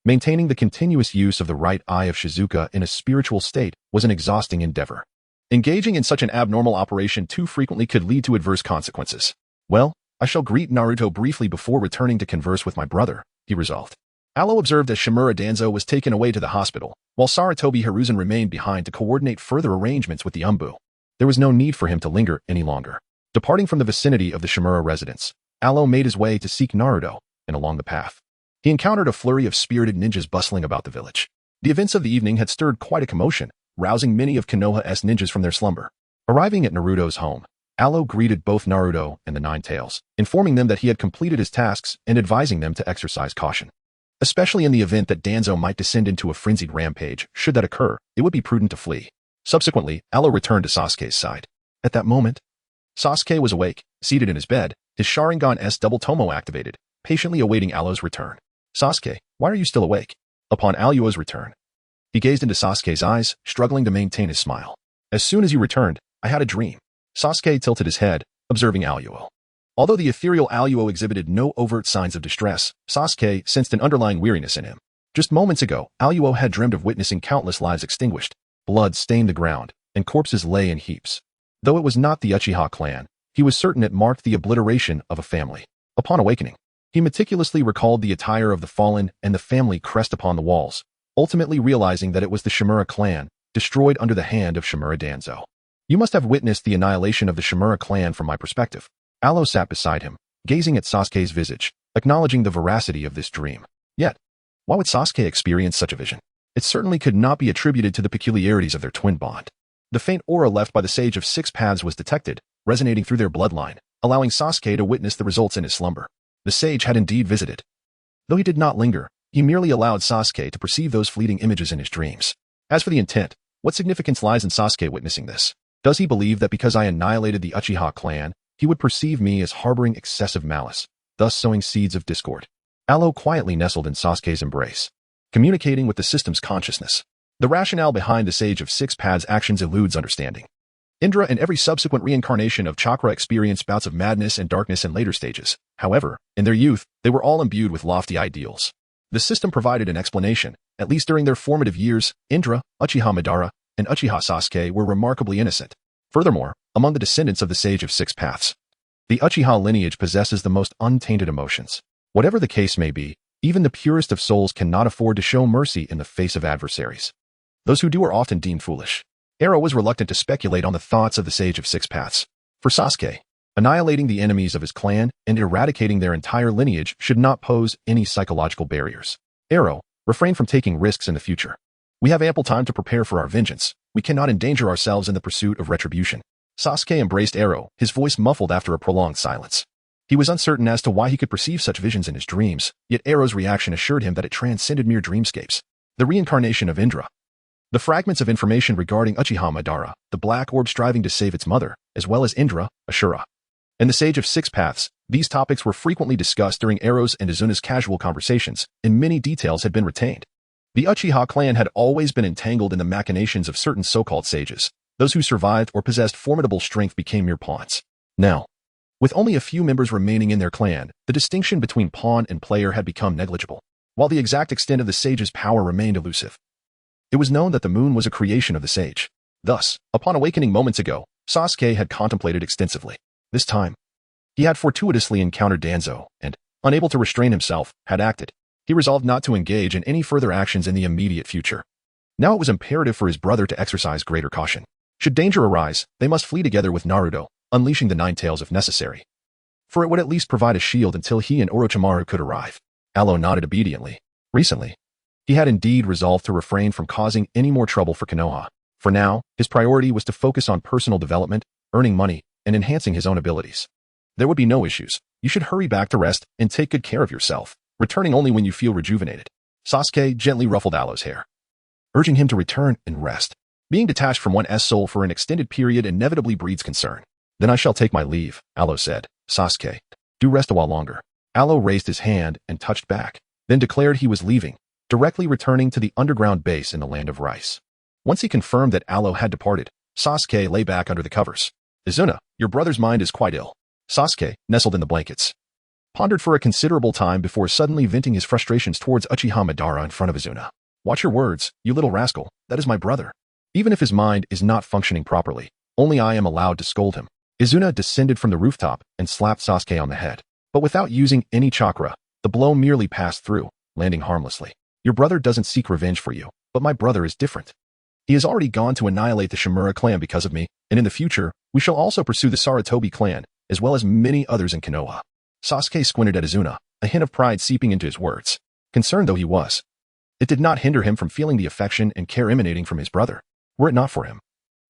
Maintaining the continuous use of the right eye of Shizuka in a spiritual state was an exhausting endeavor. Engaging in such an abnormal operation too frequently could lead to adverse consequences. Well, I shall greet Naruto briefly before returning to converse with my brother, he resolved. Aloe observed as Shimura Danzo was taken away to the hospital, while Sarutobi Hiruzen remained behind to coordinate further arrangements with the Umbu. There was no need for him to linger any longer. Departing from the vicinity of the Shimura residence, Aloe made his way to seek Naruto, and along the path, he encountered a flurry of spirited ninjas bustling about the village. The events of the evening had stirred quite a commotion, rousing many of Konoha's ninjas from their slumber. Arriving at Naruto's home, Aloe greeted both Naruto and the Nine Tails, informing them that he had completed his tasks and advising them to exercise caution. Especially in the event that Danzo might descend into a frenzied rampage, should that occur, it would be prudent to flee. Subsequently, Aloe returned to Sasuke's side. At that moment, Sasuke was awake, seated in his bed, his Sharingan-S double tomo activated, patiently awaiting Aloe's return. "Sasuke, why are you still awake?" Upon Aloe's return, he gazed into Sasuke's eyes, struggling to maintain his smile. "As soon as you returned, I had a dream." Sasuke tilted his head, observing Aloe. Although the ethereal Aloe exhibited no overt signs of distress, Sasuke sensed an underlying weariness in him. Just moments ago, Aloe had dreamed of witnessing countless lives extinguished, blood stained the ground, and corpses lay in heaps. Though it was not the Uchiha clan, he was certain it marked the obliteration of a family. Upon awakening, he meticulously recalled the attire of the fallen and the family crest upon the walls, ultimately realizing that it was the Shimura clan, destroyed under the hand of Shimura Danzo. "You must have witnessed the annihilation of the Shimura clan from my perspective." Aloe sat beside him, gazing at Sasuke's visage, acknowledging the veracity of this dream. Yet, why would Sasuke experience such a vision? It certainly could not be attributed to the peculiarities of their twin bond. The faint aura left by the Sage of Six Paths was detected, resonating through their bloodline, allowing Sasuke to witness the results in his slumber. The sage had indeed visited. Though he did not linger, he merely allowed Sasuke to perceive those fleeting images in his dreams. As for the intent, what significance lies in Sasuke witnessing this? Does he believe that because I annihilated the Uchiha clan, he would perceive me as harboring excessive malice, thus sowing seeds of discord? Aloe quietly nestled in Sasuke's embrace, communicating with the system's consciousness. The rationale behind the Sage of Six Paths' actions eludes understanding. Indra and every subsequent reincarnation of chakra experienced bouts of madness and darkness in later stages. However, in their youth, they were all imbued with lofty ideals. The system provided an explanation. At least during their formative years, Indra, Uchiha Madara, and Uchiha Sasuke were remarkably innocent. Furthermore, among the descendants of the Sage of Six Paths, the Uchiha lineage possesses the most untainted emotions. Whatever the case may be, even the purest of souls cannot afford to show mercy in the face of adversaries. Those who do are often deemed foolish. Aro was reluctant to speculate on the thoughts of the Sage of Six Paths. For Sasuke, annihilating the enemies of his clan and eradicating their entire lineage should not pose any psychological barriers. Aro, refrain from taking risks in the future. We have ample time to prepare for our vengeance. We cannot endanger ourselves in the pursuit of retribution. Sasuke embraced Aro, his voice muffled after a prolonged silence. He was uncertain as to why he could perceive such visions in his dreams, yet Aro's reaction assured him that it transcended mere dreamscapes. The reincarnation of Indra. The fragments of information regarding Uchiha Madara, the black orb striving to save its mother, as well as Indra, Ashura, and the Sage of Six Paths, these topics were frequently discussed during Aro's and Izuna's casual conversations, and many details had been retained. The Uchiha clan had always been entangled in the machinations of certain so-called sages. Those who survived or possessed formidable strength became mere pawns. Now, with only a few members remaining in their clan, the distinction between pawn and player had become negligible, while the exact extent of the sage's power remained elusive. It was known that the moon was a creation of the sage. Thus, upon awakening moments ago, Sasuke had contemplated extensively. This time, he had fortuitously encountered Danzo and, unable to restrain himself, had acted. He resolved not to engage in any further actions in the immediate future. Now it was imperative for his brother to exercise greater caution. Should danger arise, they must flee together with Naruto, unleashing the Nine Tails if necessary. For it would at least provide a shield until he and Orochimaru could arrive. Alo nodded obediently. Recently, he had indeed resolved to refrain from causing any more trouble for Konoha. For now, his priority was to focus on personal development, earning money, and enhancing his own abilities. There would be no issues. You should hurry back to rest and take good care of yourself, returning only when you feel rejuvenated. Sasuke gently ruffled Alo's hair, urging him to return and rest. Being detached from one's soul for an extended period inevitably breeds concern. Then I shall take my leave, Alo said. Sasuke, do rest a while longer. Alo raised his hand and touched back, then declared he was leaving, directly returning to the underground base in the land of rice. Once he confirmed that Alo had departed, Sasuke lay back under the covers. Izuna, your brother's mind is quite ill. Sasuke, nestled in the blankets, pondered for a considerable time before suddenly venting his frustrations towards Uchiha Madara in front of Izuna. Watch your words, you little rascal, that is my brother. Even if his mind is not functioning properly, only I am allowed to scold him. Izuna descended from the rooftop and slapped Sasuke on the head. But without using any chakra, the blow merely passed through, landing harmlessly. Your brother doesn't seek revenge for you, but my brother is different. He has already gone to annihilate the Shimura clan because of me, and in the future, we shall also pursue the Sarutobi clan, as well as many others in Konoha. Sasuke squinted at Izuna, a hint of pride seeping into his words. Concerned though he was, it did not hinder him from feeling the affection and care emanating from his brother. Were it not for him,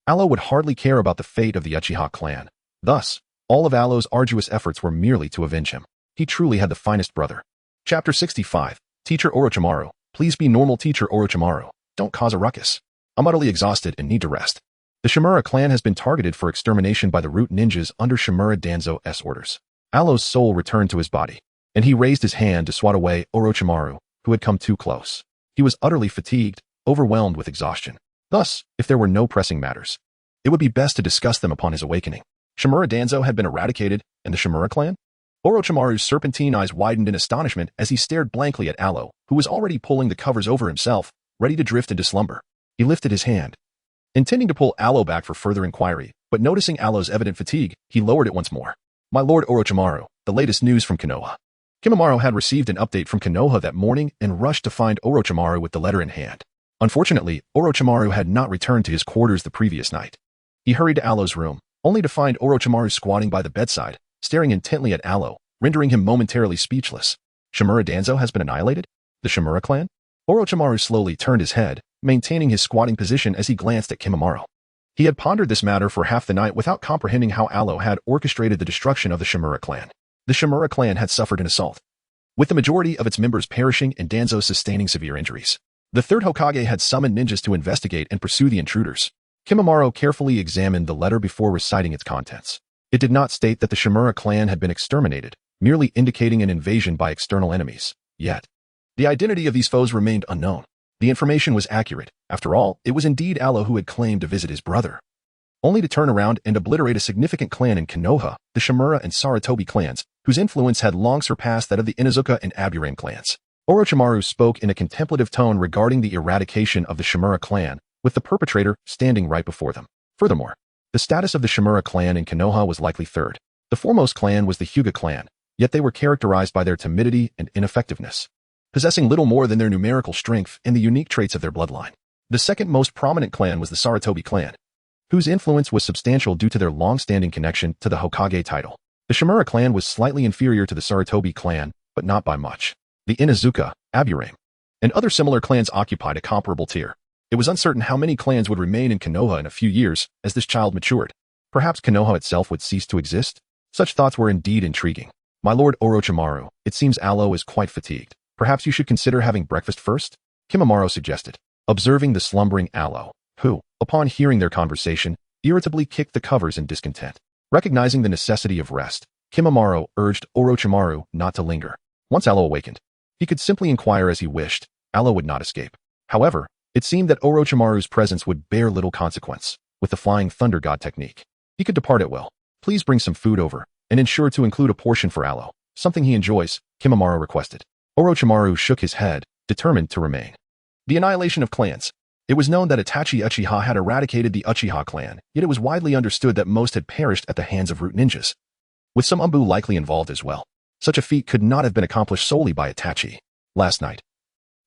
Alo would hardly care about the fate of the Uchiha clan. Thus, all of Alo's arduous efforts were merely to avenge him. He truly had the finest brother. Chapter 65. Teacher Orochimaru. Please be normal, Teacher Orochimaru. Don't cause a ruckus. I'm utterly exhausted and need to rest. The Shimura clan has been targeted for extermination by the root ninjas under Shimura Danzo's orders. Alo's soul returned to his body, and he raised his hand to swat away Orochimaru, who had come too close. He was utterly fatigued, overwhelmed with exhaustion. Thus, if there were no pressing matters, it would be best to discuss them upon his awakening. Shimura Danzo had been eradicated, and the Shimura clan? Orochimaru's serpentine eyes widened in astonishment as he stared blankly at Alo, who was already pulling the covers over himself, ready to drift into slumber. He lifted his hand, intending to pull Alo back for further inquiry, but noticing Alo's evident fatigue, he lowered it once more. My lord Orochimaru, the latest news from Konoha. Kimimaro had received an update from Konoha that morning and rushed to find Orochimaru with the letter in hand. Unfortunately, Orochimaru had not returned to his quarters the previous night. He hurried to Alo's room, only to find Orochimaru squatting by the bedside, staring intently at Alo, rendering him momentarily speechless. Shimura Danzo has been annihilated? The Shimura clan? Orochimaru slowly turned his head, maintaining his squatting position as he glanced at Kimimaro. He had pondered this matter for half the night without comprehending how Alo had orchestrated the destruction of the Shimura clan. The Shimura clan had suffered an assault, with the majority of its members perishing and Danzo sustaining severe injuries. The third Hokage had summoned ninjas to investigate and pursue the intruders. Kimimaro carefully examined the letter before reciting its contents. It did not state that the Shimura clan had been exterminated, merely indicating an invasion by external enemies. Yet, the identity of these foes remained unknown. The information was accurate. After all, it was indeed Alo who had claimed to visit his brother, only to turn around and obliterate a significant clan in Konoha, the Shimura and Sarutobi clans, whose influence had long surpassed that of the Inuzuka and Aburame clans. Orochimaru spoke in a contemplative tone regarding the eradication of the Shimura clan, with the perpetrator standing right before them. Furthermore, the status of the Shimura clan in Konoha was likely third. The foremost clan was the Hyuga clan, yet they were characterized by their timidity and ineffectiveness, possessing little more than their numerical strength and the unique traits of their bloodline. The second most prominent clan was the Sarutobi clan, whose influence was substantial due to their long-standing connection to the Hokage title. The Shimura clan was slightly inferior to the Sarutobi clan, but not by much. The Inuzuka, Aburame, and other similar clans occupied a comparable tier. It was uncertain how many clans would remain in Konoha in a few years as this child matured. Perhaps Konoha itself would cease to exist? Such thoughts were indeed intriguing. My lord Orochimaru, it seems Alo is quite fatigued. Perhaps you should consider having breakfast first? Kimimaro suggested, observing the slumbering Alo, who, upon hearing their conversation, irritably kicked the covers in discontent. Recognizing the necessity of rest, Kimimaro urged Orochimaru not to linger. Once Alo awakened, he could simply inquire as he wished. Alo would not escape. However, it seemed that Orochimaru's presence would bear little consequence. With the Flying Thunder God technique, he could depart at will. Please bring some food over, and ensure to include a portion for Alo. Something he enjoys, Kimimaro requested. Orochimaru shook his head, determined to remain. The annihilation of clans. It was known that Itachi Uchiha had eradicated the Uchiha clan, yet it was widely understood that most had perished at the hands of root ninjas, with some Umbu likely involved as well. Such a feat could not have been accomplished solely by Itachi. Last night.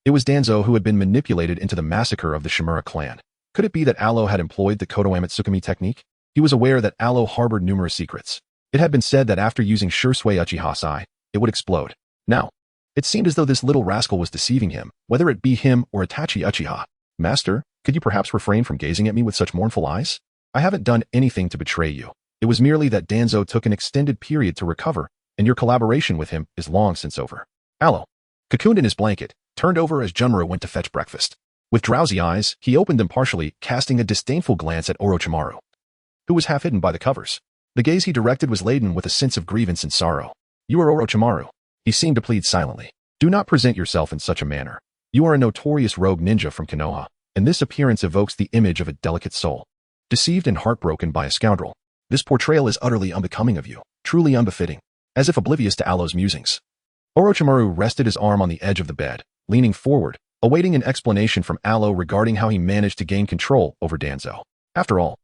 It was Danzo who had been manipulated into the massacre of the Shimura clan. Could it be that Alo had employed the Kotoamatsukami technique? He was aware that Alo harbored numerous secrets. It had been said that after using Shursui Uchiha's eye, it would explode. Now, it seemed as though this little rascal was deceiving him, whether it be him or Itachi Uchiha. Master, could you perhaps refrain from gazing at me with such mournful eyes? I haven't done anything to betray you. It was merely that Danzo took an extended period to recover, and your collaboration with him is long since over. Alo, cocooned in his blanket, turned over as Junmaru went to fetch breakfast. With drowsy eyes, he opened them partially, casting a disdainful glance at Orochimaru, who was half hidden by the covers. The gaze he directed was laden with a sense of grievance and sorrow. You are Orochimaru. He seemed to plead silently. Do not present yourself in such a manner. You are a notorious rogue ninja from Konoha, and this appearance evokes the image of a delicate soul. Deceived and heartbroken by a scoundrel. This portrayal is utterly unbecoming of you, truly unbefitting, as if oblivious to Alo's musings. Orochimaru rested his arm on the edge of the bed, leaning forward, awaiting an explanation from Alo regarding how he managed to gain control over Danzo. After all,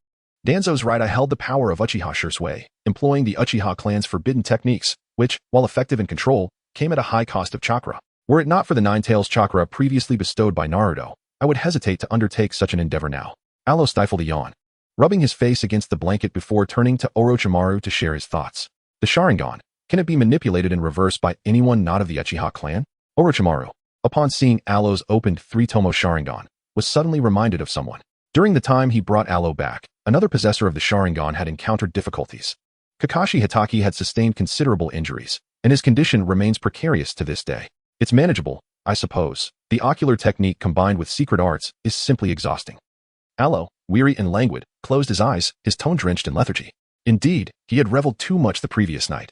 Danzo's right eye held the power of Uchiha Shursui, employing the Uchiha clan's forbidden techniques, which, while effective in control, came at a high cost of chakra. Were it not for the Nine Tails chakra previously bestowed by Naruto, I would hesitate to undertake such an endeavor now. Alo stifled a yawn, rubbing his face against the blanket before turning to Orochimaru to share his thoughts. The Sharingan, can it be manipulated in reverse by anyone not of the Uchiha clan? Orochimaru, upon seeing Alo's opened three-tomo Sharingan, was suddenly reminded of someone. During the time he brought Alo back, another possessor of the Sharingan had encountered difficulties. Kakashi Hitaki had sustained considerable injuries, and his condition remains precarious to this day. It's manageable, I suppose. The ocular technique combined with secret arts is simply exhausting. Alo, weary and languid, closed his eyes, his tone drenched in lethargy. Indeed, he had reveled too much the previous night.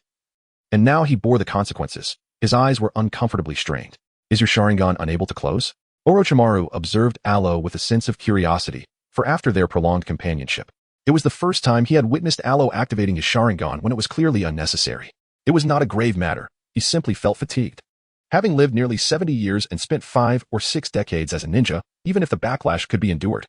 And now he bore the consequences. His eyes were uncomfortably strained. Is your Sharingan unable to close? Orochimaru observed Alo with a sense of curiosity, for after their prolonged companionship, it was the first time he had witnessed Alo activating his Sharingan when it was clearly unnecessary. It was not a grave matter, he simply felt fatigued. Having lived nearly 70 years and spent 5 or 6 decades as a ninja, even if the backlash could be endured,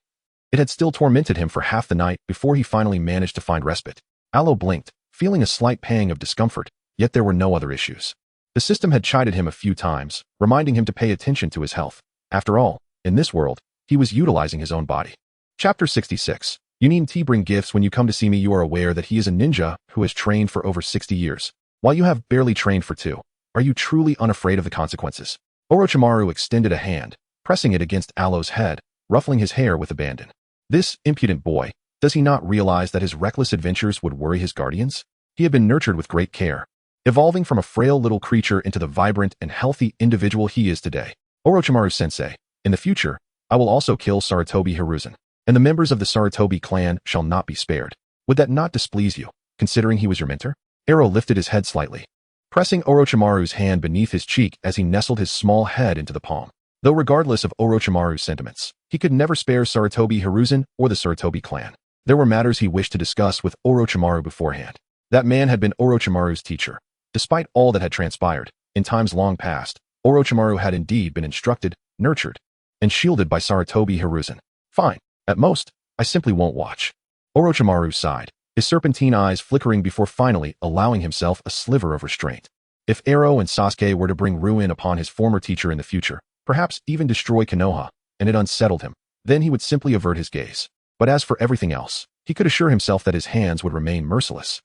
it had still tormented him for half the night before he finally managed to find respite. Alo blinked, feeling a slight pang of discomfort, yet there were no other issues. The system had chided him a few times, reminding him to pay attention to his health. After all, in this world, he was utilizing his own body. Chapter 66. You needn't bring gifts when you come to see me. You are aware that he is a ninja who has trained for over 60 years, while you have barely trained for 2. Are you truly unafraid of the consequences? Orochimaru extended a hand, pressing it against Alo's head, ruffling his hair with abandon. This impudent boy, does he not realize that his reckless adventures would worry his guardians? He had been nurtured with great care, evolving from a frail little creature into the vibrant and healthy individual he is today. Orochimaru-sensei, in the future, I will also kill Sarutobi Hiruzen, and the members of the Sarutobi clan shall not be spared. Would that not displease you, considering he was your mentor? Aro lifted his head slightly, pressing Orochimaru's hand beneath his cheek as he nestled his small head into the palm. Though regardless of Orochimaru's sentiments, he could never spare Sarutobi Hiruzen or the Sarutobi clan. There were matters he wished to discuss with Orochimaru beforehand. That man had been Orochimaru's teacher. Despite all that had transpired, in times long past, Orochimaru had indeed been instructed, nurtured, and shielded by Sarutobi Hiruzen. Fine. At most, I simply won't watch. Orochimaru sighed, his serpentine eyes flickering before finally allowing himself a sliver of restraint. If Aro and Sasuke were to bring ruin upon his former teacher in the future, perhaps even destroy Konoha, and it unsettled him, then he would simply avert his gaze. But as for everything else, he could assure himself that his hands would remain merciless.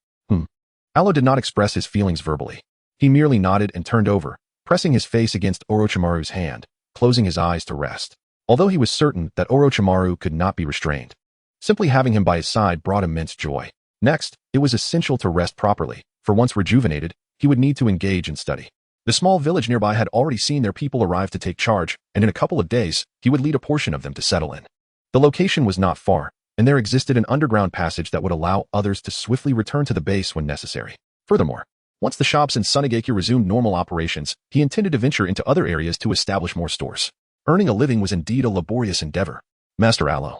Alo did not express his feelings verbally. He merely nodded and turned over, pressing his face against Orochimaru's hand, closing his eyes to rest. Although he was certain that Orochimaru could not be restrained, simply having him by his side brought immense joy. Next, it was essential to rest properly, for once rejuvenated, he would need to engage in study. The small village nearby had already seen their people arrive to take charge, and in a couple of days, he would lead a portion of them to settle in. The location was not far, and there existed an underground passage that would allow others to swiftly return to the base when necessary. Furthermore, once the shops in Sunageki resumed normal operations, he intended to venture into other areas to establish more stores. Earning a living was indeed a laborious endeavor. Master Alo,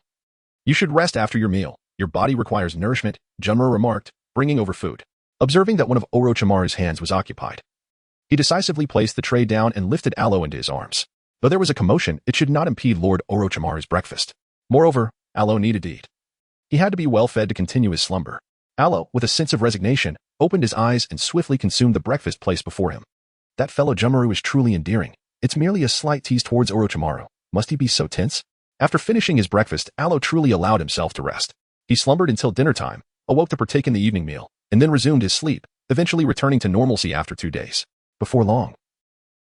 you should rest after your meal. Your body requires nourishment, Junmaru remarked, bringing over food. Observing that one of Orochimaru's hands was occupied, he decisively placed the tray down and lifted Alo into his arms. Though there was a commotion, it should not impede Lord Orochimaru's breakfast. Moreover, Alo needed to eat. He had to be well fed to continue his slumber. Alo, with a sense of resignation, opened his eyes and swiftly consumed the breakfast placed before him. That fellow Junmaru is truly endearing. It's merely a slight tease towards Orochimaru. Must he be so tense? After finishing his breakfast, Alo truly allowed himself to rest. He slumbered until dinner time, awoke to partake in the evening meal, and then resumed his sleep, eventually returning to normalcy after 2 days. Before long,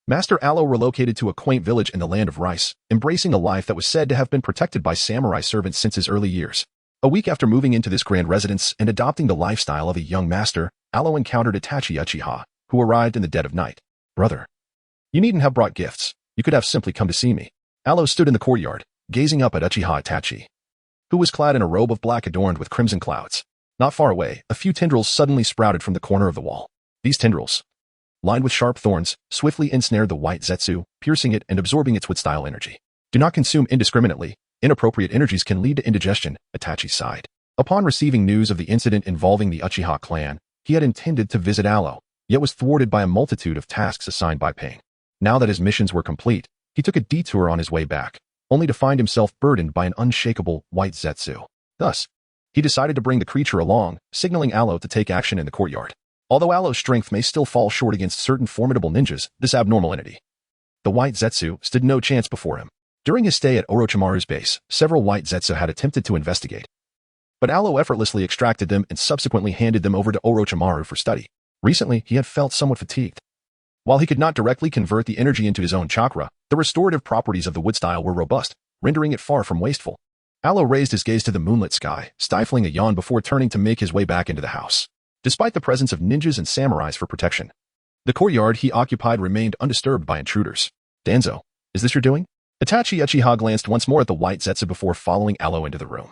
Master Alo relocated to a quaint village in the land of rice, embracing a life that was said to have been protected by samurai servants since his early years. A week after moving into this grand residence and adopting the lifestyle of a young master, Alo encountered Itachi Uchiha, who arrived in the dead of night. Brother, you needn't have brought gifts. You could have simply come to see me. Alo stood in the courtyard, gazing up at Uchiha Itachi, who was clad in a robe of black adorned with crimson clouds. Not far away, a few tendrils suddenly sprouted from the corner of the wall. These tendrils, lined with sharp thorns, swiftly ensnared the white Zetsu, piercing it and absorbing its wood-style energy. Do not consume indiscriminately. Inappropriate energies can lead to indigestion, Itachi sighed. Upon receiving news of the incident involving the Uchiha clan, he had intended to visit Alo, yet was thwarted by a multitude of tasks assigned by Pain. Now that his missions were complete, he took a detour on his way back, only to find himself burdened by an unshakable white Zetsu. Thus, he decided to bring the creature along, signaling Alo to take action in the courtyard. Although Alo's strength may still fall short against certain formidable ninjas, this abnormal entity, the white Zetsu, stood no chance before him. During his stay at Orochimaru's base, several white Zetsu had attempted to investigate, but Alo effortlessly extracted them and subsequently handed them over to Orochimaru for study. Recently, he had felt somewhat fatigued. While he could not directly convert the energy into his own chakra, the restorative properties of the wood style were robust, rendering it far from wasteful. Alo raised his gaze to the moonlit sky, stifling a yawn before turning to make his way back into the house. Despite the presence of ninjas and samurais for protection, the courtyard he occupied remained undisturbed by intruders. Danzo, is this your doing? Itachi Uchiha glanced once more at the white Zetsu before following Alo into the room,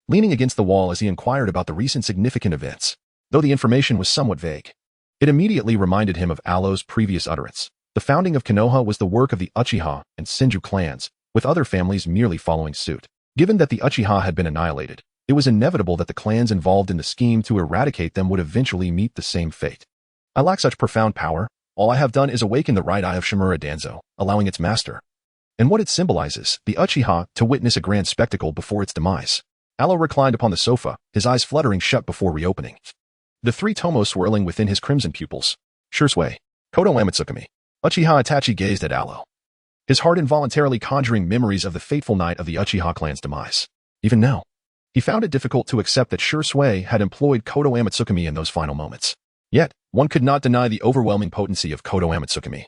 leaning against the wall as he inquired about the recent significant events. Though the information was somewhat vague, it immediately reminded him of Alo's previous utterance. The founding of Konoha was the work of the Uchiha and Senju clans, with other families merely following suit. Given that the Uchiha had been annihilated, it was inevitable that the clans involved in the scheme to eradicate them would eventually meet the same fate. I lack such profound power. All I have done is awaken the right eye of Shimura Danzo, allowing its master, and what it symbolizes, the Uchiha, to witness a grand spectacle before its demise. Alo reclined upon the sofa, his eyes fluttering shut before reopening, the three tomos swirling within his crimson pupils. Shursui, Kodo Amatsukami. Uchiha Itachi gazed at Alo, his heart involuntarily conjuring memories of the fateful night of the Uchiha clan's demise. Even now, he found it difficult to accept that Shursui had employed Kodo Amatsukami in those final moments. Yet, one could not deny the overwhelming potency of Kodo Amatsukami,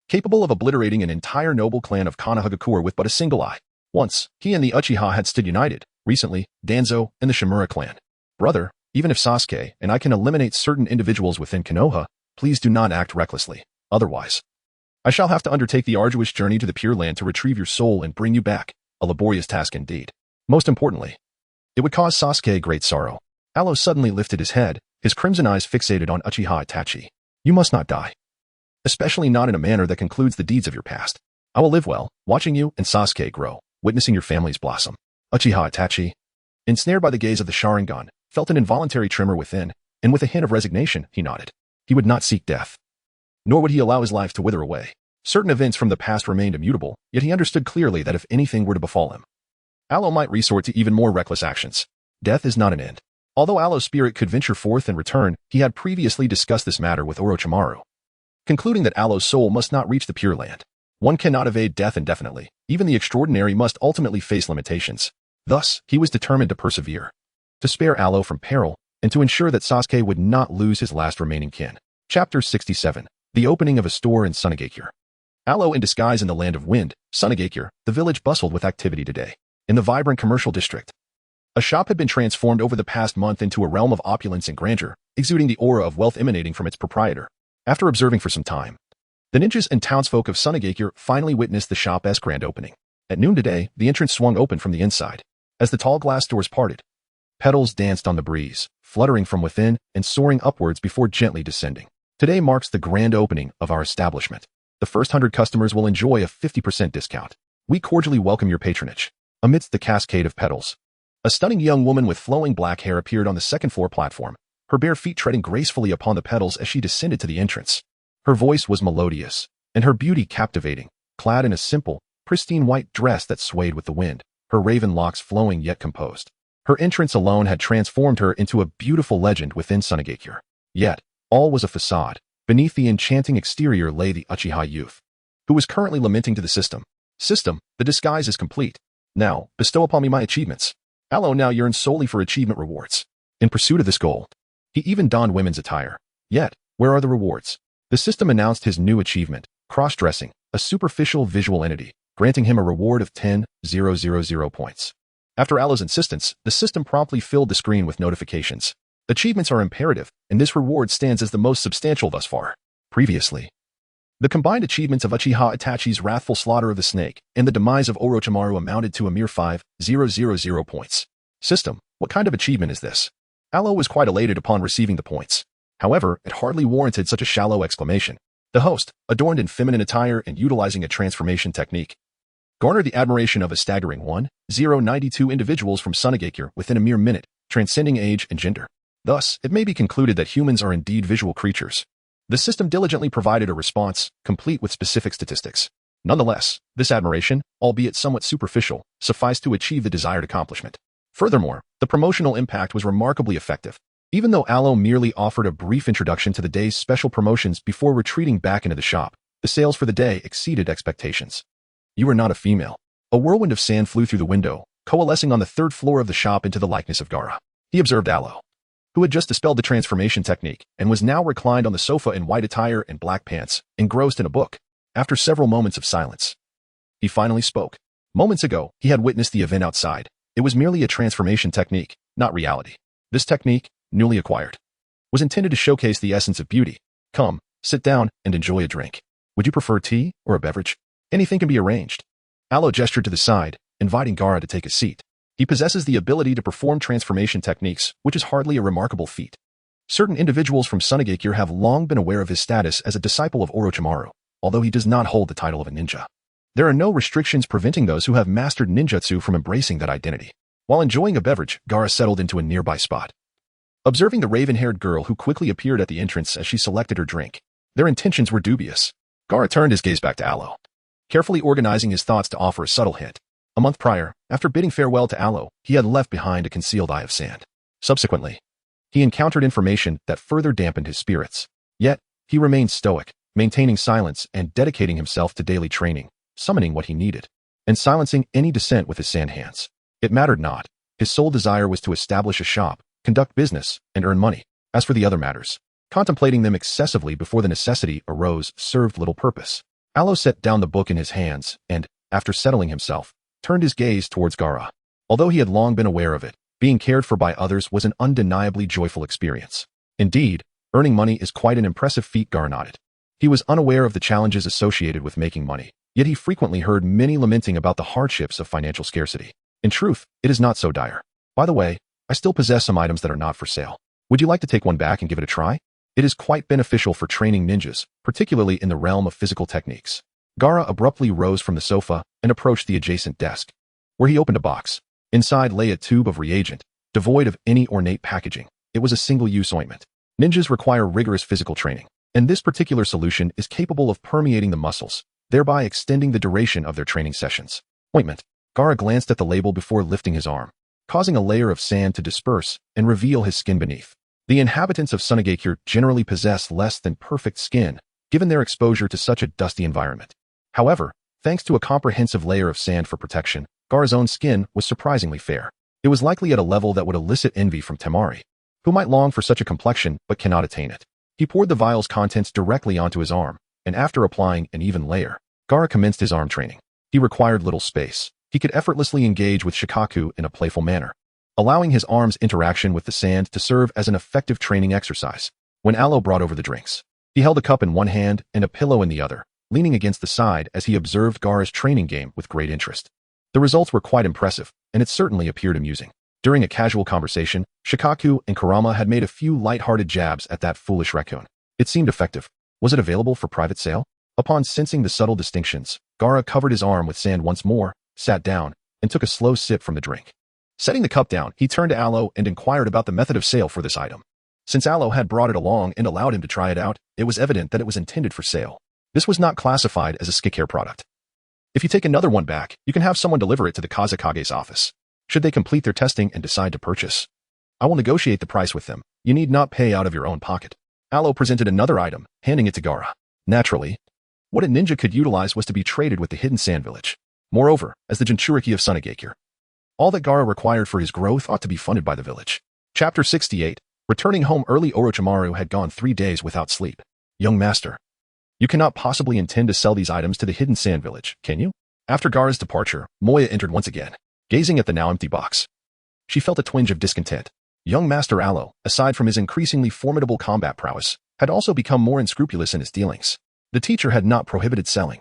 capable of obliterating an entire noble clan of Konohagakure with but a single eye. Once, he and the Uchiha had stood united. Recently, Danzo and the Shimura clan. Brother, even if Sasuke and I can eliminate certain individuals within Konoha, please do not act recklessly. Otherwise, I shall have to undertake the arduous journey to the Pure Land to retrieve your soul and bring you back. A laborious task indeed. Most importantly, it would cause Sasuke great sorrow. Alo suddenly lifted his head, his crimson eyes fixated on Uchiha Itachi. You must not die. Especially not in a manner that concludes the deeds of your past. I will live well, watching you and Sasuke grow, witnessing your family's blossom. Uchiha Itachi, ensnared by the gaze of the Sharingan, felt an involuntary tremor within, and with a hint of resignation, he nodded. He would not seek death, nor would he allow his life to wither away. Certain events from the past remained immutable, yet he understood clearly that if anything were to befall him, Alo might resort to even more reckless actions. Death is not an end. Although Alo's spirit could venture forth and return, he had previously discussed this matter with Orochimaru, concluding that Alo's soul must not reach the Pure Land. One cannot evade death indefinitely. Even the extraordinary must ultimately face limitations. Thus, he was determined to persevere, to spare Alo from peril, and to ensure that Sasuke would not lose his last remaining kin. Chapter 67. The opening of a store in Sunagakure. Alo in disguise in the land of wind, Sunagakure, the village bustled with activity today. In the vibrant commercial district, a shop had been transformed over the past month into a realm of opulence and grandeur, exuding the aura of wealth emanating from its proprietor. After observing for some time, the ninjas and townsfolk of Sunagakure finally witnessed the shop's grand opening. At noon today, the entrance swung open from the inside. As the tall glass doors parted, petals danced on the breeze, fluttering from within and soaring upwards before gently descending. Today marks the grand opening of our establishment. The first 100 customers will enjoy a 50% discount. We cordially welcome your patronage. Amidst the cascade of petals, a stunning young woman with flowing black hair appeared on the second-floor platform, her bare feet treading gracefully upon the petals as she descended to the entrance. Her voice was melodious, and her beauty captivating, clad in a simple, pristine white dress that swayed with the wind, her raven locks flowing yet composed. Her entrance alone had transformed her into a beautiful legend within Sunagakure. Yet, all was a facade. Beneath the enchanting exterior lay the Uchiha youth, who was currently lamenting to the system. System, the disguise is complete. Now, bestow upon me my achievements. Aloe now yearns solely for achievement rewards. In pursuit of this goal, he even donned women's attire. Yet, where are the rewards? The system announced his new achievement, cross-dressing, a superficial visual entity, granting him a reward of 10,000 points. After Aloe's insistence, the system promptly filled the screen with notifications. Achievements are imperative, and this reward stands as the most substantial thus far. Previously, the combined achievements of Uchiha Itachi's wrathful slaughter of the snake and the demise of Orochimaru amounted to a mere 5,000 points. System, what kind of achievement is this? Aloe was quite elated upon receiving the points. However, it hardly warranted such a shallow exclamation. The host, adorned in feminine attire and utilizing a transformation technique, garnered the admiration of a staggering 1,092 individuals from Sunagakure within a mere minute, transcending age and gender. Thus, it may be concluded that humans are indeed visual creatures. The system diligently provided a response, complete with specific statistics. Nonetheless, this admiration, albeit somewhat superficial, sufficed to achieve the desired accomplishment. Furthermore, the promotional impact was remarkably effective. Even though Aloe merely offered a brief introduction to the day's special promotions before retreating back into the shop, the sales for the day exceeded expectations. You are not a female. A whirlwind of sand flew through the window, coalescing on the third floor of the shop into the likeness of Gaara. He observed Aloe, who had just dispelled the transformation technique and was now reclined on the sofa in white attire and black pants, engrossed in a book. After several moments of silence, he finally spoke. Moments ago, he had witnessed the event outside. It was merely a transformation technique, not reality. This technique, newly acquired, was intended to showcase the essence of beauty. Come, sit down and enjoy a drink. Would you prefer tea or a beverage? Anything can be arranged. Aloe gestured to the side, inviting Gaara to take a seat. He possesses the ability to perform transformation techniques, which is hardly a remarkable feat. Certain individuals from Sunagakure have long been aware of his status as a disciple of Orochimaru, although he does not hold the title of a ninja. There are no restrictions preventing those who have mastered ninjutsu from embracing that identity. While enjoying a beverage, Gaara settled into a nearby spot. Observing the raven-haired girl who quickly appeared at the entrance as she selected her drink, their intentions were dubious. Gaara turned his gaze back to Aloe, carefully organizing his thoughts to offer a subtle hint. A month prior, after bidding farewell to Aloe, he had left behind a concealed eye of sand. Subsequently, he encountered information that further dampened his spirits. Yet, he remained stoic, maintaining silence and dedicating himself to daily training, summoning what he needed, and silencing any dissent with his sand hands. It mattered not. His sole desire was to establish a shop, conduct business, and earn money. As for the other matters, contemplating them excessively before the necessity arose served little purpose. Aloe set down the book in his hands and, after settling himself, turned his gaze towards Gaara. Although he had long been aware of it, being cared for by others was an undeniably joyful experience. Indeed, earning money is quite an impressive feat. Gaara nodded. He was unaware of the challenges associated with making money, yet he frequently heard many lamenting about the hardships of financial scarcity. In truth, it is not so dire. By the way, I still possess some items that are not for sale. Would you like to take one back and give it a try? It is quite beneficial for training ninjas, particularly in the realm of physical techniques. Gaara abruptly rose from the sofa and approached the adjacent desk, where he opened a box. Inside lay a tube of reagent, devoid of any ornate packaging. It was a single-use ointment. Ninjas require rigorous physical training, and this particular solution is capable of permeating the muscles, thereby extending the duration of their training sessions. Ointment. Gaara glanced at the label before lifting his arm, causing a layer of sand to disperse and reveal his skin beneath. The inhabitants of Sunagakure generally possess less than perfect skin, given their exposure to such a dusty environment. However, thanks to a comprehensive layer of sand for protection, Gaara's own skin was surprisingly fair. It was likely at a level that would elicit envy from Temari, who might long for such a complexion but cannot attain it. He poured the vial's contents directly onto his arm, and after applying an even layer, Gaara commenced his arm training. He required little space. He could effortlessly engage with Shikaku in a playful manner, allowing his arm's interaction with the sand to serve as an effective training exercise. When Aloe brought over the drinks, he held a cup in one hand and a pillow in the other, leaning against the side as he observed Gaara's training game with great interest. The results were quite impressive, and it certainly appeared amusing. During a casual conversation, Shikaku and Kurama had made a few light-hearted jabs at that foolish raccoon. It seemed effective. Was it available for private sale? Upon sensing the subtle distinctions, Gaara covered his arm with sand once more, sat down, and took a slow sip from the drink. Setting the cup down, he turned to Aloe and inquired about the method of sale for this item. Since Aloe had brought it along and allowed him to try it out, it was evident that it was intended for sale. This was not classified as a skincare product. If you take another one back, you can have someone deliver it to the Kazekage's office. Should they complete their testing and decide to purchase, I will negotiate the price with them. You need not pay out of your own pocket. Aloe presented another item, handing it to Gaara. Naturally, What a ninja could utilize was to be traded with the hidden sand village. Moreover, as the Jinchuriki of Sunigakure, all that Gaara required for his growth ought to be funded by the village. Chapter 68. Returning home early, Orochimaru had gone 3 days without sleep. Young master, you cannot possibly intend to sell these items to the hidden sand village, can you? After Gaara's departure, Moya entered once again, gazing at the now empty box. She felt a twinge of discontent. Young Master Alo, aside from his increasingly formidable combat prowess, had also become more unscrupulous in his dealings. The teacher had not prohibited selling,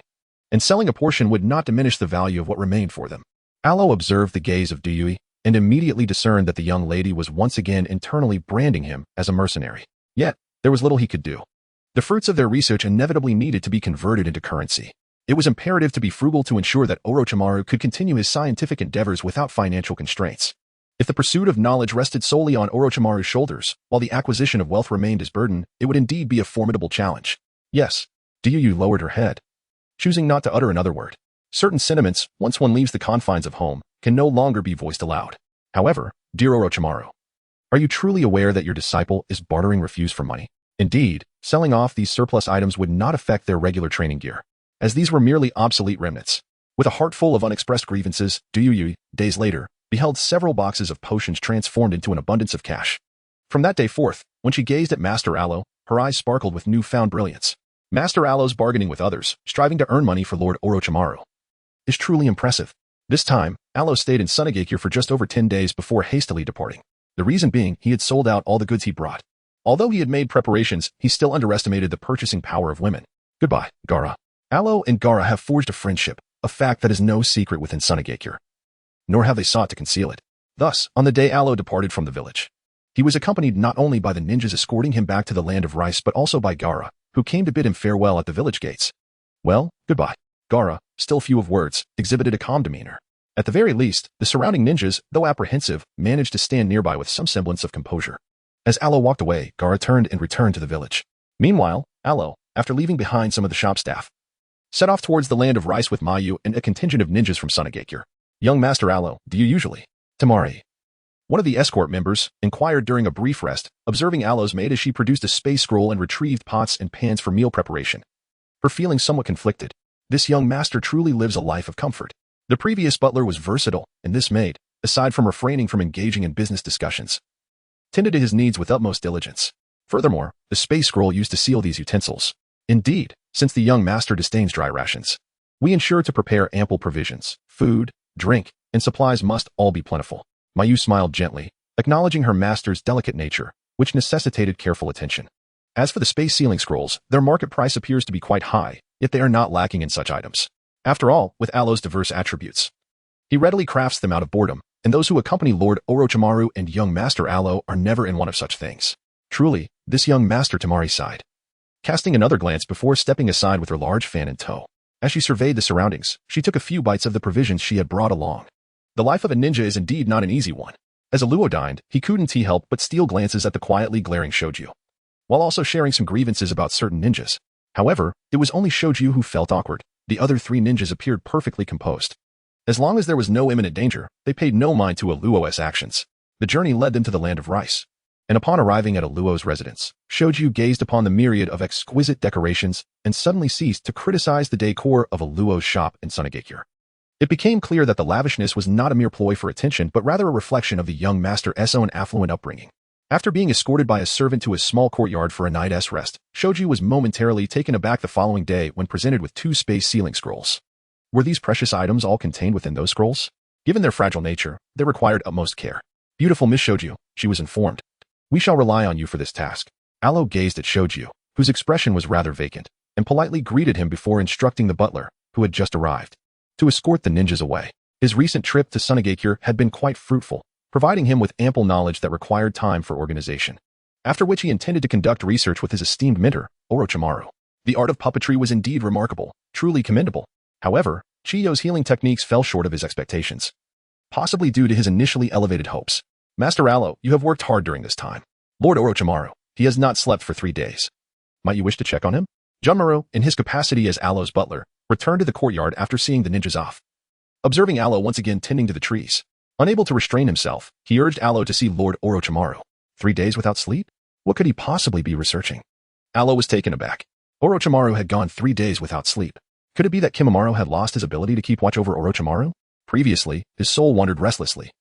and selling a portion would not diminish the value of what remained for them. Alo observed the gaze of Duyui and immediately discerned that the young lady was once again internally branding him as a mercenary. Yet, there was little he could do. The fruits of their research inevitably needed to be converted into currency. It was imperative to be frugal to ensure that Orochimaru could continue his scientific endeavors without financial constraints. If the pursuit of knowledge rested solely on Orochimaru's shoulders, while the acquisition of wealth remained his burden, it would indeed be a formidable challenge. Yes, Duyuyu lowered her head, choosing not to utter another word. Certain sentiments, once one leaves the confines of home, can no longer be voiced aloud. However, dear Orochimaru, are you truly aware that your disciple is bartering refuse for money? Indeed, selling off these surplus items would not affect their regular training gear, as these were merely obsolete remnants. With a heart full of unexpressed grievances, Duyuyu, days later, beheld several boxes of potions transformed into an abundance of cash. From that day forth, when she gazed at Master Alo, her eyes sparkled with newfound brilliance. Master Alo's bargaining with others, striving to earn money for Lord Orochimaru, is truly impressive. This time, Alo stayed in Sunigakure for just over 10 days before hastily departing. The reason being, he had sold out all the goods he brought. Although he had made preparations, he still underestimated the purchasing power of women. Goodbye, Gaara. Alo and Gaara have forged a friendship, a fact that is no secret within Sunigakure, nor have they sought to conceal it. Thus, on the day Alo departed from the village, he was accompanied not only by the ninjas escorting him back to the land of rice but also by Gaara, who came to bid him farewell at the village gates. Well, goodbye. Gaara, still few of words, exhibited a calm demeanor. At the very least, the surrounding ninjas, though apprehensive, managed to stand nearby with some semblance of composure. As Alo walked away, Gaara turned and returned to the village. Meanwhile, Alo, after leaving behind some of the shop staff, set off towards the land of rice with Mayu and a contingent of ninjas from Sunigakure. Young Master Alo, do you usually? Tamari, one of the escort members, inquired during a brief rest, observing Alo's maid as she produced a space scroll and retrieved pots and pans for meal preparation. Her feeling somewhat conflicted. This young master truly lives a life of comfort. The previous butler was versatile, and this maid, aside from refraining from engaging in business discussions, tended to his needs with utmost diligence. Furthermore, the space scroll used to seal these utensils. Indeed, since the young master disdains dry rations, we ensure to prepare ample provisions. Food, drink, and supplies must all be plentiful. Mayu smiled gently, acknowledging her master's delicate nature, which necessitated careful attention. As for the space sealing scrolls, their market price appears to be quite high, yet they are not lacking in such items. After all, with Alo's diverse attributes, he readily crafts them out of boredom, and those who accompany Lord Orochimaru and young Master Alo are never in want of such things. Truly, this young Master Tamari sighed, casting another glance before stepping aside with her large fan in tow. As she surveyed the surroundings, she took a few bites of the provisions she had brought along. The life of a ninja is indeed not an easy one. As Aluo dined, he couldn't help but steal glances at the quietly glaring Shoju, while also sharing some grievances about certain ninjas. However, it was only Shoju who felt awkward. The other 3 ninjas appeared perfectly composed. As long as there was no imminent danger, they paid no mind to Aluo's actions. The journey led them to the land of rice, and upon arriving at Aluo's residence, Shoju gazed upon the myriad of exquisite decorations and suddenly ceased to criticize the decor of Aluo's shop in Sunigakure. It became clear that the lavishness was not a mere ploy for attention but rather a reflection of the young master's own affluent upbringing. After being escorted by a servant to a small courtyard for a night's rest, Shoji was momentarily taken aback the following day when presented with 2 space sealing scrolls. Were these precious items all contained within those scrolls? Given their fragile nature, they required utmost care. Beautiful Miss Shoju, she was informed, we shall rely on you for this task. Alo gazed at Shoju, whose expression was rather vacant, and politely greeted him before instructing the butler, who had just arrived, to escort the ninjas away. His recent trip to Sunigakure had been quite fruitful, providing him with ample knowledge that required time for organization, after which he intended to conduct research with his esteemed mentor, Orochimaru. The art of puppetry was indeed remarkable, truly commendable. However, Chiyo's healing techniques fell short of his expectations, possibly due to his initially elevated hopes. Master Alo, you have worked hard during this time. Lord Orochimaru, he has not slept for 3 days. Might you wish to check on him? Junmaru, in his capacity as Alo's butler, returned to the courtyard after seeing the ninjas off. Observing Alo once again tending to the trees, unable to restrain himself, he urged Alo to see Lord Orochimaru. 3 days without sleep? What could he possibly be researching? Alo was taken aback. Orochimaru had gone 3 days without sleep. Could it be that Kimimaro had lost his ability to keep watch over Orochimaru? Previously, his soul wandered restlessly,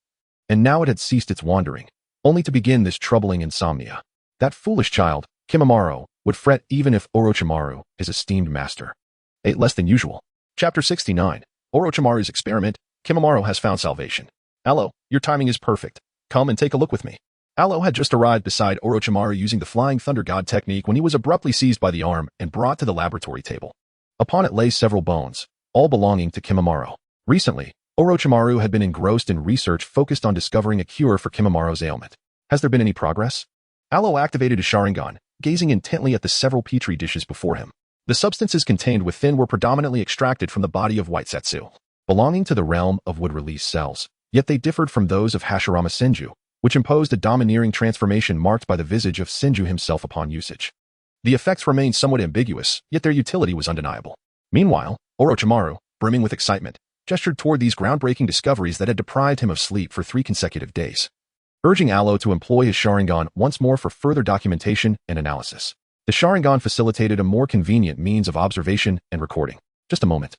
and now it had ceased its wandering, only to begin this troubling insomnia. That foolish child, Kimimaro, would fret even if Orochimaru, his esteemed master, ate less than usual. Chapter 69. Orochimaru's Experiment. Kimimaro has found salvation. Allo, your timing is perfect. Come and take a look with me. Allo had just arrived beside Orochimaru using the Flying Thunder God technique when he was abruptly seized by the arm and brought to the laboratory table. Upon it lay several bones, all belonging to Kimimaro. Recently, Orochimaru had been engrossed in research focused on discovering a cure for Kimimaro's ailment. Has there been any progress? Allo activated his Sharingan, gazing intently at the several petri dishes before him. The substances contained within were predominantly extracted from the body of White Setsu, belonging to the realm of wood-release cells, yet they differed from those of Hashirama Senju, which imposed a domineering transformation marked by the visage of Senju himself upon usage. The effects remained somewhat ambiguous, yet their utility was undeniable. Meanwhile, Orochimaru, brimming with excitement, gestured toward these groundbreaking discoveries that had deprived him of sleep for 3 consecutive days, urging Allo to employ his Sharingan once more for further documentation and analysis. The Sharingan facilitated a more convenient means of observation and recording. Just a moment.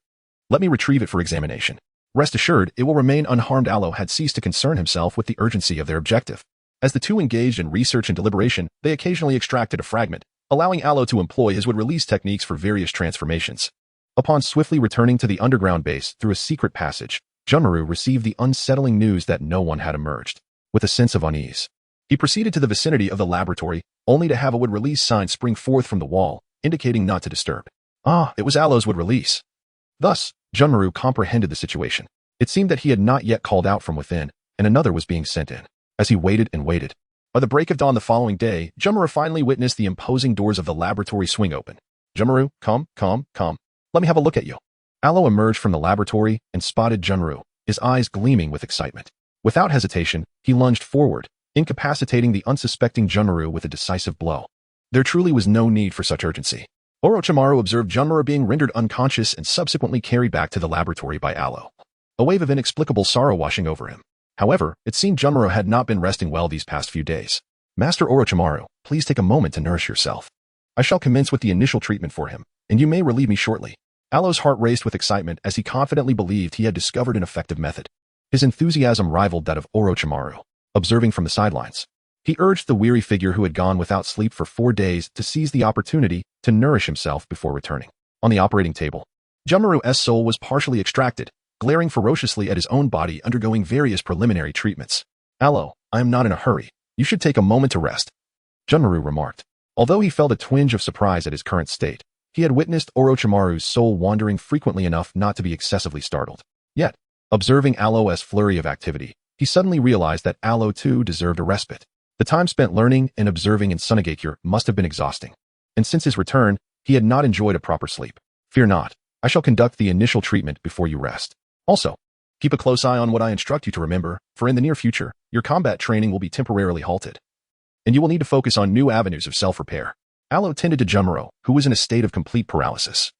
Let me retrieve it for examination. Rest assured, it will remain unharmed. Allo had ceased to concern himself with the urgency of their objective. As the two engaged in research and deliberation, they occasionally extracted a fragment, allowing Allo to employ his wood-release techniques for various transformations. Upon swiftly returning to the underground base through a secret passage, Junmaru received the unsettling news that no one had emerged. With a sense of unease, he proceeded to the vicinity of the laboratory, only to have a wood-release sign spring forth from the wall, indicating not to disturb. Ah, it was Allo's wood-release. Thus, Junmaru comprehended the situation. It seemed that he had not yet called out from within, and another was being sent in. As he waited and waited, by the break of dawn the following day, Junmaru finally witnessed the imposing doors of the laboratory swing open. Junmaru, come. Let me have a look at you. Allo emerged from the laboratory and spotted Junmaru, his eyes gleaming with excitement. Without hesitation, he lunged forward, incapacitating the unsuspecting Junmaru with a decisive blow. There truly was no need for such urgency. Orochimaru observed Junmaru being rendered unconscious and subsequently carried back to the laboratory by Allo, a wave of inexplicable sorrow washing over him. However, it seemed Junmaru had not been resting well these past few days. Master Orochimaru, please take a moment to nourish yourself. I shall commence with the initial treatment for him, and you may relieve me shortly. Allo's heart raced with excitement as he confidently believed he had discovered an effective method. His enthusiasm rivaled that of Orochimaru. Observing from the sidelines, he urged the weary figure who had gone without sleep for 4 days to seize the opportunity to nourish himself before returning. On the operating table, Junmaru's soul was partially extracted, glaring ferociously at his own body undergoing various preliminary treatments. Allo, I am not in a hurry. You should take a moment to rest, Junmaru remarked. Although he felt a twinge of surprise at his current state, he had witnessed Orochimaru's soul wandering frequently enough not to be excessively startled. Yet, observing Allo's flurry of activity, he suddenly realized that Allo too deserved a respite. The time spent learning and observing in Sunagakure must have been exhausting, and since his return, he had not enjoyed a proper sleep. Fear not, I shall conduct the initial treatment before you rest. Also, keep a close eye on what I instruct you to remember, for in the near future, your combat training will be temporarily halted, and you will need to focus on new avenues of self-repair. Allo tended to Junmaru, who was in a state of complete paralysis.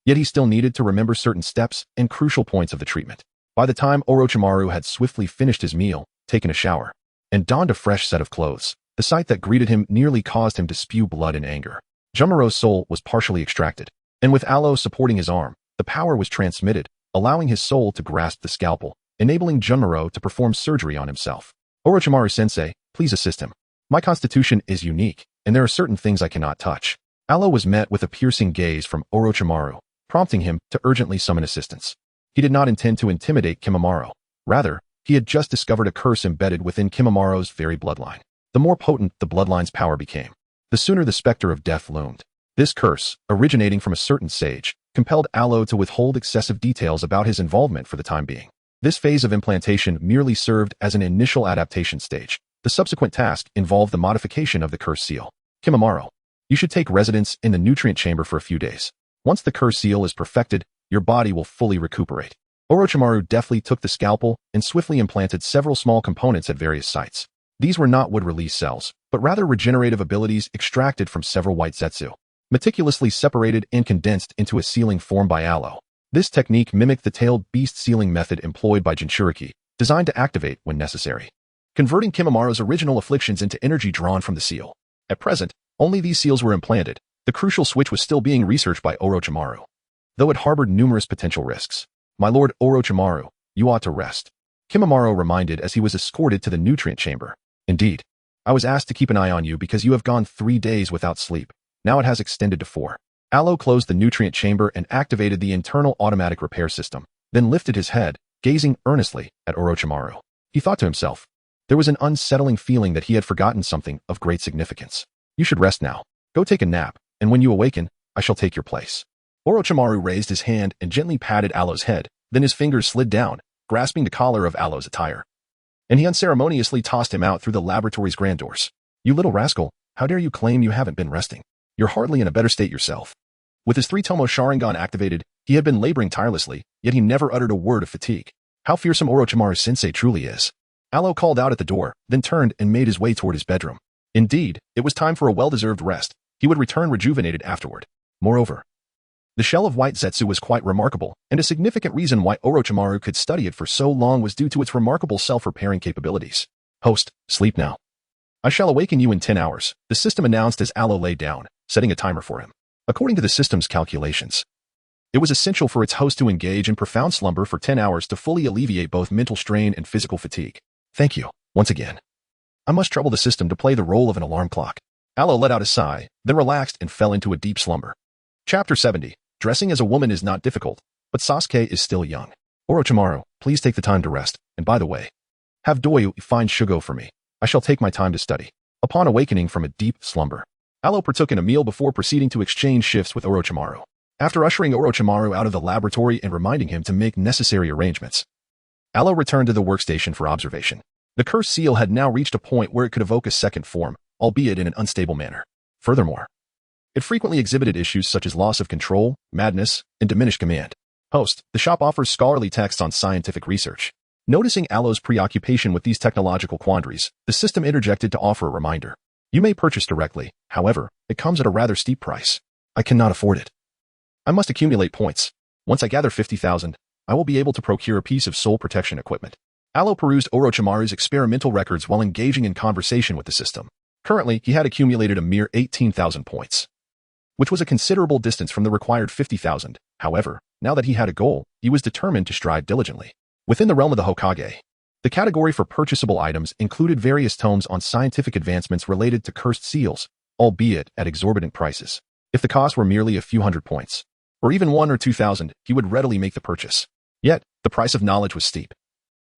Yet he still needed to remember certain steps and crucial points of the treatment. By the time Orochimaru had swiftly finished his meal, taken a shower, and donned a fresh set of clothes, the sight that greeted him nearly caused him to spew blood in anger. Junmaru's soul was partially extracted, and with Allo supporting his arm, the power was transmitted, allowing his soul to grasp the scalpel, enabling Junmaru to perform surgery on himself. Orochimaru-sensei, please assist him. My constitution is unique, and there are certain things I cannot touch. Allo was met with a piercing gaze from Orochimaru, prompting him to urgently summon assistance. He did not intend to intimidate Kimimaro. Rather, he had just discovered a curse embedded within Kimimaro's very bloodline. The more potent the bloodline's power became, the sooner the specter of death loomed. This curse, originating from a certain sage, compelled Allo to withhold excessive details about his involvement for the time being. This phase of implantation merely served as an initial adaptation stage. The subsequent task involved the modification of the curse seal. Kimimaro, you should take residence in the nutrient chamber for a few days. Once the curse seal is perfected, your body will fully recuperate. Orochimaru deftly took the scalpel and swiftly implanted several small components at various sites. These were not wood-release cells, but rather regenerative abilities extracted from several white zetsu, meticulously separated and condensed into a sealing formed by Allo. This technique mimicked the tailed beast sealing method employed by Jinchuriki, designed to activate when necessary, converting Kimimaro's original afflictions into energy drawn from the seal. At present, only these seals were implanted. The crucial switch was still being researched by Orochimaru, though it harbored numerous potential risks. "My lord Orochimaru, you ought to rest," Kimimaro reminded as he was escorted to the nutrient chamber. "Indeed. I was asked to keep an eye on you because you have gone 3 days without sleep. Now it has extended to 4. Alo closed the nutrient chamber and activated the internal automatic repair system, then lifted his head, gazing earnestly at Orochimaru. He thought to himself, there was an unsettling feeling that he had forgotten something of great significance. "You should rest now. Go take a nap, and when you awaken, I shall take your place." Orochimaru raised his hand and gently patted Alo's head, then his fingers slid down, grasping the collar of Alo's attire. And he unceremoniously tossed him out through the laboratory's grand doors. "You little rascal, how dare you claim you haven't been resting? You're hardly in a better state yourself." With his 3-tomo Sharingan activated, he had been laboring tirelessly, yet he never uttered a word of fatigue. How fearsome Orochimaru-sensei truly is. Alo called out at the door, then turned and made his way toward his bedroom. Indeed, it was time for a well-deserved rest. He would return rejuvenated afterward. Moreover, the shell of white Zetsu was quite remarkable, and a significant reason why Orochimaru could study it for so long was due to its remarkable self-repairing capabilities. "Host, sleep now. I shall awaken you in 10 hours, the system announced as Alo lay down, setting a timer for him. According to the system's calculations, it was essential for its host to engage in profound slumber for 10 hours to fully alleviate both mental strain and physical fatigue. "Thank you, once again. I must trouble the system to play the role of an alarm clock." Alo let out a sigh, then relaxed and fell into a deep slumber. Chapter 70. Dressing as a woman is not difficult, but Sasuke is still young. "Orochimaru, please take the time to rest, and by the way, have Doyu find Shugo for me. I shall take my time to study." Upon awakening from a deep slumber, Alo partook in a meal before proceeding to exchange shifts with Orochimaru. After ushering Orochimaru out of the laboratory and reminding him to make necessary arrangements, Alo returned to the workstation for observation. The cursed seal had now reached a point where it could evoke a second form, albeit in an unstable manner. Furthermore, it frequently exhibited issues such as loss of control, madness, and diminished command. "Host, the shop offers scholarly texts on scientific research." Noticing Alo's preoccupation with these technological quandaries, the system interjected to offer a reminder. "You may purchase directly, however, it comes at a rather steep price. I cannot afford it. I must accumulate points. Once I gather 50,000, I will be able to procure a piece of soul protection equipment." Alo perused Orochimaru's experimental records while engaging in conversation with the system. Currently, he had accumulated a mere 18,000 points, which was a considerable distance from the required 50,000. However, now that he had a goal, he was determined to strive diligently. Within the realm of the Hokage, the category for purchasable items included various tomes on scientific advancements related to cursed seals, albeit at exorbitant prices. If the cost were merely a few hundred points, or even 1 or 2,000, he would readily make the purchase. Yet, the price of knowledge was steep.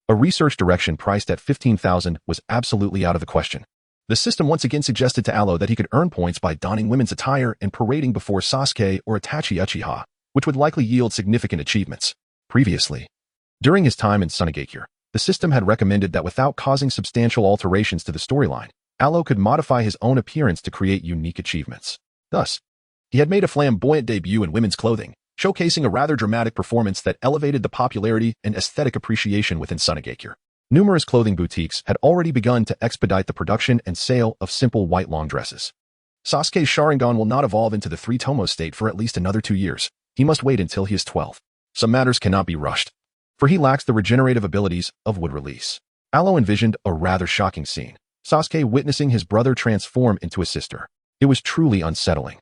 A research direction priced at 15,000 was absolutely out of the question. The system once again suggested to Alo that he could earn points by donning women's attire and parading before Sasuke or Itachi Uchiha, which would likely yield significant achievements. Previously, during his time in Sunigakure, the system had recommended that without causing substantial alterations to the storyline, Alo could modify his own appearance to create unique achievements. Thus, he had made a flamboyant debut in women's clothing, showcasing a rather dramatic performance that elevated the popularity and aesthetic appreciation within Sunigakure. Numerous clothing boutiques had already begun to expedite the production and sale of simple white long dresses. Sasuke's Sharingan will not evolve into the 3-tomo state for at least another 2 years. He must wait until he is 12. Some matters cannot be rushed, for he lacks the regenerative abilities of wood release. Alo envisioned a rather shocking scene. Sasuke witnessing his brother transform into a sister. It was truly unsettling.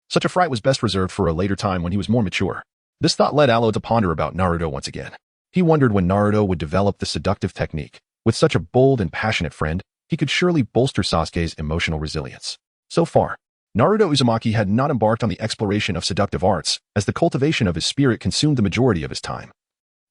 Such a fright was best reserved for a later time when he was more mature. This thought led Alo to ponder about Naruto once again. He wondered when Naruto would develop the seductive technique. With such a bold and passionate friend, he could surely bolster Sasuke's emotional resilience. So far, Naruto Uzumaki had not embarked on the exploration of seductive arts, as the cultivation of his spirit consumed the majority of his time,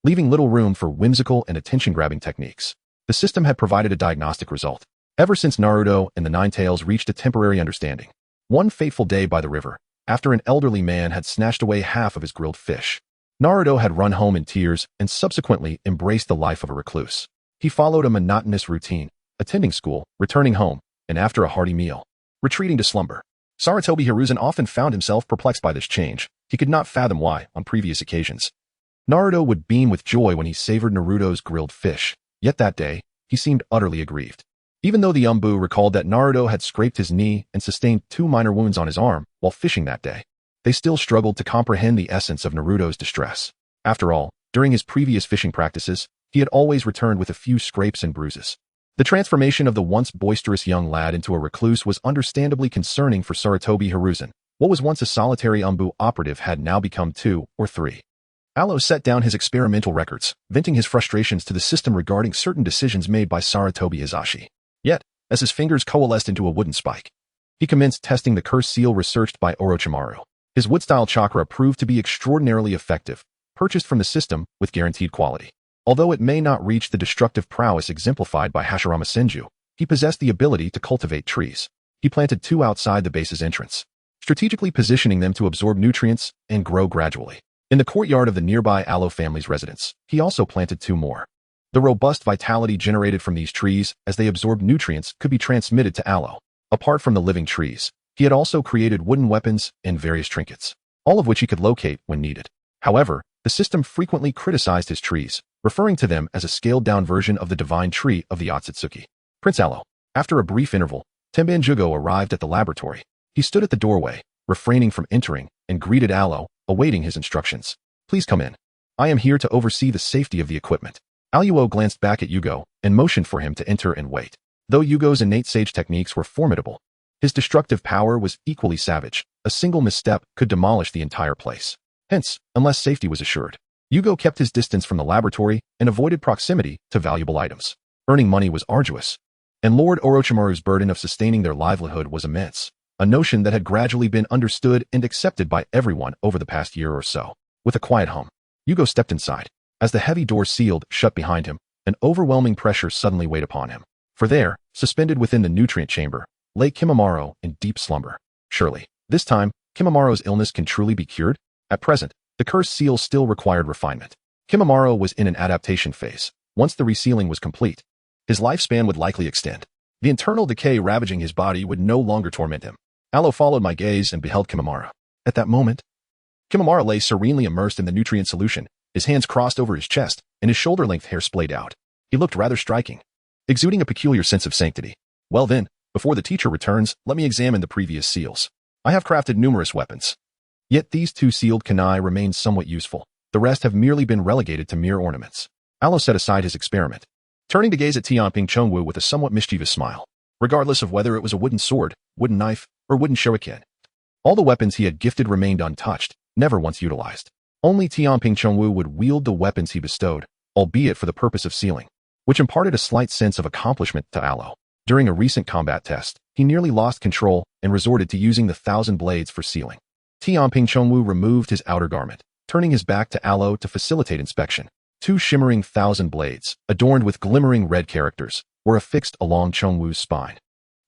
leaving little room for whimsical and attention-grabbing techniques. The system had provided a diagnostic result. Ever since Naruto and the Nine Tails reached a temporary understanding, one fateful day by the river, after an elderly man had snatched away half of his grilled fish, Naruto had run home in tears and subsequently embraced the life of a recluse. He followed a monotonous routine, attending school, returning home, and after a hearty meal, retreating to slumber. Sarutobi Hiruzen often found himself perplexed by this change. He could not fathom why, on previous occasions, Naruto would beam with joy when he savored Naruto's grilled fish. Yet that day, he seemed utterly aggrieved. Even though the Umbu recalled that Naruto had scraped his knee and sustained 2 minor wounds on his arm while fishing that day, they still struggled to comprehend the essence of Naruto's distress. After all, during his previous fishing practices, he had always returned with a few scrapes and bruises. The transformation of the once boisterous young lad into a recluse was understandably concerning for Sarutobi Hiruzen, What was once a solitary Umbu operative had now become 2 or 3. Alo set down his experimental records, venting his frustrations to the system regarding certain decisions made by Saratobi Hizashi. Yet, as his fingers coalesced into a wooden spike, he commenced testing the cursed seal researched by Orochimaru. His wood-style chakra proved to be extraordinarily effective, purchased from the system with guaranteed quality. Although it may not reach the destructive prowess exemplified by Hashirama Senju, he possessed the ability to cultivate trees. He planted 2 outside the base's entrance, strategically positioning them to absorb nutrients and grow gradually. In the courtyard of the nearby Alo family's residence, he also planted 2 more. The robust vitality generated from these trees as they absorbed nutrients could be transmitted to Alo. Apart from the living trees, he had also created wooden weapons and various trinkets, all of which he could locate when needed. However, the system frequently criticized his trees, referring to them as a scaled-down version of the divine tree of the Otsutsuki. Prince Alo. After a brief interval, Tenban Jugo arrived at the laboratory. He stood at the doorway, refraining from entering, and greeted Alo, awaiting his instructions. Please come in. I am here to oversee the safety of the equipment. Aluo glanced back at Yugo and motioned for him to enter and wait. Though Yugo's innate sage techniques were formidable, his destructive power was equally savage. A single misstep could demolish the entire place. Hence, unless safety was assured, Yugo kept his distance from the laboratory and avoided proximity to valuable items. Earning money was arduous, and Lord Orochimaru's burden of sustaining their livelihood was immense, a notion that had gradually been understood and accepted by everyone over the past year or so. With a quiet hum, Yugo stepped inside. As the heavy door sealed shut behind him, an overwhelming pressure suddenly weighed upon him. For there, suspended within the nutrient chamber, lay Kimimaro in deep slumber. Surely, this time, Kimimaro's illness can truly be cured? At present, the cursed seal still required refinement. Kimimaro was in an adaptation phase. Once the resealing was complete, his lifespan would likely extend. The internal decay ravaging his body would no longer torment him. Alo followed my gaze and beheld Kimimaro. At that moment, Kimimaro lay serenely immersed in the nutrient solution, his hands crossed over his chest, and his shoulder-length hair splayed out. He looked rather striking, exuding a peculiar sense of sanctity. Well then, before the teacher returns, let me examine the previous seals. I have crafted numerous weapons. Yet these 2 sealed kunai remain somewhat useful. The rest have merely been relegated to mere ornaments. Alo set aside his experiment, turning to gaze at Tianping Chongwu with a somewhat mischievous smile. Regardless of whether it was a wooden sword, wooden knife, or wooden shuriken, all the weapons he had gifted remained untouched, never once utilized. Only Tianping Chongwu would wield the weapons he bestowed, albeit for the purpose of sealing, which imparted a slight sense of accomplishment to Alo. During a recent combat test, he nearly lost control and resorted to using the 1,000 blades for sealing. Tianping Chongwu removed his outer garment, turning his back to Alo to facilitate inspection. 2 shimmering 1,000 blades, adorned with glimmering red characters, were affixed along Chongwu's spine.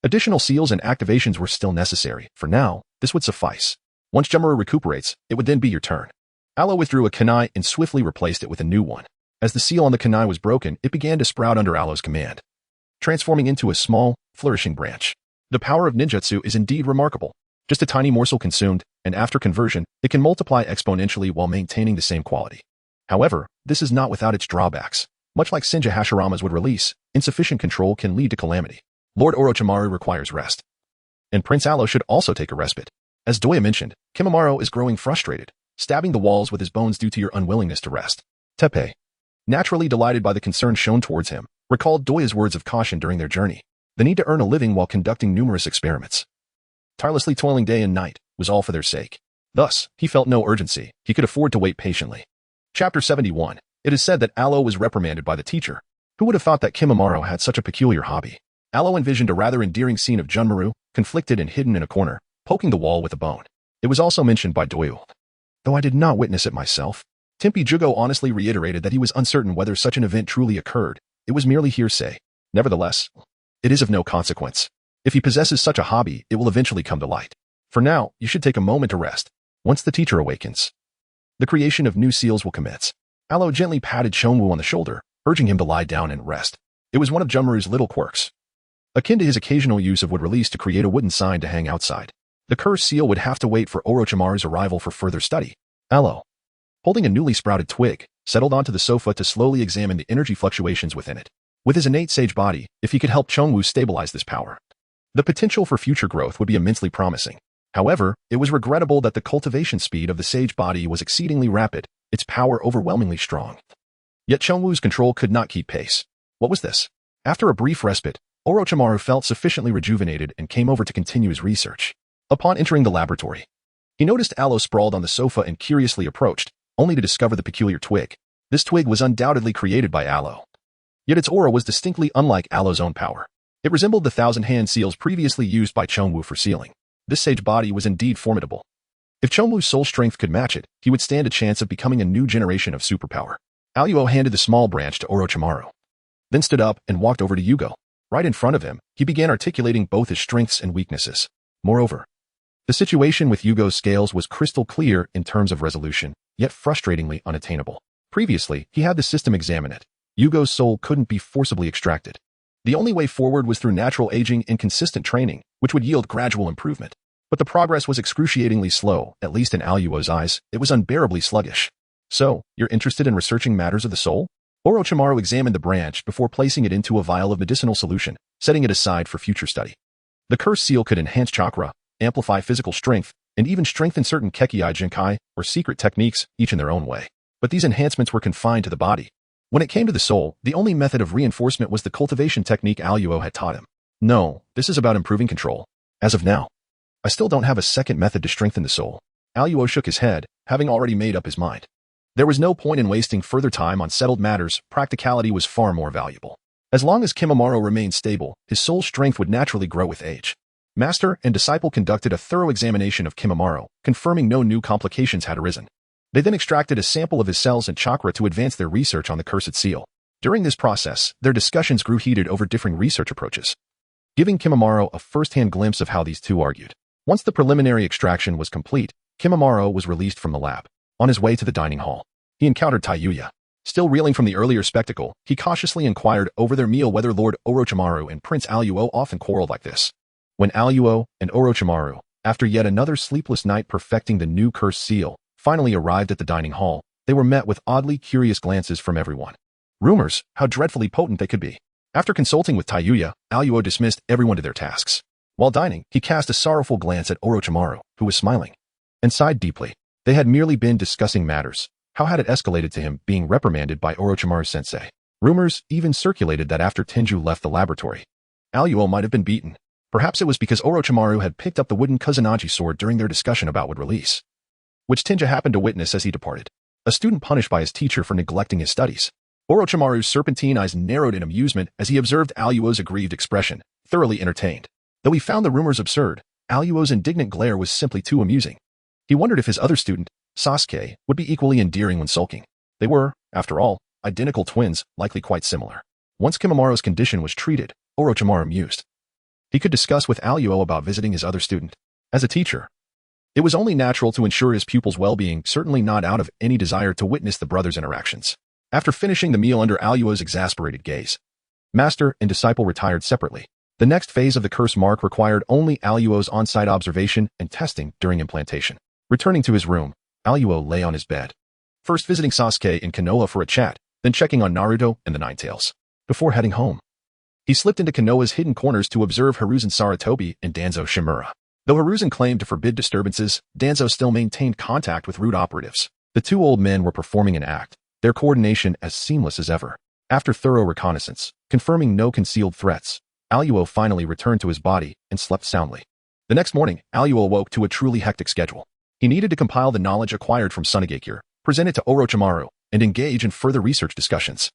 Additional seals and activations were still necessary. For now, this would suffice. Once Jumuru recuperates, it would then be your turn. Alo withdrew a kunai and swiftly replaced it with a new one. As the seal on the kunai was broken, it began to sprout under Alo's command, transforming into a small, flourishing branch. The power of ninjutsu is indeed remarkable. Just a tiny morsel consumed, and after conversion, it can multiply exponentially while maintaining the same quality. However, this is not without its drawbacks. Much like Senja Hashirama's would release, insufficient control can lead to calamity. Lord Orochimaru requires rest, and Prince Alo should also take a respite. As Doya mentioned, Kimimaro is growing frustrated, stabbing the walls with his bones due to your unwillingness to rest. Teppei, naturally delighted by the concern shown towards him, recalled Doya's words of caution during their journey. The need to earn a living while conducting numerous experiments, tirelessly toiling day and night, was all for their sake. Thus, he felt no urgency. He could afford to wait patiently. Chapter 71. It is said that Alo was reprimanded by the teacher. Who would have thought that Kimimaro had such a peculiar hobby? Alo envisioned a rather endearing scene of Junmaru, conflicted and hidden in a corner, poking the wall with a bone. It was also mentioned by Doyu, though I did not witness it myself. Tempi Jugo honestly reiterated that he was uncertain whether such an event truly occurred. It was merely hearsay. Nevertheless, it is of no consequence. If he possesses such a hobby, it will eventually come to light. For now, you should take a moment to rest. Once the teacher awakens, the creation of new seals will commence. Alo gently patted Chongwu on the shoulder, urging him to lie down and rest. It was one of Junmaru's little quirks, akin to his occasional use of wood release to create a wooden sign to hang outside. The cursed seal would have to wait for Orochimaru's arrival for further study. Alo, holding a newly sprouted twig, settled onto the sofa to slowly examine the energy fluctuations within it. With his innate sage body, if he could help Chongwu stabilize this power, the potential for future growth would be immensely promising. However, it was regrettable that the cultivation speed of the sage body was exceedingly rapid, its power overwhelmingly strong. Yet Chongwu's control could not keep pace. What was this? After a brief respite, Orochimaru felt sufficiently rejuvenated and came over to continue his research. Upon entering the laboratory, He noticed Aloe sprawled on the sofa and curiously approached, only to discover the peculiar twig. This twig was undoubtedly created by Aloe. Yet its aura was distinctly unlike Aloe's own power. It resembled the thousand-hand seals previously used by Chongwu for sealing. This sage body was indeed formidable. If Chongwu's soul strength could match it, he would stand a chance of becoming a new generation of superpower. Aluo handed the small branch to Orochimaru, then stood up and walked over to Yugo. Right in front of him, he began articulating both his strengths and weaknesses. Moreover, the situation with Yugo's scales was crystal clear in terms of resolution, yet frustratingly unattainable. Previously, he had the system examine it. Yugo's soul couldn't be forcibly extracted. The only way forward was through natural aging and consistent training, which would yield gradual improvement. But the progress was excruciatingly slow, at least in Aluo's eyes. It was unbearably sluggish. So, you're interested in researching matters of the soul? Orochimaru examined the branch before placing it into a vial of medicinal solution, setting it aside for future study. The cursed seal could enhance chakra, amplify physical strength, and even strengthen certain Kekkei Jinkai, or secret techniques, each in their own way. But these enhancements were confined to the body. When it came to the soul, the only method of reinforcement was the cultivation technique Aluo had taught him. No, this is about improving control. As of now, I still don't have a second method to strengthen the soul. Aluo shook his head, having already made up his mind. There was no point in wasting further time on settled matters. Practicality was far more valuable. As long as Kimimaro remained stable, his soul's strength would naturally grow with age. Master and disciple conducted a thorough examination of Kimimaro, confirming no new complications had arisen. They then extracted a sample of his cells and chakra to advance their research on the cursed seal. During this process, their discussions grew heated over differing research approaches, giving Kimimaro a first-hand glimpse of how these two argued. Once the preliminary extraction was complete, Kimimaro was released from the lab. On his way to the dining hall, he encountered Taiyuya. Still reeling from the earlier spectacle, he cautiously inquired over their meal whether Lord Orochimaru and Prince Aluo often quarreled like this. When Aluo and Orochimaru, after yet another sleepless night perfecting the new cursed seal, finally arrived at the dining hall, they were met with oddly curious glances from everyone. Rumors, how dreadfully potent they could be. After consulting with Taiyuya, Aluo dismissed everyone to their tasks. While dining, he cast a sorrowful glance at Orochimaru, who was smiling, and sighed deeply. They had merely been discussing matters. How had it escalated to him being reprimanded by Orochimaru's sensei? Rumors even circulated that after Tenju left the laboratory, Aluo might have been beaten. Perhaps it was because Orochimaru had picked up the wooden Kusanagi sword during their discussion about would release, which Tenja happened to witness as he departed. A student punished by his teacher for neglecting his studies. Orochimaru's serpentine eyes narrowed in amusement as he observed Aluo's aggrieved expression, thoroughly entertained. Though he found the rumors absurd, Aluo's indignant glare was simply too amusing. He wondered if his other student, Sasuke, would be equally endearing when sulking. They were, after all, identical twins, likely quite similar. Once Kimimaro's condition was treated, Orochimaru mused. He could discuss with Aluo about visiting his other student. As a teacher, it was only natural to ensure his pupil's well-being, certainly not out of any desire to witness the brothers' interactions. After finishing the meal under Aluo's exasperated gaze, master and disciple retired separately. The next phase of the curse mark required only Aluo's on-site observation and testing during implantation. Returning to his room, Aluo lay on his bed, first visiting Sasuke and Konoha for a chat, then checking on Naruto and the Nine Tails. Before heading home, he slipped into Konoha's hidden corners to observe Hiruzen Sarutobi and Danzo Shimura. Though Hiruzen claimed to forbid disturbances, Danzo still maintained contact with root operatives. The two old men were performing an act, their coordination as seamless as ever. After thorough reconnaissance, confirming no concealed threats, Aluo finally returned to his body and slept soundly. The next morning, Aluo awoke to a truly hectic schedule. He needed to compile the knowledge acquired from Sunagakure, present it to Orochimaru, and engage in further research discussions.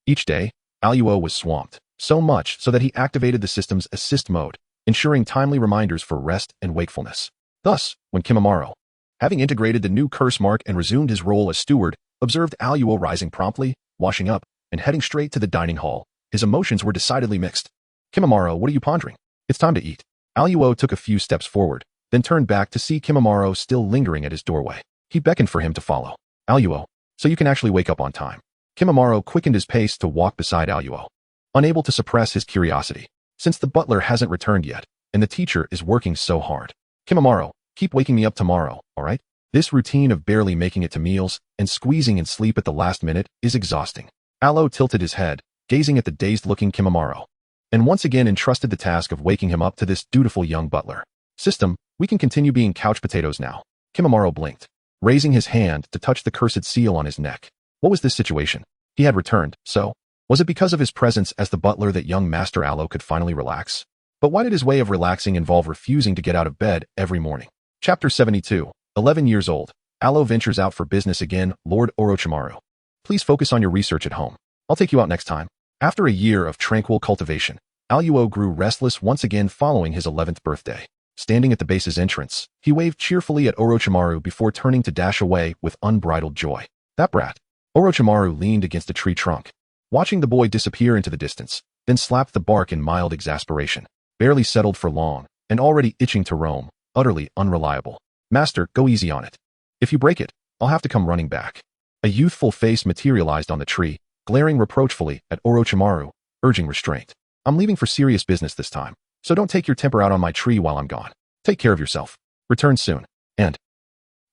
Each day, Aluo was swamped, so much so that he activated the system's assist mode, ensuring timely reminders for rest and wakefulness. Thus, when Kimimaro, having integrated the new curse mark and resumed his role as steward, observed Aluo rising promptly, washing up, and heading straight to the dining hall, his emotions were decidedly mixed. Kimimaro, what are you pondering? It's time to eat. Aluo took a few steps forward, then turned back to see Kimimaro still lingering at his doorway. He beckoned for him to follow. Aluo, so you can actually wake up on time. Kimimaro quickened his pace to walk beside Aluo, unable to suppress his curiosity. Since the butler hasn't returned yet, and the teacher is working so hard. Kimimaro, keep waking me up tomorrow, alright? This routine of barely making it to meals and squeezing in sleep at the last minute is exhausting. Aluo tilted his head, gazing at the dazed-looking Kimimaro, and once again entrusted the task of waking him up to this dutiful young butler. System, we can continue being couch potatoes now. Kimimaro blinked, raising his hand to touch the cursed seal on his neck. What was this situation? He had returned, so was it because of his presence as the butler that young Master Aluo could finally relax? But why did his way of relaxing involve refusing to get out of bed every morning? Chapter 72. 11 years old, Alo ventures out for business again. Lord Orochimaru, please focus on your research at home. I'll take you out next time. After a year of tranquil cultivation, Aluo grew restless once again following his 11th birthday. Standing at the base's entrance, he waved cheerfully at Orochimaru before turning to dash away with unbridled joy. That brat. Orochimaru leaned against a tree trunk, watching the boy disappear into the distance, then slapped the bark in mild exasperation. Barely settled for long, and already itching to roam, utterly unreliable. Master, go easy on it. If you break it, I'll have to come running back. A youthful face materialized on the tree, glaring reproachfully at Orochimaru, urging restraint. I'm leaving for serious business this time, so don't take your temper out on my tree while I'm gone. Take care of yourself. Return soon. And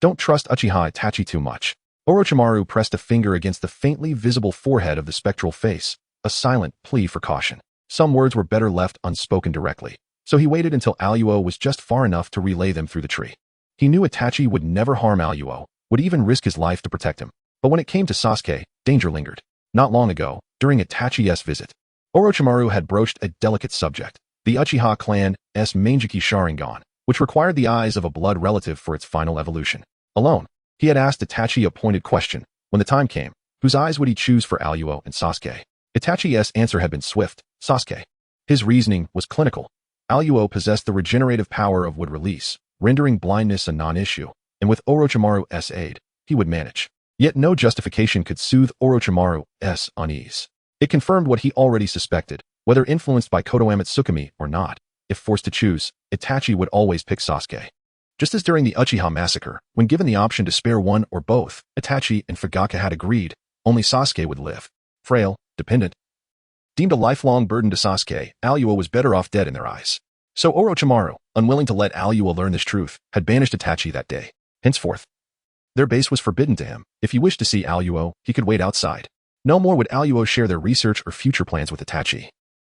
don't trust Uchiha Itachi too much. Orochimaru pressed a finger against the faintly visible forehead of the spectral face, a silent plea for caution. Some words were better left unspoken directly, so he waited until Aluo was just far enough to relay them through the tree. He knew Itachi would never harm Aluo, would even risk his life to protect him. But when it came to Sasuke, danger lingered. Not long ago, during Itachi's visit, Orochimaru had broached a delicate subject, the Uchiha clan's Mangeki Sharingan, which required the eyes of a blood relative for its final evolution. Alone, he had asked Itachi a pointed question. When the time came, whose eyes would he choose for Aluo and Sasuke? Itachi's answer had been swift: Sasuke. His reasoning was clinical. Aluo possessed the regenerative power of wood release, rendering blindness a non-issue, and with Orochimaru's aid, he would manage. Yet no justification could soothe Orochimaru's unease. It confirmed what he already suspected, whether influenced by Kotoame Tsukumi or not. If forced to choose, Itachi would always pick Sasuke. Just as during the Uchiha massacre, when given the option to spare one or both, Itachi and Fugaka had agreed, only Sasuke would live. Frail, dependent, deemed a lifelong burden to Sasuke, Aluo was better off dead in their eyes. So Orochimaru, unwilling to let Aluo learn this truth, had banished Itachi that day. Henceforth, their base was forbidden to him. If he wished to see Aluo, he could wait outside. No more would Aluo share their research or future plans with Itachi.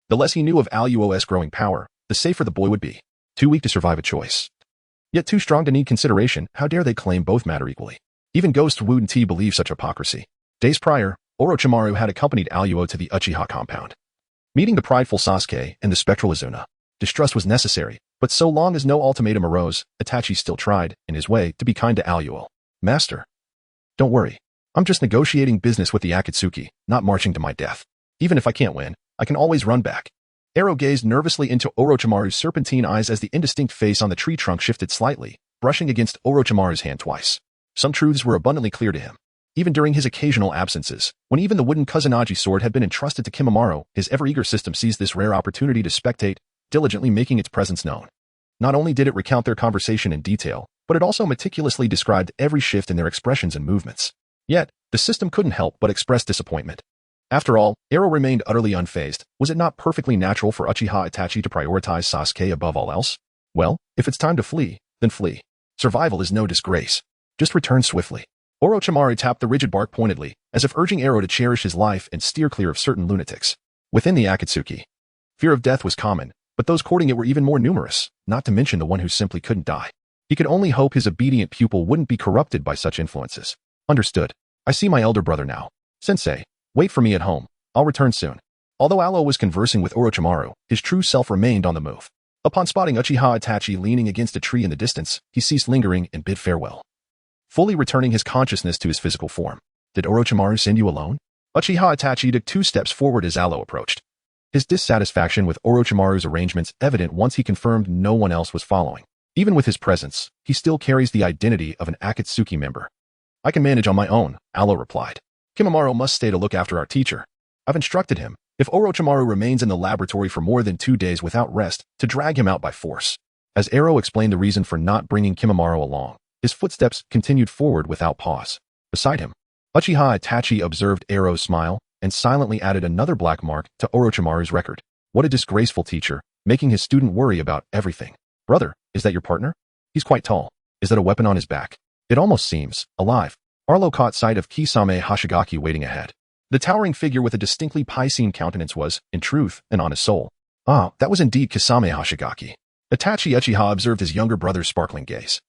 The less he knew of Aluo's growing power, the safer the boy would be. Too weak to survive a choice, yet too strong to need consideration. How dare they claim both matter equally? Even Ghost Wooden Tea believed such hypocrisy. Days prior, Orochimaru had accompanied Aluo to the Uchiha compound. Meeting the prideful Sasuke and the spectral Izuna, distrust was necessary, but so long as no ultimatum arose, Itachi still tried, in his way, to be kind to Aluo. Master, don't worry. I'm just negotiating business with the Akatsuki, not marching to my death. Even if I can't win, I can always run back. Arrow gazed nervously into Orochimaru's serpentine eyes as the indistinct face on the tree trunk shifted slightly, brushing against Orochimaru's hand twice. Some truths were abundantly clear to him. Even during his occasional absences, when even the wooden Kusanagi sword had been entrusted to Kimimaro, his ever-eager system seized this rare opportunity to spectate, diligently making its presence known. Not only did it recount their conversation in detail, but it also meticulously described every shift in their expressions and movements. Yet, the system couldn't help but express disappointment. After all, Arrow remained utterly unfazed. Was it not perfectly natural for Uchiha Itachi to prioritize Sasuke above all else? Well, if it's time to flee, then flee. Survival is no disgrace. Just return swiftly. Orochimaru tapped the rigid bark pointedly, as if urging Arrow to cherish his life and steer clear of certain lunatics. Within the Akatsuki, fear of death was common, but those courting it were even more numerous, not to mention the one who simply couldn't die. He could only hope his obedient pupil wouldn't be corrupted by such influences. Understood. I see my elder brother now. Sensei, wait for me at home. I'll return soon. Although Alo was conversing with Orochimaru, his true self remained on the move. Upon spotting Uchiha Itachi leaning against a tree in the distance, he ceased lingering and bid farewell, fully returning his consciousness to his physical form. Did Orochimaru send you alone? Uchiha Itachi took 2 steps forward as Alo approached. His dissatisfaction with Orochimaru's arrangements evident once he confirmed no one else was following. Even with his presence, he still carries the identity of an Akatsuki member. I can manage on my own, Alo replied. Kimimaro must stay to look after our teacher. I've instructed him, if Orochimaru remains in the laboratory for more than 2 days without rest, to drag him out by force. As Arrow explained the reason for not bringing Kimimaro along, his footsteps continued forward without pause. Beside him, Uchiha Itachi observed Arrow's smile and silently added another black mark to Orochimaru's record. What a disgraceful teacher, making his student worry about everything. Brother, is that your partner? He's quite tall. Is that a weapon on his back? It almost seems alive. Arlo caught sight of Kisame Hashigaki waiting ahead. The towering figure with a distinctly Piscean countenance was, in truth, an honest soul. Ah, that was indeed Kisame Hashigaki. Itachi Uchiha observed his younger brother's sparkling gaze,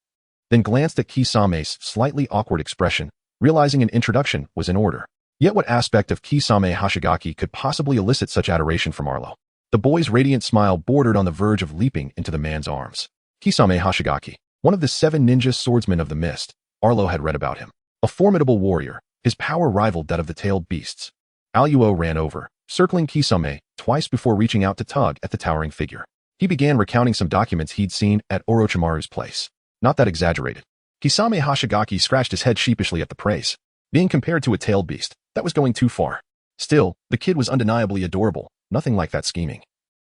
then glanced at Kisame's slightly awkward expression, realizing an introduction was in order. Yet what aspect of Kisame Hashigaki could possibly elicit such adoration from Arlo? The boy's radiant smile bordered on the verge of leaping into the man's arms. Kisame Hashigaki, one of the 7 ninja swordsmen of the mist. Arlo had read about him. A formidable warrior, his power rivaled that of the tailed beasts. Aluo ran over, circling Kisame twice before reaching out to tug at the towering figure. He began recounting some documents he'd seen at Orochimaru's place. Not that exaggerated. Kisame Hashigaki scratched his head sheepishly at the praise. Being compared to a tailed beast, that was going too far. Still, the kid was undeniably adorable, nothing like that scheming.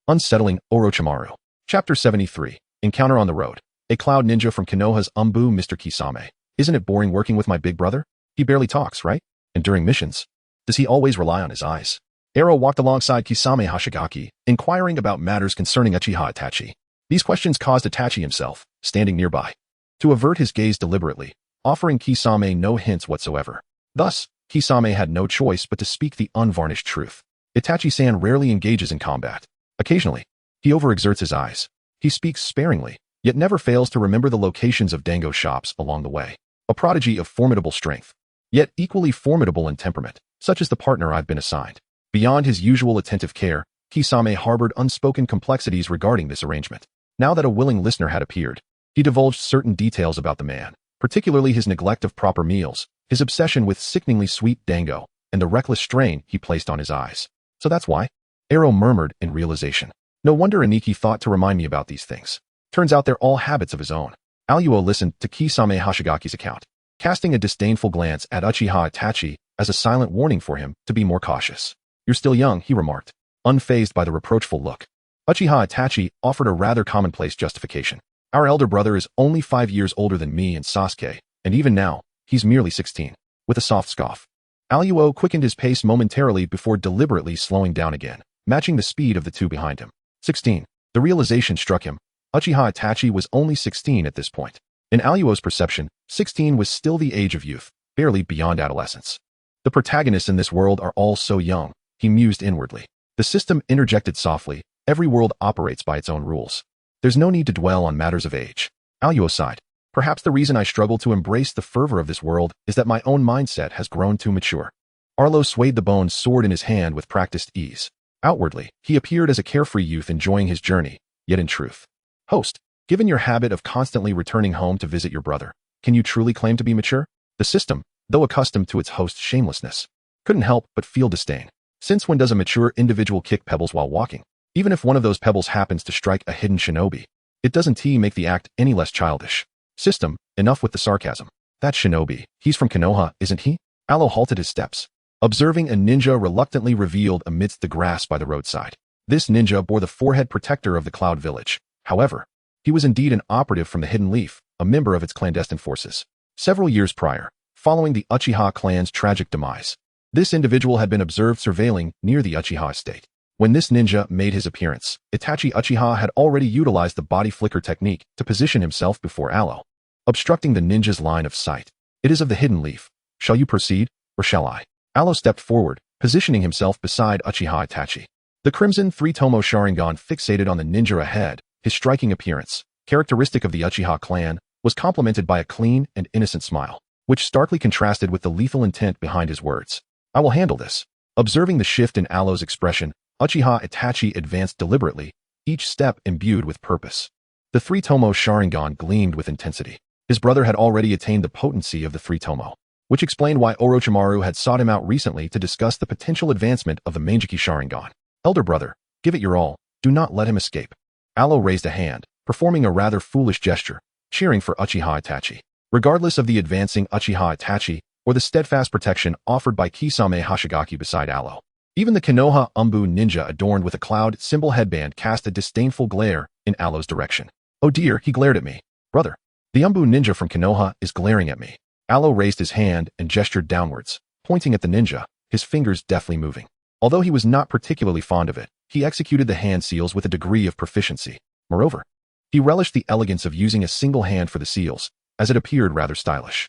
Unsettling Orochimaru. Chapter 73. Encounter on the Road. A cloud ninja from Konoha's Umbu. Mr. Kisame. Isn't it boring working with my big brother? He barely talks, right? And during missions, does he always rely on his eyes? Ero walked alongside Kisame Hashigaki, inquiring about matters concerning Uchiha Itachi. These questions caused Itachi himself, standing nearby, to avert his gaze deliberately, offering Kisame no hints whatsoever. Thus, Kisame had no choice but to speak the unvarnished truth. Itachi-san rarely engages in combat. Occasionally, he overexerts his eyes. He speaks sparingly, yet never fails to remember the locations of dango shops along the way. A prodigy of formidable strength, yet equally formidable in temperament, such as the partner I've been assigned. Beyond his usual attentive care, Kisame harbored unspoken complexities regarding this arrangement. Now that a willing listener had appeared, he divulged certain details about the man, particularly his neglect of proper meals, his obsession with sickeningly sweet dango, and the reckless strain he placed on his eyes. So that's why? Ero murmured in realization. No wonder Aniki thought to remind me about these things. Turns out they're all habits of his own. Aluo listened to Kisame Hashigaki's account, casting a disdainful glance at Uchiha Itachi as a silent warning for him to be more cautious. You're still young, he remarked, unfazed by the reproachful look. Uchiha Itachi offered a rather commonplace justification. Our elder brother is only 5 years older than me and Sasuke, and even now, he's merely 16, with a soft scoff. Aluo quickened his pace momentarily before deliberately slowing down again, matching the speed of the two behind him. 16. The realization struck him. Uchiha Itachi was only 16 at this point. In Aluo's perception, 16 was still the age of youth, barely beyond adolescence. The protagonists in this world are all so young, he mused inwardly. The system interjected softly. Every world operates by its own rules. There's no need to dwell on matters of age. Aluo sighed. Perhaps the reason I struggle to embrace the fervor of this world is that my own mindset has grown too mature. Arlo swayed the bone sword in his hand with practiced ease. Outwardly, he appeared as a carefree youth enjoying his journey, yet in truth. Host, given your habit of constantly returning home to visit your brother, can you truly claim to be mature? The system, though accustomed to its host's shamelessness, couldn't help but feel disdain. Since when does a mature individual kick pebbles while walking? Even if one of those pebbles happens to strike a hidden shinobi, it doesn't make the act any less childish. System, enough with the sarcasm. That shinobi, he's from Konoha, isn't he? Alo halted his steps, observing a ninja reluctantly revealed amidst the grass by the roadside. This ninja bore the forehead protector of the Cloud Village. However, he was indeed an operative from the Hidden Leaf, a member of its clandestine forces. Several years prior, following the Uchiha clan's tragic demise, this individual had been observed surveilling near the Uchiha estate. When this ninja made his appearance, Itachi Uchiha had already utilized the body flicker technique to position himself before Alo, obstructing the ninja's line of sight. It is of the Hidden Leaf. Shall you proceed, or shall I? Alo stepped forward, positioning himself beside Uchiha Itachi. The crimson three-tomo Sharingan fixated on the ninja ahead. His striking appearance, characteristic of the Uchiha clan, was complemented by a clean and innocent smile, which starkly contrasted with the lethal intent behind his words. I will handle this. Observing the shift in Alo's expression, Uchiha Itachi advanced deliberately, each step imbued with purpose. The three-tomo Sharingan gleamed with intensity. His brother had already attained the potency of the three-tomo, which explained why Orochimaru had sought him out recently to discuss the potential advancement of the Mangeki Sharingan. Elder brother, give it your all. Do not let him escape. Alo raised a hand, performing a rather foolish gesture, cheering for Uchiha Itachi. Regardless of the advancing Uchiha Itachi or the steadfast protection offered by Kisame Hashigaki beside Alo, even the Konoha Umbu ninja adorned with a cloud symbol headband cast a disdainful glare in Alo's direction. Oh dear, he glared at me. Brother, the Umbu ninja from Konoha is glaring at me. Alo raised his hand and gestured downwards, pointing at the ninja, his fingers deftly moving. Although he was not particularly fond of it, he executed the hand seals with a degree of proficiency. Moreover, he relished the elegance of using a single hand for the seals, as it appeared rather stylish.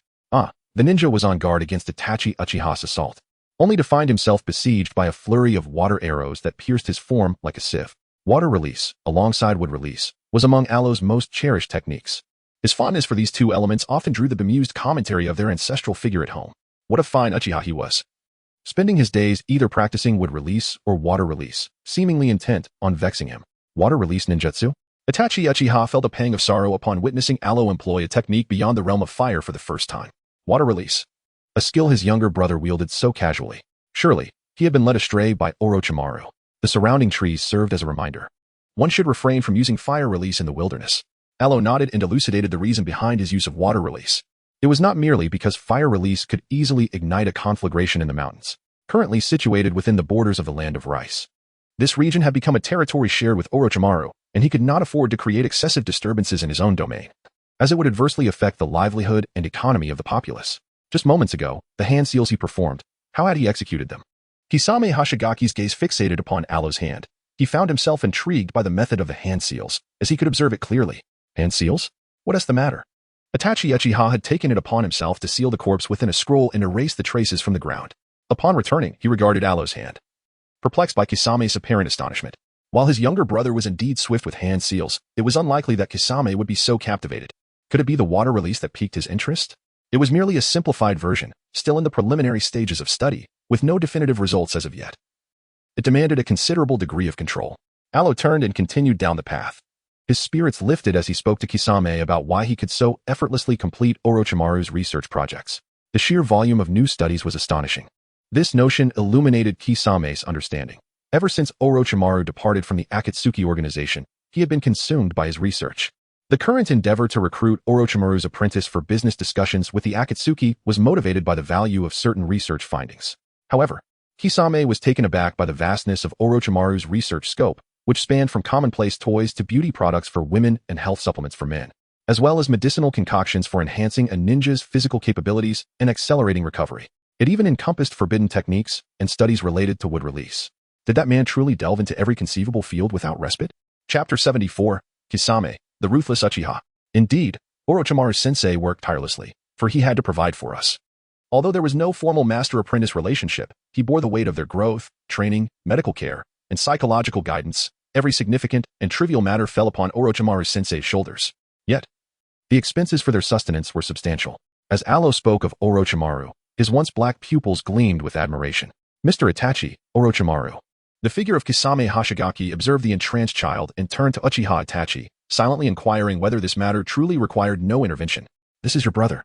The ninja was on guard against Itachi Uchiha's assault, only to find himself besieged by a flurry of water arrows that pierced his form like a sieve. Water release, alongside wood release, was among Alo's most cherished techniques. His fondness for these two elements often drew the bemused commentary of their ancestral figure at home. What a fine Uchiha he was, spending his days either practicing wood release or water release, seemingly intent on vexing him. Water release ninjutsu? Itachi Uchiha felt a pang of sorrow upon witnessing Alo employ a technique beyond the realm of fire for the first time. Water release. A skill his younger brother wielded so casually. Surely, he had been led astray by Orochimaru. The surrounding trees served as a reminder. One should refrain from using fire release in the wilderness. Alo nodded and elucidated the reason behind his use of water release. It was not merely because fire release could easily ignite a conflagration in the mountains, currently situated within the borders of the land of rice. This region had become a territory shared with Orochimaru, and he could not afford to create excessive disturbances in his own domain, as it would adversely affect the livelihood and economy of the populace. Just moments ago, the hand seals he performed, how had he executed them? Kisame Hashigaki's gaze fixated upon Alo's hand. He found himself intrigued by the method of the hand seals, as he could observe it clearly. Hand seals? What is the matter? Itachi Uchiha had taken it upon himself to seal the corpse within a scroll and erase the traces from the ground. Upon returning, he regarded Alo's hand, perplexed by Kisame's apparent astonishment. While his younger brother was indeed swift with hand seals, it was unlikely that Kisame would be so captivated. Could it be the water release that piqued his interest? It was merely a simplified version, still in the preliminary stages of study, with no definitive results as of yet. It demanded a considerable degree of control. Alo turned and continued down the path. His spirits lifted as he spoke to Kisame about why he could so effortlessly complete Orochimaru's research projects. The sheer volume of new studies was astonishing. This notion illuminated Kisame's understanding. Ever since Orochimaru departed from the Akatsuki organization, he had been consumed by his research. The current endeavor to recruit Orochimaru's apprentice for business discussions with the Akatsuki was motivated by the value of certain research findings. However, Kisame was taken aback by the vastness of Orochimaru's research scope, which spanned from commonplace toys to beauty products for women and health supplements for men, as well as medicinal concoctions for enhancing a ninja's physical capabilities and accelerating recovery. It even encompassed forbidden techniques and studies related to wood release. Did that man truly delve into every conceivable field without respite? Chapter 74, Kisame, the Ruthless Uchiha. Indeed, Orochimaru sensei worked tirelessly, for he had to provide for us. Although there was no formal master-apprentice relationship, he bore the weight of their growth, training, medical care, and psychological guidance. Every significant and trivial matter fell upon Orochimaru sensei's shoulders. Yet, the expenses for their sustenance were substantial. As Alo spoke of Orochimaru, his once black pupils gleamed with admiration. Mr. Itachi, Orochimaru. The figure of Kisame Hashigaki observed the entranced child and turned to Uchiha Itachi, silently inquiring whether this matter truly required no intervention. This is your brother.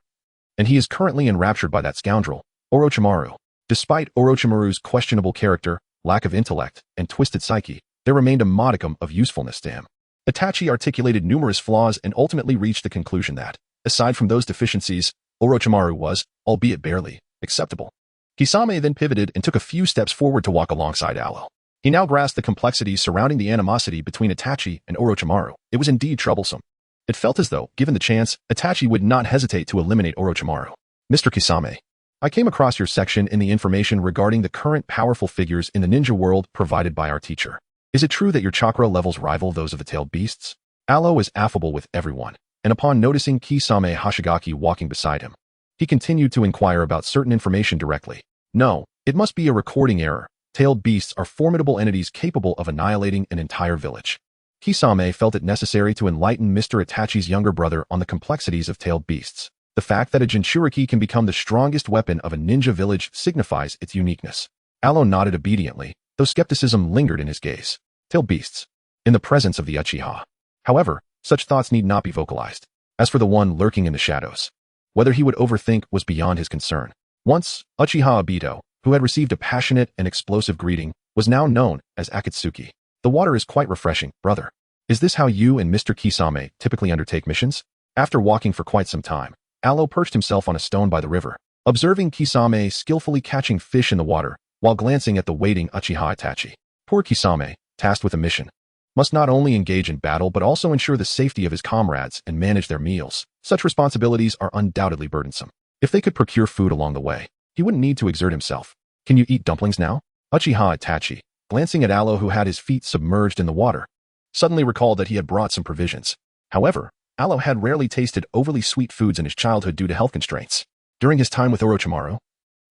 And he is currently enraptured by that scoundrel, Orochimaru. Despite Orochimaru's questionable character, lack of intellect, and twisted psyche, there remained a modicum of usefulness to him. Itachi articulated numerous flaws and ultimately reached the conclusion that, aside from those deficiencies, Orochimaru was, albeit barely, acceptable. Kisame then pivoted and took a few steps forward to walk alongside Alo. He now grasped the complexities surrounding the animosity between Itachi and Orochimaru. It was indeed troublesome. It felt as though, given the chance, Itachi would not hesitate to eliminate Orochimaru. Mr. Kisame, I came across your section in the information regarding the current powerful figures in the ninja world provided by our teacher. Is it true that your chakra levels rival those of the tailed beasts? Alo was affable with everyone, and upon noticing Kisame Hashigaki walking beside him, he continued to inquire about certain information directly. No, it must be a recording error. Tailed beasts are formidable entities capable of annihilating an entire village. Kisame felt it necessary to enlighten Mr. Itachi's younger brother on the complexities of tailed beasts. The fact that a Jinchuriki can become the strongest weapon of a ninja village signifies its uniqueness. Alo nodded obediently, though skepticism lingered in his gaze. Tailed beasts. In the presence of the Uchiha. However, such thoughts need not be vocalized. As for the one lurking in the shadows, whether he would overthink was beyond his concern. Once, Uchiha Obito, who had received a passionate and explosive greeting, was now known as Akatsuki. The water is quite refreshing, brother. Is this how you and Mr. Kisame typically undertake missions? After walking for quite some time, Alo perched himself on a stone by the river, observing Kisame skillfully catching fish in the water while glancing at the waiting Uchiha Itachi. Poor Kisame, tasked with a mission, must not only engage in battle but also ensure the safety of his comrades and manage their meals. Such responsibilities are undoubtedly burdensome. If they could procure food along the way, he wouldn't need to exert himself. Can you eat dumplings now? Uchiha Itachi, glancing at Alo who had his feet submerged in the water, suddenly recalled that he had brought some provisions. However, Alo had rarely tasted overly sweet foods in his childhood due to health constraints. During his time with Orochimaru,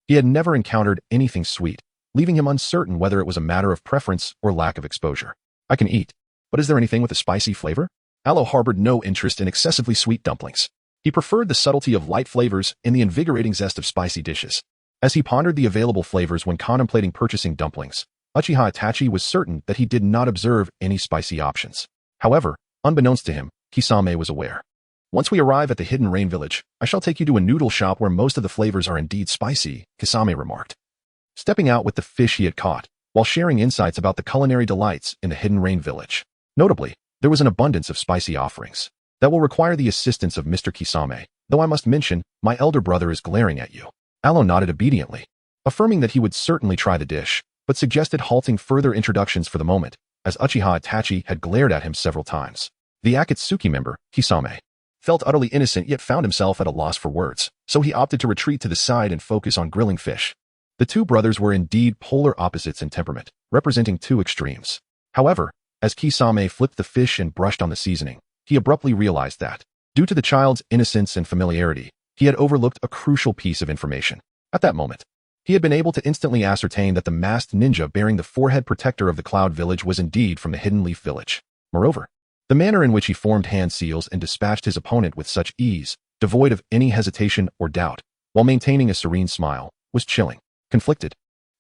he had never encountered anything sweet, leaving him uncertain whether it was a matter of preference or lack of exposure. I can eat, but is there anything with a spicy flavor? Alo harbored no interest in excessively sweet dumplings. He preferred the subtlety of light flavors and the invigorating zest of spicy dishes. As he pondered the available flavors when contemplating purchasing dumplings, Uchiha Itachi was certain that he did not observe any spicy options. However, Unbeknownst to him, Kisame was aware. Once we arrive at the hidden rain village, I shall take you to a noodle shop where most of the flavors are indeed spicy, Kisame remarked. Stepping out with the fish he had caught, while sharing insights about the culinary delights in the hidden rain village. Notably, there was an abundance of spicy offerings that will require the assistance of Mr. Kisame, though I must mention, my elder brother is glaring at you. Alo nodded obediently, affirming that he would certainly try the dish, but suggested halting further introductions for the moment, as Uchiha Itachi had glared at him several times. The Akatsuki member, Kisame, felt utterly innocent yet found himself at a loss for words, so he opted to retreat to the side and focus on grilling fish. The two brothers were indeed polar opposites in temperament, representing two extremes. However, as Kisame flipped the fish and brushed on the seasoning, he abruptly realized that, due to the child's innocence and familiarity, he had overlooked a crucial piece of information. At that moment, he had been able to instantly ascertain that the masked ninja bearing the forehead protector of the Cloud Village was indeed from the Hidden Leaf Village. Moreover, the manner in which he formed hand seals and dispatched his opponent with such ease, devoid of any hesitation or doubt, while maintaining a serene smile, was chilling. Conflicted,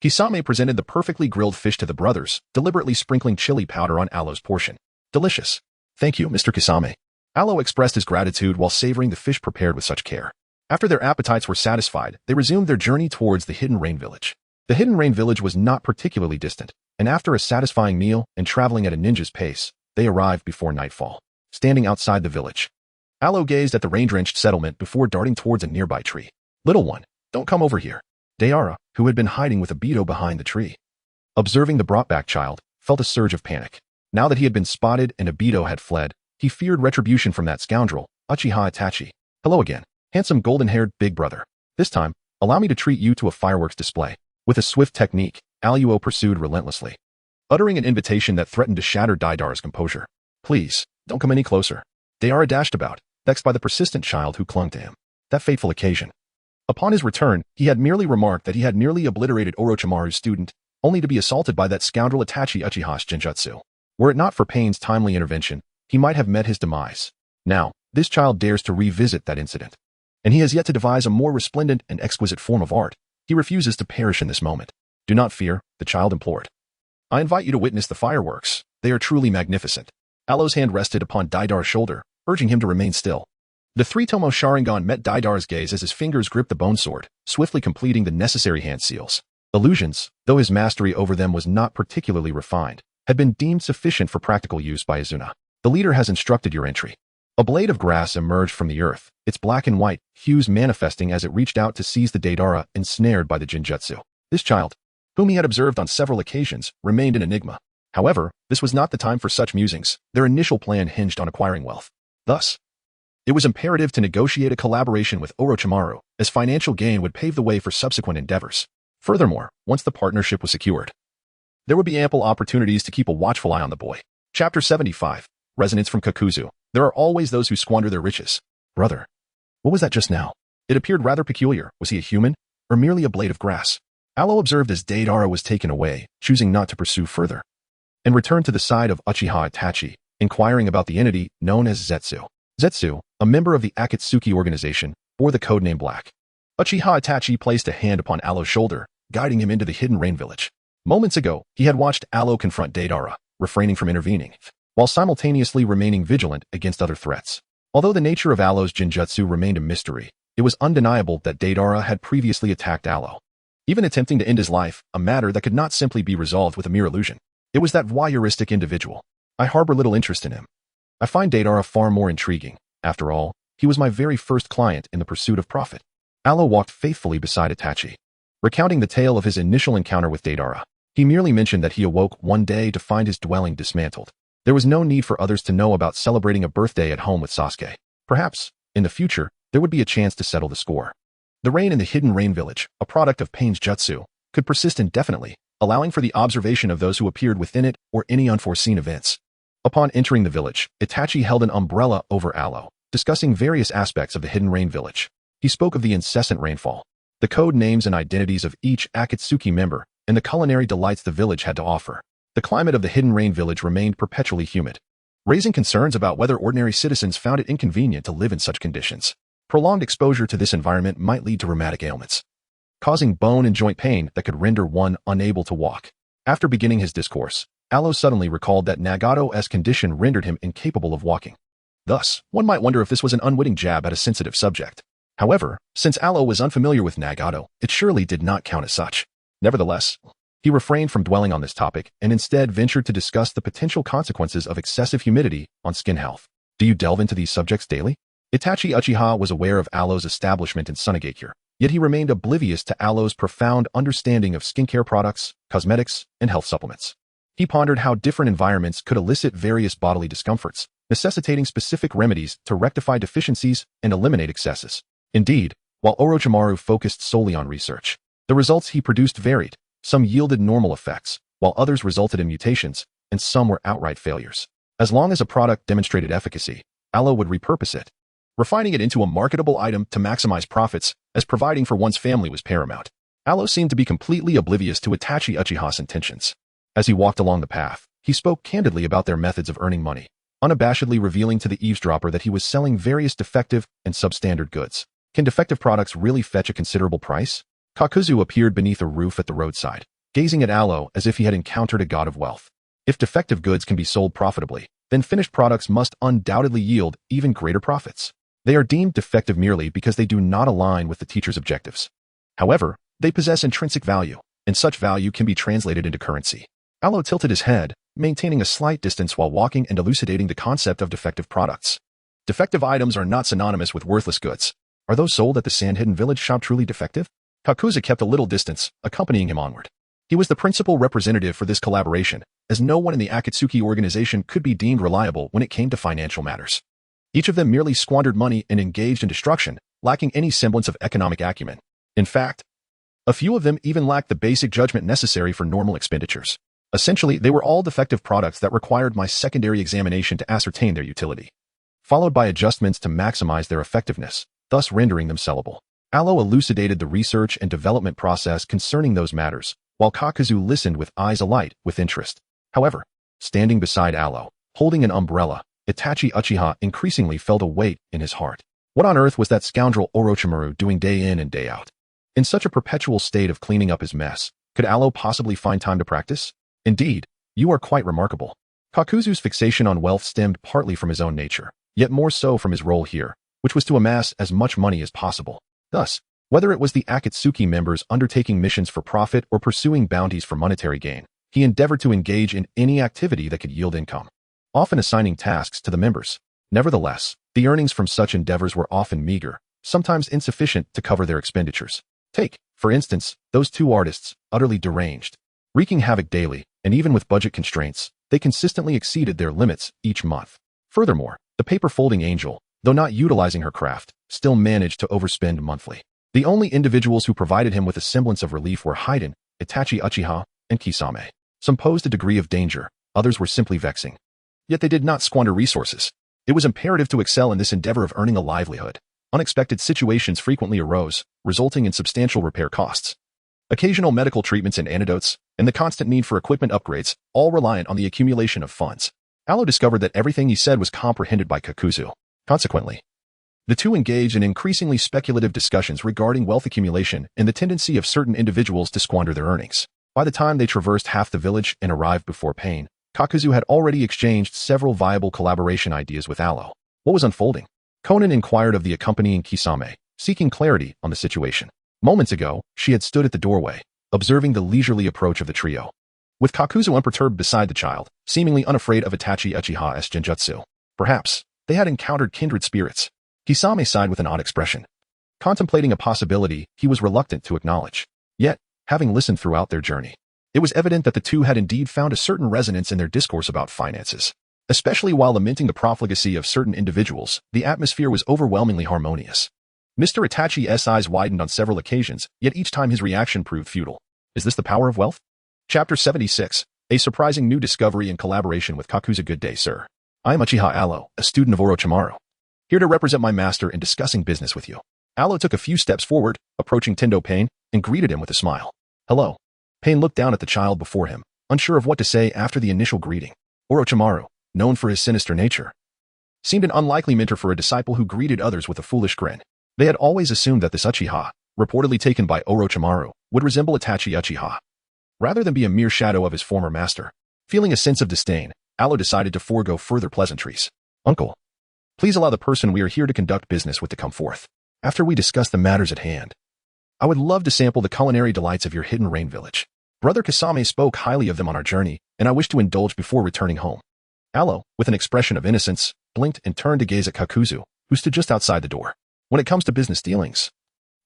Kisame presented the perfectly grilled fish to the brothers, deliberately sprinkling chili powder on Alo's portion. Delicious. Thank you, Mr. Kisame. Alo expressed his gratitude while savoring the fish prepared with such care. After their appetites were satisfied, they resumed their journey towards the Hidden Rain Village. The Hidden Rain Village was not particularly distant, and after a satisfying meal and traveling at a ninja's pace, they arrived before nightfall. Standing outside the village, Alo gazed at the rain-drenched settlement before darting towards a nearby tree. Little one, don't come over here. Deara, who had been hiding with Obito behind the tree, observing the brought-back child, felt a surge of panic. Now that he had been spotted and Obito had fled, he feared retribution from that scoundrel, Uchiha Itachi. Hello again, handsome golden-haired big brother. This time, allow me to treat you to a fireworks display. With a swift technique, Aluo pursued relentlessly, uttering an invitation that threatened to shatter Deidara's composure. Please, don't come any closer. Deara dashed about, vexed by the persistent child who clung to him. That fateful occasion. Upon his return, he had merely remarked that he had nearly obliterated Orochimaru's student, only to be assaulted by that scoundrel Itachi Uchiha's genjutsu. Were it not for Pain's timely intervention, he might have met his demise. Now, this child dares to revisit that incident. And he has yet to devise a more resplendent and exquisite form of art. He refuses to perish in this moment. Do not fear, the child implored. I invite you to witness the fireworks. They are truly magnificent. Alo's hand rested upon Deidara's shoulder, urging him to remain still. The three-tomo Sharingan met Deidara's gaze as his fingers gripped the bone sword, swiftly completing the necessary hand seals. Illusions, though his mastery over them was not particularly refined, had been deemed sufficient for practical use by Izuna. The leader has instructed your entry. A blade of grass emerged from the earth, its black and white hues manifesting as it reached out to seize the Deidara ensnared by the genjutsu. This child, whom he had observed on several occasions, remained an enigma. However, this was not the time for such musings. Their initial plan hinged on acquiring wealth. Thus, it was imperative to negotiate a collaboration with Orochimaru, as financial gain would pave the way for subsequent endeavors. Furthermore, once the partnership was secured, there would be ample opportunities to keep a watchful eye on the boy. Chapter 75. Resonance from Kakuzu. There are always those who squander their riches. Brother, what was that just now? It appeared rather peculiar. Was he a human, or merely a blade of grass? Alo observed as Deidara was taken away, choosing not to pursue further, and returned to the side of Uchiha Itachi, inquiring about the entity known as Zetsu. Zetsu, a member of the Akatsuki organization, bore the codename Black. Uchiha Itachi placed a hand upon Alo's shoulder, guiding him into the Hidden Rain Village. Moments ago, he had watched Alo confront Deidara, refraining from intervening, while simultaneously remaining vigilant against other threats. Although the nature of Alo's genjutsu remained a mystery, it was undeniable that Deidara had previously attacked Alo, even attempting to end his life, a matter that could not simply be resolved with a mere illusion. It was that voyeuristic individual. I harbor little interest in him. I find Deidara far more intriguing. After all, he was my very first client in the pursuit of profit. Alo walked faithfully beside Itachi, recounting the tale of his initial encounter with Deidara. He merely mentioned that he awoke one day to find his dwelling dismantled. There was no need for others to know about celebrating a birthday at home with Sasuke. Perhaps, in the future, there would be a chance to settle the score. The rain in the Hidden Rain Village, a product of Pain's jutsu, could persist indefinitely, allowing for the observation of those who appeared within it or any unforeseen events. Upon entering the village, Itachi held an umbrella over Alo, discussing various aspects of the Hidden Rain Village. He spoke of the incessant rainfall, the code names and identities of each Akatsuki member, and the culinary delights the village had to offer. The climate of the Hidden Rain Village remained perpetually humid, raising concerns about whether ordinary citizens found it inconvenient to live in such conditions. Prolonged exposure to this environment might lead to rheumatic ailments, causing bone and joint pain that could render one unable to walk. After beginning his discourse, Alo suddenly recalled that Nagato's condition rendered him incapable of walking. Thus, one might wonder if this was an unwitting jab at a sensitive subject. However, since Alo was unfamiliar with Nagato, it surely did not count as such. Nevertheless, he refrained from dwelling on this topic and instead ventured to discuss the potential consequences of excessive humidity on skin health. Do you delve into these subjects daily? Itachi Uchiha was aware of Alo's establishment in Sunagakure, yet he remained oblivious to Alo's profound understanding of skincare products, cosmetics, and health supplements. He pondered how different environments could elicit various bodily discomforts, necessitating specific remedies to rectify deficiencies and eliminate excesses. Indeed, while Orochimaru focused solely on research, the results he produced varied. Some yielded normal effects, while others resulted in mutations, and some were outright failures. As long as a product demonstrated efficacy, Alo would repurpose it, refining it into a marketable item to maximize profits, as providing for one's family was paramount. Alo seemed to be completely oblivious to Itachi Uchiha's intentions. As he walked along the path, he spoke candidly about their methods of earning money, unabashedly revealing to the eavesdropper that he was selling various defective and substandard goods. Can defective products really fetch a considerable price? Kakuzu appeared beneath a roof at the roadside, gazing at Alo as if he had encountered a god of wealth. If defective goods can be sold profitably, then finished products must undoubtedly yield even greater profits. They are deemed defective merely because they do not align with the teacher's objectives. However, they possess intrinsic value, and such value can be translated into currency. Alo tilted his head, maintaining a slight distance while walking and elucidating the concept of defective products. Defective items are not synonymous with worthless goods. Are those sold at the Sand-Hidden Village shop truly defective? Kakuzu kept a little distance, accompanying him onward. He was the principal representative for this collaboration, as no one in the Akatsuki organization could be deemed reliable when it came to financial matters. Each of them merely squandered money and engaged in destruction, lacking any semblance of economic acumen. In fact, a few of them even lacked the basic judgment necessary for normal expenditures. Essentially, they were all defective products that required my secondary examination to ascertain their utility, followed by adjustments to maximize their effectiveness, thus rendering them sellable. Alo elucidated the research and development process concerning those matters, while Kakuzu listened with eyes alight with interest. However, standing beside Alo, holding an umbrella, Itachi Uchiha increasingly felt a weight in his heart. What on earth was that scoundrel Orochimaru doing day in and day out? In such a perpetual state of cleaning up his mess, could Alo possibly find time to practice? Indeed, you are quite remarkable. Kakuzu's fixation on wealth stemmed partly from his own nature, yet more so from his role here, which was to amass as much money as possible. Thus, whether it was the Akatsuki members undertaking missions for profit or pursuing bounties for monetary gain, he endeavored to engage in any activity that could yield income, often assigning tasks to the members. Nevertheless, the earnings from such endeavors were often meager, sometimes insufficient to cover their expenditures. Take, for instance, those two artists, utterly deranged, wreaking havoc daily, and even with budget constraints, they consistently exceeded their limits each month. Furthermore, the paper-folding angel, though not utilizing her craft, still managed to overspend monthly. The only individuals who provided him with a semblance of relief were Haiden, Itachi Uchiha, and Kisame. Some posed a degree of danger, others were simply vexing. Yet they did not squander resources. It was imperative to excel in this endeavor of earning a livelihood. Unexpected situations frequently arose, resulting in substantial repair costs. Occasional medical treatments and antidotes, and the constant need for equipment upgrades, all reliant on the accumulation of funds. Alo discovered that everything he said was comprehended by Kakuzu. Consequently, the two engaged in increasingly speculative discussions regarding wealth accumulation and the tendency of certain individuals to squander their earnings. By the time they traversed half the village and arrived before Pain, Kakuzu had already exchanged several viable collaboration ideas with Alo. What was unfolding? Conan inquired of the accompanying Kisame, seeking clarity on the situation. Moments ago, she had stood at the doorway, observing the leisurely approach of the trio, with Kakuzu unperturbed beside the child, seemingly unafraid of Itachi Uchiha's genjutsu. Perhaps they had encountered kindred spirits. Kisame sighed with an odd expression, contemplating a possibility he was reluctant to acknowledge. Yet, having listened throughout their journey, it was evident that the two had indeed found a certain resonance in their discourse about finances. Especially while lamenting the profligacy of certain individuals, the atmosphere was overwhelmingly harmonious. Mr. Itachi's eyes widened on several occasions, yet each time his reaction proved futile. Is this the power of wealth? Chapter 76. A surprising new discovery in collaboration with Kakuzu. Good day, sir. I am Uchiha Alo, a student of Orochimaru, here to represent my master in discussing business with you. Alo took a few steps forward, approaching Tendo Pain, and greeted him with a smile. Hello. Pain looked down at the child before him, unsure of what to say after the initial greeting. Orochimaru, known for his sinister nature, seemed an unlikely mentor for a disciple who greeted others with a foolish grin. They had always assumed that this Uchiha, reportedly taken by Orochimaru, would resemble Itachi Uchiha, rather than be a mere shadow of his former master. Feeling a sense of disdain, Aloe decided to forego further pleasantries. Uncle, please allow the person we are here to conduct business with to come forth. After we discuss the matters at hand, I would love to sample the culinary delights of your hidden rain village. Brother Kasame spoke highly of them on our journey, and I wish to indulge before returning home. Aloe, with an expression of innocence, blinked and turned to gaze at Kakuzu, who stood just outside the door. When it comes to business dealings,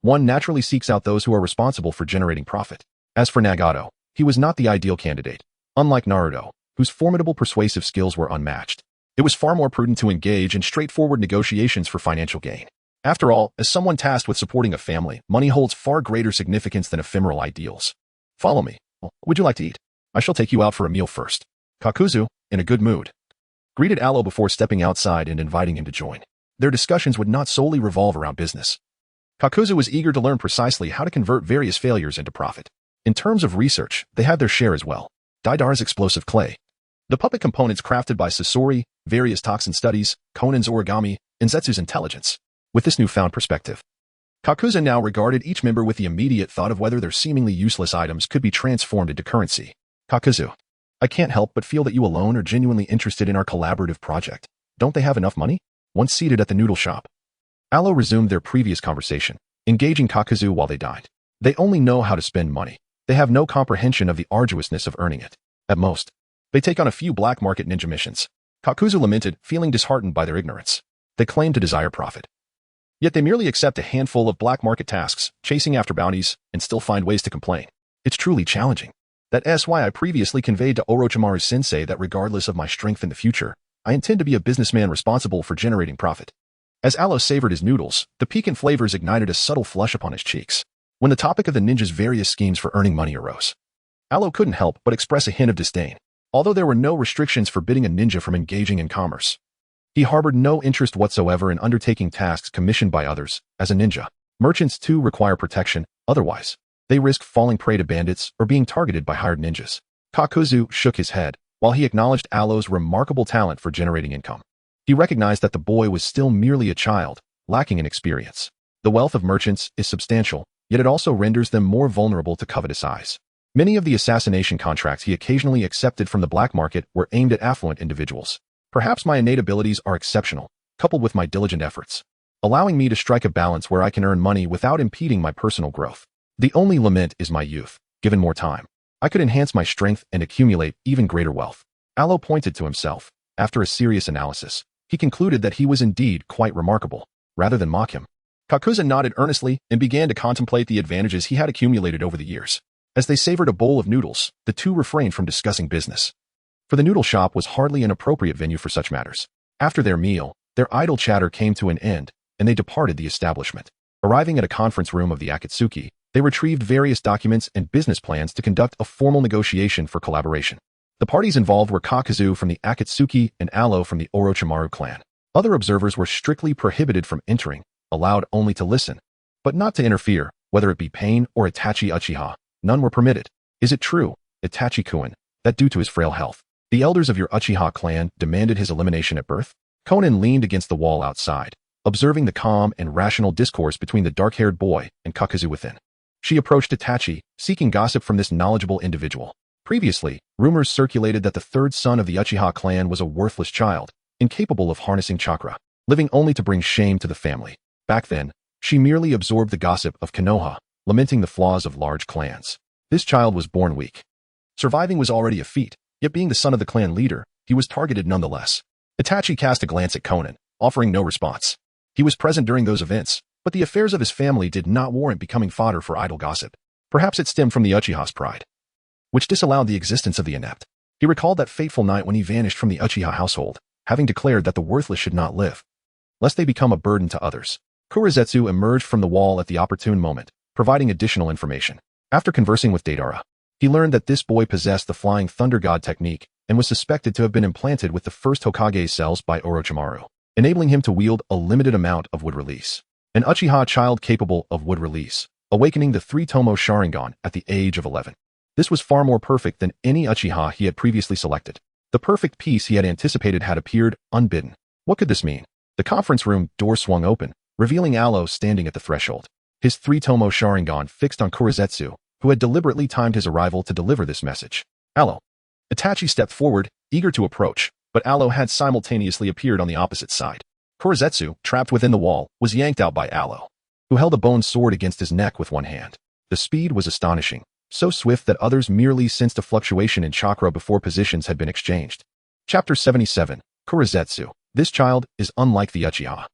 one naturally seeks out those who are responsible for generating profit. As for Nagato, he was not the ideal candidate. Unlike Naruto, whose formidable persuasive skills were unmatched, it was far more prudent to engage in straightforward negotiations for financial gain. After all, as someone tasked with supporting a family, money holds far greater significance than ephemeral ideals. Follow me. Would you like to eat? I shall take you out for a meal first. Kakuzu, in a good mood, greeted Aloe before stepping outside and inviting him to join. Their discussions would not solely revolve around business. Kakuzu was eager to learn precisely how to convert various failures into profit. In terms of research, they had their share as well. Daidar's explosive clay, the puppet components crafted by Sasori, various toxin studies, Konan's origami, and Zetsu's intelligence. With this newfound perspective, Kakuzu now regarded each member with the immediate thought of whether their seemingly useless items could be transformed into currency. Kakuzu, I can't help but feel that you alone are genuinely interested in our collaborative project. Don't they have enough money? Once seated at the noodle shop, Aloe resumed their previous conversation, engaging Kakuzu while they dined. They only know how to spend money. They have no comprehension of the arduousness of earning it. At most, they take on a few black market ninja missions. Kakuzu lamented, feeling disheartened by their ignorance. They claim to desire profit, yet they merely accept a handful of black market tasks, chasing after bounties, and still find ways to complain. It's truly challenging. That's why I previously conveyed to Orochimaru sensei that regardless of my strength in the future, I intend to be a businessman responsible for generating profit. As Aloe savored his noodles, the piquant flavors ignited a subtle flush upon his cheeks. When the topic of the ninja's various schemes for earning money arose, Aloe couldn't help but express a hint of disdain. Although there were no restrictions forbidding a ninja from engaging in commerce, he harbored no interest whatsoever in undertaking tasks commissioned by others. As a ninja, merchants too require protection, otherwise, they risk falling prey to bandits or being targeted by hired ninjas. Kakuzu shook his head, while he acknowledged Aloe's remarkable talent for generating income. He recognized that the boy was still merely a child, lacking in experience. The wealth of merchants is substantial, yet it also renders them more vulnerable to covetous eyes. Many of the assassination contracts he occasionally accepted from the black market were aimed at affluent individuals. Perhaps my innate abilities are exceptional, coupled with my diligent efforts, allowing me to strike a balance where I can earn money without impeding my personal growth. The only lament is my youth. Given more time, I could enhance my strength and accumulate even greater wealth. Aloe pointed to himself. After a serious analysis, he concluded that he was indeed quite remarkable. Rather than mock him, Kakuzu nodded earnestly and began to contemplate the advantages he had accumulated over the years. As they savored a bowl of noodles, the two refrained from discussing business, for the noodle shop was hardly an appropriate venue for such matters. After their meal, their idle chatter came to an end, and they departed the establishment. Arriving at a conference room of the Akatsuki, they retrieved various documents and business plans to conduct a formal negotiation for collaboration. The parties involved were Kakuzu from the Akatsuki and Aloe from the Orochimaru clan. Other observers were strictly prohibited from entering, allowed only to listen, but not to interfere, whether it be Pain or Itachi Uchiha. None were permitted. Is it true, Itachi-kun, that due to his frail health, the elders of your Uchiha clan demanded his elimination at birth? Konan leaned against the wall outside, observing the calm and rational discourse between the dark-haired boy and Kakuzu within. She approached Itachi, seeking gossip from this knowledgeable individual. Previously, rumors circulated that the third son of the Uchiha clan was a worthless child, incapable of harnessing chakra, living only to bring shame to the family. Back then, she merely absorbed the gossip of Konoha, lamenting the flaws of large clans. This child was born weak. Surviving was already a feat, yet being the son of the clan leader, he was targeted nonetheless. Itachi cast a glance at Konan, offering no response. He was present during those events, but the affairs of his family did not warrant becoming fodder for idle gossip. Perhaps it stemmed from the Uchiha's pride, which disallowed the existence of the inept. He recalled that fateful night when he vanished from the Uchiha household, having declared that the worthless should not live, lest they become a burden to others. Kurizetsu emerged from the wall at the opportune moment, providing additional information. After conversing with Deidara, he learned that this boy possessed the Flying Thunder God technique and was suspected to have been implanted with the first Hokage's cells by Orochimaru, enabling him to wield a limited amount of wood release. An Uchiha child capable of wood release, awakening the three-tomo Sharingan at the age of 11. This was far more perfect than any Uchiha he had previously selected. The perfect piece he had anticipated had appeared unbidden. What could this mean? The conference room door swung open, revealing Aloe standing at the threshold, his three-tomo Sharingan fixed on Kurizetsu, who had deliberately timed his arrival to deliver this message. Aloe, Itachi stepped forward, eager to approach, but Alo had simultaneously appeared on the opposite side. Korezetsu, trapped within the wall, was yanked out by Alo, who held a bone sword against his neck with one hand. The speed was astonishing, so swift that others merely sensed a fluctuation in chakra before positions had been exchanged. Chapter 77. Korezetsu. This child is unlike the Uchiha.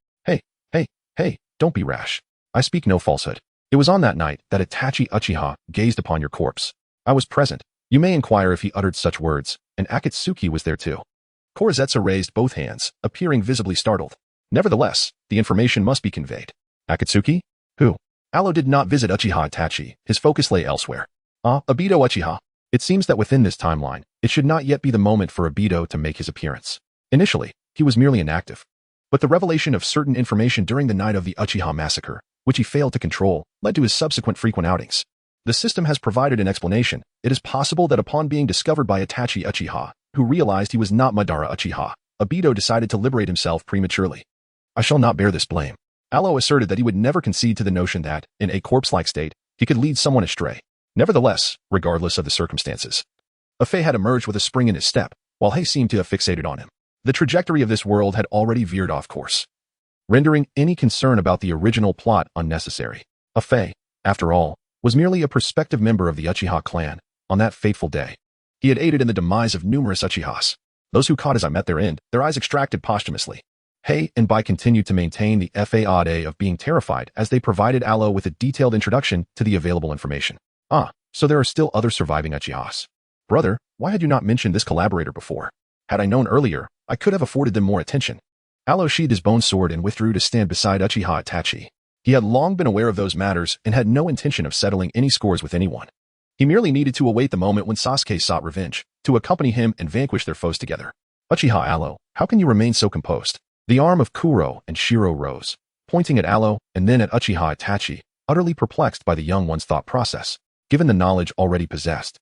Hey, don't be rash. I speak no falsehood. It was on that night that Itachi Uchiha gazed upon your corpse. I was present. You may inquire if he uttered such words, and Akatsuki was there too. Korezetsu raised both hands, appearing visibly startled. Nevertheless, the information must be conveyed. Akatsuki? Who? Alo did not visit Uchiha Itachi, his focus lay elsewhere. Obito Uchiha. It seems that within this timeline, it should not yet be the moment for Obito to make his appearance. Initially, he was merely inactive. But the revelation of certain information during the night of the Uchiha massacre, which he failed to control, led to his subsequent frequent outings. The system has provided an explanation. It is possible that upon being discovered by Itachi Uchiha, who realized he was not Madara Uchiha, Obito decided to liberate himself prematurely. I shall not bear this blame. Alo asserted that he would never concede to the notion that, in a corpse-like state, he could lead someone astray. Nevertheless, regardless of the circumstances, Afei had emerged with a spring in his step, while Hei seemed to have fixated on him. The trajectory of this world had already veered off course, rendering any concern about the original plot unnecessary. Afei, after all, was merely a prospective member of the Uchiha clan on that fateful day. He had aided in the demise of numerous Uchihas. Those who caught his eye met their end, their eyes extracted posthumously. Hei and Bai continued to maintain the FAAD of being terrified as they provided Alo with a detailed introduction to the available information. So there are still other surviving Uchihas. Brother, why had you not mentioned this collaborator before? Had I known earlier, I could have afforded them more attention. Alo sheathed his bone sword and withdrew to stand beside Uchiha Itachi. He had long been aware of those matters and had no intention of settling any scores with anyone. He merely needed to await the moment when Sasuke sought revenge, to accompany him and vanquish their foes together. Uchiha Alo, how can you remain so composed? The arm of Kuro and Shiro rose, pointing at Alo and then at Uchiha Itachi, utterly perplexed by the young one's thought process, given the knowledge already possessed.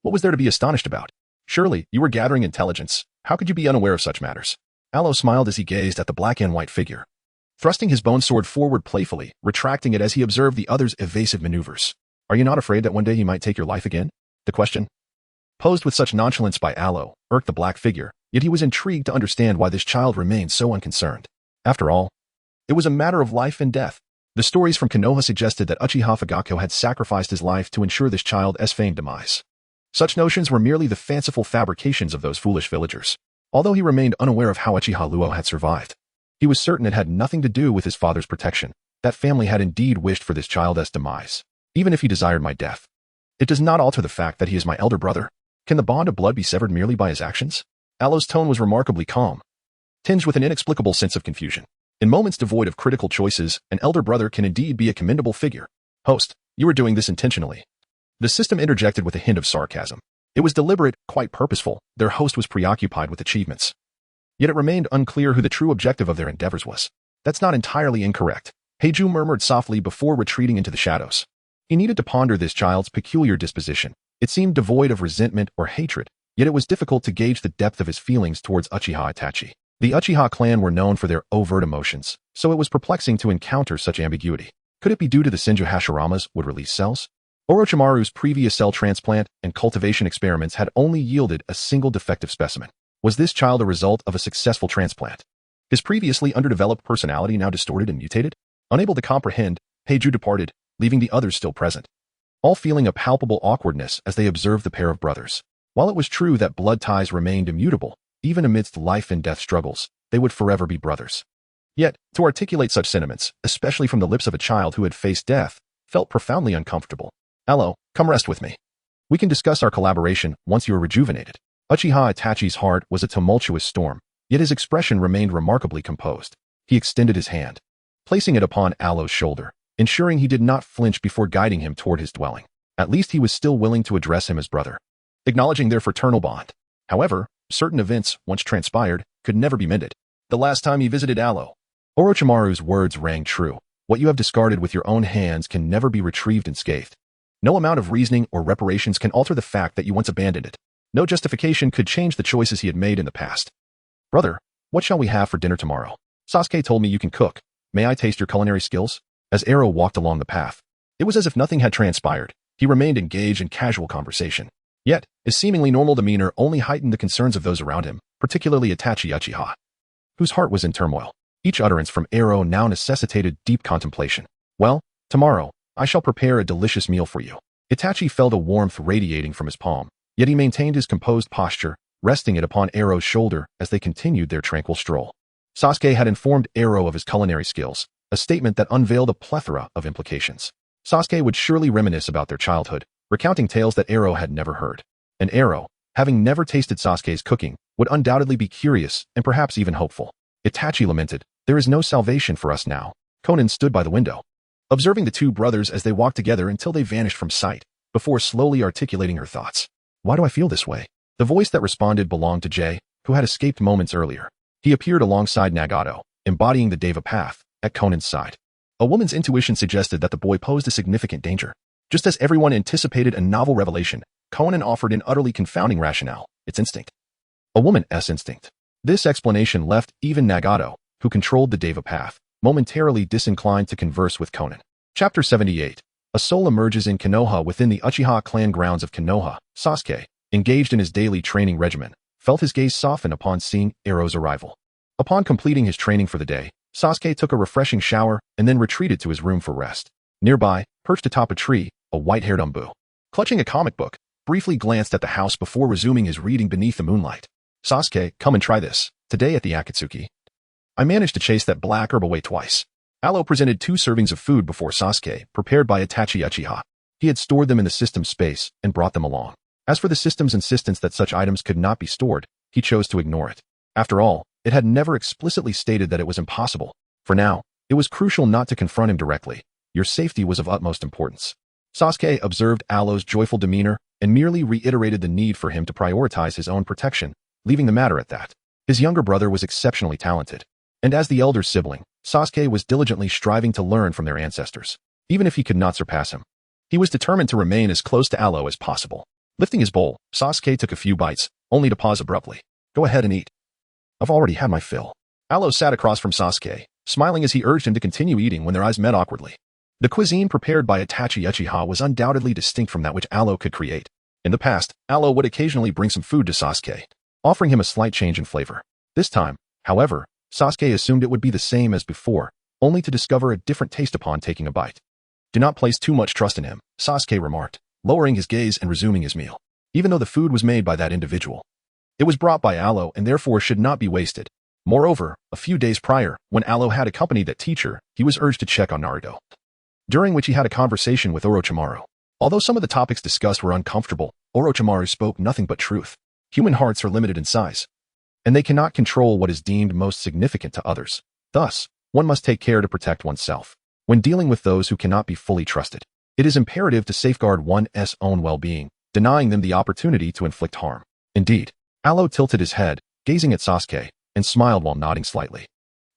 What was there to be astonished about? Surely, you were gathering intelligence. How could you be unaware of such matters? Alo smiled as he gazed at the black and white figure, thrusting his bone sword forward playfully, retracting it as he observed the other's evasive maneuvers. Are you not afraid that one day he might take your life again? The question, posed with such nonchalance by Alo, irked the black figure, yet he was intrigued to understand why this child remained so unconcerned. After all, it was a matter of life and death. The stories from Konoha suggested that Uchiha Fugako had sacrificed his life to ensure this child's feigned demise. Such notions were merely the fanciful fabrications of those foolish villagers. Although he remained unaware of how Uchiha Luo had survived, he was certain it had nothing to do with his father's protection. That family had indeed wished for this child's demise, even if he desired my death. It does not alter the fact that he is my elder brother. Can the bond of blood be severed merely by his actions? Alo's tone was remarkably calm, tinged with an inexplicable sense of confusion. In moments devoid of critical choices, an elder brother can indeed be a commendable figure. Host, you are doing this intentionally. The system interjected with a hint of sarcasm. It was deliberate, quite purposeful. Their host was preoccupied with achievements. Yet it remained unclear who the true objective of their endeavors was. That's not entirely incorrect, Heiju murmured softly before retreating into the shadows. He needed to ponder this child's peculiar disposition. It seemed devoid of resentment or hatred, yet it was difficult to gauge the depth of his feelings towards Uchiha Itachi. The Uchiha clan were known for their overt emotions, so it was perplexing to encounter such ambiguity. Could it be due to the Senju Hashiramas would release cells? Orochimaru's previous cell transplant and cultivation experiments had only yielded a single defective specimen. Was this child a result of a successful transplant? His previously underdeveloped personality now distorted and mutated? Unable to comprehend, Heiju departed, leaving the others still present, all feeling a palpable awkwardness as they observed the pair of brothers. While it was true that blood ties remained immutable, even amidst life and death struggles, they would forever be brothers. Yet, to articulate such sentiments, especially from the lips of a child who had faced death, felt profoundly uncomfortable. Alo, come rest with me. We can discuss our collaboration once you are rejuvenated. Uchiha Itachi's heart was a tumultuous storm, yet his expression remained remarkably composed. He extended his hand, placing it upon Alo's shoulder, ensuring he did not flinch before guiding him toward his dwelling. At least he was still willing to address him as brother, acknowledging their fraternal bond. However, certain events, once transpired, could never be mended. The last time he visited Alo, Orochimaru's words rang true. What you have discarded with your own hands can never be retrieved unscathed. No amount of reasoning or reparations can alter the fact that you once abandoned it. No justification could change the choices he had made in the past. Brother, what shall we have for dinner tomorrow? Sasuke told me you can cook. May I taste your culinary skills? As Ero walked along the path, it was as if nothing had transpired. He remained engaged in casual conversation. Yet, his seemingly normal demeanor only heightened the concerns of those around him, particularly Itachi Uchiha, whose heart was in turmoil. Each utterance from Ero now necessitated deep contemplation. Well, tomorrow, I shall prepare a delicious meal for you. Itachi felt a warmth radiating from his palm, yet he maintained his composed posture, resting it upon Ero's shoulder as they continued their tranquil stroll. Sasuke had informed Ero of his culinary skills, a statement that unveiled a plethora of implications. Sasuke would surely reminisce about their childhood, recounting tales that Ero had never heard. And Ero, having never tasted Sasuke's cooking, would undoubtedly be curious and perhaps even hopeful. Itachi lamented, "There is no salvation for us now." Konan stood by the window, observing the two brothers as they walked together until they vanished from sight, before slowly articulating her thoughts. "Why do I feel this way?" The voice that responded belonged to Jay, who had escaped moments earlier. He appeared alongside Nagato, embodying the Deva path, at Konan's side. A woman's intuition suggested that the boy posed a significant danger. Just as everyone anticipated a novel revelation, Konan offered an utterly confounding rationale: its instinct. A woman's instinct. This explanation left even Nagato, who controlled the Deva path, momentarily disinclined to converse with Konan. Chapter 78. A soul emerges in Konoha. Within the Uchiha clan grounds of Konoha, Sasuke, engaged in his daily training regimen, felt his gaze soften upon seeing Ero's arrival. Upon completing his training for the day, Sasuke took a refreshing shower and then retreated to his room for rest. Nearby, perched atop a tree, a white-haired Umbu, clutching a comic book, briefly glanced at the house before resuming his reading beneath the moonlight. "Sasuke, come and try this. Today at the Akatsuki, I managed to chase that black herb away twice." Alo presented 2 servings of food before Sasuke, prepared by Itachi Uchiha. He had stored them in the system space and brought them along. As for the system's insistence that such items could not be stored, he chose to ignore it. After all, it had never explicitly stated that it was impossible. For now, it was crucial not to confront him directly. Your safety was of utmost importance. Sasuke observed Alo's joyful demeanor and merely reiterated the need for him to prioritize his own protection, leaving the matter at that. His younger brother was exceptionally talented, and as the elder sibling, Sasuke was diligently striving to learn from their ancestors. Even if he could not surpass him, he was determined to remain as close to Alo as possible. Lifting his bowl, Sasuke took a few bites, only to pause abruptly. "Go ahead and eat. I've already had my fill." Alo sat across from Sasuke, smiling as he urged him to continue eating when their eyes met awkwardly. The cuisine prepared by Itachi Uchiha was undoubtedly distinct from that which Alo could create. In the past, Alo would occasionally bring some food to Sasuke, offering him a slight change in flavor. This time, however, Sasuke assumed it would be the same as before, only to discover a different taste upon taking a bite. "Do not place too much trust in him," Sasuke remarked, lowering his gaze and resuming his meal. Even though the food was made by that individual, it was brought by Alo and therefore should not be wasted. Moreover, a few days prior, when Alo had accompanied that teacher, he was urged to check on Naruto, during which he had a conversation with Orochimaru. Although some of the topics discussed were uncomfortable, Orochimaru spoke nothing but truth. Human hearts are limited in size, and they cannot control what is deemed most significant to others. Thus, one must take care to protect oneself. When dealing with those who cannot be fully trusted, it is imperative to safeguard one's own well-being, denying them the opportunity to inflict harm. Indeed, Alo tilted his head, gazing at Sasuke, and smiled while nodding slightly.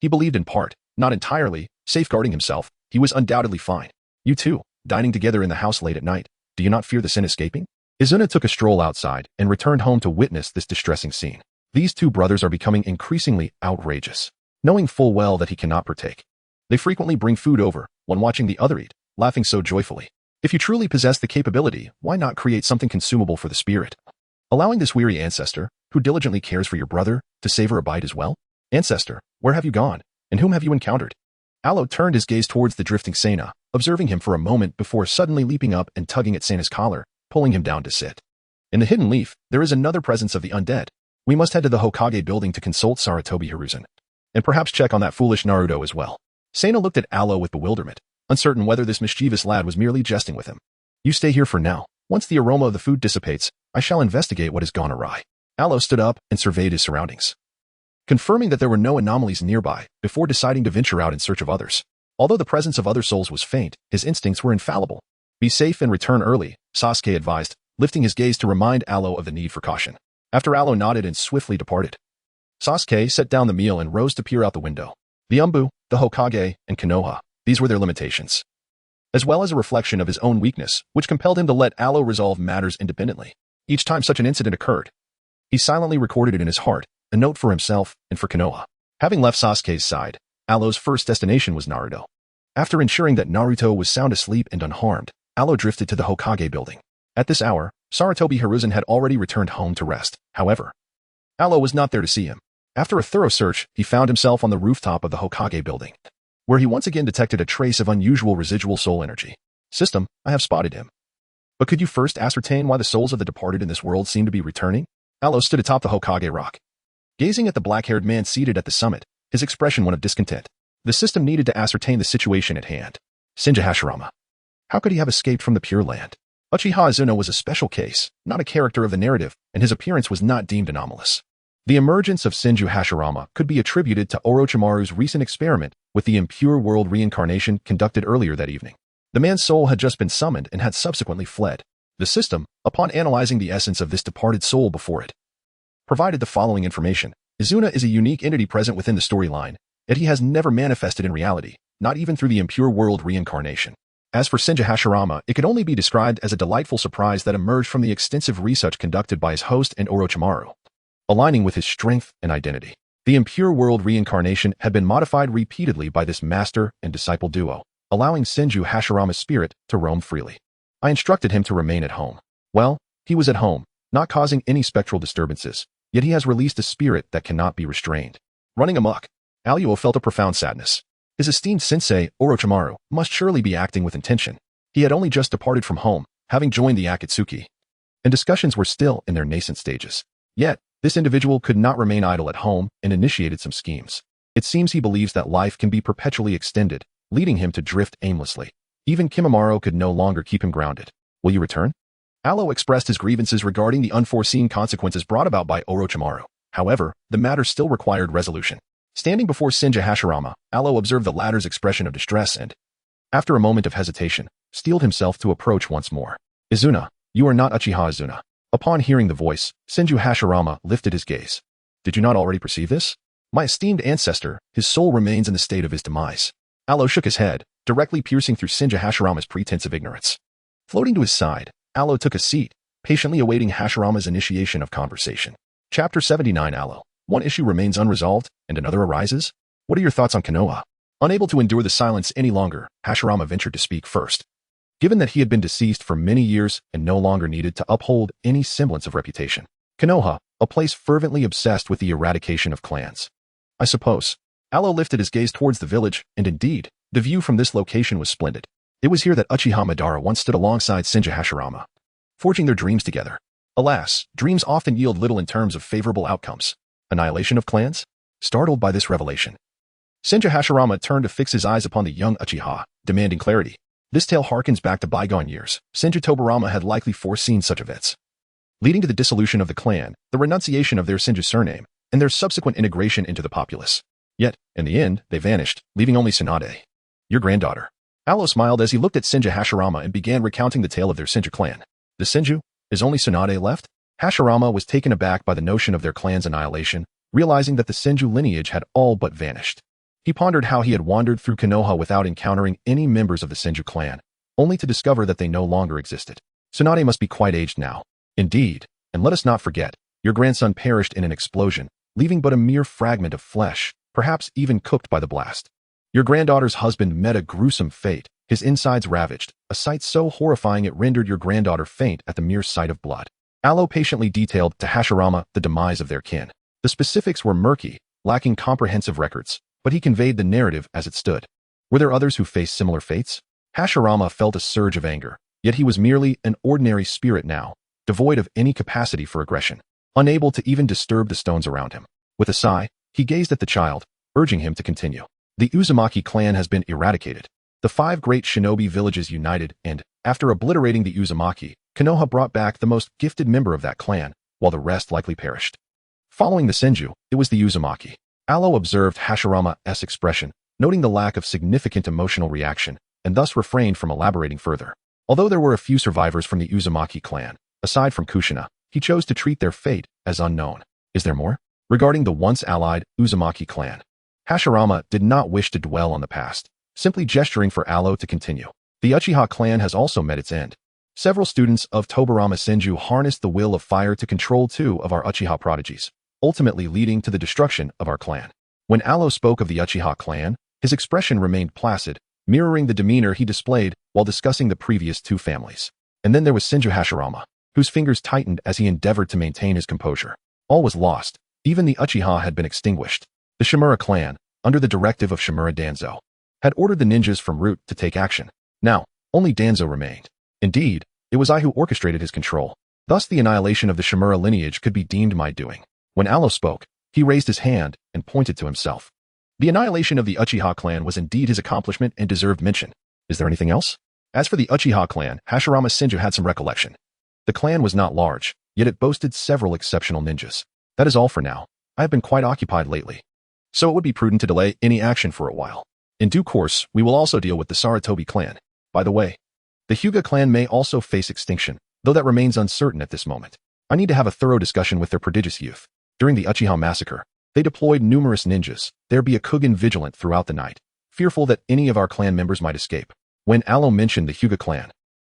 He believed in part, not entirely, safeguarding himself. He was undoubtedly fine. "You two, dining together in the house late at night, do you not fear the sin escaping?" Izuna took a stroll outside and returned home to witness this distressing scene. These two brothers are becoming increasingly outrageous. Knowing full well that he cannot partake, they frequently bring food over, when watching the other eat, laughing so joyfully. If you truly possess the capability, why not create something consumable for the spirit? Allowing this weary ancestor, who diligently cares for your brother, to savor a bite as well? "Ancestor, where have you gone, and whom have you encountered?" Alo turned his gaze towards the drifting Sena, observing him for a moment before suddenly leaping up and tugging at Sena's collar, pulling him down to sit. "In the hidden leaf, there is another presence of the undead. We must head to the Hokage building to consult Sarutobi Hiruzen, and perhaps check on that foolish Naruto as well." Sena looked at Alo with bewilderment, uncertain whether this mischievous lad was merely jesting with him. "You stay here for now. Once the aroma of the food dissipates, I shall investigate what has gone awry." Alo stood up and surveyed his surroundings, confirming that there were no anomalies nearby before deciding to venture out in search of others. Although the presence of other souls was faint, his instincts were infallible. "Be safe and return early," Sasuke advised, lifting his gaze to remind Alo of the need for caution. After Alo nodded and swiftly departed, Sasuke set down the meal and rose to peer out the window. The Umbu, the Hokage, and Konoha, these were their limitations, as well as a reflection of his own weakness, which compelled him to let Alo resolve matters independently. Each time such an incident occurred, he silently recorded it in his heart, a note for himself and for Konoha. Having left Sasuke's side, Alo's first destination was Naruto. After ensuring that Naruto was sound asleep and unharmed, Alo drifted to the Hokage building. At this hour, Sarutobi Hiruzen had already returned home to rest. However, Alo was not there to see him. After a thorough search, he found himself on the rooftop of the Hokage building, where he once again detected a trace of unusual residual soul energy. System, I have spotted him. But could you first ascertain why the souls of the departed in this world seem to be returning? Alo stood atop the Hokage rock, gazing at the black-haired man seated at the summit, his expression one of discontent. The system needed to ascertain the situation at hand. Senju Hashirama. How could he have escaped from the Pure Land? Uchiha Izuna was a special case, not a character of the narrative, and his appearance was not deemed anomalous. The emergence of Senju Hashirama could be attributed to Orochimaru's recent experiment with the impure world reincarnation conducted earlier that evening. The man's soul had just been summoned and had subsequently fled. The system, upon analyzing the essence of this departed soul before it, provided the following information. Izuna is a unique entity present within the storyline, yet he has never manifested in reality, not even through the impure world reincarnation. As for Senju Hashirama, it could only be described as a delightful surprise that emerged from the extensive research conducted by his host and Orochimaru, aligning with his strength and identity. The impure world reincarnation had been modified repeatedly by this master and disciple duo, allowing Senju Hashirama's spirit to roam freely. I instructed him to remain at home. Well, he was at home, not causing any spectral disturbances, yet he has released a spirit that cannot be restrained. Running amok, Aluo felt a profound sadness. His esteemed sensei, Orochimaru, must surely be acting with intention. He had only just departed from home, having joined the Akatsuki, and discussions were still in their nascent stages. Yet, this individual could not remain idle at home and initiated some schemes. It seems he believes that life can be perpetually extended, leading him to drift aimlessly. Even Kimimaro could no longer keep him grounded. Will you return? Alo expressed his grievances regarding the unforeseen consequences brought about by Orochimaru. However, the matter still required resolution. Standing before Senju Hashirama, Alo observed the latter's expression of distress and, after a moment of hesitation, steeled himself to approach once more. Izuna, you are not Uchiha Izuna. Upon hearing the voice, Senju Hashirama lifted his gaze. Did you not already perceive this? My esteemed ancestor, his soul remains in the state of his demise. Alo shook his head, directly piercing through Senju Hashirama's pretense of ignorance. Floating to his side, Alo took a seat, patiently awaiting Hashirama's initiation of conversation. Chapter 79 Alo. One issue remains unresolved, and another arises? What are your thoughts on Konoha? Unable to endure the silence any longer, Hashirama ventured to speak first. Given that he had been deceased for many years and no longer needed to uphold any semblance of reputation. Konoha, a place fervently obsessed with the eradication of clans. I suppose. Alo lifted his gaze towards the village, and indeed, the view from this location was splendid. It was here that Uchiha Madara once stood alongside Senju Hashirama, forging their dreams together. Alas, dreams often yield little in terms of favorable outcomes. Annihilation of clans? Startled by this revelation, Senju Hashirama turned to fix his eyes upon the young Uchiha, demanding clarity. This tale harkens back to bygone years. Senju Tobarama had likely foreseen such events, leading to the dissolution of the clan, the renunciation of their Senju surname, and their subsequent integration into the populace. Yet, in the end, they vanished, leaving only Tsunade, your granddaughter. Alo smiled as he looked at Senju Hashirama and began recounting the tale of their Senju clan. The Senju? Is only Tsunade left? Hashirama was taken aback by the notion of their clan's annihilation, realizing that the Senju lineage had all but vanished. He pondered how he had wandered through Konoha without encountering any members of the Senju clan, only to discover that they no longer existed. Tsunade must be quite aged now. Indeed, and let us not forget, your grandson perished in an explosion, leaving but a mere fragment of flesh, perhaps even cooked by the blast. Your granddaughter's husband met a gruesome fate, his insides ravaged, a sight so horrifying it rendered your granddaughter faint at the mere sight of blood. Alo patiently detailed to Hashirama the demise of their kin. The specifics were murky, lacking comprehensive records, but he conveyed the narrative as it stood. Were there others who faced similar fates? Hashirama felt a surge of anger, yet he was merely an ordinary spirit now, devoid of any capacity for aggression, unable to even disturb the stones around him. With a sigh, he gazed at the child, urging him to continue. The Uzumaki clan has been eradicated. The 5 great shinobi villages united and, after obliterating the Uzumaki, Konoha brought back the most gifted member of that clan, while the rest likely perished. Following the Senju, it was the Uzumaki. Alo observed Hashirama's expression, noting the lack of significant emotional reaction, and thus refrained from elaborating further. Although there were a few survivors from the Uzumaki clan, aside from Kushina, he chose to treat their fate as unknown. Is there more? Regarding the once-allied Uzumaki clan, Hashirama did not wish to dwell on the past, simply gesturing for Alo to continue. The Uchiha clan has also met its end. Several students of Tobarama Senju harnessed the will of fire to control 2 of our Uchiha prodigies, ultimately leading to the destruction of our clan. When Alo spoke of the Uchiha clan, his expression remained placid, mirroring the demeanor he displayed while discussing the previous 2 families. And then there was Senju Hashirama. whose fingers tightened as he endeavored to maintain his composure. All was lost. Even the Uchiha had been extinguished. The Shimura clan, under the directive of Shimura Danzo, had ordered the ninjas from Root to take action. Now, only Danzo remained. Indeed, it was I who orchestrated his control. Thus the annihilation of the Shimura lineage could be deemed my doing. When Alo spoke, he raised his hand and pointed to himself. The annihilation of the Uchiha clan was indeed his accomplishment and deserved mention. Is there anything else? As for the Uchiha clan, Hashirama Senju had some recollection. The clan was not large, yet it boasted several exceptional ninjas. That is all for now. I have been quite occupied lately. So it would be prudent to delay any action for a while. In due course, we will also deal with the Sarutobi clan. By the way, the Hyuga clan may also face extinction, though that remains uncertain at this moment. I need to have a thorough discussion with their prodigious youth. During the Uchiha massacre, they deployed numerous ninjas. There be a Kugan vigilant throughout the night, fearful that any of our clan members might escape. When Alo mentioned the Hyuga clan,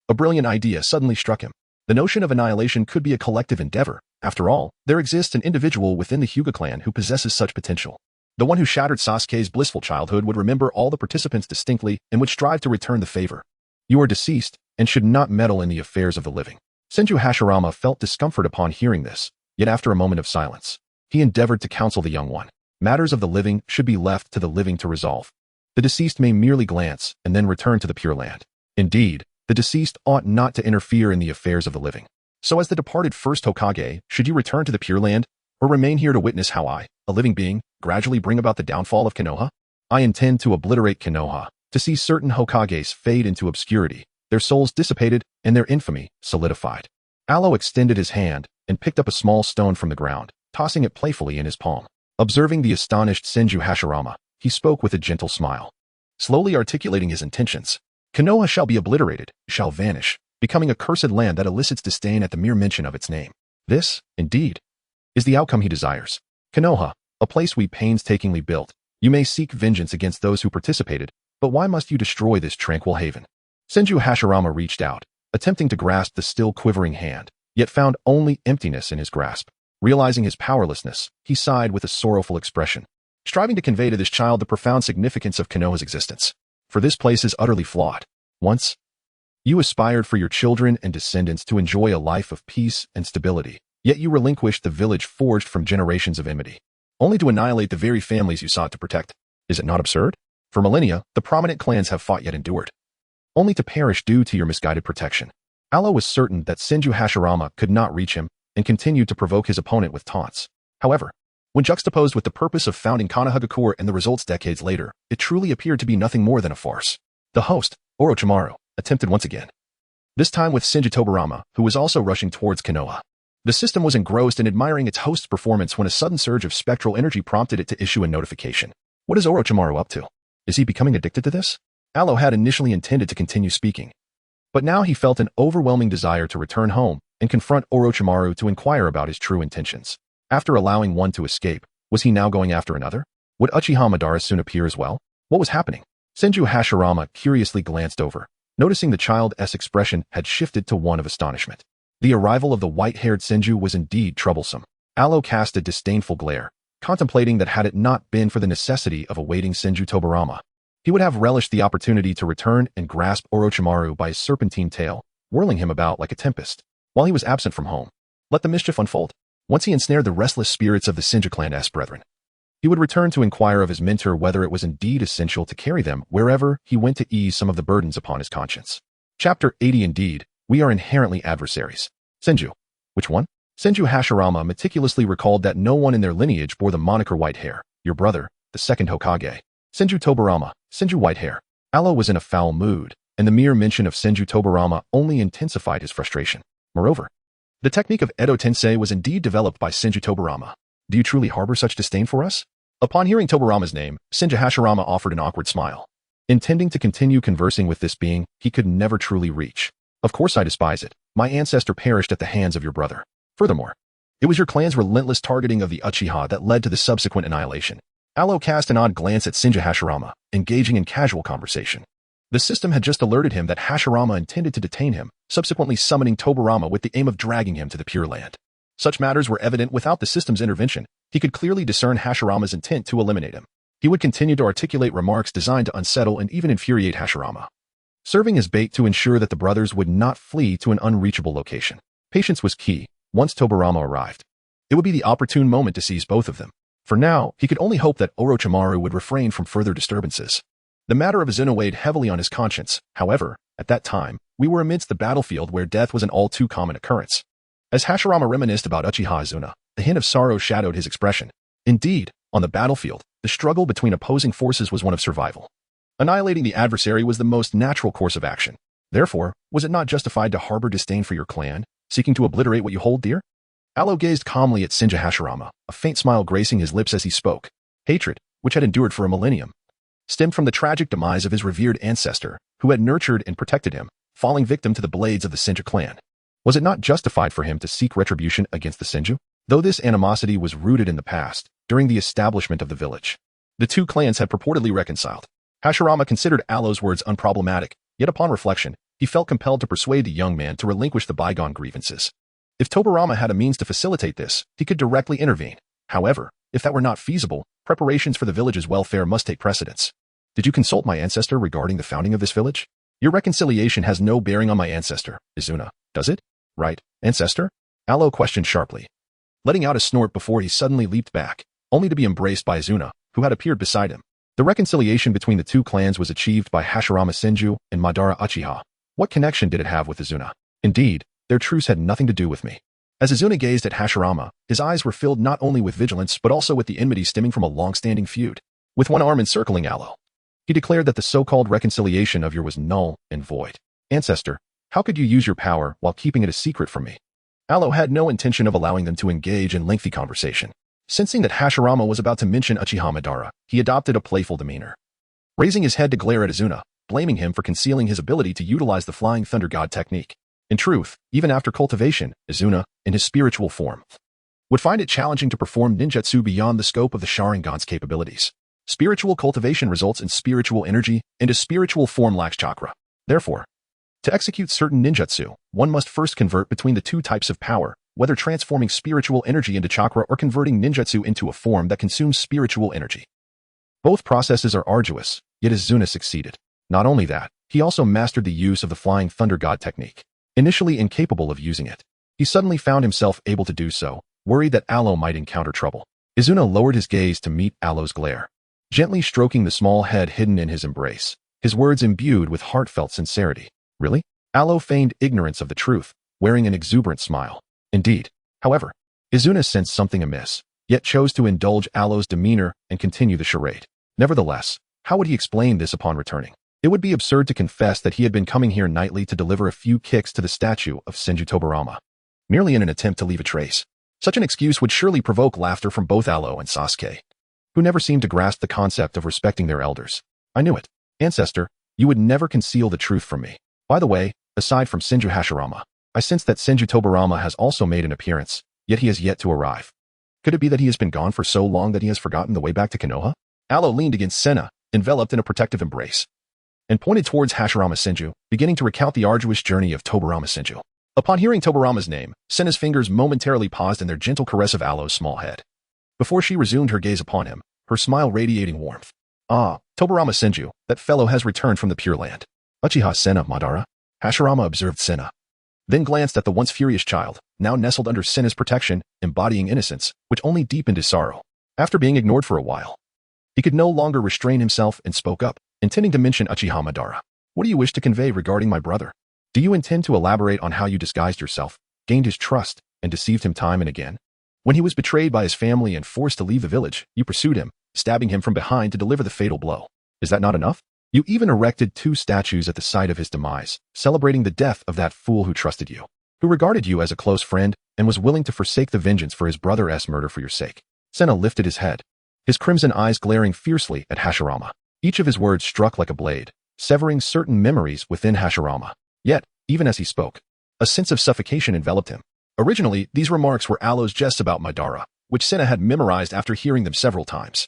a brilliant idea suddenly struck him. The notion of annihilation could be a collective endeavor. After all, there exists an individual within the Hyuga clan who possesses such potential. The one who shattered Sasuke's blissful childhood would remember all the participants distinctly and would strive to return the favor. You are deceased and should not meddle in the affairs of the living. Senju Hashirama felt discomfort upon hearing this, yet after a moment of silence, he endeavored to counsel the young one. Matters of the living should be left to the living to resolve. The deceased may merely glance and then return to the Pure Land. Indeed, the deceased ought not to interfere in the affairs of the living. So as the departed first Hokage, should you return to the Pure Land, or remain here to witness how I, a living being, gradually bring about the downfall of Konoha? I intend to obliterate Konoha, to see certain Hokages fade into obscurity, their souls dissipated, and their infamy solidified. Alo extended his hand and picked up a small stone from the ground, tossing it playfully in his palm. Observing the astonished Senju Hashirama, he spoke with a gentle smile. Slowly articulating his intentions, Konoha shall be obliterated, shall vanish, becoming a cursed land that elicits disdain at the mere mention of its name. This, indeed, is the outcome he desires. Konoha, a place we painstakingly built. You may seek vengeance against those who participated, but why must you destroy this tranquil haven? Senju Hashirama reached out, attempting to grasp the still quivering hand, yet found only emptiness in his grasp. Realizing his powerlessness, he sighed with a sorrowful expression, striving to convey to this child the profound significance of Konoha's existence. For this place is utterly flawed. Once, you aspired for your children and descendants to enjoy a life of peace and stability, yet you relinquished the village forged from generations of enmity, only to annihilate the very families you sought to protect. Is it not absurd? For millennia, the prominent clans have fought yet endured, only to perish due to your misguided protection. Alo was certain that Senju Hashirama could not reach him and continued to provoke his opponent with taunts. However, when juxtaposed with the purpose of founding Konohagakure and the results decades later, it truly appeared to be nothing more than a farce. The host, Orochimaru, attempted once again, this time with Senju Tobarama, who was also rushing towards Konoha. The system was engrossed in admiring its host's performance when a sudden surge of spectral energy prompted it to issue a notification. What is Orochimaru up to? Is he becoming addicted to this? Alo had initially intended to continue speaking, but now he felt an overwhelming desire to return home and confront Orochimaru to inquire about his true intentions. After allowing one to escape, was he now going after another? Would Uchiha Madara soon appear as well? What was happening? Senju Hashirama curiously glanced over, noticing the child's expression had shifted to one of astonishment. The arrival of the white-haired Senju was indeed troublesome. Alo cast a disdainful glare, contemplating that had it not been for the necessity of awaiting Senju Tobarama, he would have relished the opportunity to return and grasp Orochimaru by his serpentine tail, whirling him about like a tempest, while he was absent from home. Let the mischief unfold. Once he ensnared the restless spirits of the Senju clan's brethren, he would return to inquire of his mentor whether it was indeed essential to carry them wherever he went to ease some of the burdens upon his conscience. Chapter 80. Indeed, we are inherently adversaries. Senju. Which one? Senju Hashirama meticulously recalled that no one in their lineage bore the moniker White Hair. Your brother, the second Hokage. Senju Tobarama, Senju White Hair. Alo was in a foul mood, and the mere mention of Senju Tobarama only intensified his frustration. Moreover, the technique of Edo Tensei was indeed developed by Senju Tobarama. Do you truly harbor such disdain for us? Upon hearing Tobarama's name, Senju Hashirama offered an awkward smile. Intending to continue conversing with this being he could never truly reach. Of course I despise it. My ancestor perished at the hands of your brother. Furthermore, it was your clan's relentless targeting of the Uchiha that led to the subsequent annihilation. Alo cast an odd glance at Senju Hashirama, engaging in casual conversation. The system had just alerted him that Hashirama intended to detain him, subsequently summoning Tobarama with the aim of dragging him to the Pure Land. Such matters were evident without the system's intervention. He could clearly discern Hashirama's intent to eliminate him. He would continue to articulate remarks designed to unsettle and even infuriate Hashirama, serving as bait to ensure that the brothers would not flee to an unreachable location. Patience was key. Once Tobirama arrived, it would be the opportune moment to seize both of them. For now, he could only hope that Orochimaru would refrain from further disturbances. The matter of Izuna weighed heavily on his conscience. However, at that time, we were amidst the battlefield where death was an all too common occurrence. As Hashirama reminisced about Uchiha Izuna, a hint of sorrow shadowed his expression. Indeed, on the battlefield, the struggle between opposing forces was one of survival. Annihilating the adversary was the most natural course of action. Therefore, was it not justified to harbor disdain for your clan, seeking to obliterate what you hold dear? Alo gazed calmly at Senju Hashirama, a faint smile gracing his lips as he spoke. Hatred, which had endured for a millennium, stemmed from the tragic demise of his revered ancestor, who had nurtured and protected him, falling victim to the blades of the Senju clan. Was it not justified for him to seek retribution against the Senju? Though this animosity was rooted in the past, during the establishment of the village, the two clans had purportedly reconciled. Hashirama considered Alo's words unproblematic, yet upon reflection, he felt compelled to persuade the young man to relinquish the bygone grievances. If Tobirama had a means to facilitate this, he could directly intervene. However, if that were not feasible, preparations for the village's welfare must take precedence. Did you consult my ancestor regarding the founding of this village? Your reconciliation has no bearing on my ancestor, Izuna, does it? Right, ancestor? Alo questioned sharply, letting out a snort before he suddenly leaped back, only to be embraced by Izuna, who had appeared beside him. The reconciliation between the two clans was achieved by Hashirama Senju and Madara Uchiha. What connection did it have with Izuna? Indeed, their truce had nothing to do with me. As Izuna gazed at Hashirama, his eyes were filled not only with vigilance but also with the enmity stemming from a long-standing feud. With one arm encircling Alo, he declared that the so-called reconciliation of yours was null and void. Ancestor, how could you use your power while keeping it a secret from me? Alo had no intention of allowing them to engage in lengthy conversation. Sensing that Hashirama was about to mention Uchiha Madara, he adopted a playful demeanor, raising his head to glare at Izuna, blaming him for concealing his ability to utilize the Flying Thunder God technique. In truth, even after cultivation, Izuna, in his spiritual form, would find it challenging to perform ninjutsu beyond the scope of the Sharingan's capabilities. Spiritual cultivation results in spiritual energy, and a spiritual form lacks chakra. Therefore, to execute certain ninjutsu, one must first convert between the two types of power, whether transforming spiritual energy into chakra or converting ninjutsu into a form that consumes spiritual energy. Both processes are arduous, yet Izuna succeeded. Not only that, he also mastered the use of the Flying Thunder God technique. Initially incapable of using it, he suddenly found himself able to do so, worried that Alo might encounter trouble. Izuna lowered his gaze to meet Alo's glare, gently stroking the small head hidden in his embrace, his words imbued with heartfelt sincerity. Really? Alo feigned ignorance of the truth, wearing an exuberant smile. Indeed. However, Izuna sensed something amiss, yet chose to indulge Alo's demeanor and continue the charade. Nevertheless, how would he explain this upon returning? It would be absurd to confess that he had been coming here nightly to deliver a few kicks to the statue of Senju Tobirama, merely in an attempt to leave a trace. Such an excuse would surely provoke laughter from both Alo and Sasuke, who never seemed to grasp the concept of respecting their elders. I knew it. Ancestor, you would never conceal the truth from me. By the way, aside from Senju Hashirama, I sense that Senju Tobirama has also made an appearance, yet he has yet to arrive. Could it be that he has been gone for so long that he has forgotten the way back to Konoha? Alo leaned against Senna, enveloped in a protective embrace, and pointed towards Hashirama Senju, beginning to recount the arduous journey of Tobirama Senju. Upon hearing Tobirama's name, Senna's fingers momentarily paused in their gentle caress of Alo's small head, before she resumed her gaze upon him, her smile radiating warmth. Ah, Tobirama Senju, that fellow has returned from the Pure Land. Uchiha Senna, Madara. Hashirama observed Senna, then glanced at the once furious child, now nestled under Senna's protection, embodying innocence, which only deepened his sorrow. After being ignored for a while, he could no longer restrain himself and spoke up, intending to mention Uchiha Madara. What do you wish to convey regarding my brother? Do you intend to elaborate on how you disguised yourself, gained his trust, and deceived him time and again? When he was betrayed by his family and forced to leave the village, you pursued him, stabbing him from behind to deliver the fatal blow. Is that not enough? You even erected 2 statues at the site of his demise, celebrating the death of that fool who trusted you, who regarded you as a close friend and was willing to forsake the vengeance for his brother's murder for your sake. Senna lifted his head, his crimson eyes glaring fiercely at Hashirama. Each of his words struck like a blade, severing certain memories within Hashirama. Yet, even as he spoke, a sense of suffocation enveloped him. Originally, these remarks were Alo's jests about Madara, which Senna had memorized after hearing them several times.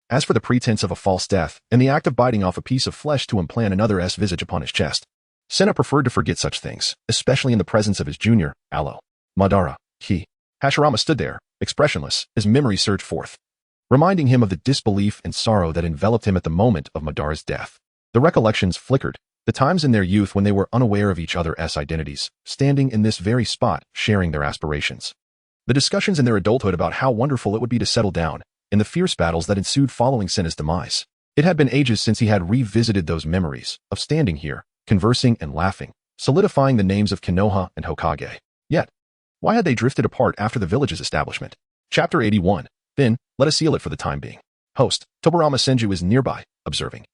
As for the pretense of a false death and the act of biting off a piece of flesh to implant another's visage upon his chest, Senna preferred to forget such things, especially in the presence of his junior, Alo. Madara, Hashirama stood there, expressionless, as memory surged forth, reminding him of the disbelief and sorrow that enveloped him at the moment of Madara's death. The recollections flickered, The times in their youth when they were unaware of each other's identities, standing in this very spot, sharing their aspirations. The discussions in their adulthood about how wonderful it would be to settle down, and the fierce battles that ensued following Senna's demise. It had been ages since he had revisited those memories of standing here, conversing and laughing, solidifying the names of Konoha and Hokage. Yet, why had they drifted apart after the village's establishment? Chapter 81. Then, let us seal it for the time being. Host, Tobarama Senju is nearby, observing.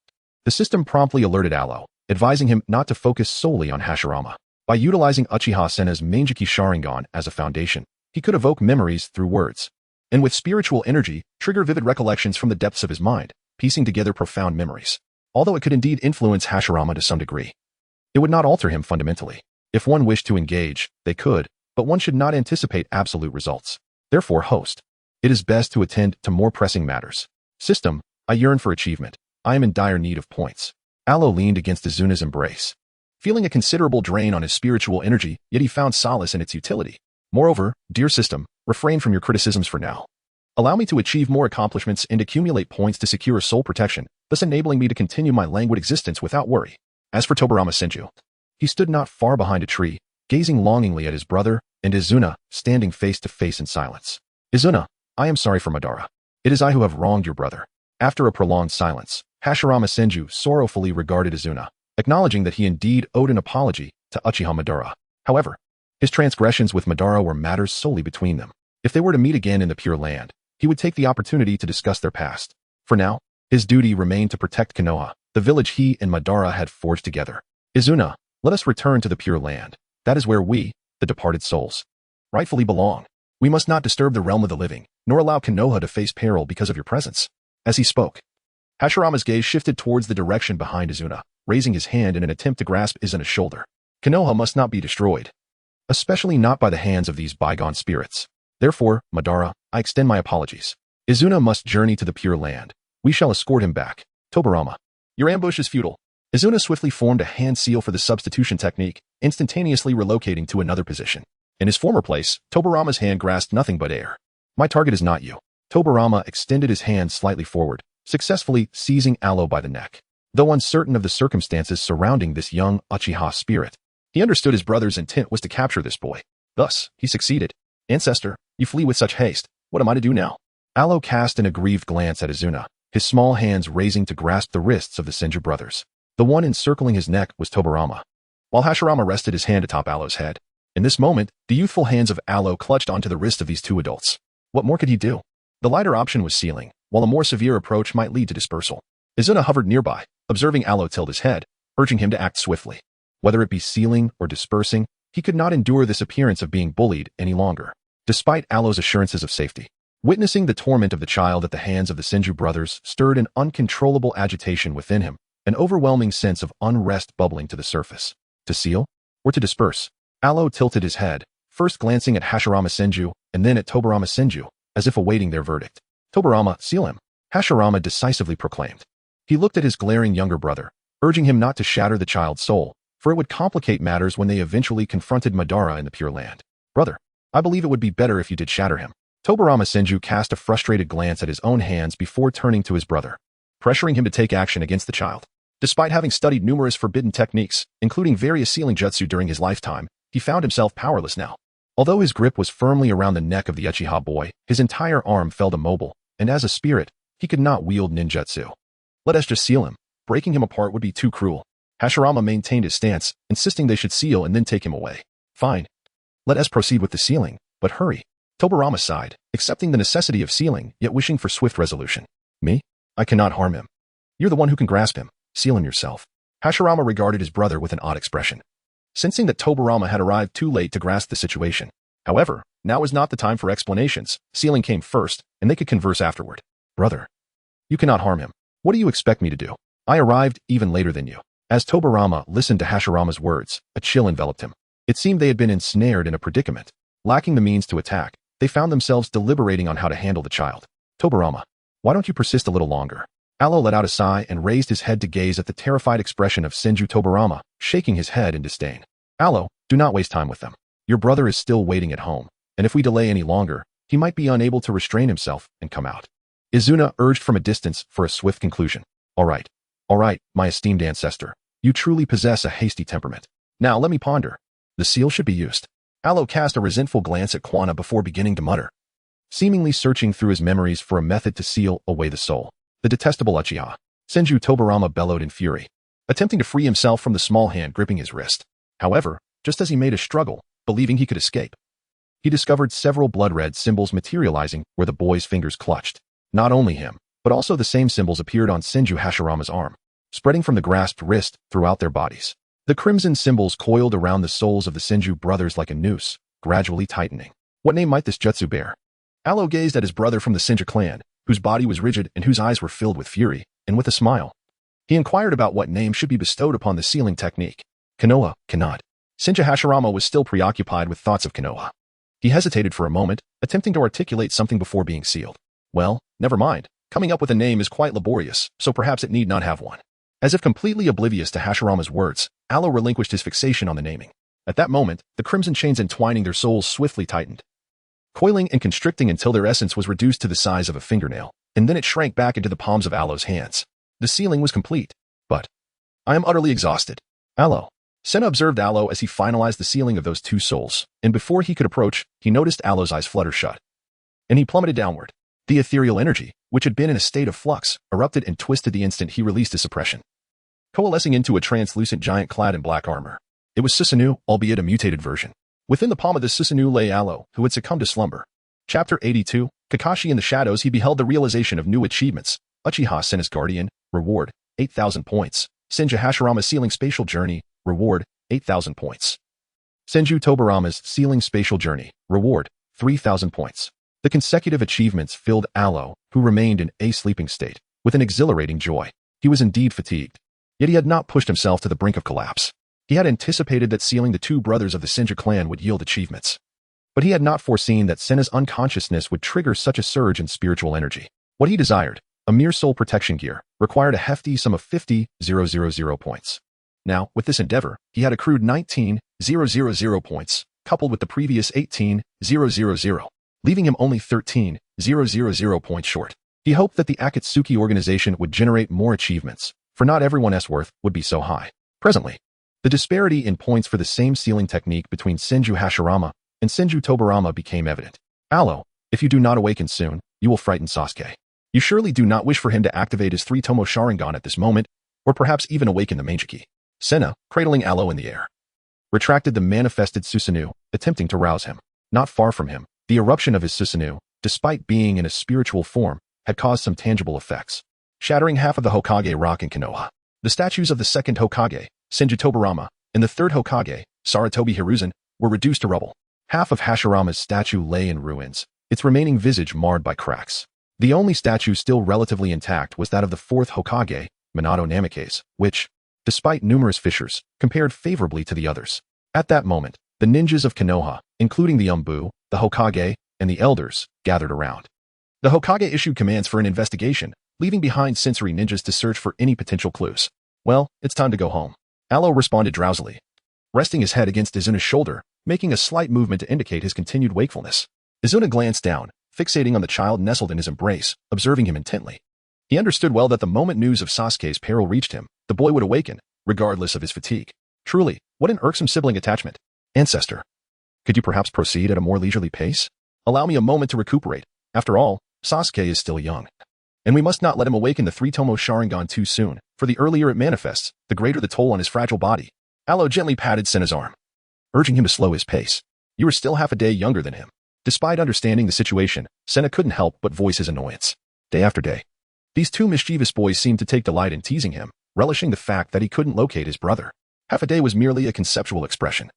The system promptly alerted Alo, advising him not to focus solely on Hashirama. By utilizing Uchiha Senna's Mangeki Sharingan as a foundation, he could evoke memories through words, and with spiritual energy, trigger vivid recollections from the depths of his mind, piecing together profound memories. Although it could indeed influence Hashirama to some degree, it would not alter him fundamentally. If one wished to engage, they could, but one should not anticipate absolute results. Therefore, host, it is best to attend to more pressing matters. System, I yearn for achievement. I am in dire need of points. Alo leaned against Izuna's embrace, feeling a considerable drain on his spiritual energy, yet he found solace in its utility. Moreover, dear system, refrain from your criticisms for now. Allow me to achieve more accomplishments and accumulate points to secure soul protection, thus enabling me to continue my languid existence without worry. As for Tobarama Senju, he stood not far behind a tree, gazing longingly at his brother and Izuna, standing face to face in silence. Izuna, I am sorry for Madara. It is I who have wronged your brother. After a prolonged silence, Hashirama Senju sorrowfully regarded Izuna, acknowledging that he indeed owed an apology to Uchiha Madara. However, his transgressions with Madara were matters solely between them. If they were to meet again in the Pure Land, he would take the opportunity to discuss their past. For now, his duty remained to protect Konoha, the village he and Madara had forged together. Izuna, let us return to the Pure Land. That is where we, the departed souls, rightfully belong. We must not disturb the realm of the living, nor allow Konoha to face peril because of your presence. As he spoke, Hashirama's gaze shifted towards the direction behind Izuna, raising his hand in an attempt to grasp Izuna's shoulder. Konoha must not be destroyed, especially not by the hands of these bygone spirits. Therefore, Madara, I extend my apologies. Izuna must journey to the Pure Land. We shall escort him back. Tobarama, your ambush is futile. Izuna swiftly formed a hand seal for the substitution technique, instantaneously relocating to another position. In his former place, Tobarama's hand grasped nothing but air. My target is not you. Tobarama extended his hand slightly forward, successfully seizing Alo by the neck. Though uncertain of the circumstances surrounding this young Uchiha spirit, he understood his brother's intent was to capture this boy. Thus, he succeeded. Ancestor, you flee with such haste. What am I to do now? Alo cast an aggrieved glance at Izuna, his small hands raising to grasp the wrists of the Senju brothers. The one encircling his neck was Tobarama, while Hashirama rested his hand atop Alo's head. In this moment, the youthful hands of Alo clutched onto the wrist of these two adults. What more could he do? The lighter option was sealing, while a more severe approach might lead to dispersal. Izuna hovered nearby, observing Alo tilt his head, urging him to act swiftly. Whether it be sealing or dispersing, he could not endure this appearance of being bullied any longer, despite Alo's assurances of safety. Witnessing the torment of the child at the hands of the Senju brothers stirred an uncontrollable agitation within him, an overwhelming sense of unrest bubbling to the surface. To seal? Or to disperse? Alo tilted his head, first glancing at Hashirama Senju, and then at Tobarama Senju, as if awaiting their verdict. Tobarama, seal him, Hashirama decisively proclaimed. He looked at his glaring younger brother, urging him not to shatter the child's soul, for it would complicate matters when they eventually confronted Madara in the Pure Land. Brother, I believe it would be better if you did shatter him. Tobarama Senju cast a frustrated glance at his own hands before turning to his brother, pressuring him to take action against the child. Despite having studied numerous forbidden techniques, including various sealing jutsu during his lifetime, he found himself powerless now. Although his grip was firmly around the neck of the Uchiha boy, his entire arm felt immobile, and as a spirit, he could not wield ninjutsu. Let us just seal him. Breaking him apart would be too cruel. Hashirama maintained his stance, insisting they should seal and then take him away. Fine. Let us proceed with the sealing, but hurry. Tobarama sighed, accepting the necessity of sealing, yet wishing for swift resolution. Me? I cannot harm him. You're the one who can grasp him. Seal him yourself. Hashirama regarded his brother with an odd expression, sensing that Tobarama had arrived too late to grasp the situation. However, now was not the time for explanations. Sealing came first, and they could converse afterward. Brother, you cannot harm him. What do you expect me to do? I arrived even later than you. As Tobarama listened to Hashirama's words, a chill enveloped him. It seemed they had been ensnared in a predicament. Lacking the means to attack, they found themselves deliberating on how to handle the child. Tobarama, why don't you persist a little longer? Alo let out a sigh and raised his head to gaze at the terrified expression of Senju Tobarama, shaking his head in disdain. Alo, do not waste time with them. Your brother is still waiting at home, and if we delay any longer, he might be unable to restrain himself and come out. Izuna urged from a distance for a swift conclusion. All right, my esteemed ancestor. You truly possess a hasty temperament. Now let me ponder. The seal should be used. Aloe cast a resentful glance at Kwana before beginning to mutter, seemingly searching through his memories for a method to seal away the soul. The detestable Uchiha. Senju Tobarama bellowed in fury, attempting to free himself from the small hand gripping his wrist. However, just as he made a struggle, believing he could escape, he discovered several blood-red symbols materializing where the boy's fingers clutched. Not only him, but also the same symbols appeared on Senju Hashirama's arm, spreading from the grasped wrist throughout their bodies. The crimson symbols coiled around the souls of the Senju brothers like a noose, gradually tightening. What name might this jutsu bear? Aloe gazed at his brother from the Senju clan, whose body was rigid and whose eyes were filled with fury, and with a smile, he inquired about what name should be bestowed upon the sealing technique. Konoha, cannot. Senju Hashirama was still preoccupied with thoughts of Konoha. He hesitated for a moment, attempting to articulate something before being sealed. Well, never mind. Coming up with a name is quite laborious, so perhaps it need not have one. As if completely oblivious to Hashirama's words, Aloe relinquished his fixation on the naming. At that moment, the crimson chains entwining their souls swiftly tightened, coiling and constricting until their essence was reduced to the size of a fingernail, and then it shrank back into the palms of Aloe's hands. The sealing was complete. But I am utterly exhausted. Aloe. Senna observed Aloe as he finalized the sealing of those two souls, and before he could approach, he noticed Aloe's eyes flutter shut, and he plummeted downward. The ethereal energy, which had been in a state of flux, erupted and twisted the instant he released his suppression, coalescing into a translucent giant clad in black armor. It was Susanoo, albeit a mutated version. Within the palm of this Susanoo lay Aloe, who had succumbed to slumber. Chapter 82, Kakashi in the Shadows. He beheld the realization of new achievements. Uchiha Senna's Guardian, reward, 8,000 points. Senju Hashirama Sealing Spatial Journey, reward, 8,000 points. Senju Tobarama's Sealing Spatial Journey, reward, 3,000 points. The consecutive achievements filled Aloe, who remained in a sleeping state, with an exhilarating joy. He was indeed fatigued, yet he had not pushed himself to the brink of collapse. He had anticipated that sealing the two brothers of the Senju clan would yield achievements, but he had not foreseen that Senna's unconsciousness would trigger such a surge in spiritual energy. What he desired, a mere soul protection gear, required a hefty sum of 50,000 points. Now, with this endeavor, he had accrued 19,000 points, coupled with the previous 18,000, leaving him only 13,000 points short. He hoped that the Akatsuki organization would generate more achievements, for not everyone's worth would be so high. Presently, the disparity in points for the same sealing technique between Senju Hashirama and Senju Tobarama became evident. Aloe, if you do not awaken soon, you will frighten Sasuke. You surely do not wish for him to activate his three-tomo Sharingan at this moment, or perhaps even awaken the Mangeki. Senna, cradling Aloe in the air, retracted the manifested Susanoo, attempting to rouse him. Not far from him, the eruption of his Susanoo, despite being in a spiritual form, had caused some tangible effects, shattering half of the Hokage rock in Konoha. The statues of the second Hokage, Senju Tobarama, and the third Hokage, Saratobi Hiruzen, were reduced to rubble. Half of Hashirama's statue lay in ruins, its remaining visage marred by cracks. The only statue still relatively intact was that of the fourth Hokage, Minato Namikaze, which, despite numerous fissures, compared favorably to the others. At that moment, the ninjas of Konoha, including the Umbu, the Hokage, and the elders, gathered around. The Hokage issued commands for an investigation, leaving behind sensory ninjas to search for any potential clues. Well, it's time to go home. Aloe responded drowsily, resting his head against Izuna's shoulder, making a slight movement to indicate his continued wakefulness. Izuna glanced down, fixating on the child nestled in his embrace, observing him intently. He understood well that the moment news of Sasuke's peril reached him, the boy would awaken, regardless of his fatigue. Truly, what an irksome sibling attachment. Ancestor, could you perhaps proceed at a more leisurely pace? Allow me a moment to recuperate. After all, Sasuke is still young, and we must not let him awaken the three-tomo Sharingan too soon, for the earlier it manifests, the greater the toll on his fragile body. Aloe gently patted Senna's arm, urging him to slow his pace. You are still half a day younger than him. Despite understanding the situation, Senna couldn't help but voice his annoyance. Day after day, these two mischievous boys seemed to take delight in teasing him, relishing the fact that he couldn't locate his brother. Half a day was merely a conceptual expression,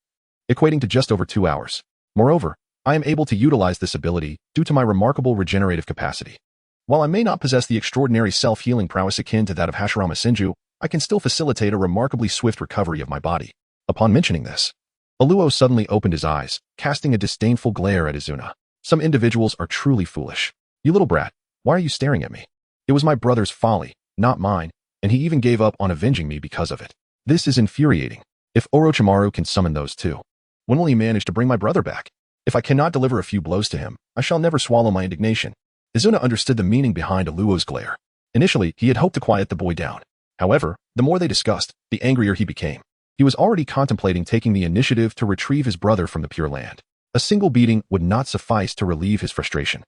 equating to just over 2 hours. Moreover, I am able to utilize this ability due to my remarkable regenerative capacity. While I may not possess the extraordinary self-healing prowess akin to that of Hashirama Senju, I can still facilitate a remarkably swift recovery of my body. Upon mentioning this, Aluo suddenly opened his eyes, casting a disdainful glare at Izuna. Some individuals are truly foolish. You little brat, why are you staring at me? It was my brother's folly, not mine, and he even gave up on avenging me because of it. This is infuriating. If Orochimaru can summon those two, when will he manage to bring my brother back? If I cannot deliver a few blows to him, I shall never swallow my indignation. Izuna understood the meaning behind Aluo's glare. Initially, he had hoped to quiet the boy down, However, the more they discussed, the angrier he became. He was already contemplating taking the initiative to retrieve his brother from the Pure Land. A single beating would not suffice to relieve his frustration.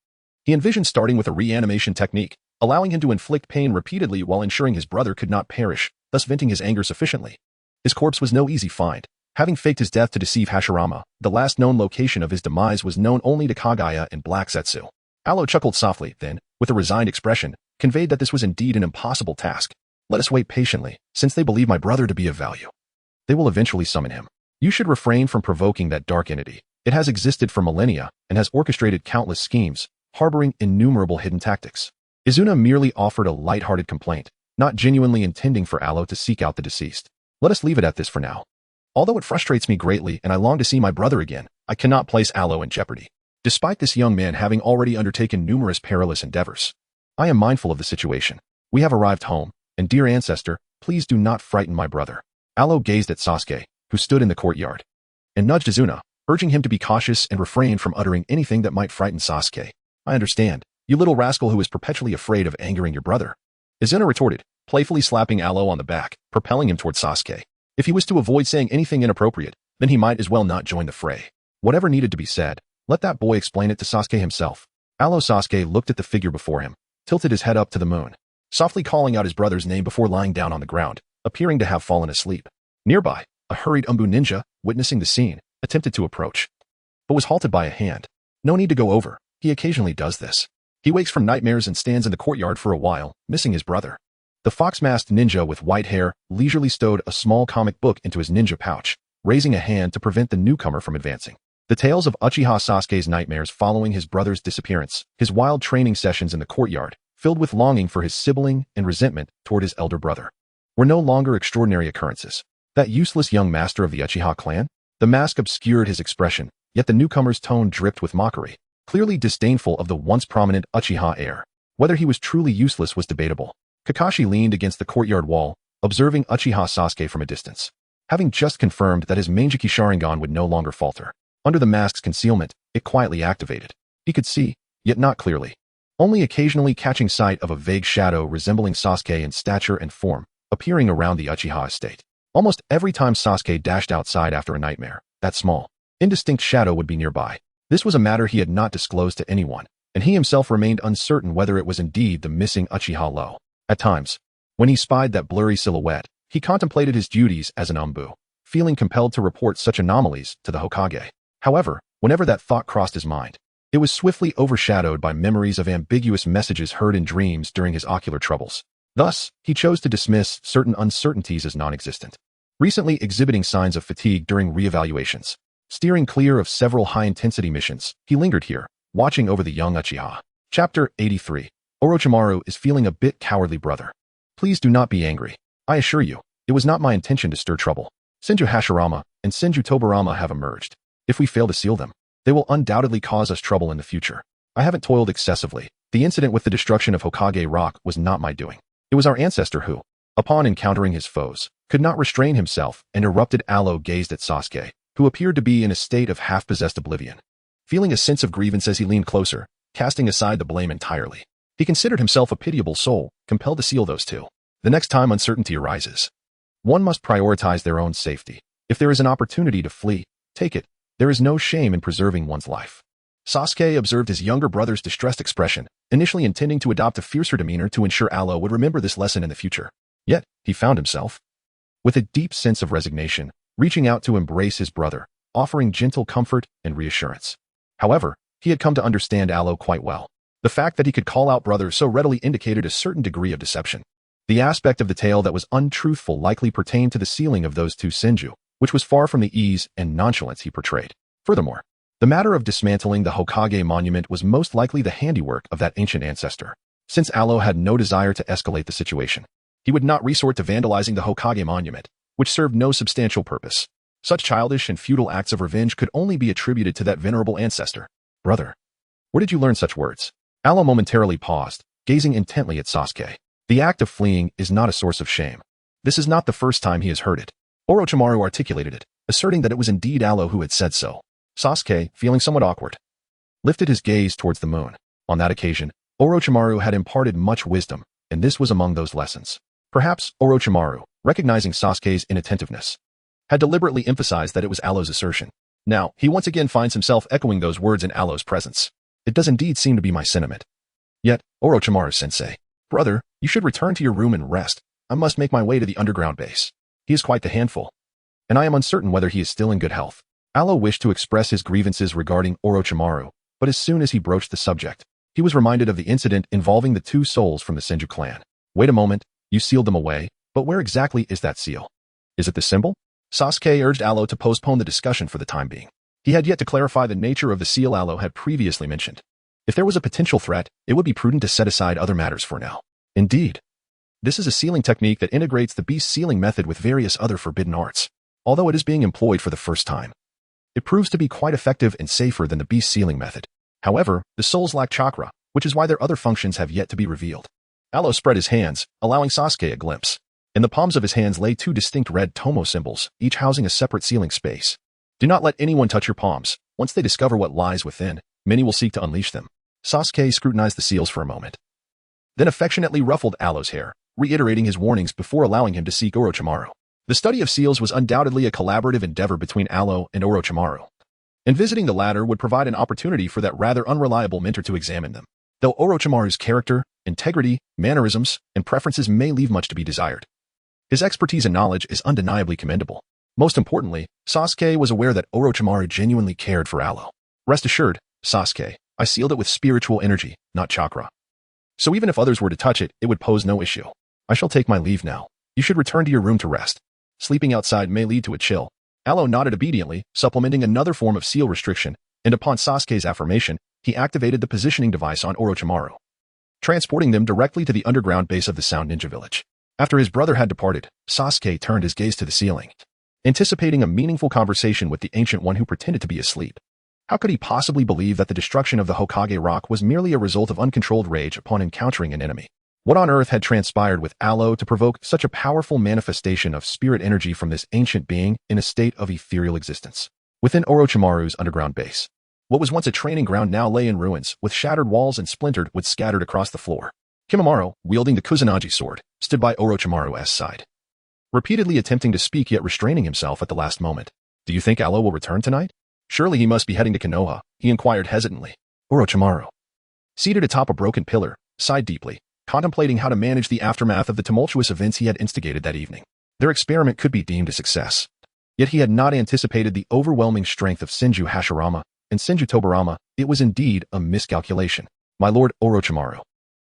He envisioned starting with a reanimation technique, allowing him to inflict pain repeatedly while ensuring his brother could not perish, thus venting his anger sufficiently. His corpse was no easy find. Having faked his death to deceive Hashirama, the last known location of his demise was known only to Kagaya and Black Zetsu. Alo chuckled softly, then, with a resigned expression, conveyed that this was indeed an impossible task. Let us wait patiently, since they believe my brother to be of value. They will eventually summon him. You should refrain from provoking that dark entity. It has existed for millennia and has orchestrated countless schemes, harboring innumerable hidden tactics. Izuna merely offered a light-hearted complaint, not genuinely intending for Alo to seek out the deceased. Let us leave it at this for now. Although it frustrates me greatly and I long to see my brother again, I cannot place Alo in jeopardy. Despite this young man having already undertaken numerous perilous endeavors, I am mindful of the situation. We have arrived home, and dear ancestor, please do not frighten my brother. Alo gazed at Sasuke, who stood in the courtyard, and nudged Izuna, urging him to be cautious and refrain from uttering anything that might frighten Sasuke. I understand, you little rascal who is perpetually afraid of angering your brother. Izuna retorted, playfully slapping Alo on the back, propelling him toward Sasuke. If he was to avoid saying anything inappropriate, then he might as well not join the fray. Whatever needed to be said, let that boy explain it to Sasuke himself. Sasuke looked at the figure before him, tilted his head up to the moon, softly calling out his brother's name before lying down on the ground, appearing to have fallen asleep. Nearby, a hurried Umbu ninja, witnessing the scene, attempted to approach, but was halted by a hand. No need to go over, he occasionally does this. He wakes from nightmares and stands in the courtyard for a while, missing his brother. The fox-masked ninja with white hair leisurely stowed a small comic book into his ninja pouch, raising a hand to prevent the newcomer from advancing. The tales of Uchiha Sasuke's nightmares following his brother's disappearance, his wild training sessions in the courtyard, filled with longing for his sibling and resentment toward his elder brother, were no longer extraordinary occurrences. That useless young master of the Uchiha clan? The mask obscured his expression, yet the newcomer's tone dripped with mockery, clearly disdainful of the once prominent Uchiha heir. Whether he was truly useless was debatable. Kakashi leaned against the courtyard wall, observing Uchiha Sasuke from a distance. Having just confirmed that his Mangeki Sharingan would no longer falter, under the mask's concealment, it quietly activated. He could see, yet not clearly, only occasionally catching sight of a vague shadow resembling Sasuke in stature and form, appearing around the Uchiha estate. Almost every time Sasuke dashed outside after a nightmare, that small, indistinct shadow would be nearby. This was a matter he had not disclosed to anyone, and he himself remained uncertain whether it was indeed the missing Uchiha Lo. At times, when he spied that blurry silhouette, he contemplated his duties as an Umbu, feeling compelled to report such anomalies to the Hokage. However, whenever that thought crossed his mind, it was swiftly overshadowed by memories of ambiguous messages heard in dreams during his ocular troubles. Thus, he chose to dismiss certain uncertainties as non-existent. Recently exhibiting signs of fatigue during reevaluations, steering clear of several high-intensity missions, he lingered here, watching over the young Uchiha. Chapter 83. Orochimaru is feeling a bit cowardly, brother. Please do not be angry. I assure you, it was not my intention to stir trouble. Senju Hashirama and Senju Tobarama have emerged. If we fail to seal them, they will undoubtedly cause us trouble in the future. I haven't toiled excessively. The incident with the destruction of Hokage Rock was not my doing. It was our ancestor who, upon encountering his foes, could not restrain himself and erupted. Alo gazed at Sasuke, who appeared to be in a state of half-possessed oblivion. Feeling a sense of grievance as he leaned closer, casting aside the blame entirely. He considered himself a pitiable soul, compelled to seal those two. The next time uncertainty arises, one must prioritize their own safety. If there is an opportunity to flee, take it. There is no shame in preserving one's life. Sasuke observed his younger brother's distressed expression, initially intending to adopt a fiercer demeanor to ensure Alo would remember this lesson in the future. Yet, he found himself, with a deep sense of resignation, reaching out to embrace his brother, offering gentle comfort and reassurance. However, he had come to understand Alo quite well. The fact that he could call out brother so readily indicated a certain degree of deception. The aspect of the tale that was untruthful likely pertained to the sealing of those two Senju, which was far from the ease and nonchalance he portrayed. Furthermore, the matter of dismantling the Hokage monument was most likely the handiwork of that ancient ancestor. Since Alo had no desire to escalate the situation, he would not resort to vandalizing the Hokage monument, which served no substantial purpose. Such childish and futile acts of revenge could only be attributed to that venerable ancestor. Brother, where did you learn such words? Alo momentarily paused, gazing intently at Sasuke. The act of fleeing is not a source of shame. This is not the first time he has heard it. Orochimaru articulated it, asserting that it was indeed Alo who had said so. Sasuke, feeling somewhat awkward, lifted his gaze towards the moon. On that occasion, Orochimaru had imparted much wisdom, and this was among those lessons. Perhaps Orochimaru, recognizing Sasuke's inattentiveness, had deliberately emphasized that it was Alo's assertion. Now, he once again finds himself echoing those words in Alo's presence. It does indeed seem to be my sentiment. Yet, Orochimaru-sensei, brother, you should return to your room and rest. I must make my way to the underground base. He is quite the handful, and I am uncertain whether he is still in good health. Alo wished to express his grievances regarding Orochimaru, but as soon as he broached the subject, he was reminded of the incident involving the two souls from the Senju clan. Wait a moment, you sealed them away, but where exactly is that seal? Is it the symbol? Sasuke urged Alo to postpone the discussion for the time being. He had yet to clarify the nature of the seal Alo had previously mentioned. If there was a potential threat, it would be prudent to set aside other matters for now. Indeed, this is a sealing technique that integrates the beast sealing method with various other forbidden arts. Although it is being employed for the first time, it proves to be quite effective and safer than the beast sealing method. However, the souls lack chakra, which is why their other functions have yet to be revealed. Alo spread his hands, allowing Sasuke a glimpse. In the palms of his hands lay two distinct red tomo symbols, each housing a separate sealing space. Do not let anyone touch your palms. Once they discover what lies within, many will seek to unleash them. Sasuke scrutinized the seals for a moment, then affectionately ruffled Alo's hair, reiterating his warnings before allowing him to seek Orochimaru. The study of seals was undoubtedly a collaborative endeavor between Alo and Orochimaru, and visiting the latter would provide an opportunity for that rather unreliable mentor to examine them. Though Orochimaru's character, integrity, mannerisms, and preferences may leave much to be desired, his expertise and knowledge is undeniably commendable. Most importantly, Sasuke was aware that Orochimaru genuinely cared for Alo. Rest assured, Sasuke, I sealed it with spiritual energy, not chakra. So even if others were to touch it, it would pose no issue. I shall take my leave now. You should return to your room to rest. Sleeping outside may lead to a chill. Alo nodded obediently, supplementing another form of seal restriction, and upon Sasuke's affirmation, he activated the positioning device on Orochimaru, transporting them directly to the underground base of the Sound Ninja Village. After his brother had departed, Sasuke turned his gaze to the ceiling, anticipating a meaningful conversation with the Ancient One who pretended to be asleep. How could he possibly believe that the destruction of the Hokage Rock was merely a result of uncontrolled rage upon encountering an enemy? What on earth had transpired with Alo to provoke such a powerful manifestation of spirit energy from this ancient being in a state of ethereal existence? Within Orochimaru's underground base, what was once a training ground now lay in ruins, with shattered walls and splintered wood scattered across the floor. Kimimaro, wielding the Kusanagi sword, stood by Orochimaru's side, repeatedly attempting to speak yet restraining himself at the last moment. Do you think Alo will return tonight? Surely he must be heading to Konoha, he inquired hesitantly. Orochimaru, seated atop a broken pillar, sighed deeply, contemplating how to manage the aftermath of the tumultuous events he had instigated that evening. Their experiment could be deemed a success. Yet he had not anticipated the overwhelming strength of Senju Hashirama and Senju Tobirama. It was indeed a miscalculation. My lord Orochimaru,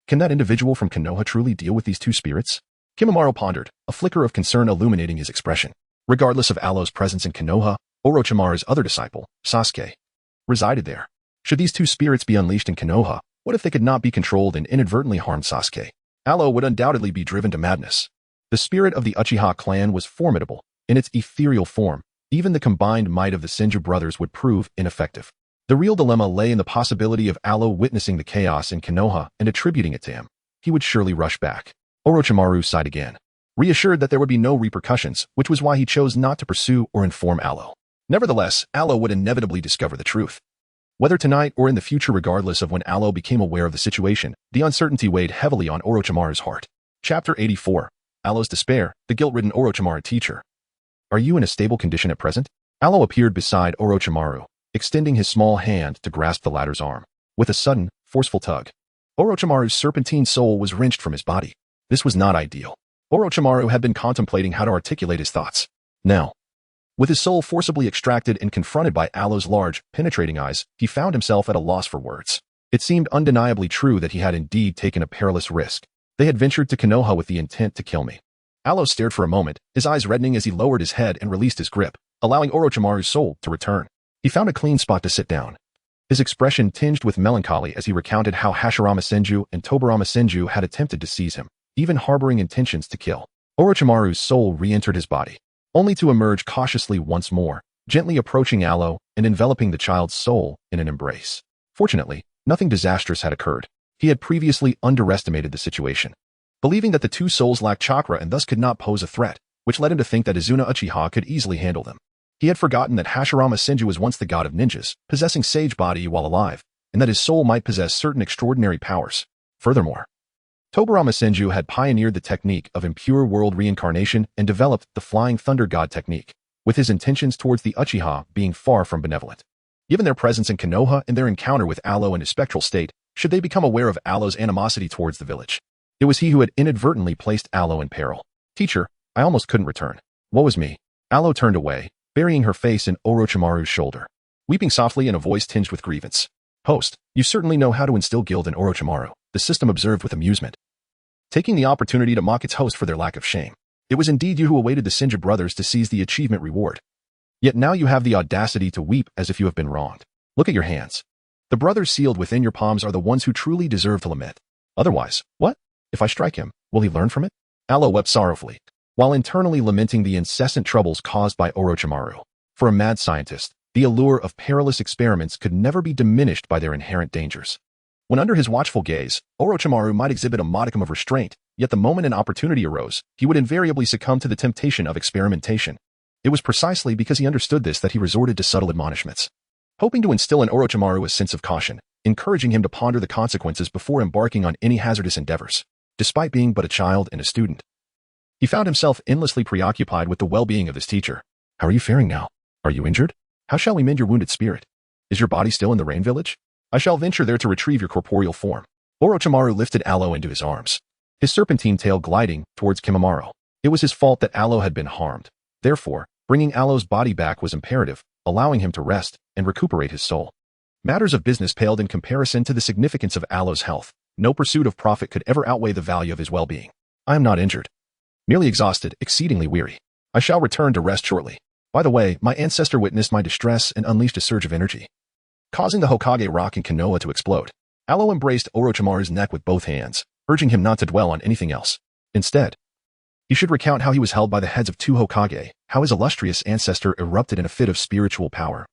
can that individual from Konoha truly deal with these two spirits? Kimimaro pondered, a flicker of concern illuminating his expression. Regardless of Alo's presence in Konoha, Orochimaru's other disciple, Sasuke, resided there. Should these two spirits be unleashed in Konoha, what if they could not be controlled and inadvertently harmed Sasuke? Alo would undoubtedly be driven to madness. The spirit of the Uchiha clan was formidable. In its ethereal form, even the combined might of the Senju brothers would prove ineffective. The real dilemma lay in the possibility of Alo witnessing the chaos in Konoha and attributing it to him. He would surely rush back. Orochimaru sighed again, reassured that there would be no repercussions, which was why he chose not to pursue or inform Alo. Nevertheless, Alo would inevitably discover the truth. Whether tonight or in the future, regardless of when Alo became aware of the situation, the uncertainty weighed heavily on Orochimaru's heart. Chapter 84. Alo's despair, the guilt-ridden Orochimaru teacher. Are you in a stable condition at present? Alo appeared beside Orochimaru, extending his small hand to grasp the latter's arm. With a sudden, forceful tug, Orochimaru's serpentine soul was wrenched from his body. This was not ideal. Orochimaru had been contemplating how to articulate his thoughts. Now, with his soul forcibly extracted and confronted by Alo's large, penetrating eyes, he found himself at a loss for words. It seemed undeniably true that he had indeed taken a perilous risk. They had ventured to Konoha with the intent to kill me. Alo stared for a moment, his eyes reddening as he lowered his head and released his grip, allowing Orochimaru's soul to return. He found a clean spot to sit down, his expression tinged with melancholy as he recounted how Hashirama Senju and Tobirama Senju had attempted to seize him, even harboring intentions to kill. Orochimaru's soul re-entered his body, only to emerge cautiously once more, gently approaching Alo and enveloping the child's soul in an embrace. Fortunately, nothing disastrous had occurred. He had previously underestimated the situation, believing that the two souls lacked chakra and thus could not pose a threat, which led him to think that Izuna Uchiha could easily handle them. He had forgotten that Hashirama Senju was once the god of ninjas, possessing sage body while alive, and that his soul might possess certain extraordinary powers. Furthermore, Tobarama Senju had pioneered the technique of impure world reincarnation and developed the Flying Thunder God technique, with his intentions towards the Uchiha being far from benevolent. Given their presence in Konoha and their encounter with Alo in his spectral state, should they become aware of Alo's animosity towards the village? It was he who had inadvertently placed Alo in peril. Teacher, I almost couldn't return. Woe is me. Alo turned away, burying her face in Orochimaru's shoulder, weeping softly in a voice tinged with grievance. Host, you certainly know how to instill guilt in Orochimaru, the system observed with amusement, taking the opportunity to mock its host for their lack of shame. It was indeed you who awaited the Senju brothers to seize the achievement reward. Yet now you have the audacity to weep as if you have been wronged. Look at your hands. The brothers sealed within your palms are the ones who truly deserve to lament. Otherwise, what? If I strike him, will he learn from it? Alo wept sorrowfully, while internally lamenting the incessant troubles caused by Orochimaru. For a mad scientist, the allure of perilous experiments could never be diminished by their inherent dangers. When under his watchful gaze, Orochimaru might exhibit a modicum of restraint, yet the moment an opportunity arose, he would invariably succumb to the temptation of experimentation. It was precisely because he understood this that he resorted to subtle admonishments, hoping to instill in Orochimaru a sense of caution, encouraging him to ponder the consequences before embarking on any hazardous endeavors. Despite being but a child and a student, he found himself endlessly preoccupied with the well-being of his teacher. How are you faring now? Are you injured? How shall we mend your wounded spirit? Is your body still in the rain village? I shall venture there to retrieve your corporeal form. Orochimaru lifted Alo into his arms, his serpentine tail gliding towards Kimimaro. It was his fault that Alo had been harmed. Therefore, bringing Alo's body back was imperative, allowing him to rest and recuperate his soul. Matters of business paled in comparison to the significance of Alo's health. No pursuit of profit could ever outweigh the value of his well-being. I am not injured. Merely exhausted, exceedingly weary. I shall return to rest shortly. By the way, my ancestor witnessed my distress and unleashed a surge of energy, causing the Hokage rock in Konoha to explode. Alo embraced Orochimaru's neck with both hands, urging him not to dwell on anything else. Instead, he should recount how he was held by the heads of two Hokage, how his illustrious ancestor erupted in a fit of spiritual power,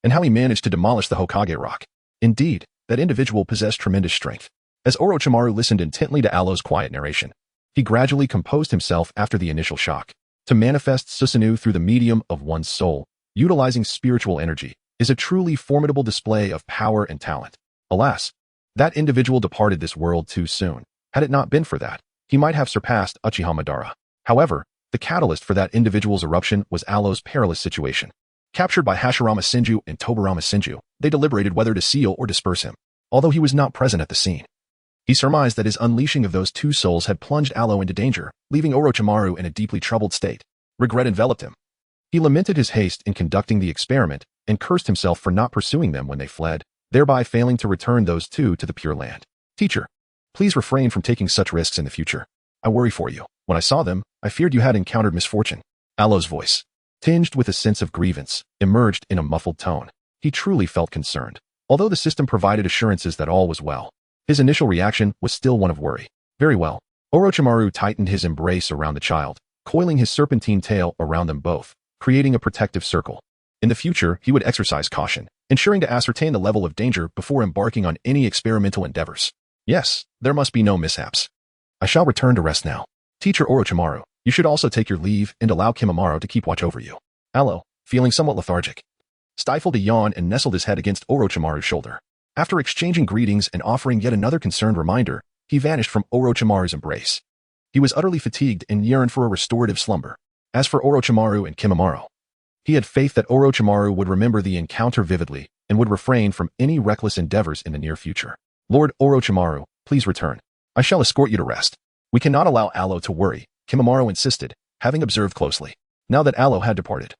and how he managed to demolish the Hokage rock. Indeed, that individual possessed tremendous strength. As Orochimaru listened intently to Alo's quiet narration, he gradually composed himself after the initial shock. To manifest Susanoo through the medium of one's soul, utilizing spiritual energy, is a truly formidable display of power and talent. Alas, that individual departed this world too soon. Had it not been for that, he might have surpassed Uchiha Madara. However, the catalyst for that individual's eruption was Alo's perilous situation. Captured by Hashirama Senju and Tobarama Senju, they deliberated whether to seal or disperse him. Although he was not present at the scene, he surmised that his unleashing of those two souls had plunged Alo into danger, leaving Orochimaru in a deeply troubled state. Regret enveloped him. He lamented his haste in conducting the experiment and cursed himself for not pursuing them when they fled, thereby failing to return those two to the Pure Land. Teacher, please refrain from taking such risks in the future. I worry for you. When I saw them, I feared you had encountered misfortune. Alo's voice, tinged with a sense of grievance, emerged in a muffled tone. He truly felt concerned. Although the system provided assurances that all was well, his initial reaction was still one of worry. Very well. Orochimaru tightened his embrace around the child, coiling his serpentine tail around them both, creating a protective circle. In the future, he would exercise caution, ensuring to ascertain the level of danger before embarking on any experimental endeavors. Yes, there must be no mishaps. I shall return to rest now. Teacher Orochimaru, you should also take your leave and allow Kimimaro to keep watch over you. Alo, feeling somewhat lethargic, stifled a yawn and nestled his head against Orochimaru's shoulder. After exchanging greetings and offering yet another concerned reminder, he vanished from Orochimaru's embrace. He was utterly fatigued and yearned for a restorative slumber. As for Orochimaru and Kimimaro, he had faith that Orochimaru would remember the encounter vividly and would refrain from any reckless endeavors in the near future. Lord Orochimaru, please return. I shall escort you to rest. We cannot allow Alo to worry, Kimimaro insisted, having observed closely. Now that Alo had departed,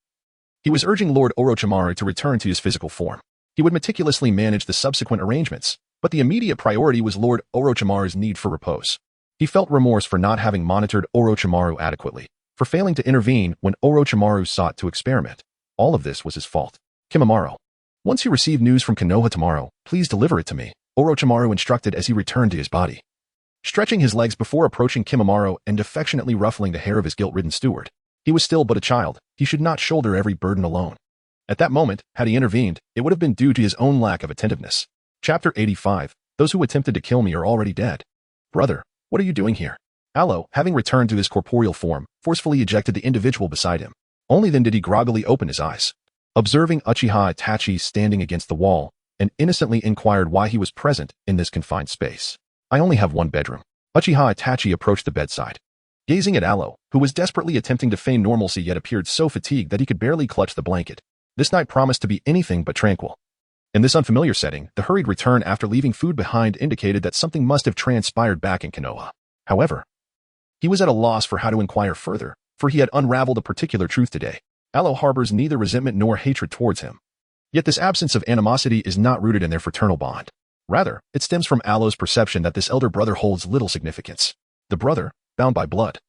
he was urging Lord Orochimaru to return to his physical form. He would meticulously manage the subsequent arrangements, but the immediate priority was Lord Orochimaru's need for repose. He felt remorse for not having monitored Orochimaru adequately, for failing to intervene when Orochimaru sought to experiment. All of this was his fault. Kimimaro, once you receive news from Konoha tomorrow, please deliver it to me, Orochimaru instructed as he returned to his body. Stretching his legs before approaching Kimimaro and affectionately ruffling the hair of his guilt-ridden steward. He was still but a child. He should not shoulder every burden alone. At that moment, had he intervened, it would have been due to his own lack of attentiveness. Chapter 85. Those who attempted to kill me are already dead. Brother, what are you doing here? Alo, having returned to his corporeal form, forcefully ejected the individual beside him. Only then did he groggily open his eyes. Observing Uchiha Itachi standing against the wall, and innocently inquired why he was present in this confined space. I only have one bedroom. Uchiha Itachi approached the bedside. Gazing at Alo, who was desperately attempting to feign normalcy yet appeared so fatigued that he could barely clutch the blanket, this night promised to be anything but tranquil. In this unfamiliar setting, the hurried return after leaving food behind indicated that something must have transpired back in Konoha. However, he was at a loss for how to inquire further, for he had unraveled a particular truth today. Alo harbors neither resentment nor hatred towards him. Yet this absence of animosity is not rooted in their fraternal bond. Rather, it stems from Alo's perception that this elder brother holds little significance. The brother, bound by blood,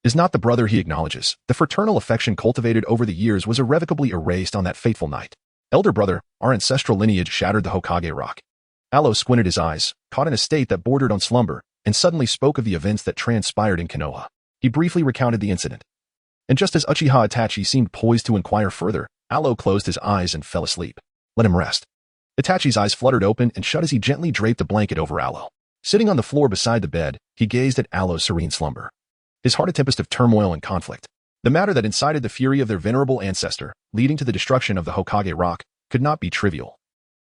is not the brother he acknowledges. The fraternal affection cultivated over the years was irrevocably erased on that fateful night. Elder brother, our ancestral lineage shattered the Hokage rock. Alo squinted his eyes, caught in a state that bordered on slumber, and suddenly spoke of the events that transpired in Konoha. He briefly recounted the incident. And just as Uchiha Itachi seemed poised to inquire further, Alo closed his eyes and fell asleep. Let him rest. Itachi's eyes fluttered open and shut as he gently draped a blanket over Alo. Sitting on the floor beside the bed, he gazed at Alo's serene slumber. His heart a tempest of turmoil and conflict. The matter that incited the fury of their venerable ancestor, leading to the destruction of the Hokage rock, could not be trivial.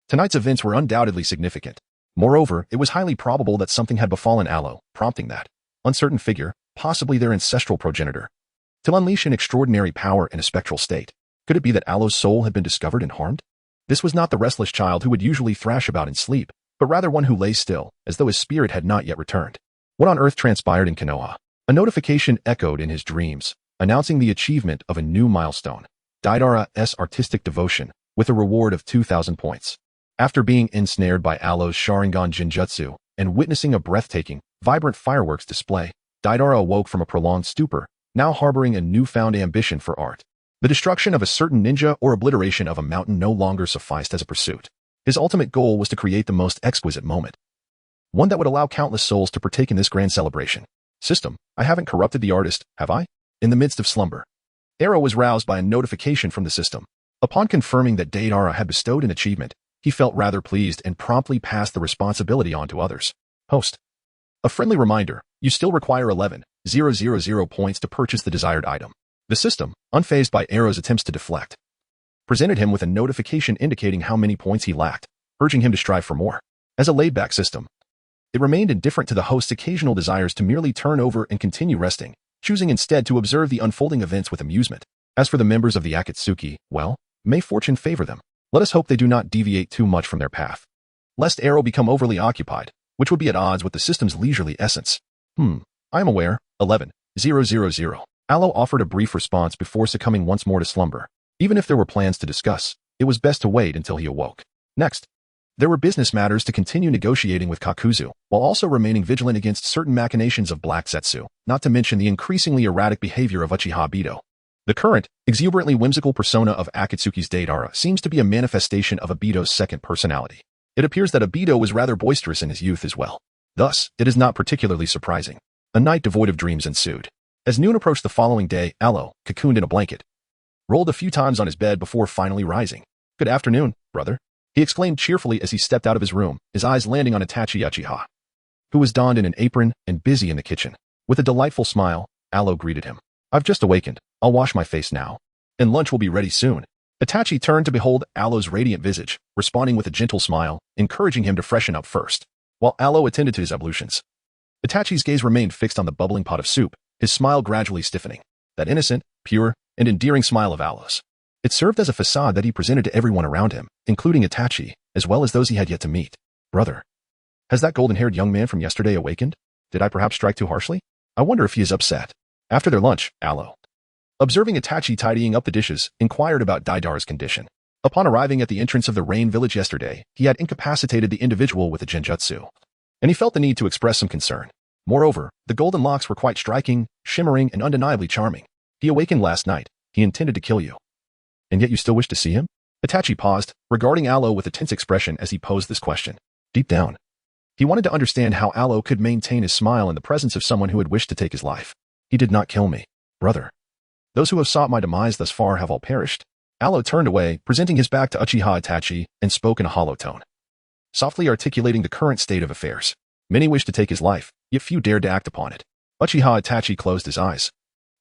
Tonight's events were undoubtedly significant. Moreover, it was highly probable that something had befallen Alo, prompting that uncertain figure, possibly their ancestral progenitor, to unleash an extraordinary power in a spectral state. Could it be that Alo's soul had been discovered and harmed? This was not the restless child who would usually thrash about in sleep, but rather one who lay still, as though his spirit had not yet returned. What on earth transpired in Konoha? A notification echoed in his dreams, announcing the achievement of a new milestone. Deidara's artistic devotion, with a reward of 2,000 points. After being ensnared by Alo's Sharingan Jinjutsu, and witnessing a breathtaking, vibrant fireworks display, Deidara awoke from a prolonged stupor, now harboring a newfound ambition for art. The destruction of a certain ninja or obliteration of a mountain no longer sufficed as a pursuit. His ultimate goal was to create the most exquisite moment. One that would allow countless souls to partake in this grand celebration. System, I haven't corrupted the artist, have I? In the midst of slumber, Aro was roused by a notification from the system. Upon confirming that Deidara had bestowed an achievement, he felt rather pleased and promptly passed the responsibility on to others. Host. A friendly reminder, you still require 11,000 points to purchase the desired item. The system, unfazed by Aro's attempts to deflect, presented him with a notification indicating how many points he lacked, urging him to strive for more. As a laid-back system, it remained indifferent to the host's occasional desires to merely turn over and continue resting, choosing instead to observe the unfolding events with amusement. As for the members of the Akatsuki, well, may fortune favor them. Let us hope they do not deviate too much from their path, lest Aro become overly occupied, which would be at odds with the system's leisurely essence. I am aware. 11,000. Alo offered a brief response before succumbing once more to slumber. Even if there were plans to discuss, it was best to wait until he awoke. Next, there were business matters to continue negotiating with Kakuzu, while also remaining vigilant against certain machinations of Black Zetsu, not to mention the increasingly erratic behavior of Uchiha Bido. The current, exuberantly whimsical persona of Akatsuki's Deidara seems to be a manifestation of Abido's second personality. It appears that Abido was rather boisterous in his youth as well. Thus, it is not particularly surprising. A night devoid of dreams ensued. As noon approached the following day, Alo, cocooned in a blanket, rolled a few times on his bed before finally rising. Good afternoon, brother, he exclaimed cheerfully as he stepped out of his room, his eyes landing on Itachi Uchiha, who was donned in an apron and busy in the kitchen. With a delightful smile, Alo greeted him. I've just awakened. I'll wash my face now, and lunch will be ready soon. Itachi turned to behold Alo's radiant visage, responding with a gentle smile, encouraging him to freshen up first. While Alo attended to his ablutions, Itachi's gaze remained fixed on the bubbling pot of soup, his smile gradually stiffening. That innocent, pure, and endearing smile of Alo's. It served as a facade that he presented to everyone around him, including Itachi, as well as those he had yet to meet. Brother, has that golden-haired young man from yesterday awakened? Did I perhaps strike too harshly? I wonder if he is upset. After their lunch, Alo, observing Itachi tidying up the dishes, inquired about Deidara's condition. Upon arriving at the entrance of the Rain Village yesterday, he had incapacitated the individual with the Genjutsu, and he felt the need to express some concern. Moreover, the golden locks were quite striking, shimmering, and undeniably charming. He awakened last night. He intended to kill you. And yet you still wish to see him? Itachi paused, regarding Alo with a tense expression as he posed this question. Deep down, he wanted to understand how Alo could maintain his smile in the presence of someone who had wished to take his life. He did not kill me, brother. Those who have sought my demise thus far have all perished. Alo turned away, presenting his back to Uchiha Itachi, and spoke in a hollow tone, softly articulating the current state of affairs. Many wished to take his life, yet few dared to act upon it. Uchiha Itachi closed his eyes,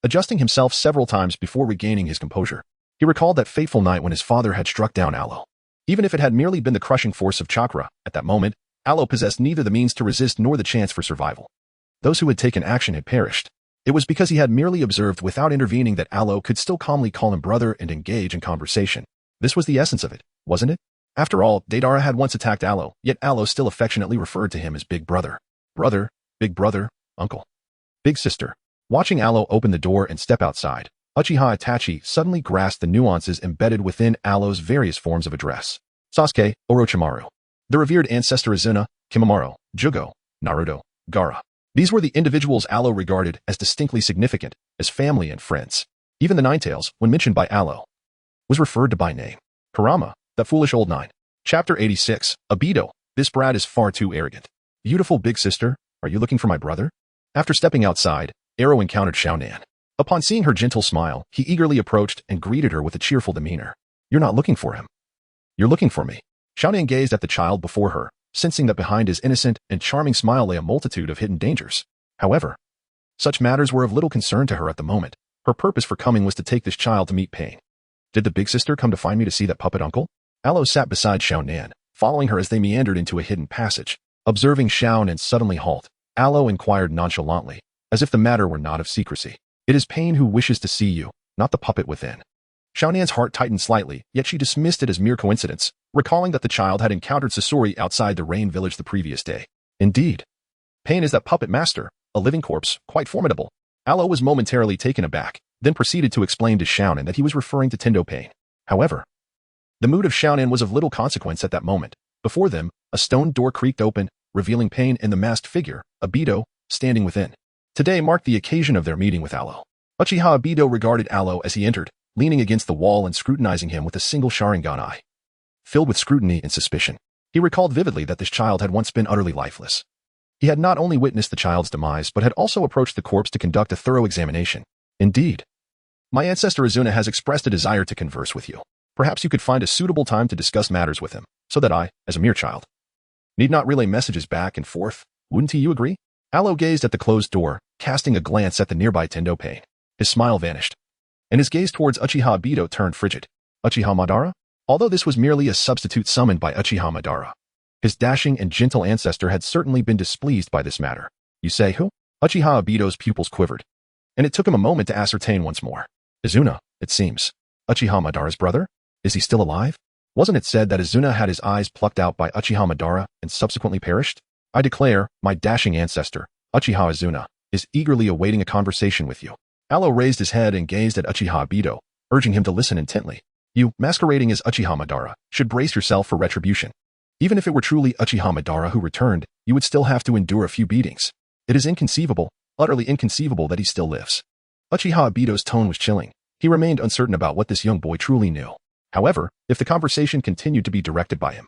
adjusting himself several times before regaining his composure. He recalled that fateful night when his father had struck down Alo. Even if it had merely been the crushing force of chakra, at that moment, Alo possessed neither the means to resist nor the chance for survival. Those who had taken action had perished. It was because he had merely observed without intervening that Alo could still calmly call him brother and engage in conversation. This was the essence of it, wasn't it? After all, Deidara had once attacked Alo, yet Alo still affectionately referred to him as big brother. Brother, big brother, uncle, big sister. Watching Alo open the door and step outside, Uchiha Itachi suddenly grasped the nuances embedded within Alo's various forms of address. Sasuke, Orochimaru. The revered ancestor Izuna, Kimimaro, Jugo, Naruto, Gaara. These were the individuals Alo regarded as distinctly significant, as family and friends. Even the Ninetales, when mentioned by Alo, was referred to by name. Kurama, that foolish old nine. Chapter 86, Abido. This brat is far too arrogant. Beautiful big sister, are you looking for my brother? After stepping outside, Aro encountered Xiaonan. Upon seeing her gentle smile, he eagerly approached and greeted her with a cheerful demeanor. You're not looking for him. You're looking for me. Xiaonan gazed at the child before her, sensing that behind his innocent and charming smile lay a multitude of hidden dangers. However, such matters were of little concern to her at the moment. Her purpose for coming was to take this child to meet pain. Did the big sister come to find me to see that puppet uncle? Alo sat beside Xiaonan, following her as they meandered into a hidden passage. Observing Xiaonan suddenly halt, Alo inquired nonchalantly, as if the matter were not of secrecy. It is Pain who wishes to see you, not the puppet within. Xiaonan's heart tightened slightly, yet she dismissed it as mere coincidence, recalling that the child had encountered Sasori outside the Rain Village the previous day. Indeed, Pain is that puppet master, a living corpse, quite formidable. Alo was momentarily taken aback, then proceeded to explain to Xiaonan that he was referring to Tendo Pain. However, the mood of Xiaonan was of little consequence at that moment. Before them, a stone door creaked open, revealing Pain and the masked figure, Abido, standing within. Today marked the occasion of their meeting with Alo. Uchiha Abido regarded Alo as he entered, leaning against the wall and scrutinizing him with a single Sharingan eye. Filled with scrutiny and suspicion, he recalled vividly that this child had once been utterly lifeless. He had not only witnessed the child's demise but had also approached the corpse to conduct a thorough examination. Indeed, my ancestor Izuna has expressed a desire to converse with you. Perhaps you could find a suitable time to discuss matters with him, so that I, as a mere child, need not relay messages back and forth. Wouldn't you agree? Alo gazed at the closed door, casting a glance at the nearby Tendo Pain. His smile vanished, and his gaze towards Uchiha Abido turned frigid. Uchiha Madara? Although this was merely a substitute summoned by Uchiha Madara, his dashing and gentle ancestor had certainly been displeased by this matter. You say who? Uchiha Abido's pupils quivered, and it took him a moment to ascertain once more. Izuna, it seems. Uchiha Madara's brother? Is he still alive? Wasn't it said that Izuna had his eyes plucked out by Uchiha Madara and subsequently perished? I declare, my dashing ancestor, Uchiha Izuna, is eagerly awaiting a conversation with you. Alo raised his head and gazed at Uchiha Abido, urging him to listen intently. You, masquerading as Uchiha Madara, should brace yourself for retribution. Even if it were truly Uchiha Madara who returned, you would still have to endure a few beatings. It is inconceivable, utterly inconceivable that he still lives. Uchiha Abido's tone was chilling. He remained uncertain about what this young boy truly knew. However, if the conversation continued to be directed by him,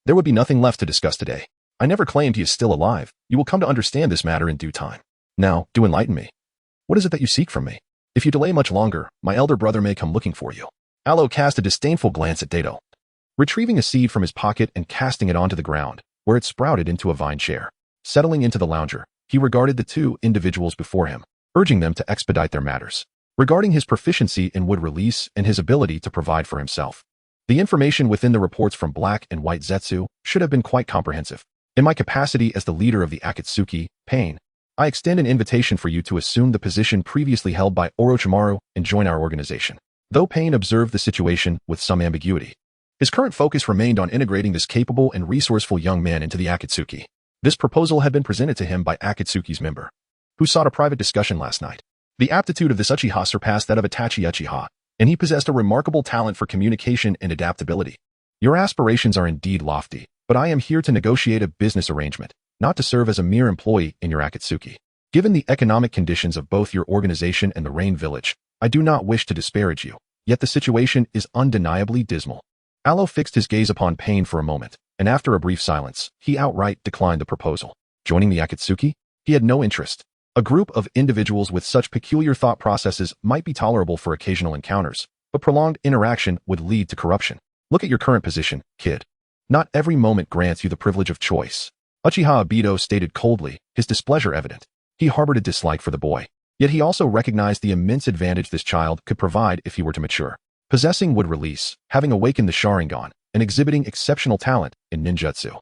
there would be nothing left to discuss today. I never claimed he is still alive. You will come to understand this matter in due time. Now, do enlighten me. What is it that you seek from me? If you delay much longer, my elder brother may come looking for you. Alo cast a disdainful glance at Dado, retrieving a seed from his pocket and casting it onto the ground, where it sprouted into a vine chair. Settling into the lounger, he regarded the two individuals before him, urging them to expedite their matters. Regarding his proficiency in wood release and his ability to provide for himself, the information within the reports from Black and White Zetsu should have been quite comprehensive. In my capacity as the leader of the Akatsuki, Pain, I extend an invitation for you to assume the position previously held by Orochimaru and join our organization. Though Pain observed the situation with some ambiguity, his current focus remained on integrating this capable and resourceful young man into the Akatsuki. This proposal had been presented to him by Akatsuki's member, who sought a private discussion last night. The aptitude of this Uchiha surpassed that of Itachi Uchiha, and he possessed a remarkable talent for communication and adaptability. Your aspirations are indeed lofty, but I am here to negotiate a business arrangement, not to serve as a mere employee in your Akatsuki. Given the economic conditions of both your organization and the Rain Village, I do not wish to disparage you, yet the situation is undeniably dismal. Alo fixed his gaze upon Pain for a moment, and after a brief silence, he outright declined the proposal. Joining the Akatsuki? He had no interest. A group of individuals with such peculiar thought processes might be tolerable for occasional encounters, but prolonged interaction would lead to corruption. Look at your current position, kid. Not every moment grants you the privilege of choice. Uchiha Abido stated coldly, his displeasure evident. He harbored a dislike for the boy, yet he also recognized the immense advantage this child could provide if he were to mature. Possessing wood release, having awakened the Sharingan, and exhibiting exceptional talent in ninjutsu.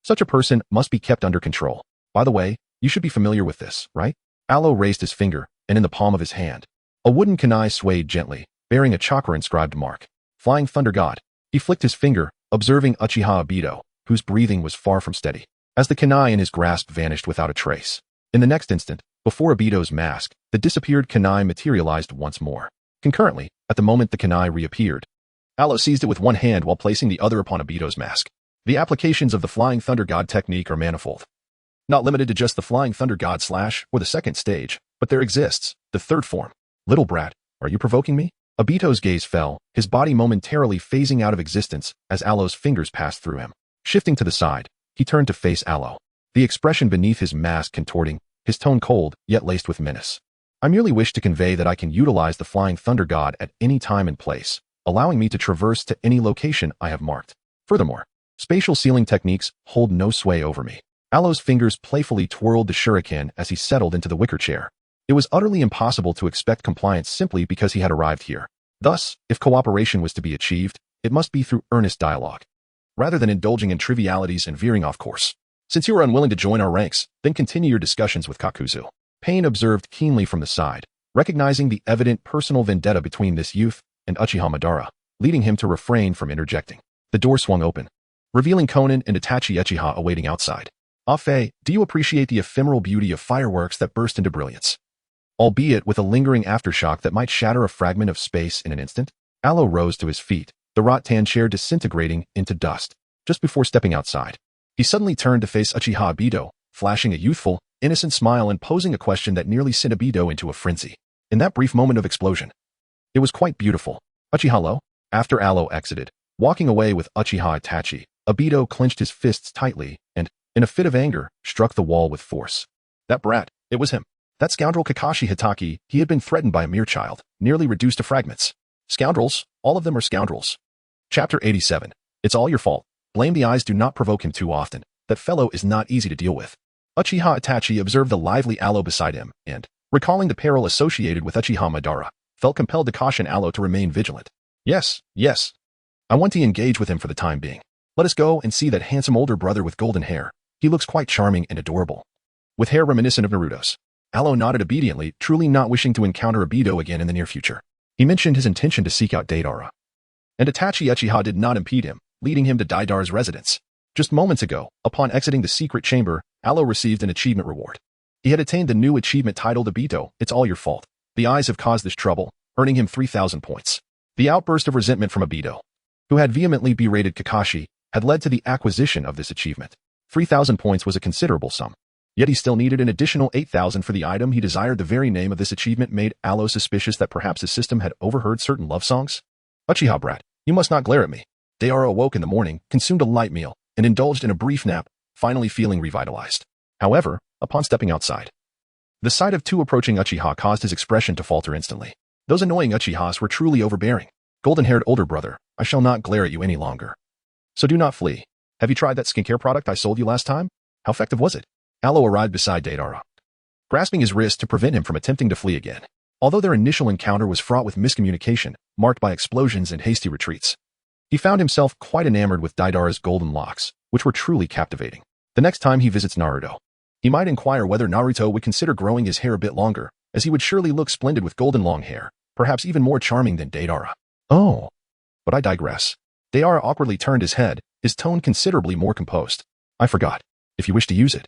Such a person must be kept under control. By the way, You should be familiar with this, right? Aloe raised his finger, and in the palm of his hand, a wooden kunai swayed gently, bearing a chakra-inscribed mark. Flying Thunder God. He flicked his finger, observing Uchiha Obito, whose breathing was far from steady, as the kunai in his grasp vanished without a trace. In the next instant, before Obito's mask, the disappeared kunai materialized once more. Concurrently, at the moment the kunai reappeared, Aloe seized it with one hand while placing the other upon Obito's mask. The applications of the Flying Thunder God technique are manifold. Not limited to just the Flying Thunder God slash or the second stage, but there exists the third form. Little brat, are you provoking me? Obito's gaze fell, his body momentarily phasing out of existence as Aloe's fingers passed through him. Shifting to the side, he turned to face Aloe, the expression beneath his mask contorting, his tone cold, yet laced with menace. I merely wish to convey that I can utilize the Flying Thunder God at any time and place, allowing me to traverse to any location I have marked. Furthermore, spatial sealing techniques hold no sway over me. Aloe's fingers playfully twirled the shuriken as he settled into the wicker chair. It was utterly impossible to expect compliance simply because he had arrived here. Thus, if cooperation was to be achieved, it must be through earnest dialogue, rather than indulging in trivialities and veering off course. Since you are unwilling to join our ranks, then continue your discussions with Kakuzu. Pain observed keenly from the side, recognizing the evident personal vendetta between this youth and Uchiha Madara, leading him to refrain from interjecting. The door swung open, revealing Konan and Itachi Uchiha awaiting outside. Afe, do you appreciate the ephemeral beauty of fireworks that burst into brilliance, albeit with a lingering aftershock that might shatter a fragment of space in an instant? Aloe rose to his feet, the rattan chair disintegrating into dust, just before stepping outside. He suddenly turned to face Uchiha Obito, flashing a youthful, innocent smile and posing a question that nearly sent Obito into a frenzy. In that brief moment of explosion, it was quite beautiful. Uchiha-lo? After Aloe exited, walking away with Uchiha Itachi, Obito clenched his fists tightly and, in a fit of anger, struck the wall with force. That brat, it was him. That scoundrel Kakashi Hitaki, he had been threatened by a mere child, nearly reduced to fragments. Scoundrels, all of them are scoundrels. Chapter 87. It's all your fault. Blame the eyes, do not provoke him too often. That fellow is not easy to deal with. Uchiha Itachi observed the lively Aloe beside him, and, recalling the peril associated with Uchiha Madara, felt compelled to caution Aloe to remain vigilant. Yes. I want to engage with him for the time being. Let us go and see that handsome older brother with golden hair. He looks quite charming and adorable, with hair reminiscent of Naruto's. Aloe nodded obediently, truly not wishing to encounter Obito again in the near future. He mentioned his intention to seek out Deidara, and Itachi Uchiha did not impede him, leading him to Deidara's residence. Just moments ago, upon exiting the secret chamber, Aloe received an achievement reward. He had attained the new achievement titled Obito, It's All Your Fault. The eyes have caused this trouble, earning him 3,000 points. The outburst of resentment from Obito, who had vehemently berated Kakashi, had led to the acquisition of this achievement. 3,000 points was a considerable sum. Yet he still needed an additional 8,000 for the item he desired. The very name of this achievement made Aloe suspicious that perhaps his system had overheard certain love songs. Uchiha brat, you must not glare at me. Deidara awoke in the morning, consumed a light meal, and indulged in a brief nap, finally feeling revitalized. However, upon stepping outside, the sight of two approaching Uchiha caused his expression to falter instantly. Those annoying Uchihas were truly overbearing. Golden-haired older brother, I shall not glare at you any longer. So do not flee. Have you tried that skincare product I sold you last time? How effective was it? Aloe arrived beside Deidara, grasping his wrist to prevent him from attempting to flee again. Although their initial encounter was fraught with miscommunication, marked by explosions and hasty retreats, he found himself quite enamored with Deidara's golden locks, which were truly captivating. The next time he visits Naruto, he might inquire whether Naruto would consider growing his hair a bit longer, as he would surely look splendid with golden long hair, perhaps even more charming than Deidara. Oh, but I digress. Deidara awkwardly turned his head, his tone considerably more composed. I forgot. If you wish to use it,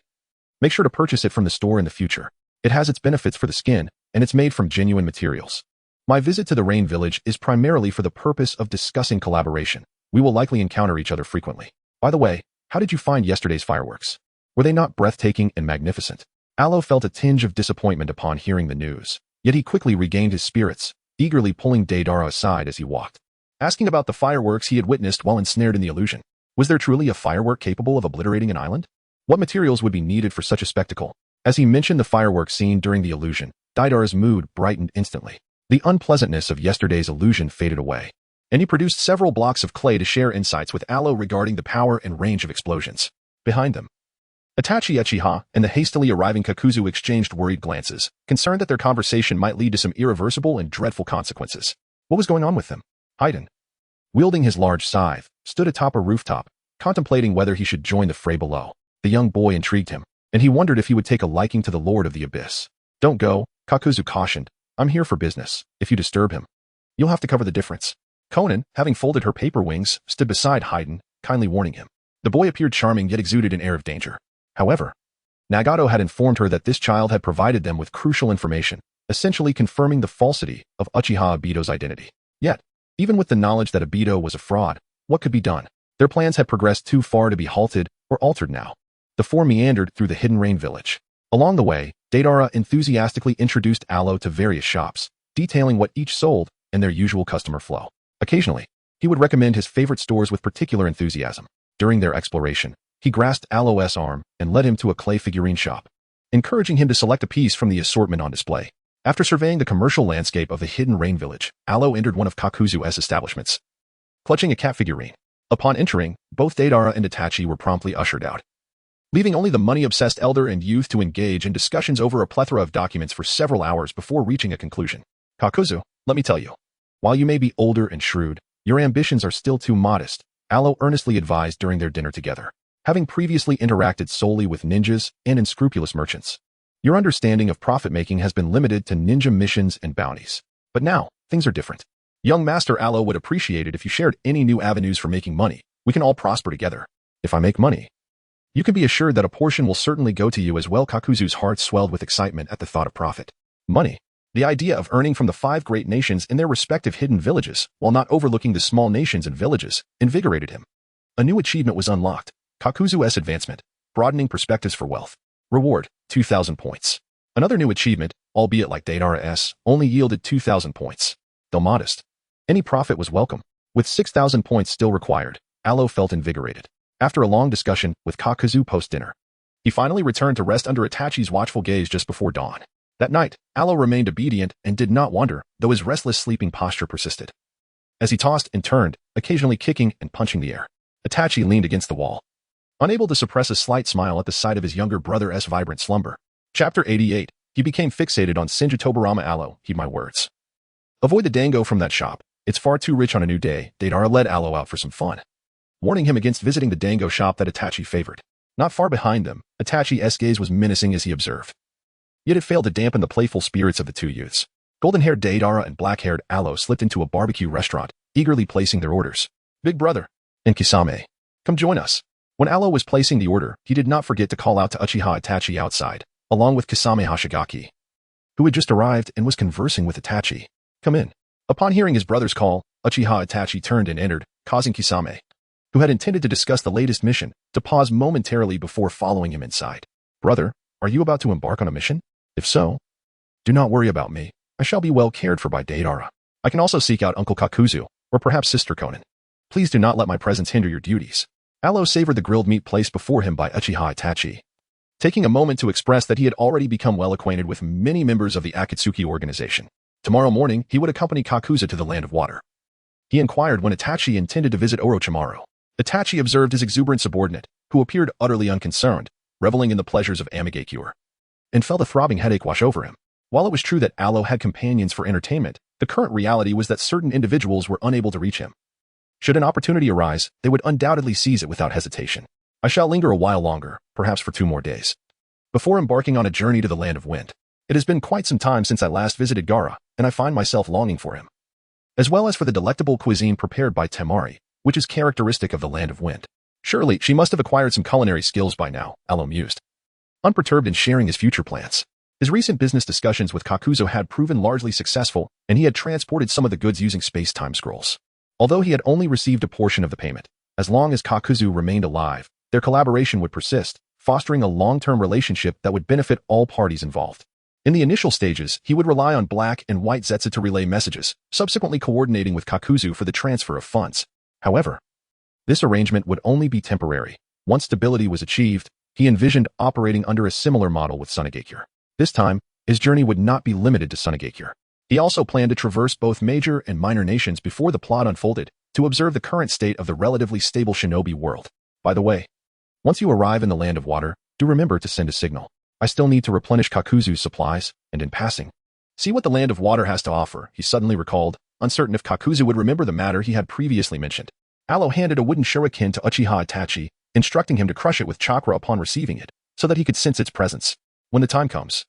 make sure to purchase it from the store in the future. It has its benefits for the skin, and it's made from genuine materials. My visit to the Rain Village is primarily for the purpose of discussing collaboration. We will likely encounter each other frequently. By the way, how did you find yesterday's fireworks? Were they not breathtaking and magnificent? Aloe felt a tinge of disappointment upon hearing the news, yet he quickly regained his spirits, eagerly pulling Deidara aside as he walked, asking about the fireworks he had witnessed while ensnared in the illusion. Was there truly a firework capable of obliterating an island? What materials would be needed for such a spectacle? As he mentioned the fireworks seen during the illusion, Deidara's mood brightened instantly. The unpleasantness of yesterday's illusion faded away, and he produced several blocks of clay to share insights with Aloe regarding the power and range of explosions. Behind them, Itachi Uchiha and the hastily arriving Kakuzu exchanged worried glances, concerned that their conversation might lead to some irreversible and dreadful consequences. What was going on with them? Haiden, wielding his large scythe, stood atop a rooftop, contemplating whether he should join the fray below. The young boy intrigued him, and he wondered if he would take a liking to the Lord of the Abyss. Don't go, Kakuzu cautioned. I'm here for business. If you disturb him, you'll have to cover the difference. Konan, having folded her paper wings, stood beside Haydn, kindly warning him. The boy appeared charming yet exuded an air of danger. However, Nagato had informed her that this child had provided them with crucial information, essentially confirming the falsity of Uchiha Obito's identity. Yet, even with the knowledge that Obito was a fraud, what could be done? Their plans had progressed too far to be halted or altered now. The four meandered through the Hidden Rain village. Along the way, Deidara enthusiastically introduced Alo to various shops, detailing what each sold and their usual customer flow. Occasionally, he would recommend his favorite stores with particular enthusiasm. During their exploration, he grasped Alo's arm and led him to a clay figurine shop, encouraging him to select a piece from the assortment on display. After surveying the commercial landscape of the Hidden Rain village, Alo entered one of Kakuzu's establishments, clutching a cat figurine. Upon entering, both Deidara and Itachi were promptly ushered out, leaving only the money-obsessed elder and youth to engage in discussions over a plethora of documents for several hours before reaching a conclusion. Kakuzu, let me tell you, while you may be older and shrewd, your ambitions are still too modest, Alo earnestly advised during their dinner together. Having previously interacted solely with ninjas and unscrupulous merchants, your understanding of profit-making has been limited to ninja missions and bounties. But now, things are different. Young Master Alo would appreciate it if you shared any new avenues for making money. We can all prosper together. If I make money, you can be assured that a portion will certainly go to you as well. Kakuzu's heart swelled with excitement at the thought of profit. Money. The idea of earning from the 5 great nations in their respective hidden villages, while not overlooking the small nations and villages, invigorated him. A new achievement was unlocked. Kakuzu's advancement, broadening perspectives for wealth. Reward, 2,000 points. Another new achievement, albeit like Deidara's, only yielded 2,000 points. Though modest, any profit was welcome. With 6,000 points still required, Alo felt invigorated. After a long discussion with Kakuzu post-dinner, he finally returned to rest under Itachi's watchful gaze just before dawn. That night, Alo remained obedient and did not wander, though his restless sleeping posture persisted. As he tossed and turned, occasionally kicking and punching the air, Itachi leaned against the wall, unable to suppress a slight smile at the sight of his younger brother's vibrant slumber. Chapter 88. He became fixated on Shinji Tobarama. Alo, heed my words. Avoid the dango from that shop. It's far too rich on a new day. Deidara led Alo out for some fun, warning him against visiting the dango shop that Itachi favored. Not far behind them, Itachi's gaze was menacing as he observed. Yet it failed to dampen the playful spirits of the two youths. Golden-haired Deidara and black-haired Alo slipped into a barbecue restaurant, eagerly placing their orders. Big brother and Kisame, come join us. When Alo was placing the order, he did not forget to call out to Uchiha Itachi outside, along with Kisame Hashigaki, who had just arrived and was conversing with Itachi. Come in. Upon hearing his brother's call, Uchiha Itachi turned and entered, causing Kisame, who had intended to discuss the latest mission, to pause momentarily before following him inside. Brother, are you about to embark on a mission? If so, do not worry about me. I shall be well cared for by Deidara. I can also seek out Uncle Kakuzu, or perhaps Sister Konan. Please do not let my presence hinder your duties. Alo savored the grilled meat placed before him by Uchiha Itachi, taking a moment to express that he had already become well acquainted with many members of the Akatsuki organization. Tomorrow morning, he would accompany Kakuzu to the Land of Water. He inquired when Itachi intended to visit Orochimaru. Itachi observed his exuberant subordinate, who appeared utterly unconcerned, reveling in the pleasures of amigacure, and felt a throbbing headache wash over him. While it was true that Alo had companions for entertainment, the current reality was that certain individuals were unable to reach him. Should an opportunity arise, they would undoubtedly seize it without hesitation. I shall linger a while longer, perhaps for 2 more days, before embarking on a journey to the Land of Wind. It has been quite some time since I last visited Gaara, and I find myself longing for him, as well as for the delectable cuisine prepared by Temari, which is characteristic of the Land of Wind. Surely, she must have acquired some culinary skills by now, Alo mused, unperturbed in sharing his future plans. His recent business discussions with Kakuzu had proven largely successful, and he had transported some of the goods using space-time scrolls. Although he had only received a portion of the payment, as long as Kakuzu remained alive, their collaboration would persist, fostering a long-term relationship that would benefit all parties involved. In the initial stages, he would rely on Black and White Zetsu to relay messages, subsequently coordinating with Kakuzu for the transfer of funds. However, this arrangement would only be temporary. Once stability was achieved, he envisioned operating under a similar model with Sunagakure. This time, his journey would not be limited to Sunagakure. He also planned to traverse both major and minor nations before the plot unfolded, to observe the current state of the relatively stable shinobi world. By the way, once you arrive in the Land of Water, do remember to send a signal. I still need to replenish Kakuzu's supplies, and in passing, see what the Land of Water has to offer, he suddenly recalled, uncertain if Kakuzu would remember the matter he had previously mentioned. Alo handed a wooden shuriken to Uchiha Itachi, instructing him to crush it with chakra upon receiving it. so that he could sense its presence when the time comes.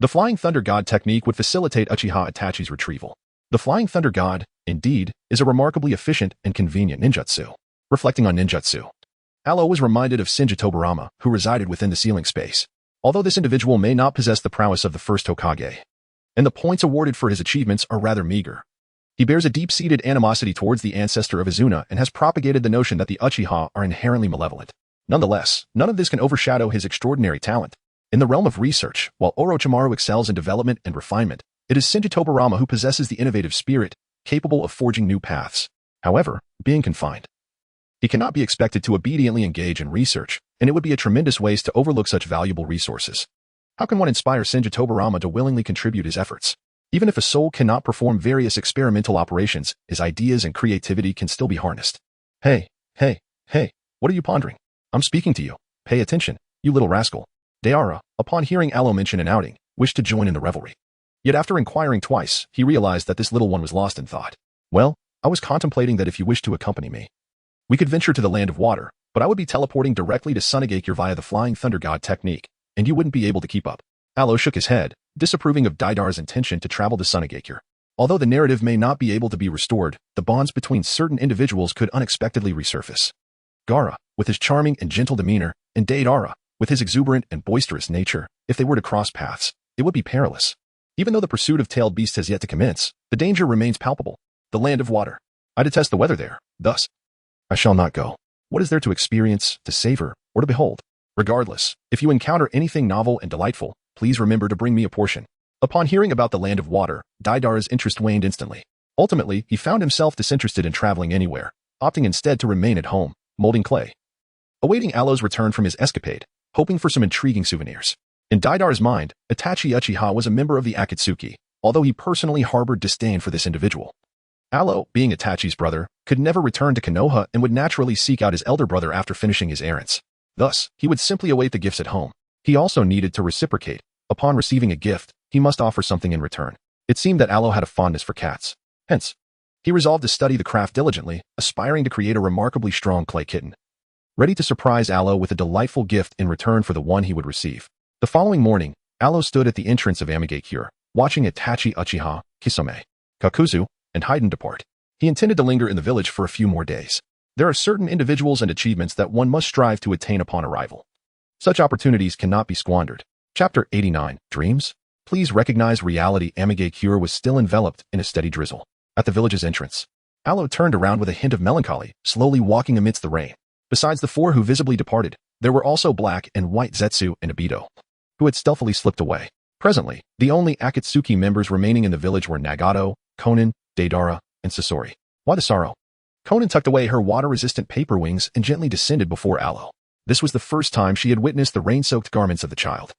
The Flying Thunder God technique would facilitate Uchiha Itachi's retrieval. The Flying Thunder God, indeed, is a remarkably efficient and convenient ninjutsu. Reflecting on ninjutsu, Alo was reminded of Shinji Tobarama, who resided within the ceiling space. Although this individual may not possess the prowess of the first Hokage, and the points awarded for his achievements are rather meager, he bears a deep-seated animosity towards the ancestor of Izuna and has propagated the notion that the Uchiha are inherently malevolent. Nonetheless, none of this can overshadow his extraordinary talent. In the realm of research, while Orochimaru excels in development and refinement, it is Shinji Tobarama who possesses the innovative spirit, capable of forging new paths. However, being confined, he cannot be expected to obediently engage in research, and it would be a tremendous waste to overlook such valuable resources. How can one inspire Shinji Tobarama to willingly contribute his efforts? Even if a soul cannot perform various experimental operations, his ideas and creativity can still be harnessed. Hey, what are you pondering? I'm speaking to you. Pay attention, you little rascal. Deara, upon hearing Alo mention an outing, wished to join in the revelry. Yet after inquiring twice, he realized that this little one was lost in thought. Well, I was contemplating that if you wish to accompany me, we could venture to the Land of Water, but I would be teleporting directly to Sunigakure via the Flying Thunder God technique, and you wouldn't be able to keep up. Alo shook his head, disapproving of Daidar's intention to travel to Sunigakure. Although the narrative may not be able to be restored, the bonds between certain individuals could unexpectedly resurface. Gaara, with his charming and gentle demeanor, and Deidara, with his exuberant and boisterous nature, if they were to cross paths, it would be perilous. Even though the pursuit of tailed beasts has yet to commence, the danger remains palpable. The Land of Water. I detest the weather there, thus, I shall not go. What is there to experience, to savor, or to behold? Regardless, if you encounter anything novel and delightful, please remember to bring me a portion. Upon hearing about the Land of Water, Daidar's interest waned instantly. Ultimately, he found himself disinterested in traveling anywhere, opting instead to remain at home, molding clay. Awaiting Alo's return from his escapade, hoping for some intriguing souvenirs. In Daidar's mind, Itachi Uchiha was a member of the Akatsuki, although he personally harbored disdain for this individual. Alo, being Itachi's brother, could never return to Konoha and would naturally seek out his elder brother after finishing his errands. Thus, he would simply await the gifts at home. He also needed to reciprocate. Upon receiving a gift, he must offer something in return. It seemed that Alo had a fondness for cats. Hence, he resolved to study the craft diligently, aspiring to create a remarkably strong clay kitten, ready to surprise Alo with a delightful gift in return for the one he would receive. The following morning, Alo stood at the entrance of Amigakure, watching Itachi Uchiha, Kisame, Kakuzu, and Haiden depart. He intended to linger in the village for a few more days. There are certain individuals and achievements that one must strive to attain upon arrival. Such opportunities cannot be squandered. Chapter 89, Dreams? Please recognize reality. Amigakure was still enveloped in a steady drizzle. At the village's entrance, Alo turned around with a hint of melancholy, slowly walking amidst the rain. Besides the four who visibly departed, there were also Black and White Zetsu and Obito, who had stealthily slipped away. Presently, the only Akatsuki members remaining in the village were Nagato, Konan, Deidara, and Sasori. Why the sorrow? Konan tucked away her water-resistant paper wings and gently descended before Alo. This was the first time she had witnessed the rain-soaked garments of the child,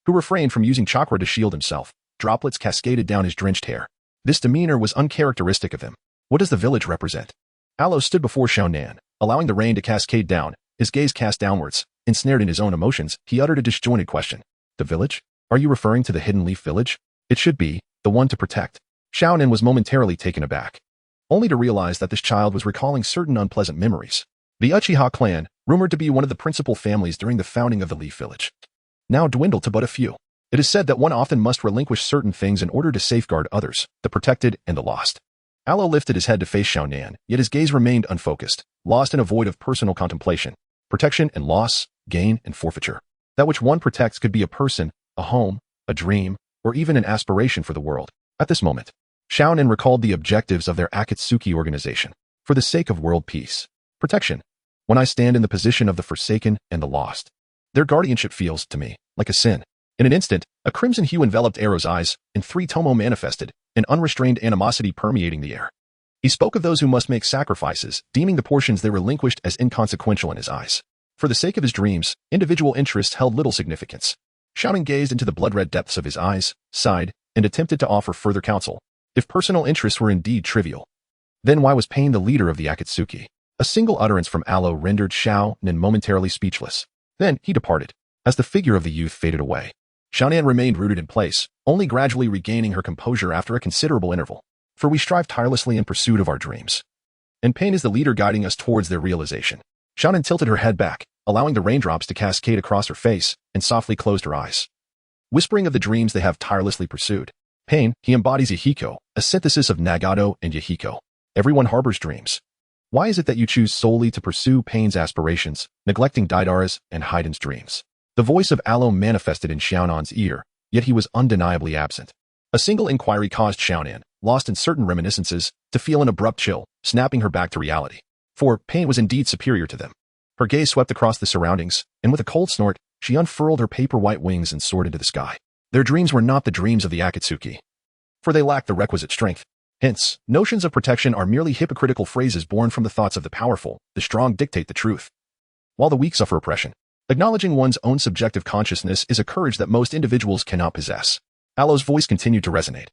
who refrained from using chakra to shield himself. Droplets cascaded down his drenched hair. This demeanor was uncharacteristic of him. What does the village represent? Alo stood before Xiaonan, allowing the rain to cascade down, his gaze cast downwards. Ensnared in his own emotions, he uttered a disjointed question. The village? Are you referring to the Hidden Leaf Village? It should be, the one to protect. Xiaonan was momentarily taken aback, only to realize that this child was recalling certain unpleasant memories. The Uchiha clan, rumored to be one of the principal families during the founding of the Leaf Village, now dwindled to but a few. It is said that one often must relinquish certain things in order to safeguard others, the protected and the lost. Alo lifted his head to face Xiaonan, yet his gaze remained unfocused, lost in a void of personal contemplation. Protection and loss, gain and forfeiture. That which one protects could be a person, a home, a dream, or even an aspiration for the world. At this moment, Xiaonan recalled the objectives of their Akatsuki organization. For the sake of world peace. Protection. When I stand in the position of the forsaken and the lost, their guardianship feels, to me, like a sin. In an instant, a crimson hue enveloped Aro's eyes, and 3 Tomo manifested, an unrestrained animosity permeating the air. He spoke of those who must make sacrifices, deeming the portions they relinquished as inconsequential in his eyes. For the sake of his dreams, individual interests held little significance. Xiaonan gazed into the blood-red depths of his eyes, sighed, and attempted to offer further counsel. If personal interests were indeed trivial, then why was Pain the leader of the Akatsuki? A single utterance from Alo rendered Xiaonan momentarily speechless. Then he departed. As the figure of the youth faded away, Xiaonan remained rooted in place, only gradually regaining her composure after a considerable interval. For we strive tirelessly in pursuit of our dreams, and Pain is the leader guiding us towards their realization. Xiaonan tilted her head back, allowing the raindrops to cascade across her face, and softly closed her eyes. Whispering of the dreams they have tirelessly pursued. Pain, he embodies Yahiko, a synthesis of Nagato and Yahiko. Everyone harbors dreams. Why is it that you choose solely to pursue Pain's aspirations, neglecting Deidara's and Haiden's dreams? The voice of Alo manifested in Xiaonan's ear, yet he was undeniably absent. A single inquiry caused Xiaonan, lost in certain reminiscences, to feel an abrupt chill, snapping her back to reality. For Pain was indeed superior to them. Her gaze swept across the surroundings, and with a cold snort, she unfurled her paper-white wings and soared into the sky. Their dreams were not the dreams of the Akatsuki, for they lacked the requisite strength. Hence, notions of protection are merely hypocritical phrases born from the thoughts of the powerful. The strong dictate the truth, while the weak suffer oppression. Acknowledging one's own subjective consciousness is a courage that most individuals cannot possess. Alo's voice continued to resonate,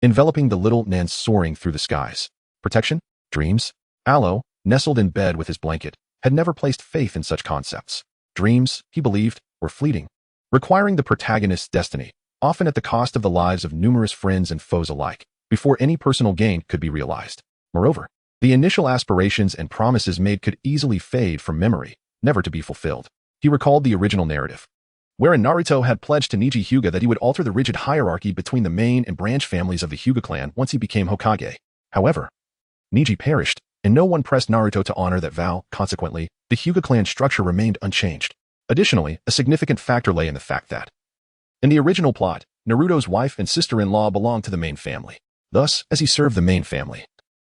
enveloping the little Nan soaring through the skies. Protection? Dreams? Alo, nestled in bed with his blanket, had never placed faith in such concepts. Dreams, he believed, were fleeting, requiring the protagonist's destiny, often at the cost of the lives of numerous friends and foes alike, before any personal gain could be realized. Moreover, the initial aspirations and promises made could easily fade from memory, never to be fulfilled. He recalled the original narrative, wherein Naruto had pledged to Neji Hyuga that he would alter the rigid hierarchy between the main and branch families of the Hyuga clan once he became Hokage. However, Neji perished, and no one pressed Naruto to honor that vow. Consequently, the Hyuga clan structure remained unchanged. Additionally, a significant factor lay in the fact that, in the original plot, Naruto's wife and sister-in-law belonged to the main family. Thus, as he served the main family,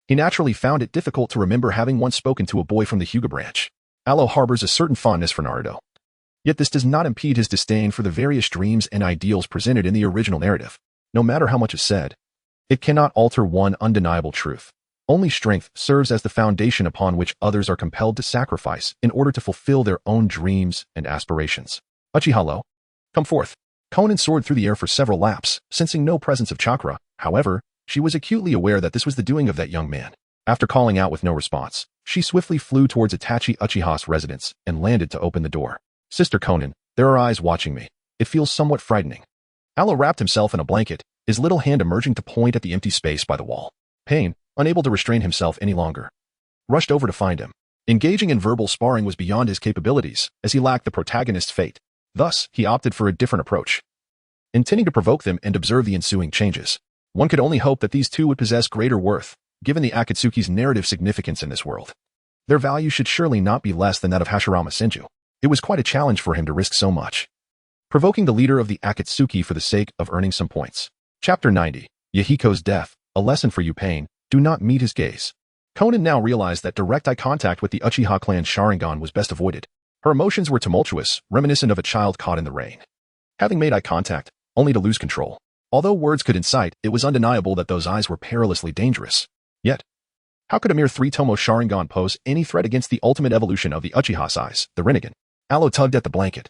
he naturally found it difficult to remember having once spoken to a boy from the Hyuga branch. Alo harbors a certain fondness for Naruto. Yet this does not impede his disdain for the various dreams and ideals presented in the original narrative. No matter how much is said, it cannot alter one undeniable truth. Only strength serves as the foundation upon which others are compelled to sacrifice in order to fulfill their own dreams and aspirations. Uchiha, come forth. Konan soared through the air for several laps, sensing no presence of chakra. However, she was acutely aware that this was the doing of that young man. After calling out with no response, she swiftly flew towards Itachi Uchiha's residence and landed to open the door. Sister Konan, there are eyes watching me. It feels somewhat frightening. Alo wrapped himself in a blanket, his little hand emerging to point at the empty space by the wall. Pain, unable to restrain himself any longer, rushed over to find him. Engaging in verbal sparring was beyond his capabilities, as he lacked the protagonist's fate. Thus, he opted for a different approach, intending to provoke them and observe the ensuing changes. One could only hope that these two would possess greater worth, given the Akatsuki's narrative significance in this world. Their value should surely not be less than that of Hashirama Senju. It was quite a challenge for him to risk so much, provoking the leader of the Akatsuki for the sake of earning some points. Chapter 90. Yahiko's death, a lesson for you. Pain, do not meet his gaze. Konan now realized that direct eye contact with the Uchiha clan Sharingan was best avoided. Her emotions were tumultuous, reminiscent of a child caught in the rain, having made eye contact, only to lose control. Although words could incite, it was undeniable that those eyes were perilously dangerous. Yet, how could a mere 3-tomo Sharingan pose any threat against the ultimate evolution of the Uchiha's eyes, the Rinnegan? Alo tugged at the blanket,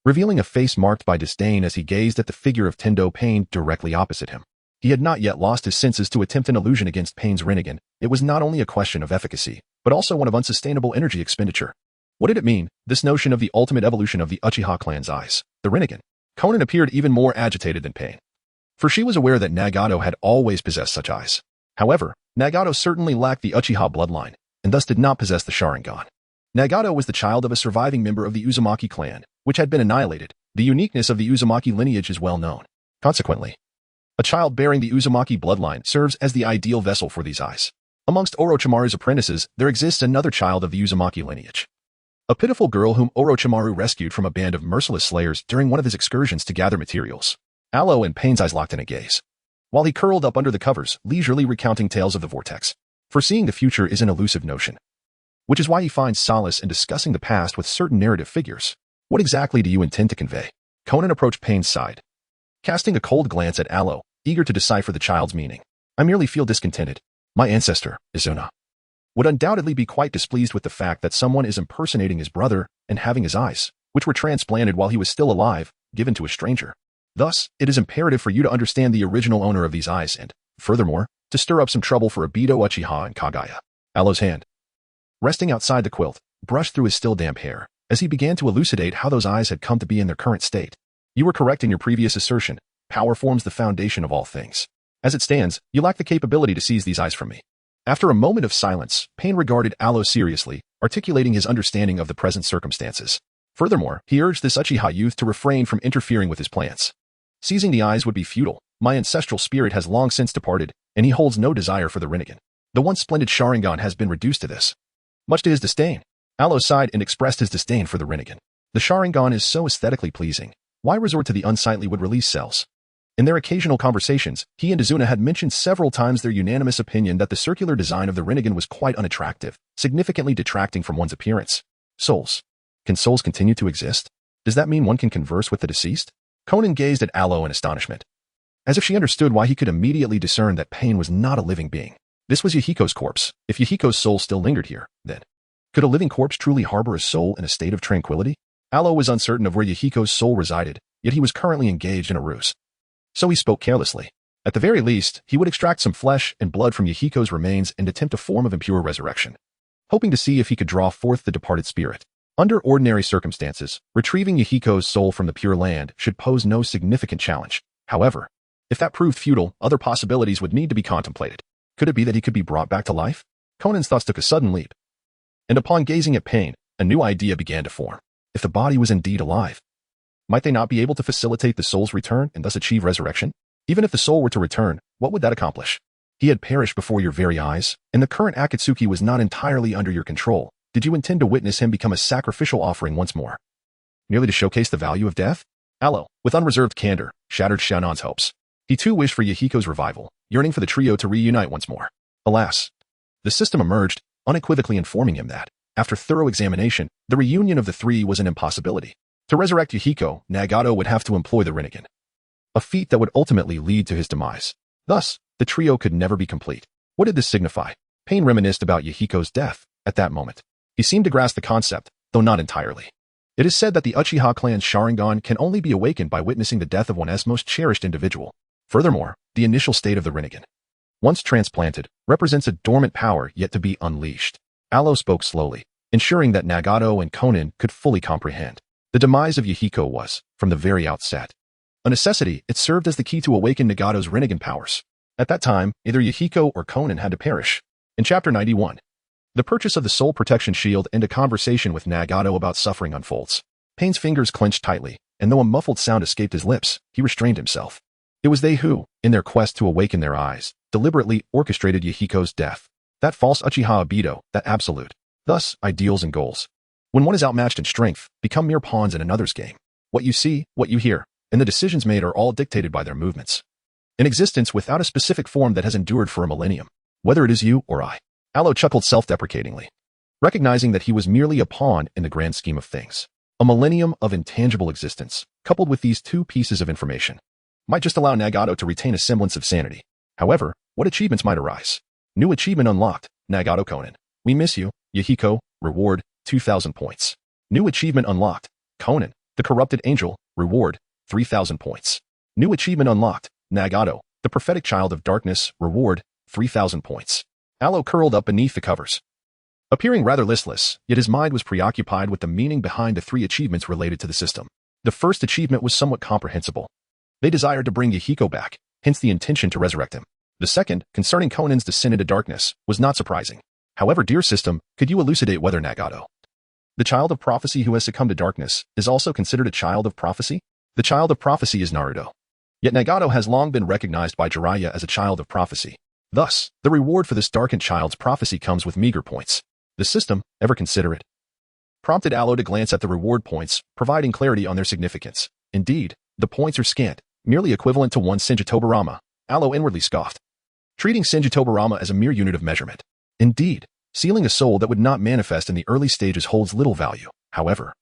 revealing a face marked by disdain as he gazed at the figure of Tendo Pain directly opposite him. He had not yet lost his senses to attempt an illusion against Pain's Rinnegan. It was not only a question of efficacy, but also one of unsustainable energy expenditure. What did it mean, this notion of the ultimate evolution of the Uchiha clan's eyes, the Rinnegan? Konan appeared even more agitated than Pain, for she was aware that Nagato had always possessed such eyes. However, Nagato certainly lacked the Uchiha bloodline, and thus did not possess the Sharingan. Nagato was the child of a surviving member of the Uzumaki clan, which had been annihilated. The uniqueness of the Uzumaki lineage is well known. Consequently, a child bearing the Uzumaki bloodline serves as the ideal vessel for these eyes. Amongst Orochimaru's apprentices, there exists another child of the Uzumaki lineage, a pitiful girl whom Orochimaru rescued from a band of merciless slayers during one of his excursions to gather materials. Alo and Pain's eyes locked in a gaze, while he curled up under the covers, leisurely recounting tales of the vortex. Foreseeing the future is an elusive notion, which is why he finds solace in discussing the past with certain narrative figures. What exactly do you intend to convey? Konan approached Pain's side, casting a cold glance at Alo, eager to decipher the child's meaning. I merely feel discontented. My ancestor, Izuna, would undoubtedly be quite displeased with the fact that someone is impersonating his brother and having his eyes, which were transplanted while he was still alive, given to a stranger. Thus, it is imperative for you to understand the original owner of these eyes and, furthermore, to stir up some trouble for Obito Uchiha and Kagaya. Alo's hand, resting outside the quilt, brushed through his still damp hair, as he began to elucidate how those eyes had come to be in their current state. You were correct in your previous assertion. Power forms the foundation of all things. As it stands, you lack the capability to seize these eyes from me. After a moment of silence, Pain regarded Aloe seriously, articulating his understanding of the present circumstances. Furthermore, he urged this Uchiha youth to refrain from interfering with his plans. Seizing the eyes would be futile. My ancestral spirit has long since departed, and he holds no desire for the Rinnegan. The once splendid Sharingan has been reduced to this. Much to his disdain, Aloe sighed and expressed his disdain for the Rinnegan. The Sharingan is so aesthetically pleasing. Why resort to the unsightly would-release cells? In their occasional conversations, he and Izuna had mentioned several times their unanimous opinion that the circular design of the Rinnegan was quite unattractive, significantly detracting from one's appearance. Souls. Can souls continue to exist? Does that mean one can converse with the deceased? Conan gazed at Aloe in astonishment, as if she understood why he could immediately discern that Pain was not a living being. This was Yahiko's corpse. If Yahiko's soul still lingered here, then could a living corpse truly harbor a soul in a state of tranquility? Aloe was uncertain of where Yahiko's soul resided, yet he was currently engaged in a ruse. So he spoke carelessly. At the very least, he would extract some flesh and blood from Yahiko's remains and attempt a form of impure resurrection, hoping to see if he could draw forth the departed spirit. Under ordinary circumstances, retrieving Yahiko's soul from the Pure Land should pose no significant challenge. However, if that proved futile, other possibilities would need to be contemplated. Could it be that he could be brought back to life? Conan's thoughts took a sudden leap. And upon gazing at Pain, a new idea began to form. If the body was indeed alive, might they not be able to facilitate the soul's return and thus achieve resurrection? Even if the soul were to return, what would that accomplish? He had perished before your very eyes, and the current Akatsuki was not entirely under your control. Did you intend to witness him become a sacrificial offering once more, merely to showcase the value of death? Aloe, with unreserved candor, shattered Shannon's hopes. He too wished for Yahiko's revival, yearning for the trio to reunite once more. Alas, the system emerged, unequivocally informing him that, after thorough examination, the reunion of the three was an impossibility. To resurrect Yahiko, Nagato would have to employ the Rinnegan, a feat that would ultimately lead to his demise. Thus, the trio could never be complete. What did this signify? Pain reminisced about Yahiko's death at that moment. He seemed to grasp the concept, though not entirely. It is said that the Uchiha clan's Sharingan can only be awakened by witnessing the death of one's most cherished individual. Furthermore, the initial state of the Rinnegan, once transplanted, represents a dormant power yet to be unleashed. Aloe spoke slowly, ensuring that Nagato and Conan could fully comprehend. The demise of Yahiko was, from the very outset, a necessity. It served as the key to awaken Nagato's Rinnegan powers. At that time, either Yahiko or Conan had to perish. In Chapter 91, the purchase of the Soul Protection Shield and a conversation with Nagato about suffering unfolds. Pain's fingers clenched tightly, and though a muffled sound escaped his lips, he restrained himself. It was they who, in their quest to awaken their eyes, deliberately orchestrated Yahiko's death. That false Uchiha Abido, that absolute. Thus, ideals and goals, when one is outmatched in strength, become mere pawns in another's game. What you see, what you hear, and the decisions made are all dictated by their movements. An existence without a specific form that has endured for a millennium. Whether it is you or I. Aloe chuckled self-deprecatingly, recognizing that he was merely a pawn in the grand scheme of things. A millennium of intangible existence, coupled with these two pieces of information, might just allow Nagato to retain a semblance of sanity. However, what achievements might arise? New achievement unlocked. Nagato Conan. We miss you. Yahiko. Reward, 2,000 points. New achievement unlocked. Conan, the corrupted angel. Reward, 3,000 points. New achievement unlocked. Nagato, the prophetic child of darkness. Reward, 3,000 points. Aloe curled up beneath the covers, appearing rather listless, yet his mind was preoccupied with the meaning behind the three achievements related to the system. The first achievement was somewhat comprehensible. They desired to bring Yahiko back, hence the intention to resurrect him. The second, concerning Conan's descent into darkness, was not surprising. However, dear system, could you elucidate whether Nagato, the child of prophecy who has succumbed to darkness, is also considered a child of prophecy? The child of prophecy is Naruto. Yet Nagato has long been recognized by Jiraiya as a child of prophecy. Thus, the reward for this darkened child's prophecy comes with meager points. The system, ever consider it? Prompted Aloe to glance at the reward points, providing clarity on their significance. Indeed, the points are scant, merely equivalent to one Senjitobarama. Aloe inwardly scoffed, treating Senjitobarama as a mere unit of measurement. Indeed, sealing a soul that would not manifest in the early stages holds little value. However,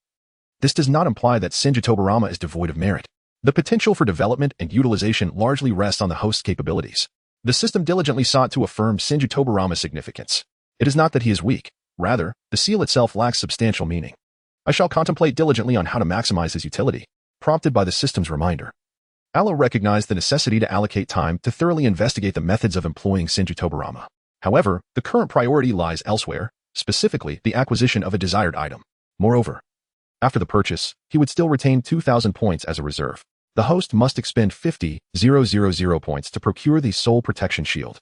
this does not imply that Senjitobarama is devoid of merit. The potential for development and utilization largely rests on the host's capabilities. The system diligently sought to affirm Senjitobarama's significance. It is not that he is weak. Rather, the seal itself lacks substantial meaning. I shall contemplate diligently on how to maximize his utility, prompted by the system's reminder. Aloe recognized the necessity to allocate time to thoroughly investigate the methods of employing Senjitobarama. However, the current priority lies elsewhere, specifically the acquisition of a desired item. Moreover, after the purchase, he would still retain 2,000 points as a reserve. The host must expend 50,000 points to procure the Soul Protection Shield.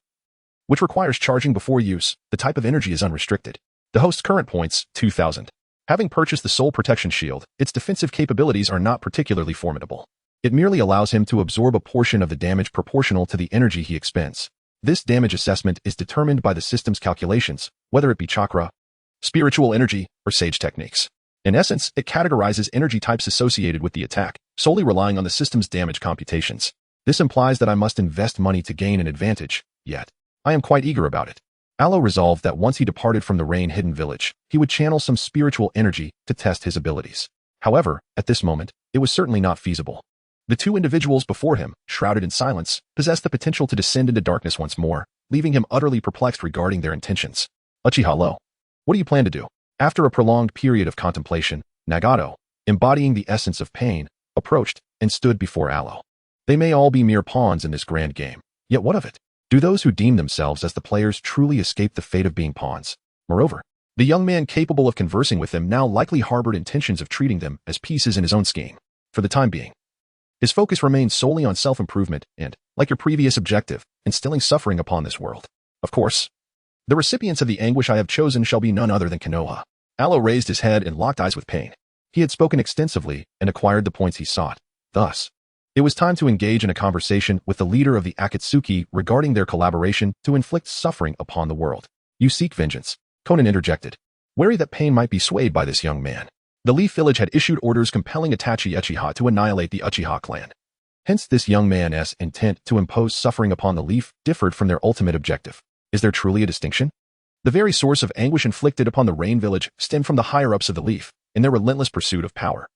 which requires charging before use. The type of energy is unrestricted. The host's current points, 2,000. Having purchased the Soul Protection Shield, its defensive capabilities are not particularly formidable. It merely allows him to absorb a portion of the damage proportional to the energy he expends. This damage assessment is determined by the system's calculations, whether it be chakra, spiritual energy, or sage techniques. In essence, it categorizes energy types associated with the attack, solely relying on the system's damage computations. This implies that I must invest money to gain an advantage, yet I am quite eager about it. Aloe resolved that once he departed from the rain-hidden village, he would channel some spiritual energy to test his abilities. However, at this moment, it was certainly not feasible. The two individuals before him, shrouded in silence, possessed the potential to descend into darkness once more, leaving him utterly perplexed regarding their intentions. Uchiha Lo, what do you plan to do? After a prolonged period of contemplation, Nagato, embodying the essence of pain, approached and stood before Aloe. They may all be mere pawns in this grand game, yet what of it? Do those who deem themselves as the players truly escape the fate of being pawns? Moreover, the young man capable of conversing with them now likely harbored intentions of treating them as pieces in his own scheme. For the time being, his focus remained solely on self-improvement and, like your previous objective, instilling suffering upon this world. Of course, the recipients of the anguish I have chosen shall be none other than Konoha. Aloe raised his head and locked eyes with pain. He had spoken extensively and acquired the points he sought. Thus, it was time to engage in a conversation with the leader of the Akatsuki regarding their collaboration to inflict suffering upon the world. You seek vengeance, Conan interjected, wary that pain might be swayed by this young man. The Leaf Village had issued orders compelling Itachi Uchiha to annihilate the Uchiha clan. Hence this young man's intent to impose suffering upon the Leaf differed from their ultimate objective. Is there truly a distinction? The very source of anguish inflicted upon the Rain Village stemmed from the higher-ups of the Leaf, in their relentless pursuit of power.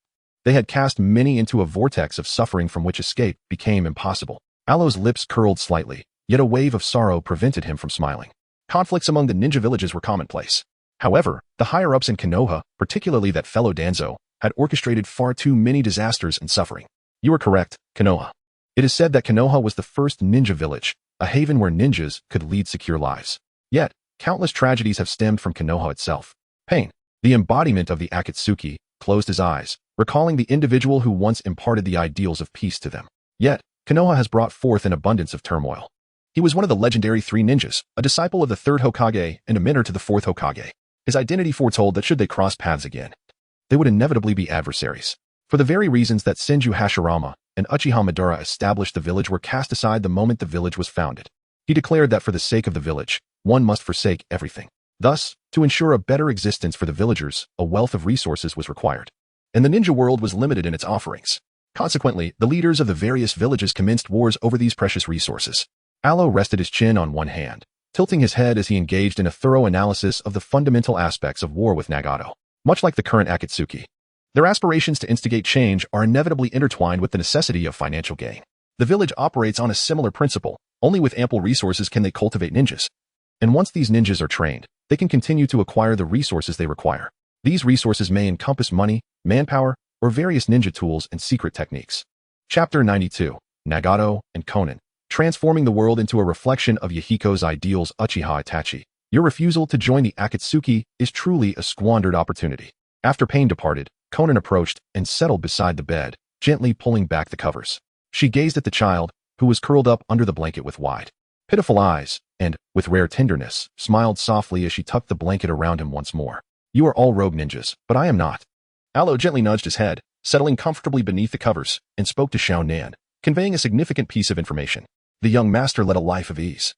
They had cast many into a vortex of suffering from which escape became impossible. Aloe's lips curled slightly, yet a wave of sorrow prevented him from smiling. Conflicts among the ninja villages were commonplace. However, the higher-ups in Konoha, particularly that fellow Danzo, had orchestrated far too many disasters and suffering. You are correct, Konoha. It is said that Konoha was the first ninja village, a haven where ninjas could lead secure lives. Yet, countless tragedies have stemmed from Konoha itself. Pain, the embodiment of the Akatsuki, closed his eyes, recalling the individual who once imparted the ideals of peace to them. Yet, Konoha has brought forth an abundance of turmoil. He was one of the legendary three ninjas, a disciple of the third Hokage and a mentor to the fourth Hokage. His identity foretold that should they cross paths again, they would inevitably be adversaries. For the very reasons that Senju Hashirama and Uchiha Madara established the village were cast aside the moment the village was founded. He declared that for the sake of the village, one must forsake everything. Thus, to ensure a better existence for the villagers, a wealth of resources was required. And the ninja world was limited in its offerings. Consequently, the leaders of the various villages commenced wars over these precious resources. Aloe rested his chin on one hand, tilting his head as he engaged in a thorough analysis of the fundamental aspects of war with Nagato. Much like the current Akatsuki, their aspirations to instigate change are inevitably intertwined with the necessity of financial gain. The village operates on a similar principle. Only with ample resources can they cultivate ninjas. And once these ninjas are trained, they can continue to acquire the resources they require. These resources may encompass money, manpower, or various ninja tools and secret techniques. Chapter 92, Nagato and Conan. Transforming the world into a reflection of Yahiko's ideals. Uchiha Itachi, your refusal to join the Akatsuki is truly a squandered opportunity. After pain departed, Conan approached and settled beside the bed, gently pulling back the covers. She gazed at the child, who was curled up under the blanket with wide, pitiful eyes, and, with rare tenderness, smiled softly as she tucked the blanket around him once more. You are all rogue ninjas, but I am not. Aloe gently nudged his head, settling comfortably beneath the covers, and spoke to Xiao Nan, conveying a significant piece of information. The young master led a life of ease.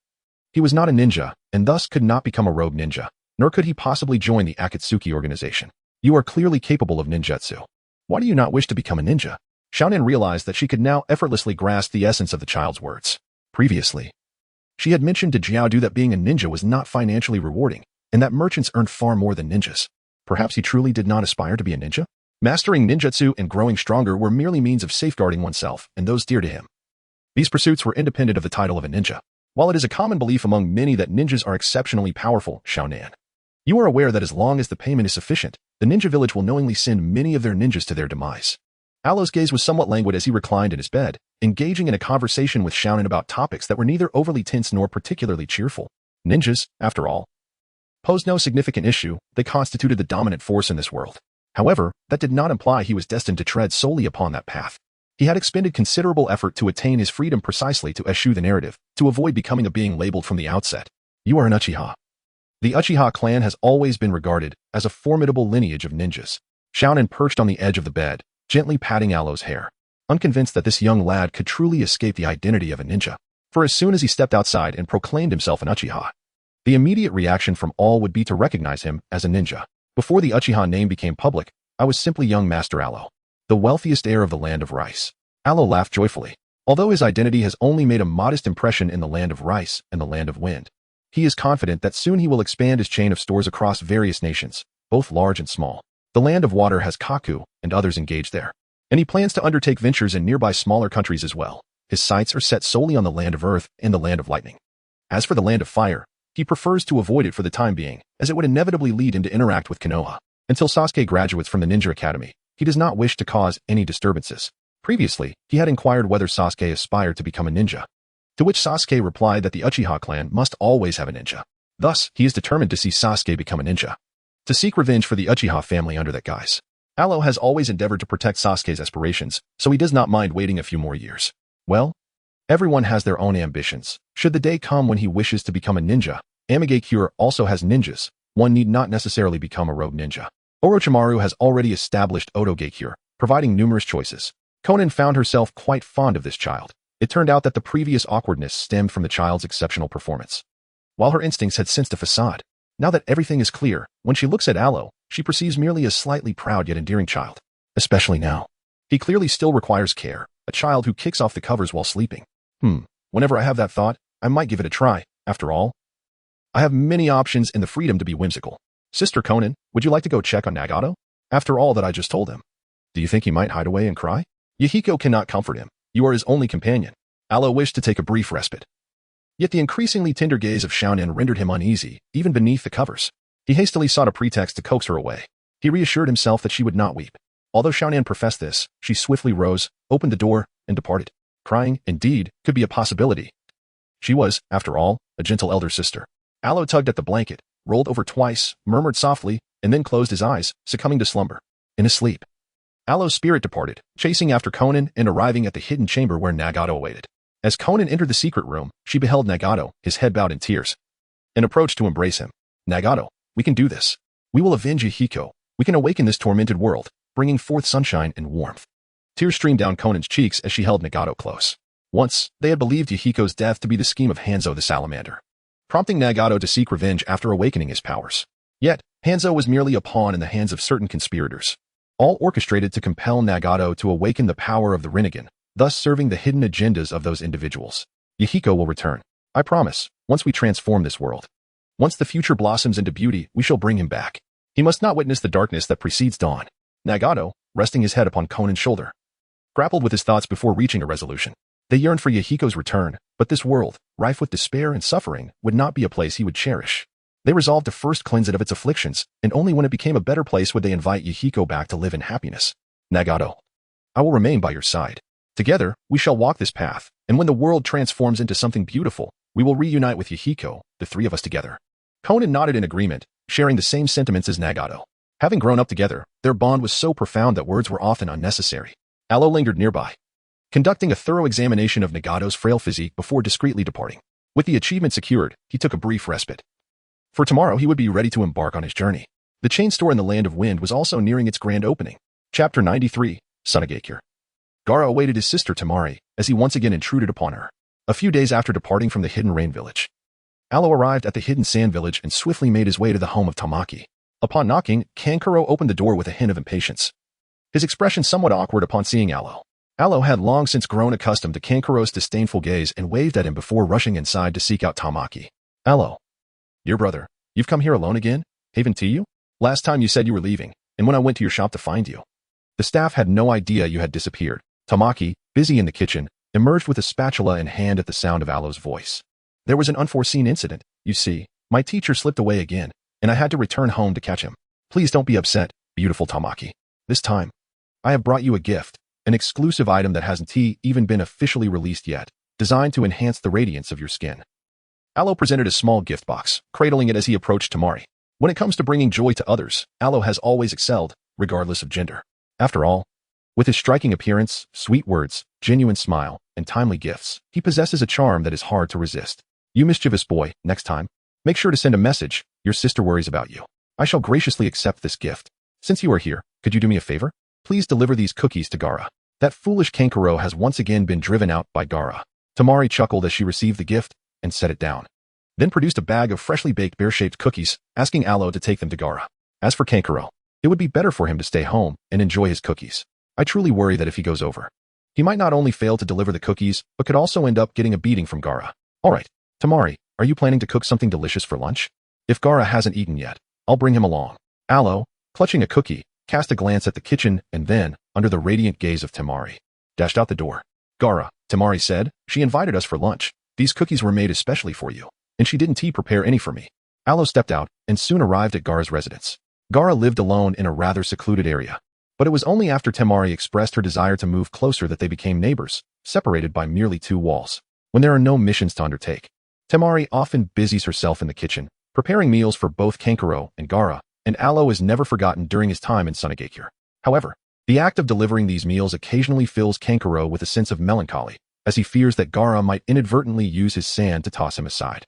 He was not a ninja, and thus could not become a rogue ninja, nor could he possibly join the Akatsuki organization. You are clearly capable of ninjutsu. Why do you not wish to become a ninja? Xiao Nan realized that she could now effortlessly grasp the essence of the child's words. Previously, she had mentioned to Jiaodu that being a ninja was not financially rewarding, and that merchants earned far more than ninjas. Perhaps he truly did not aspire to be a ninja? Mastering ninjutsu and growing stronger were merely means of safeguarding oneself and those dear to him. These pursuits were independent of the title of a ninja. While it is a common belief among many that ninjas are exceptionally powerful, Xiao Nan, you are aware that as long as the payment is sufficient, the ninja village will knowingly send many of their ninjas to their demise. Aloe's gaze was somewhat languid as he reclined in his bed, engaging in a conversation with Xiao Nan about topics that were neither overly tense nor particularly cheerful. Ninjas, after all, posed no significant issue. They constituted the dominant force in this world. However, that did not imply he was destined to tread solely upon that path. He had expended considerable effort to attain his freedom precisely to eschew the narrative, to avoid becoming a being labeled from the outset. You are an Uchiha. The Uchiha clan has always been regarded as a formidable lineage of ninjas. Xiaonan perched on the edge of the bed, gently patting Aloe's hair, unconvinced that this young lad could truly escape the identity of a ninja. For as soon as he stepped outside and proclaimed himself an Uchiha, the immediate reaction from all would be to recognize him as a ninja. Before the Uchiha name became public, I was simply young Master Aloe, the wealthiest heir of the land of rice. Aloe laughed joyfully. Although his identity has only made a modest impression in the land of rice and the land of wind, he is confident that soon he will expand his chain of stores across various nations, both large and small. The land of water has Kaku and others engaged there, and he plans to undertake ventures in nearby smaller countries as well. His sights are set solely on the land of earth and the land of lightning. As for the land of fire, he prefers to avoid it for the time being, as it would inevitably lead him to interact with Konoha. Until Sasuke graduates from the Ninja Academy, he does not wish to cause any disturbances. Previously, he had inquired whether Sasuke aspired to become a ninja, to which Sasuke replied that the Uchiha clan must always have a ninja. Thus, he is determined to see Sasuke become a ninja, to seek revenge for the Uchiha family under that guise. Aloe has always endeavored to protect Sasuke's aspirations, so he does not mind waiting a few more years. Well, everyone has their own ambitions. Should the day come when he wishes to become a ninja, Amigakure also has ninjas. One need not necessarily become a rogue ninja. Orochimaru has already established Otogakure, providing numerous choices. Konan found herself quite fond of this child. It turned out that the previous awkwardness stemmed from the child's exceptional performance, while her instincts had sensed a facade. Now that everything is clear, when she looks at Aloe, she perceives merely a slightly proud yet endearing child. Especially now. He clearly still requires care, a child who kicks off the covers while sleeping. Whenever I have that thought, I might give it a try. After all, I have many options and the freedom to be whimsical. Sister Konan, would you like to go check on Nagato? After all that I just told him, do you think he might hide away and cry? Yahiko cannot comfort him. You are his only companion. Aloe wished to take a brief respite. Yet the increasingly tender gaze of Xiaonan rendered him uneasy, even beneath the covers. He hastily sought a pretext to coax her away. He reassured himself that she would not weep. Although Xiaonan professed this, she swiftly rose, opened the door, and departed. Crying, indeed, could be a possibility. She was, after all, a gentle elder sister. Aloe tugged at the blanket, rolled over twice, murmured softly, and then closed his eyes, succumbing to slumber. In his sleep, Aloe's spirit departed, chasing after Konan and arriving at the hidden chamber where Nagato awaited. As Konan entered the secret room, she beheld Nagato, his head bowed in tears, and approached to embrace him. Nagato, we can do this. We will avenge Yahiko. We can awaken this tormented world, bringing forth sunshine and warmth. Tears streamed down Konan's cheeks as she held Nagato close. Once, they had believed Yahiko's death to be the scheme of Hanzo the Salamander, prompting Nagato to seek revenge after awakening his powers. Yet, Hanzo was merely a pawn in the hands of certain conspirators, all orchestrated to compel Nagato to awaken the power of the Rinnegan, thus serving the hidden agendas of those individuals. Yahiko will return. I promise, once we transform this world. Once the future blossoms into beauty, we shall bring him back. He must not witness the darkness that precedes dawn. Nagato, resting his head upon Konan's shoulder, grappled with his thoughts before reaching a resolution. They yearned for Yahiko's return, but this world, rife with despair and suffering, would not be a place he would cherish. They resolved to first cleanse it of its afflictions, and only when it became a better place would they invite Yahiko back to live in happiness. Nagato, I will remain by your side. Together, we shall walk this path, and when the world transforms into something beautiful, we will reunite with Yahiko, the three of us together. Konan nodded in agreement, sharing the same sentiments as Nagato. Having grown up together, their bond was so profound that words were often unnecessary. Aloe lingered nearby, conducting a thorough examination of Nagato's frail physique before discreetly departing. With the achievement secured, he took a brief respite. For tomorrow, he would be ready to embark on his journey. The chain store in the Land of Wind was also nearing its grand opening. Chapter 93, Sunagakure. Gaara awaited his sister Temari, as he once again intruded upon her. A few days after departing from the hidden rain village, Aloe arrived at the hidden sand village and swiftly made his way to the home of Tamaki. Upon knocking, Kankuro opened the door with a hint of impatience, his expression somewhat awkward upon seeing Aloe. Aloe had long since grown accustomed to Kankuro's disdainful gaze and waved at him before rushing inside to seek out Tamaki. Aloe. Dear brother, you've come here alone again? Haven to you? Last time you said you were leaving, and when I went to your shop to find you, the staff had no idea you had disappeared. Tamaki, busy in the kitchen, emerged with a spatula in hand at the sound of Aloe's voice. There was an unforeseen incident. You see, my teacher slipped away again, and I had to return home to catch him. Please don't be upset, beautiful Tamaki. This time, I have brought you a gift, an exclusive item that hasn't even been officially released yet, designed to enhance the radiance of your skin. Aloe presented a small gift box, cradling it as he approached Temari. When it comes to bringing joy to others, Aloe has always excelled, regardless of gender. After all, with his striking appearance, sweet words, genuine smile, and timely gifts, he possesses a charm that is hard to resist. You mischievous boy, next time, Make sure to send a message. Your sister worries about you. I shall graciously accept this gift. Since you are here, could you do me a favor? Please deliver these cookies to Gaara. That foolish Kankuro has once again been driven out by Gaara. Temari chuckled as she received the gift and set it down. Then produced a bag of freshly baked bear-shaped cookies, asking Alo to take them to Gaara. As for Kankuro, it would be better for him to stay home and enjoy his cookies. I truly worry that if he goes over, he might not only fail to deliver the cookies, but could also end up getting a beating from Gaara. Alright, Temari, are you planning to cook something delicious for lunch? If Gaara hasn't eaten yet, I'll bring him along. Alo, clutching a cookie, cast a glance at the kitchen and then, under the radiant gaze of Temari, dashed out the door. Gaara, Temari said, she invited us for lunch. These cookies were made especially for you, and she didn't prepare any for me. Alo stepped out and soon arrived at Gaara's residence. Gaara lived alone in a rather secluded area, but it was only after Temari expressed her desire to move closer that they became neighbors, separated by merely 2 walls. When there are no missions to undertake, Temari often busies herself in the kitchen, preparing meals for both Kankuro and Gaara, and Alo is never forgotten during his time in Sunagakure. However, the act of delivering these meals occasionally fills Kankuro with a sense of melancholy, as he fears that Gaara might inadvertently use his sand to toss him aside.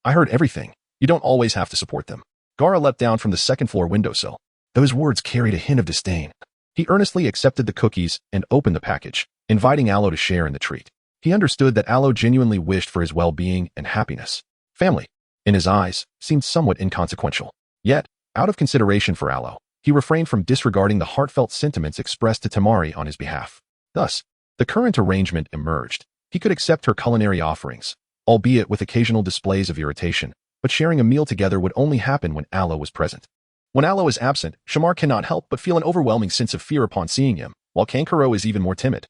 I heard everything. You don't always have to support them. Gaara leapt down from the second-floor windowsill. Those words carried a hint of disdain. He earnestly accepted the cookies and opened the package, inviting Alo to share in the treat. He understood that Alo genuinely wished for his well-being and happiness. Family, in his eyes, seemed somewhat inconsequential. Yet, out of consideration for Alo, he refrained from disregarding the heartfelt sentiments expressed to Temari on his behalf. Thus, the current arrangement emerged. He could accept her culinary offerings, albeit with occasional displays of irritation, but sharing a meal together would only happen when Alo was present. When Alo is absent, Shamar cannot help but feel an overwhelming sense of fear upon seeing him, while Kankuro is even more timid,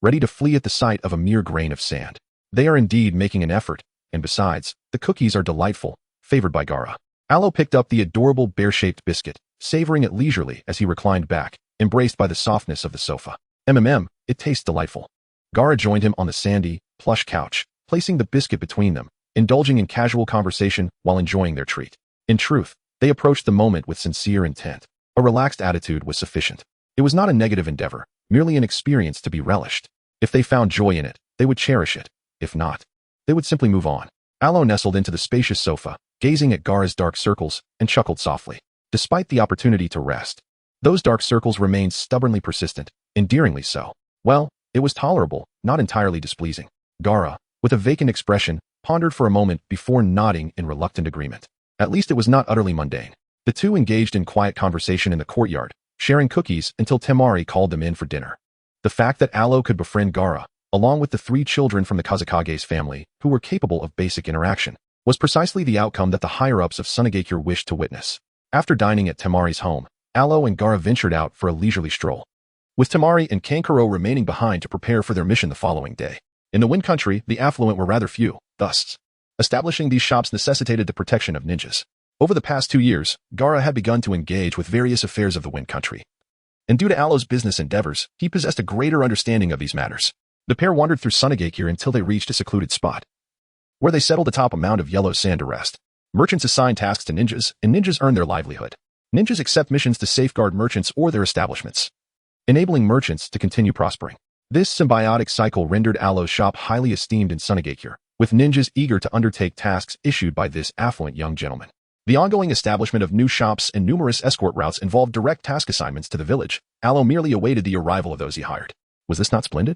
ready to flee at the sight of a mere grain of sand. They are indeed making an effort, and besides, the cookies are delightful, favored by Gaara. Alo picked up the adorable bear-shaped biscuit, savoring it leisurely as he reclined back, embraced by the softness of the sofa. It tastes delightful. Gaara joined him on the sandy, plush couch, placing the biscuit between them, indulging in casual conversation while enjoying their treat. In truth, they approached the moment with sincere intent. A relaxed attitude was sufficient. It was not a negative endeavor, merely an experience to be relished. If they found joy in it, they would cherish it. If not, they would simply move on. Alo nestled into the spacious sofa, gazing at Gaara's dark circles, and chuckled softly. Despite the opportunity to rest, those dark circles remained stubbornly persistent, endearingly so. Well, it was tolerable, not entirely displeasing. Gaara, with a vacant expression, pondered for a moment before nodding in reluctant agreement. At least it was not utterly mundane. The two engaged in quiet conversation in the courtyard, sharing cookies until Temari called them in for dinner. The fact that Alo could befriend Gaara, along with the 3 children from the Kazakage's family, who were capable of basic interaction, was precisely the outcome that the higher-ups of Sunagakure wished to witness. After dining at Temari's home, Alo and Gaara ventured out for a leisurely stroll, with Temari and Kankuro remaining behind to prepare for their mission the following day. In the Wind Country, the affluent were rather few, thus, establishing these shops necessitated the protection of ninjas. Over the past 2 years, Gaara had begun to engage with various affairs of the Wind Country, and due to Alo's business endeavors, he possessed a greater understanding of these matters. The pair wandered through Sunagakure until they reached a secluded spot, where they settled atop a mound of yellow sand to rest. Merchants assign tasks to ninjas, and ninjas earn their livelihood. Ninjas accept missions to safeguard merchants or their establishments, enabling merchants to continue prospering. This symbiotic cycle rendered Alo's shop highly esteemed in Sunagakure, with ninjas eager to undertake tasks issued by this affluent young gentleman. The ongoing establishment of new shops and numerous escort routes involved direct task assignments to the village. Alo merely awaited the arrival of those he hired. Was this not splendid?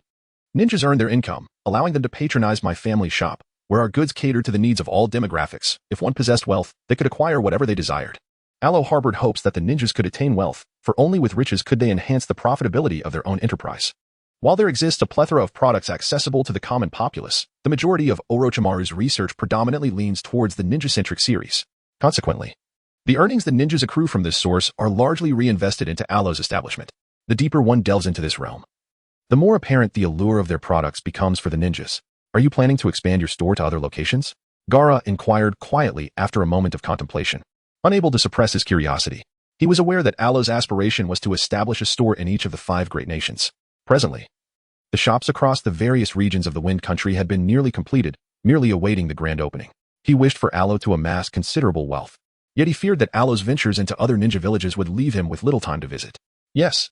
Ninjas earn their income, allowing them to patronize my family's shop, where our goods cater to the needs of all demographics. If one possessed wealth, they could acquire whatever they desired. Alo harbored hopes that the ninjas could attain wealth, for only with riches could they enhance the profitability of their own enterprise. While there exists a plethora of products accessible to the common populace, the majority of Orochimaru's research predominantly leans towards the ninja-centric series. Consequently, the earnings the ninjas accrue from this source are largely reinvested into Alo's establishment. The deeper one delves into this realm, the more apparent the allure of their products becomes for the ninjas. Are you planning to expand your store to other locations? Gaara inquired quietly after a moment of contemplation. Unable to suppress his curiosity, he was aware that Alo's aspiration was to establish a store in each of the 5 great nations. Presently, the shops across the various regions of the Wind Country had been nearly completed, merely awaiting the grand opening. He wished for Alo to amass considerable wealth, yet he feared that Alo's ventures into other ninja villages would leave him with little time to visit. Yes,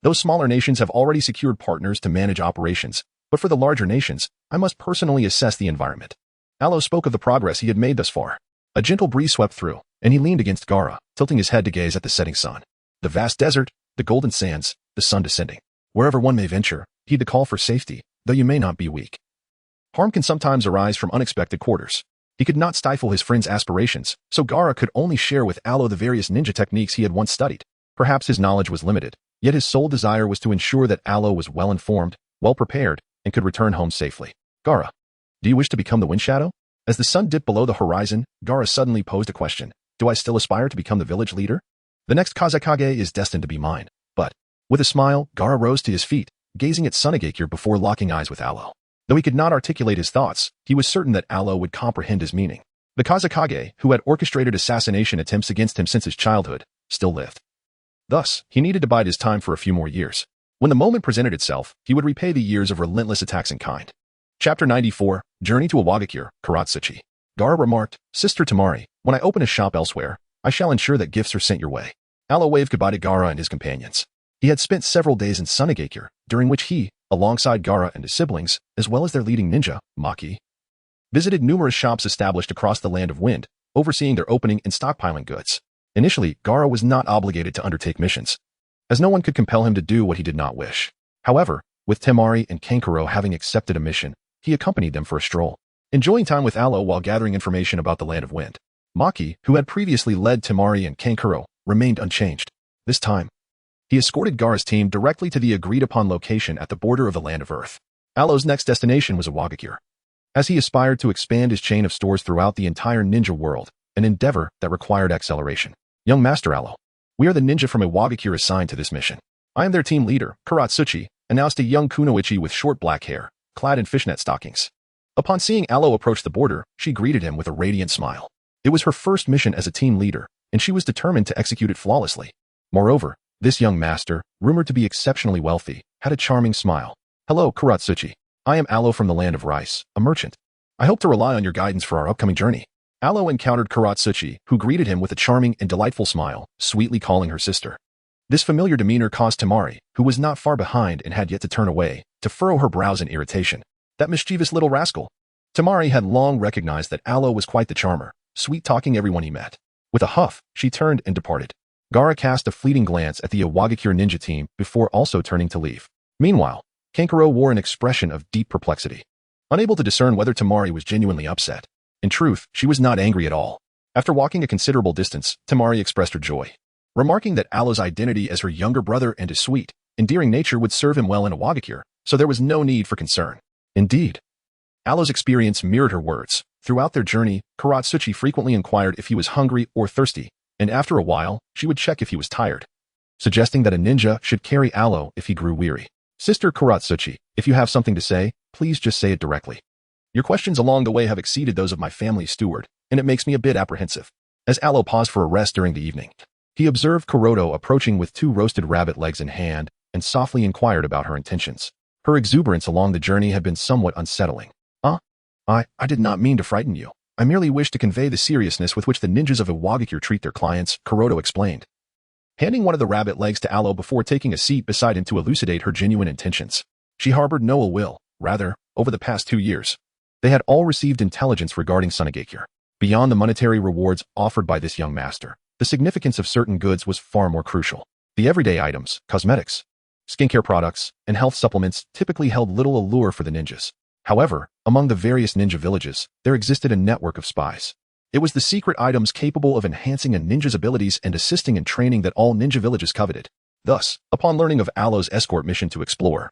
those smaller nations have already secured partners to manage operations, but for the larger nations, I must personally assess the environment. Alo spoke of the progress he had made thus far. A gentle breeze swept through, and he leaned against Gaara, tilting his head to gaze at the setting sun. The vast desert, the golden sands, the sun descending. Wherever one may venture, heed the call for safety, though you may not be weak. Harm can sometimes arise from unexpected quarters. He could not stifle his friend's aspirations, so Gaara could only share with Alo the various ninja techniques he had once studied. Perhaps his knowledge was limited, yet his sole desire was to ensure that Alo was well-informed, well-prepared, and could return home safely. Gaara, do you wish to become the Wind Shadow? As the sun dipped below the horizon, Gaara suddenly posed a question. Do I still aspire to become the village leader? The next Kazekage is destined to be mine. But, with a smile, Gaara rose to his feet, gazing at Sunagakure before locking eyes with Alo. Though he could not articulate his thoughts, he was certain that Alo would comprehend his meaning. The Kazekage, who had orchestrated assassination attempts against him since his childhood, still lived. Thus, he needed to bide his time for a few more years. When the moment presented itself, he would repay the years of relentless attacks in kind. Chapter 94, Journey to Awagakure, Karatsuchi. Gaara remarked, Sister Temari, when I open a shop elsewhere, I shall ensure that gifts are sent your way. Alo waved goodbye to Gaara and his companions. He had spent several days in Sunagakure, during which he, alongside Gaara and his siblings, as well as their leading ninja, Maki, visited numerous shops established across the Land of Wind, overseeing their opening and stockpiling goods. Initially, Gaara was not obligated to undertake missions, as no one could compel him to do what he did not wish. However, with Temari and Kankuro having accepted a mission, he accompanied them for a stroll, enjoying time with Alo while gathering information about the Land of Wind. Maki, who had previously led Temari and Kankuro, remained unchanged. This time, he escorted Gaara's team directly to the agreed-upon location at the border of the Land of Earth. Alo's next destination was Awagakure, as he aspired to expand his chain of stores throughout the entire ninja world, an endeavor that required acceleration. Young Master Alo, we are the ninja from Awagakure assigned to this mission. I am their team leader, Karatsuchi, announced a young kunoichi with short black hair, clad in fishnet stockings. Upon seeing Alo approach the border, she greeted him with a radiant smile. It was her first mission as a team leader, and she was determined to execute it flawlessly. Moreover, this young master, rumored to be exceptionally wealthy, had a charming smile. Hello, Karatsuchi. I am Alo from the Land of Rice, a merchant. I hope to rely on your guidance for our upcoming journey. Alo encountered Karatsuchi, who greeted him with a charming and delightful smile, sweetly calling her sister. This familiar demeanor caused Temari, who was not far behind and had yet to turn away, to furrow her brows in irritation. That mischievous little rascal. Temari had long recognized that Alo was quite the charmer, sweet-talking everyone he met. With a huff, she turned and departed. Gaara cast a fleeting glance at the Awagakure ninja team before also turning to leave. Meanwhile, Kankuro wore an expression of deep perplexity, unable to discern whether Temari was genuinely upset. In truth, she was not angry at all. After walking a considerable distance, Temari expressed her joy, remarking that Alo's identity as her younger brother and his sweet, endearing nature would serve him well in Awagakure, so there was no need for concern. Indeed, Alo's experience mirrored her words. Throughout their journey, Karatsuchi frequently inquired if he was hungry or thirsty, and after a while, she would check if he was tired, suggesting that a ninja should carry Alo if he grew weary. Sister Karatsuchi, if you have something to say, please just say it directly. Your questions along the way have exceeded those of my family's steward, and it makes me a bit apprehensive. As Alo paused for a rest during the evening, he observed Kuroto approaching with 2 roasted rabbit legs in hand and softly inquired about her intentions. Her exuberance along the journey had been somewhat unsettling. I did not mean to frighten you. I merely wish to convey the seriousness with which the ninjas of Awagakure treat their clients, Kuroto explained, handing one of the rabbit legs to Alo before taking a seat beside him to elucidate her genuine intentions. She harbored no ill will. Rather, over the past 2 years, they had all received intelligence regarding Sunagakure. Beyond the monetary rewards offered by this young master, the significance of certain goods was far more crucial. The everyday items, cosmetics, skincare products, and health supplements typically held little allure for the ninjas. However, among the various ninja villages, there existed a network of spies. It was the secret items capable of enhancing a ninja's abilities and assisting in training that all ninja villages coveted. Thus, upon learning of Alo's escort mission to explore,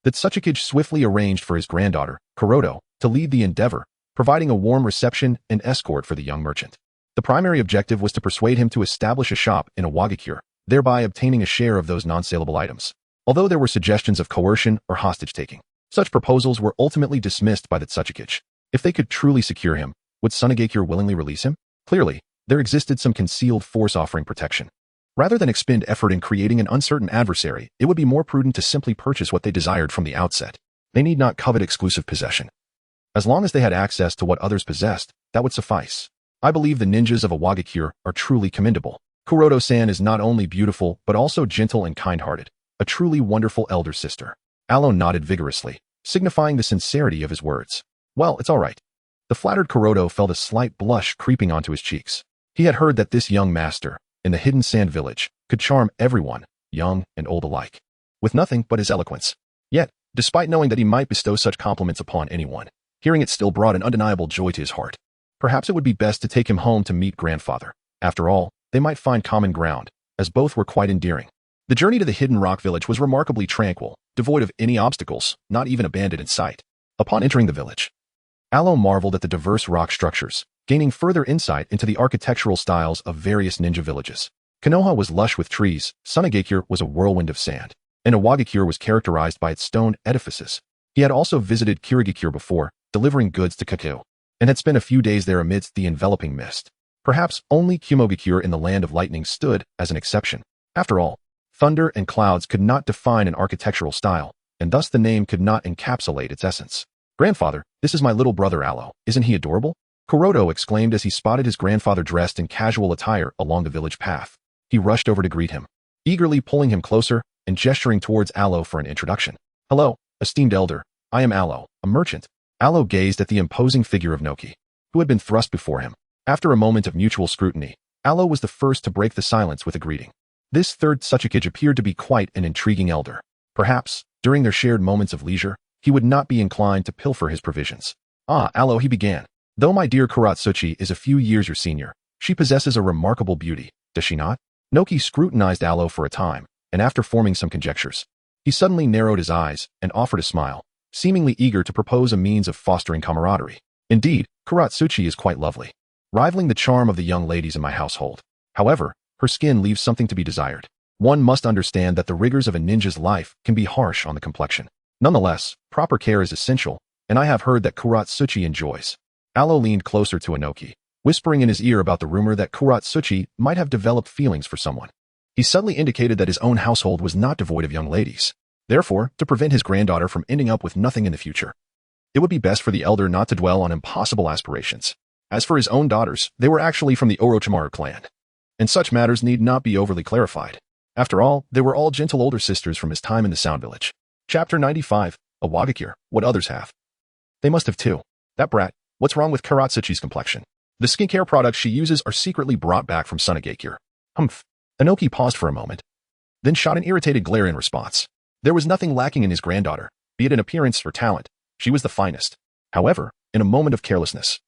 that Sasuke swiftly arranged for his granddaughter, Kuroto, to lead the endeavor, providing a warm reception and escort for the young merchant. The primary objective was to persuade him to establish a shop in Awagakure, thereby obtaining a share of those non-saleable items. Although there were suggestions of coercion or hostage-taking, such proposals were ultimately dismissed by the Tsuchikage. If they could truly secure him, would Sunagakure willingly release him? Clearly, there existed some concealed force offering protection. Rather than expend effort in creating an uncertain adversary, it would be more prudent to simply purchase what they desired from the outset. They need not covet exclusive possession. As long as they had access to what others possessed, that would suffice. I believe the ninjas of Awagakure are truly commendable. Kuroto-san is not only beautiful, but also gentle and kind-hearted, a truly wonderful elder sister. Alo nodded vigorously, signifying the sincerity of his words. Well, it's all right. The flattered Kuroda felt a slight blush creeping onto his cheeks. He had heard that this young master, in the hidden sand village, could charm everyone, young and old alike, with nothing but his eloquence. Yet, despite knowing that he might bestow such compliments upon anyone, hearing it still brought an undeniable joy to his heart. Perhaps it would be best to take him home to meet grandfather. After all, they might find common ground, as both were quite endearing. The journey to the hidden rock village was remarkably tranquil, devoid of any obstacles, not even a bandit in sight. Upon entering the village, Aloe marveled at the diverse rock structures, gaining further insight into the architectural styles of various ninja villages. Konoha was lush with trees, Sunagakure was a whirlwind of sand, and Iwagakure was characterized by its stone edifices. He had also visited Kirigakure before, delivering goods to Kakao, and had spent a few days there amidst the enveloping mist. Perhaps only Kumogakure in the land of lightning stood as an exception. After all, thunder and clouds could not define an architectural style, and thus the name could not encapsulate its essence. "Grandfather, this is my little brother Aloe. Isn't he adorable?" Kuroda exclaimed as he spotted his grandfather dressed in casual attire along the village path. He rushed over to greet him, eagerly pulling him closer and gesturing towards Aloe for an introduction. "Hello, esteemed elder. I am Aloe, a merchant." Aloe gazed at the imposing figure of Noki, who had been thrust before him. After a moment of mutual scrutiny, Aloe was the first to break the silence with a greeting. This third Tsuchikage appeared to be quite an intriguing elder. Perhaps, during their shared moments of leisure, he would not be inclined to pilfer his provisions. "Ah, Aloe," he began. "Though my dear Kuratsuchi is a few years your senior, she possesses a remarkable beauty, does she not?" Noki scrutinized Aloe for a time, and after forming some conjectures, he suddenly narrowed his eyes and offered a smile, seemingly eager to propose a means of fostering camaraderie. "Indeed, Kuratsuchi is quite lovely, rivaling the charm of the young ladies in my household. However, her skin leaves something to be desired. One must understand that the rigors of a ninja's life can be harsh on the complexion. Nonetheless, proper care is essential, and I have heard that Kuratsuchi enjoys." Aloe leaned closer to Inoki, whispering in his ear about the rumor that Kuratsuchi might have developed feelings for someone. He subtly indicated that his own household was not devoid of young ladies. Therefore, to prevent his granddaughter from ending up with nothing in the future, it would be best for the elder not to dwell on impossible aspirations. As for his own daughters, they were actually from the Orochimaru clan, and such matters need not be overly clarified. After all, they were all gentle older sisters from his time in the Sound Village. Chapter 95, Iwagakure, what others have. They must have too. That brat, what's wrong with Kuratsuchi's complexion? The skincare products she uses are secretly brought back from Sunagakure. Humph. Inoki paused for a moment, then shot an irritated glare in response. There was nothing lacking in his granddaughter, be it in appearance or talent. She was the finest. However, in a moment of carelessness,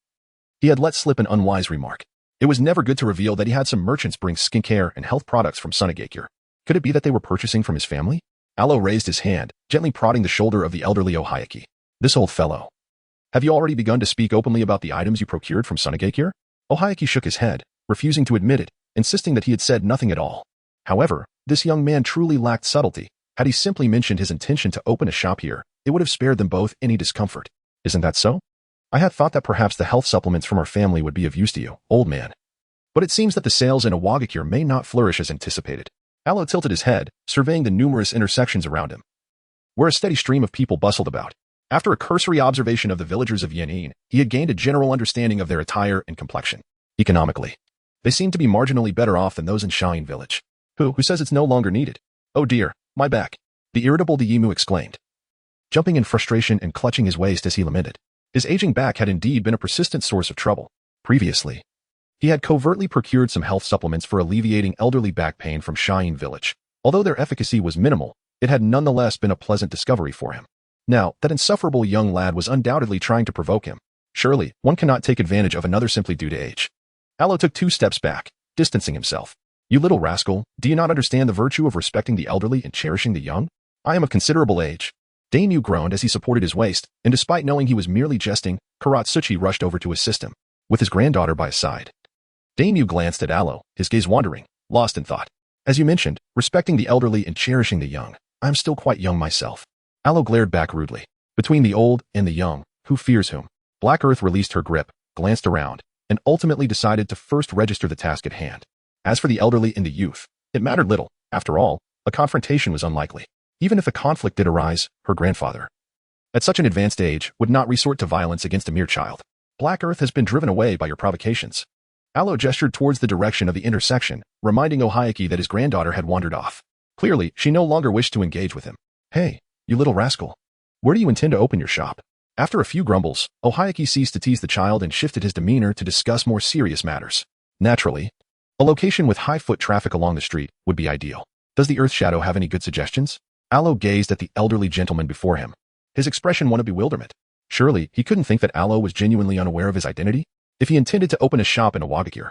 he had let slip an unwise remark. It was never good to reveal that he had some merchants bring skincare and health products from Sunagakure. Could it be that they were purchasing from his family? Aloe raised his hand, gently prodding the shoulder of the elderly Ohayaki. "This old fellow. Have you already begun to speak openly about the items you procured from Sunagakure?" Ohayaki shook his head, refusing to admit it, insisting that he had said nothing at all. However, this young man truly lacked subtlety. Had he simply mentioned his intention to open a shop here, it would have spared them both any discomfort. "Isn't that so? I had thought that perhaps the health supplements from our family would be of use to you, old man. But it seems that the sales in Iwagakure may not flourish as anticipated." Aloe tilted his head, surveying the numerous intersections around him, where a steady stream of people bustled about. After a cursory observation of the villagers of Yenin, he had gained a general understanding of their attire and complexion. Economically, they seemed to be marginally better off than those in Shine Village. Who says it's no longer needed? "Oh dear, my back," the irritable Diyimu exclaimed, jumping in frustration and clutching his waist as he lamented. His aging back had indeed been a persistent source of trouble. Previously, he had covertly procured some health supplements for alleviating elderly back pain from Shine Village. Although their efficacy was minimal, it had nonetheless been a pleasant discovery for him. Now, that insufferable young lad was undoubtedly trying to provoke him. Surely, one cannot take advantage of another simply due to age. Aloe took 2 steps back, distancing himself. "You little rascal, do you not understand the virtue of respecting the elderly and cherishing the young? I am of considerable age." Daimyo groaned as he supported his waist, and despite knowing he was merely jesting, Kuratsuchi rushed over to assist him, with his granddaughter by his side. Daimyo glanced at Aloe, his gaze wandering, lost in thought. "As you mentioned, respecting the elderly and cherishing the young. I am still quite young myself." Aloe glared back rudely. Between the old and the young, who fears whom? Black Earth released her grip, glanced around, and ultimately decided to first register the task at hand. As for the elderly and the youth, it mattered little. After all, a confrontation was unlikely. Even if a conflict did arise, her grandfather, at such an advanced age, would not resort to violence against a mere child. Black Earth has been driven away by your provocations. Aloe gestured towards the direction of the intersection, reminding Ohayaki that his granddaughter had wandered off. Clearly, she no longer wished to engage with him. "Hey, you little rascal. Where do you intend to open your shop?" After a few grumbles, Ohayaki ceased to tease the child and shifted his demeanor to discuss more serious matters. Naturally, a location with high foot traffic along the street would be ideal. Does the Earth Shadow have any good suggestions? Aloe gazed at the elderly gentleman before him. His expression one of bewilderment. Surely, he couldn't think that Aloe was genuinely unaware of his identity? If he intended to open a shop in Iwagakure,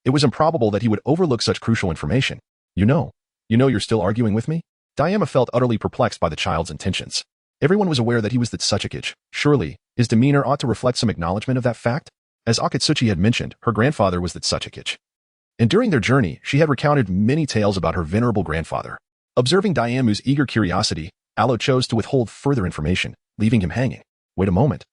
it was improbable that he would overlook such crucial information. You know you're still arguing with me? Diama felt utterly perplexed by the child's intentions. Everyone was aware that he was the Tsuchikage. Surely, his demeanor ought to reflect some acknowledgement of that fact? As Akatsuchi had mentioned, her grandfather was the Tsuchikage. And during their journey, she had recounted many tales about her venerable grandfather. Observing Diamu's eager curiosity, Aloe chose to withhold further information, leaving him hanging. Wait a moment.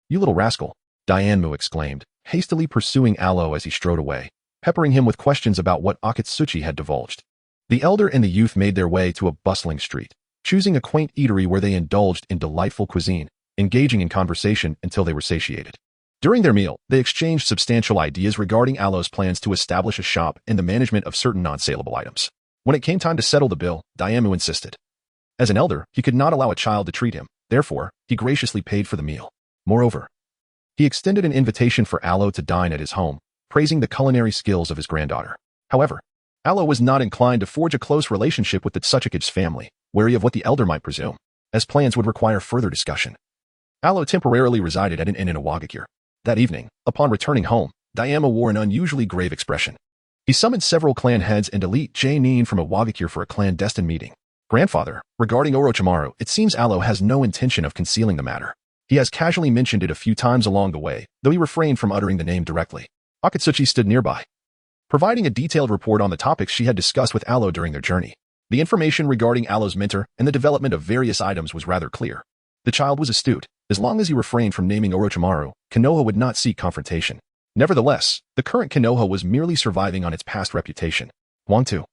You little rascal, Diamu exclaimed, hastily pursuing Aloe as he strode away, peppering him with questions about what Akatsuchi had divulged. The elder and the youth made their way to a bustling street, choosing a quaint eatery where they indulged in delightful cuisine, engaging in conversation until they were satiated. During their meal, they exchanged substantial ideas regarding Aloe's plans to establish a shop and the management of certain non-saleable items. When it came time to settle the bill, Diamu insisted. As an elder, he could not allow a child to treat him, therefore, he graciously paid for the meal. Moreover, he extended an invitation for Aloe to dine at his home, praising the culinary skills of his granddaughter. However, Aloe was not inclined to forge a close relationship with the Tsuchikage's family, wary of what the elder might presume, as plans would require further discussion. Aloe temporarily resided at an inn in Iwagakure. That evening, upon returning home, Diama wore an unusually grave expression. He summoned several clan heads and elite J-nin from Iwagakure for a clandestine meeting. Grandfather, regarding Orochimaru, it seems Aloe has no intention of concealing the matter. He has casually mentioned it a few times along the way, though he refrained from uttering the name directly. Akatsuchi stood nearby, providing a detailed report on the topics she had discussed with Aloe during their journey. The information regarding Aloe's mentor and the development of various items was rather clear. The child was astute. As long as he refrained from naming Orochimaru, Konoha would not seek confrontation. Nevertheless, the current Konoha was merely surviving on its past reputation. Wangtu,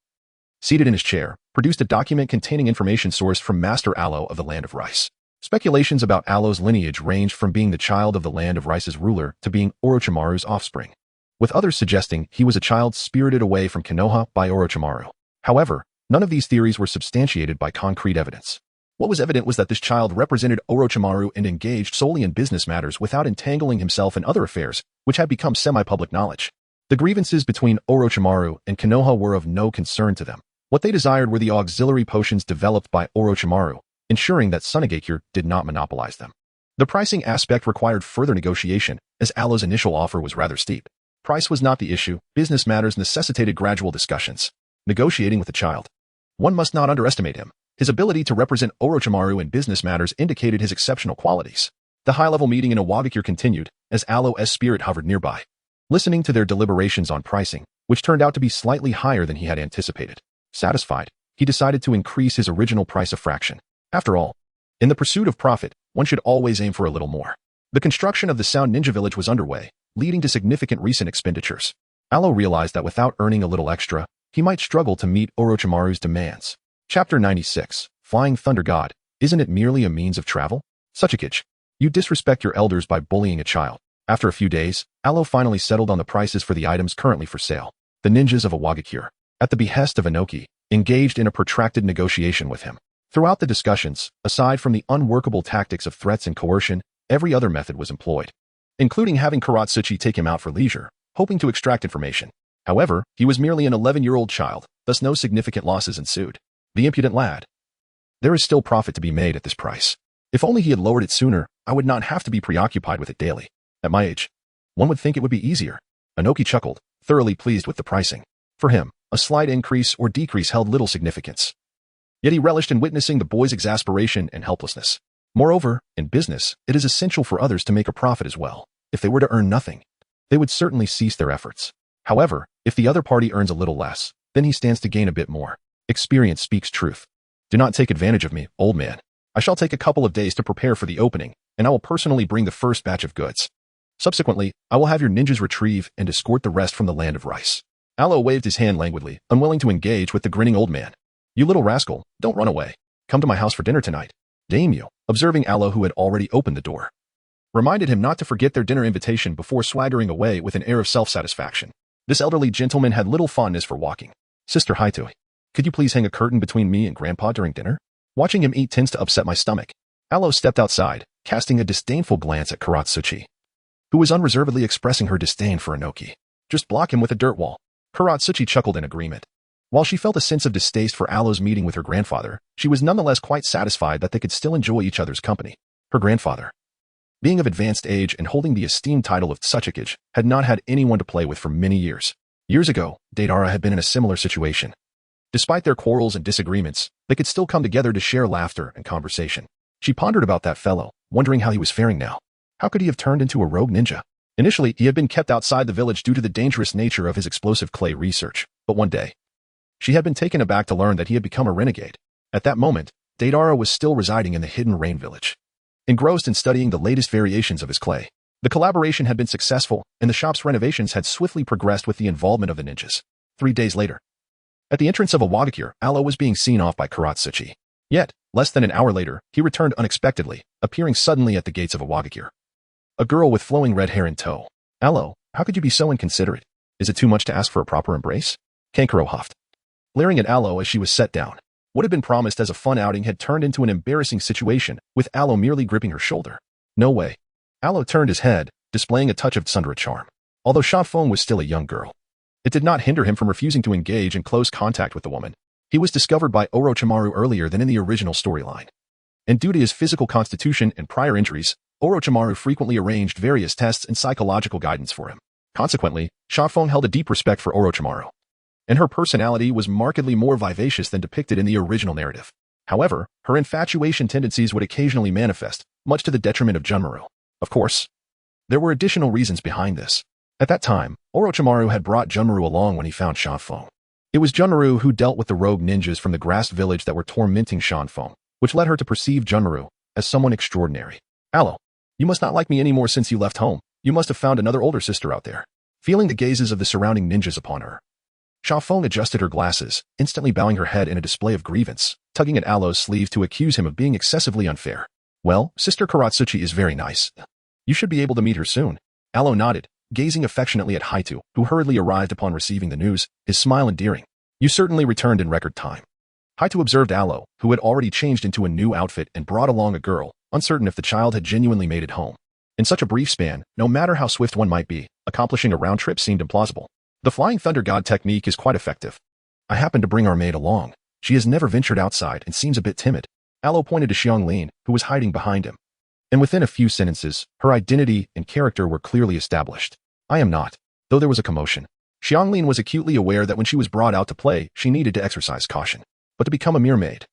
seated in his chair, produced a document containing information sourced from Master Aloe of the Land of Rice. Speculations about Aloe's lineage ranged from being the child of the Land of Rice's ruler to being Orochimaru's offspring, with others suggesting he was a child spirited away from Konoha by Orochimaru. However, none of these theories were substantiated by concrete evidence. What was evident was that this child represented Orochimaru and engaged solely in business matters without entangling himself in other affairs, which had become semi-public knowledge. The grievances between Orochimaru and Konoha were of no concern to them. What they desired were the auxiliary potions developed by Orochimaru, ensuring that Sunigakure did not monopolize them. The pricing aspect required further negotiation, as Aloe's initial offer was rather steep. Price was not the issue. Business matters necessitated gradual discussions. Negotiating with a child. One must not underestimate him. His ability to represent Orochimaru in business matters indicated his exceptional qualities. The high-level meeting in Iwagakure continued, as Aloe's spirit hovered nearby, listening to their deliberations on pricing, which turned out to be slightly higher than he had anticipated. Satisfied, he decided to increase his original price a fraction. After all, in the pursuit of profit, one should always aim for a little more. The construction of the Sound Ninja Village was underway, leading to significant recent expenditures. Aloe realized that without earning a little extra, he might struggle to meet Orochimaru's demands. Chapter 96, Flying Thunder God, isn't it merely a means of travel? Tsuchikage, you disrespect your elders by bullying a child. After a few days, Aloe finally settled on the prices for the items currently for sale. The ninjas of Iwagakure, at the behest of Inoki, engaged in a protracted negotiation with him. Throughout the discussions, aside from the unworkable tactics of threats and coercion, every other method was employed, including having Karatsuchi take him out for leisure, hoping to extract information. However, he was merely an 11-year-old child, thus no significant losses ensued. The impudent lad. There is still profit to be made at this price. If only he had lowered it sooner, I would not have to be preoccupied with it daily. At my age, one would think it would be easier. Inoki chuckled, thoroughly pleased with the pricing. For him, a slight increase or decrease held little significance. Yet he relished in witnessing the boy's exasperation and helplessness. Moreover, in business, it is essential for others to make a profit as well. If they were to earn nothing, they would certainly cease their efforts. However, if the other party earns a little less, then he stands to gain a bit more. Experience speaks truth. Do not take advantage of me, old man. I shall take a couple of days to prepare for the opening, and I will personally bring the first batch of goods. Subsequently, I will have your ninjas retrieve and escort the rest from the Land of Rice. Aloe waved his hand languidly, unwilling to engage with the grinning old man. You little rascal, don't run away. Come to my house for dinner tonight. Daimyo, observing Aloe who had already opened the door, reminded him not to forget their dinner invitation before swaggering away with an air of self-satisfaction. This elderly gentleman had little fondness for walking. Sister Haitoi, could you please hang a curtain between me and Grandpa during dinner? Watching him eat tends to upset my stomach. Aloe stepped outside, casting a disdainful glance at Kuratsuchi, who was unreservedly expressing her disdain for Inoki. Just block him with a dirt wall. Kuratsuchi chuckled in agreement. While she felt a sense of distaste for Aloe's meeting with her grandfather, she was nonetheless quite satisfied that they could still enjoy each other's company. Her grandfather, being of advanced age and holding the esteemed title of Tsuchikage, had not had anyone to play with for many years. Years ago, Deidara had been in a similar situation. Despite their quarrels and disagreements, they could still come together to share laughter and conversation. She pondered about that fellow, wondering how he was faring now. How could he have turned into a rogue ninja? Initially, he had been kept outside the village due to the dangerous nature of his explosive clay research, but one day, she had been taken aback to learn that he had become a renegade. At that moment, Deidara was still residing in the hidden rain village, engrossed in studying the latest variations of his clay. The collaboration had been successful, and the shop's renovations had swiftly progressed with the involvement of the ninjas. 3 days later, at the entrance of a Wagakure, Aloe was being seen off by Kuratsuchi. Yet, less than an hour later, he returned unexpectedly, appearing suddenly at the gates of a Wagakure. A girl with flowing red hair in tow. Aloe, how could you be so inconsiderate? Is it too much to ask for a proper embrace? Kankuro huffed, glaring at Aloe as she was set down. What had been promised as a fun outing had turned into an embarrassing situation, with Aloe merely gripping her shoulder. No way. Aloe turned his head, displaying a touch of tsundere charm. Although Shafeng was still a young girl, it did not hinder him from refusing to engage in close contact with the woman. He was discovered by Orochimaru earlier than in the original storyline. And due to his physical constitution and prior injuries, Orochimaru frequently arranged various tests and psychological guidance for him. Consequently, Shafeng held a deep respect for Orochimaru, and her personality was markedly more vivacious than depicted in the original narrative. However, her infatuation tendencies would occasionally manifest, much to the detriment of Junmaru. Of course, there were additional reasons behind this. At that time, Orochimaru had brought Junmaru along when he found Shafeng. It was Junmaru who dealt with the rogue ninjas from the grass village that were tormenting Shafeng, which led her to perceive Junmaru as someone extraordinary. Aloe, you must not like me anymore since you left home. You must have found another older sister out there. Feeling the gazes of the surrounding ninjas upon her, Shafeng adjusted her glasses, instantly bowing her head in a display of grievance, tugging at Aloe's sleeve to accuse him of being excessively unfair. Well, Sister Kuratsuchi is very nice. You should be able to meet her soon. Aloe nodded, gazing affectionately at Haito, who hurriedly arrived upon receiving the news, his smile endearing. You certainly returned in record time. Haito observed Aloe, who had already changed into a new outfit and brought along a girl, uncertain if the child had genuinely made it home. In such a brief span, no matter how swift one might be, accomplishing a round trip seemed implausible. The Flying Thunder God technique is quite effective. I happened to bring our maid along. She has never ventured outside and seems a bit timid. Aloe pointed to Xianglin, who was hiding behind him. And within a few sentences, her identity and character were clearly established. I am not. Though there was a commotion, Xianglin was acutely aware that when she was brought out to play, she needed to exercise caution. But to become a mere maid,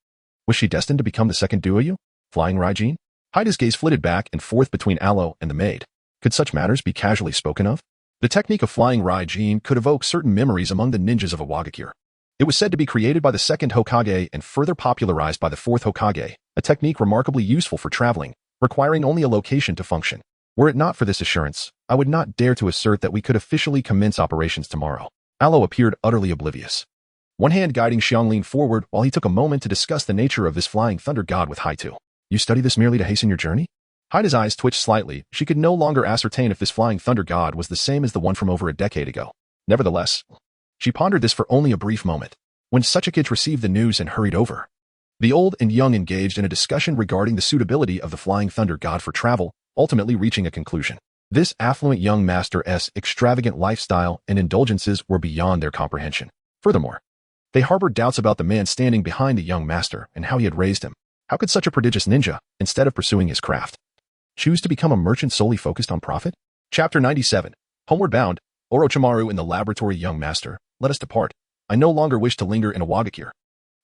was she destined to become the second Duoyu? Flying Raijin? Haida's gaze flitted back and forth between Aloe and the maid. Could such matters be casually spoken of? The technique of Flying Raijin could evoke certain memories among the ninjas of a Wagakure. It was said to be created by the second Hokage and further popularized by the fourth Hokage, a technique remarkably useful for traveling, requiring only a location to function. Were it not for this assurance, I would not dare to assert that we could officially commence operations tomorrow. Aloe appeared utterly oblivious, one hand guiding Xianglin forward while he took a moment to discuss the nature of this Flying Thunder God with Haito. You study this merely to hasten your journey? Haida's eyes twitched slightly. She could no longer ascertain if this Flying Thunder God was the same as the one from over a decade ago. Nevertheless, she pondered this for only a brief moment, when Tsuchikage received the news and hurried over. The old and young engaged in a discussion regarding the suitability of the Flying Thunder God for travel, ultimately reaching a conclusion. This affluent young master's extravagant lifestyle and indulgences were beyond their comprehension. Furthermore, they harbored doubts about the man standing behind the young master and how he had raised him. How could such a prodigious ninja, instead of pursuing his craft, choose to become a merchant solely focused on profit? Chapter 97. Homeward bound, Orochimaru and the laboratory young master, let us depart. I no longer wish to linger in a Wagakure.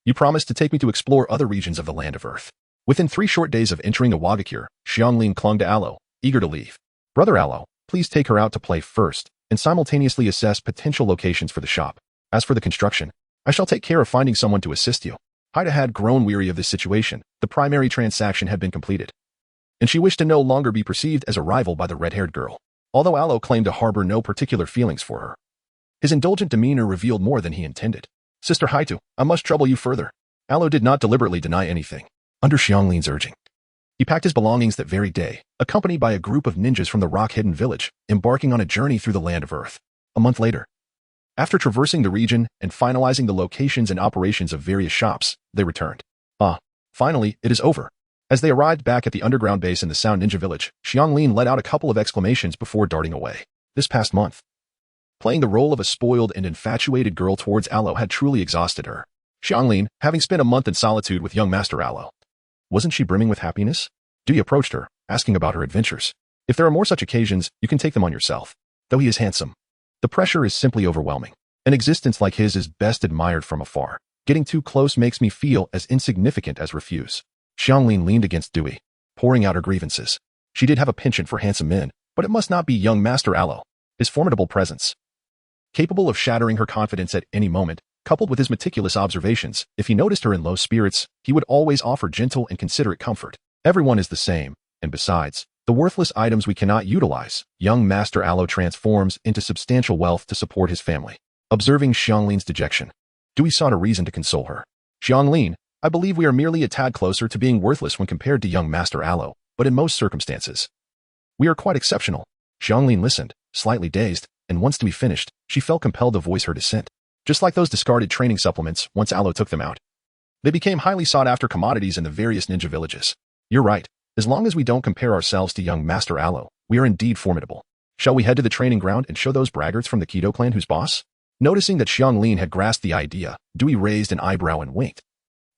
You promised to take me to explore other regions of the land of Earth. Within 3 short days of entering a Wagakure, Xianglin clung to Aloe, eager to leave. Brother Aloe, please take her out to play first, and simultaneously assess potential locations for the shop. As for the construction, I shall take care of finding someone to assist you. Haida had grown weary of this situation. The primary transaction had been completed, and she wished to no longer be perceived as a rival by the red-haired girl. Although Aloe claimed to harbor no particular feelings for her, his indulgent demeanor revealed more than he intended. Sister Haito, I must trouble you further. Aloe did not deliberately deny anything. Under Xianglin's urging, he packed his belongings that very day, accompanied by a group of ninjas from the rock-hidden village, embarking on a journey through the land of Earth. A month later, after traversing the region and finalizing the locations and operations of various shops, they returned. Finally, it is over. As they arrived back at the underground base in the Sound Ninja Village, Xianglin let out a couple of exclamations before darting away. This past month, playing the role of a spoiled and infatuated girl towards Aloe had truly exhausted her. Xianglin, having spent a month in solitude with young Master Aloe, wasn't she brimming with happiness? Dewey approached her, asking about her adventures. If there are more such occasions, you can take them on yourself. Though he is handsome, the pressure is simply overwhelming. An existence like his is best admired from afar. Getting too close makes me feel as insignificant as refuse. Xianglin leaned against Dewey, pouring out her grievances. She did have a penchant for handsome men, but it must not be young Master Aloe. His formidable presence, capable of shattering her confidence at any moment, coupled with his meticulous observations, if he noticed her in low spirits, he would always offer gentle and considerate comfort. Everyone is the same, and besides, the worthless items we cannot utilize. Young Master Aloe transforms into substantial wealth to support his family. Observing Xianglin's dejection, Dewey sought a reason to console her. Xianglin, I believe we are merely a tad closer to being worthless when compared to young Master Aloe, but in most circumstances, we are quite exceptional. Xianglin listened, slightly dazed, and once Dewey finished, she felt compelled to voice her dissent. Just like those discarded training supplements, once Aloe took them out, they became highly sought-after commodities in the various ninja villages. You're right. As long as we don't compare ourselves to young Master Aloe, we are indeed formidable. Shall we head to the training ground and show those braggarts from the Kido clan who's boss? Noticing that Xianglin had grasped the idea, Dewey raised an eyebrow and winked,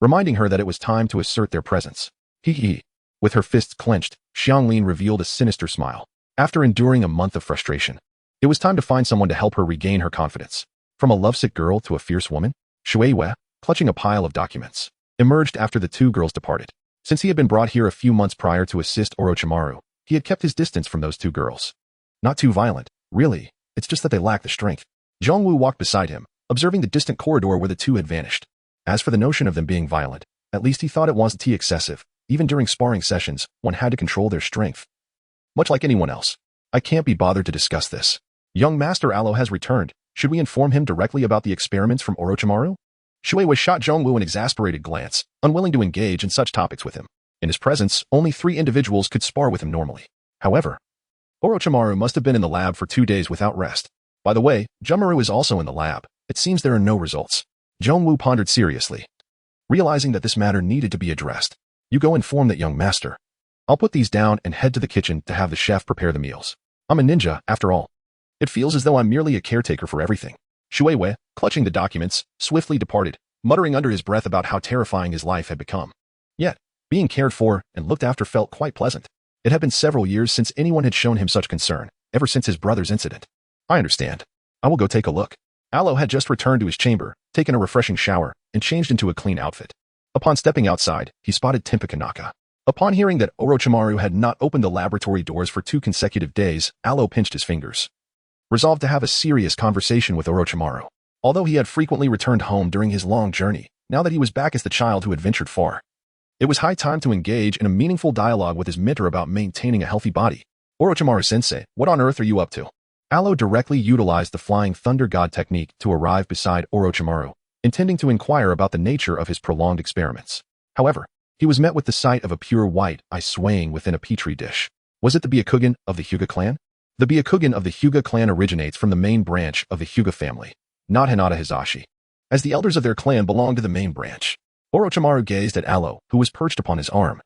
reminding her that it was time to assert their presence. Hee. With her fists clenched, Xianglin revealed a sinister smile. After enduring a month of frustration, it was time to find someone to help her regain her confidence. From a lovesick girl to a fierce woman, Shuiwei, clutching a pile of documents, emerged after the two girls departed. Since he had been brought here a few months prior to assist Orochimaru, he had kept his distance from those two girls. Not too violent, really, it's just that they lack the strength. Zhongwu walked beside him, observing the distant corridor where the two had vanished. As for the notion of them being violent, at least he thought it wasn't excessive. Even during sparring sessions, one had to control their strength. Much like anyone else. I can't be bothered to discuss this. Young Master Aloe has returned. Should we inform him directly about the experiments from Orochimaru? Shuiwei shot Zhongwu an exasperated glance, unwilling to engage in such topics with him. In his presence, only 3 individuals could spar with him normally. However, Orochimaru must have been in the lab for 2 days without rest. By the way, Junmaru is also in the lab. It seems there are no results. Zhongwu pondered seriously, realizing that this matter needed to be addressed. You go inform that young master. I'll put these down and head to the kitchen to have the chef prepare the meals. I'm a ninja, after all. It feels as though I'm merely a caretaker for everything. Shuiwei, clutching the documents, swiftly departed, muttering under his breath about how terrifying his life had become. Yet, being cared for and looked after felt quite pleasant. It had been several years since anyone had shown him such concern, ever since his brother's incident. I understand. I will go take a look. Aloe had just returned to his chamber, taken a refreshing shower, and changed into a clean outfit. Upon stepping outside, he spotted Tenpa. Upon hearing that Orochimaru had not opened the laboratory doors for 2 consecutive days, Aloe pinched his fingers, resolved to have a serious conversation with Orochimaru. Although he had frequently returned home during his long journey, now that he was back as the child who had ventured far, it was high time to engage in a meaningful dialogue with his mentor about maintaining a healthy body. Orochimaru-sensei, what on earth are you up to? Aloe directly utilized the Flying Thunder God technique to arrive beside Orochimaru, intending to inquire about the nature of his prolonged experiments. However, he was met with the sight of a pure white eye swaying within a petri dish. Was it the Byakugan of the Hyuga clan? The Byakugan of the Hyuga clan originates from the main branch of the Hyuga family, not Hinata Hisashi, as the elders of their clan belonged to the main branch. Orochimaru gazed at Aloe, who was perched upon his arm,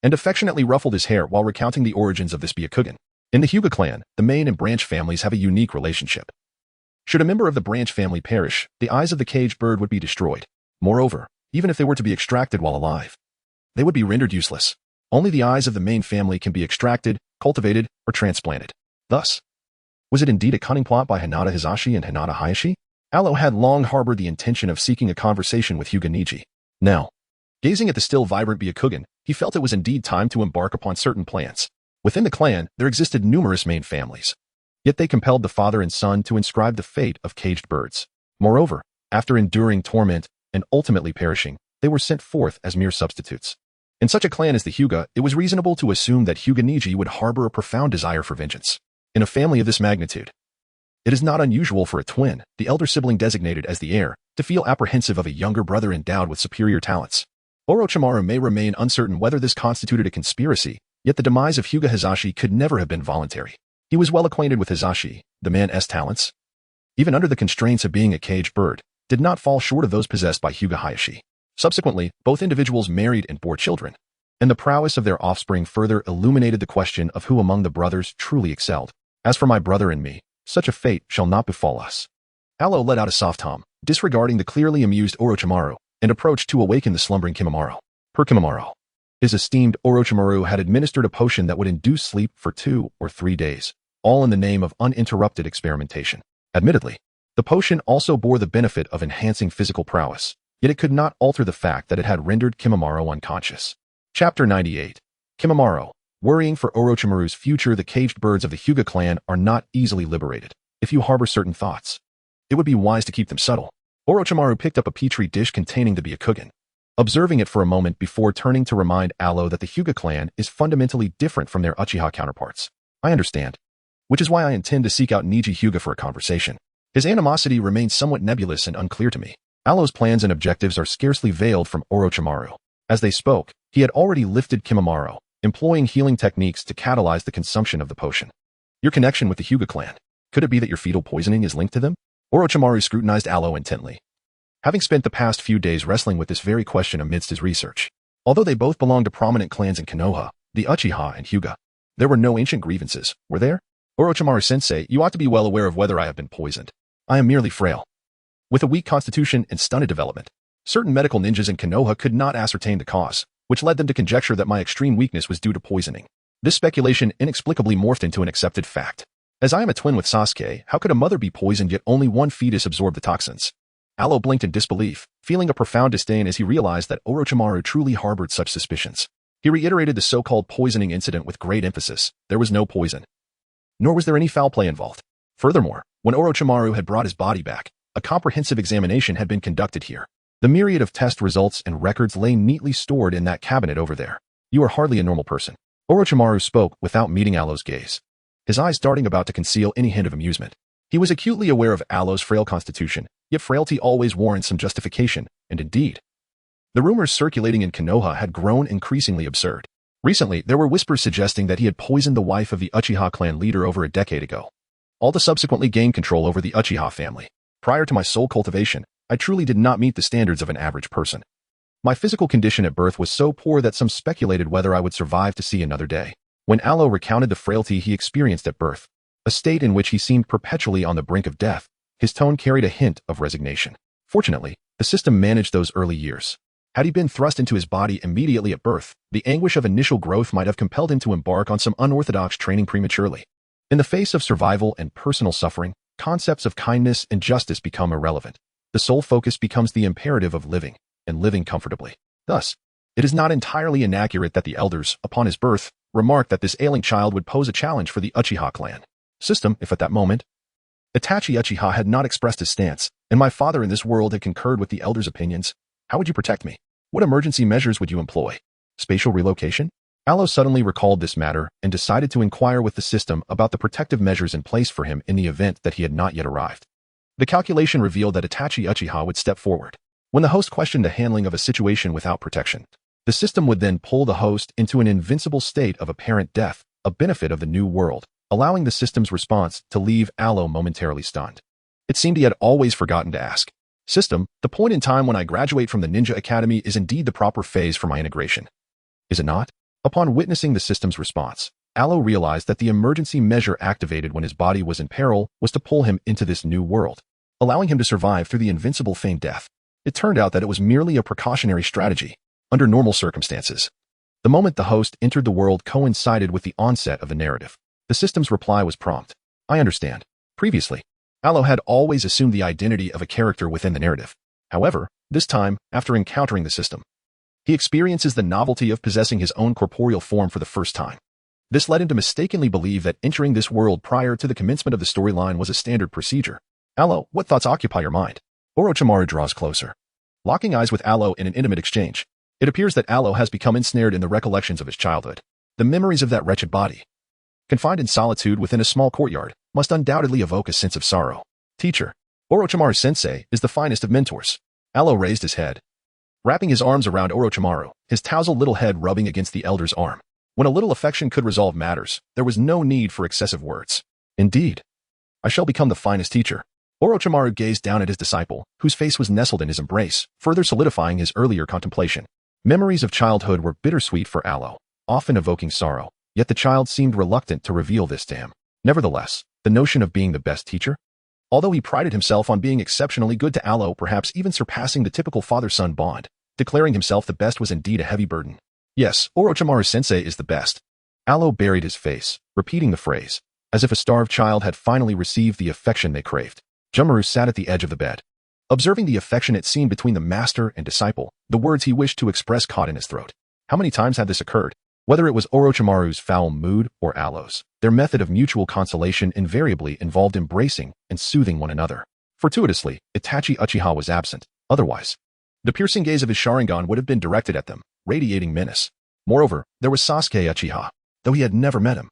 and affectionately ruffled his hair while recounting the origins of this Byakugan. In the Hyuga clan, the main and branch families have a unique relationship. Should a member of the branch family perish, the eyes of the caged bird would be destroyed. Moreover, even if they were to be extracted while alive, they would be rendered useless. Only the eyes of the main family can be extracted, cultivated, or transplanted. Thus, was it indeed a cunning plot by Hinata Hisashi and Hinata Hayashi? Aloe had long harbored the intention of seeking a conversation with Hyuga Niji. Now, gazing at the still vibrant Byakugan, he felt it was indeed time to embark upon certain plans. Within the clan, there existed numerous main families. Yet they compelled the father and son to inscribe the fate of caged birds. Moreover, after enduring torment and ultimately perishing, they were sent forth as mere substitutes. In such a clan as the Hyuga, it was reasonable to assume that Hyuga Niji would harbor a profound desire for vengeance. In a family of this magnitude, it is not unusual for a twin, the elder sibling designated as the heir, to feel apprehensive of a younger brother endowed with superior talents. Orochimaru may remain uncertain whether this constituted a conspiracy, yet the demise of Hyuga Hisashi could never have been voluntary. He was well acquainted with Hisashi, the man's talents, even under the constraints of being a caged bird, did not fall short of those possessed by Hyuga Hayashi. Subsequently, both individuals married and bore children. and the prowess of their offspring further illuminated the question of who among the brothers truly excelled. As for my brother and me, such a fate shall not befall us. Alo let out a soft hum, disregarding the clearly amused Orochimaru, and approached to awaken the slumbering Kimimaro. Per Kimimaro, his esteemed Orochimaru had administered a potion that would induce sleep for 2 or 3 days, all in the name of uninterrupted experimentation. Admittedly, the potion also bore the benefit of enhancing physical prowess, yet it could not alter the fact that it had rendered Kimimaro unconscious. Chapter 98. Kimimaro. Worrying for Orochimaru's future. The caged birds of the Hyuga clan are not easily liberated. If you harbor certain thoughts, it would be wise to keep them subtle. Orochimaru picked up a petri dish containing the Byakugan, observing it for a moment before turning to remind Alo that the Hyuga clan is fundamentally different from their Uchiha counterparts. I understand, which is why I intend to seek out Niji Hyuga for a conversation. His animosity remains somewhat nebulous and unclear to me. Alo's plans and objectives are scarcely veiled from Orochimaru. As they spoke, he had already lifted Kimimaro, employing healing techniques to catalyze the consumption of the potion. Your connection with the Hyuga clan. Could it be that your fetal poisoning is linked to them? Orochimaru scrutinized Alo intently, having spent the past few days wrestling with this very question amidst his research. Although they both belonged to prominent clans in Konoha, the Uchiha and Hyuga, there were no ancient grievances, were there? Orochimaru-sensei, you ought to be well aware of whether I have been poisoned. I am merely frail, with a weak constitution and stunted development. Certain medical ninjas in Konoha could not ascertain the cause, which led them to conjecture that my extreme weakness was due to poisoning. This speculation inexplicably morphed into an accepted fact. As I am a twin with Sasuke, how could a mother be poisoned yet only one fetus absorb the toxins? Alo blinked in disbelief, feeling a profound disdain as he realized that Orochimaru truly harbored such suspicions. He reiterated the so-called poisoning incident with great emphasis. There was no poison, nor was there any foul play involved. Furthermore, when Orochimaru had brought his body back, a comprehensive examination had been conducted here. The myriad of test results and records lay neatly stored in that cabinet over there. You are hardly a normal person. Orochimaru spoke without meeting Alo's gaze, his eyes darting about to conceal any hint of amusement. He was acutely aware of Alo's frail constitution, yet frailty always warrants some justification, and indeed, the rumors circulating in Konoha had grown increasingly absurd. Recently, there were whispers suggesting that he had poisoned the wife of the Uchiha clan leader over a decade ago, all to subsequently gain control over the Uchiha family. Prior to my soul cultivation, I truly did not meet the standards of an average person. My physical condition at birth was so poor that some speculated whether I would survive to see another day. When Alo recounted the frailty he experienced at birth, a state in which he seemed perpetually on the brink of death, his tone carried a hint of resignation. Fortunately, the system managed those early years. Had he been thrust into his body immediately at birth, the anguish of initial growth might have compelled him to embark on some unorthodox training prematurely. In the face of survival and personal suffering, concepts of kindness and justice become irrelevant. The sole focus becomes the imperative of living, and living comfortably. Thus, it is not entirely inaccurate that the elders, upon his birth, remarked that this ailing child would pose a challenge for the Uchiha clan system if at that moment Itachi Uchiha had not expressed his stance, and my father in this world had concurred with the elders' opinions. How would you protect me? What emergency measures would you employ? Spatial relocation? Alo suddenly recalled this matter and decided to inquire with the system about the protective measures in place for him in the event that he had not yet arrived. The calculation revealed that Itachi Uchiha would step forward. When the host questioned the handling of a situation without protection, the system would then pull the host into an invincible state of apparent death, a benefit of the new world, allowing the system's response to leave Alo momentarily stunned. It seemed he had always forgotten to ask. System, the point in time when I graduate from the Ninja Academy is indeed the proper phase for my integration. Is it not? Upon witnessing the system's response, Alo realized that the emergency measure activated when his body was in peril was to pull him into this new world, allowing him to survive through the invincible feigned death. It turned out that it was merely a precautionary strategy, under normal circumstances. The moment the host entered the world coincided with the onset of the narrative. The system's reply was prompt. I understand. Previously, Alo had always assumed the identity of a character within the narrative. However, this time, after encountering the system, he experiences the novelty of possessing his own corporeal form for the first time. This led him to mistakenly believe that entering this world prior to the commencement of the storyline was a standard procedure. Alo, what thoughts occupy your mind? Orochimaru draws closer, locking eyes with Alo in an intimate exchange. It appears that Alo has become ensnared in the recollections of his childhood. The memories of that wretched body, confined in solitude within a small courtyard, must undoubtedly evoke a sense of sorrow. Teacher, Orochimaru-sensei is the finest of mentors. Alo raised his head, wrapping his arms around Orochimaru, his tousled little head rubbing against the elder's arm. When a little affection could resolve matters, there was no need for excessive words. Indeed, I shall become the finest teacher. Orochimaru gazed down at his disciple, whose face was nestled in his embrace, further solidifying his earlier contemplation. Memories of childhood were bittersweet for Aloe, often evoking sorrow, yet the child seemed reluctant to reveal this to him. Nevertheless, the notion of being the best teacher? Although he prided himself on being exceptionally good to Aloe, perhaps even surpassing the typical father-son bond, declaring himself the best was indeed a heavy burden. Yes, Orochimaru-sensei is the best. Aloe buried his face, repeating the phrase, as if a starved child had finally received the affection they craved. Jummaru sat at the edge of the bed. Observing the affectionate scene between the master and disciple, the words he wished to express caught in his throat. How many times had this occurred? Whether it was Orochimaru's foul mood or Aloe's, their method of mutual consolation invariably involved embracing and soothing one another. Fortuitously, Itachi Uchiha was absent. Otherwise, the piercing gaze of his Sharingan would have been directed at them, radiating menace. Moreover, there was Sasuke Uchiha, though he had never met him.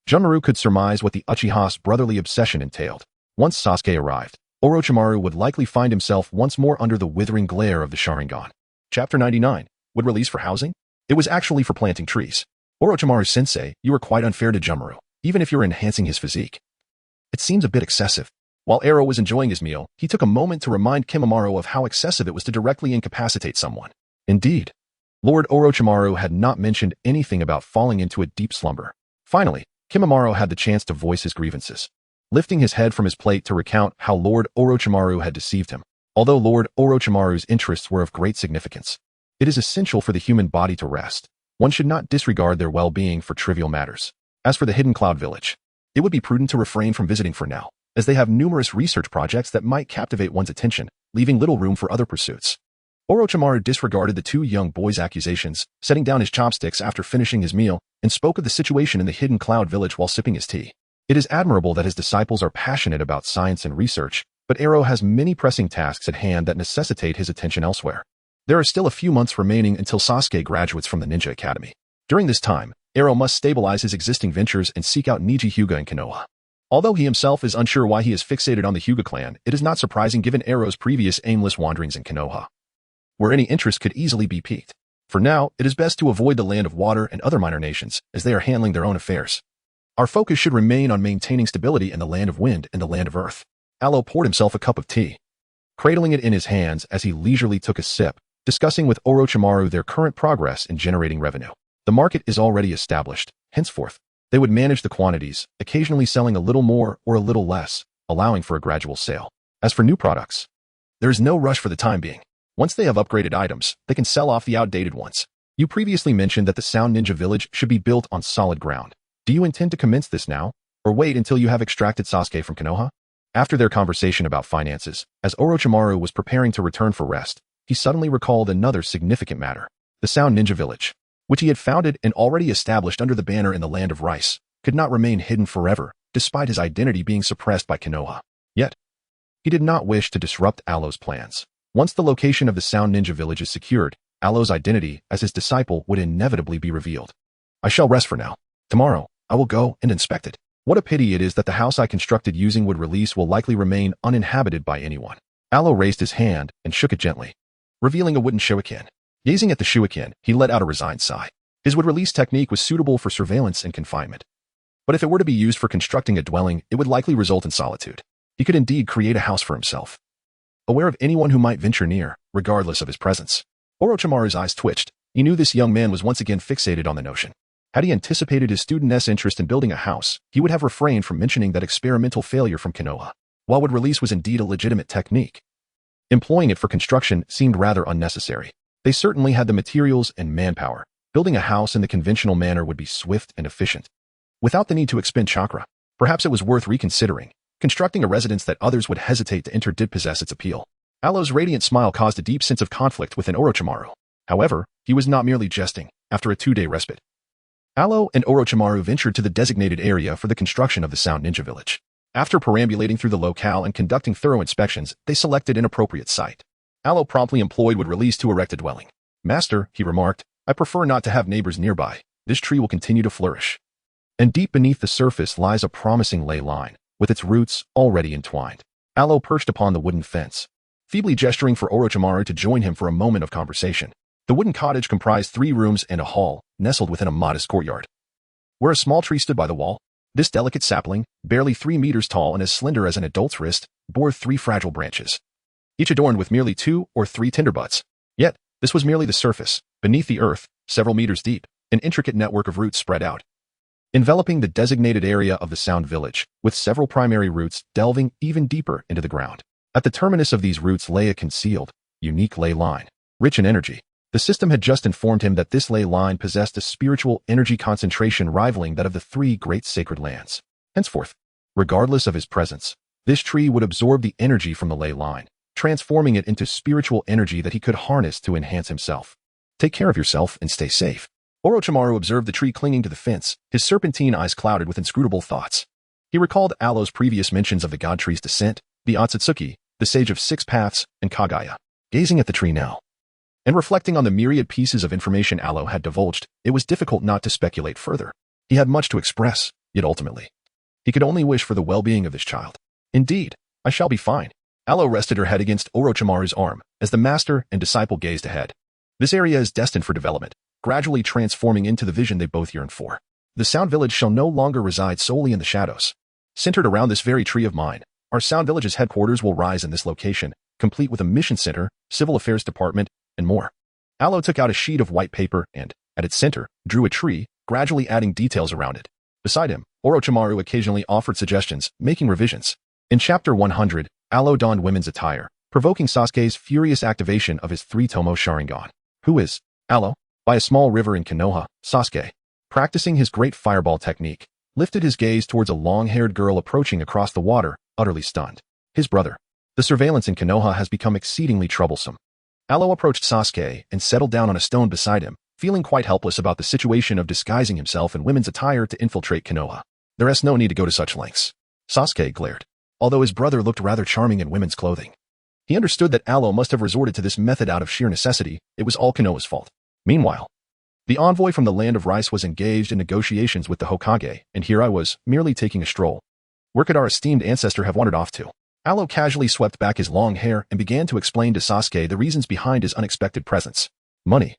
Jummaru could surmise what the Uchiha's brotherly obsession entailed. Once Sasuke arrived, Orochimaru would likely find himself once more under the withering glare of the Sharingan. Chapter 99. Would release for housing? It was actually for planting trees. Orochimaru-sensei, you were quite unfair to Jummaru, even if you're enhancing his physique. It seems a bit excessive. While Ero was enjoying his meal, he took a moment to remind Kimimaro of how excessive it was to directly incapacitate someone. Indeed, Lord Orochimaru had not mentioned anything about falling into a deep slumber. Finally, Kimimaro had the chance to voice his grievances, lifting his head from his plate to recount how Lord Orochimaru had deceived him. Although Lord Orochimaru's interests were of great significance, it is essential for the human body to rest. One should not disregard their well-being for trivial matters. As for the Hidden Cloud Village, it would be prudent to refrain from visiting for now, as they have numerous research projects that might captivate one's attention, leaving little room for other pursuits. Orochimaru disregarded the two young boys' accusations, setting down his chopsticks after finishing his meal, and spoke of the situation in the Hidden Cloud Village while sipping his tea. It is admirable that his disciples are passionate about science and research, but Ero has many pressing tasks at hand that necessitate his attention elsewhere. There are still a few months remaining until Sasuke graduates from the Ninja Academy. During this time, Ero must stabilize his existing ventures and seek out Niji Hyuga and Konoha. Although he himself is unsure why he is fixated on the Hyuga clan, it is not surprising given Ero's previous aimless wanderings in Konoha, where any interest could easily be piqued. For now, it is best to avoid the Land of Water and other minor nations, as they are handling their own affairs. Our focus should remain on maintaining stability in the Land of Wind and the Land of Earth. Aloe poured himself a cup of tea, cradling it in his hands as he leisurely took a sip, discussing with Orochimaru their current progress in generating revenue. The market is already established. Henceforth, they would manage the quantities, occasionally selling a little more or a little less, allowing for a gradual sale. As for new products, there is no rush for the time being. Once they have upgraded items, they can sell off the outdated ones. You previously mentioned that the Sound Ninja Village should be built on solid ground. Do you intend to commence this now, or wait until you have extracted Sasuke from Konoha? After their conversation about finances, as Orochimaru was preparing to return for rest, he suddenly recalled another significant matter. The Sound Ninja Village, which he had founded and already established under the banner in the Land of Rice, could not remain hidden forever, despite his identity being suppressed by Konoha. Yet, he did not wish to disrupt Aloe's plans. Once the location of the Sound Ninja Village is secured, Aloe's identity as his disciple would inevitably be revealed. I shall rest for now. Tomorrow, I will go and inspect it. What a pity it is that the house I constructed using wood release will likely remain uninhabited by anyone. Aloe raised his hand and shook it gently, revealing a wooden shuriken. Gazing at the shuriken, he let out a resigned sigh. His wood release technique was suitable for surveillance and confinement. But if it were to be used for constructing a dwelling, it would likely result in solitude. He could indeed create a house for himself, aware of anyone who might venture near, regardless of his presence. Orochimaru's eyes twitched. He knew this young man was once again fixated on the notion. Had he anticipated his student's interest in building a house, he would have refrained from mentioning that experimental failure from Konoha. While wood release was indeed a legitimate technique, employing it for construction seemed rather unnecessary. They certainly had the materials and manpower. Building a house in the conventional manner would be swift and efficient, without the need to expend chakra. Perhaps it was worth reconsidering. Constructing a residence that others would hesitate to enter did possess its appeal. Aloe's radiant smile caused a deep sense of conflict within Orochimaru. However, he was not merely jesting. After a 2-day respite, Aloe and Orochimaru ventured to the designated area for the construction of the Sound Ninja Village. After perambulating through the locale and conducting thorough inspections, they selected an appropriate site. Aloe promptly employed wood release to erect a dwelling. Master, he remarked, I prefer not to have neighbors nearby. This tree will continue to flourish. And deep beneath the surface lies a promising ley line, with its roots already entwined. Aloe perched upon the wooden fence, feebly gesturing for Orochimaru to join him for a moment of conversation. The wooden cottage comprised 3 rooms and a hall, nestled within a modest courtyard, where a small tree stood by the wall. This delicate sapling, barely 3 meters tall and as slender as an adult's wrist, bore 3 fragile branches, each adorned with merely 2 or 3 tender buds. Yet, This was merely the surface. Beneath the earth, several meters deep, an intricate network of roots spread out, enveloping the designated area of the Sound Village, with several primary roots delving even deeper into the ground. At the terminus of these roots lay a concealed, unique ley line, rich in energy. The system had just informed him that this ley line possessed a spiritual energy concentration rivaling that of the three great sacred lands. Henceforth, regardless of his presence, this tree would absorb the energy from the ley line, transforming it into spiritual energy that he could harness to enhance himself. Take care of yourself and stay safe. Orochimaru observed the tree clinging to the fence, his serpentine eyes clouded with inscrutable thoughts. He recalled Aloe's previous mentions of the god tree's descent, the Otsutsuki, the sage of six paths, and Kagaya. Gazing at the tree now, and reflecting on the myriad pieces of information Aloe had divulged, it was difficult not to speculate further. He had much to express, yet ultimately, he could only wish for the well-being of this child. Indeed, I shall be fine. Aloe rested her head against Orochimaru's arm as the master and disciple gazed ahead. This area is destined for development, gradually transforming into the vision they both yearn for. The Sound Village shall no longer reside solely in the shadows. Centered around this very tree of mine, our Sound Village's headquarters will rise in this location, complete with a mission center, civil affairs department, and more. Aloe took out a sheet of white paper and, at its center, drew a tree, gradually adding details around it. Beside him, Orochimaru occasionally offered suggestions, making revisions. In Chapter 100, Aloe donned women's attire, provoking Sasuke's furious activation of his three-tomo Sharingan. Who is Aloe? By a small river in Konoha, Sasuke, practicing his great fireball technique, lifted his gaze towards a long-haired girl approaching across the water, utterly stunned. His brother. The surveillance in Konoha has become exceedingly troublesome. Aloe approached Sasuke and settled down on a stone beside him, feeling quite helpless about the situation of disguising himself in women's attire to infiltrate Konoha. There is no need to go to such lengths. Sasuke glared. Although his brother looked rather charming in women's clothing, he understood that Aloe must have resorted to this method out of sheer necessity. It was all Konoha's fault. Meanwhile, the envoy from the land of rice was engaged in negotiations with the Hokage, and here I was, merely taking a stroll. Where could our esteemed ancestor have wandered off to? Aloe casually swept back his long hair and began to explain to Sasuke the reasons behind his unexpected presence. Money,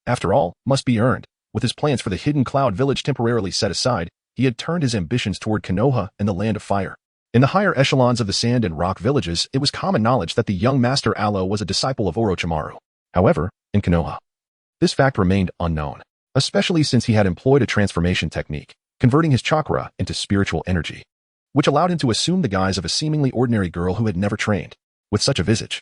after all, must be earned. With his plans for the hidden cloud village temporarily set aside, he had turned his ambitions toward Konoha and the land of fire. In the higher echelons of the sand and rock villages, it was common knowledge that the young master Aloe was a disciple of Orochimaru. However, in Konoha, this fact remained unknown, especially since he had employed a transformation technique, converting his chakra into spiritual energy, which allowed him to assume the guise of a seemingly ordinary girl who had never trained. With such a visage,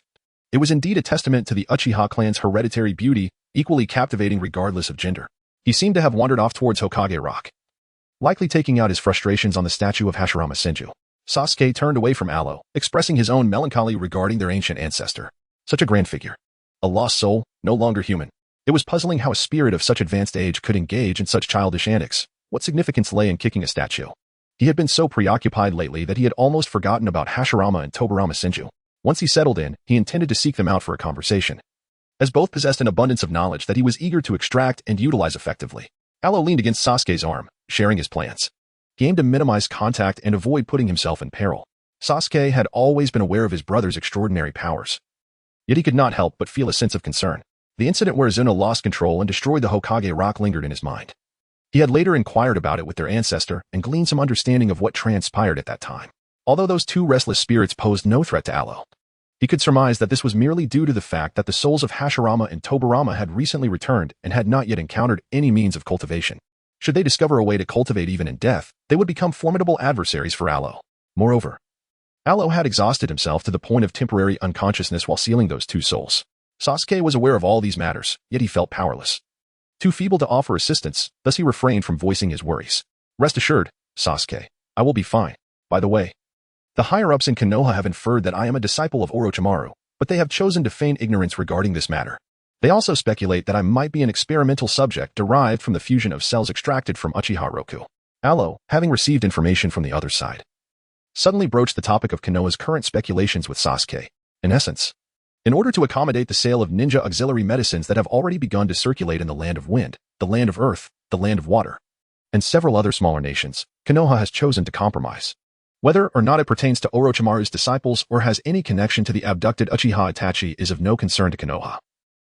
it was indeed a testament to the Uchiha clan's hereditary beauty, equally captivating regardless of gender. He seemed to have wandered off towards Hokage Rock, likely taking out his frustrations on the statue of Hashirama Senju. Sasuke turned away from Aloe, expressing his own melancholy regarding their ancient ancestor. Such a grand figure. A lost soul, no longer human. It was puzzling how a spirit of such advanced age could engage in such childish antics. What significance lay in kicking a statue? He had been so preoccupied lately that he had almost forgotten about Hashirama and Tobirama Senju. Once he settled in, he intended to seek them out for a conversation, as both possessed an abundance of knowledge that he was eager to extract and utilize effectively. Aloe leaned against Sasuke's arm, sharing his plans. He aimed to minimize contact and avoid putting himself in peril. Sasuke had always been aware of his brother's extraordinary powers, yet he could not help but feel a sense of concern. The incident where Zuno lost control and destroyed the Hokage Rock lingered in his mind. He had later inquired about it with their ancestor and gleaned some understanding of what transpired at that time. Although those two restless spirits posed no threat to Aloe, he could surmise that this was merely due to the fact that the souls of Hashirama and Tobirama had recently returned and had not yet encountered any means of cultivation. Should they discover a way to cultivate even in death, they would become formidable adversaries for Aloe. Moreover, Aloe had exhausted himself to the point of temporary unconsciousness while sealing those two souls. Sasuke was aware of all these matters, yet he felt powerless. Too feeble to offer assistance, thus he refrained from voicing his worries. Rest assured, Sasuke, I will be fine. By the way, the higher-ups in Konoha have inferred that I am a disciple of Orochimaru, but they have chosen to feign ignorance regarding this matter. They also speculate that I might be an experimental subject derived from the fusion of cells extracted from Uchiha Roku. Aloe, having received information from the other side, suddenly broached the topic of Konoha's current speculations with Sasuke. In essence, in order to accommodate the sale of ninja auxiliary medicines that have already begun to circulate in the land of wind, the land of earth, the land of water, and several other smaller nations, Konoha has chosen to compromise. Whether or not it pertains to Orochimaru's disciples or has any connection to the abducted Uchiha Itachi is of no concern to Konoha.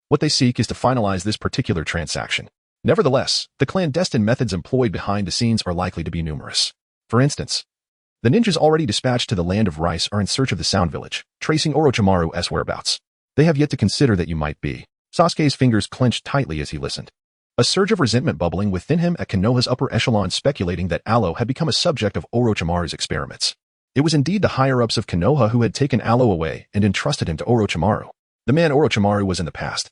What they seek is to finalize this particular transaction. Nevertheless, the clandestine methods employed behind the scenes are likely to be numerous. For instance, the ninjas already dispatched to the land of rice are in search of the Sound Village, tracing Orochimaru's whereabouts. They have yet to consider that you might be Sasuke's fingers clenched tightly as he listened. A surge of resentment bubbling within him at Konoha's upper echelon, speculating that Alo had become a subject of Orochimaru's experiments. It was indeed the higher-ups of Konoha who had taken Alo away and entrusted him to Orochimaru. The man Orochimaru was in the past.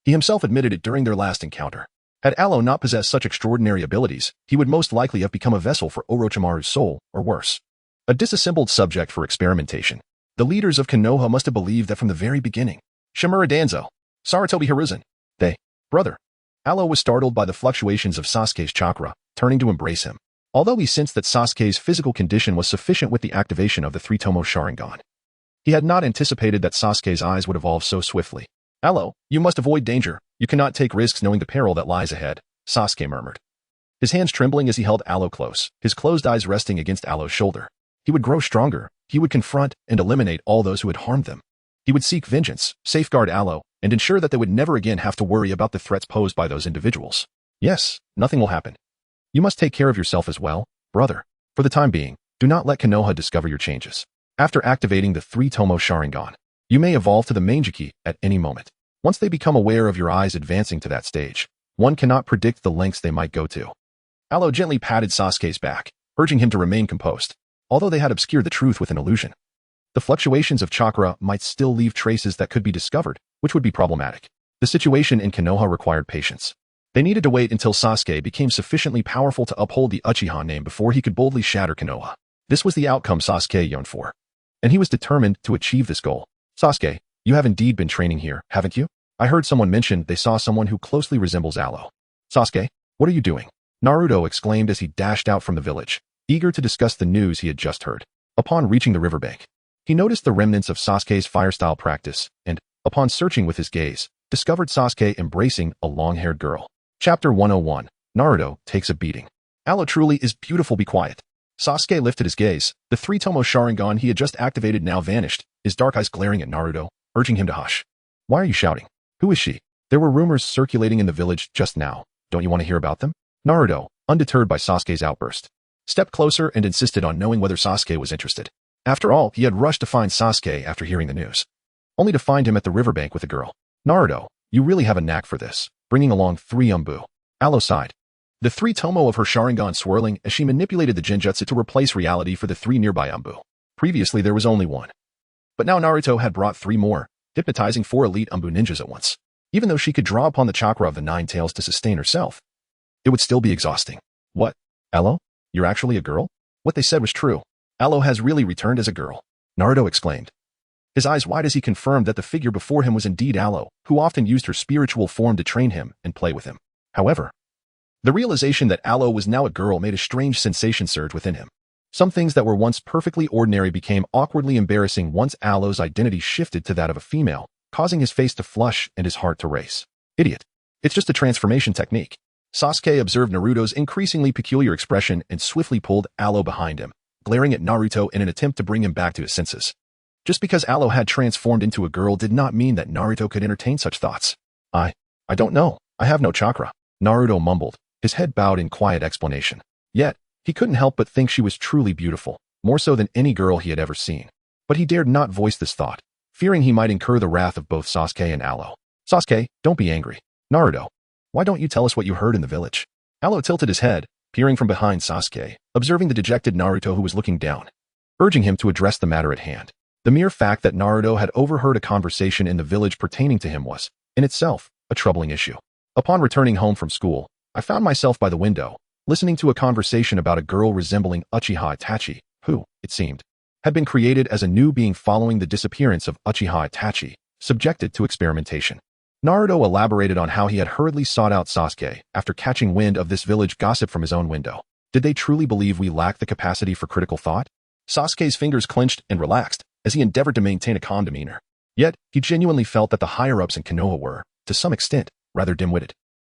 He himself admitted it during their last encounter. Had Alo not possessed such extraordinary abilities, he would most likely have become a vessel for Orochimaru's soul, or worse, a disassembled subject for experimentation. The leaders of Konoha must have believed that from the very beginning. Shimura Danzo, Sarutobi Hiruzen, brother. Alo was startled by the fluctuations of Sasuke's chakra, turning to embrace him. Although he sensed that Sasuke's physical condition was sufficient with the activation of the three-tomo Sharingan, he had not anticipated that Sasuke's eyes would evolve so swiftly. Alo, you must avoid danger. You cannot take risks knowing the peril that lies ahead, Sasuke murmured. His hands trembling as he held Alo close, his closed eyes resting against Alo's shoulder. He would grow stronger. He would confront and eliminate all those who had harmed them. He would seek vengeance, safeguard Alo, and ensure that they would never again have to worry about the threats posed by those individuals. Yes, nothing will happen. You must take care of yourself as well, brother. For the time being, do not let Konoha discover your changes. After activating the three-tomo Sharingan, you may evolve to the Mangeki at any moment. Once they become aware of your eyes advancing to that stage, one cannot predict the lengths they might go to. Alo gently patted Sasuke's back, urging him to remain composed, although they had obscured the truth with an illusion. The fluctuations of chakra might still leave traces that could be discovered, which would be problematic. The situation in Konoha required patience. They needed to wait until Sasuke became sufficiently powerful to uphold the Uchiha name before he could boldly shatter Konoha. This was the outcome Sasuke yearned for, and he was determined to achieve this goal. Sasuke, you have indeed been training here, haven't you? I heard someone mention they saw someone who closely resembles Alo. Sasuke, what are you doing? Naruto exclaimed as he dashed out from the village, eager to discuss the news he had just heard. Upon reaching the riverbank, he noticed the remnants of Sasuke's fire-style practice and, upon searching with his gaze, discovered Sasuke embracing a long-haired girl. Chapter 101, Naruto takes a beating. Alo truly is beautiful, be quiet. Sasuke lifted his gaze. The three-tomo Sharingan he had just activated now vanished, his dark eyes glaring at Naruto, urging him to hush. Why are you shouting? Who is she? There were rumors circulating in the village just now. Don't you want to hear about them? Naruto, undeterred by Sasuke's outburst, stepped closer and insisted on knowing whether Sasuke was interested. After all, he had rushed to find Sasuke after hearing the news, only to find him at the riverbank with a girl. Naruto, you really have a knack for this, bringing along 3 Umbu. Alo sighed, the 3-tomo of her Sharingan swirling as she manipulated the Genjutsu to replace reality for the 3 nearby Umbu. Previously there was only 1. But now Naruto had brought 3 more, hypnotizing 4 elite Umbu ninjas at once. Even though she could draw upon the chakra of the 9 tails to sustain herself, it would still be exhausting. What? Alo? You're actually a girl? What they said was true. Alo has really returned as a girl, Naruto exclaimed, his eyes wide as he confirmed that the figure before him was indeed Alo, who often used her spiritual form to train him and play with him. However, the realization that Alo was now a girl made a strange sensation surge within him. Some things that were once perfectly ordinary became awkwardly embarrassing once Alo's identity shifted to that of a female, causing his face to flush and his heart to race. Idiot. It's just a transformation technique. Sasuke observed Naruto's increasingly peculiar expression and swiftly pulled Alo behind him, glaring at Naruto in an attempt to bring him back to his senses. Just because Alo had transformed into a girl did not mean that Naruto could entertain such thoughts. I don't know. I have no chakra, Naruto mumbled, his head bowed in quiet explanation. Yet, he couldn't help but think she was truly beautiful, more so than any girl he had ever seen. But he dared not voice this thought, fearing he might incur the wrath of both Sasuke and Alo. Sasuke, don't be angry. Naruto, why don't you tell us what you heard in the village? Alo tilted his head, peering from behind Sasuke, observing the dejected Naruto who was looking down, urging him to address the matter at hand. The mere fact that Naruto had overheard a conversation in the village pertaining to him was, in itself, a troubling issue. Upon returning home from school, I found myself by the window, listening to a conversation about a girl resembling Uchiha Itachi, who, it seemed, had been created as a new being following the disappearance of Uchiha Itachi, subjected to experimentation. Naruto elaborated on how he had hurriedly sought out Sasuke after catching wind of this village gossip from his own window. Did they truly believe we lacked the capacity for critical thought? Sasuke's fingers clenched and relaxed as he endeavored to maintain a calm demeanor. Yet, he genuinely felt that the higher-ups in Konoha were, to some extent, rather dim-witted.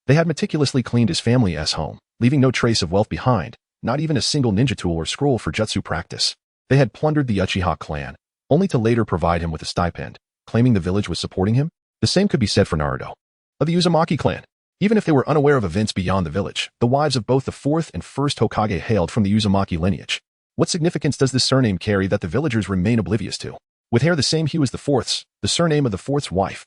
They had meticulously cleaned his family's home, leaving no trace of wealth behind, not even a single ninja tool or scroll for jutsu practice. They had plundered the Uchiha clan, only to later provide him with a stipend, claiming the village was supporting him. The same could be said for Naruto, of the Uzumaki clan. Even if they were unaware of events beyond the village, the wives of both the 4th and 1st Hokage hailed from the Uzumaki lineage. What significance does this surname carry that the villagers remain oblivious to? With hair the same hue as the 4th's, the surname of the 4th's wife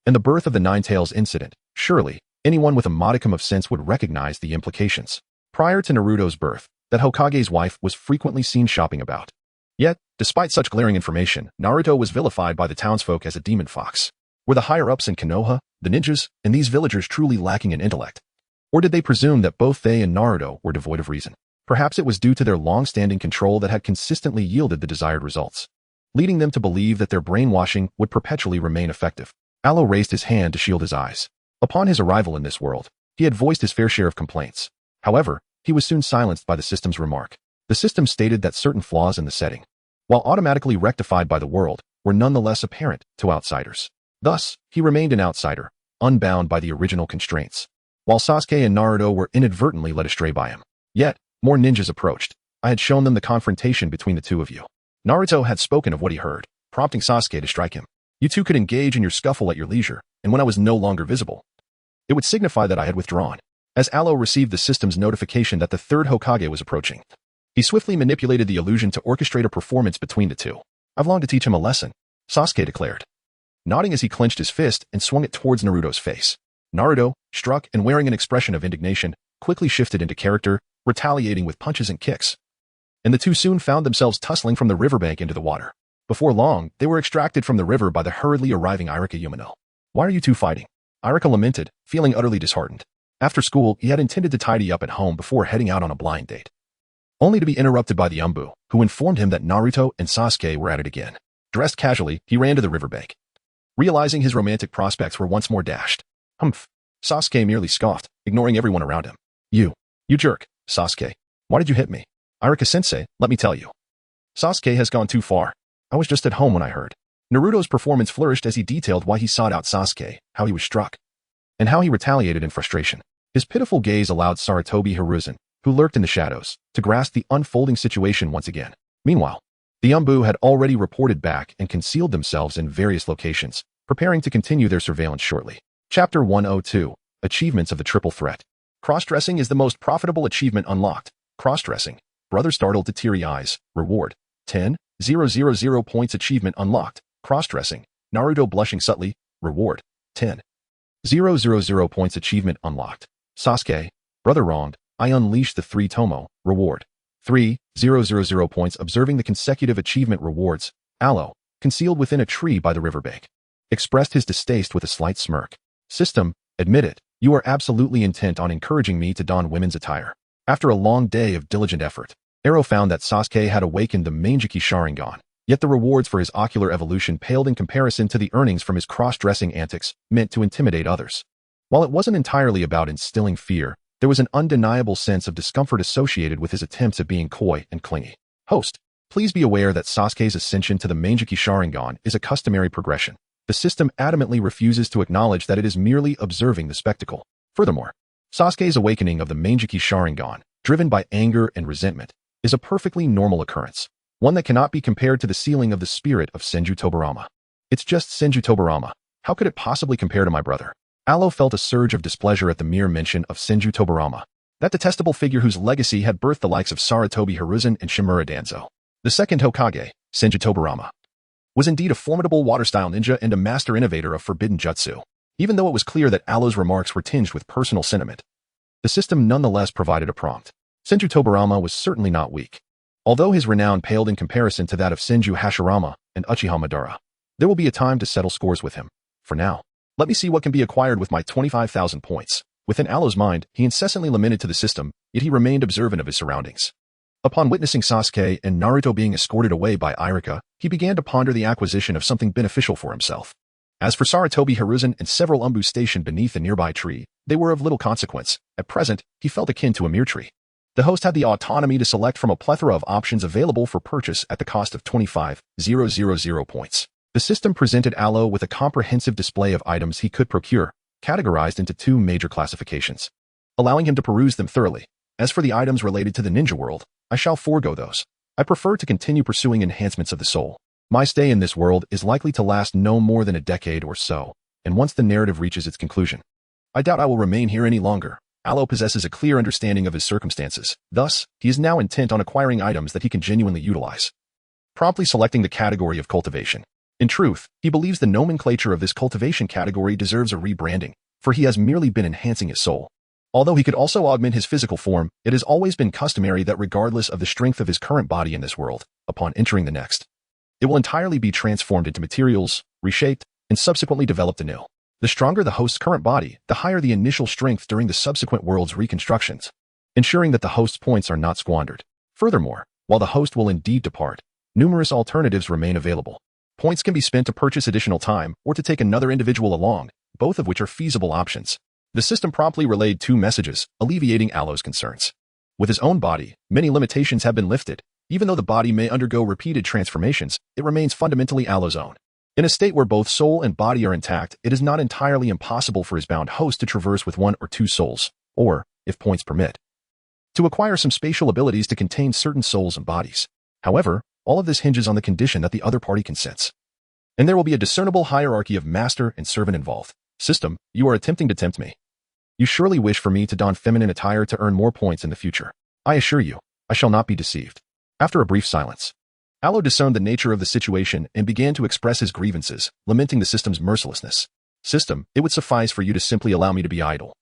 and the birth of the Nine Tails incident. Surely, anyone with a modicum of sense would recognize the implications. Prior to Naruto's birth, that Hokage's wife was frequently seen shopping about. Yet, despite such glaring information, Naruto was vilified by the townsfolk as a demon fox. Were the higher-ups in Konoha, the ninjas, and these villagers truly lacking in intellect? Or did they presume that both they and Naruto were devoid of reason? Perhaps it was due to their long-standing control that had consistently yielded the desired results, leading them to believe that their brainwashing would perpetually remain effective. Aloe raised his hand to shield his eyes. Upon his arrival in this world, he had voiced his fair share of complaints. However, he was soon silenced by the system's remark. The system stated that certain flaws in the setting, while automatically rectified by the world, were nonetheless apparent to outsiders. Thus, he remained an outsider, unbound by the original constraints, while Sasuke and Naruto were inadvertently led astray by him. Yet, more ninjas approached. I had shown them the confrontation between the two of you. Naruto had spoken of what he heard, prompting Sasuke to strike him. You two could engage in your scuffle at your leisure, and when I was no longer visible, it would signify that I had withdrawn. As Aloe received the system's notification that the third Hokage was approaching, he swiftly manipulated the illusion to orchestrate a performance between the two. I've longed to teach him a lesson, Sasuke declared, nodding as he clenched his fist and swung it towards Naruto's face. Naruto, struck and wearing an expression of indignation, quickly shifted into character, retaliating with punches and kicks. And the two soon found themselves tussling from the riverbank into the water. Before long, they were extracted from the river by the hurriedly arriving Irika Umino. Why are you two fighting? Irika lamented, feeling utterly disheartened. After school, he had intended to tidy up at home before heading out on a blind date, only to be interrupted by the Umbu, who informed him that Naruto and Sasuke were at it again. Dressed casually, he ran to the riverbank, realizing his romantic prospects were once more dashed. Humph. Sasuke merely scoffed, ignoring everyone around him. You jerk, Sasuke. Why did you hit me? Irika-sensei, let me tell you. Sasuke has gone too far. I was just at home when I heard. Naruto's performance flourished as he detailed why he sought out Sasuke, how he was struck, and how he retaliated in frustration. His pitiful gaze allowed Sarutobi Hiruzen, who lurked in the shadows, to grasp the unfolding situation once again. Meanwhile, the Umbu had already reported back and concealed themselves in various locations, preparing to continue their surveillance shortly. Chapter 102. Achievements of the Triple Threat. Cross-dressing is the most profitable achievement unlocked. Cross-dressing. Brother startled to teary eyes. Reward. 10,000 points achievement unlocked. Cross-dressing. Naruto blushing subtly. Reward. 10,000 points achievement unlocked. Sasuke. Brother wronged. I unleashed the 3 Tomo. Reward. 3,000 points observing the consecutive achievement rewards. Aloe, concealed within a tree by the riverbank, expressed his distaste with a slight smirk. System, admit it, you are absolutely intent on encouraging me to don women's attire. After a long day of diligent effort, Ero found that Sasuke had awakened the Mangeki Sharingan, yet the rewards for his ocular evolution paled in comparison to the earnings from his cross-dressing antics meant to intimidate others. While it wasn't entirely about instilling fear, there was an undeniable sense of discomfort associated with his attempts at being coy and clingy. Host, please be aware that Sasuke's ascension to the Mangeki Sharingan is a customary progression. The system adamantly refuses to acknowledge that it is merely observing the spectacle. Furthermore, Sasuke's awakening of the Mangeki Sharingan, driven by anger and resentment, is a perfectly normal occurrence, one that cannot be compared to the sealing of the spirit of Senju Tobirama. It's just Senju Tobirama. How could it possibly compare to my brother? Aloe felt a surge of displeasure at the mere mention of Senju Tobirama, that detestable figure whose legacy had birthed the likes of Sarutobi Hiruzen and Shimura Danzo. The second Hokage, Senju Tobirama, was indeed a formidable water-style ninja and a master innovator of forbidden jutsu. Even though it was clear that Aloe's remarks were tinged with personal sentiment, the system nonetheless provided a prompt. Senju Tobirama was certainly not weak. Although his renown paled in comparison to that of Senju Hashirama and Uchiha Madara, there will be a time to settle scores with him. For now, let me see what can be acquired with my 25,000 points. Within Aloe's mind, he incessantly lamented to the system, yet he remained observant of his surroundings. Upon witnessing Sasuke and Naruto being escorted away by Irika, he began to ponder the acquisition of something beneficial for himself. As for Sarutobi Hiruzen and several Umbu stationed beneath a nearby tree, they were of little consequence. At present, he felt akin to a mere tree. The host had the autonomy to select from a plethora of options available for purchase at the cost of 25,000 points. The system presented Aloe with a comprehensive display of items he could procure, categorized into 2 major classifications, allowing him to peruse them thoroughly. As for the items related to the ninja world, I shall forego those. I prefer to continue pursuing enhancements of the soul. My stay in this world is likely to last no more than a decade or so, and once the narrative reaches its conclusion, I doubt I will remain here any longer. Aloe possesses a clear understanding of his circumstances. Thus, he is now intent on acquiring items that he can genuinely utilize. Promptly selecting the category of cultivation, In truth, he believes the nomenclature of this cultivation category deserves a rebranding, for he has merely been enhancing his soul. Although he could also augment his physical form, it has always been customary that regardless of the strength of his current body in this world, upon entering the next, it will entirely be transformed into materials, reshaped, and subsequently developed anew. The stronger the host's current body, the higher the initial strength during the subsequent world's reconstructions, ensuring that the host's points are not squandered. Furthermore, while the host will indeed depart, numerous alternatives remain available. Points can be spent to purchase additional time or to take another individual along, both of which are feasible options. The system promptly relayed 2 messages, alleviating Alo's concerns. With his own body, many limitations have been lifted. Even though the body may undergo repeated transformations, it remains fundamentally Alo's own. In a state where both soul and body are intact, it is not entirely impossible for his bound host to traverse with 1 or 2 souls, or, if points permit, to acquire some spatial abilities to contain certain souls and bodies. However, all of this hinges on the condition that the other party consents. And there will be a discernible hierarchy of master and servant involved. System, you are attempting to tempt me. You surely wish for me to don feminine attire to earn more points in the future. I assure you, I shall not be deceived. After a brief silence, Alo discerned the nature of the situation and began to express his grievances, lamenting the system's mercilessness. System, it would suffice for you to simply allow me to be idle.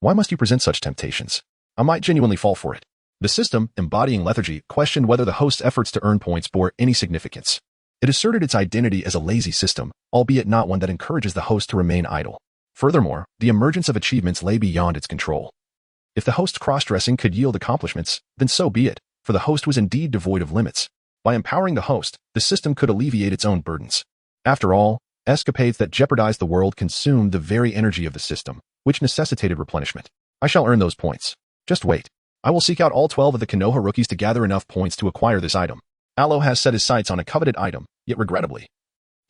Why must you present such temptations? I might genuinely fall for it. The system, embodying lethargy, questioned whether the host's efforts to earn points bore any significance. It asserted its identity as a lazy system, albeit not one that encourages the host to remain idle. Furthermore, the emergence of achievements lay beyond its control. If the host's cross-dressing could yield accomplishments, then so be it, for the host was indeed devoid of limits. By empowering the host, the system could alleviate its own burdens. After all, escapades that jeopardized the world consumed the very energy of the system, which necessitated replenishment. I shall earn those points. Just wait. I will seek out all 12 of the Konoha rookies to gather enough points to acquire this item. Alo has set his sights on a coveted item, yet regrettably,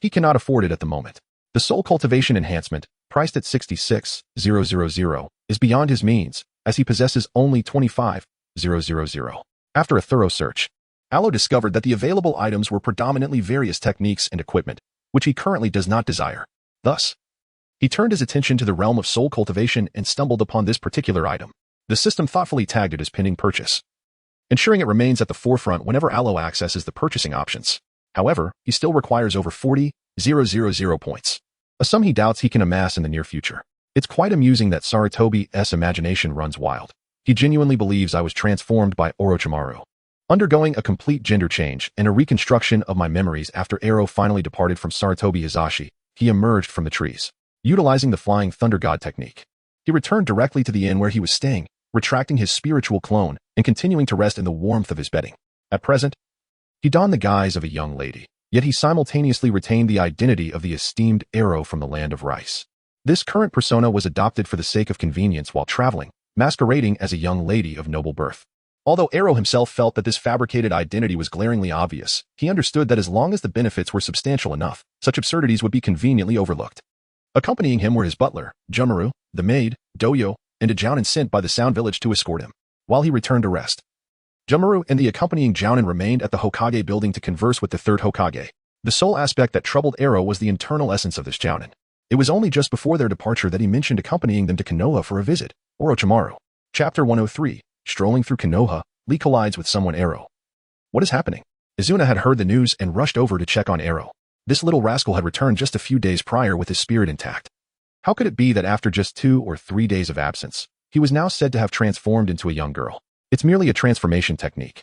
he cannot afford it at the moment. The soul cultivation enhancement, priced at 66,000, is beyond his means, as he possesses only 25,000. After a thorough search, Alo discovered that the available items were predominantly various techniques and equipment, which he currently does not desire. Thus, he turned his attention to the realm of soul cultivation and stumbled upon this particular item. The system thoughtfully tagged it as pending purchase, ensuring it remains at the forefront whenever Alo accesses the purchasing options. However, he still requires over 40,000 points, a sum he doubts he can amass in the near future. It's quite amusing that Sarutobi's imagination runs wild. He genuinely believes I was transformed by Orochimaru, undergoing a complete gender change and a reconstruction of my memories after Ero finally departed from Sarutobi Hizashi. He emerged from the trees, utilizing the flying thunder god technique. He returned directly to the inn where he was staying, retracting his spiritual clone and continuing to rest in the warmth of his bedding. At present, he donned the guise of a young lady, yet he simultaneously retained the identity of the esteemed Ero from the land of rice. This current persona was adopted for the sake of convenience while traveling, masquerading as a young lady of noble birth. Although Ero himself felt that this fabricated identity was glaringly obvious, he understood that as long as the benefits were substantial enough, such absurdities would be conveniently overlooked. Accompanying him were his butler, Jumaru, the maid, Doyo, and a jounin sent by the Sound Village to escort him, while he returned to rest. Jumaru and the accompanying jounin remained at the Hokage building to converse with the third Hokage. The sole aspect that troubled Ero was the internal essence of this jounin. It was only just before their departure that he mentioned accompanying them to Konoha for a visit. Orochimaru. Chapter 103. Strolling through Konoha, Lee collides with someone Ero. What is happening? Izuna had heard the news and rushed over to check on Ero. This little rascal had returned just a few days prior with his spirit intact. How could it be that after just 2 or 3 days of absence, he was now said to have transformed into a young girl? It's merely a transformation technique,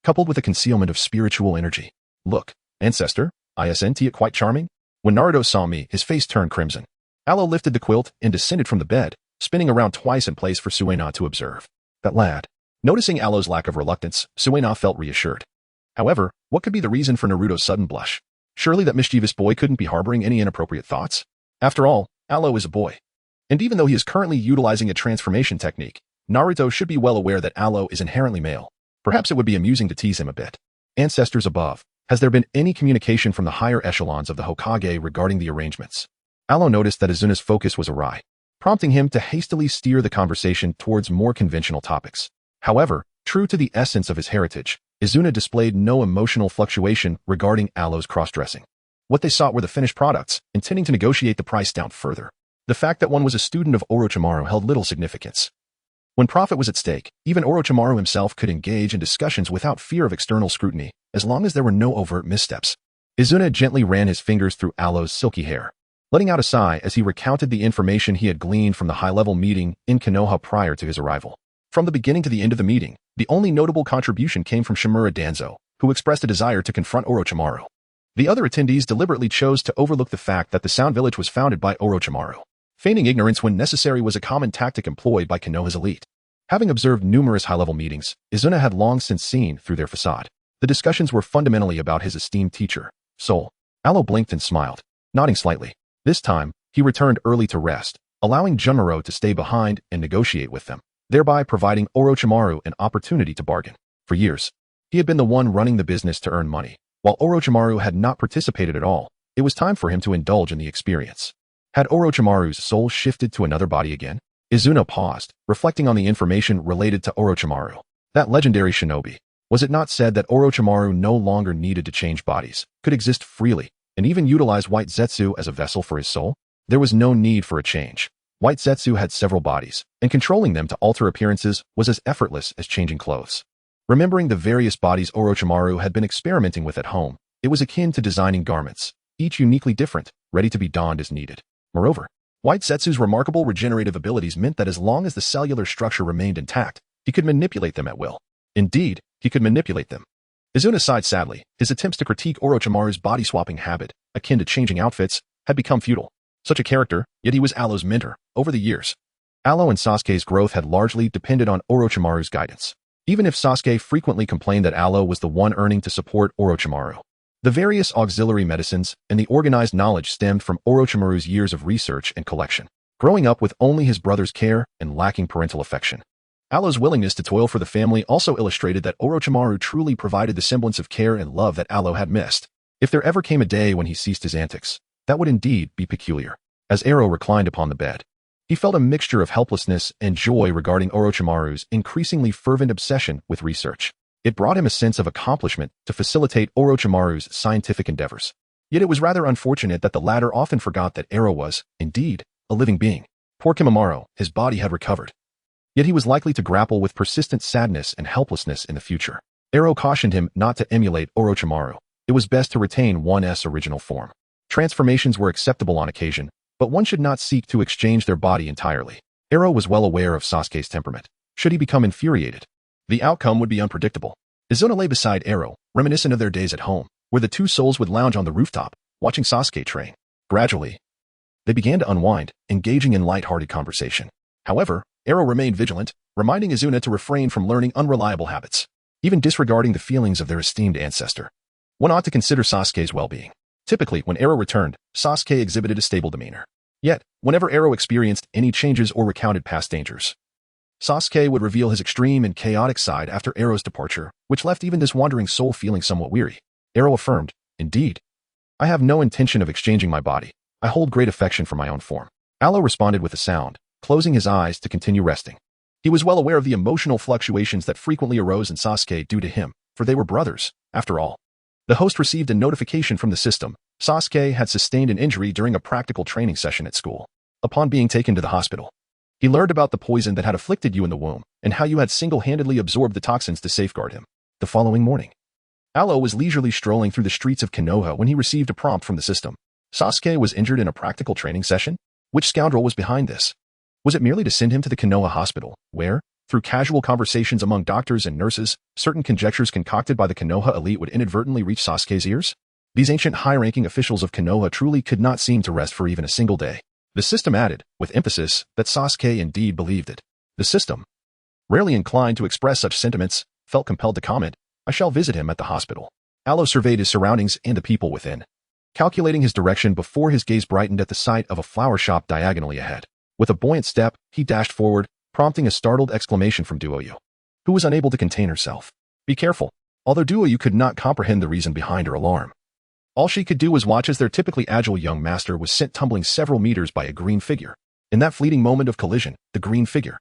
coupled with a concealment of spiritual energy. Look, ancestor, isn't it quite charming? When Naruto saw me, his face turned crimson. Alo lifted the quilt and descended from the bed, spinning around twice in place for Suena to observe. That lad. Noticing Alo's lack of reluctance, Suena felt reassured. However, what could be the reason for Naruto's sudden blush? Surely that mischievous boy couldn't be harboring any inappropriate thoughts? After all, Alo is a boy. And even though he is currently utilizing a transformation technique, Naruto should be well aware that Alo is inherently male. Perhaps it would be amusing to tease him a bit. Ancestors above, has there been any communication from the higher echelons of the Hokage regarding the arrangements? Alo noticed that Izuna's focus was awry, prompting him to hastily steer the conversation towards more conventional topics. However, true to the essence of his heritage, Izuna displayed no emotional fluctuation regarding Alo's cross-dressing. What they sought were the finished products, intending to negotiate the price down further. The fact that one was a student of Orochimaru held little significance. When profit was at stake, even Orochimaru himself could engage in discussions without fear of external scrutiny, as long as there were no overt missteps. Izuna gently ran his fingers through Aloe's silky hair, letting out a sigh as he recounted the information he had gleaned from the high-level meeting in Konoha prior to his arrival. From the beginning to the end of the meeting, the only notable contribution came from Shimura Danzo, who expressed a desire to confront Orochimaru. The other attendees deliberately chose to overlook the fact that the Sound Village was founded by Orochimaru. Feigning ignorance when necessary was a common tactic employed by Konoha's elite. Having observed numerous high-level meetings, Izuna had long since seen through their facade. The discussions were fundamentally about his esteemed teacher, Soul. Aloe blinked and smiled, nodding slightly. This time, he returned early to rest, allowing Junmaro to stay behind and negotiate with them, thereby providing Orochimaru an opportunity to bargain. For years, he had been the one running the business to earn money. While Orochimaru had not participated at all, it was time for him to indulge in the experience. Had Orochimaru's soul shifted to another body again? Izuna paused, reflecting on the information related to Orochimaru. That legendary shinobi. Was it not said that Orochimaru no longer needed to change bodies, could exist freely, and even utilize White Zetsu as a vessel for his soul? There was no need for a change. White Zetsu had several bodies, and controlling them to alter appearances was as effortless as changing clothes. Remembering the various bodies Orochimaru had been experimenting with at home, it was akin to designing garments, each uniquely different, ready to be donned as needed. Moreover, White Zetsu's remarkable regenerative abilities meant that as long as the cellular structure remained intact, he could manipulate them at will. Indeed, he could manipulate them. Izuna sighed sadly. His attempts to critique Orochimaru's body-swapping habit, akin to changing outfits, had become futile. Such a character, yet he was Aloe's mentor. Over the years, Aloe and Sasuke's growth had largely depended on Orochimaru's guidance. Even if Sasuke frequently complained that Aloe was the one earning to support Orochimaru, the various auxiliary medicines and the organized knowledge stemmed from Orochimaru's years of research and collection, growing up with only his brother's care and lacking parental affection. Aloe's willingness to toil for the family also illustrated that Orochimaru truly provided the semblance of care and love that Aloe had missed. If there ever came a day when he ceased his antics, that would indeed be peculiar. As Aro reclined upon the bed, he felt a mixture of helplessness and joy regarding Orochimaru's increasingly fervent obsession with research. It brought him a sense of accomplishment to facilitate Orochimaru's scientific endeavors. Yet it was rather unfortunate that the latter often forgot that Aro was, indeed, a living being. Poor Kimimaro, his body had recovered. Yet he was likely to grapple with persistent sadness and helplessness in the future. Aro cautioned him not to emulate Orochimaru. It was best to retain one's original form. Transformations were acceptable on occasion, but one should not seek to exchange their body entirely. Aro was well aware of Sasuke's temperament. Should he become infuriated, the outcome would be unpredictable. Izuna lay beside Aro, reminiscent of their days at home, where the two souls would lounge on the rooftop, watching Sasuke train. Gradually, they began to unwind, engaging in light-hearted conversation. However, Aro remained vigilant, reminding Izuna to refrain from learning unreliable habits, even disregarding the feelings of their esteemed ancestor. One ought to consider Sasuke's well-being. Typically, when Aro returned, Sasuke exhibited a stable demeanor. Yet, whenever Aro experienced any changes or recounted past dangers, Sasuke would reveal his extreme and chaotic side after Aro's departure, which left even this wandering soul feeling somewhat weary. Aro affirmed, "Indeed, I have no intention of exchanging my body. I hold great affection for my own form." Aloe responded with a sound, closing his eyes to continue resting. He was well aware of the emotional fluctuations that frequently arose in Sasuke due to him, for they were brothers, after all. The host received a notification from the system. Sasuke had sustained an injury during a practical training session at school. Upon being taken to the hospital, he learned about the poison that had afflicted you in the womb and how you had single-handedly absorbed the toxins to safeguard him. The following morning, Aloe was leisurely strolling through the streets of Konoha when he received a prompt from the system. Sasuke was injured in a practical training session? Which scoundrel was behind this? Was it merely to send him to the Konoha hospital, where, through casual conversations among doctors and nurses, certain conjectures concocted by the Konoha elite would inadvertently reach Sasuke's ears? These ancient high-ranking officials of Konoha truly could not seem to rest for even a single day. The system added, with emphasis, that Sasuke indeed believed it. The system, rarely inclined to express such sentiments, felt compelled to comment, "I shall visit him at the hospital." Aloe surveyed his surroundings and the people within, calculating his direction before his gaze brightened at the sight of a flower shop diagonally ahead. With a buoyant step, he dashed forward, prompting a startled exclamation from Duoyu, who was unable to contain herself. "Be careful." Although Duoyu could not comprehend the reason behind her alarm, all she could do was watch as their typically agile young master was sent tumbling several meters by a green figure. In that fleeting moment of collision, the green figure,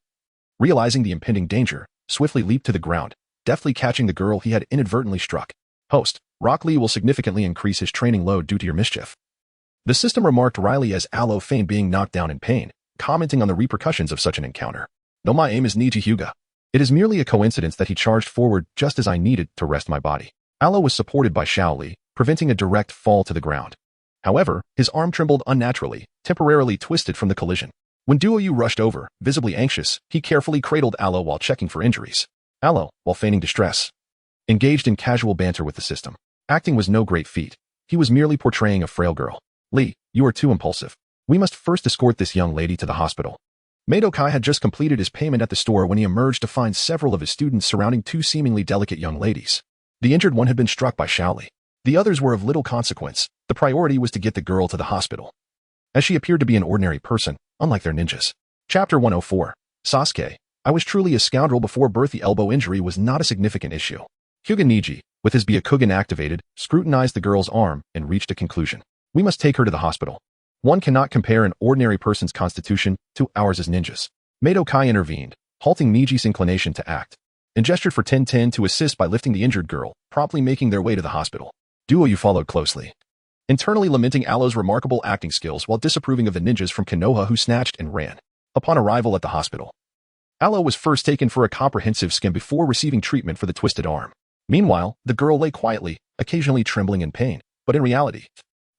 realizing the impending danger, swiftly leaped to the ground, deftly catching the girl he had inadvertently struck. "Host, Rock Lee will significantly increase his training load due to your mischief." The system remarked wryly as Aloe feigned being knocked down in pain, commenting on the repercussions of such an encounter. "Though my aim is Niji Hyuga, it is merely a coincidence that he charged forward just as I needed to rest my body." Aloe was supported by Xiao Li, preventing a direct fall to the ground. However, his arm trembled unnaturally, temporarily twisted from the collision. When Duoyu rushed over, visibly anxious, he carefully cradled Alo while checking for injuries. Alo, while feigning distress, engaged in casual banter with the system. Acting was no great feat. He was merely portraying a frail girl. Lee, you are too impulsive. We must first escort this young lady to the hospital. Madokai had just completed his payment at the store when he emerged to find several of his students surrounding two seemingly delicate young ladies. The injured one had been struck by Shaoli. The others were of little consequence. The priority was to get the girl to the hospital, as she appeared to be an ordinary person, unlike their ninjas. Chapter 104. Sasuke. I was truly a scoundrel before birth. The elbow injury was not a significant issue. Hyuga Niji, with his Byakugan activated, scrutinized the girl's arm and reached a conclusion. We must take her to the hospital. One cannot compare an ordinary person's constitution to ours as ninjas. Madokai intervened, halting Niji's inclination to act, and gestured for Ten to assist by lifting the injured girl, promptly making their way to the hospital. Duoyu followed closely, internally lamenting Alo's remarkable acting skills while disapproving of the ninjas from Konoha who snatched and ran. Upon arrival at the hospital, Alo was first taken for a comprehensive scan before receiving treatment for the twisted arm. Meanwhile, the girl lay quietly, occasionally trembling in pain, but in reality,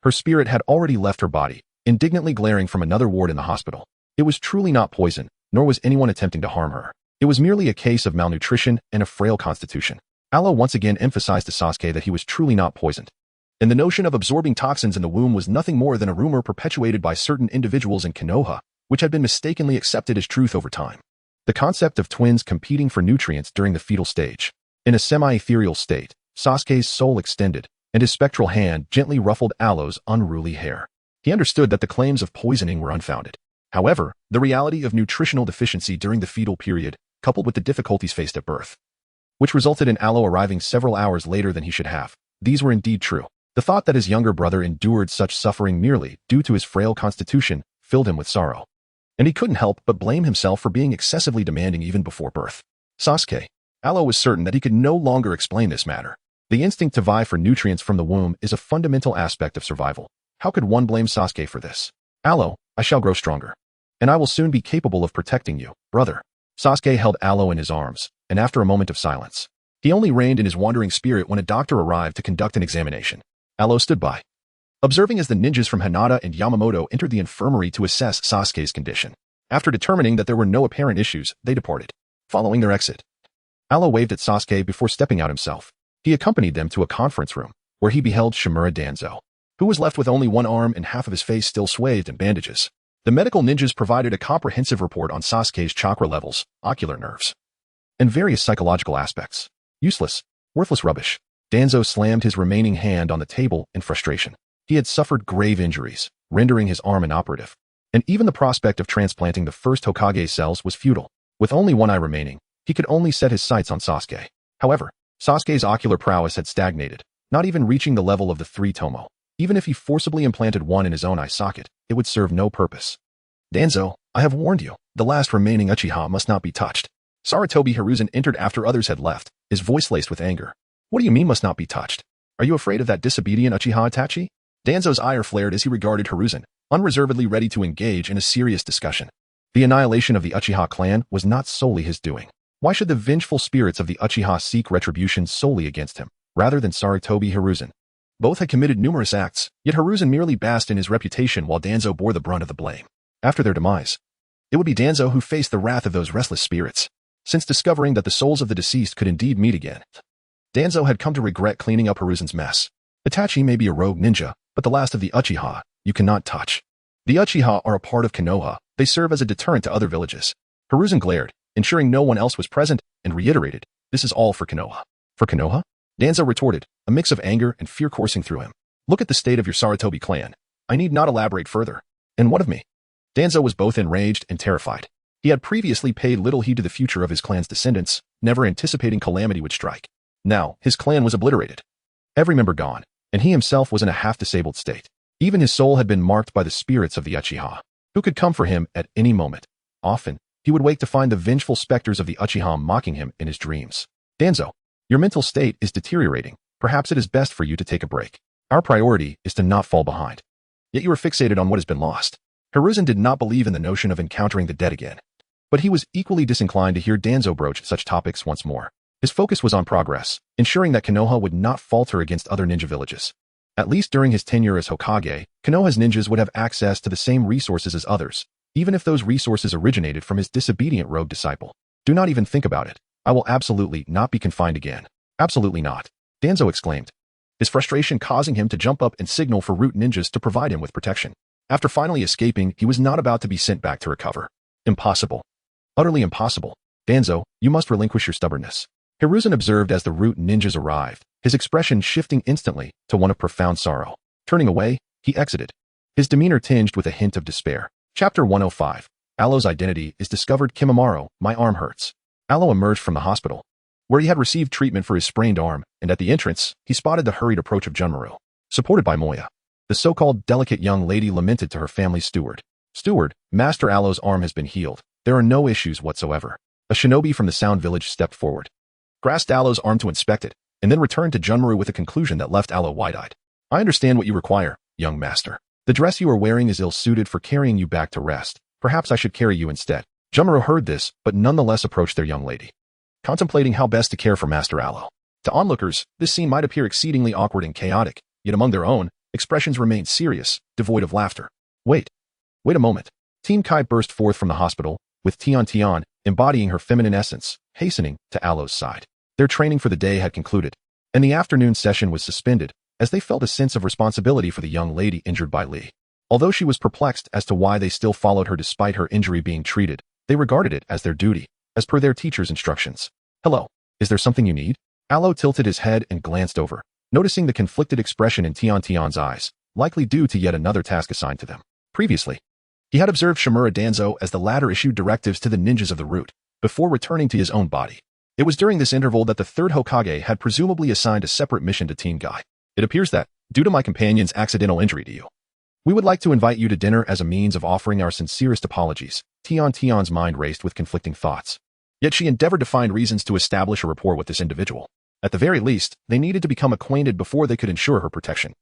her spirit had already left her body, indignantly glaring from another ward in the hospital. It was truly not poison, nor was anyone attempting to harm her. It was merely a case of malnutrition and a frail constitution. Alo once again emphasized to Sasuke that he was truly not poisoned, and the notion of absorbing toxins in the womb was nothing more than a rumor perpetuated by certain individuals in Konoha, which had been mistakenly accepted as truth over time. The concept of twins competing for nutrients during the fetal stage. In a semi-ethereal state, Sasuke's soul extended, and his spectral hand gently ruffled Alo's unruly hair. He understood that the claims of poisoning were unfounded. However, the reality of nutritional deficiency during the fetal period, coupled with the difficulties faced at birth, which resulted in Alo arriving several hours later than he should have, these were indeed true. The thought that his younger brother endured such suffering merely due to his frail constitution filled him with sorrow, and he couldn't help but blame himself for being excessively demanding even before birth. Sasuke. Alo was certain that he could no longer explain this matter. The instinct to vie for nutrients from the womb is a fundamental aspect of survival. How could one blame Sasuke for this? Alo, I shall grow stronger, and I will soon be capable of protecting you, brother. Sasuke held Alo in his arms, and after a moment of silence, he only reined in his wandering spirit when a doctor arrived to conduct an examination. Alo stood by, observing as the ninjas from Hinata and Yamamoto entered the infirmary to assess Sasuke's condition. After determining that there were no apparent issues, they departed. Following their exit, Alo waved at Sasuke before stepping out himself. He accompanied them to a conference room, where he beheld Shimura Danzo, who was left with only one arm and half of his face still swathed in bandages. The medical ninjas provided a comprehensive report on Sasuke's chakra levels, ocular nerves, and various psychological aspects. Useless, worthless rubbish. Danzo slammed his remaining hand on the table in frustration. He had suffered grave injuries, rendering his arm inoperative, and even the prospect of transplanting the first Hokage cells was futile. With only one eye remaining, he could only set his sights on Sasuke. However, Sasuke's ocular prowess had stagnated, not even reaching the level of the three Tomo. Even if he forcibly implanted one in his own eye socket, it would serve no purpose. Danzo, I have warned you, the last remaining Uchiha must not be touched. Sarutobi Hiruzen entered after others had left, his voice laced with anger. What do you mean must not be touched? Are you afraid of that disobedient Uchiha Itachi? Danzo's ire flared as he regarded Hiruzen, unreservedly ready to engage in a serious discussion. The annihilation of the Uchiha clan was not solely his doing. Why should the vengeful spirits of the Uchiha seek retribution solely against him, rather than Sarutobi Hiruzen? Both had committed numerous acts, yet Hiruzen merely basked in his reputation while Danzo bore the brunt of the blame. After their demise, it would be Danzo who faced the wrath of those restless spirits. Since discovering that the souls of the deceased could indeed meet again, Danzo had come to regret cleaning up Hiruzen's mess. Itachi may be a rogue ninja, but the last of the Uchiha, you cannot touch. The Uchiha are a part of Konoha. They serve as a deterrent to other villages. Hiruzen glared, ensuring no one else was present, and reiterated, this is all for Konoha. For Konoha? Danzo retorted, a mix of anger and fear coursing through him. Look at the state of your Sarutobi clan. I need not elaborate further. And what of me? Danzo was both enraged and terrified. He had previously paid little heed to the future of his clan's descendants, never anticipating calamity would strike. Now, his clan was obliterated. Every member gone, and he himself was in a half-disabled state. Even his soul had been marked by the spirits of the Uchiha, who could come for him at any moment. Often, he would wake to find the vengeful specters of the Uchiha mocking him in his dreams. Danzo, your mental state is deteriorating. Perhaps it is best for you to take a break. Our priority is to not fall behind. Yet you are fixated on what has been lost. Hiruzen did not believe in the notion of encountering the dead again. But he was equally disinclined to hear Danzo broach such topics once more. His focus was on progress, ensuring that Konoha would not falter against other ninja villages. At least during his tenure as Hokage, Konoha's ninjas would have access to the same resources as others, even if those resources originated from his disobedient rogue disciple. Do not even think about it. I will absolutely not be confined again. Absolutely not. Danzo exclaimed, his frustration causing him to jump up and signal for root ninjas to provide him with protection. After finally escaping, he was not about to be sent back to recover. Impossible. Utterly impossible. Danzo, you must relinquish your stubbornness. Hiruzen observed as the root ninjas arrived, his expression shifting instantly to one of profound sorrow. Turning away, he exited, his demeanor tinged with a hint of despair. Chapter 105. Aloe's identity is discovered. Kimimaro, my arm hurts. Aloe emerged from the hospital, where he had received treatment for his sprained arm, and at the entrance, he spotted the hurried approach of Junmaru. Supported by Moya, the so-called delicate young lady lamented to her family's steward. Steward, Master Aloe's arm has been healed. There are no issues whatsoever. A shinobi from the Sound Village stepped forward, grasped Aloe's arm to inspect it, and then returned to Junmaru with a conclusion that left Aloe wide-eyed. I understand what you require, young master. The dress you are wearing is ill-suited for carrying you back to rest. Perhaps I should carry you instead. Junmaru heard this, but nonetheless approached their young lady, contemplating how best to care for Master Aloe. To onlookers, this scene might appear exceedingly awkward and chaotic, yet among their own, expressions remained serious, devoid of laughter. Wait a moment. Team Kai burst forth from the hospital, with Tian, embodying her feminine essence, hastening to Aloe's side. Their training for the day had concluded, and the afternoon session was suspended, as they felt a sense of responsibility for the young lady injured by Lee. Although she was perplexed as to why they still followed her despite her injury being treated, they regarded it as their duty, as per their teacher's instructions. Hello, is there something you need? Aloe tilted his head and glanced over, noticing the conflicted expression in Tian's eyes, likely due to yet another task assigned to them. Previously, he had observed Shimura Danzo as the latter issued directives to the ninjas of the root, before returning to his own body. It was during this interval that the third Hokage had presumably assigned a separate mission to Team Guy. It appears that, due to my companion's accidental injury to you, we would like to invite you to dinner as a means of offering our sincerest apologies. Tian's mind raced with conflicting thoughts. Yet she endeavored to find reasons to establish a rapport with this individual. At the very least, they needed to become acquainted before they could ensure her protection.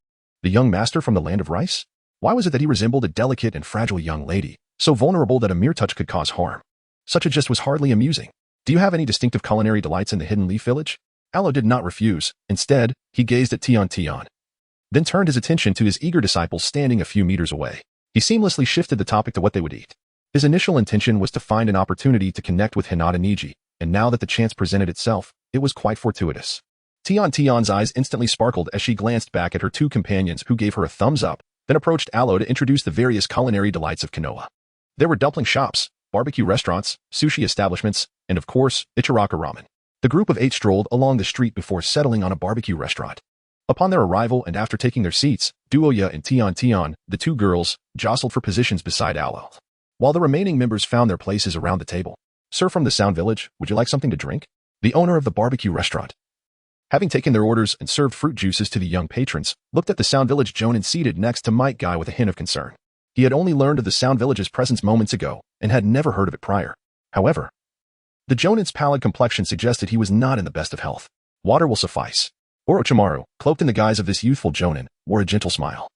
The young master from the land of rice? Why was it that he resembled a delicate and fragile young lady, so vulnerable that a mere touch could cause harm? Such a gist was hardly amusing. Do you have any distinctive culinary delights in the Hidden Leaf Village? Aloe did not refuse. Instead, he gazed at Tian, then turned his attention to his eager disciple standing a few meters away. He seamlessly shifted the topic to what they would eat. His initial intention was to find an opportunity to connect with Hinata Niji, and now that the chance presented itself, it was quite fortuitous. Tian's eyes instantly sparkled as she glanced back at her two companions who gave her a thumbs up, then approached Aloe to introduce the various culinary delights of Konoha. There were dumpling shops, barbecue restaurants, sushi establishments, and of course, Ichiraka ramen. The group of 8 strolled along the street before settling on a barbecue restaurant. Upon their arrival and after taking their seats, Duoya and Tian, the two girls, jostled for positions beside Aloe, while the remaining members found their places around the table. Sir from the Sound Village, would you like something to drink? The owner of the barbecue restaurant, having taken their orders and served fruit juices to the young patrons, looked at the Sound Village Jonin seated next to Might Guy with a hint of concern. He had only learned of the Sound Village's presence moments ago, and had never heard of it prior. However, the Jonin's pallid complexion suggested he was not in the best of health. Water will suffice. Orochimaru, cloaked in the guise of this youthful Jonin, wore a gentle smile,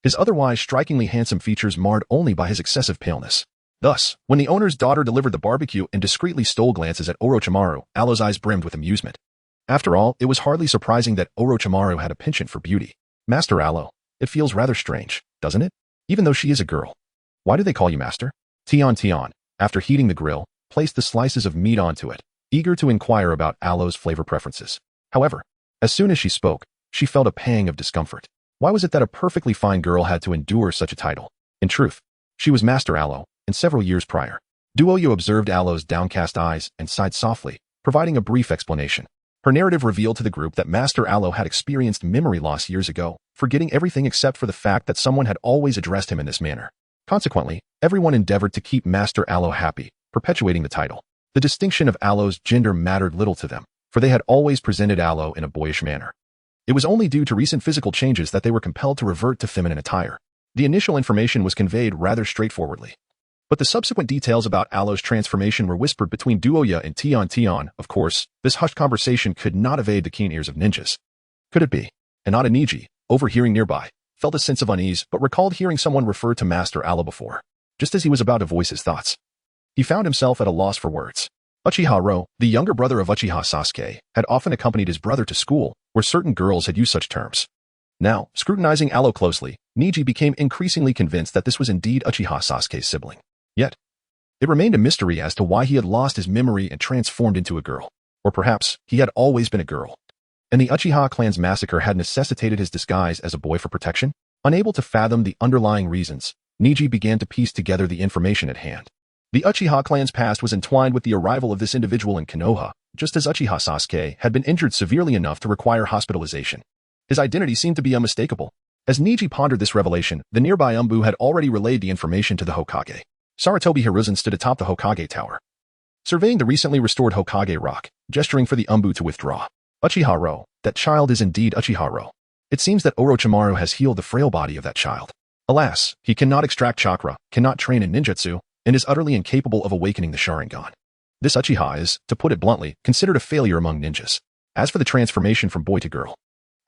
his otherwise strikingly handsome features marred only by his excessive paleness. Thus, when the owner's daughter delivered the barbecue and discreetly stole glances at Orochimaru, Aloe's eyes brimmed with amusement. After all, it was hardly surprising that Orochimaru had a penchant for beauty. Master Aloe, it feels rather strange, doesn't it? Even though she is a girl. Why do they call you master? Tian, after heating the grill, placed the slices of meat onto it, eager to inquire about Aloe's flavor preferences. However, as soon as she spoke, she felt a pang of discomfort. Why was it that a perfectly fine girl had to endure such a title? In truth, she was Master Aloe, and several years prior. Duoyo observed Aloe's downcast eyes and sighed softly, providing a brief explanation. Her narrative revealed to the group that Master Aloe had experienced memory loss years ago, forgetting everything except for the fact that someone had always addressed him in this manner. Consequently, everyone endeavored to keep Master Aloe happy, perpetuating the title. The distinction of Aloe's gender mattered little to them, for they had always presented Aloe in a boyish manner. It was only due to recent physical changes that they were compelled to revert to feminine attire. The initial information was conveyed rather straightforwardly, but the subsequent details about Aloe's transformation were whispered between Duoya and Tian. Of course, this hushed conversation could not evade the keen ears of ninjas. Could it be? Hinata Niji, overhearing nearby, felt a sense of unease but recalled hearing someone refer to Master Aloe before. Just as he was about to voice his thoughts, he found himself at a loss for words. Uchiha, the younger brother of Uchiha Sasuke, had often accompanied his brother to school, where certain girls had used such terms. Now, scrutinizing Aloe closely, Niji became increasingly convinced that this was indeed Uchiha Sasuke's sibling. Yet, it remained a mystery as to why he had lost his memory and transformed into a girl. Or perhaps, he had always been a girl. And the Uchiha clan's massacre had necessitated his disguise as a boy for protection? Unable to fathom the underlying reasons, Niji began to piece together the information at hand. The Uchiha clan's past was entwined with the arrival of this individual in Konoha, just as Uchiha Sasuke had been injured severely enough to require hospitalization. His identity seemed to be unmistakable. As Niji pondered this revelation, the nearby Umbu had already relayed the information to the Hokage. Sarutobi Hiruzen stood atop the Hokage tower, surveying the recently restored Hokage rock, gesturing for the Umbu to withdraw. Uchiha-ro, that child is indeed Uchiha-ro. It seems that Orochimaru has healed the frail body of that child. Alas, he cannot extract chakra, cannot train in ninjutsu, and is utterly incapable of awakening the Sharingan. This Uchiha is, to put it bluntly, considered a failure among ninjas. As for the transformation from boy to girl,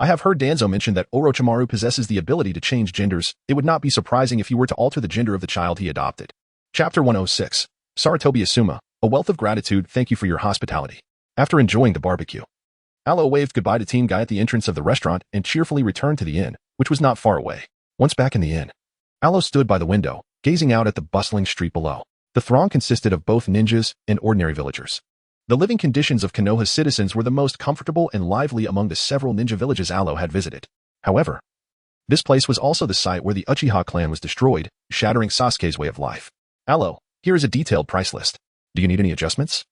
I have heard Danzo mention that Orochimaru possesses the ability to change genders. It would not be surprising if he were to alter the gender of the child he adopted. Chapter 106. Sarutobi Asuma, a wealth of gratitude. Thank you for your hospitality. After enjoying the barbecue, Aloe waved goodbye to Team Guy at the entrance of the restaurant and cheerfully returned to the inn, which was not far away. Once back in the inn, Aloe stood by the window, gazing out at the bustling street below. The throng consisted of both ninjas and ordinary villagers. The living conditions of Konoha's citizens were the most comfortable and lively among the several ninja villages Aloe had visited. However, this place was also the site where the Uchiha clan was destroyed, shattering Sasuke's way of life. Aloe, here is a detailed price list. Do you need any adjustments?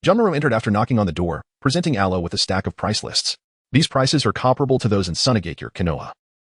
Junmaru entered after knocking on the door, presenting Aloe with a stack of price lists. These prices are comparable to those in Sunagakure, Konoha.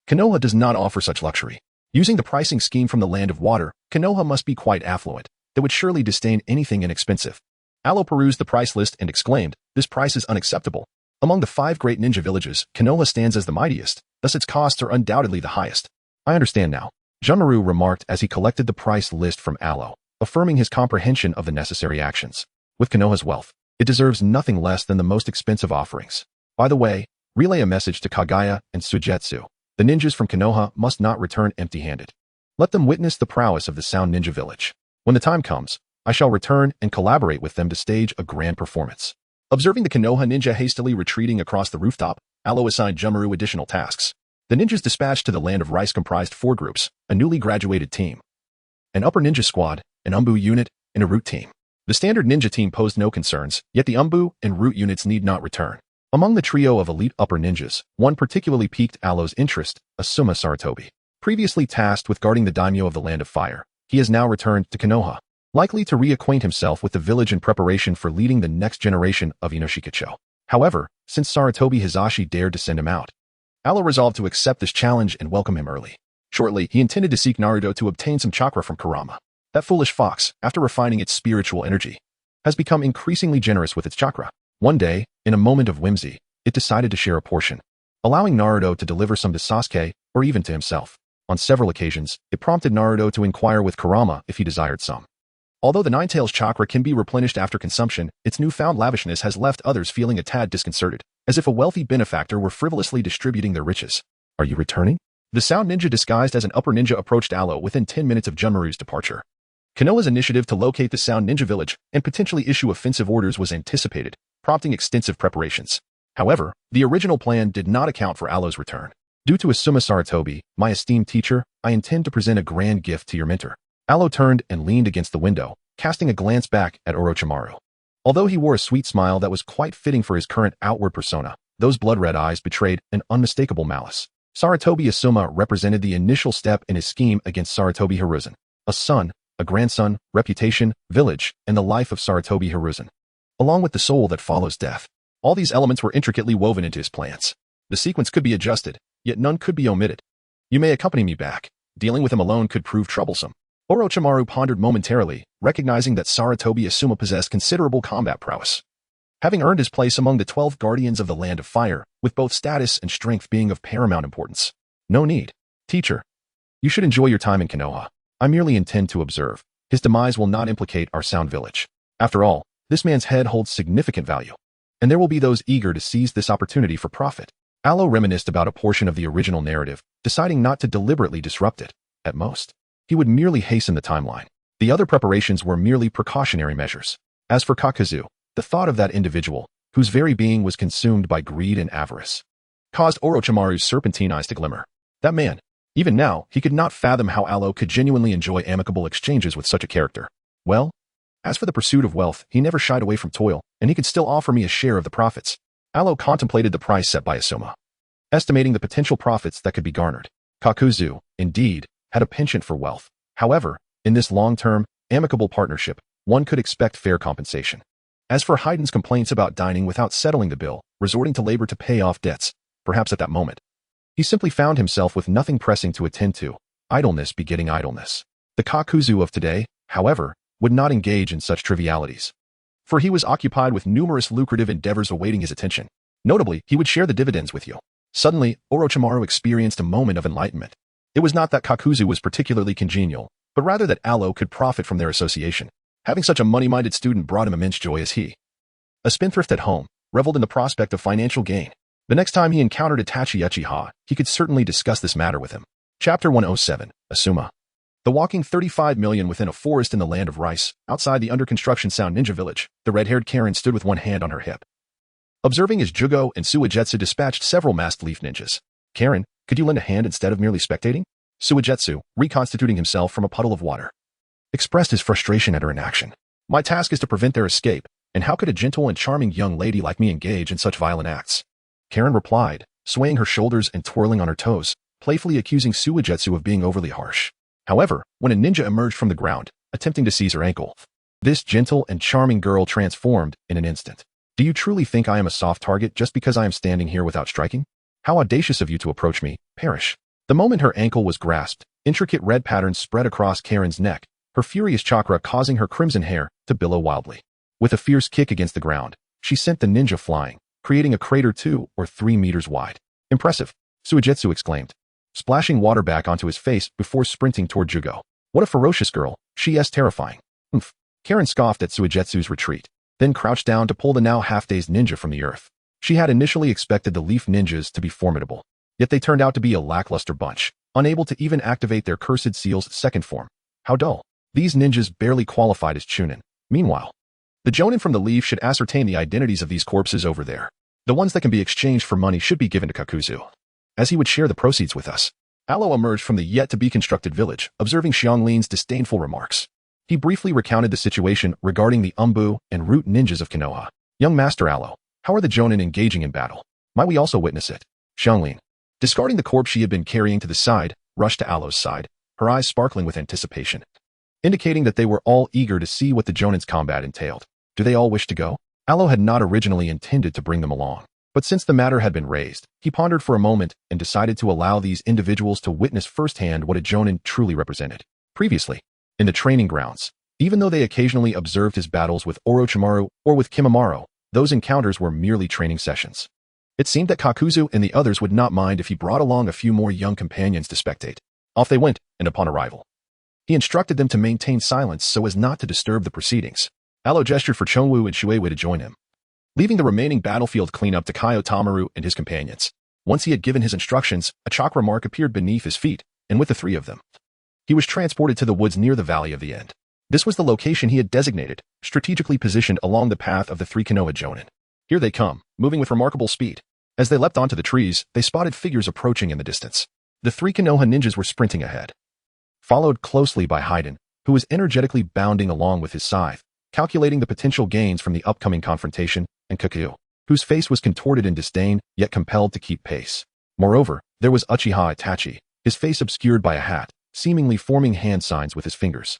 Konoha does not offer such luxury. Using the pricing scheme from the Land of Water, Konoha must be quite affluent. They would surely disdain anything inexpensive. Aloe perused the price list and exclaimed, this price is unacceptable. Among the 5 great ninja villages, Konoha stands as the mightiest, thus its costs are undoubtedly the highest. I understand now, Junmaru remarked as he collected the price list from Aloe, affirming his comprehension of the necessary actions. With Konoha's wealth, it deserves nothing less than the most expensive offerings. By the way, relay a message to Kagaya and Suigetsu. The ninjas from Konoha must not return empty-handed. Let them witness the prowess of the Sound Ninja Village. When the time comes, I shall return and collaborate with them to stage a grand performance. Observing the Konoha ninja hastily retreating across the rooftop, Aloe assigned Junmaru additional tasks. The ninjas dispatched to the Land of Rice comprised 4 groups, a newly graduated team, an upper ninja squad, an Umbu unit, and a root team. The standard ninja team posed no concerns, yet the Umbu and root units need not return. Among the trio of elite upper ninjas, one particularly piqued Aloe's interest, Asuma Sarutobi. Previously tasked with guarding the daimyo of the Land of Fire, he has now returned to Konoha, likely to reacquaint himself with the village in preparation for leading the next generation of Inoshikacho. However, since Sarutobi Hizashi dared to send him out, Aloe resolved to accept this challenge and welcome him early. Shortly, he intended to seek Naruto to obtain some chakra from Kurama. That foolish fox, after refining its spiritual energy, has become increasingly generous with its chakra. One day, in a moment of whimsy, it decided to share a portion, allowing Naruto to deliver some to Sasuke or even to himself. On several occasions, it prompted Naruto to inquire with Kurama if he desired some. Although the Ninetales chakra can be replenished after consumption, its newfound lavishness has left others feeling a tad disconcerted, as if a wealthy benefactor were frivolously distributing their riches. Are you returning? The Sound Ninja disguised as an upper ninja approached Aloe within 10 minutes of Junmaru's departure. Konoha's initiative to locate the Sound Ninja village and potentially issue offensive orders was anticipated, prompting extensive preparations. However, the original plan did not account for Aloe's return. Due to Asuma Sarutobi, my esteemed teacher, I intend to present a grand gift to your mentor. Aloe turned and leaned against the window, casting a glance back at Orochimaru. Although he wore a sweet smile that was quite fitting for his current outward persona, those blood-red eyes betrayed an unmistakable malice. Sarutobi Asuma represented the initial step in his scheme against Sarutobi Hiruzen. A son, a grandson, reputation, village, and the life of Sarutobi Hiruzen, along with the soul that follows death. All these elements were intricately woven into his plans. The sequence could be adjusted, yet none could be omitted. You may accompany me back. Dealing with him alone could prove troublesome. Orochimaru pondered momentarily, recognizing that Sarutobi Asuma possessed considerable combat prowess, having earned his place among the 12 guardians of the Land of Fire, with both status and strength being of paramount importance. No need. Teacher, you should enjoy your time in Konoha. I merely intend to observe. His demise will not implicate our Sound Village. After all, this man's head holds significant value, and there will be those eager to seize this opportunity for profit. Aloe reminisced about a portion of the original narrative, deciding not to deliberately disrupt it. At most, he would merely hasten the timeline. The other preparations were merely precautionary measures. As for Kakuzu, the thought of that individual, whose very being was consumed by greed and avarice, caused Orochimaru's serpentine eyes to glimmer. That man. Even now, he could not fathom how Alo could genuinely enjoy amicable exchanges with such a character. Well, as for the pursuit of wealth, he never shied away from toil, and he could still offer me a share of the profits. Alo contemplated the price set by Asuma, estimating the potential profits that could be garnered. Kakuzu, indeed, had a penchant for wealth. However, in this long-term, amicable partnership, one could expect fair compensation. As for Hayden's complaints about dining without settling the bill, resorting to labor to pay off debts, perhaps at that moment, he simply found himself with nothing pressing to attend to, idleness begetting idleness. The Kakuzu of today, however, would not engage in such trivialities, for he was occupied with numerous lucrative endeavors awaiting his attention. Notably, he would share the dividends with you. Suddenly, Orochimaru experienced a moment of enlightenment. It was not that Kakuzu was particularly congenial, but rather that Alo could profit from their association. Having such a money-minded student brought him immense joy as he, a spendthrift at home, reveled in the prospect of financial gain. The next time he encountered Itachi Uchiha, he could certainly discuss this matter with him. Chapter 107, Asuma. The walking 35 million within a forest in the land of rice, outside the under-construction Sound Ninja village, the red-haired Karen stood with one hand on her hip, observing as Jugo and Suigetsu dispatched several masked leaf ninjas. Karen, could you lend a hand instead of merely spectating? Suigetsu, reconstituting himself from a puddle of water, expressed his frustration at her inaction. My task is to prevent their escape, and how could a gentle and charming young lady like me engage in such violent acts? Karen replied, swaying her shoulders and twirling on her toes, playfully accusing Suigetsu of being overly harsh. However, when a ninja emerged from the ground, attempting to seize her ankle, this gentle and charming girl transformed in an instant. Do you truly think I am a soft target just because I am standing here without striking? How audacious of you to approach me, perish. The moment her ankle was grasped, intricate red patterns spread across Karen's neck, her furious chakra causing her crimson hair to billow wildly. With a fierce kick against the ground, she sent the ninja flying, creating a crater 2 or 3 meters wide. Impressive, Suigetsu exclaimed, splashing water back onto his face before sprinting toward Jugo. What a ferocious girl, she is terrifying. Oomph. Karen scoffed at Suigetsu's retreat, then crouched down to pull the now half-dazed ninja from the earth. She had initially expected the leaf ninjas to be formidable, yet they turned out to be a lackluster bunch, unable to even activate their cursed seal's second form. How dull. These ninjas barely qualified as chunin. Meanwhile, the jonin from the leaf should ascertain the identities of these corpses over there. The ones that can be exchanged for money should be given to Kakuzu, as he would share the proceeds with us. Alo emerged from the yet-to-be-constructed village, observing Xianglin's disdainful remarks. He briefly recounted the situation regarding the Umbu and Root ninjas of Konoha. Young Master Alo, how are the jonin engaging in battle? Might we also witness it? Xianglin, discarding the corpse she had been carrying to the side, rushed to Alo's side, her eyes sparkling with anticipation, indicating that they were all eager to see what the jonin's combat entailed. Do they all wish to go? Alo had not originally intended to bring them along, but since the matter had been raised, he pondered for a moment and decided to allow these individuals to witness firsthand what a jonin truly represented. Previously, in the training grounds, even though they occasionally observed his battles with Orochimaru or with Kimimaro, those encounters were merely training sessions. It seemed that Kakuzu and the others would not mind if he brought along a few more young companions to spectate. Off they went, and upon arrival, he instructed them to maintain silence so as not to disturb the proceedings. Alo gestured for Chonwoo and Shueisha to join him, leaving the remaining battlefield cleanup to Kaio Tamaru and his companions. Once he had given his instructions, a chakra mark appeared beneath his feet, and with the three of them, he was transported to the woods near the Valley of the End. This was the location he had designated, strategically positioned along the path of the 3 Konoha jonin. Here they come, moving with remarkable speed. As they leapt onto the trees, they spotted figures approaching in the distance. The 3 Konoha ninjas were sprinting ahead, followed closely by Hayden, who was energetically bounding along with his scythe, calculating the potential gains from the upcoming confrontation, and Kakuzu, whose face was contorted in disdain, yet compelled to keep pace. Moreover, there was Uchiha Itachi, his face obscured by a hat, seemingly forming hand signs with his fingers.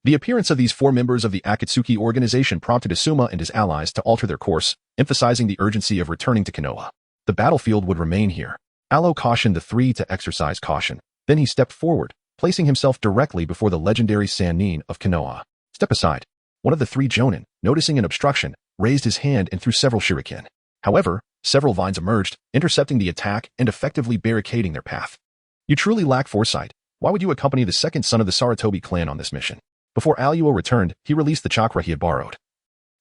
The appearance of these 4 members of the Akatsuki organization prompted Asuma and his allies to alter their course, emphasizing the urgency of returning to Konoha. The battlefield would remain here. Alo cautioned the 3 to exercise caution. Then he stepped forward, placing himself directly before the legendary Sannin of Konoha. Step aside. One of the 3 jonin, noticing an obstruction, raised his hand and threw several shuriken. However, several vines emerged, intercepting the attack and effectively barricading their path. You truly lack foresight. Why would you accompany the second son of the Sarutobi clan on this mission? Before Aluo returned, he released the chakra he had borrowed,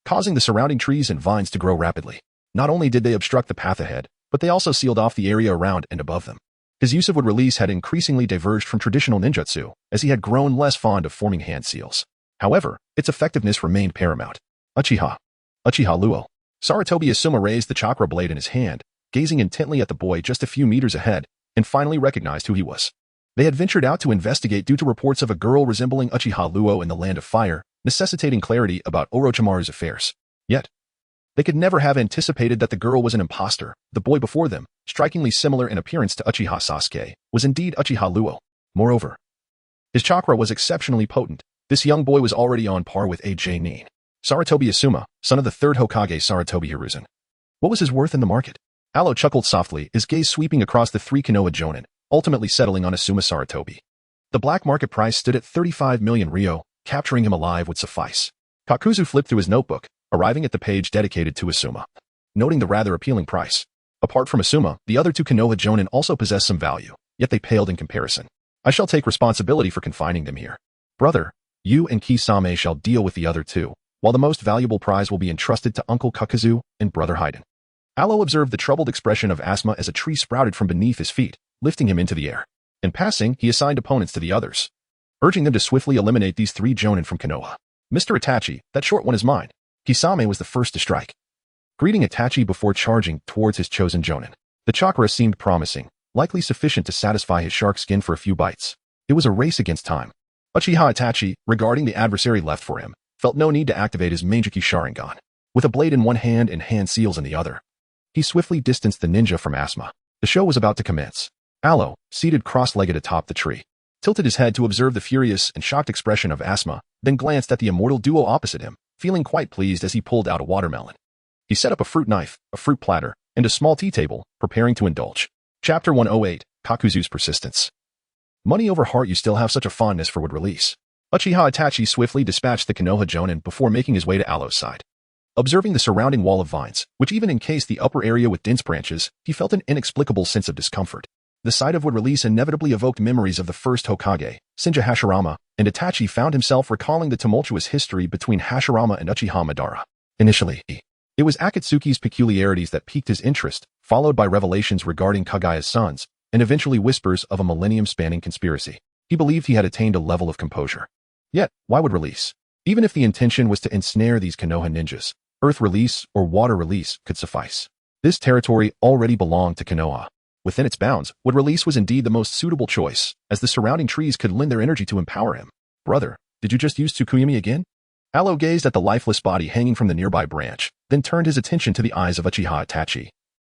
causing the surrounding trees and vines to grow rapidly. Not only did they obstruct the path ahead, but they also sealed off the area around and above them. His use of wood release had increasingly diverged from traditional ninjutsu, as he had grown less fond of forming hand seals. However, its effectiveness remained paramount. Uchiha Luo. Sarutobi Asuma raised the chakra blade in his hand, gazing intently at the boy just a few meters ahead, and finally recognized who he was. They had ventured out to investigate due to reports of a girl resembling Uchiha Luo in the Land of Fire, necessitating clarity about Orochimaru's affairs. Yet, they could never have anticipated that the girl was an imposter. The boy before them, strikingly similar in appearance to Uchiha Sasuke, was indeed Uchiha Luo. Moreover, his chakra was exceptionally potent. This young boy was already on par with AJ Nin. Sarutobi Asuma, son of the third Hokage Sarutobi Hiruzen. What was his worth in the market? Alo chuckled softly, his gaze sweeping across the three Konoha Jonin, ultimately settling on Asuma Sarutobi. The black market price stood at 35 million ryo, capturing him alive would suffice. Kakuzu flipped through his notebook, arriving at the page dedicated to Asuma. Noting the rather appealing price. Apart from Asuma, the other two Konoha Jonin also possessed some value, yet they paled in comparison. I shall take responsibility for confining them here. Brother, you and Kisame shall deal with the other two, while the most valuable prize will be entrusted to Uncle Kakuzu and Brother Haiden. Alo observed the troubled expression of Asuma as a tree sprouted from beneath his feet, lifting him into the air. In passing, he assigned opponents to the others, urging them to swiftly eliminate these three Jonin from Konoha. Mr. Itachi, that short one is mine. Kisame was the first to strike, greeting Itachi before charging towards his chosen Jonin. The chakra seemed promising, likely sufficient to satisfy his shark skin for a few bites. It was a race against time. Uchiha Itachi, regarding the adversary left for him, felt no need to activate his Mangeki Sharingan. With a blade in one hand and hand seals in the other, he swiftly distanced the ninja from Asuma. The show was about to commence. Alo, seated cross-legged atop the tree, tilted his head to observe the furious and shocked expression of Asuma, then glanced at the immortal duo opposite him, feeling quite pleased as he pulled out a watermelon. He set up a fruit knife, a fruit platter, and a small tea table, preparing to indulge. Chapter 108, Kakuzu's Persistence. Money over heart, you still have such a fondness for would release. Uchiha Itachi swiftly dispatched the Konoha Jonin before making his way to Alo's side. Observing the surrounding wall of vines, which even encased the upper area with dense branches, he felt an inexplicable sense of discomfort. The sight of wood release inevitably evoked memories of the first Hokage, Senju Hashirama, and Itachi found himself recalling the tumultuous history between Hashirama and Uchiha Madara. Initially, it was Akatsuki's peculiarities that piqued his interest, followed by revelations regarding Kagaya's sons, and eventually whispers of a millennium-spanning conspiracy. He believed he had attained a level of composure. Yet, why would release? Even if the intention was to ensnare these Konoha ninjas, earth release or water release could suffice. This territory already belonged to Konoha. Within its bounds, wood release was indeed the most suitable choice, as the surrounding trees could lend their energy to empower him. Brother, did you just use Tsukuyami again? Alo gazed at the lifeless body hanging from the nearby branch, then turned his attention to the eyes of Uchiha Itachi,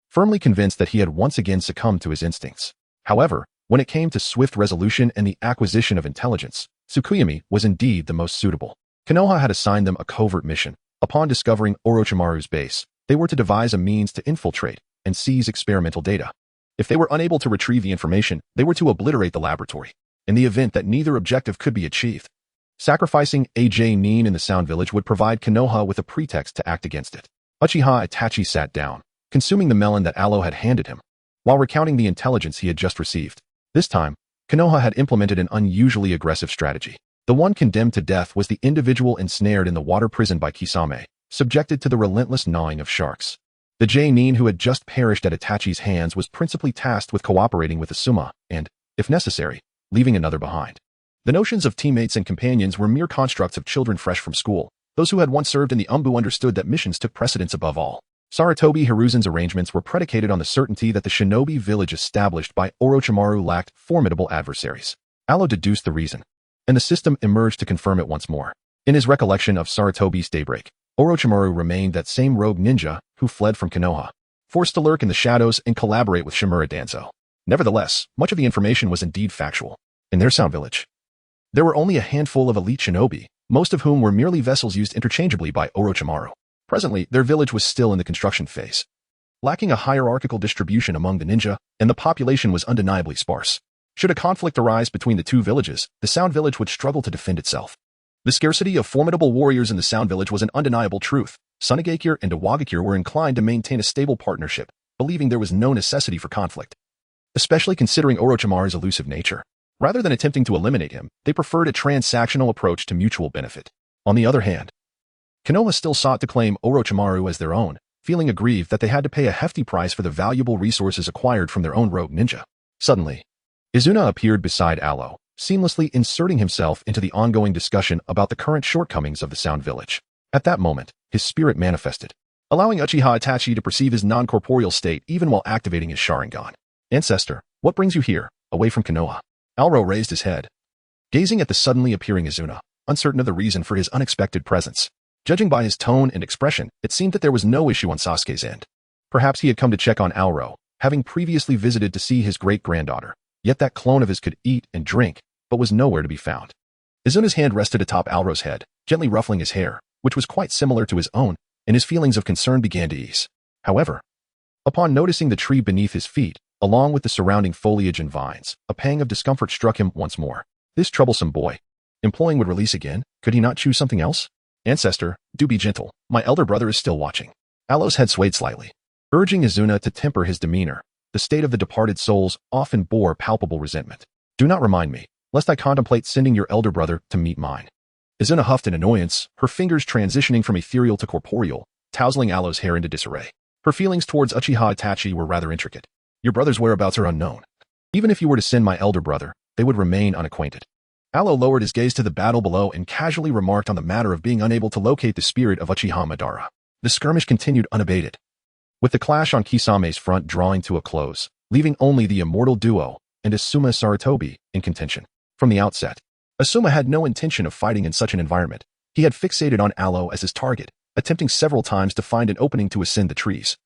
firmly convinced that he had once again succumbed to his instincts. However, when it came to swift resolution and the acquisition of intelligence, Tsukuyami was indeed the most suitable. Konoha had assigned them a covert mission. Upon discovering Orochimaru's base, they were to devise a means to infiltrate and seize experimental data. If they were unable to retrieve the information, they were to obliterate the laboratory. In the event that neither objective could be achieved, sacrificing AJ Nin in the Sound Village would provide Konoha with a pretext to act against it. Uchiha Itachi sat down, consuming the melon that Alo had handed him, while recounting the intelligence he had just received. This time, Konoha had implemented an unusually aggressive strategy. The one condemned to death was the individual ensnared in the water prison by Kisame, subjected to the relentless gnawing of sharks. The J-Nin who had just perished at Itachi's hands was principally tasked with cooperating with Asuma and, if necessary, leaving another behind. The notions of teammates and companions were mere constructs of children fresh from school. Those who had once served in the Umbu understood that missions took precedence above all. Sarutobi Hiruzen's arrangements were predicated on the certainty that the shinobi village established by Orochimaru lacked formidable adversaries. Alo deduced the reason, and the system emerged to confirm it once more. In his recollection of Sarutobi's daybreak, Orochimaru remained that same rogue ninja who fled from Konoha, forced to lurk in the shadows and collaborate with Shimura Danzo. Nevertheless, much of the information was indeed factual. In their Sound Village, there were only a handful of elite shinobi, most of whom were merely vessels used interchangeably by Orochimaru. Presently, their village was still in the construction phase, lacking a hierarchical distribution among the ninja, and the population was undeniably sparse. Should a conflict arise between the two villages, the Sound Village would struggle to defend itself. The scarcity of formidable warriors in the Sound Village was an undeniable truth. Sunagakure and Iwagakure were inclined to maintain a stable partnership, believing there was no necessity for conflict, especially considering Orochimaru's elusive nature. Rather than attempting to eliminate him, they preferred a transactional approach to mutual benefit. On the other hand, Konoha still sought to claim Orochimaru as their own, feeling aggrieved that they had to pay a hefty price for the valuable resources acquired from their own rogue ninja. Suddenly, Izuna appeared beside Alo, seamlessly inserting himself into the ongoing discussion about the current shortcomings of the Sound Village. At that moment, his spirit manifested. allowing Uchiha Itachi to perceive his non-corporeal state even while activating his Sharingan. Ancestor, what brings you here, away from Konoha? Alro raised his head, gazing at the suddenly appearing Izuna, uncertain of the reason for his unexpected presence. Judging by his tone and expression, it seemed that there was no issue on Sasuke's end. Perhaps he had come to check on Alro, having previously visited to see his great-granddaughter. Yet that clone of his could eat and drink, but was nowhere to be found. Izuna's hand rested atop Alro's head, gently ruffling his hair, which was quite similar to his own, and his feelings of concern began to ease. However, upon noticing the tree beneath his feet, along with the surrounding foliage and vines, a pang of discomfort struck him once more. This troublesome boy. Imploring would release again, could he not choose something else? Ancestor, do be gentle, my elder brother is still watching. Allo's head swayed slightly, urging Izuna to temper his demeanor. The state of the departed souls often bore palpable resentment. Do not remind me, lest I contemplate sending your elder brother to meet mine. Izuna huffed in annoyance, her fingers transitioning from ethereal to corporeal, tousling Allo's hair into disarray. Her feelings towards Uchiha Itachi were rather intricate. Your brother's whereabouts are unknown. Even if you were to send my elder brother, they would remain unacquainted. Allo lowered his gaze to the battle below and casually remarked on the matter of being unable to locate the spirit of Uchiha Madara. The skirmish continued unabated, with the clash on Kisame's front drawing to a close, leaving only the immortal duo and Asuma Sarutobi in contention. From the outset, Asuma had no intention of fighting in such an environment. He had fixated on Allo as his target, attempting several times to find an opening to ascend the trees.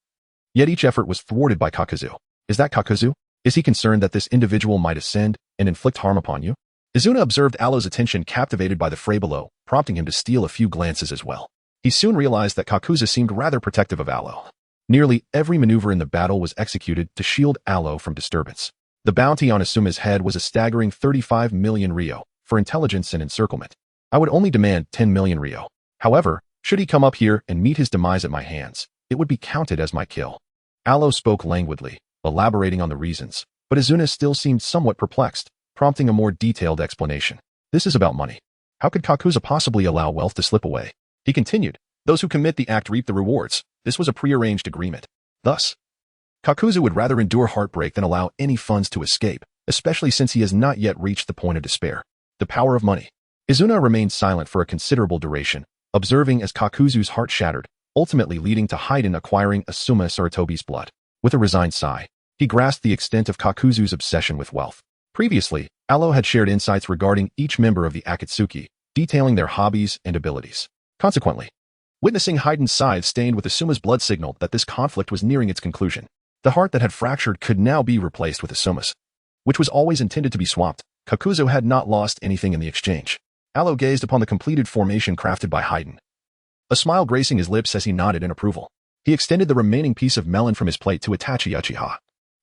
Yet each effort was thwarted by Kakuzu. Is that Kakuzu? Is he concerned that this individual might ascend and inflict harm upon you? Izuna observed Allo's attention, captivated by the fray below, prompting him to steal a few glances as well. He soon realized that Kakuzu seemed rather protective of Allo. Nearly every maneuver in the battle was executed to shield Allo from disturbance. The bounty on Asuma's head was a staggering 35 million ryo for intelligence and encirclement. I would only demand 10 million ryo. However, should he come up here and meet his demise at my hands, it would be counted as my kill. Allo spoke languidly, elaborating on the reasons, but Izuna still seemed somewhat perplexed, prompting a more detailed explanation. This is about money. How could Kakuzu possibly allow wealth to slip away? He continued, those who commit the act reap the rewards. This was a prearranged agreement. Thus, Kakuzu would rather endure heartbreak than allow any funds to escape, especially since he has not yet reached the point of despair. The power of money. Izuna remained silent for a considerable duration, observing as Kakuzu's heart shattered, ultimately leading to Haiden acquiring Asuma Sarutobi's blood. With a resigned sigh, he grasped the extent of Kakuzu's obsession with wealth. Previously, Allo had shared insights regarding each member of the Akatsuki, detailing their hobbies and abilities. Consequently, witnessing Haiden's scythe stained with Asuma's blood signaled that this conflict was nearing its conclusion. The heart that had fractured could now be replaced with Asuma's, which was always intended to be swapped. Kakuzu had not lost anything in the exchange. Allo gazed upon the completed formation crafted by Haiden, a smile gracing his lips as he nodded in approval. He extended the remaining piece of melon from his plate to Itachi Uchiha,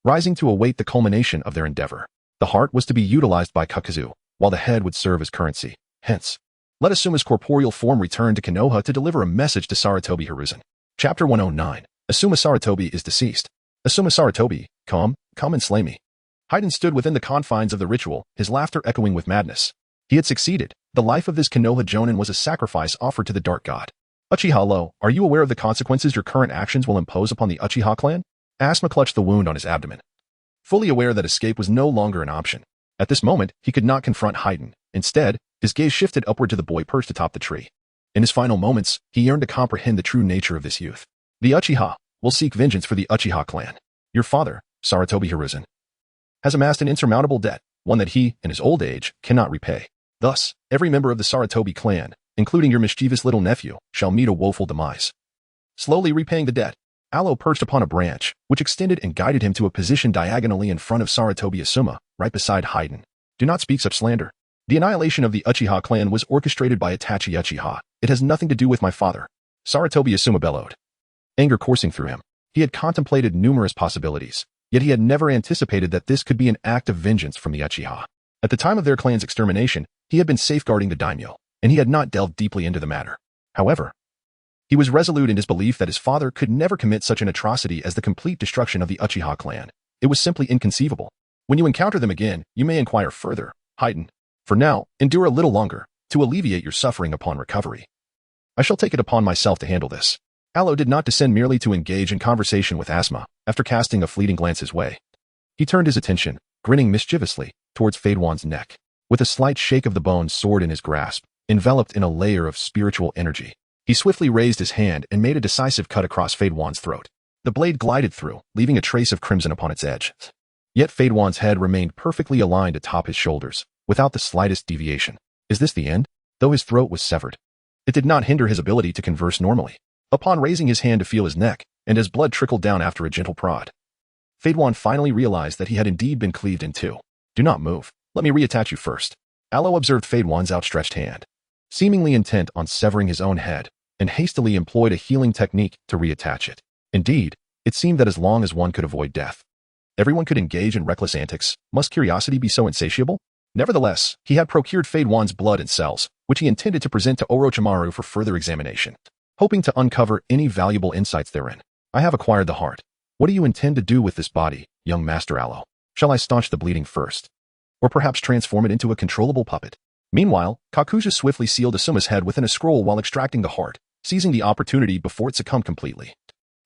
rising to await the culmination of their endeavor. The heart was to be utilized by Kakuzu, while the head would serve as currency. Hence, let Asuma's corporeal form return to Konoha to deliver a message to Sarutobi Hiruzen. Chapter 109. Asuma Sarutobi is deceased. Asuma Sarutobi, come and slay me. Haiden stood within the confines of the ritual, his laughter echoing with madness. He had succeeded. The life of this Konoha Jonin was a sacrifice offered to the Dark God. Uchiha Lo, are you aware of the consequences your current actions will impose upon the Uchiha clan? Asuma clutched the wound on his abdomen, fully aware that escape was no longer an option. At this moment, he could not confront Haiden. Instead, his gaze shifted upward to the boy perched atop the tree. In his final moments, he yearned to comprehend the true nature of this youth. The Uchiha will seek vengeance for the Uchiha clan. Your father, Sarutobi Hiruzen, has amassed an insurmountable debt, one that he, in his old age, cannot repay. Thus, every member of the Sarutobi clan, including your mischievous little nephew, shall meet a woeful demise. Slowly repaying the debt, Allo perched upon a branch, which extended and guided him to a position diagonally in front of Sarutobi Asuma, right beside Haiden. Do not speak such slander. The annihilation of the Uchiha clan was orchestrated by Itachi Uchiha. It has nothing to do with my father. Sarutobi Asuma bellowed, anger coursing through him. He had contemplated numerous possibilities, yet he had never anticipated that this could be an act of vengeance from the Uchiha. At the time of their clan's extermination, he had been safeguarding the daimyo, and he had not delved deeply into the matter. However, he was resolute in his belief that his father could never commit such an atrocity as the complete destruction of the Uchiha clan. It was simply inconceivable. When you encounter them again, you may inquire further. Haiden, for now, endure a little longer, to alleviate your suffering upon recovery. I shall take it upon myself to handle this. Allo did not descend merely to engage in conversation with Asuma. After casting a fleeting glance his way, he turned his attention, grinning mischievously, towards Fadewan's neck. With a slight shake of the bones sword in his grasp, enveloped in a layer of spiritual energy, he He swiftly raised his hand and made a decisive cut across Fade Wan's throat. The blade glided through, leaving a trace of crimson upon its edge. Yet Fade Wan's head remained perfectly aligned atop his shoulders, without the slightest deviation. Is this the end? Though his throat was severed, it did not hinder his ability to converse normally. Upon raising his hand to feel his neck, and as blood trickled down after a gentle prod, Fade Wan finally realized that he had indeed been cleaved in two. Do not move. Let me reattach you first. Aloe observed Fade Wan's outstretched hand, seemingly intent on severing his own head, and hastily employed a healing technique to reattach it. Indeed, it seemed that as long as one could avoid death, everyone could engage in reckless antics. Must curiosity be so insatiable? Nevertheless, he had procured Fade Wan's blood and cells, which he intended to present to Orochimaru for further examination, hoping to uncover any valuable insights therein. I have acquired the heart. What do you intend to do with this body, young Master Aloe? Shall I staunch the bleeding first? Or perhaps transform it into a controllable puppet? Meanwhile, Kakuzu swiftly sealed Asuma's head within a scroll while extracting the heart, seizing the opportunity before it succumbed completely,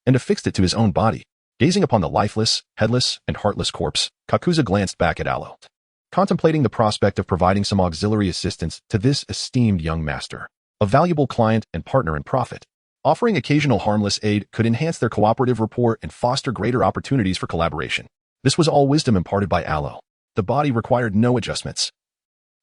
and affixed it to his own body. Gazing upon the lifeless, headless, and heartless corpse, Kakuzu glanced back at Aloe, contemplating the prospect of providing some auxiliary assistance to this esteemed young master, a valuable client and partner in profit. Offering occasional harmless aid could enhance their cooperative rapport and foster greater opportunities for collaboration. This was all wisdom imparted by Aloe. The body required no adjustments.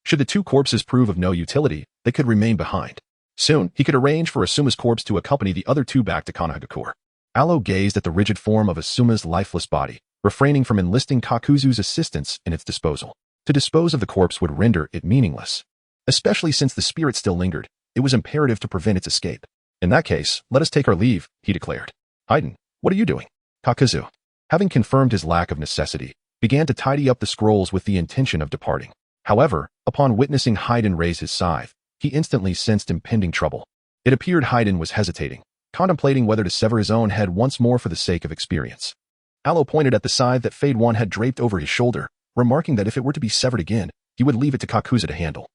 Should the two corpses prove of no utility, they could remain behind. Soon, he could arrange for Asuma's corpse to accompany the other two back to Konohagakure. Aloe gazed at the rigid form of Asuma's lifeless body, refraining from enlisting Kakuzu's assistance in its disposal. To dispose of the corpse would render it meaningless. Especially since the spirit still lingered, it was imperative to prevent its escape. In that case, let us take our leave, he declared. Haiden, what are you doing? Kakuzu, having confirmed his lack of necessity, began to tidy up the scrolls with the intention of departing. However, upon witnessing Haiden raise his scythe, he instantly sensed impending trouble. It appeared Haiden was hesitating, contemplating whether to sever his own head once more for the sake of experience. Aloe pointed at the scythe that Fade Wan had draped over his shoulder, remarking that if it were to be severed again, he would leave it to Kakuzu to handle,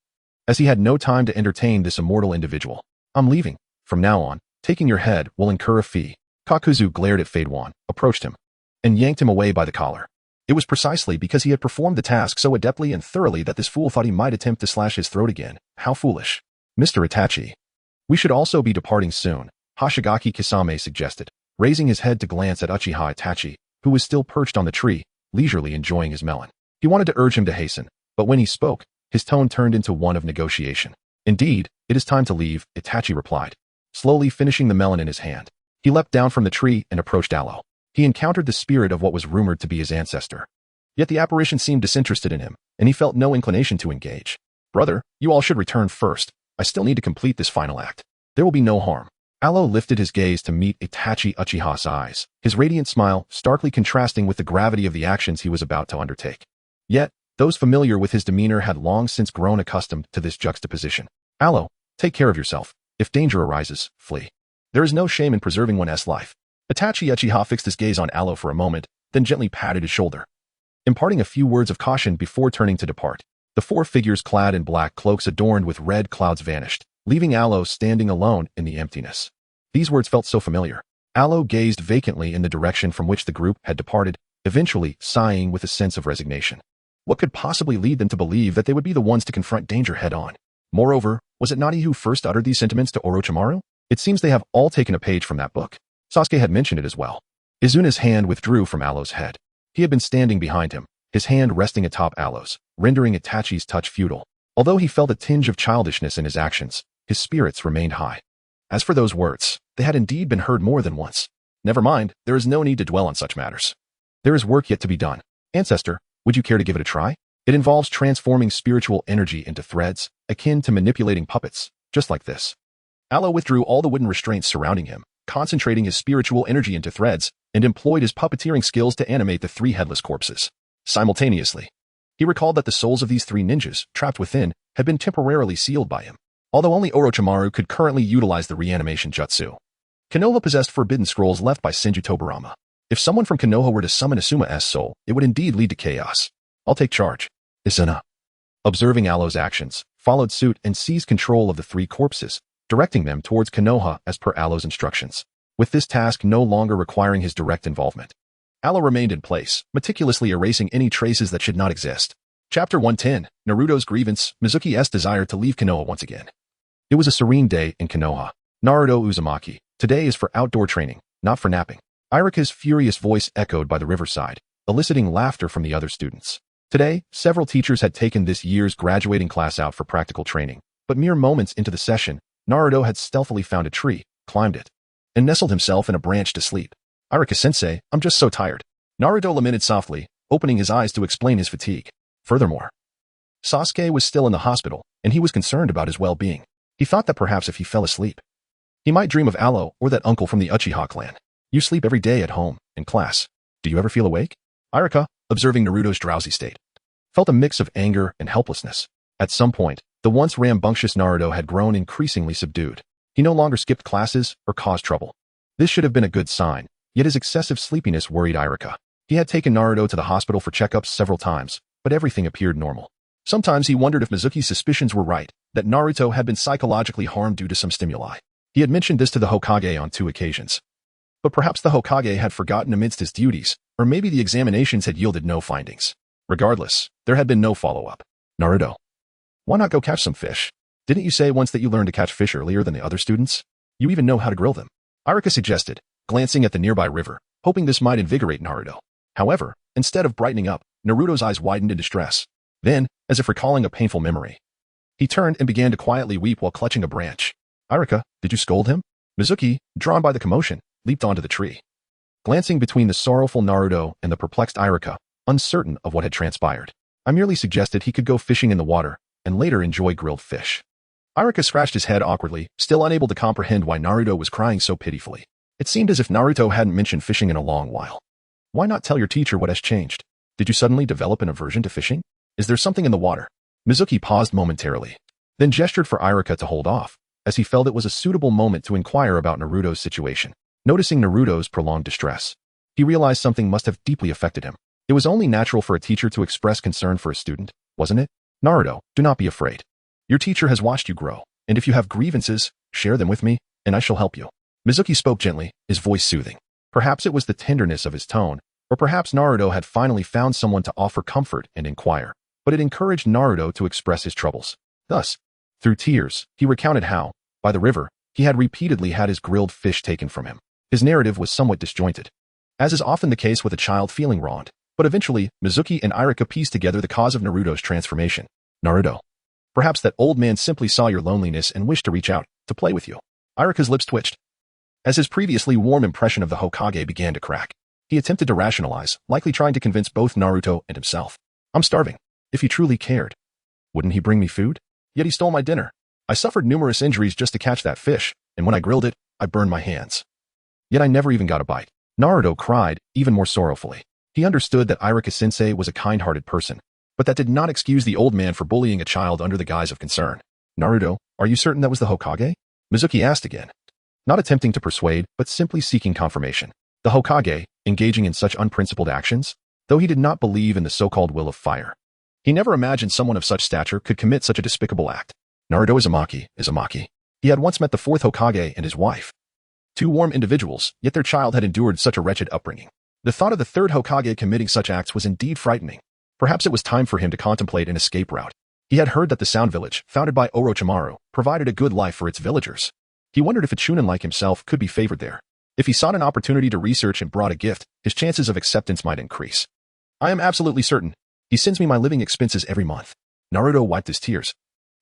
as he had no time to entertain this immortal individual. I'm leaving. From now on, taking your head will incur a fee. Kakuzu glared at Fade Wan, approached him, and yanked him away by the collar. It was precisely because he had performed the task so adeptly and thoroughly that this fool thought he might attempt to slash his throat again. How foolish. Mr. Itachi. We should also be departing soon, Hoshigaki Kisame suggested, raising his head to glance at Uchiha Itachi, who was still perched on the tree, leisurely enjoying his melon. He wanted to urge him to hasten, but when he spoke, his tone turned into one of negotiation. Indeed, it is time to leave, Itachi replied, slowly finishing the melon in his hand. He leapt down from the tree and approached Aloe. He encountered the spirit of what was rumored to be his ancestor. Yet the apparition seemed disinterested in him, and he felt no inclination to engage. Brother, you all should return first. I still need to complete this final act. There will be no harm. Aloe lifted his gaze to meet Itachi Uchiha's eyes, his radiant smile starkly contrasting with the gravity of the actions he was about to undertake. Yet, those familiar with his demeanor had long since grown accustomed to this juxtaposition. Aloe, take care of yourself. If danger arises, flee. There is no shame in preserving one's life. Itachi Uchiha fixed his gaze on Aloe for a moment, then gently patted his shoulder, imparting a few words of caution before turning to depart. The four figures clad in black cloaks adorned with red clouds vanished, leaving Aloe standing alone in the emptiness. These words felt so familiar. Aloe gazed vacantly in the direction from which the group had departed, eventually sighing with a sense of resignation. What could possibly lead them to believe that they would be the ones to confront danger head-on? Moreover, was it not he who first uttered these sentiments to Orochimaru? It seems they have all taken a page from that book. Sasuke had mentioned it as well. Izuna's hand withdrew from Aloe's head. He had been standing behind him, his hand resting atop Aloe's, rendering Itachi's touch futile. Although he felt a tinge of childishness in his actions, his spirits remained high. As for those words, they had indeed been heard more than once. Never mind, there is no need to dwell on such matters. There is work yet to be done. Ancestor, would you care to give it a try? It involves transforming spiritual energy into threads, akin to manipulating puppets, just like this. Aloe withdrew all the wooden restraints surrounding him, concentrating his spiritual energy into threads, and employed his puppeteering skills to animate the three headless corpses. Simultaneously, he recalled that the souls of these three ninjas, trapped within, had been temporarily sealed by him, although only Orochimaru could currently utilize the reanimation jutsu. Konoha possessed forbidden scrolls left by Senju Tobirama. If someone from Konoha were to summon Asuma's soul, it would indeed lead to chaos. I'll take charge. Izuna, observing Aloe's actions, followed suit and seized control of the three corpses, directing them towards Konoha as per Aloe's instructions. With this task no longer requiring his direct involvement, Aloe remained in place, meticulously erasing any traces that should not exist. Chapter 110, Naruto's Grievance, Mizuki's desire to leave Konoha once again. It was a serene day in Konoha. Naruto Uzumaki, today is for outdoor training, not for napping. Irika's furious voice echoed by the riverside, eliciting laughter from the other students. Today, several teachers had taken this year's graduating class out for practical training, but mere moments into the session, Naruto had stealthily found a tree, climbed it, and nestled himself in a branch to sleep. "Irika-sensei, I'm just so tired," Naruto lamented softly, opening his eyes to explain his fatigue. Furthermore, Sasuke was still in the hospital, and he was concerned about his well-being. He thought that perhaps if he fell asleep, he might dream of Alo or that uncle from the Uchiha clan. "You sleep every day at home, in class. Do you ever feel awake?" Irika, observing Naruto's drowsy state, felt a mix of anger and helplessness. At some point, the once rambunctious Naruto had grown increasingly subdued. He no longer skipped classes or caused trouble. This should have been a good sign, yet his excessive sleepiness worried Irika. He had taken Naruto to the hospital for checkups several times, but everything appeared normal. Sometimes he wondered if Mizuki's suspicions were right, that Naruto had been psychologically harmed due to some stimuli. He had mentioned this to the Hokage on 2 occasions. But perhaps the Hokage had forgotten amidst his duties, or maybe the examinations had yielded no findings. Regardless, there had been no follow-up. "Naruto, why not go catch some fish? Didn't you say once that you learned to catch fish earlier than the other students? You even know how to grill them," Irika suggested, glancing at the nearby river, hoping this might invigorate Naruto. However, instead of brightening up, Naruto's eyes widened in distress. Then, as if recalling a painful memory, he turned and began to quietly weep while clutching a branch. "Irika, did you scold him?" Mizuki, drawn by the commotion, leaped onto the tree. Glancing between the sorrowful Naruto and the perplexed Irika, uncertain of what had transpired, "I merely suggested he could go fishing in the water and later enjoy grilled fish." Irika scratched his head awkwardly, still unable to comprehend why Naruto was crying so pitifully. It seemed as if Naruto hadn't mentioned fishing in a long while. "Why not tell your teacher what has changed? Did you suddenly develop an aversion to fishing? Is there something in the water?" Mizuki paused momentarily, then gestured for Irika to hold off, as he felt it was a suitable moment to inquire about Naruto's situation. Noticing Naruto's prolonged distress, he realized something must have deeply affected him. It was only natural for a teacher to express concern for a student, wasn't it? "Naruto, do not be afraid. Your teacher has watched you grow, and if you have grievances, share them with me, and I shall help you." Mizuki spoke gently, his voice soothing. Perhaps it was the tenderness of his tone, or perhaps Naruto had finally found someone to offer comfort and inquire, but it encouraged Naruto to express his troubles. Thus, through tears, he recounted how, by the river, he had repeatedly had his grilled fish taken from him. His narrative was somewhat disjointed, as is often the case with a child feeling wronged, but eventually, Mizuki and Irika pieced together the cause of Naruto's transformation. "Naruto, perhaps that old man simply saw your loneliness and wished to reach out, to play with you." Irika's lips twitched, as his previously warm impression of the Hokage began to crack. He attempted to rationalize, likely trying to convince both Naruto and himself. "I'm starving. If he truly cared, wouldn't he bring me food? Yet he stole my dinner. I suffered numerous injuries just to catch that fish, and when I grilled it, I burned my hands. Yet I never even got a bite." Naruto cried, even more sorrowfully. He understood that Irika-sensei was a kind-hearted person, but that did not excuse the old man for bullying a child under the guise of concern. "Naruto, are you certain that was the Hokage?" Mizuki asked again, not attempting to persuade, but simply seeking confirmation. The Hokage, engaging in such unprincipled actions, though he did not believe in the so-called will of fire. He never imagined someone of such stature could commit such a despicable act. Naruto Uzumaki. He had once met the 4th Hokage and his wife. 2 warm individuals, yet their child had endured such a wretched upbringing. The thought of the 3rd Hokage committing such acts was indeed frightening. Perhaps it was time for him to contemplate an escape route. He had heard that the Sound Village, founded by Orochimaru, provided a good life for its villagers. He wondered if a chunin like himself could be favored there. If he sought an opportunity to research and brought a gift, his chances of acceptance might increase. "I am absolutely certain. He sends me my living expenses every month." Naruto wiped his tears,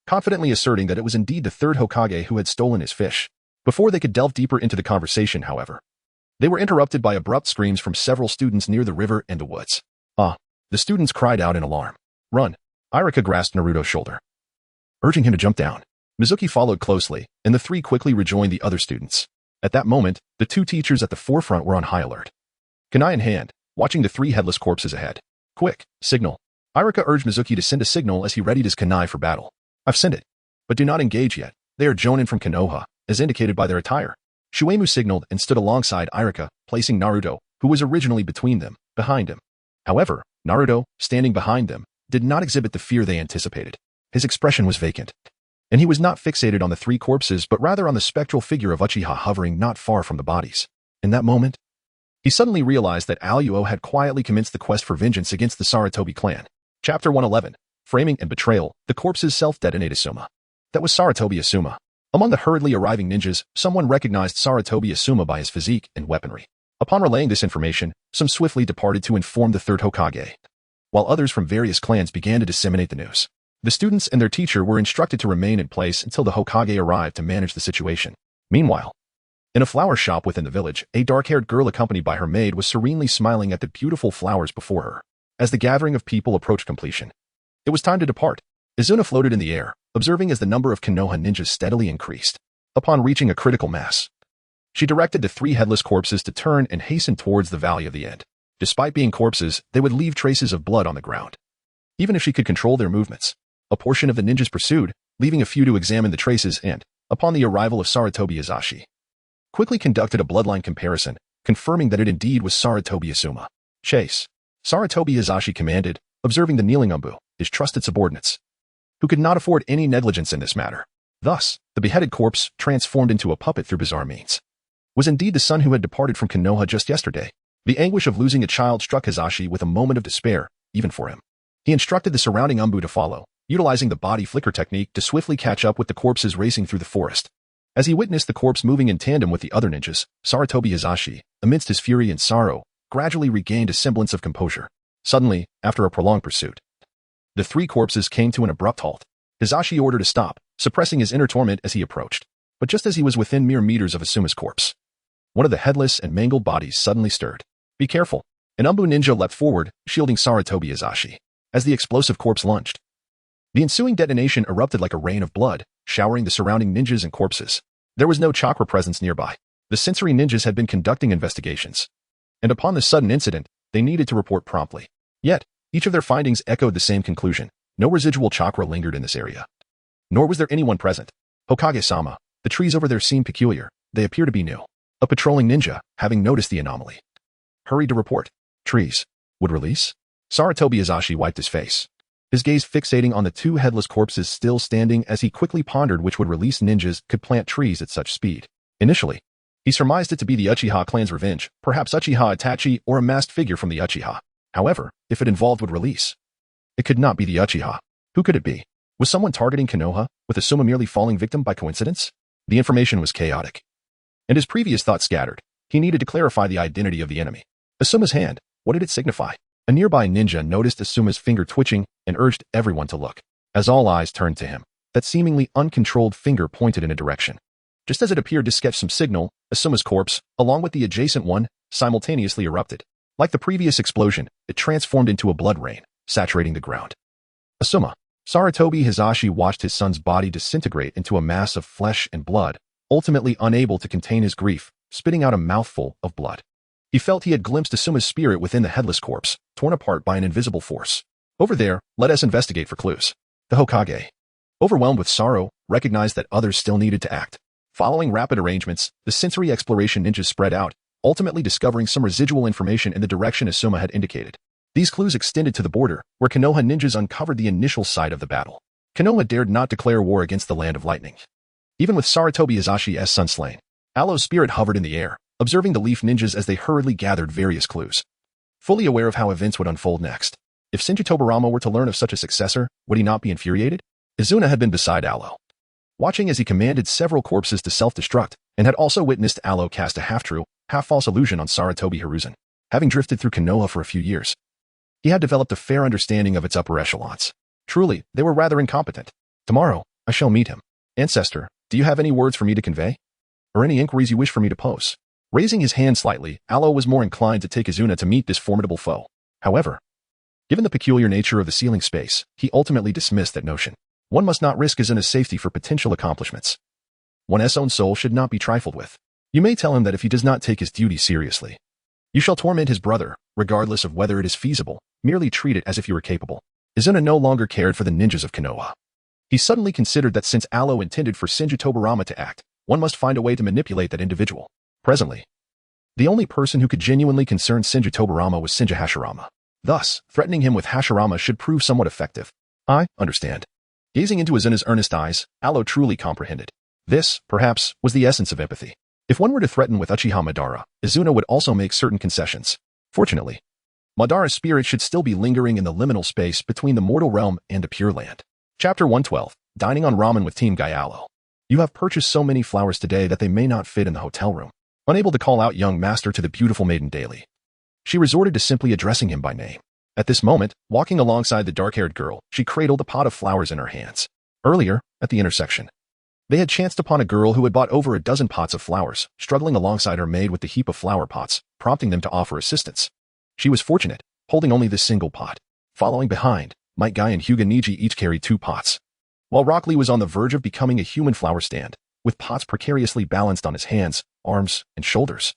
confidently asserting that it was indeed the 3rd Hokage who had stolen his fish. Before they could delve deeper into the conversation, however, they were interrupted by abrupt screams from several students near the river and the woods. "Ah!" The students cried out in alarm. "Run!" Irika grasped Naruto's shoulder, urging him to jump down. Mizuki followed closely, and the 3 quickly rejoined the other students. At that moment, the 2 teachers at the forefront were on high alert, kunai in hand, watching the 3 headless corpses ahead. "Quick, signal!" Irika urged Mizuki to send a signal as he readied his kunai for battle. "I've sent it, but do not engage yet. They are jonin from Konoha, as indicated by their attire." Shuemu signaled and stood alongside Irika, placing Naruto, who was originally between them, behind him. However, Naruto, standing behind them, did not exhibit the fear they anticipated. His expression was vacant, and he was not fixated on the 3 corpses but rather on the spectral figure of Uchiha hovering not far from the bodies. In that moment, he suddenly realized that Aluo had quietly commenced the quest for vengeance against the Sarutobi clan. Chapter 111, Framing and Betrayal, the corpse's self-detonated Asuma. That was Sarutobi Asuma, Among the hurriedly arriving ninjas, someone recognized Sarutobi Asuma by his physique and weaponry. Upon relaying this information, some swiftly departed to inform the third Hokage, while others from various clans began to disseminate the news. The students and their teacher were instructed to remain in place until the Hokage arrived to manage the situation. Meanwhile, in a flower shop within the village, a dark-haired girl accompanied by her maid was serenely smiling at the beautiful flowers before her. As the gathering of people approached completion, it was time to depart. Izuna floated in the air, observing as the number of Konoha ninjas steadily increased. Upon reaching a critical mass, she directed the 3 headless corpses to turn and hasten towards the Valley of the End. Despite being corpses, they would leave traces of blood on the ground. Even if she could control their movements, a portion of the ninjas pursued, leaving a few to examine the traces and, upon the arrival of Sarutobi Azashi, quickly conducted a bloodline comparison, confirming that it indeed was Sarutobi Asuma. Chase. Sarutobi Azashi commanded, observing the kneeling Umbu, his trusted subordinates, who could not afford any negligence in this matter. Thus, the beheaded corpse, transformed into a puppet through bizarre means, was indeed the son who had departed from Konoha just yesterday. The anguish of losing a child struck Azashi with a moment of despair, even for him. He instructed the surrounding Umbu to follow, utilizing the body flicker technique to swiftly catch up with the corpses racing through the forest. As he witnessed the corpse moving in tandem with the other ninjas, Sarutobi Azashi, amidst his fury and sorrow, gradually regained a semblance of composure. Suddenly, after a prolonged pursuit, the 3 corpses came to an abrupt halt. Azashi ordered to stop, suppressing his inner torment as he approached. But just as he was within mere meters of Asuma's corpse, one of the headless and mangled bodies suddenly stirred. Be careful. An Umbu ninja leapt forward, shielding Sarutobi Azashi. As the explosive corpse lunged, the ensuing detonation erupted like a rain of blood, showering the surrounding ninjas and corpses. There was no chakra presence nearby. The sensory ninjas had been conducting investigations, and upon this sudden incident, they needed to report promptly. Yet, each of their findings echoed the same conclusion. No residual chakra lingered in this area. Nor was there anyone present. Hokage-sama, the trees over there seem peculiar. They appear to be new. A patrolling ninja, having noticed the anomaly, hurried to report. Trees would release? Sarutobi Azashi wiped his face, his gaze fixating on the 2 headless corpses still standing as he quickly pondered which would release ninjas could plant trees at such speed. Initially, he surmised it to be the Uchiha clan's revenge, perhaps Uchiha Itachi or a masked figure from the Uchiha. However, if it involved would release, it could not be the Uchiha. Who could it be? Was someone targeting Konoha, with Asuma merely falling victim by coincidence? The information was chaotic, and his previous thoughts scattered. He needed to clarify the identity of the enemy. Asuma's hand, what did it signify? A nearby ninja noticed Asuma's finger twitching and urged everyone to look. As all eyes turned to him, that seemingly uncontrolled finger pointed in a direction. Just as it appeared to sketch some signal, Asuma's corpse, along with the adjacent one, simultaneously erupted. Like the previous explosion, it transformed into a blood rain, saturating the ground. Asuma. Sarutobi Azashi watched his son's body disintegrate into a mass of flesh and blood, ultimately unable to contain his grief, spitting out a mouthful of blood. He felt he had glimpsed Asuma's spirit within the headless corpse, torn apart by an invisible force. Over there, let us investigate for clues. The Hokage, overwhelmed with sorrow, recognized that others still needed to act. Following rapid arrangements, the sensory exploration ninjas spread out, ultimately discovering some residual information in the direction Asuma had indicated. These clues extended to the border, where Konoha ninjas uncovered the initial site of the battle. Konoha dared not declare war against the Land of Lightning. Even with Sarutobi Azashi's son slain, Aloe's spirit hovered in the air, observing the leaf ninjas as they hurriedly gathered various clues. Fully aware of how events would unfold next, if Shinji Tobarama were to learn of such a successor, would he not be infuriated? Izuna had been beside Aloe, watching as he commanded several corpses to self-destruct, and had also witnessed Aloe cast a half-true, half-false illusion on Sarutobi Hiruzen. Having drifted through Konoha for a few years, he had developed a fair understanding of its upper echelons. Truly, they were rather incompetent. Tomorrow, I shall meet him. Ancestor, do you have any words for me to convey? Or any inquiries you wish for me to pose? Raising his hand slightly, Aloe was more inclined to take Izuna to meet this formidable foe. However, given the peculiar nature of the ceiling space, he ultimately dismissed that notion. One must not risk Izuna's safety for potential accomplishments. One's own soul should not be trifled with. You may tell him that if he does not take his duty seriously, you shall torment his brother, regardless of whether it is feasible. Merely treat it as if you were capable. Izuna no longer cared for the ninjas of Konoha. He suddenly considered that since Aloe intended for Shinji Tobarama to act, one must find a way to manipulate that individual. Presently, the only person who could genuinely concern Shinji Tobarama was Shinji Hashirama. Thus, threatening him with Hashirama should prove somewhat effective. I understand. Gazing into Izuna's earnest eyes, Aloe truly comprehended. This, perhaps, was the essence of empathy. If one were to threaten with Uchiha Madara, Izuna would also make certain concessions. Fortunately, Madara's spirit should still be lingering in the liminal space between the mortal realm and the Pure Land. Chapter 112, Dining on Ramen with Team Aloe. You have purchased so many flowers today that they may not fit in the hotel room. Unable to call out young master to the beautiful maiden daily, she resorted to simply addressing him by name. At this moment, walking alongside the dark-haired girl, she cradled a pot of flowers in her hands. Earlier, at the intersection, they had chanced upon a girl who had bought over a dozen pots of flowers, struggling alongside her maid with the heap of flower pots, prompting them to offer assistance. She was fortunate, holding only this single pot. Following behind, Mike Guy and Hyuga Niji each carried 2 pots. While Rock Lee was on the verge of becoming a human flower stand, with pots precariously balanced on his hands, arms, and shoulders,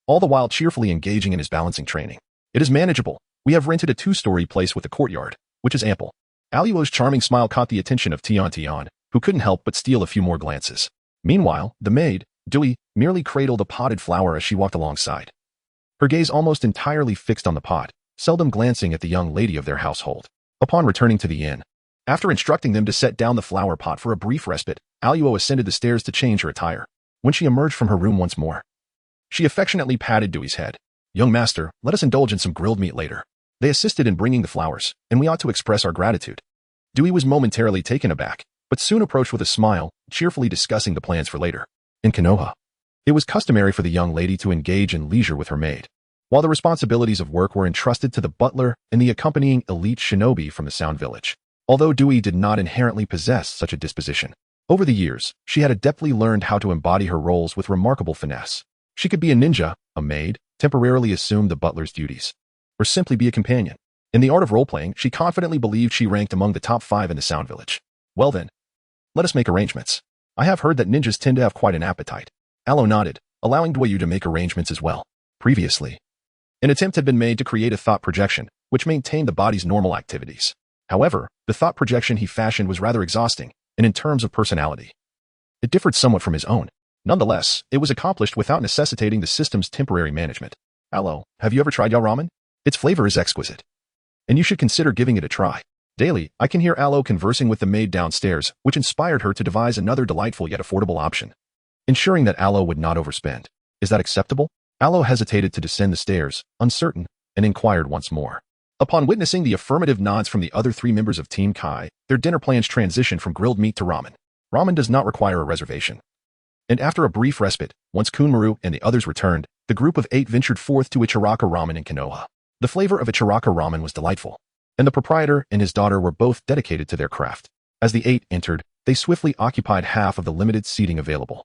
all the while cheerfully engaging in his balancing training. It is manageable. We have rented a 2-story place with a courtyard, which is ample. Aluo's charming smile caught the attention of Tian, who couldn't help but steal a few more glances. Meanwhile, the maid, Dewey, merely cradled a potted flower as she walked alongside. Her gaze almost entirely fixed on the pot, seldom glancing at the young lady of their household. Upon returning to the inn, after instructing them to set down the flower pot for a brief respite, Aluo ascended the stairs to change her attire. When she emerged from her room once more, she affectionately patted Dewey's head. "Young master, let us indulge in some grilled meat later." They assisted in bringing the flowers, and we ought to express our gratitude. Dewey was momentarily taken aback, but soon approached with a smile, cheerfully discussing the plans for later. In Konoha, it was customary for the young lady to engage in leisure with her maid, while the responsibilities of work were entrusted to the butler and the accompanying elite shinobi from the Sound Village. Although Dewey did not inherently possess such a disposition, over the years, she had adeptly learned how to embody her roles with remarkable finesse. She could be a ninja, a maid, temporarily assume the butler's duties, or simply be a companion. In the art of role-playing, she confidently believed she ranked among the top 5 in the Sound Village. Well then, let us make arrangements. I have heard that ninjas tend to have quite an appetite. Aloe nodded, allowing Dweyu to make arrangements as well. Previously, an attempt had been made to create a thought projection, which maintained the body's normal activities. However, the thought projection he fashioned was rather exhausting, and in terms of personality, it differed somewhat from his own. Nonetheless, it was accomplished without necessitating the system's temporary management. Aloe, have you ever tried yao ramen? Its flavor is exquisite, and you should consider giving it a try. Daily, I can hear Aloe conversing with the maid downstairs, which inspired her to devise another delightful yet affordable option, ensuring that Aloe would not overspend. Is that acceptable? Aloe hesitated to descend the stairs, uncertain, and inquired once more. Upon witnessing the affirmative nods from the other 3 members of Team Kai, their dinner plans transitioned from grilled meat to ramen. Ramen does not require a reservation. And after a brief respite, once Kunmaru and the others returned, the group of 8 ventured forth to Ichiraka Ramen in Konoha. The flavor of Ichiraka Ramen was delightful, and the proprietor and his daughter were both dedicated to their craft. As the 8 entered, they swiftly occupied half of the limited seating available.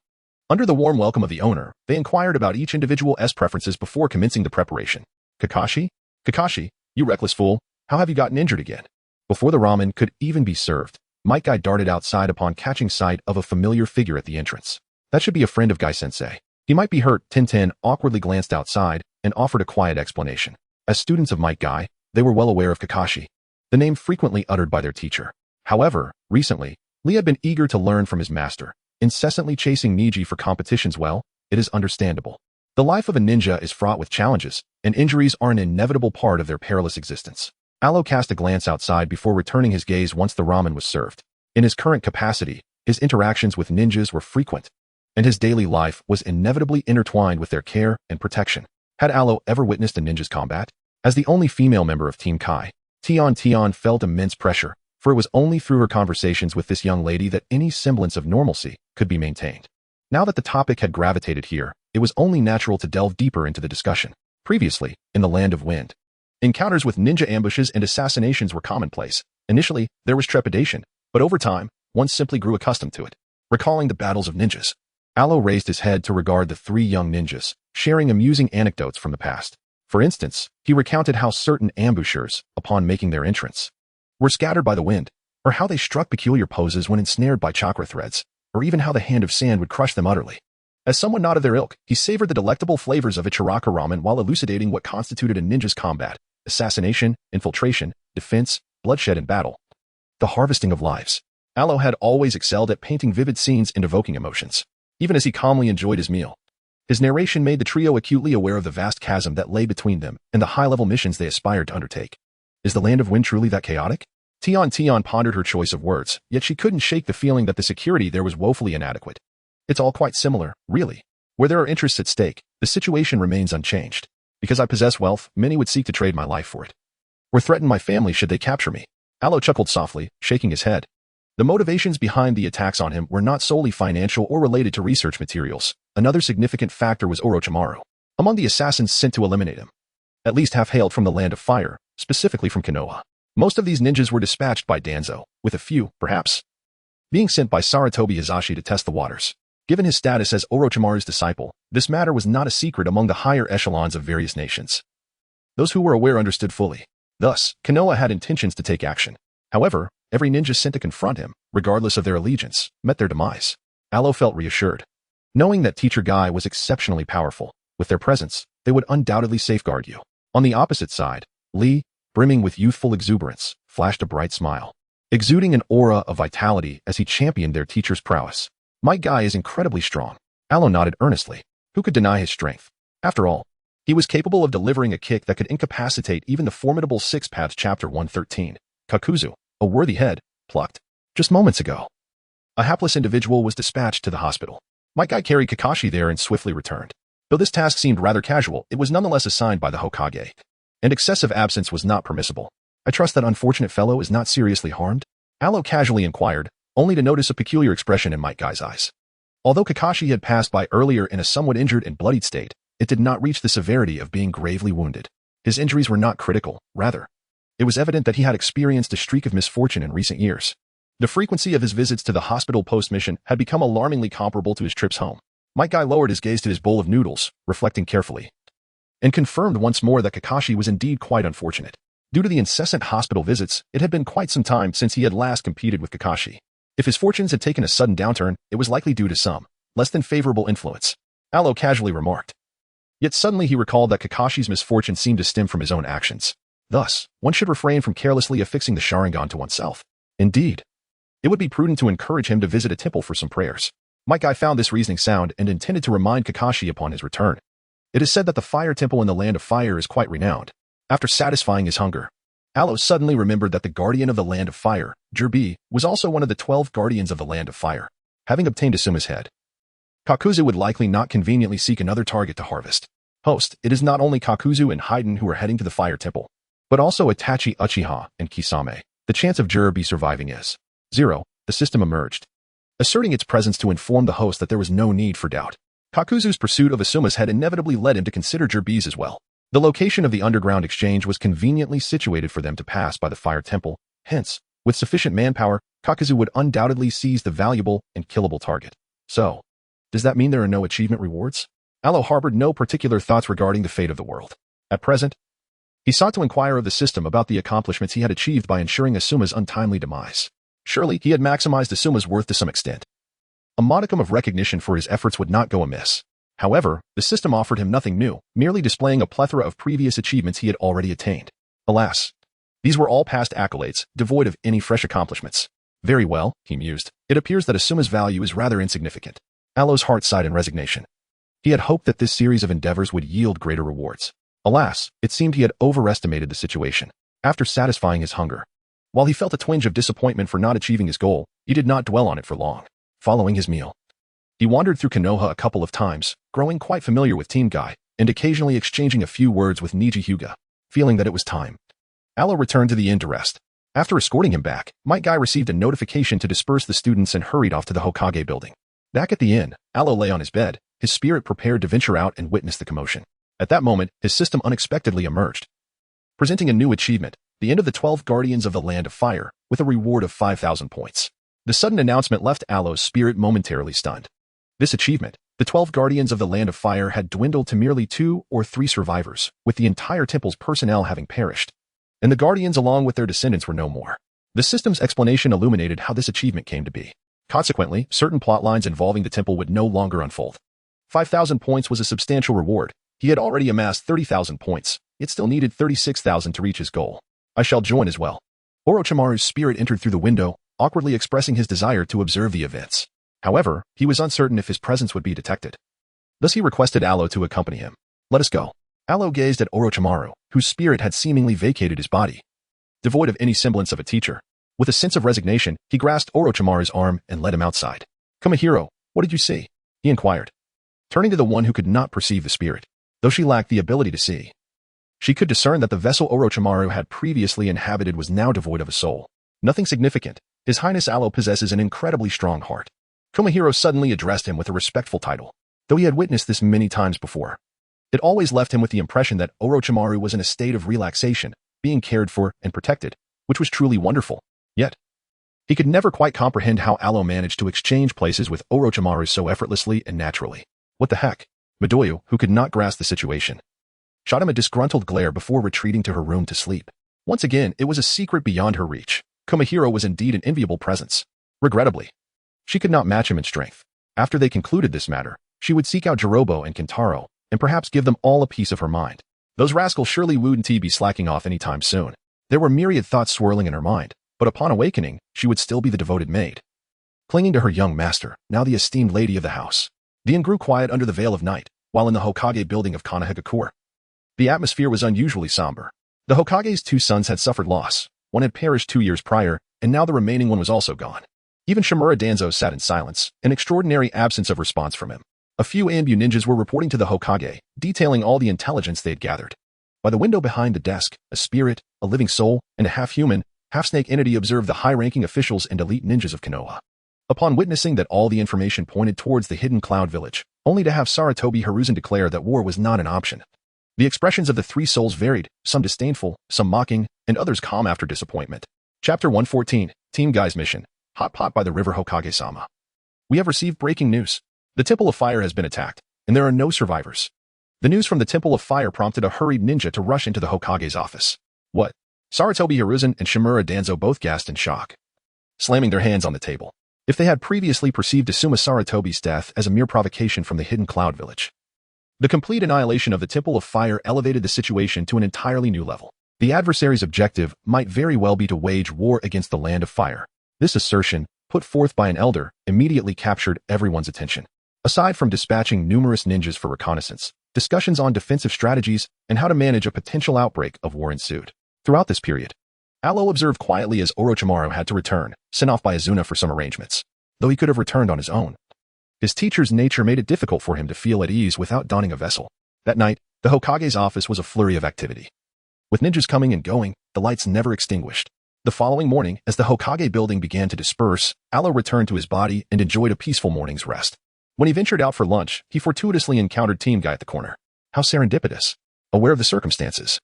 Under the warm welcome of the owner, they inquired about each individual's preferences before commencing the preparation. Kakashi? Kakashi, you reckless fool, how have you gotten injured again? Before the ramen could even be served, Mike Guy darted outside upon catching sight of a familiar figure at the entrance. That should be a friend of Guy-sensei. He might be hurt. Tintin awkwardly glanced outside and offered a quiet explanation. As students of Mike Guy, they were well aware of Kakashi, the name frequently uttered by their teacher. However, recently, Lee had been eager to learn from his master, incessantly chasing Niji for competitions. Well, it is understandable. The life of a ninja is fraught with challenges, and injuries are an inevitable part of their perilous existence. Aloe cast a glance outside before returning his gaze once the ramen was served. In his current capacity, his interactions with ninjas were frequent, and his daily life was inevitably intertwined with their care and protection. Had Aloe ever witnessed a ninja's combat? As the only female member of Team Kai, Tian felt immense pressure, for it was only through her conversations with this young lady that any semblance of normalcy could be maintained. Now that the topic had gravitated here, it was only natural to delve deeper into the discussion. Previously, in the Land of Wind, encounters with ninja ambushes and assassinations were commonplace. Initially, there was trepidation, but over time, one simply grew accustomed to it. Recalling the battles of ninjas, Aloe raised his head to regard the 3 young ninjas, sharing amusing anecdotes from the past. For instance, he recounted how certain ambushers, upon making their entrance, were scattered by the wind, or how they struck peculiar poses when ensnared by chakra threads, or even how the hand of sand would crush them utterly. As someone not of their ilk, he savored the delectable flavors of Ichiraka ramen while elucidating what constituted a ninja's combat: assassination, infiltration, defense, bloodshed, and battle. The harvesting of lives. Aloe had always excelled at painting vivid scenes and evoking emotions, even as he calmly enjoyed his meal. His narration made the trio acutely aware of the vast chasm that lay between them and the high-level missions they aspired to undertake. Is the Land of Wind truly that chaotic? Tian pondered her choice of words, yet she couldn't shake the feeling that the security there was woefully inadequate. It's all quite similar, really. Where there are interests at stake, the situation remains unchanged. Because I possess wealth, many would seek to trade my life for it, or threaten my family should they capture me. Aloe chuckled softly, shaking his head. The motivations behind the attacks on him were not solely financial or related to research materials. Another significant factor was Orochimaru. Among the assassins sent to eliminate him, at least half hailed from the Land of Fire, specifically from Konoha. Most of these ninjas were dispatched by Danzo, with a few, perhaps, being sent by Sarutobi Hizashi to test the waters. Given his status as Orochimaru's disciple, this matter was not a secret among the higher echelons of various nations. Those who were aware understood fully. Thus, Konoha had intentions to take action. However, every ninja sent to confront him, regardless of their allegiance, met their demise. Alo felt reassured. Knowing that Teacher Guy was exceptionally powerful, with their presence, they would undoubtedly safeguard you. On the opposite side, Lee, brimming with youthful exuberance, flashed a bright smile, exuding an aura of vitality as he championed their teacher's prowess. My guy is incredibly strong. Alo nodded earnestly. Who could deny his strength? After all, he was capable of delivering a kick that could incapacitate even the formidable Six Paths Chapter 113. Kakuzu, a worthy head, plucked. Just moments ago, a hapless individual was dispatched to the hospital. My guy carried Kakashi there and swiftly returned. Though this task seemed rather casual, it was nonetheless assigned by the Hokage, and excessive absence was not permissible. I trust that unfortunate fellow is not seriously harmed? Alo casually inquired, only to notice a peculiar expression in Might Guy's eyes. Although Kakashi had passed by earlier in a somewhat injured and bloodied state, it did not reach the severity of being gravely wounded. His injuries were not critical, rather. It was evident that he had experienced a streak of misfortune in recent years. The frequency of his visits to the hospital post-mission had become alarmingly comparable to his trips home. Might Guy lowered his gaze to his bowl of noodles, reflecting carefully, and confirmed once more that Kakashi was indeed quite unfortunate. Due to the incessant hospital visits, it had been quite some time since he had last competed with Kakashi. If his fortunes had taken a sudden downturn, it was likely due to some less than favorable influence, Alo casually remarked. Yet suddenly he recalled that Kakashi's misfortune seemed to stem from his own actions. Thus, one should refrain from carelessly affixing the Sharingan to oneself. Indeed, it would be prudent to encourage him to visit a temple for some prayers. Might Guy found this reasoning sound and intended to remind Kakashi upon his return. It is said that the fire temple in the Land of Fire is quite renowned. After satisfying his hunger, Alo suddenly remembered that the guardian of the Land of Fire, Jirbi, was also one of the 12 guardians of the Land of Fire. Having obtained Asuma's head, Kakuzu would likely not conveniently seek another target to harvest. Host, it is not only Kakuzu and Haiden who are heading to the fire temple, but also Itachi Uchiha and Kisame. The chance of Jirbi surviving is 0. The system emerged, asserting its presence to inform the host that there was no need for doubt. Kakuzu's pursuit of Asuma's head inevitably led him to consider Jirbi's as well. The location of the underground exchange was conveniently situated for them to pass by the fire temple. Hence, with sufficient manpower, Kakuzu would undoubtedly seize the valuable and killable target. So, does that mean there are no achievement rewards? Alo harbored no particular thoughts regarding the fate of the world. At present, he sought to inquire of the system about the accomplishments he had achieved by ensuring Asuma's untimely demise. Surely, he had maximized Asuma's worth to some extent. A modicum of recognition for his efforts would not go amiss. However, the system offered him nothing new, merely displaying a plethora of previous achievements he had already attained. Alas, these were all past accolades, devoid of any fresh accomplishments. Very well, he mused. It appears that Asuma's value is rather insignificant. Alo's heart sighed in resignation. He had hoped that this series of endeavors would yield greater rewards. Alas, it seemed he had overestimated the situation. After satisfying his hunger, while he felt a twinge of disappointment for not achieving his goal, he did not dwell on it for long. Following his meal, he wandered through Konoha a couple of times, growing quite familiar with Team Guy, and occasionally exchanging a few words with Niji Hyuga. Feeling that it was time, Alo returned to the inn to rest. After escorting him back, Might Guy received a notification to disperse the students and hurried off to the Hokage building. Back at the inn, Alo lay on his bed, his spirit prepared to venture out and witness the commotion. At that moment, his system unexpectedly emerged, presenting a new achievement, the end of the 12 Guardians of the Land of Fire, with a reward of 5,000 points. The sudden announcement left Alo's spirit momentarily stunned. This achievement, the 12 Guardians of the Land of Fire had dwindled to merely 2 or 3 survivors, with the entire temple's personnel having perished. And the Guardians along with their descendants were no more. The system's explanation illuminated how this achievement came to be. Consequently, certain plotlines involving the temple would no longer unfold. 5,000 points was a substantial reward. He had already amassed 30,000 points, yet still needed 36,000 to reach his goal. I shall join as well. Orochimaru's spirit entered through the window, awkwardly expressing his desire to observe the events. However, he was uncertain if his presence would be detected. Thus he requested Alo to accompany him. Let us go. Alo gazed at Orochimaru, whose spirit had seemingly vacated his body. Devoid of any semblance of a teacher, with a sense of resignation, he grasped Orochimaru's arm and led him outside. Kamihiro, what did you see? He inquired, turning to the one who could not perceive the spirit. Though she lacked the ability to see, she could discern that the vessel Orochimaru had previously inhabited was now devoid of a soul. Nothing significant, His Highness Alo possesses an incredibly strong heart. Kumahiro suddenly addressed him with a respectful title, though he had witnessed this many times before. It always left him with the impression that Orochimaru was in a state of relaxation, being cared for and protected, which was truly wonderful. Yet, he could never quite comprehend how Alo managed to exchange places with Orochimaru so effortlessly and naturally. What the heck? Midoriya, who could not grasp the situation, shot him a disgruntled glare before retreating to her room to sleep. Once again, it was a secret beyond her reach. Kumahiro was indeed an enviable presence. Regrettably, she could not match him in strength. After they concluded this matter, she would seek out Jirobo and Kintaro, and perhaps give them all a piece of her mind. Those rascals surely wouldn't be slacking off anytime soon. There were myriad thoughts swirling in her mind, but upon awakening, she would still be the devoted maid, clinging to her young master, now the esteemed lady of the house. The inn grew quiet under the veil of night, while in the Hokage building of Konohagakure, the atmosphere was unusually somber. The Hokage's 2 sons had suffered loss. One had perished 2 years prior, and now the remaining one was also gone. Even Shimura Danzo sat in silence, an extraordinary absence of response from him. A few Anbu ninjas were reporting to the Hokage, detailing all the intelligence they had gathered. By the window behind the desk, a spirit, a living soul, and a half-human, half-snake entity observed the high-ranking officials and elite ninjas of Konoha. Upon witnessing that all the information pointed towards the hidden cloud village, only to have Sarutobi Hiruzen declare that war was not an option. The expressions of the 3 souls varied, some disdainful, some mocking, and others calm after disappointment. Chapter 114, Team Guy's Mission, Hot Pot by the River Hokage-sama. We have received breaking news. The Temple of Fire has been attacked, and there are no survivors. The news from the Temple of Fire prompted a hurried ninja to rush into the Hokage's office. What? Sarutobi Hiruzen and Shimura Danzo both gasped in shock, slamming their hands on the table. If they had previously perceived Asuma Sarutobi's death as a mere provocation from the hidden cloud village, the complete annihilation of the Temple of Fire elevated the situation to an entirely new level. The adversary's objective might very well be to wage war against the Land of Fire. This assertion, put forth by an elder, immediately captured everyone's attention. Aside from dispatching numerous ninjas for reconnaissance, discussions on defensive strategies and how to manage a potential outbreak of war ensued. Throughout this period, Alo observed quietly as Orochimaru had to return, sent off by Azuna for some arrangements. Though he could have returned on his own, his teacher's nature made it difficult for him to feel at ease without donning a vessel. That night, the Hokage's office was a flurry of activity. With ninjas coming and going, the lights never extinguished. The following morning, as the Hokage building began to disperse, Alo returned to his body and enjoyed a peaceful morning's rest. When he ventured out for lunch, he fortuitously encountered Team Guy at the corner. How serendipitous. Aware of the circumstances,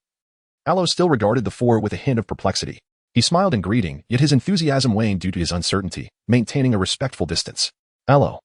Alo still regarded the 4 with a hint of perplexity. He smiled in greeting, yet his enthusiasm waned due to his uncertainty, maintaining a respectful distance. Alo,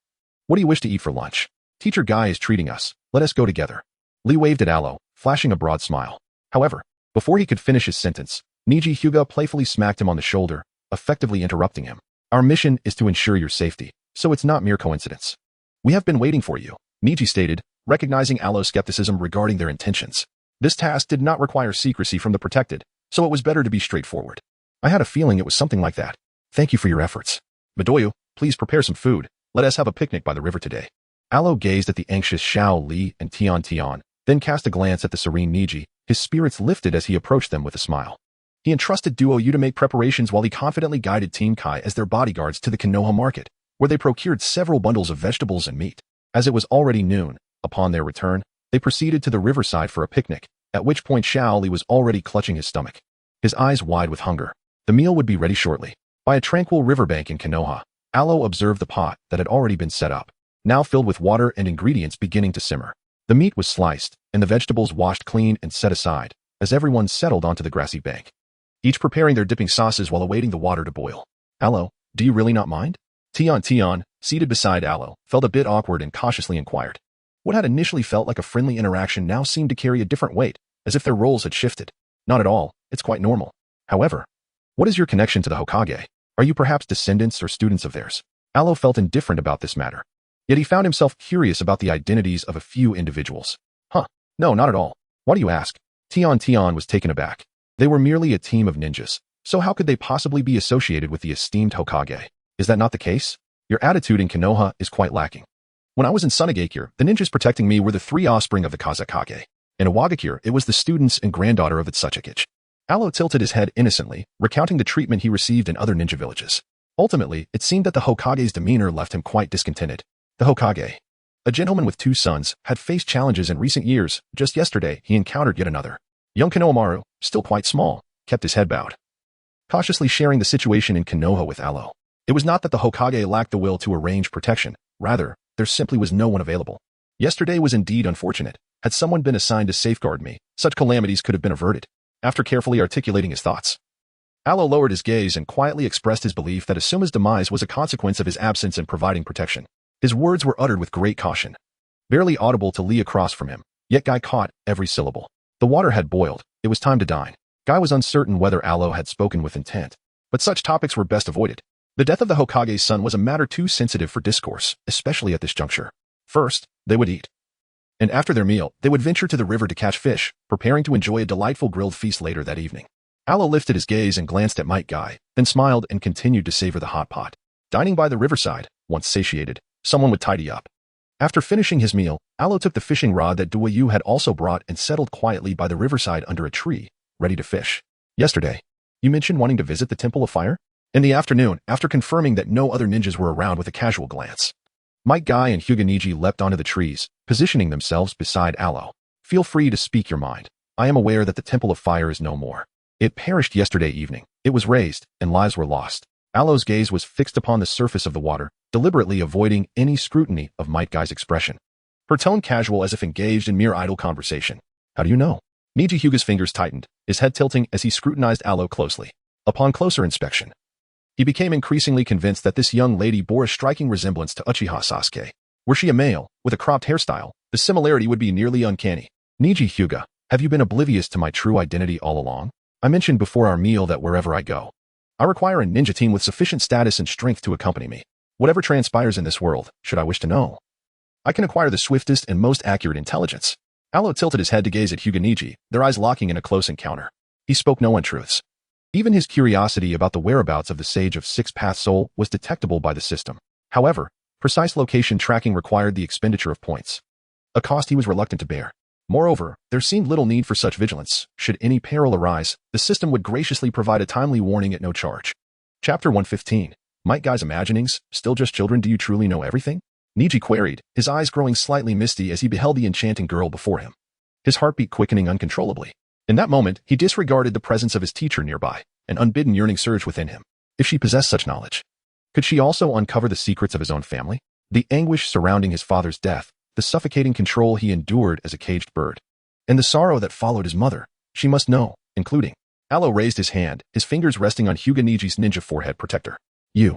what do you wish to eat for lunch? Teacher Guy is treating us. Let us go together. Lee waved at Alo, flashing a broad smile. However, before he could finish his sentence, Niji Hyuga playfully smacked him on the shoulder, effectively interrupting him. Our mission is to ensure your safety, so it's not mere coincidence. We have been waiting for you, Niji stated, recognizing Alo's skepticism regarding their intentions. This task did not require secrecy from the protected, so it was better to be straightforward. I had a feeling it was something like that. Thank you for your efforts. Midoriya, please prepare some food. Let us have a picnic by the river today. Alo gazed at the anxious Xiao Li and Tian, then cast a glance at the serene Niji. His spirits lifted as he approached them with a smile. He entrusted Duo Yu to make preparations while he confidently guided Team Kai as their bodyguards to the Konoha market, where they procured several bundles of vegetables and meat. As it was already noon, upon their return, they proceeded to the riverside for a picnic, at which point Xiao Li was already clutching his stomach, his eyes wide with hunger. The meal would be ready shortly. By a tranquil riverbank in Konoha, Alo observed the pot that had already been set up, now filled with water and ingredients beginning to simmer. The meat was sliced, and the vegetables washed clean and set aside, as everyone settled onto the grassy bank, each preparing their dipping sauces while awaiting the water to boil. Alo, do you really not mind? Tian, seated beside Alo, felt a bit awkward and cautiously inquired. What had initially felt like a friendly interaction now seemed to carry a different weight, as if their roles had shifted. Not at all, it's quite normal. However, what is your connection to the Hokage? Are you perhaps descendants or students of theirs? Alo felt indifferent about this matter. Yet he found himself curious about the identities of a few individuals. No, not at all. Why do you ask? Tian was taken aback. They were merely a team of ninjas, so how could they possibly be associated with the esteemed Hokage? Is that not the case? Your attitude in Konoha is quite lacking. When I was in Sunagakure, the ninjas protecting me were the 3 offspring of the Kazakage. In Iwagakure, it was the students and granddaughter of its Tsuchikage. Alo tilted his head innocently, recounting the treatment he received in other ninja villages. Ultimately, it seemed that the Hokage's demeanor left him quite discontented. The Hokage, a gentleman with 2 sons, had faced challenges in recent years. Just yesterday, he encountered yet another. Young Konohamaru, still quite small, kept his head bowed, cautiously sharing the situation in Konoha with Alo. It was not that the Hokage lacked the will to arrange protection. Rather, there simply was no one available. Yesterday was indeed unfortunate. Had someone been assigned to safeguard me, such calamities could have been averted. After carefully articulating his thoughts, Alo lowered his gaze and quietly expressed his belief that Asuma's demise was a consequence of his absence in providing protection. His words were uttered with great caution, barely audible to Lee across from him, yet Guy caught every syllable. The water had boiled. It was time to dine. Guy was uncertain whether Alo had spoken with intent, but such topics were best avoided. The death of the Hokage's son was a matter too sensitive for discourse, especially at this juncture. First, they would eat. And after their meal, they would venture to the river to catch fish, preparing to enjoy a delightful grilled feast later that evening. Alo lifted his gaze and glanced at Might Guy, then smiled and continued to savor the hot pot. Dining by the riverside, once satiated, someone would tidy up. After finishing his meal, Alo took the fishing rod that Duayu had also brought and settled quietly by the riverside under a tree, ready to fish. Yesterday, you mentioned wanting to visit the Temple of Fire? In the afternoon, after confirming that no other ninjas were around with a casual glance, Might Guy and Hyuga Neji leapt onto the trees, positioning themselves beside Alo. Feel free to speak your mind. I am aware that the Temple of Fire is no more. It perished yesterday evening. It was razed, and lives were lost. Alo's gaze was fixed upon the surface of the water, deliberately avoiding any scrutiny of Might Guy's expression. Her tone casual as if engaged in mere idle conversation. How do you know? Neji Hyuga's fingers tightened, his head tilting as he scrutinized Alo closely. Upon closer inspection, he became increasingly convinced that this young lady bore a striking resemblance to Uchiha Sasuke. Were she a male, with a cropped hairstyle, the similarity would be nearly uncanny. Neji Hyuga, have you been oblivious to my true identity all along? I mentioned before our meal that wherever I go, I require a ninja team with sufficient status and strength to accompany me. Whatever transpires in this world, should I wish to know, I can acquire the swiftest and most accurate intelligence. Alo tilted his head to gaze at Hyuga Neji, their eyes locking in a close encounter. He spoke no untruths. Even his curiosity about the whereabouts of the Sage of Six-Path Soul was detectable by the system. However, precise location tracking required the expenditure of points, a cost he was reluctant to bear. Moreover, there seemed little need for such vigilance. Should any peril arise, the system would graciously provide a timely warning at no charge. Chapter 115. Might Guy's imaginings, still just children? Do you truly know everything? Neji queried, his eyes growing slightly misty as he beheld the enchanting girl before him, his heartbeat quickening uncontrollably. In that moment, he disregarded the presence of his teacher nearby. An unbidden yearning surged within him. If she possessed such knowledge, could she also uncover the secrets of his own family? The anguish surrounding his father's death, the suffocating control he endured as a caged bird, and the sorrow that followed his mother, she must know, including. Alo raised his hand, his fingers resting on Hyuga Neji's ninja forehead protector. You.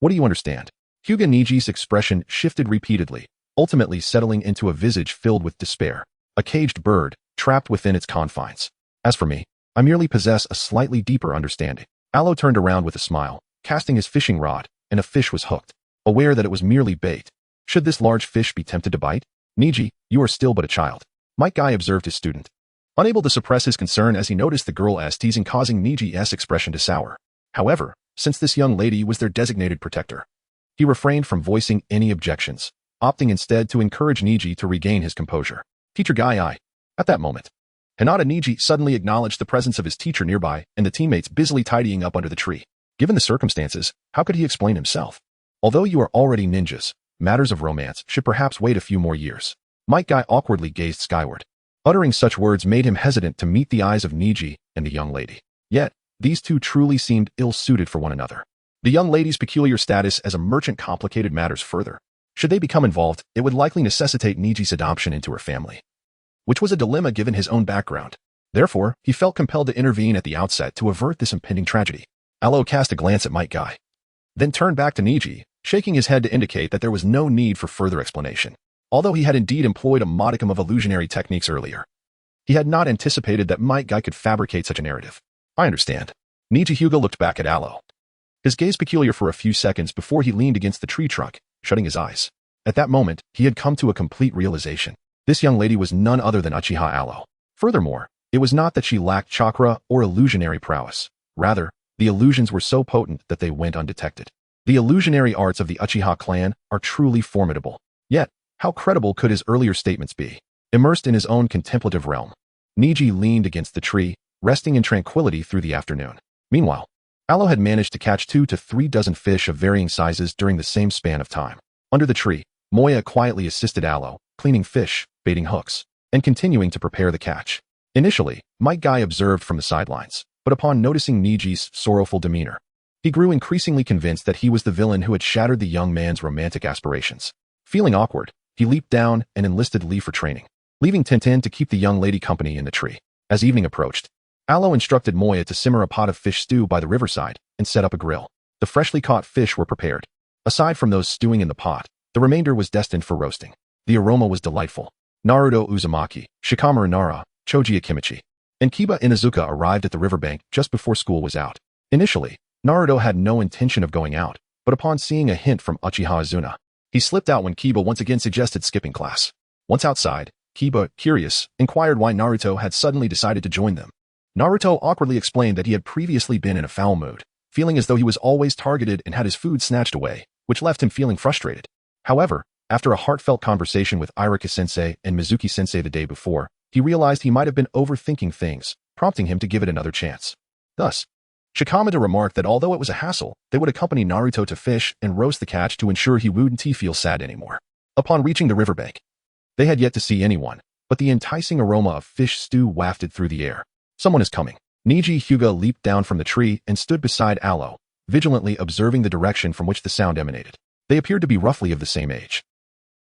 What do you understand? Hyuga Neji's expression shifted repeatedly, ultimately settling into a visage filled with despair. A caged bird, trapped within its confines. As for me, I merely possess a slightly deeper understanding. Alo turned around with a smile, casting his fishing rod, and a fish was hooked, aware that it was merely bait. Should this large fish be tempted to bite? Neji, you are still but a child. Might Guy observed his student, unable to suppress his concern as he noticed the girl's teasing causing Neji's expression to sour. However, since this young lady was their designated protector, he refrained from voicing any objections, opting instead to encourage Neji to regain his composure. Teacher Guy, At that moment, Hinata Neji suddenly acknowledged the presence of his teacher nearby and the teammates busily tidying up under the tree. Given the circumstances, how could he explain himself? Although you are already ninjas, matters of romance should perhaps wait a few more years. Might Guy awkwardly gazed skyward. Uttering such words made him hesitant to meet the eyes of Neji and the young lady. Yet, these two truly seemed ill-suited for one another. The young lady's peculiar status as a merchant complicated matters further. Should they become involved, it would likely necessitate Neji's adoption into her family, which was a dilemma given his own background. Therefore, he felt compelled to intervene at the outset to avert this impending tragedy. Alo cast a glance at Might Guy, then turned back to Neji, shaking his head to indicate that there was no need for further explanation. Although he had indeed employed a modicum of illusionary techniques earlier, he had not anticipated that Might Guy could fabricate such a narrative. I understand. Neji Hyuga looked back at Alo, his gaze peculiar for a few seconds before he leaned against the tree trunk, shutting his eyes. At that moment, he had come to a complete realization. This young lady was none other than Uchiha Alo. Furthermore, it was not that she lacked chakra or illusionary prowess. Rather, the illusions were so potent that they went undetected. The illusionary arts of the Uchiha clan are truly formidable. Yet, how credible could his earlier statements be? Immersed in his own contemplative realm, Neji leaned against the tree, resting in tranquility through the afternoon. Meanwhile, Alo had managed to catch 2 to 3 dozen fish of varying sizes during the same span of time. Under the tree, Moya quietly assisted Alo, cleaning fish, baiting hooks, and continuing to prepare the catch. Initially, Might Guy observed from the sidelines, but but upon noticing Niji's sorrowful demeanor, he grew increasingly convinced that he was the villain who had shattered the young man's romantic aspirations. Feeling awkward, he leaped down and enlisted Lee for training, leaving Tintin to keep the young lady company in the tree. As evening approached, Alo instructed Moya to simmer a pot of fish stew by the riverside and set up a grill. The freshly caught fish were prepared. Aside from those stewing in the pot, the remainder was destined for roasting. The aroma was delightful. Naruto Uzumaki, Shikamaru Nara, Choji Akimichi, and Kiba Inuzuka arrived at the riverbank just before school was out. Initially, Naruto had no intention of going out, but upon seeing a hint from Uchiha Azuna, he slipped out when Kiba once again suggested skipping class. Once outside, Kiba, curious, inquired why Naruto had suddenly decided to join them. Naruto awkwardly explained that he had previously been in a foul mood, feeling as though he was always targeted and had his food snatched away, which left him feeling frustrated. However, after a heartfelt conversation with Irika-sensei and Mizuki-sensei the day before, he realized he might have been overthinking things, prompting him to give it another chance. Thus, Shikamada remarked that although it was a hassle, they would accompany Naruto to fish and roast the catch to ensure he wouldn't feel sad anymore. Upon reaching the riverbank, they had yet to see anyone, but the enticing aroma of fish stew wafted through the air. Someone is coming. Niji Hyuga leaped down from the tree and stood beside Alo, vigilantly observing the direction from which the sound emanated. They appeared to be roughly of the same age.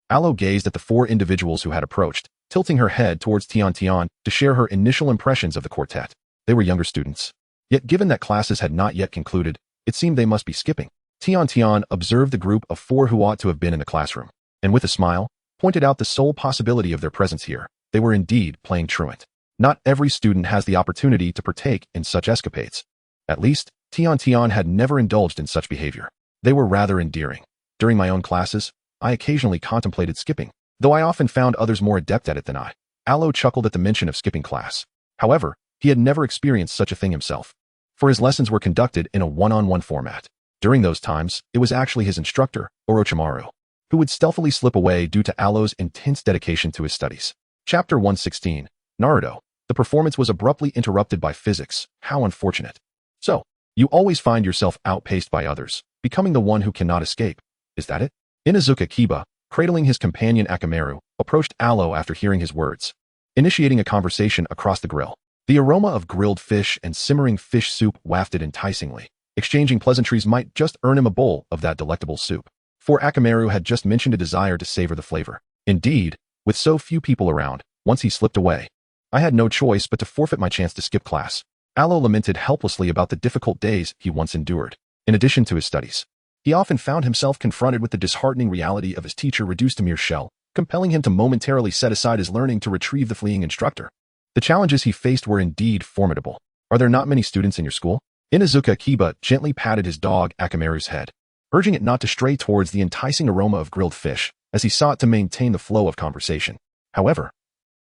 Alo gazed at the four individuals who had approached, tilting her head towards Tian Tian to share her initial impressions of the quartet. They were younger students. Yet given that classes had not yet concluded, it seemed they must be skipping. Tian Tian observed the group of four who ought to have been in the classroom, and with a smile, pointed out the sole possibility of their presence here. They were indeed playing truant. Not every student has the opportunity to partake in such escapades. At least, Tian Tian had never indulged in such behavior. They were rather endearing. During my own classes, I occasionally contemplated skipping, though I often found others more adept at it than I. Alo chuckled at the mention of skipping class. However, he had never experienced such a thing himself, for his lessons were conducted in a one-on-one format. During those times, it was actually his instructor, Orochimaru, who would stealthily slip away due to Alo's intense dedication to his studies. Chapter 116, Naruto. The performance was abruptly interrupted by physics. How unfortunate. So, you always find yourself outpaced by others, becoming the one who cannot escape. Is that it? Inuzuka Kiba, cradling his companion Akamaru, approached Alo after hearing his words, initiating a conversation across the grill. The aroma of grilled fish and simmering fish soup wafted enticingly. Exchanging pleasantries might just earn him a bowl of that delectable soup, for Akamaru had just mentioned a desire to savor the flavor. Indeed, with so few people around, once he slipped away, I had no choice but to forfeit my chance to skip class. Alo lamented helplessly about the difficult days he once endured. In addition to his studies, he often found himself confronted with the disheartening reality of his teacher reduced to mere shell, compelling him to momentarily set aside his learning to retrieve the fleeing instructor. The challenges he faced were indeed formidable. Are there not many students in your school? Inuzuka Kiba gently patted his dog Akamaru's head, urging it not to stray towards the enticing aroma of grilled fish as he sought to maintain the flow of conversation. However,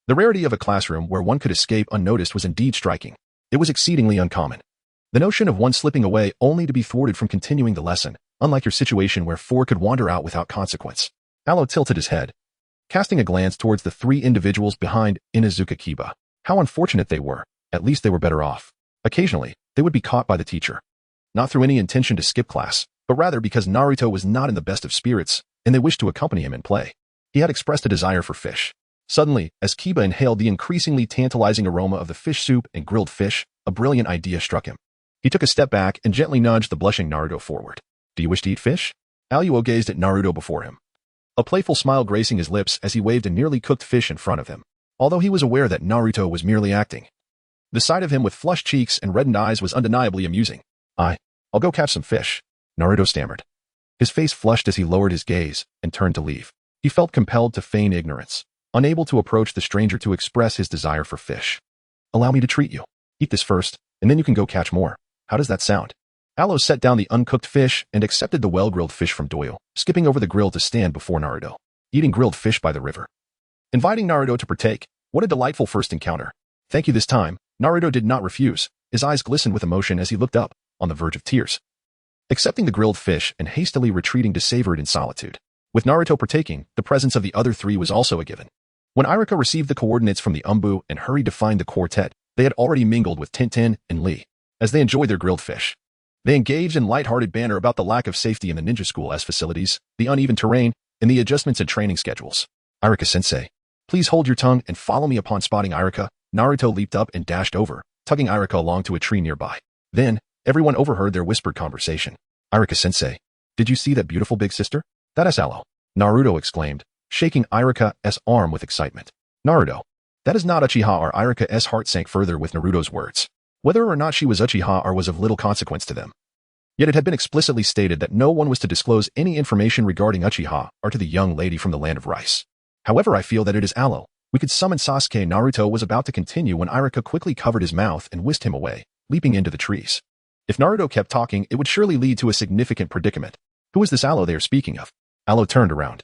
the rarity of a classroom where one could escape unnoticed was indeed striking. It was exceedingly uncommon. The notion of one slipping away only to be thwarted from continuing the lesson, unlike your situation where four could wander out without consequence. Alo tilted his head, casting a glance towards the three individuals behind Inuzuka Kiba. How unfortunate they were. At least they were better off. Occasionally, they would be caught by the teacher. Not through any intention to skip class, but rather because Naruto was not in the best of spirits, and they wished to accompany him in play. He had expressed a desire for fish. Suddenly, as Kiba inhaled the increasingly tantalizing aroma of the fish soup and grilled fish, a brilliant idea struck him. He took a step back and gently nudged the blushing Naruto forward. Do you wish to eat fish? Aluo gazed at Naruto before him, a playful smile gracing his lips as he waved a nearly cooked fish in front of him. Although he was aware that Naruto was merely acting, the sight of him with flushed cheeks and reddened eyes was undeniably amusing. I'll go catch some fish, Naruto stammered. His face flushed as he lowered his gaze and turned to leave. He felt compelled to feign ignorance, unable to approach the stranger to express his desire for fish. Allow me to treat you. Eat this first, and then you can go catch more. How does that sound? Alo set down the uncooked fish and accepted the well-grilled fish from Doyo, skipping over the grill to stand before Naruto, eating grilled fish by the river. Inviting Naruto to partake. What a delightful first encounter. Thank you this time. Naruto did not refuse. His eyes glistened with emotion as he looked up, on the verge of tears, accepting the grilled fish and hastily retreating to savor it in solitude. With Naruto partaking, the presence of the other three was also a given. When Irika received the coordinates from the Umbu and hurried to find the quartet, they had already mingled with Tintin and Lee. As they enjoyed their grilled fish, they engaged in light-hearted banter about the lack of safety in the ninja school as facilities, the uneven terrain, and the adjustments in training schedules. Irika-sensei, please hold your tongue and follow me. Upon spotting Irika, Naruto leaped up and dashed over, tugging Irika along to a tree nearby. Then, everyone overheard their whispered conversation. "Irika-sensei, did you see that beautiful big sister? That is Alo," Naruto exclaimed, shaking Irika's arm with excitement. "Naruto, that is not Uchiha," or Irika's heart sank further with Naruto's words. Whether or not she was Uchiha or was of little consequence to them. Yet it had been explicitly stated that no one was to disclose any information regarding Uchiha or to the young lady from the land of rice. "However, I feel that it is Alo. We could summon Sasuke." Naruto was about to continue when Irika quickly covered his mouth and whisked him away, leaping into the trees. If Naruto kept talking, it would surely lead to a significant predicament. Who is this Alo they are speaking of? Alo turned around,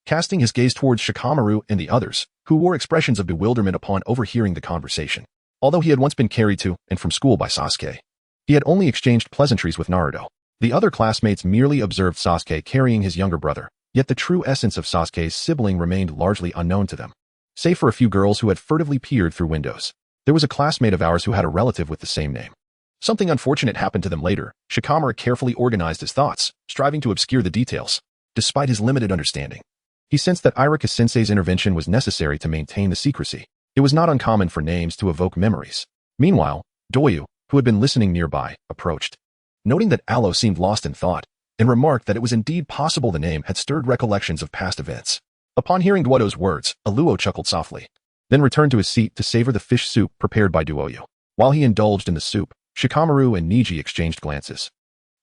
casting his gaze towards Shikamaru and the others, who wore expressions of bewilderment upon overhearing the conversation. Although he had once been carried to and from school by Sasuke, he had only exchanged pleasantries with Naruto. The other classmates merely observed Sasuke carrying his younger brother, yet the true essence of Sasuke's sibling remained largely unknown to them. Save for a few girls who had furtively peered through windows. There was a classmate of ours who had a relative with the same name. Something unfortunate happened to them later. Shikamaru carefully organized his thoughts, striving to obscure the details. Despite his limited understanding, he sensed that Irika-sensei's intervention was necessary to maintain the secrecy. It was not uncommon for names to evoke memories. Meanwhile, Doyu, who had been listening nearby, approached. Noting that Alo seemed lost in thought, and remarked that it was indeed possible the name had stirred recollections of past events. Upon hearing Duodo's words, Aluo chuckled softly, then returned to his seat to savor the fish soup prepared by Duoyu. While he indulged in the soup, Shikamaru and Niji exchanged glances,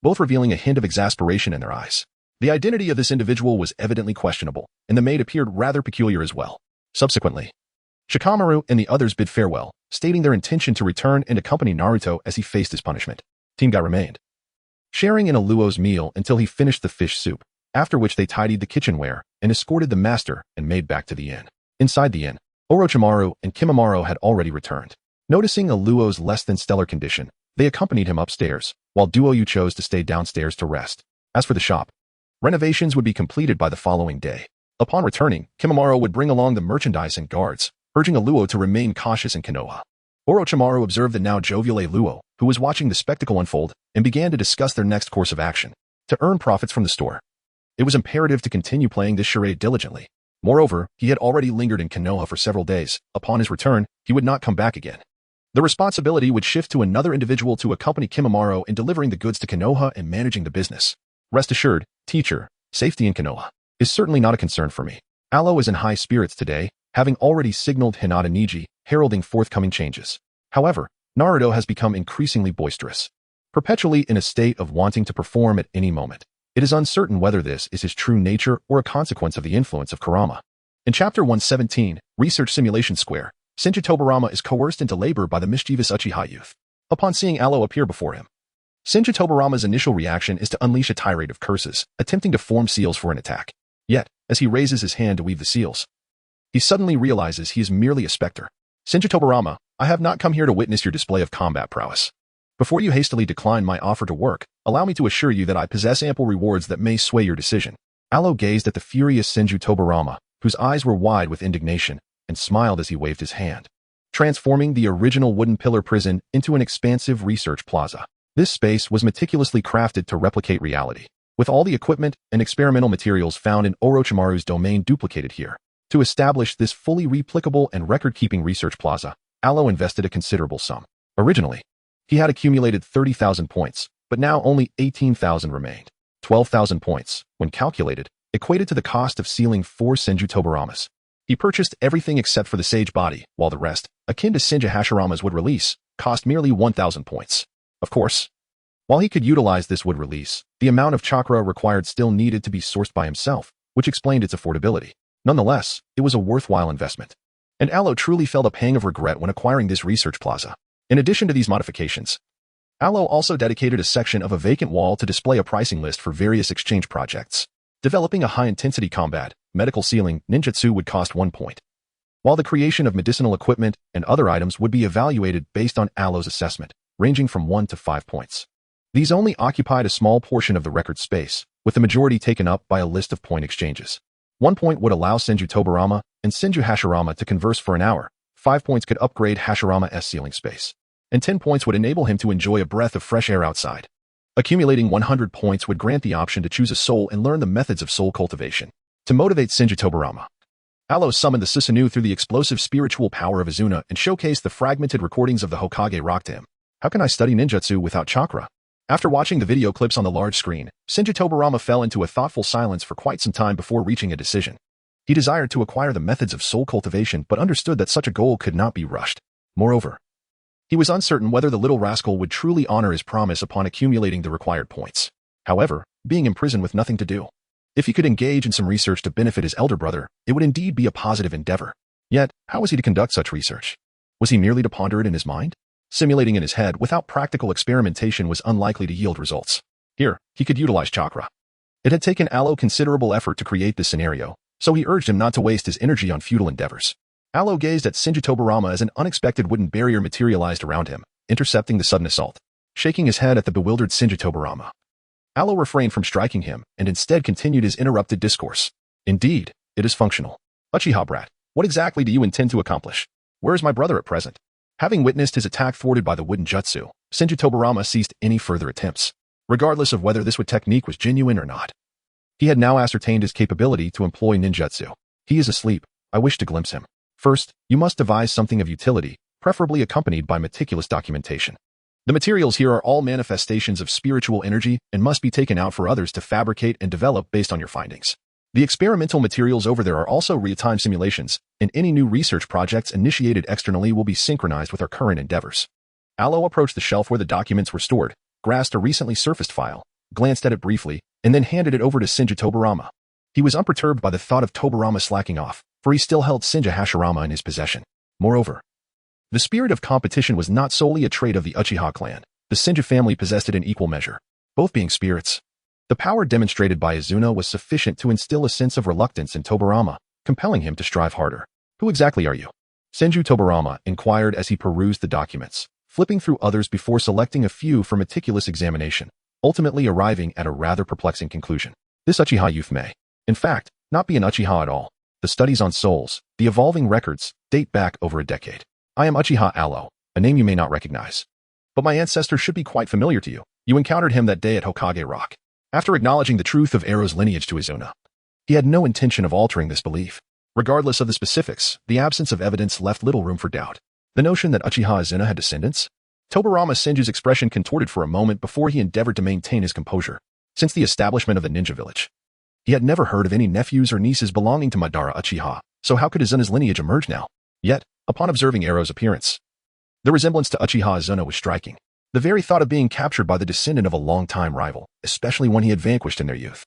both revealing a hint of exasperation in their eyes. The identity of this individual was evidently questionable, and the maid appeared rather peculiar as well. Subsequently, Shikamaru and the others bid farewell, stating their intention to return and accompany Naruto as he faced his punishment. Team Guy remained, sharing in Aluo's meal until he finished the fish soup, after which they tidied the kitchenware and escorted the master and maid back to the inn. Inside the inn, Orochimaru and Kimimaro had already returned. Noticing Aluo's less than stellar condition, they accompanied him upstairs, while Duoyu chose to stay downstairs to rest. As for the shop, renovations would be completed by the following day. Upon returning, Kimimaro would bring along the merchandise and guards, urging Aluo to remain cautious in Konoha. Orochimaru observed the now jovial Aluo, who was watching the spectacle unfold, and began to discuss their next course of action. To earn profits from the store, it was imperative to continue playing this charade diligently. Moreover, he had already lingered in Konoha for several days. Upon his return, he would not come back again. The responsibility would shift to another individual to accompany Kimimaro in delivering the goods to Konoha and managing the business. Rest assured, teacher, safety in Konoha is certainly not a concern for me. Alo is in high spirits today, having already signaled Hinata Niji, heralding forthcoming changes. However, Naruto has become increasingly boisterous, perpetually in a state of wanting to perform at any moment. It is uncertain whether this is his true nature or a consequence of the influence of Kurama. In Chapter 117, Research Simulation Square, Senju Tobirama is coerced into labor by the mischievous Uchiha youth. Upon seeing Alo appear before him, Senju Tobirama's initial reaction is to unleash a tirade of curses, attempting to form seals for an attack. Yet, as he raises his hand to weave the seals, he suddenly realizes he is merely a specter. Senju Tobirama, I have not come here to witness your display of combat prowess. Before you hastily decline my offer to work, allow me to assure you that I possess ample rewards that may sway your decision. Alo gazed at the furious Senju Tobirama, whose eyes were wide with indignation, and smiled as he waved his hand, transforming the original wooden pillar prison into an expansive research plaza. This space was meticulously crafted to replicate reality, with all the equipment and experimental materials found in Orochimaru's domain duplicated here. To establish this fully replicable and record-keeping research plaza, Alo invested a considerable sum. Originally, he had accumulated 30,000 points, but now only 18,000 remained. 12,000 points, when calculated, equated to the cost of sealing 4 Senju Tobiramas. He purchased everything except for the sage body, while the rest, akin to Senju Hashiramas would release, cost merely 1,000 points. Of course, while he could utilize this wood release, the amount of chakra required still needed to be sourced by himself, which explained its affordability. Nonetheless, it was a worthwhile investment. And Alo truly felt a pang of regret when acquiring this research plaza. In addition to these modifications, Alo also dedicated a section of a vacant wall to display a pricing list for various exchange projects. Developing a high-intensity combat, medical sealing, ninjutsu would cost 1 point, while the creation of medicinal equipment and other items would be evaluated based on Alo's assessment, ranging from 1 to 5 points. These only occupied a small portion of the record space, with the majority taken up by a list of point exchanges. 1 point would allow Senju Tobirama and Senju Hashirama to converse for an hour, 5 points could upgrade Hashirama's sealing space, and 10 points would enable him to enjoy a breath of fresh air outside. Accumulating 100 points would grant the option to choose a soul and learn the methods of soul cultivation. To motivate Senju Tobirama, Alo summoned the Susanoo through the explosive spiritual power of Izuna and showcased the fragmented recordings of the Hokage rock to him. How can I study ninjutsu without chakra? After watching the video clips on the large screen, Shinji Tobarama fell into a thoughtful silence for quite some time before reaching a decision. He desired to acquire the methods of soul cultivation but understood that such a goal could not be rushed. Moreover, he was uncertain whether the little rascal would truly honor his promise upon accumulating the required points. However, being imprisoned with nothing to do, if he could engage in some research to benefit his elder brother, it would indeed be a positive endeavor. Yet, how was he to conduct such research? Was he merely to ponder it in his mind? Simulating in his head without practical experimentation was unlikely to yield results. Here, he could utilize chakra. It had taken Alo considerable effort to create this scenario, so he urged him not to waste his energy on futile endeavors. Alo gazed at Shinji Tobarama as an unexpected wooden barrier materialized around him, intercepting the sudden assault. Shaking his head at the bewildered Shinji Tobarama, Alo refrained from striking him and instead continued his interrupted discourse. Indeed, it is functional. Uchiha brat, what exactly do you intend to accomplish? Where is my brother at present? Having witnessed his attack thwarted by the wooden jutsu, Shinji Tobarama ceased any further attempts, regardless of whether this technique was genuine or not. He had now ascertained his capability to employ ninjutsu. He is asleep. I wish to glimpse him. First, you must devise something of utility, preferably accompanied by meticulous documentation. The materials here are all manifestations of spiritual energy and must be taken out for others to fabricate and develop based on your findings. The experimental materials over there are also real-time simulations, and any new research projects initiated externally will be synchronized with our current endeavors. Alo approached the shelf where the documents were stored, grasped a recently surfaced file, glanced at it briefly, and then handed it over to Shinji Tobarama. He was unperturbed by the thought of Tobarama slacking off, for he still held Shinji Hashirama in his possession. Moreover, the spirit of competition was not solely a trait of the Uchiha clan. The Shinji family possessed it in equal measure, both being spirits. The power demonstrated by Izuna was sufficient to instill a sense of reluctance in Tobarama, compelling him to strive harder. Who exactly are you? Shinji Tobarama inquired as he perused the documents, flipping through others before selecting a few for meticulous examination, ultimately arriving at a rather perplexing conclusion. This Uchiha youth may, in fact, not be an Uchiha at all. The studies on souls, the evolving records, date back over a decade. I am Uchiha Alo, a name you may not recognize. But my ancestor should be quite familiar to you. You encountered him that day at Hokage Rock. After acknowledging the truth of Aro's lineage to Izuna, he had no intention of altering this belief. Regardless of the specifics, the absence of evidence left little room for doubt. The notion that Uchiha Izuna had descendants? Tobarama Shinji's expression contorted for a moment before he endeavored to maintain his composure. Since the establishment of the ninja village, he had never heard of any nephews or nieces belonging to Madara Uchiha, so how could Izuna's lineage emerge now? Yet, upon observing Aro's appearance, the resemblance to Uchiha Izuna was striking. The very thought of being captured by the descendant of a long-time rival, especially one he had vanquished in their youth,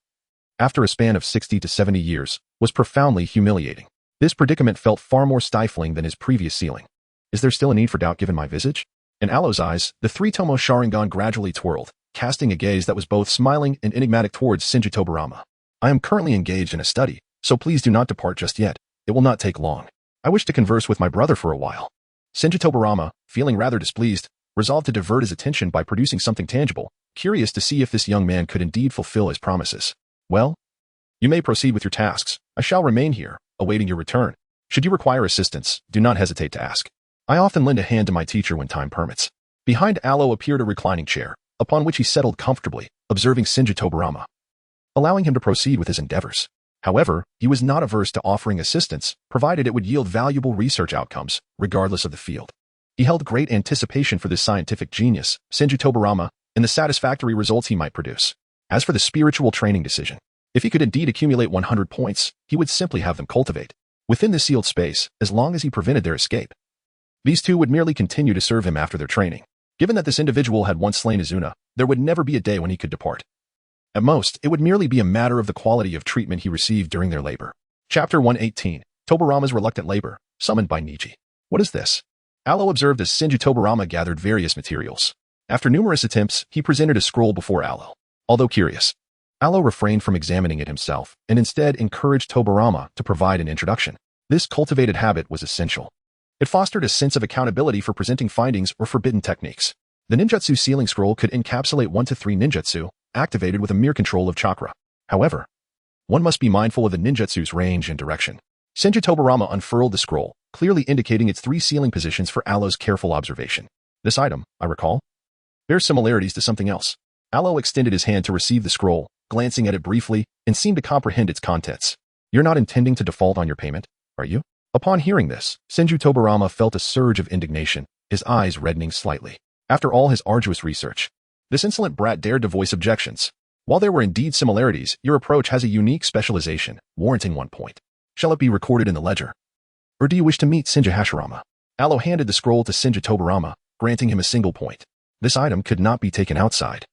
after a span of 60 to 70 years, was profoundly humiliating. This predicament felt far more stifling than his previous ceiling. Is there still a need for doubt given my visage? In Alo's eyes, the three-tomo Sharingan gradually twirled, casting a gaze that was both smiling and enigmatic towards Shinji Tobarama. I am currently engaged in a study, so please do not depart just yet. It will not take long. I wish to converse with my brother for a while. Shinji Tobarama, feeling rather displeased, resolved to divert his attention by producing something tangible, curious to see if this young man could indeed fulfill his promises. Well, you may proceed with your tasks. I shall remain here, awaiting your return. Should you require assistance, do not hesitate to ask. I often lend a hand to my teacher when time permits. Behind Alo appeared a reclining chair, upon which he settled comfortably, observing Shinji Tobarama, allowing him to proceed with his endeavors. However, he was not averse to offering assistance, provided it would yield valuable research outcomes, regardless of the field. He held great anticipation for this scientific genius, Shinji Tobarama, and the satisfactory results he might produce. As for the spiritual training decision, if he could indeed accumulate 100 points, he would simply have them cultivate within the sealed space, as long as he prevented their escape. These two would merely continue to serve him after their training. Given that this individual had once slain Izuna, there would never be a day when he could depart. At most, it would merely be a matter of the quality of treatment he received during their labor. Chapter 118, Tobarama's Reluctant Labor, summoned by Niji. What is this? Alo observed as Shinji Tobarama gathered various materials. After numerous attempts, he presented a scroll before Alo. Although curious, Alo refrained from examining it himself and instead encouraged Tobarama to provide an introduction. This cultivated habit was essential. It fostered a sense of accountability for presenting findings or forbidden techniques. The ninjutsu sealing scroll could encapsulate 1 to 3 ninjutsu, activated with a mere control of chakra. However, one must be mindful of the ninjutsu's range and direction. Shinji Tobarama unfurled the scroll, clearly indicating its 3 sealing positions for Alo's careful observation. This item, I recall, bears similarities to something else. Alo extended his hand to receive the scroll, glancing at it briefly, and seemed to comprehend its contents. You're not intending to default on your payment? are you? Upon hearing this, Senju Tobarama felt a surge of indignation, his eyes reddening slightly. After all his arduous research, this insolent brat dared to voice objections. While there were indeed similarities, your approach has a unique specialization, warranting 1 point. Shall it be recorded in the ledger? Or do you wish to meet Senju Hashirama? Alo handed the scroll to Senju Tobarama, granting him a single point. This item could not be taken outside.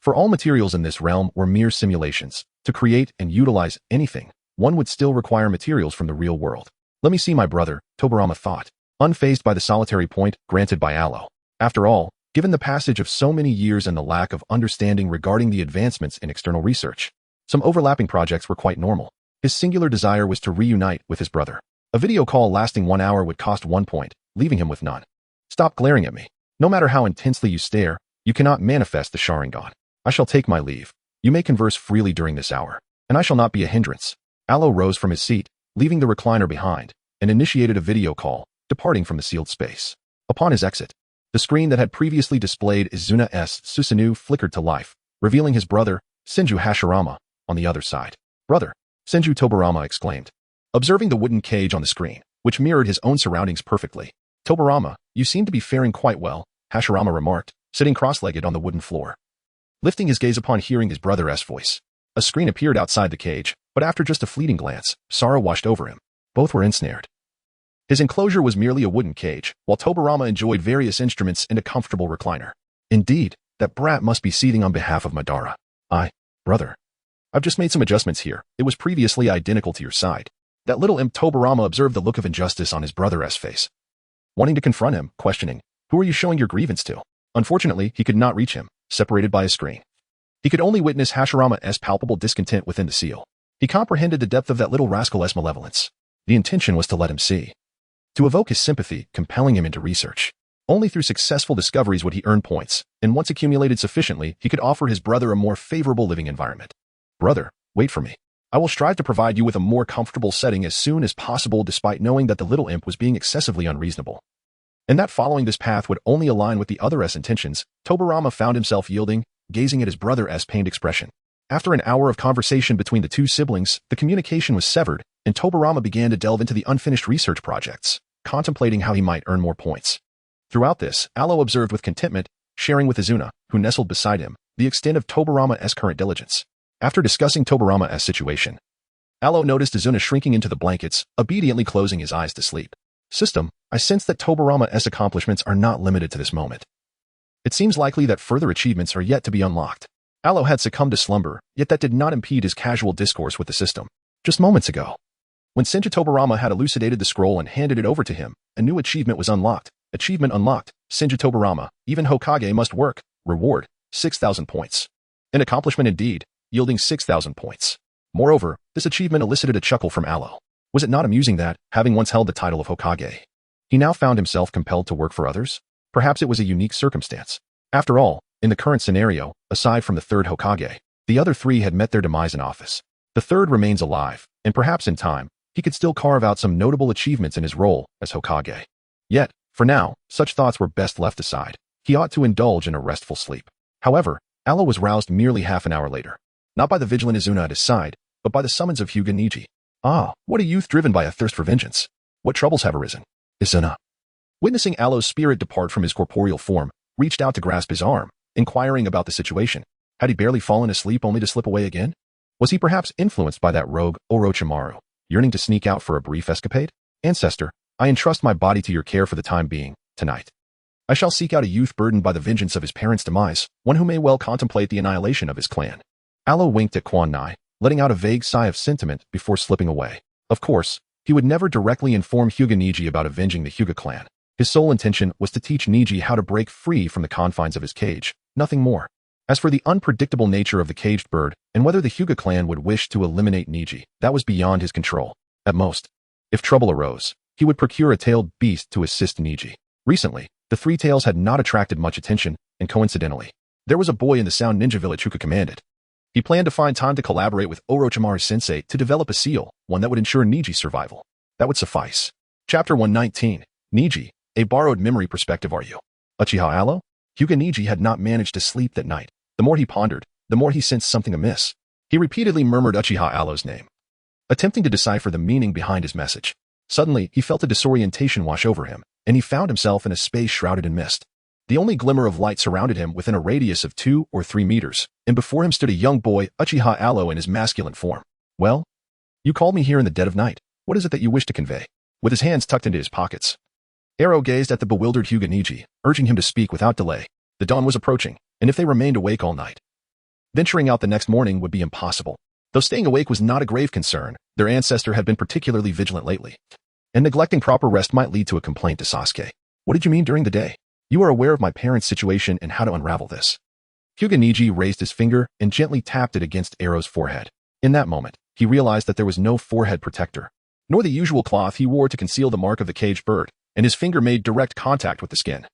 For all materials in this realm were mere simulations. To create and utilize anything, one would still require materials from the real world. Let me see my brother, Tobarama thought, unfazed by the solitary point granted by Alo. After all, given the passage of so many years and the lack of understanding regarding the advancements in external research, some overlapping projects were quite normal. His singular desire was to reunite with his brother. A video call lasting 1 hour would cost 1 point, leaving him with none. Stop glaring at me. No matter how intensely you stare, you cannot manifest the Sharingan. I shall take my leave. You may converse freely during this hour, and I shall not be a hindrance. Alo rose from his seat, leaving the recliner behind, and initiated a video call, departing from the sealed space. Upon his exit, the screen that had previously displayed Izuna's Susanoo flickered to life, revealing his brother, Senju Hashirama, on the other side. Brother, Senju Tobarama exclaimed, observing the wooden cage on the screen, which mirrored his own surroundings perfectly. Tobarama, you seem to be faring quite well, Hashirama remarked, sitting cross-legged on the wooden floor. Lifting his gaze upon hearing his brother's voice, a screen appeared outside the cage, but after just a fleeting glance, sorrow washed over him. Both were ensnared. His enclosure was merely a wooden cage, while Tobarama enjoyed various instruments in a comfortable recliner. Indeed, that brat must be seething on behalf of Madara. Brother. I've just made some adjustments here. It was previously identical to your side. That little imp Tobarama observed the look of injustice on his brother's face. Wanting to confront him, questioning, who are you showing your grievance to? Unfortunately, he could not reach him, separated by a screen. He could only witness Hashirama's palpable discontent within the seal. He comprehended the depth of that little rascal's malevolence. The intention was to let him see. To evoke his sympathy, compelling him into research. Only through successful discoveries would he earn points, and once accumulated sufficiently, he could offer his brother a more favorable living environment. Brother, wait for me. I will strive to provide you with a more comfortable setting as soon as possible despite knowing that the little imp was being excessively unreasonable. And that following this path would only align with the other's intentions, Tobarama found himself yielding, gazing at his brother's pained expression. After an hour of conversation between the two siblings, the communication was severed, and Tobarama began to delve into the unfinished research projects, contemplating how he might earn more points. Throughout this, Alo observed with contentment, sharing with Izuna, who nestled beside him, the extent of Tobarama's current diligence. After discussing Tobarama's situation, Alo noticed Izuna shrinking into the blankets, obediently closing his eyes to sleep. System, I sense that Tobarama's accomplishments are not limited to this moment. It seems likely that further achievements are yet to be unlocked. Alo had succumbed to slumber, yet that did not impede his casual discourse with the system. Just moments ago, when Senju Tobarama had elucidated the scroll and handed it over to him, a new achievement was unlocked. Achievement unlocked. Senju Tobarama, even Hokage must work. Reward, 6,000 points. An accomplishment indeed, yielding 6,000 points. Moreover, this achievement elicited a chuckle from Alo. Was it not amusing that, having once held the title of Hokage, he now found himself compelled to work for others? Perhaps it was a unique circumstance. After all, in the current scenario, aside from the third Hokage, the other three had met their demise in office. The third remains alive, and perhaps in time, he could still carve out some notable achievements in his role as Hokage. Yet, for now, such thoughts were best left aside. He ought to indulge in a restful sleep. However, Alo was roused merely half an hour later. Not by the vigilant Izuna at his side, but by the summons of Hyuga Niji. What a youth driven by a thirst for vengeance. What troubles have arisen? Izuna, witnessing Alo's spirit depart from his corporeal form, reached out to grasp his arm, inquiring about the situation. Had he barely fallen asleep only to slip away again? Was he perhaps influenced by that rogue Orochimaru, yearning to sneak out for a brief escapade? Ancestor, I entrust my body to your care for the time being, tonight. I shall seek out a youth burdened by the vengeance of his parents' demise, one who may well contemplate the annihilation of his clan. Alo winked at Quan Nai, letting out a vague sigh of sentiment before slipping away. Of course, he would never directly inform Hyuga Niji about avenging the Hyuga clan. His sole intention was to teach Niji how to break free from the confines of his cage, nothing more. As for the unpredictable nature of the caged bird, and whether the Hyuga clan would wish to eliminate Niji, that was beyond his control. At most, if trouble arose, he would procure a tailed beast to assist Niji. Recently, the three tails had not attracted much attention, and coincidentally, there was a boy in the Sound Ninja village who could command it. He planned to find time to collaborate with Orochimaru-sensei to develop a seal, one that would ensure Niji's survival. That would suffice. Chapter 119. Niji, a borrowed memory perspective are you? Uchiha Alo? Hyuga Niji had not managed to sleep that night. The more he pondered, the more he sensed something amiss. He repeatedly murmured Uchiha Alo's name, attempting to decipher the meaning behind his message. Suddenly, he felt a disorientation wash over him, and he found himself in a space shrouded in mist. The only glimmer of light surrounded him within a radius of 2 or 3 meters, and before him stood a young boy, Uchiha Alo, in his masculine form. "Well? You called me here in the dead of night. What is it that you wish to convey?" With his hands tucked into his pockets, Aro gazed at the bewildered Hyuga Niji, urging him to speak without delay. The dawn was approaching, and if they remained awake all night, venturing out the next morning would be impossible. Though staying awake was not a grave concern, their ancestor had been particularly vigilant lately, and neglecting proper rest might lead to a complaint to Sasuke. "What did you mean during the day? You are aware of my parents' situation and how to unravel this." Hyuga Niji raised his finger and gently tapped it against Aro's forehead. In that moment, he realized that there was no forehead protector, nor the usual cloth he wore to conceal the mark of the caged bird, and his finger made direct contact with the skin.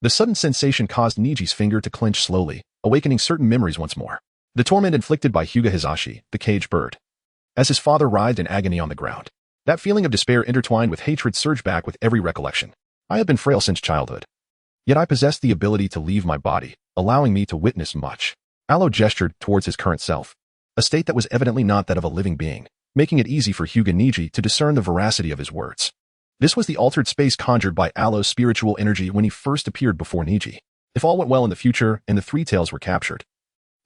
The sudden sensation caused Niji's finger to clench slowly, awakening certain memories once more. The torment inflicted by Hyuga Hisashi, the caged bird, as his father writhed in agony on the ground. That feeling of despair intertwined with hatred surged back with every recollection. "I have been frail since childhood. Yet I possess the ability to leave my body, allowing me to witness much." Alo gestured towards his current self, a state that was evidently not that of a living being, making it easy for Hyuga Niji to discern the veracity of his words. This was the altered space conjured by Alo's spiritual energy when he first appeared before Niji. If all went well in the future and the three tails were captured,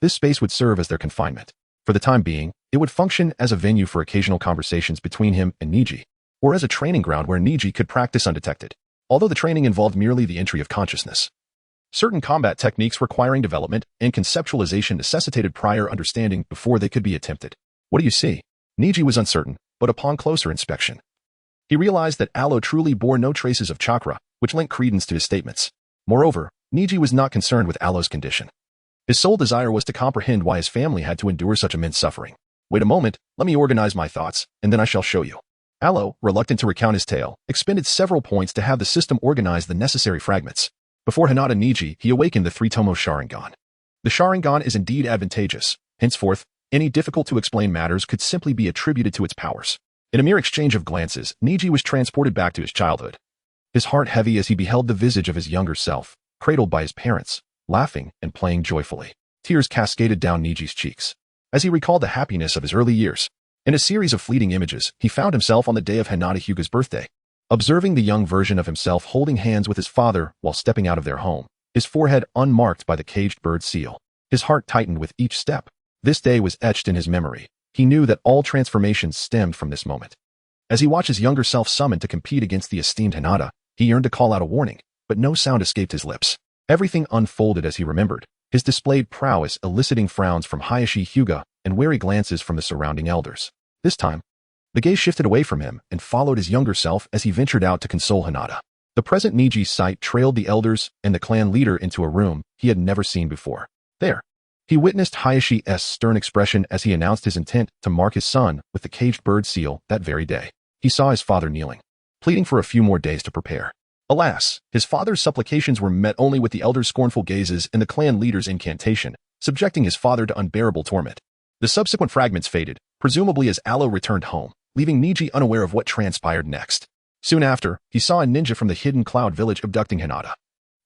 this space would serve as their confinement. For the time being, it would function as a venue for occasional conversations between him and Niji, or as a training ground where Niji could practice undetected, although the training involved merely the entry of consciousness. Certain combat techniques requiring development and conceptualization necessitated prior understanding before they could be attempted. "What do you see?" Niji was uncertain, but upon closer inspection, he realized that Alo truly bore no traces of chakra, which lent credence to his statements. Moreover, Niji was not concerned with Alo's condition. His sole desire was to comprehend why his family had to endure such immense suffering. "Wait a moment, let me organize my thoughts, and then I shall show you." Alo, reluctant to recount his tale, expended several points to have the system organize the necessary fragments. Before Hinata Niji, he awakened the three-tomo Sharingan. The Sharingan is indeed advantageous. Henceforth, any difficult-to-explain matters could simply be attributed to its powers. In a mere exchange of glances, Niji was transported back to his childhood, his heart heavy as he beheld the visage of his younger self, cradled by his parents, laughing and playing joyfully. Tears cascaded down Niji's cheeks as he recalled the happiness of his early years. In a series of fleeting images, he found himself on the day of Hinata Hyuga's birthday, observing the young version of himself holding hands with his father while stepping out of their home, his forehead unmarked by the caged bird seal. His heart tightened with each step. This day was etched in his memory. He knew that all transformations stemmed from this moment. As he watched his younger self summoned to compete against the esteemed Hinata, he yearned to call out a warning, but no sound escaped his lips. Everything unfolded as he remembered, his displayed prowess eliciting frowns from Hisashi Hyuga and wary glances from the surrounding elders. This time, the gaze shifted away from him and followed his younger self as he ventured out to console Hinata. The present Niji's sight trailed the elders and the clan leader into a room he had never seen before. There, he witnessed Hayashi's stern expression as he announced his intent to mark his son with the caged bird seal that very day. He saw his father kneeling, pleading for a few more days to prepare. Alas, his father's supplications were met only with the elders' scornful gazes and the clan leader's incantation, subjecting his father to unbearable torment. The subsequent fragments faded, presumably as Alo returned home, leaving Niji unaware of what transpired next. Soon after, he saw a ninja from the hidden cloud village abducting Hinata,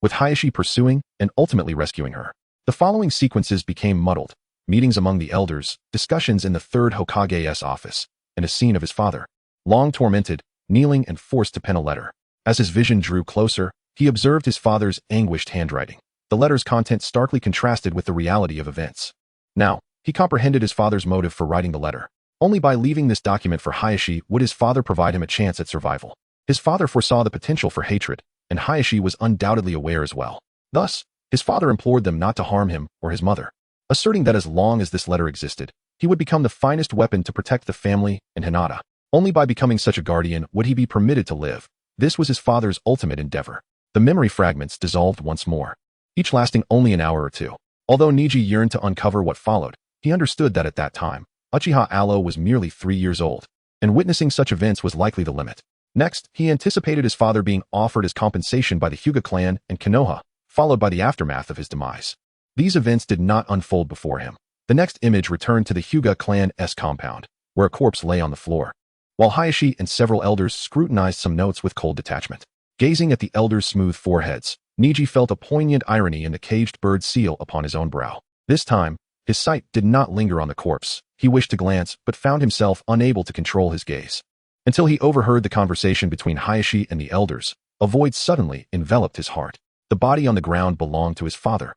with Hayashi pursuing and ultimately rescuing her. The following sequences became muddled: meetings among the elders, discussions in the third Hokage's office, and a scene of his father, long tormented, kneeling and forced to pen a letter. As his vision drew closer, he observed his father's anguished handwriting. The letter's content starkly contrasted with the reality of events. Now, he comprehended his father's motive for writing the letter. Only by leaving this document for Hayashi would his father provide him a chance at survival. His father foresaw the potential for hatred, and Hayashi was undoubtedly aware as well. Thus, his father implored them not to harm him or his mother, asserting that as long as this letter existed, he would become the finest weapon to protect the family and Hinata. Only by becoming such a guardian would he be permitted to live. This was his father's ultimate endeavor. The memory fragments dissolved once more, each lasting only an hour or two. Although Niji yearned to uncover what followed, he understood that at that time, Uchiha Alo was merely 3 years old, and witnessing such events was likely the limit. Next, he anticipated his father being offered as compensation by the Hyuga clan and Konoha, followed by the aftermath of his demise. These events did not unfold before him. The next image returned to the Hyuga clan's compound, where a corpse lay on the floor, while Hayashi and several elders scrutinized some notes with cold detachment. Gazing at the elders' smooth foreheads, Niji felt a poignant irony in the caged bird seal upon his own brow. This time, his sight did not linger on the corpse. He wished to glance, but found himself unable to control his gaze. until he overheard the conversation between Hayashi and the elders. A void suddenly enveloped his heart. The body on the ground belonged to his father,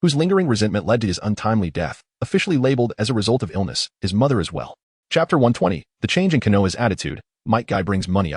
whose lingering resentment led to his untimely death, officially labeled as a result of illness, his mother as well. Chapter 120, The Change in Konoha's Attitude. Might Guy Brings Money.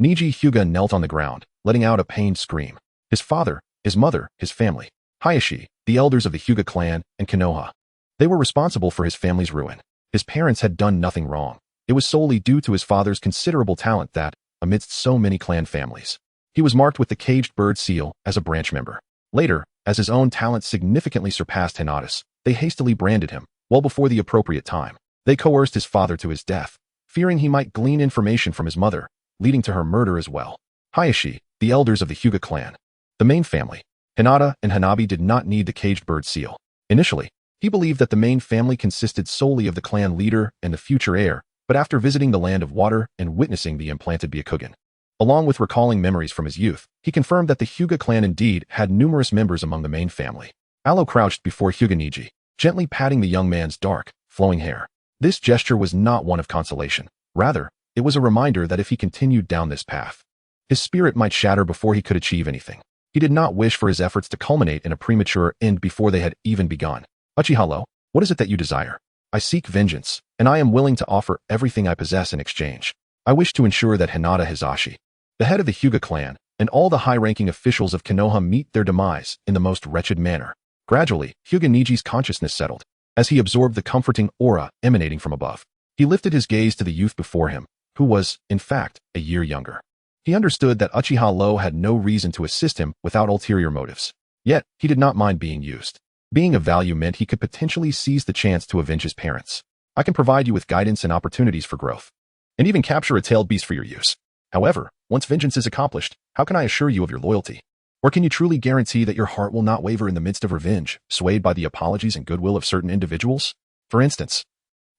Niji Hyuga knelt on the ground, letting out a pained scream. His father, his mother, his family, Hayashi, the elders of the Hyuga clan, and Konoha. They were responsible for his family's ruin. His parents had done nothing wrong. It was solely due to his father's considerable talent that, amidst so many clan families, he was marked with the caged bird seal as a branch member. Later, as his own talent significantly surpassed Hinata's, they hastily branded him, well before the appropriate time. They coerced his father to his death, fearing he might glean information from his mother, leading to her murder as well. Hayashi, the elders of the Hyuga clan, the main family, Hinata and Hanabi did not need the caged bird seal. Initially, he believed that the main family consisted solely of the clan leader and the future heir, but after visiting the land of water and witnessing the implanted Byakugan, along with recalling memories from his youth, he confirmed that the Hyuga clan indeed had numerous members among the main family. Alo crouched before Hyuga Niji, gently patting the young man's dark, flowing hair. This gesture was not one of consolation. Rather, it was a reminder that if he continued down this path, his spirit might shatter before he could achieve anything. He did not wish for his efforts to culminate in a premature end before they had even begun. Uchiha, what is it that you desire? I seek vengeance, and I am willing to offer everything I possess in exchange. I wish to ensure that Hinata Hisashi, the head of the Hyuga clan, and all the high-ranking officials of Konoha meet their demise in the most wretched manner. Gradually, Hyuga Niji's consciousness settled, as he absorbed the comforting aura emanating from above. He lifted his gaze to the youth before him, who was, in fact, a year younger. He understood that Uchiha had no reason to assist him without ulterior motives. Yet, he did not mind being used. Being of value meant he could potentially seize the chance to avenge his parents. I can provide you with guidance and opportunities for growth, and even capture a tailed beast for your use. However, once vengeance is accomplished, how can I assure you of your loyalty? Or can you truly guarantee that your heart will not waver in the midst of revenge, swayed by the apologies and goodwill of certain individuals? For instance,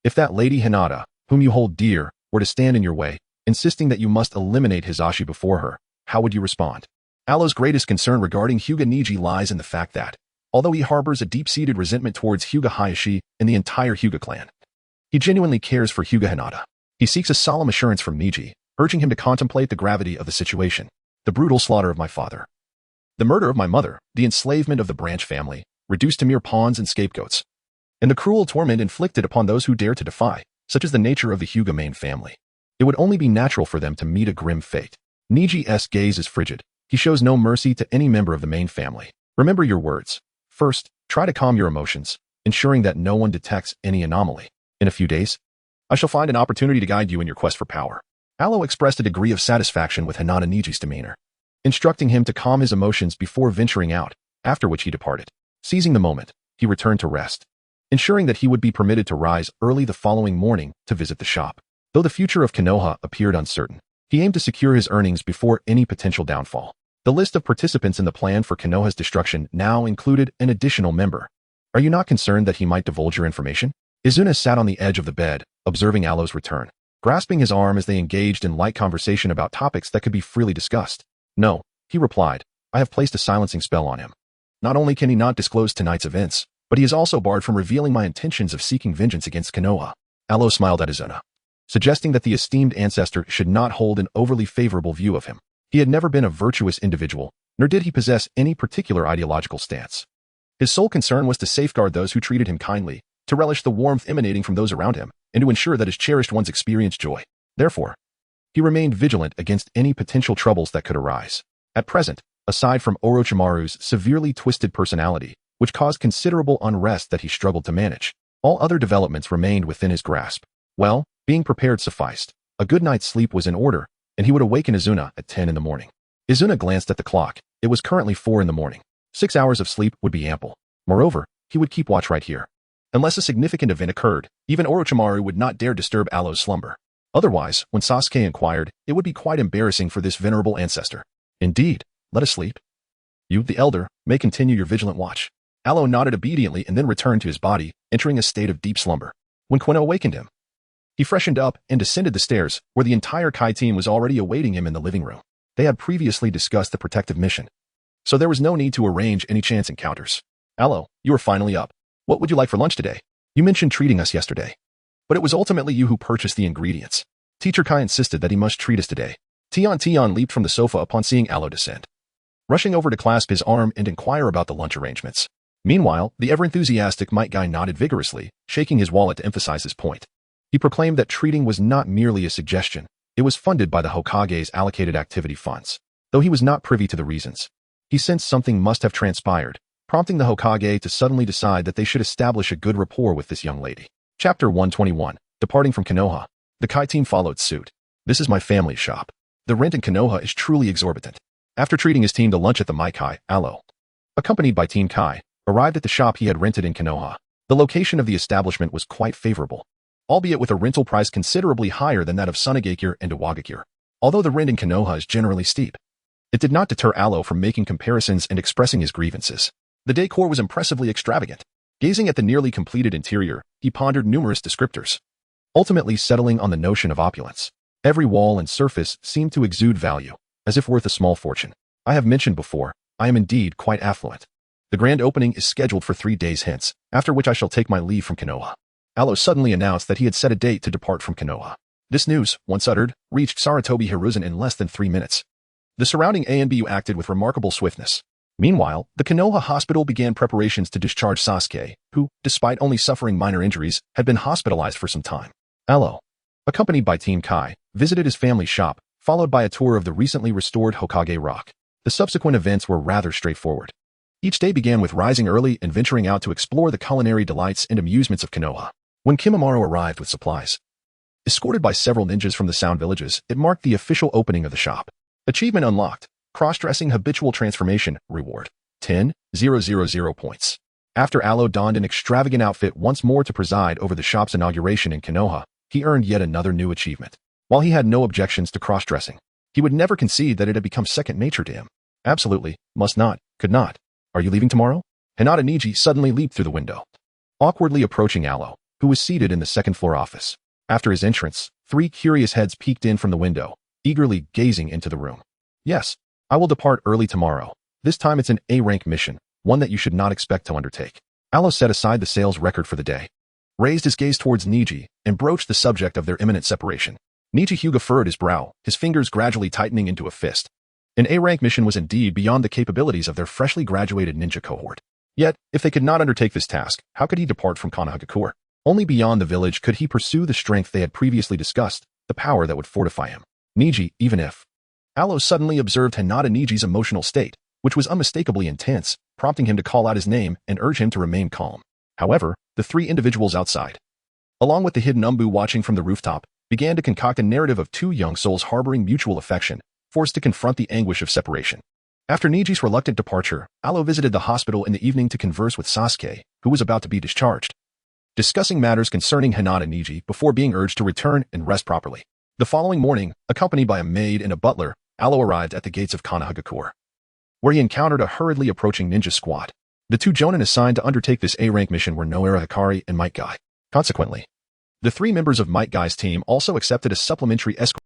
if that Lady Hinata, whom you hold dear, were to stand in your way, insisting that you must eliminate Hisashi before her, how would you respond? Alo's greatest concern regarding Hyuga Niji lies in the fact that, although he harbors a deep-seated resentment towards Hyuga Hayashi and the entire Hyuga clan, he genuinely cares for Hyuga Hinata. He seeks a solemn assurance from Niji, urging him to contemplate the gravity of the situation. The brutal slaughter of my father, the murder of my mother, the enslavement of the branch family, reduced to mere pawns and scapegoats, and the cruel torment inflicted upon those who dare to defy, such as the nature of the Hyuga main family. It would only be natural for them to meet a grim fate. Niji's gaze is frigid. He shows no mercy to any member of the main family. Remember your words. First, try to calm your emotions, ensuring that no one detects any anomaly. In a few days, I shall find an opportunity to guide you in your quest for power. Alo expressed a degree of satisfaction with Hinata Niji's demeanor, instructing him to calm his emotions before venturing out, after which he departed. Seizing the moment, he returned to rest, ensuring that he would be permitted to rise early the following morning to visit the shop. Though the future of Konoha appeared uncertain, he aimed to secure his earnings before any potential downfall. The list of participants in the plan for Konoha's destruction now included an additional member. Are you not concerned that he might divulge your information? Izuna sat on the edge of the bed, observing Alo's return, grasping his arm as they engaged in light conversation about topics that could be freely discussed. No, he replied, I have placed a silencing spell on him. Not only can he not disclose tonight's events, but he is also barred from revealing my intentions of seeking vengeance against Konoha. Alo smiled at Izuna, suggesting that the esteemed ancestor should not hold an overly favorable view of him. He had never been a virtuous individual, nor did he possess any particular ideological stance. His sole concern was to safeguard those who treated him kindly, to relish the warmth emanating from those around him, and to ensure that his cherished ones experienced joy. Therefore, he remained vigilant against any potential troubles that could arise. At present, aside from Orochimaru's severely twisted personality, which caused considerable unrest that he struggled to manage, all other developments remained within his grasp. Well, being prepared sufficed. A good night's sleep was in order, and he would awaken Izuna at 10 in the morning. Izuna glanced at the clock. It was currently 4 in the morning. 6 hours of sleep would be ample. Moreover, he would keep watch right here. Unless a significant event occurred, even Orochimaru would not dare disturb Alo's slumber. Otherwise, when Sasuke inquired, it would be quite embarrassing for this venerable ancestor. Indeed, let us sleep. You, the elder, may continue your vigilant watch. Alo nodded obediently and then returned to his body, entering a state of deep slumber. When Quino awakened him, he freshened up and descended the stairs, where the entire Kai team was already awaiting him in the living room. They had previously discussed the protective mission, so there was no need to arrange any chance encounters. Alo, you are finally up. What would you like for lunch today? You mentioned treating us yesterday, but it was ultimately you who purchased the ingredients. Teacher Kai insisted that he must treat us today. Tion leaped from the sofa upon seeing Aloe descend, rushing over to clasp his arm and inquire about the lunch arrangements. Meanwhile, the ever-enthusiastic Might Guy nodded vigorously, shaking his wallet to emphasize his point. He proclaimed that treating was not merely a suggestion, it was funded by the Hokage's allocated activity funds. Though he was not privy to the reasons, he sensed something must have transpired, prompting the Hokage to suddenly decide that they should establish a good rapport with this young lady. Chapter 121. Departing from Konoha. The Kai team followed suit. This is my family shop. The rent in Konoha is truly exorbitant. After treating his team to lunch at the Might Kai, Aloe, accompanied by Team Kai, arrived at the shop he had rented in Konoha. The location of the establishment was quite favorable, albeit with a rental price considerably higher than that of Sunagakure and Iwagakure. Although the rent in Konoha is generally steep, it did not deter Aloe from making comparisons and expressing his grievances. The decor was impressively extravagant. Gazing at the nearly completed interior, he pondered numerous descriptors, ultimately settling on the notion of opulence. Every wall and surface seemed to exude value, as if worth a small fortune. I have mentioned before, I am indeed quite affluent. The grand opening is scheduled for 3 days hence, after which I shall take my leave from Konoha. Aloe suddenly announced that he had set a date to depart from Konoha. This news, once uttered, reached Saratobi Hiruzen in less than 3 minutes. The surrounding ANBU acted with remarkable swiftness. Meanwhile, the Konoha hospital began preparations to discharge Sasuke, who, despite only suffering minor injuries, had been hospitalized for some time. Aloe, accompanied by Team Kai, visited his family shop, followed by a tour of the recently restored Hokage Rock. The subsequent events were rather straightforward. Each day began with rising early and venturing out to explore the culinary delights and amusements of Konoha. When Kimimaro arrived with supplies, escorted by several ninjas from the Sound Villages, it marked the official opening of the shop. Achievement unlocked. Cross-dressing habitual transformation, reward, 10,000 points. After Aloe donned an extravagant outfit once more to preside over the shop's inauguration in Konoha, he earned yet another new achievement. While he had no objections to cross-dressing, he would never concede that it had become second nature to him. Absolutely, must not, could not. Are you leaving tomorrow? Hinata Niji suddenly leaped through the window, awkwardly approaching Aloe, who was seated in the second-floor office. After his entrance, 3 curious heads peeked in from the window, eagerly gazing into the room. Yes, I will depart early tomorrow. This time it's an A-rank mission, one that you should not expect to undertake. Aloe set aside the sales record for the day, raised his gaze towards Niji, and broached the subject of their imminent separation. Niji Hyuga furrowed his brow, his fingers gradually tightening into a fist. An A-rank mission was indeed beyond the capabilities of their freshly graduated ninja cohort. Yet, if they could not undertake this task, how could he depart from Konohagakure? Only beyond the village could he pursue the strength they had previously discussed, the power that would fortify him. Niji, even if... Aloe suddenly observed Hinata Niji's emotional state, which was unmistakably intense, prompting him to call out his name and urge him to remain calm. However, the 3 individuals outside, along with the hidden Umbu watching from the rooftop, began to concoct a narrative of 2 young souls harboring mutual affection, forced to confront the anguish of separation. After Niji's reluctant departure, Aloe visited the hospital in the evening to converse with Sasuke, who was about to be discharged, discussing matters concerning Hinata Niji before being urged to return and rest properly. The following morning, accompanied by a maid and a butler, Aloe arrived at the gates of Konohagakure, where he encountered a hurriedly approaching ninja squad. The 2 jonin assigned to undertake this A-rank mission were Noara Hikari and Might Guy. Consequently, the 3 members of Might Guy's team also accepted a supplementary escort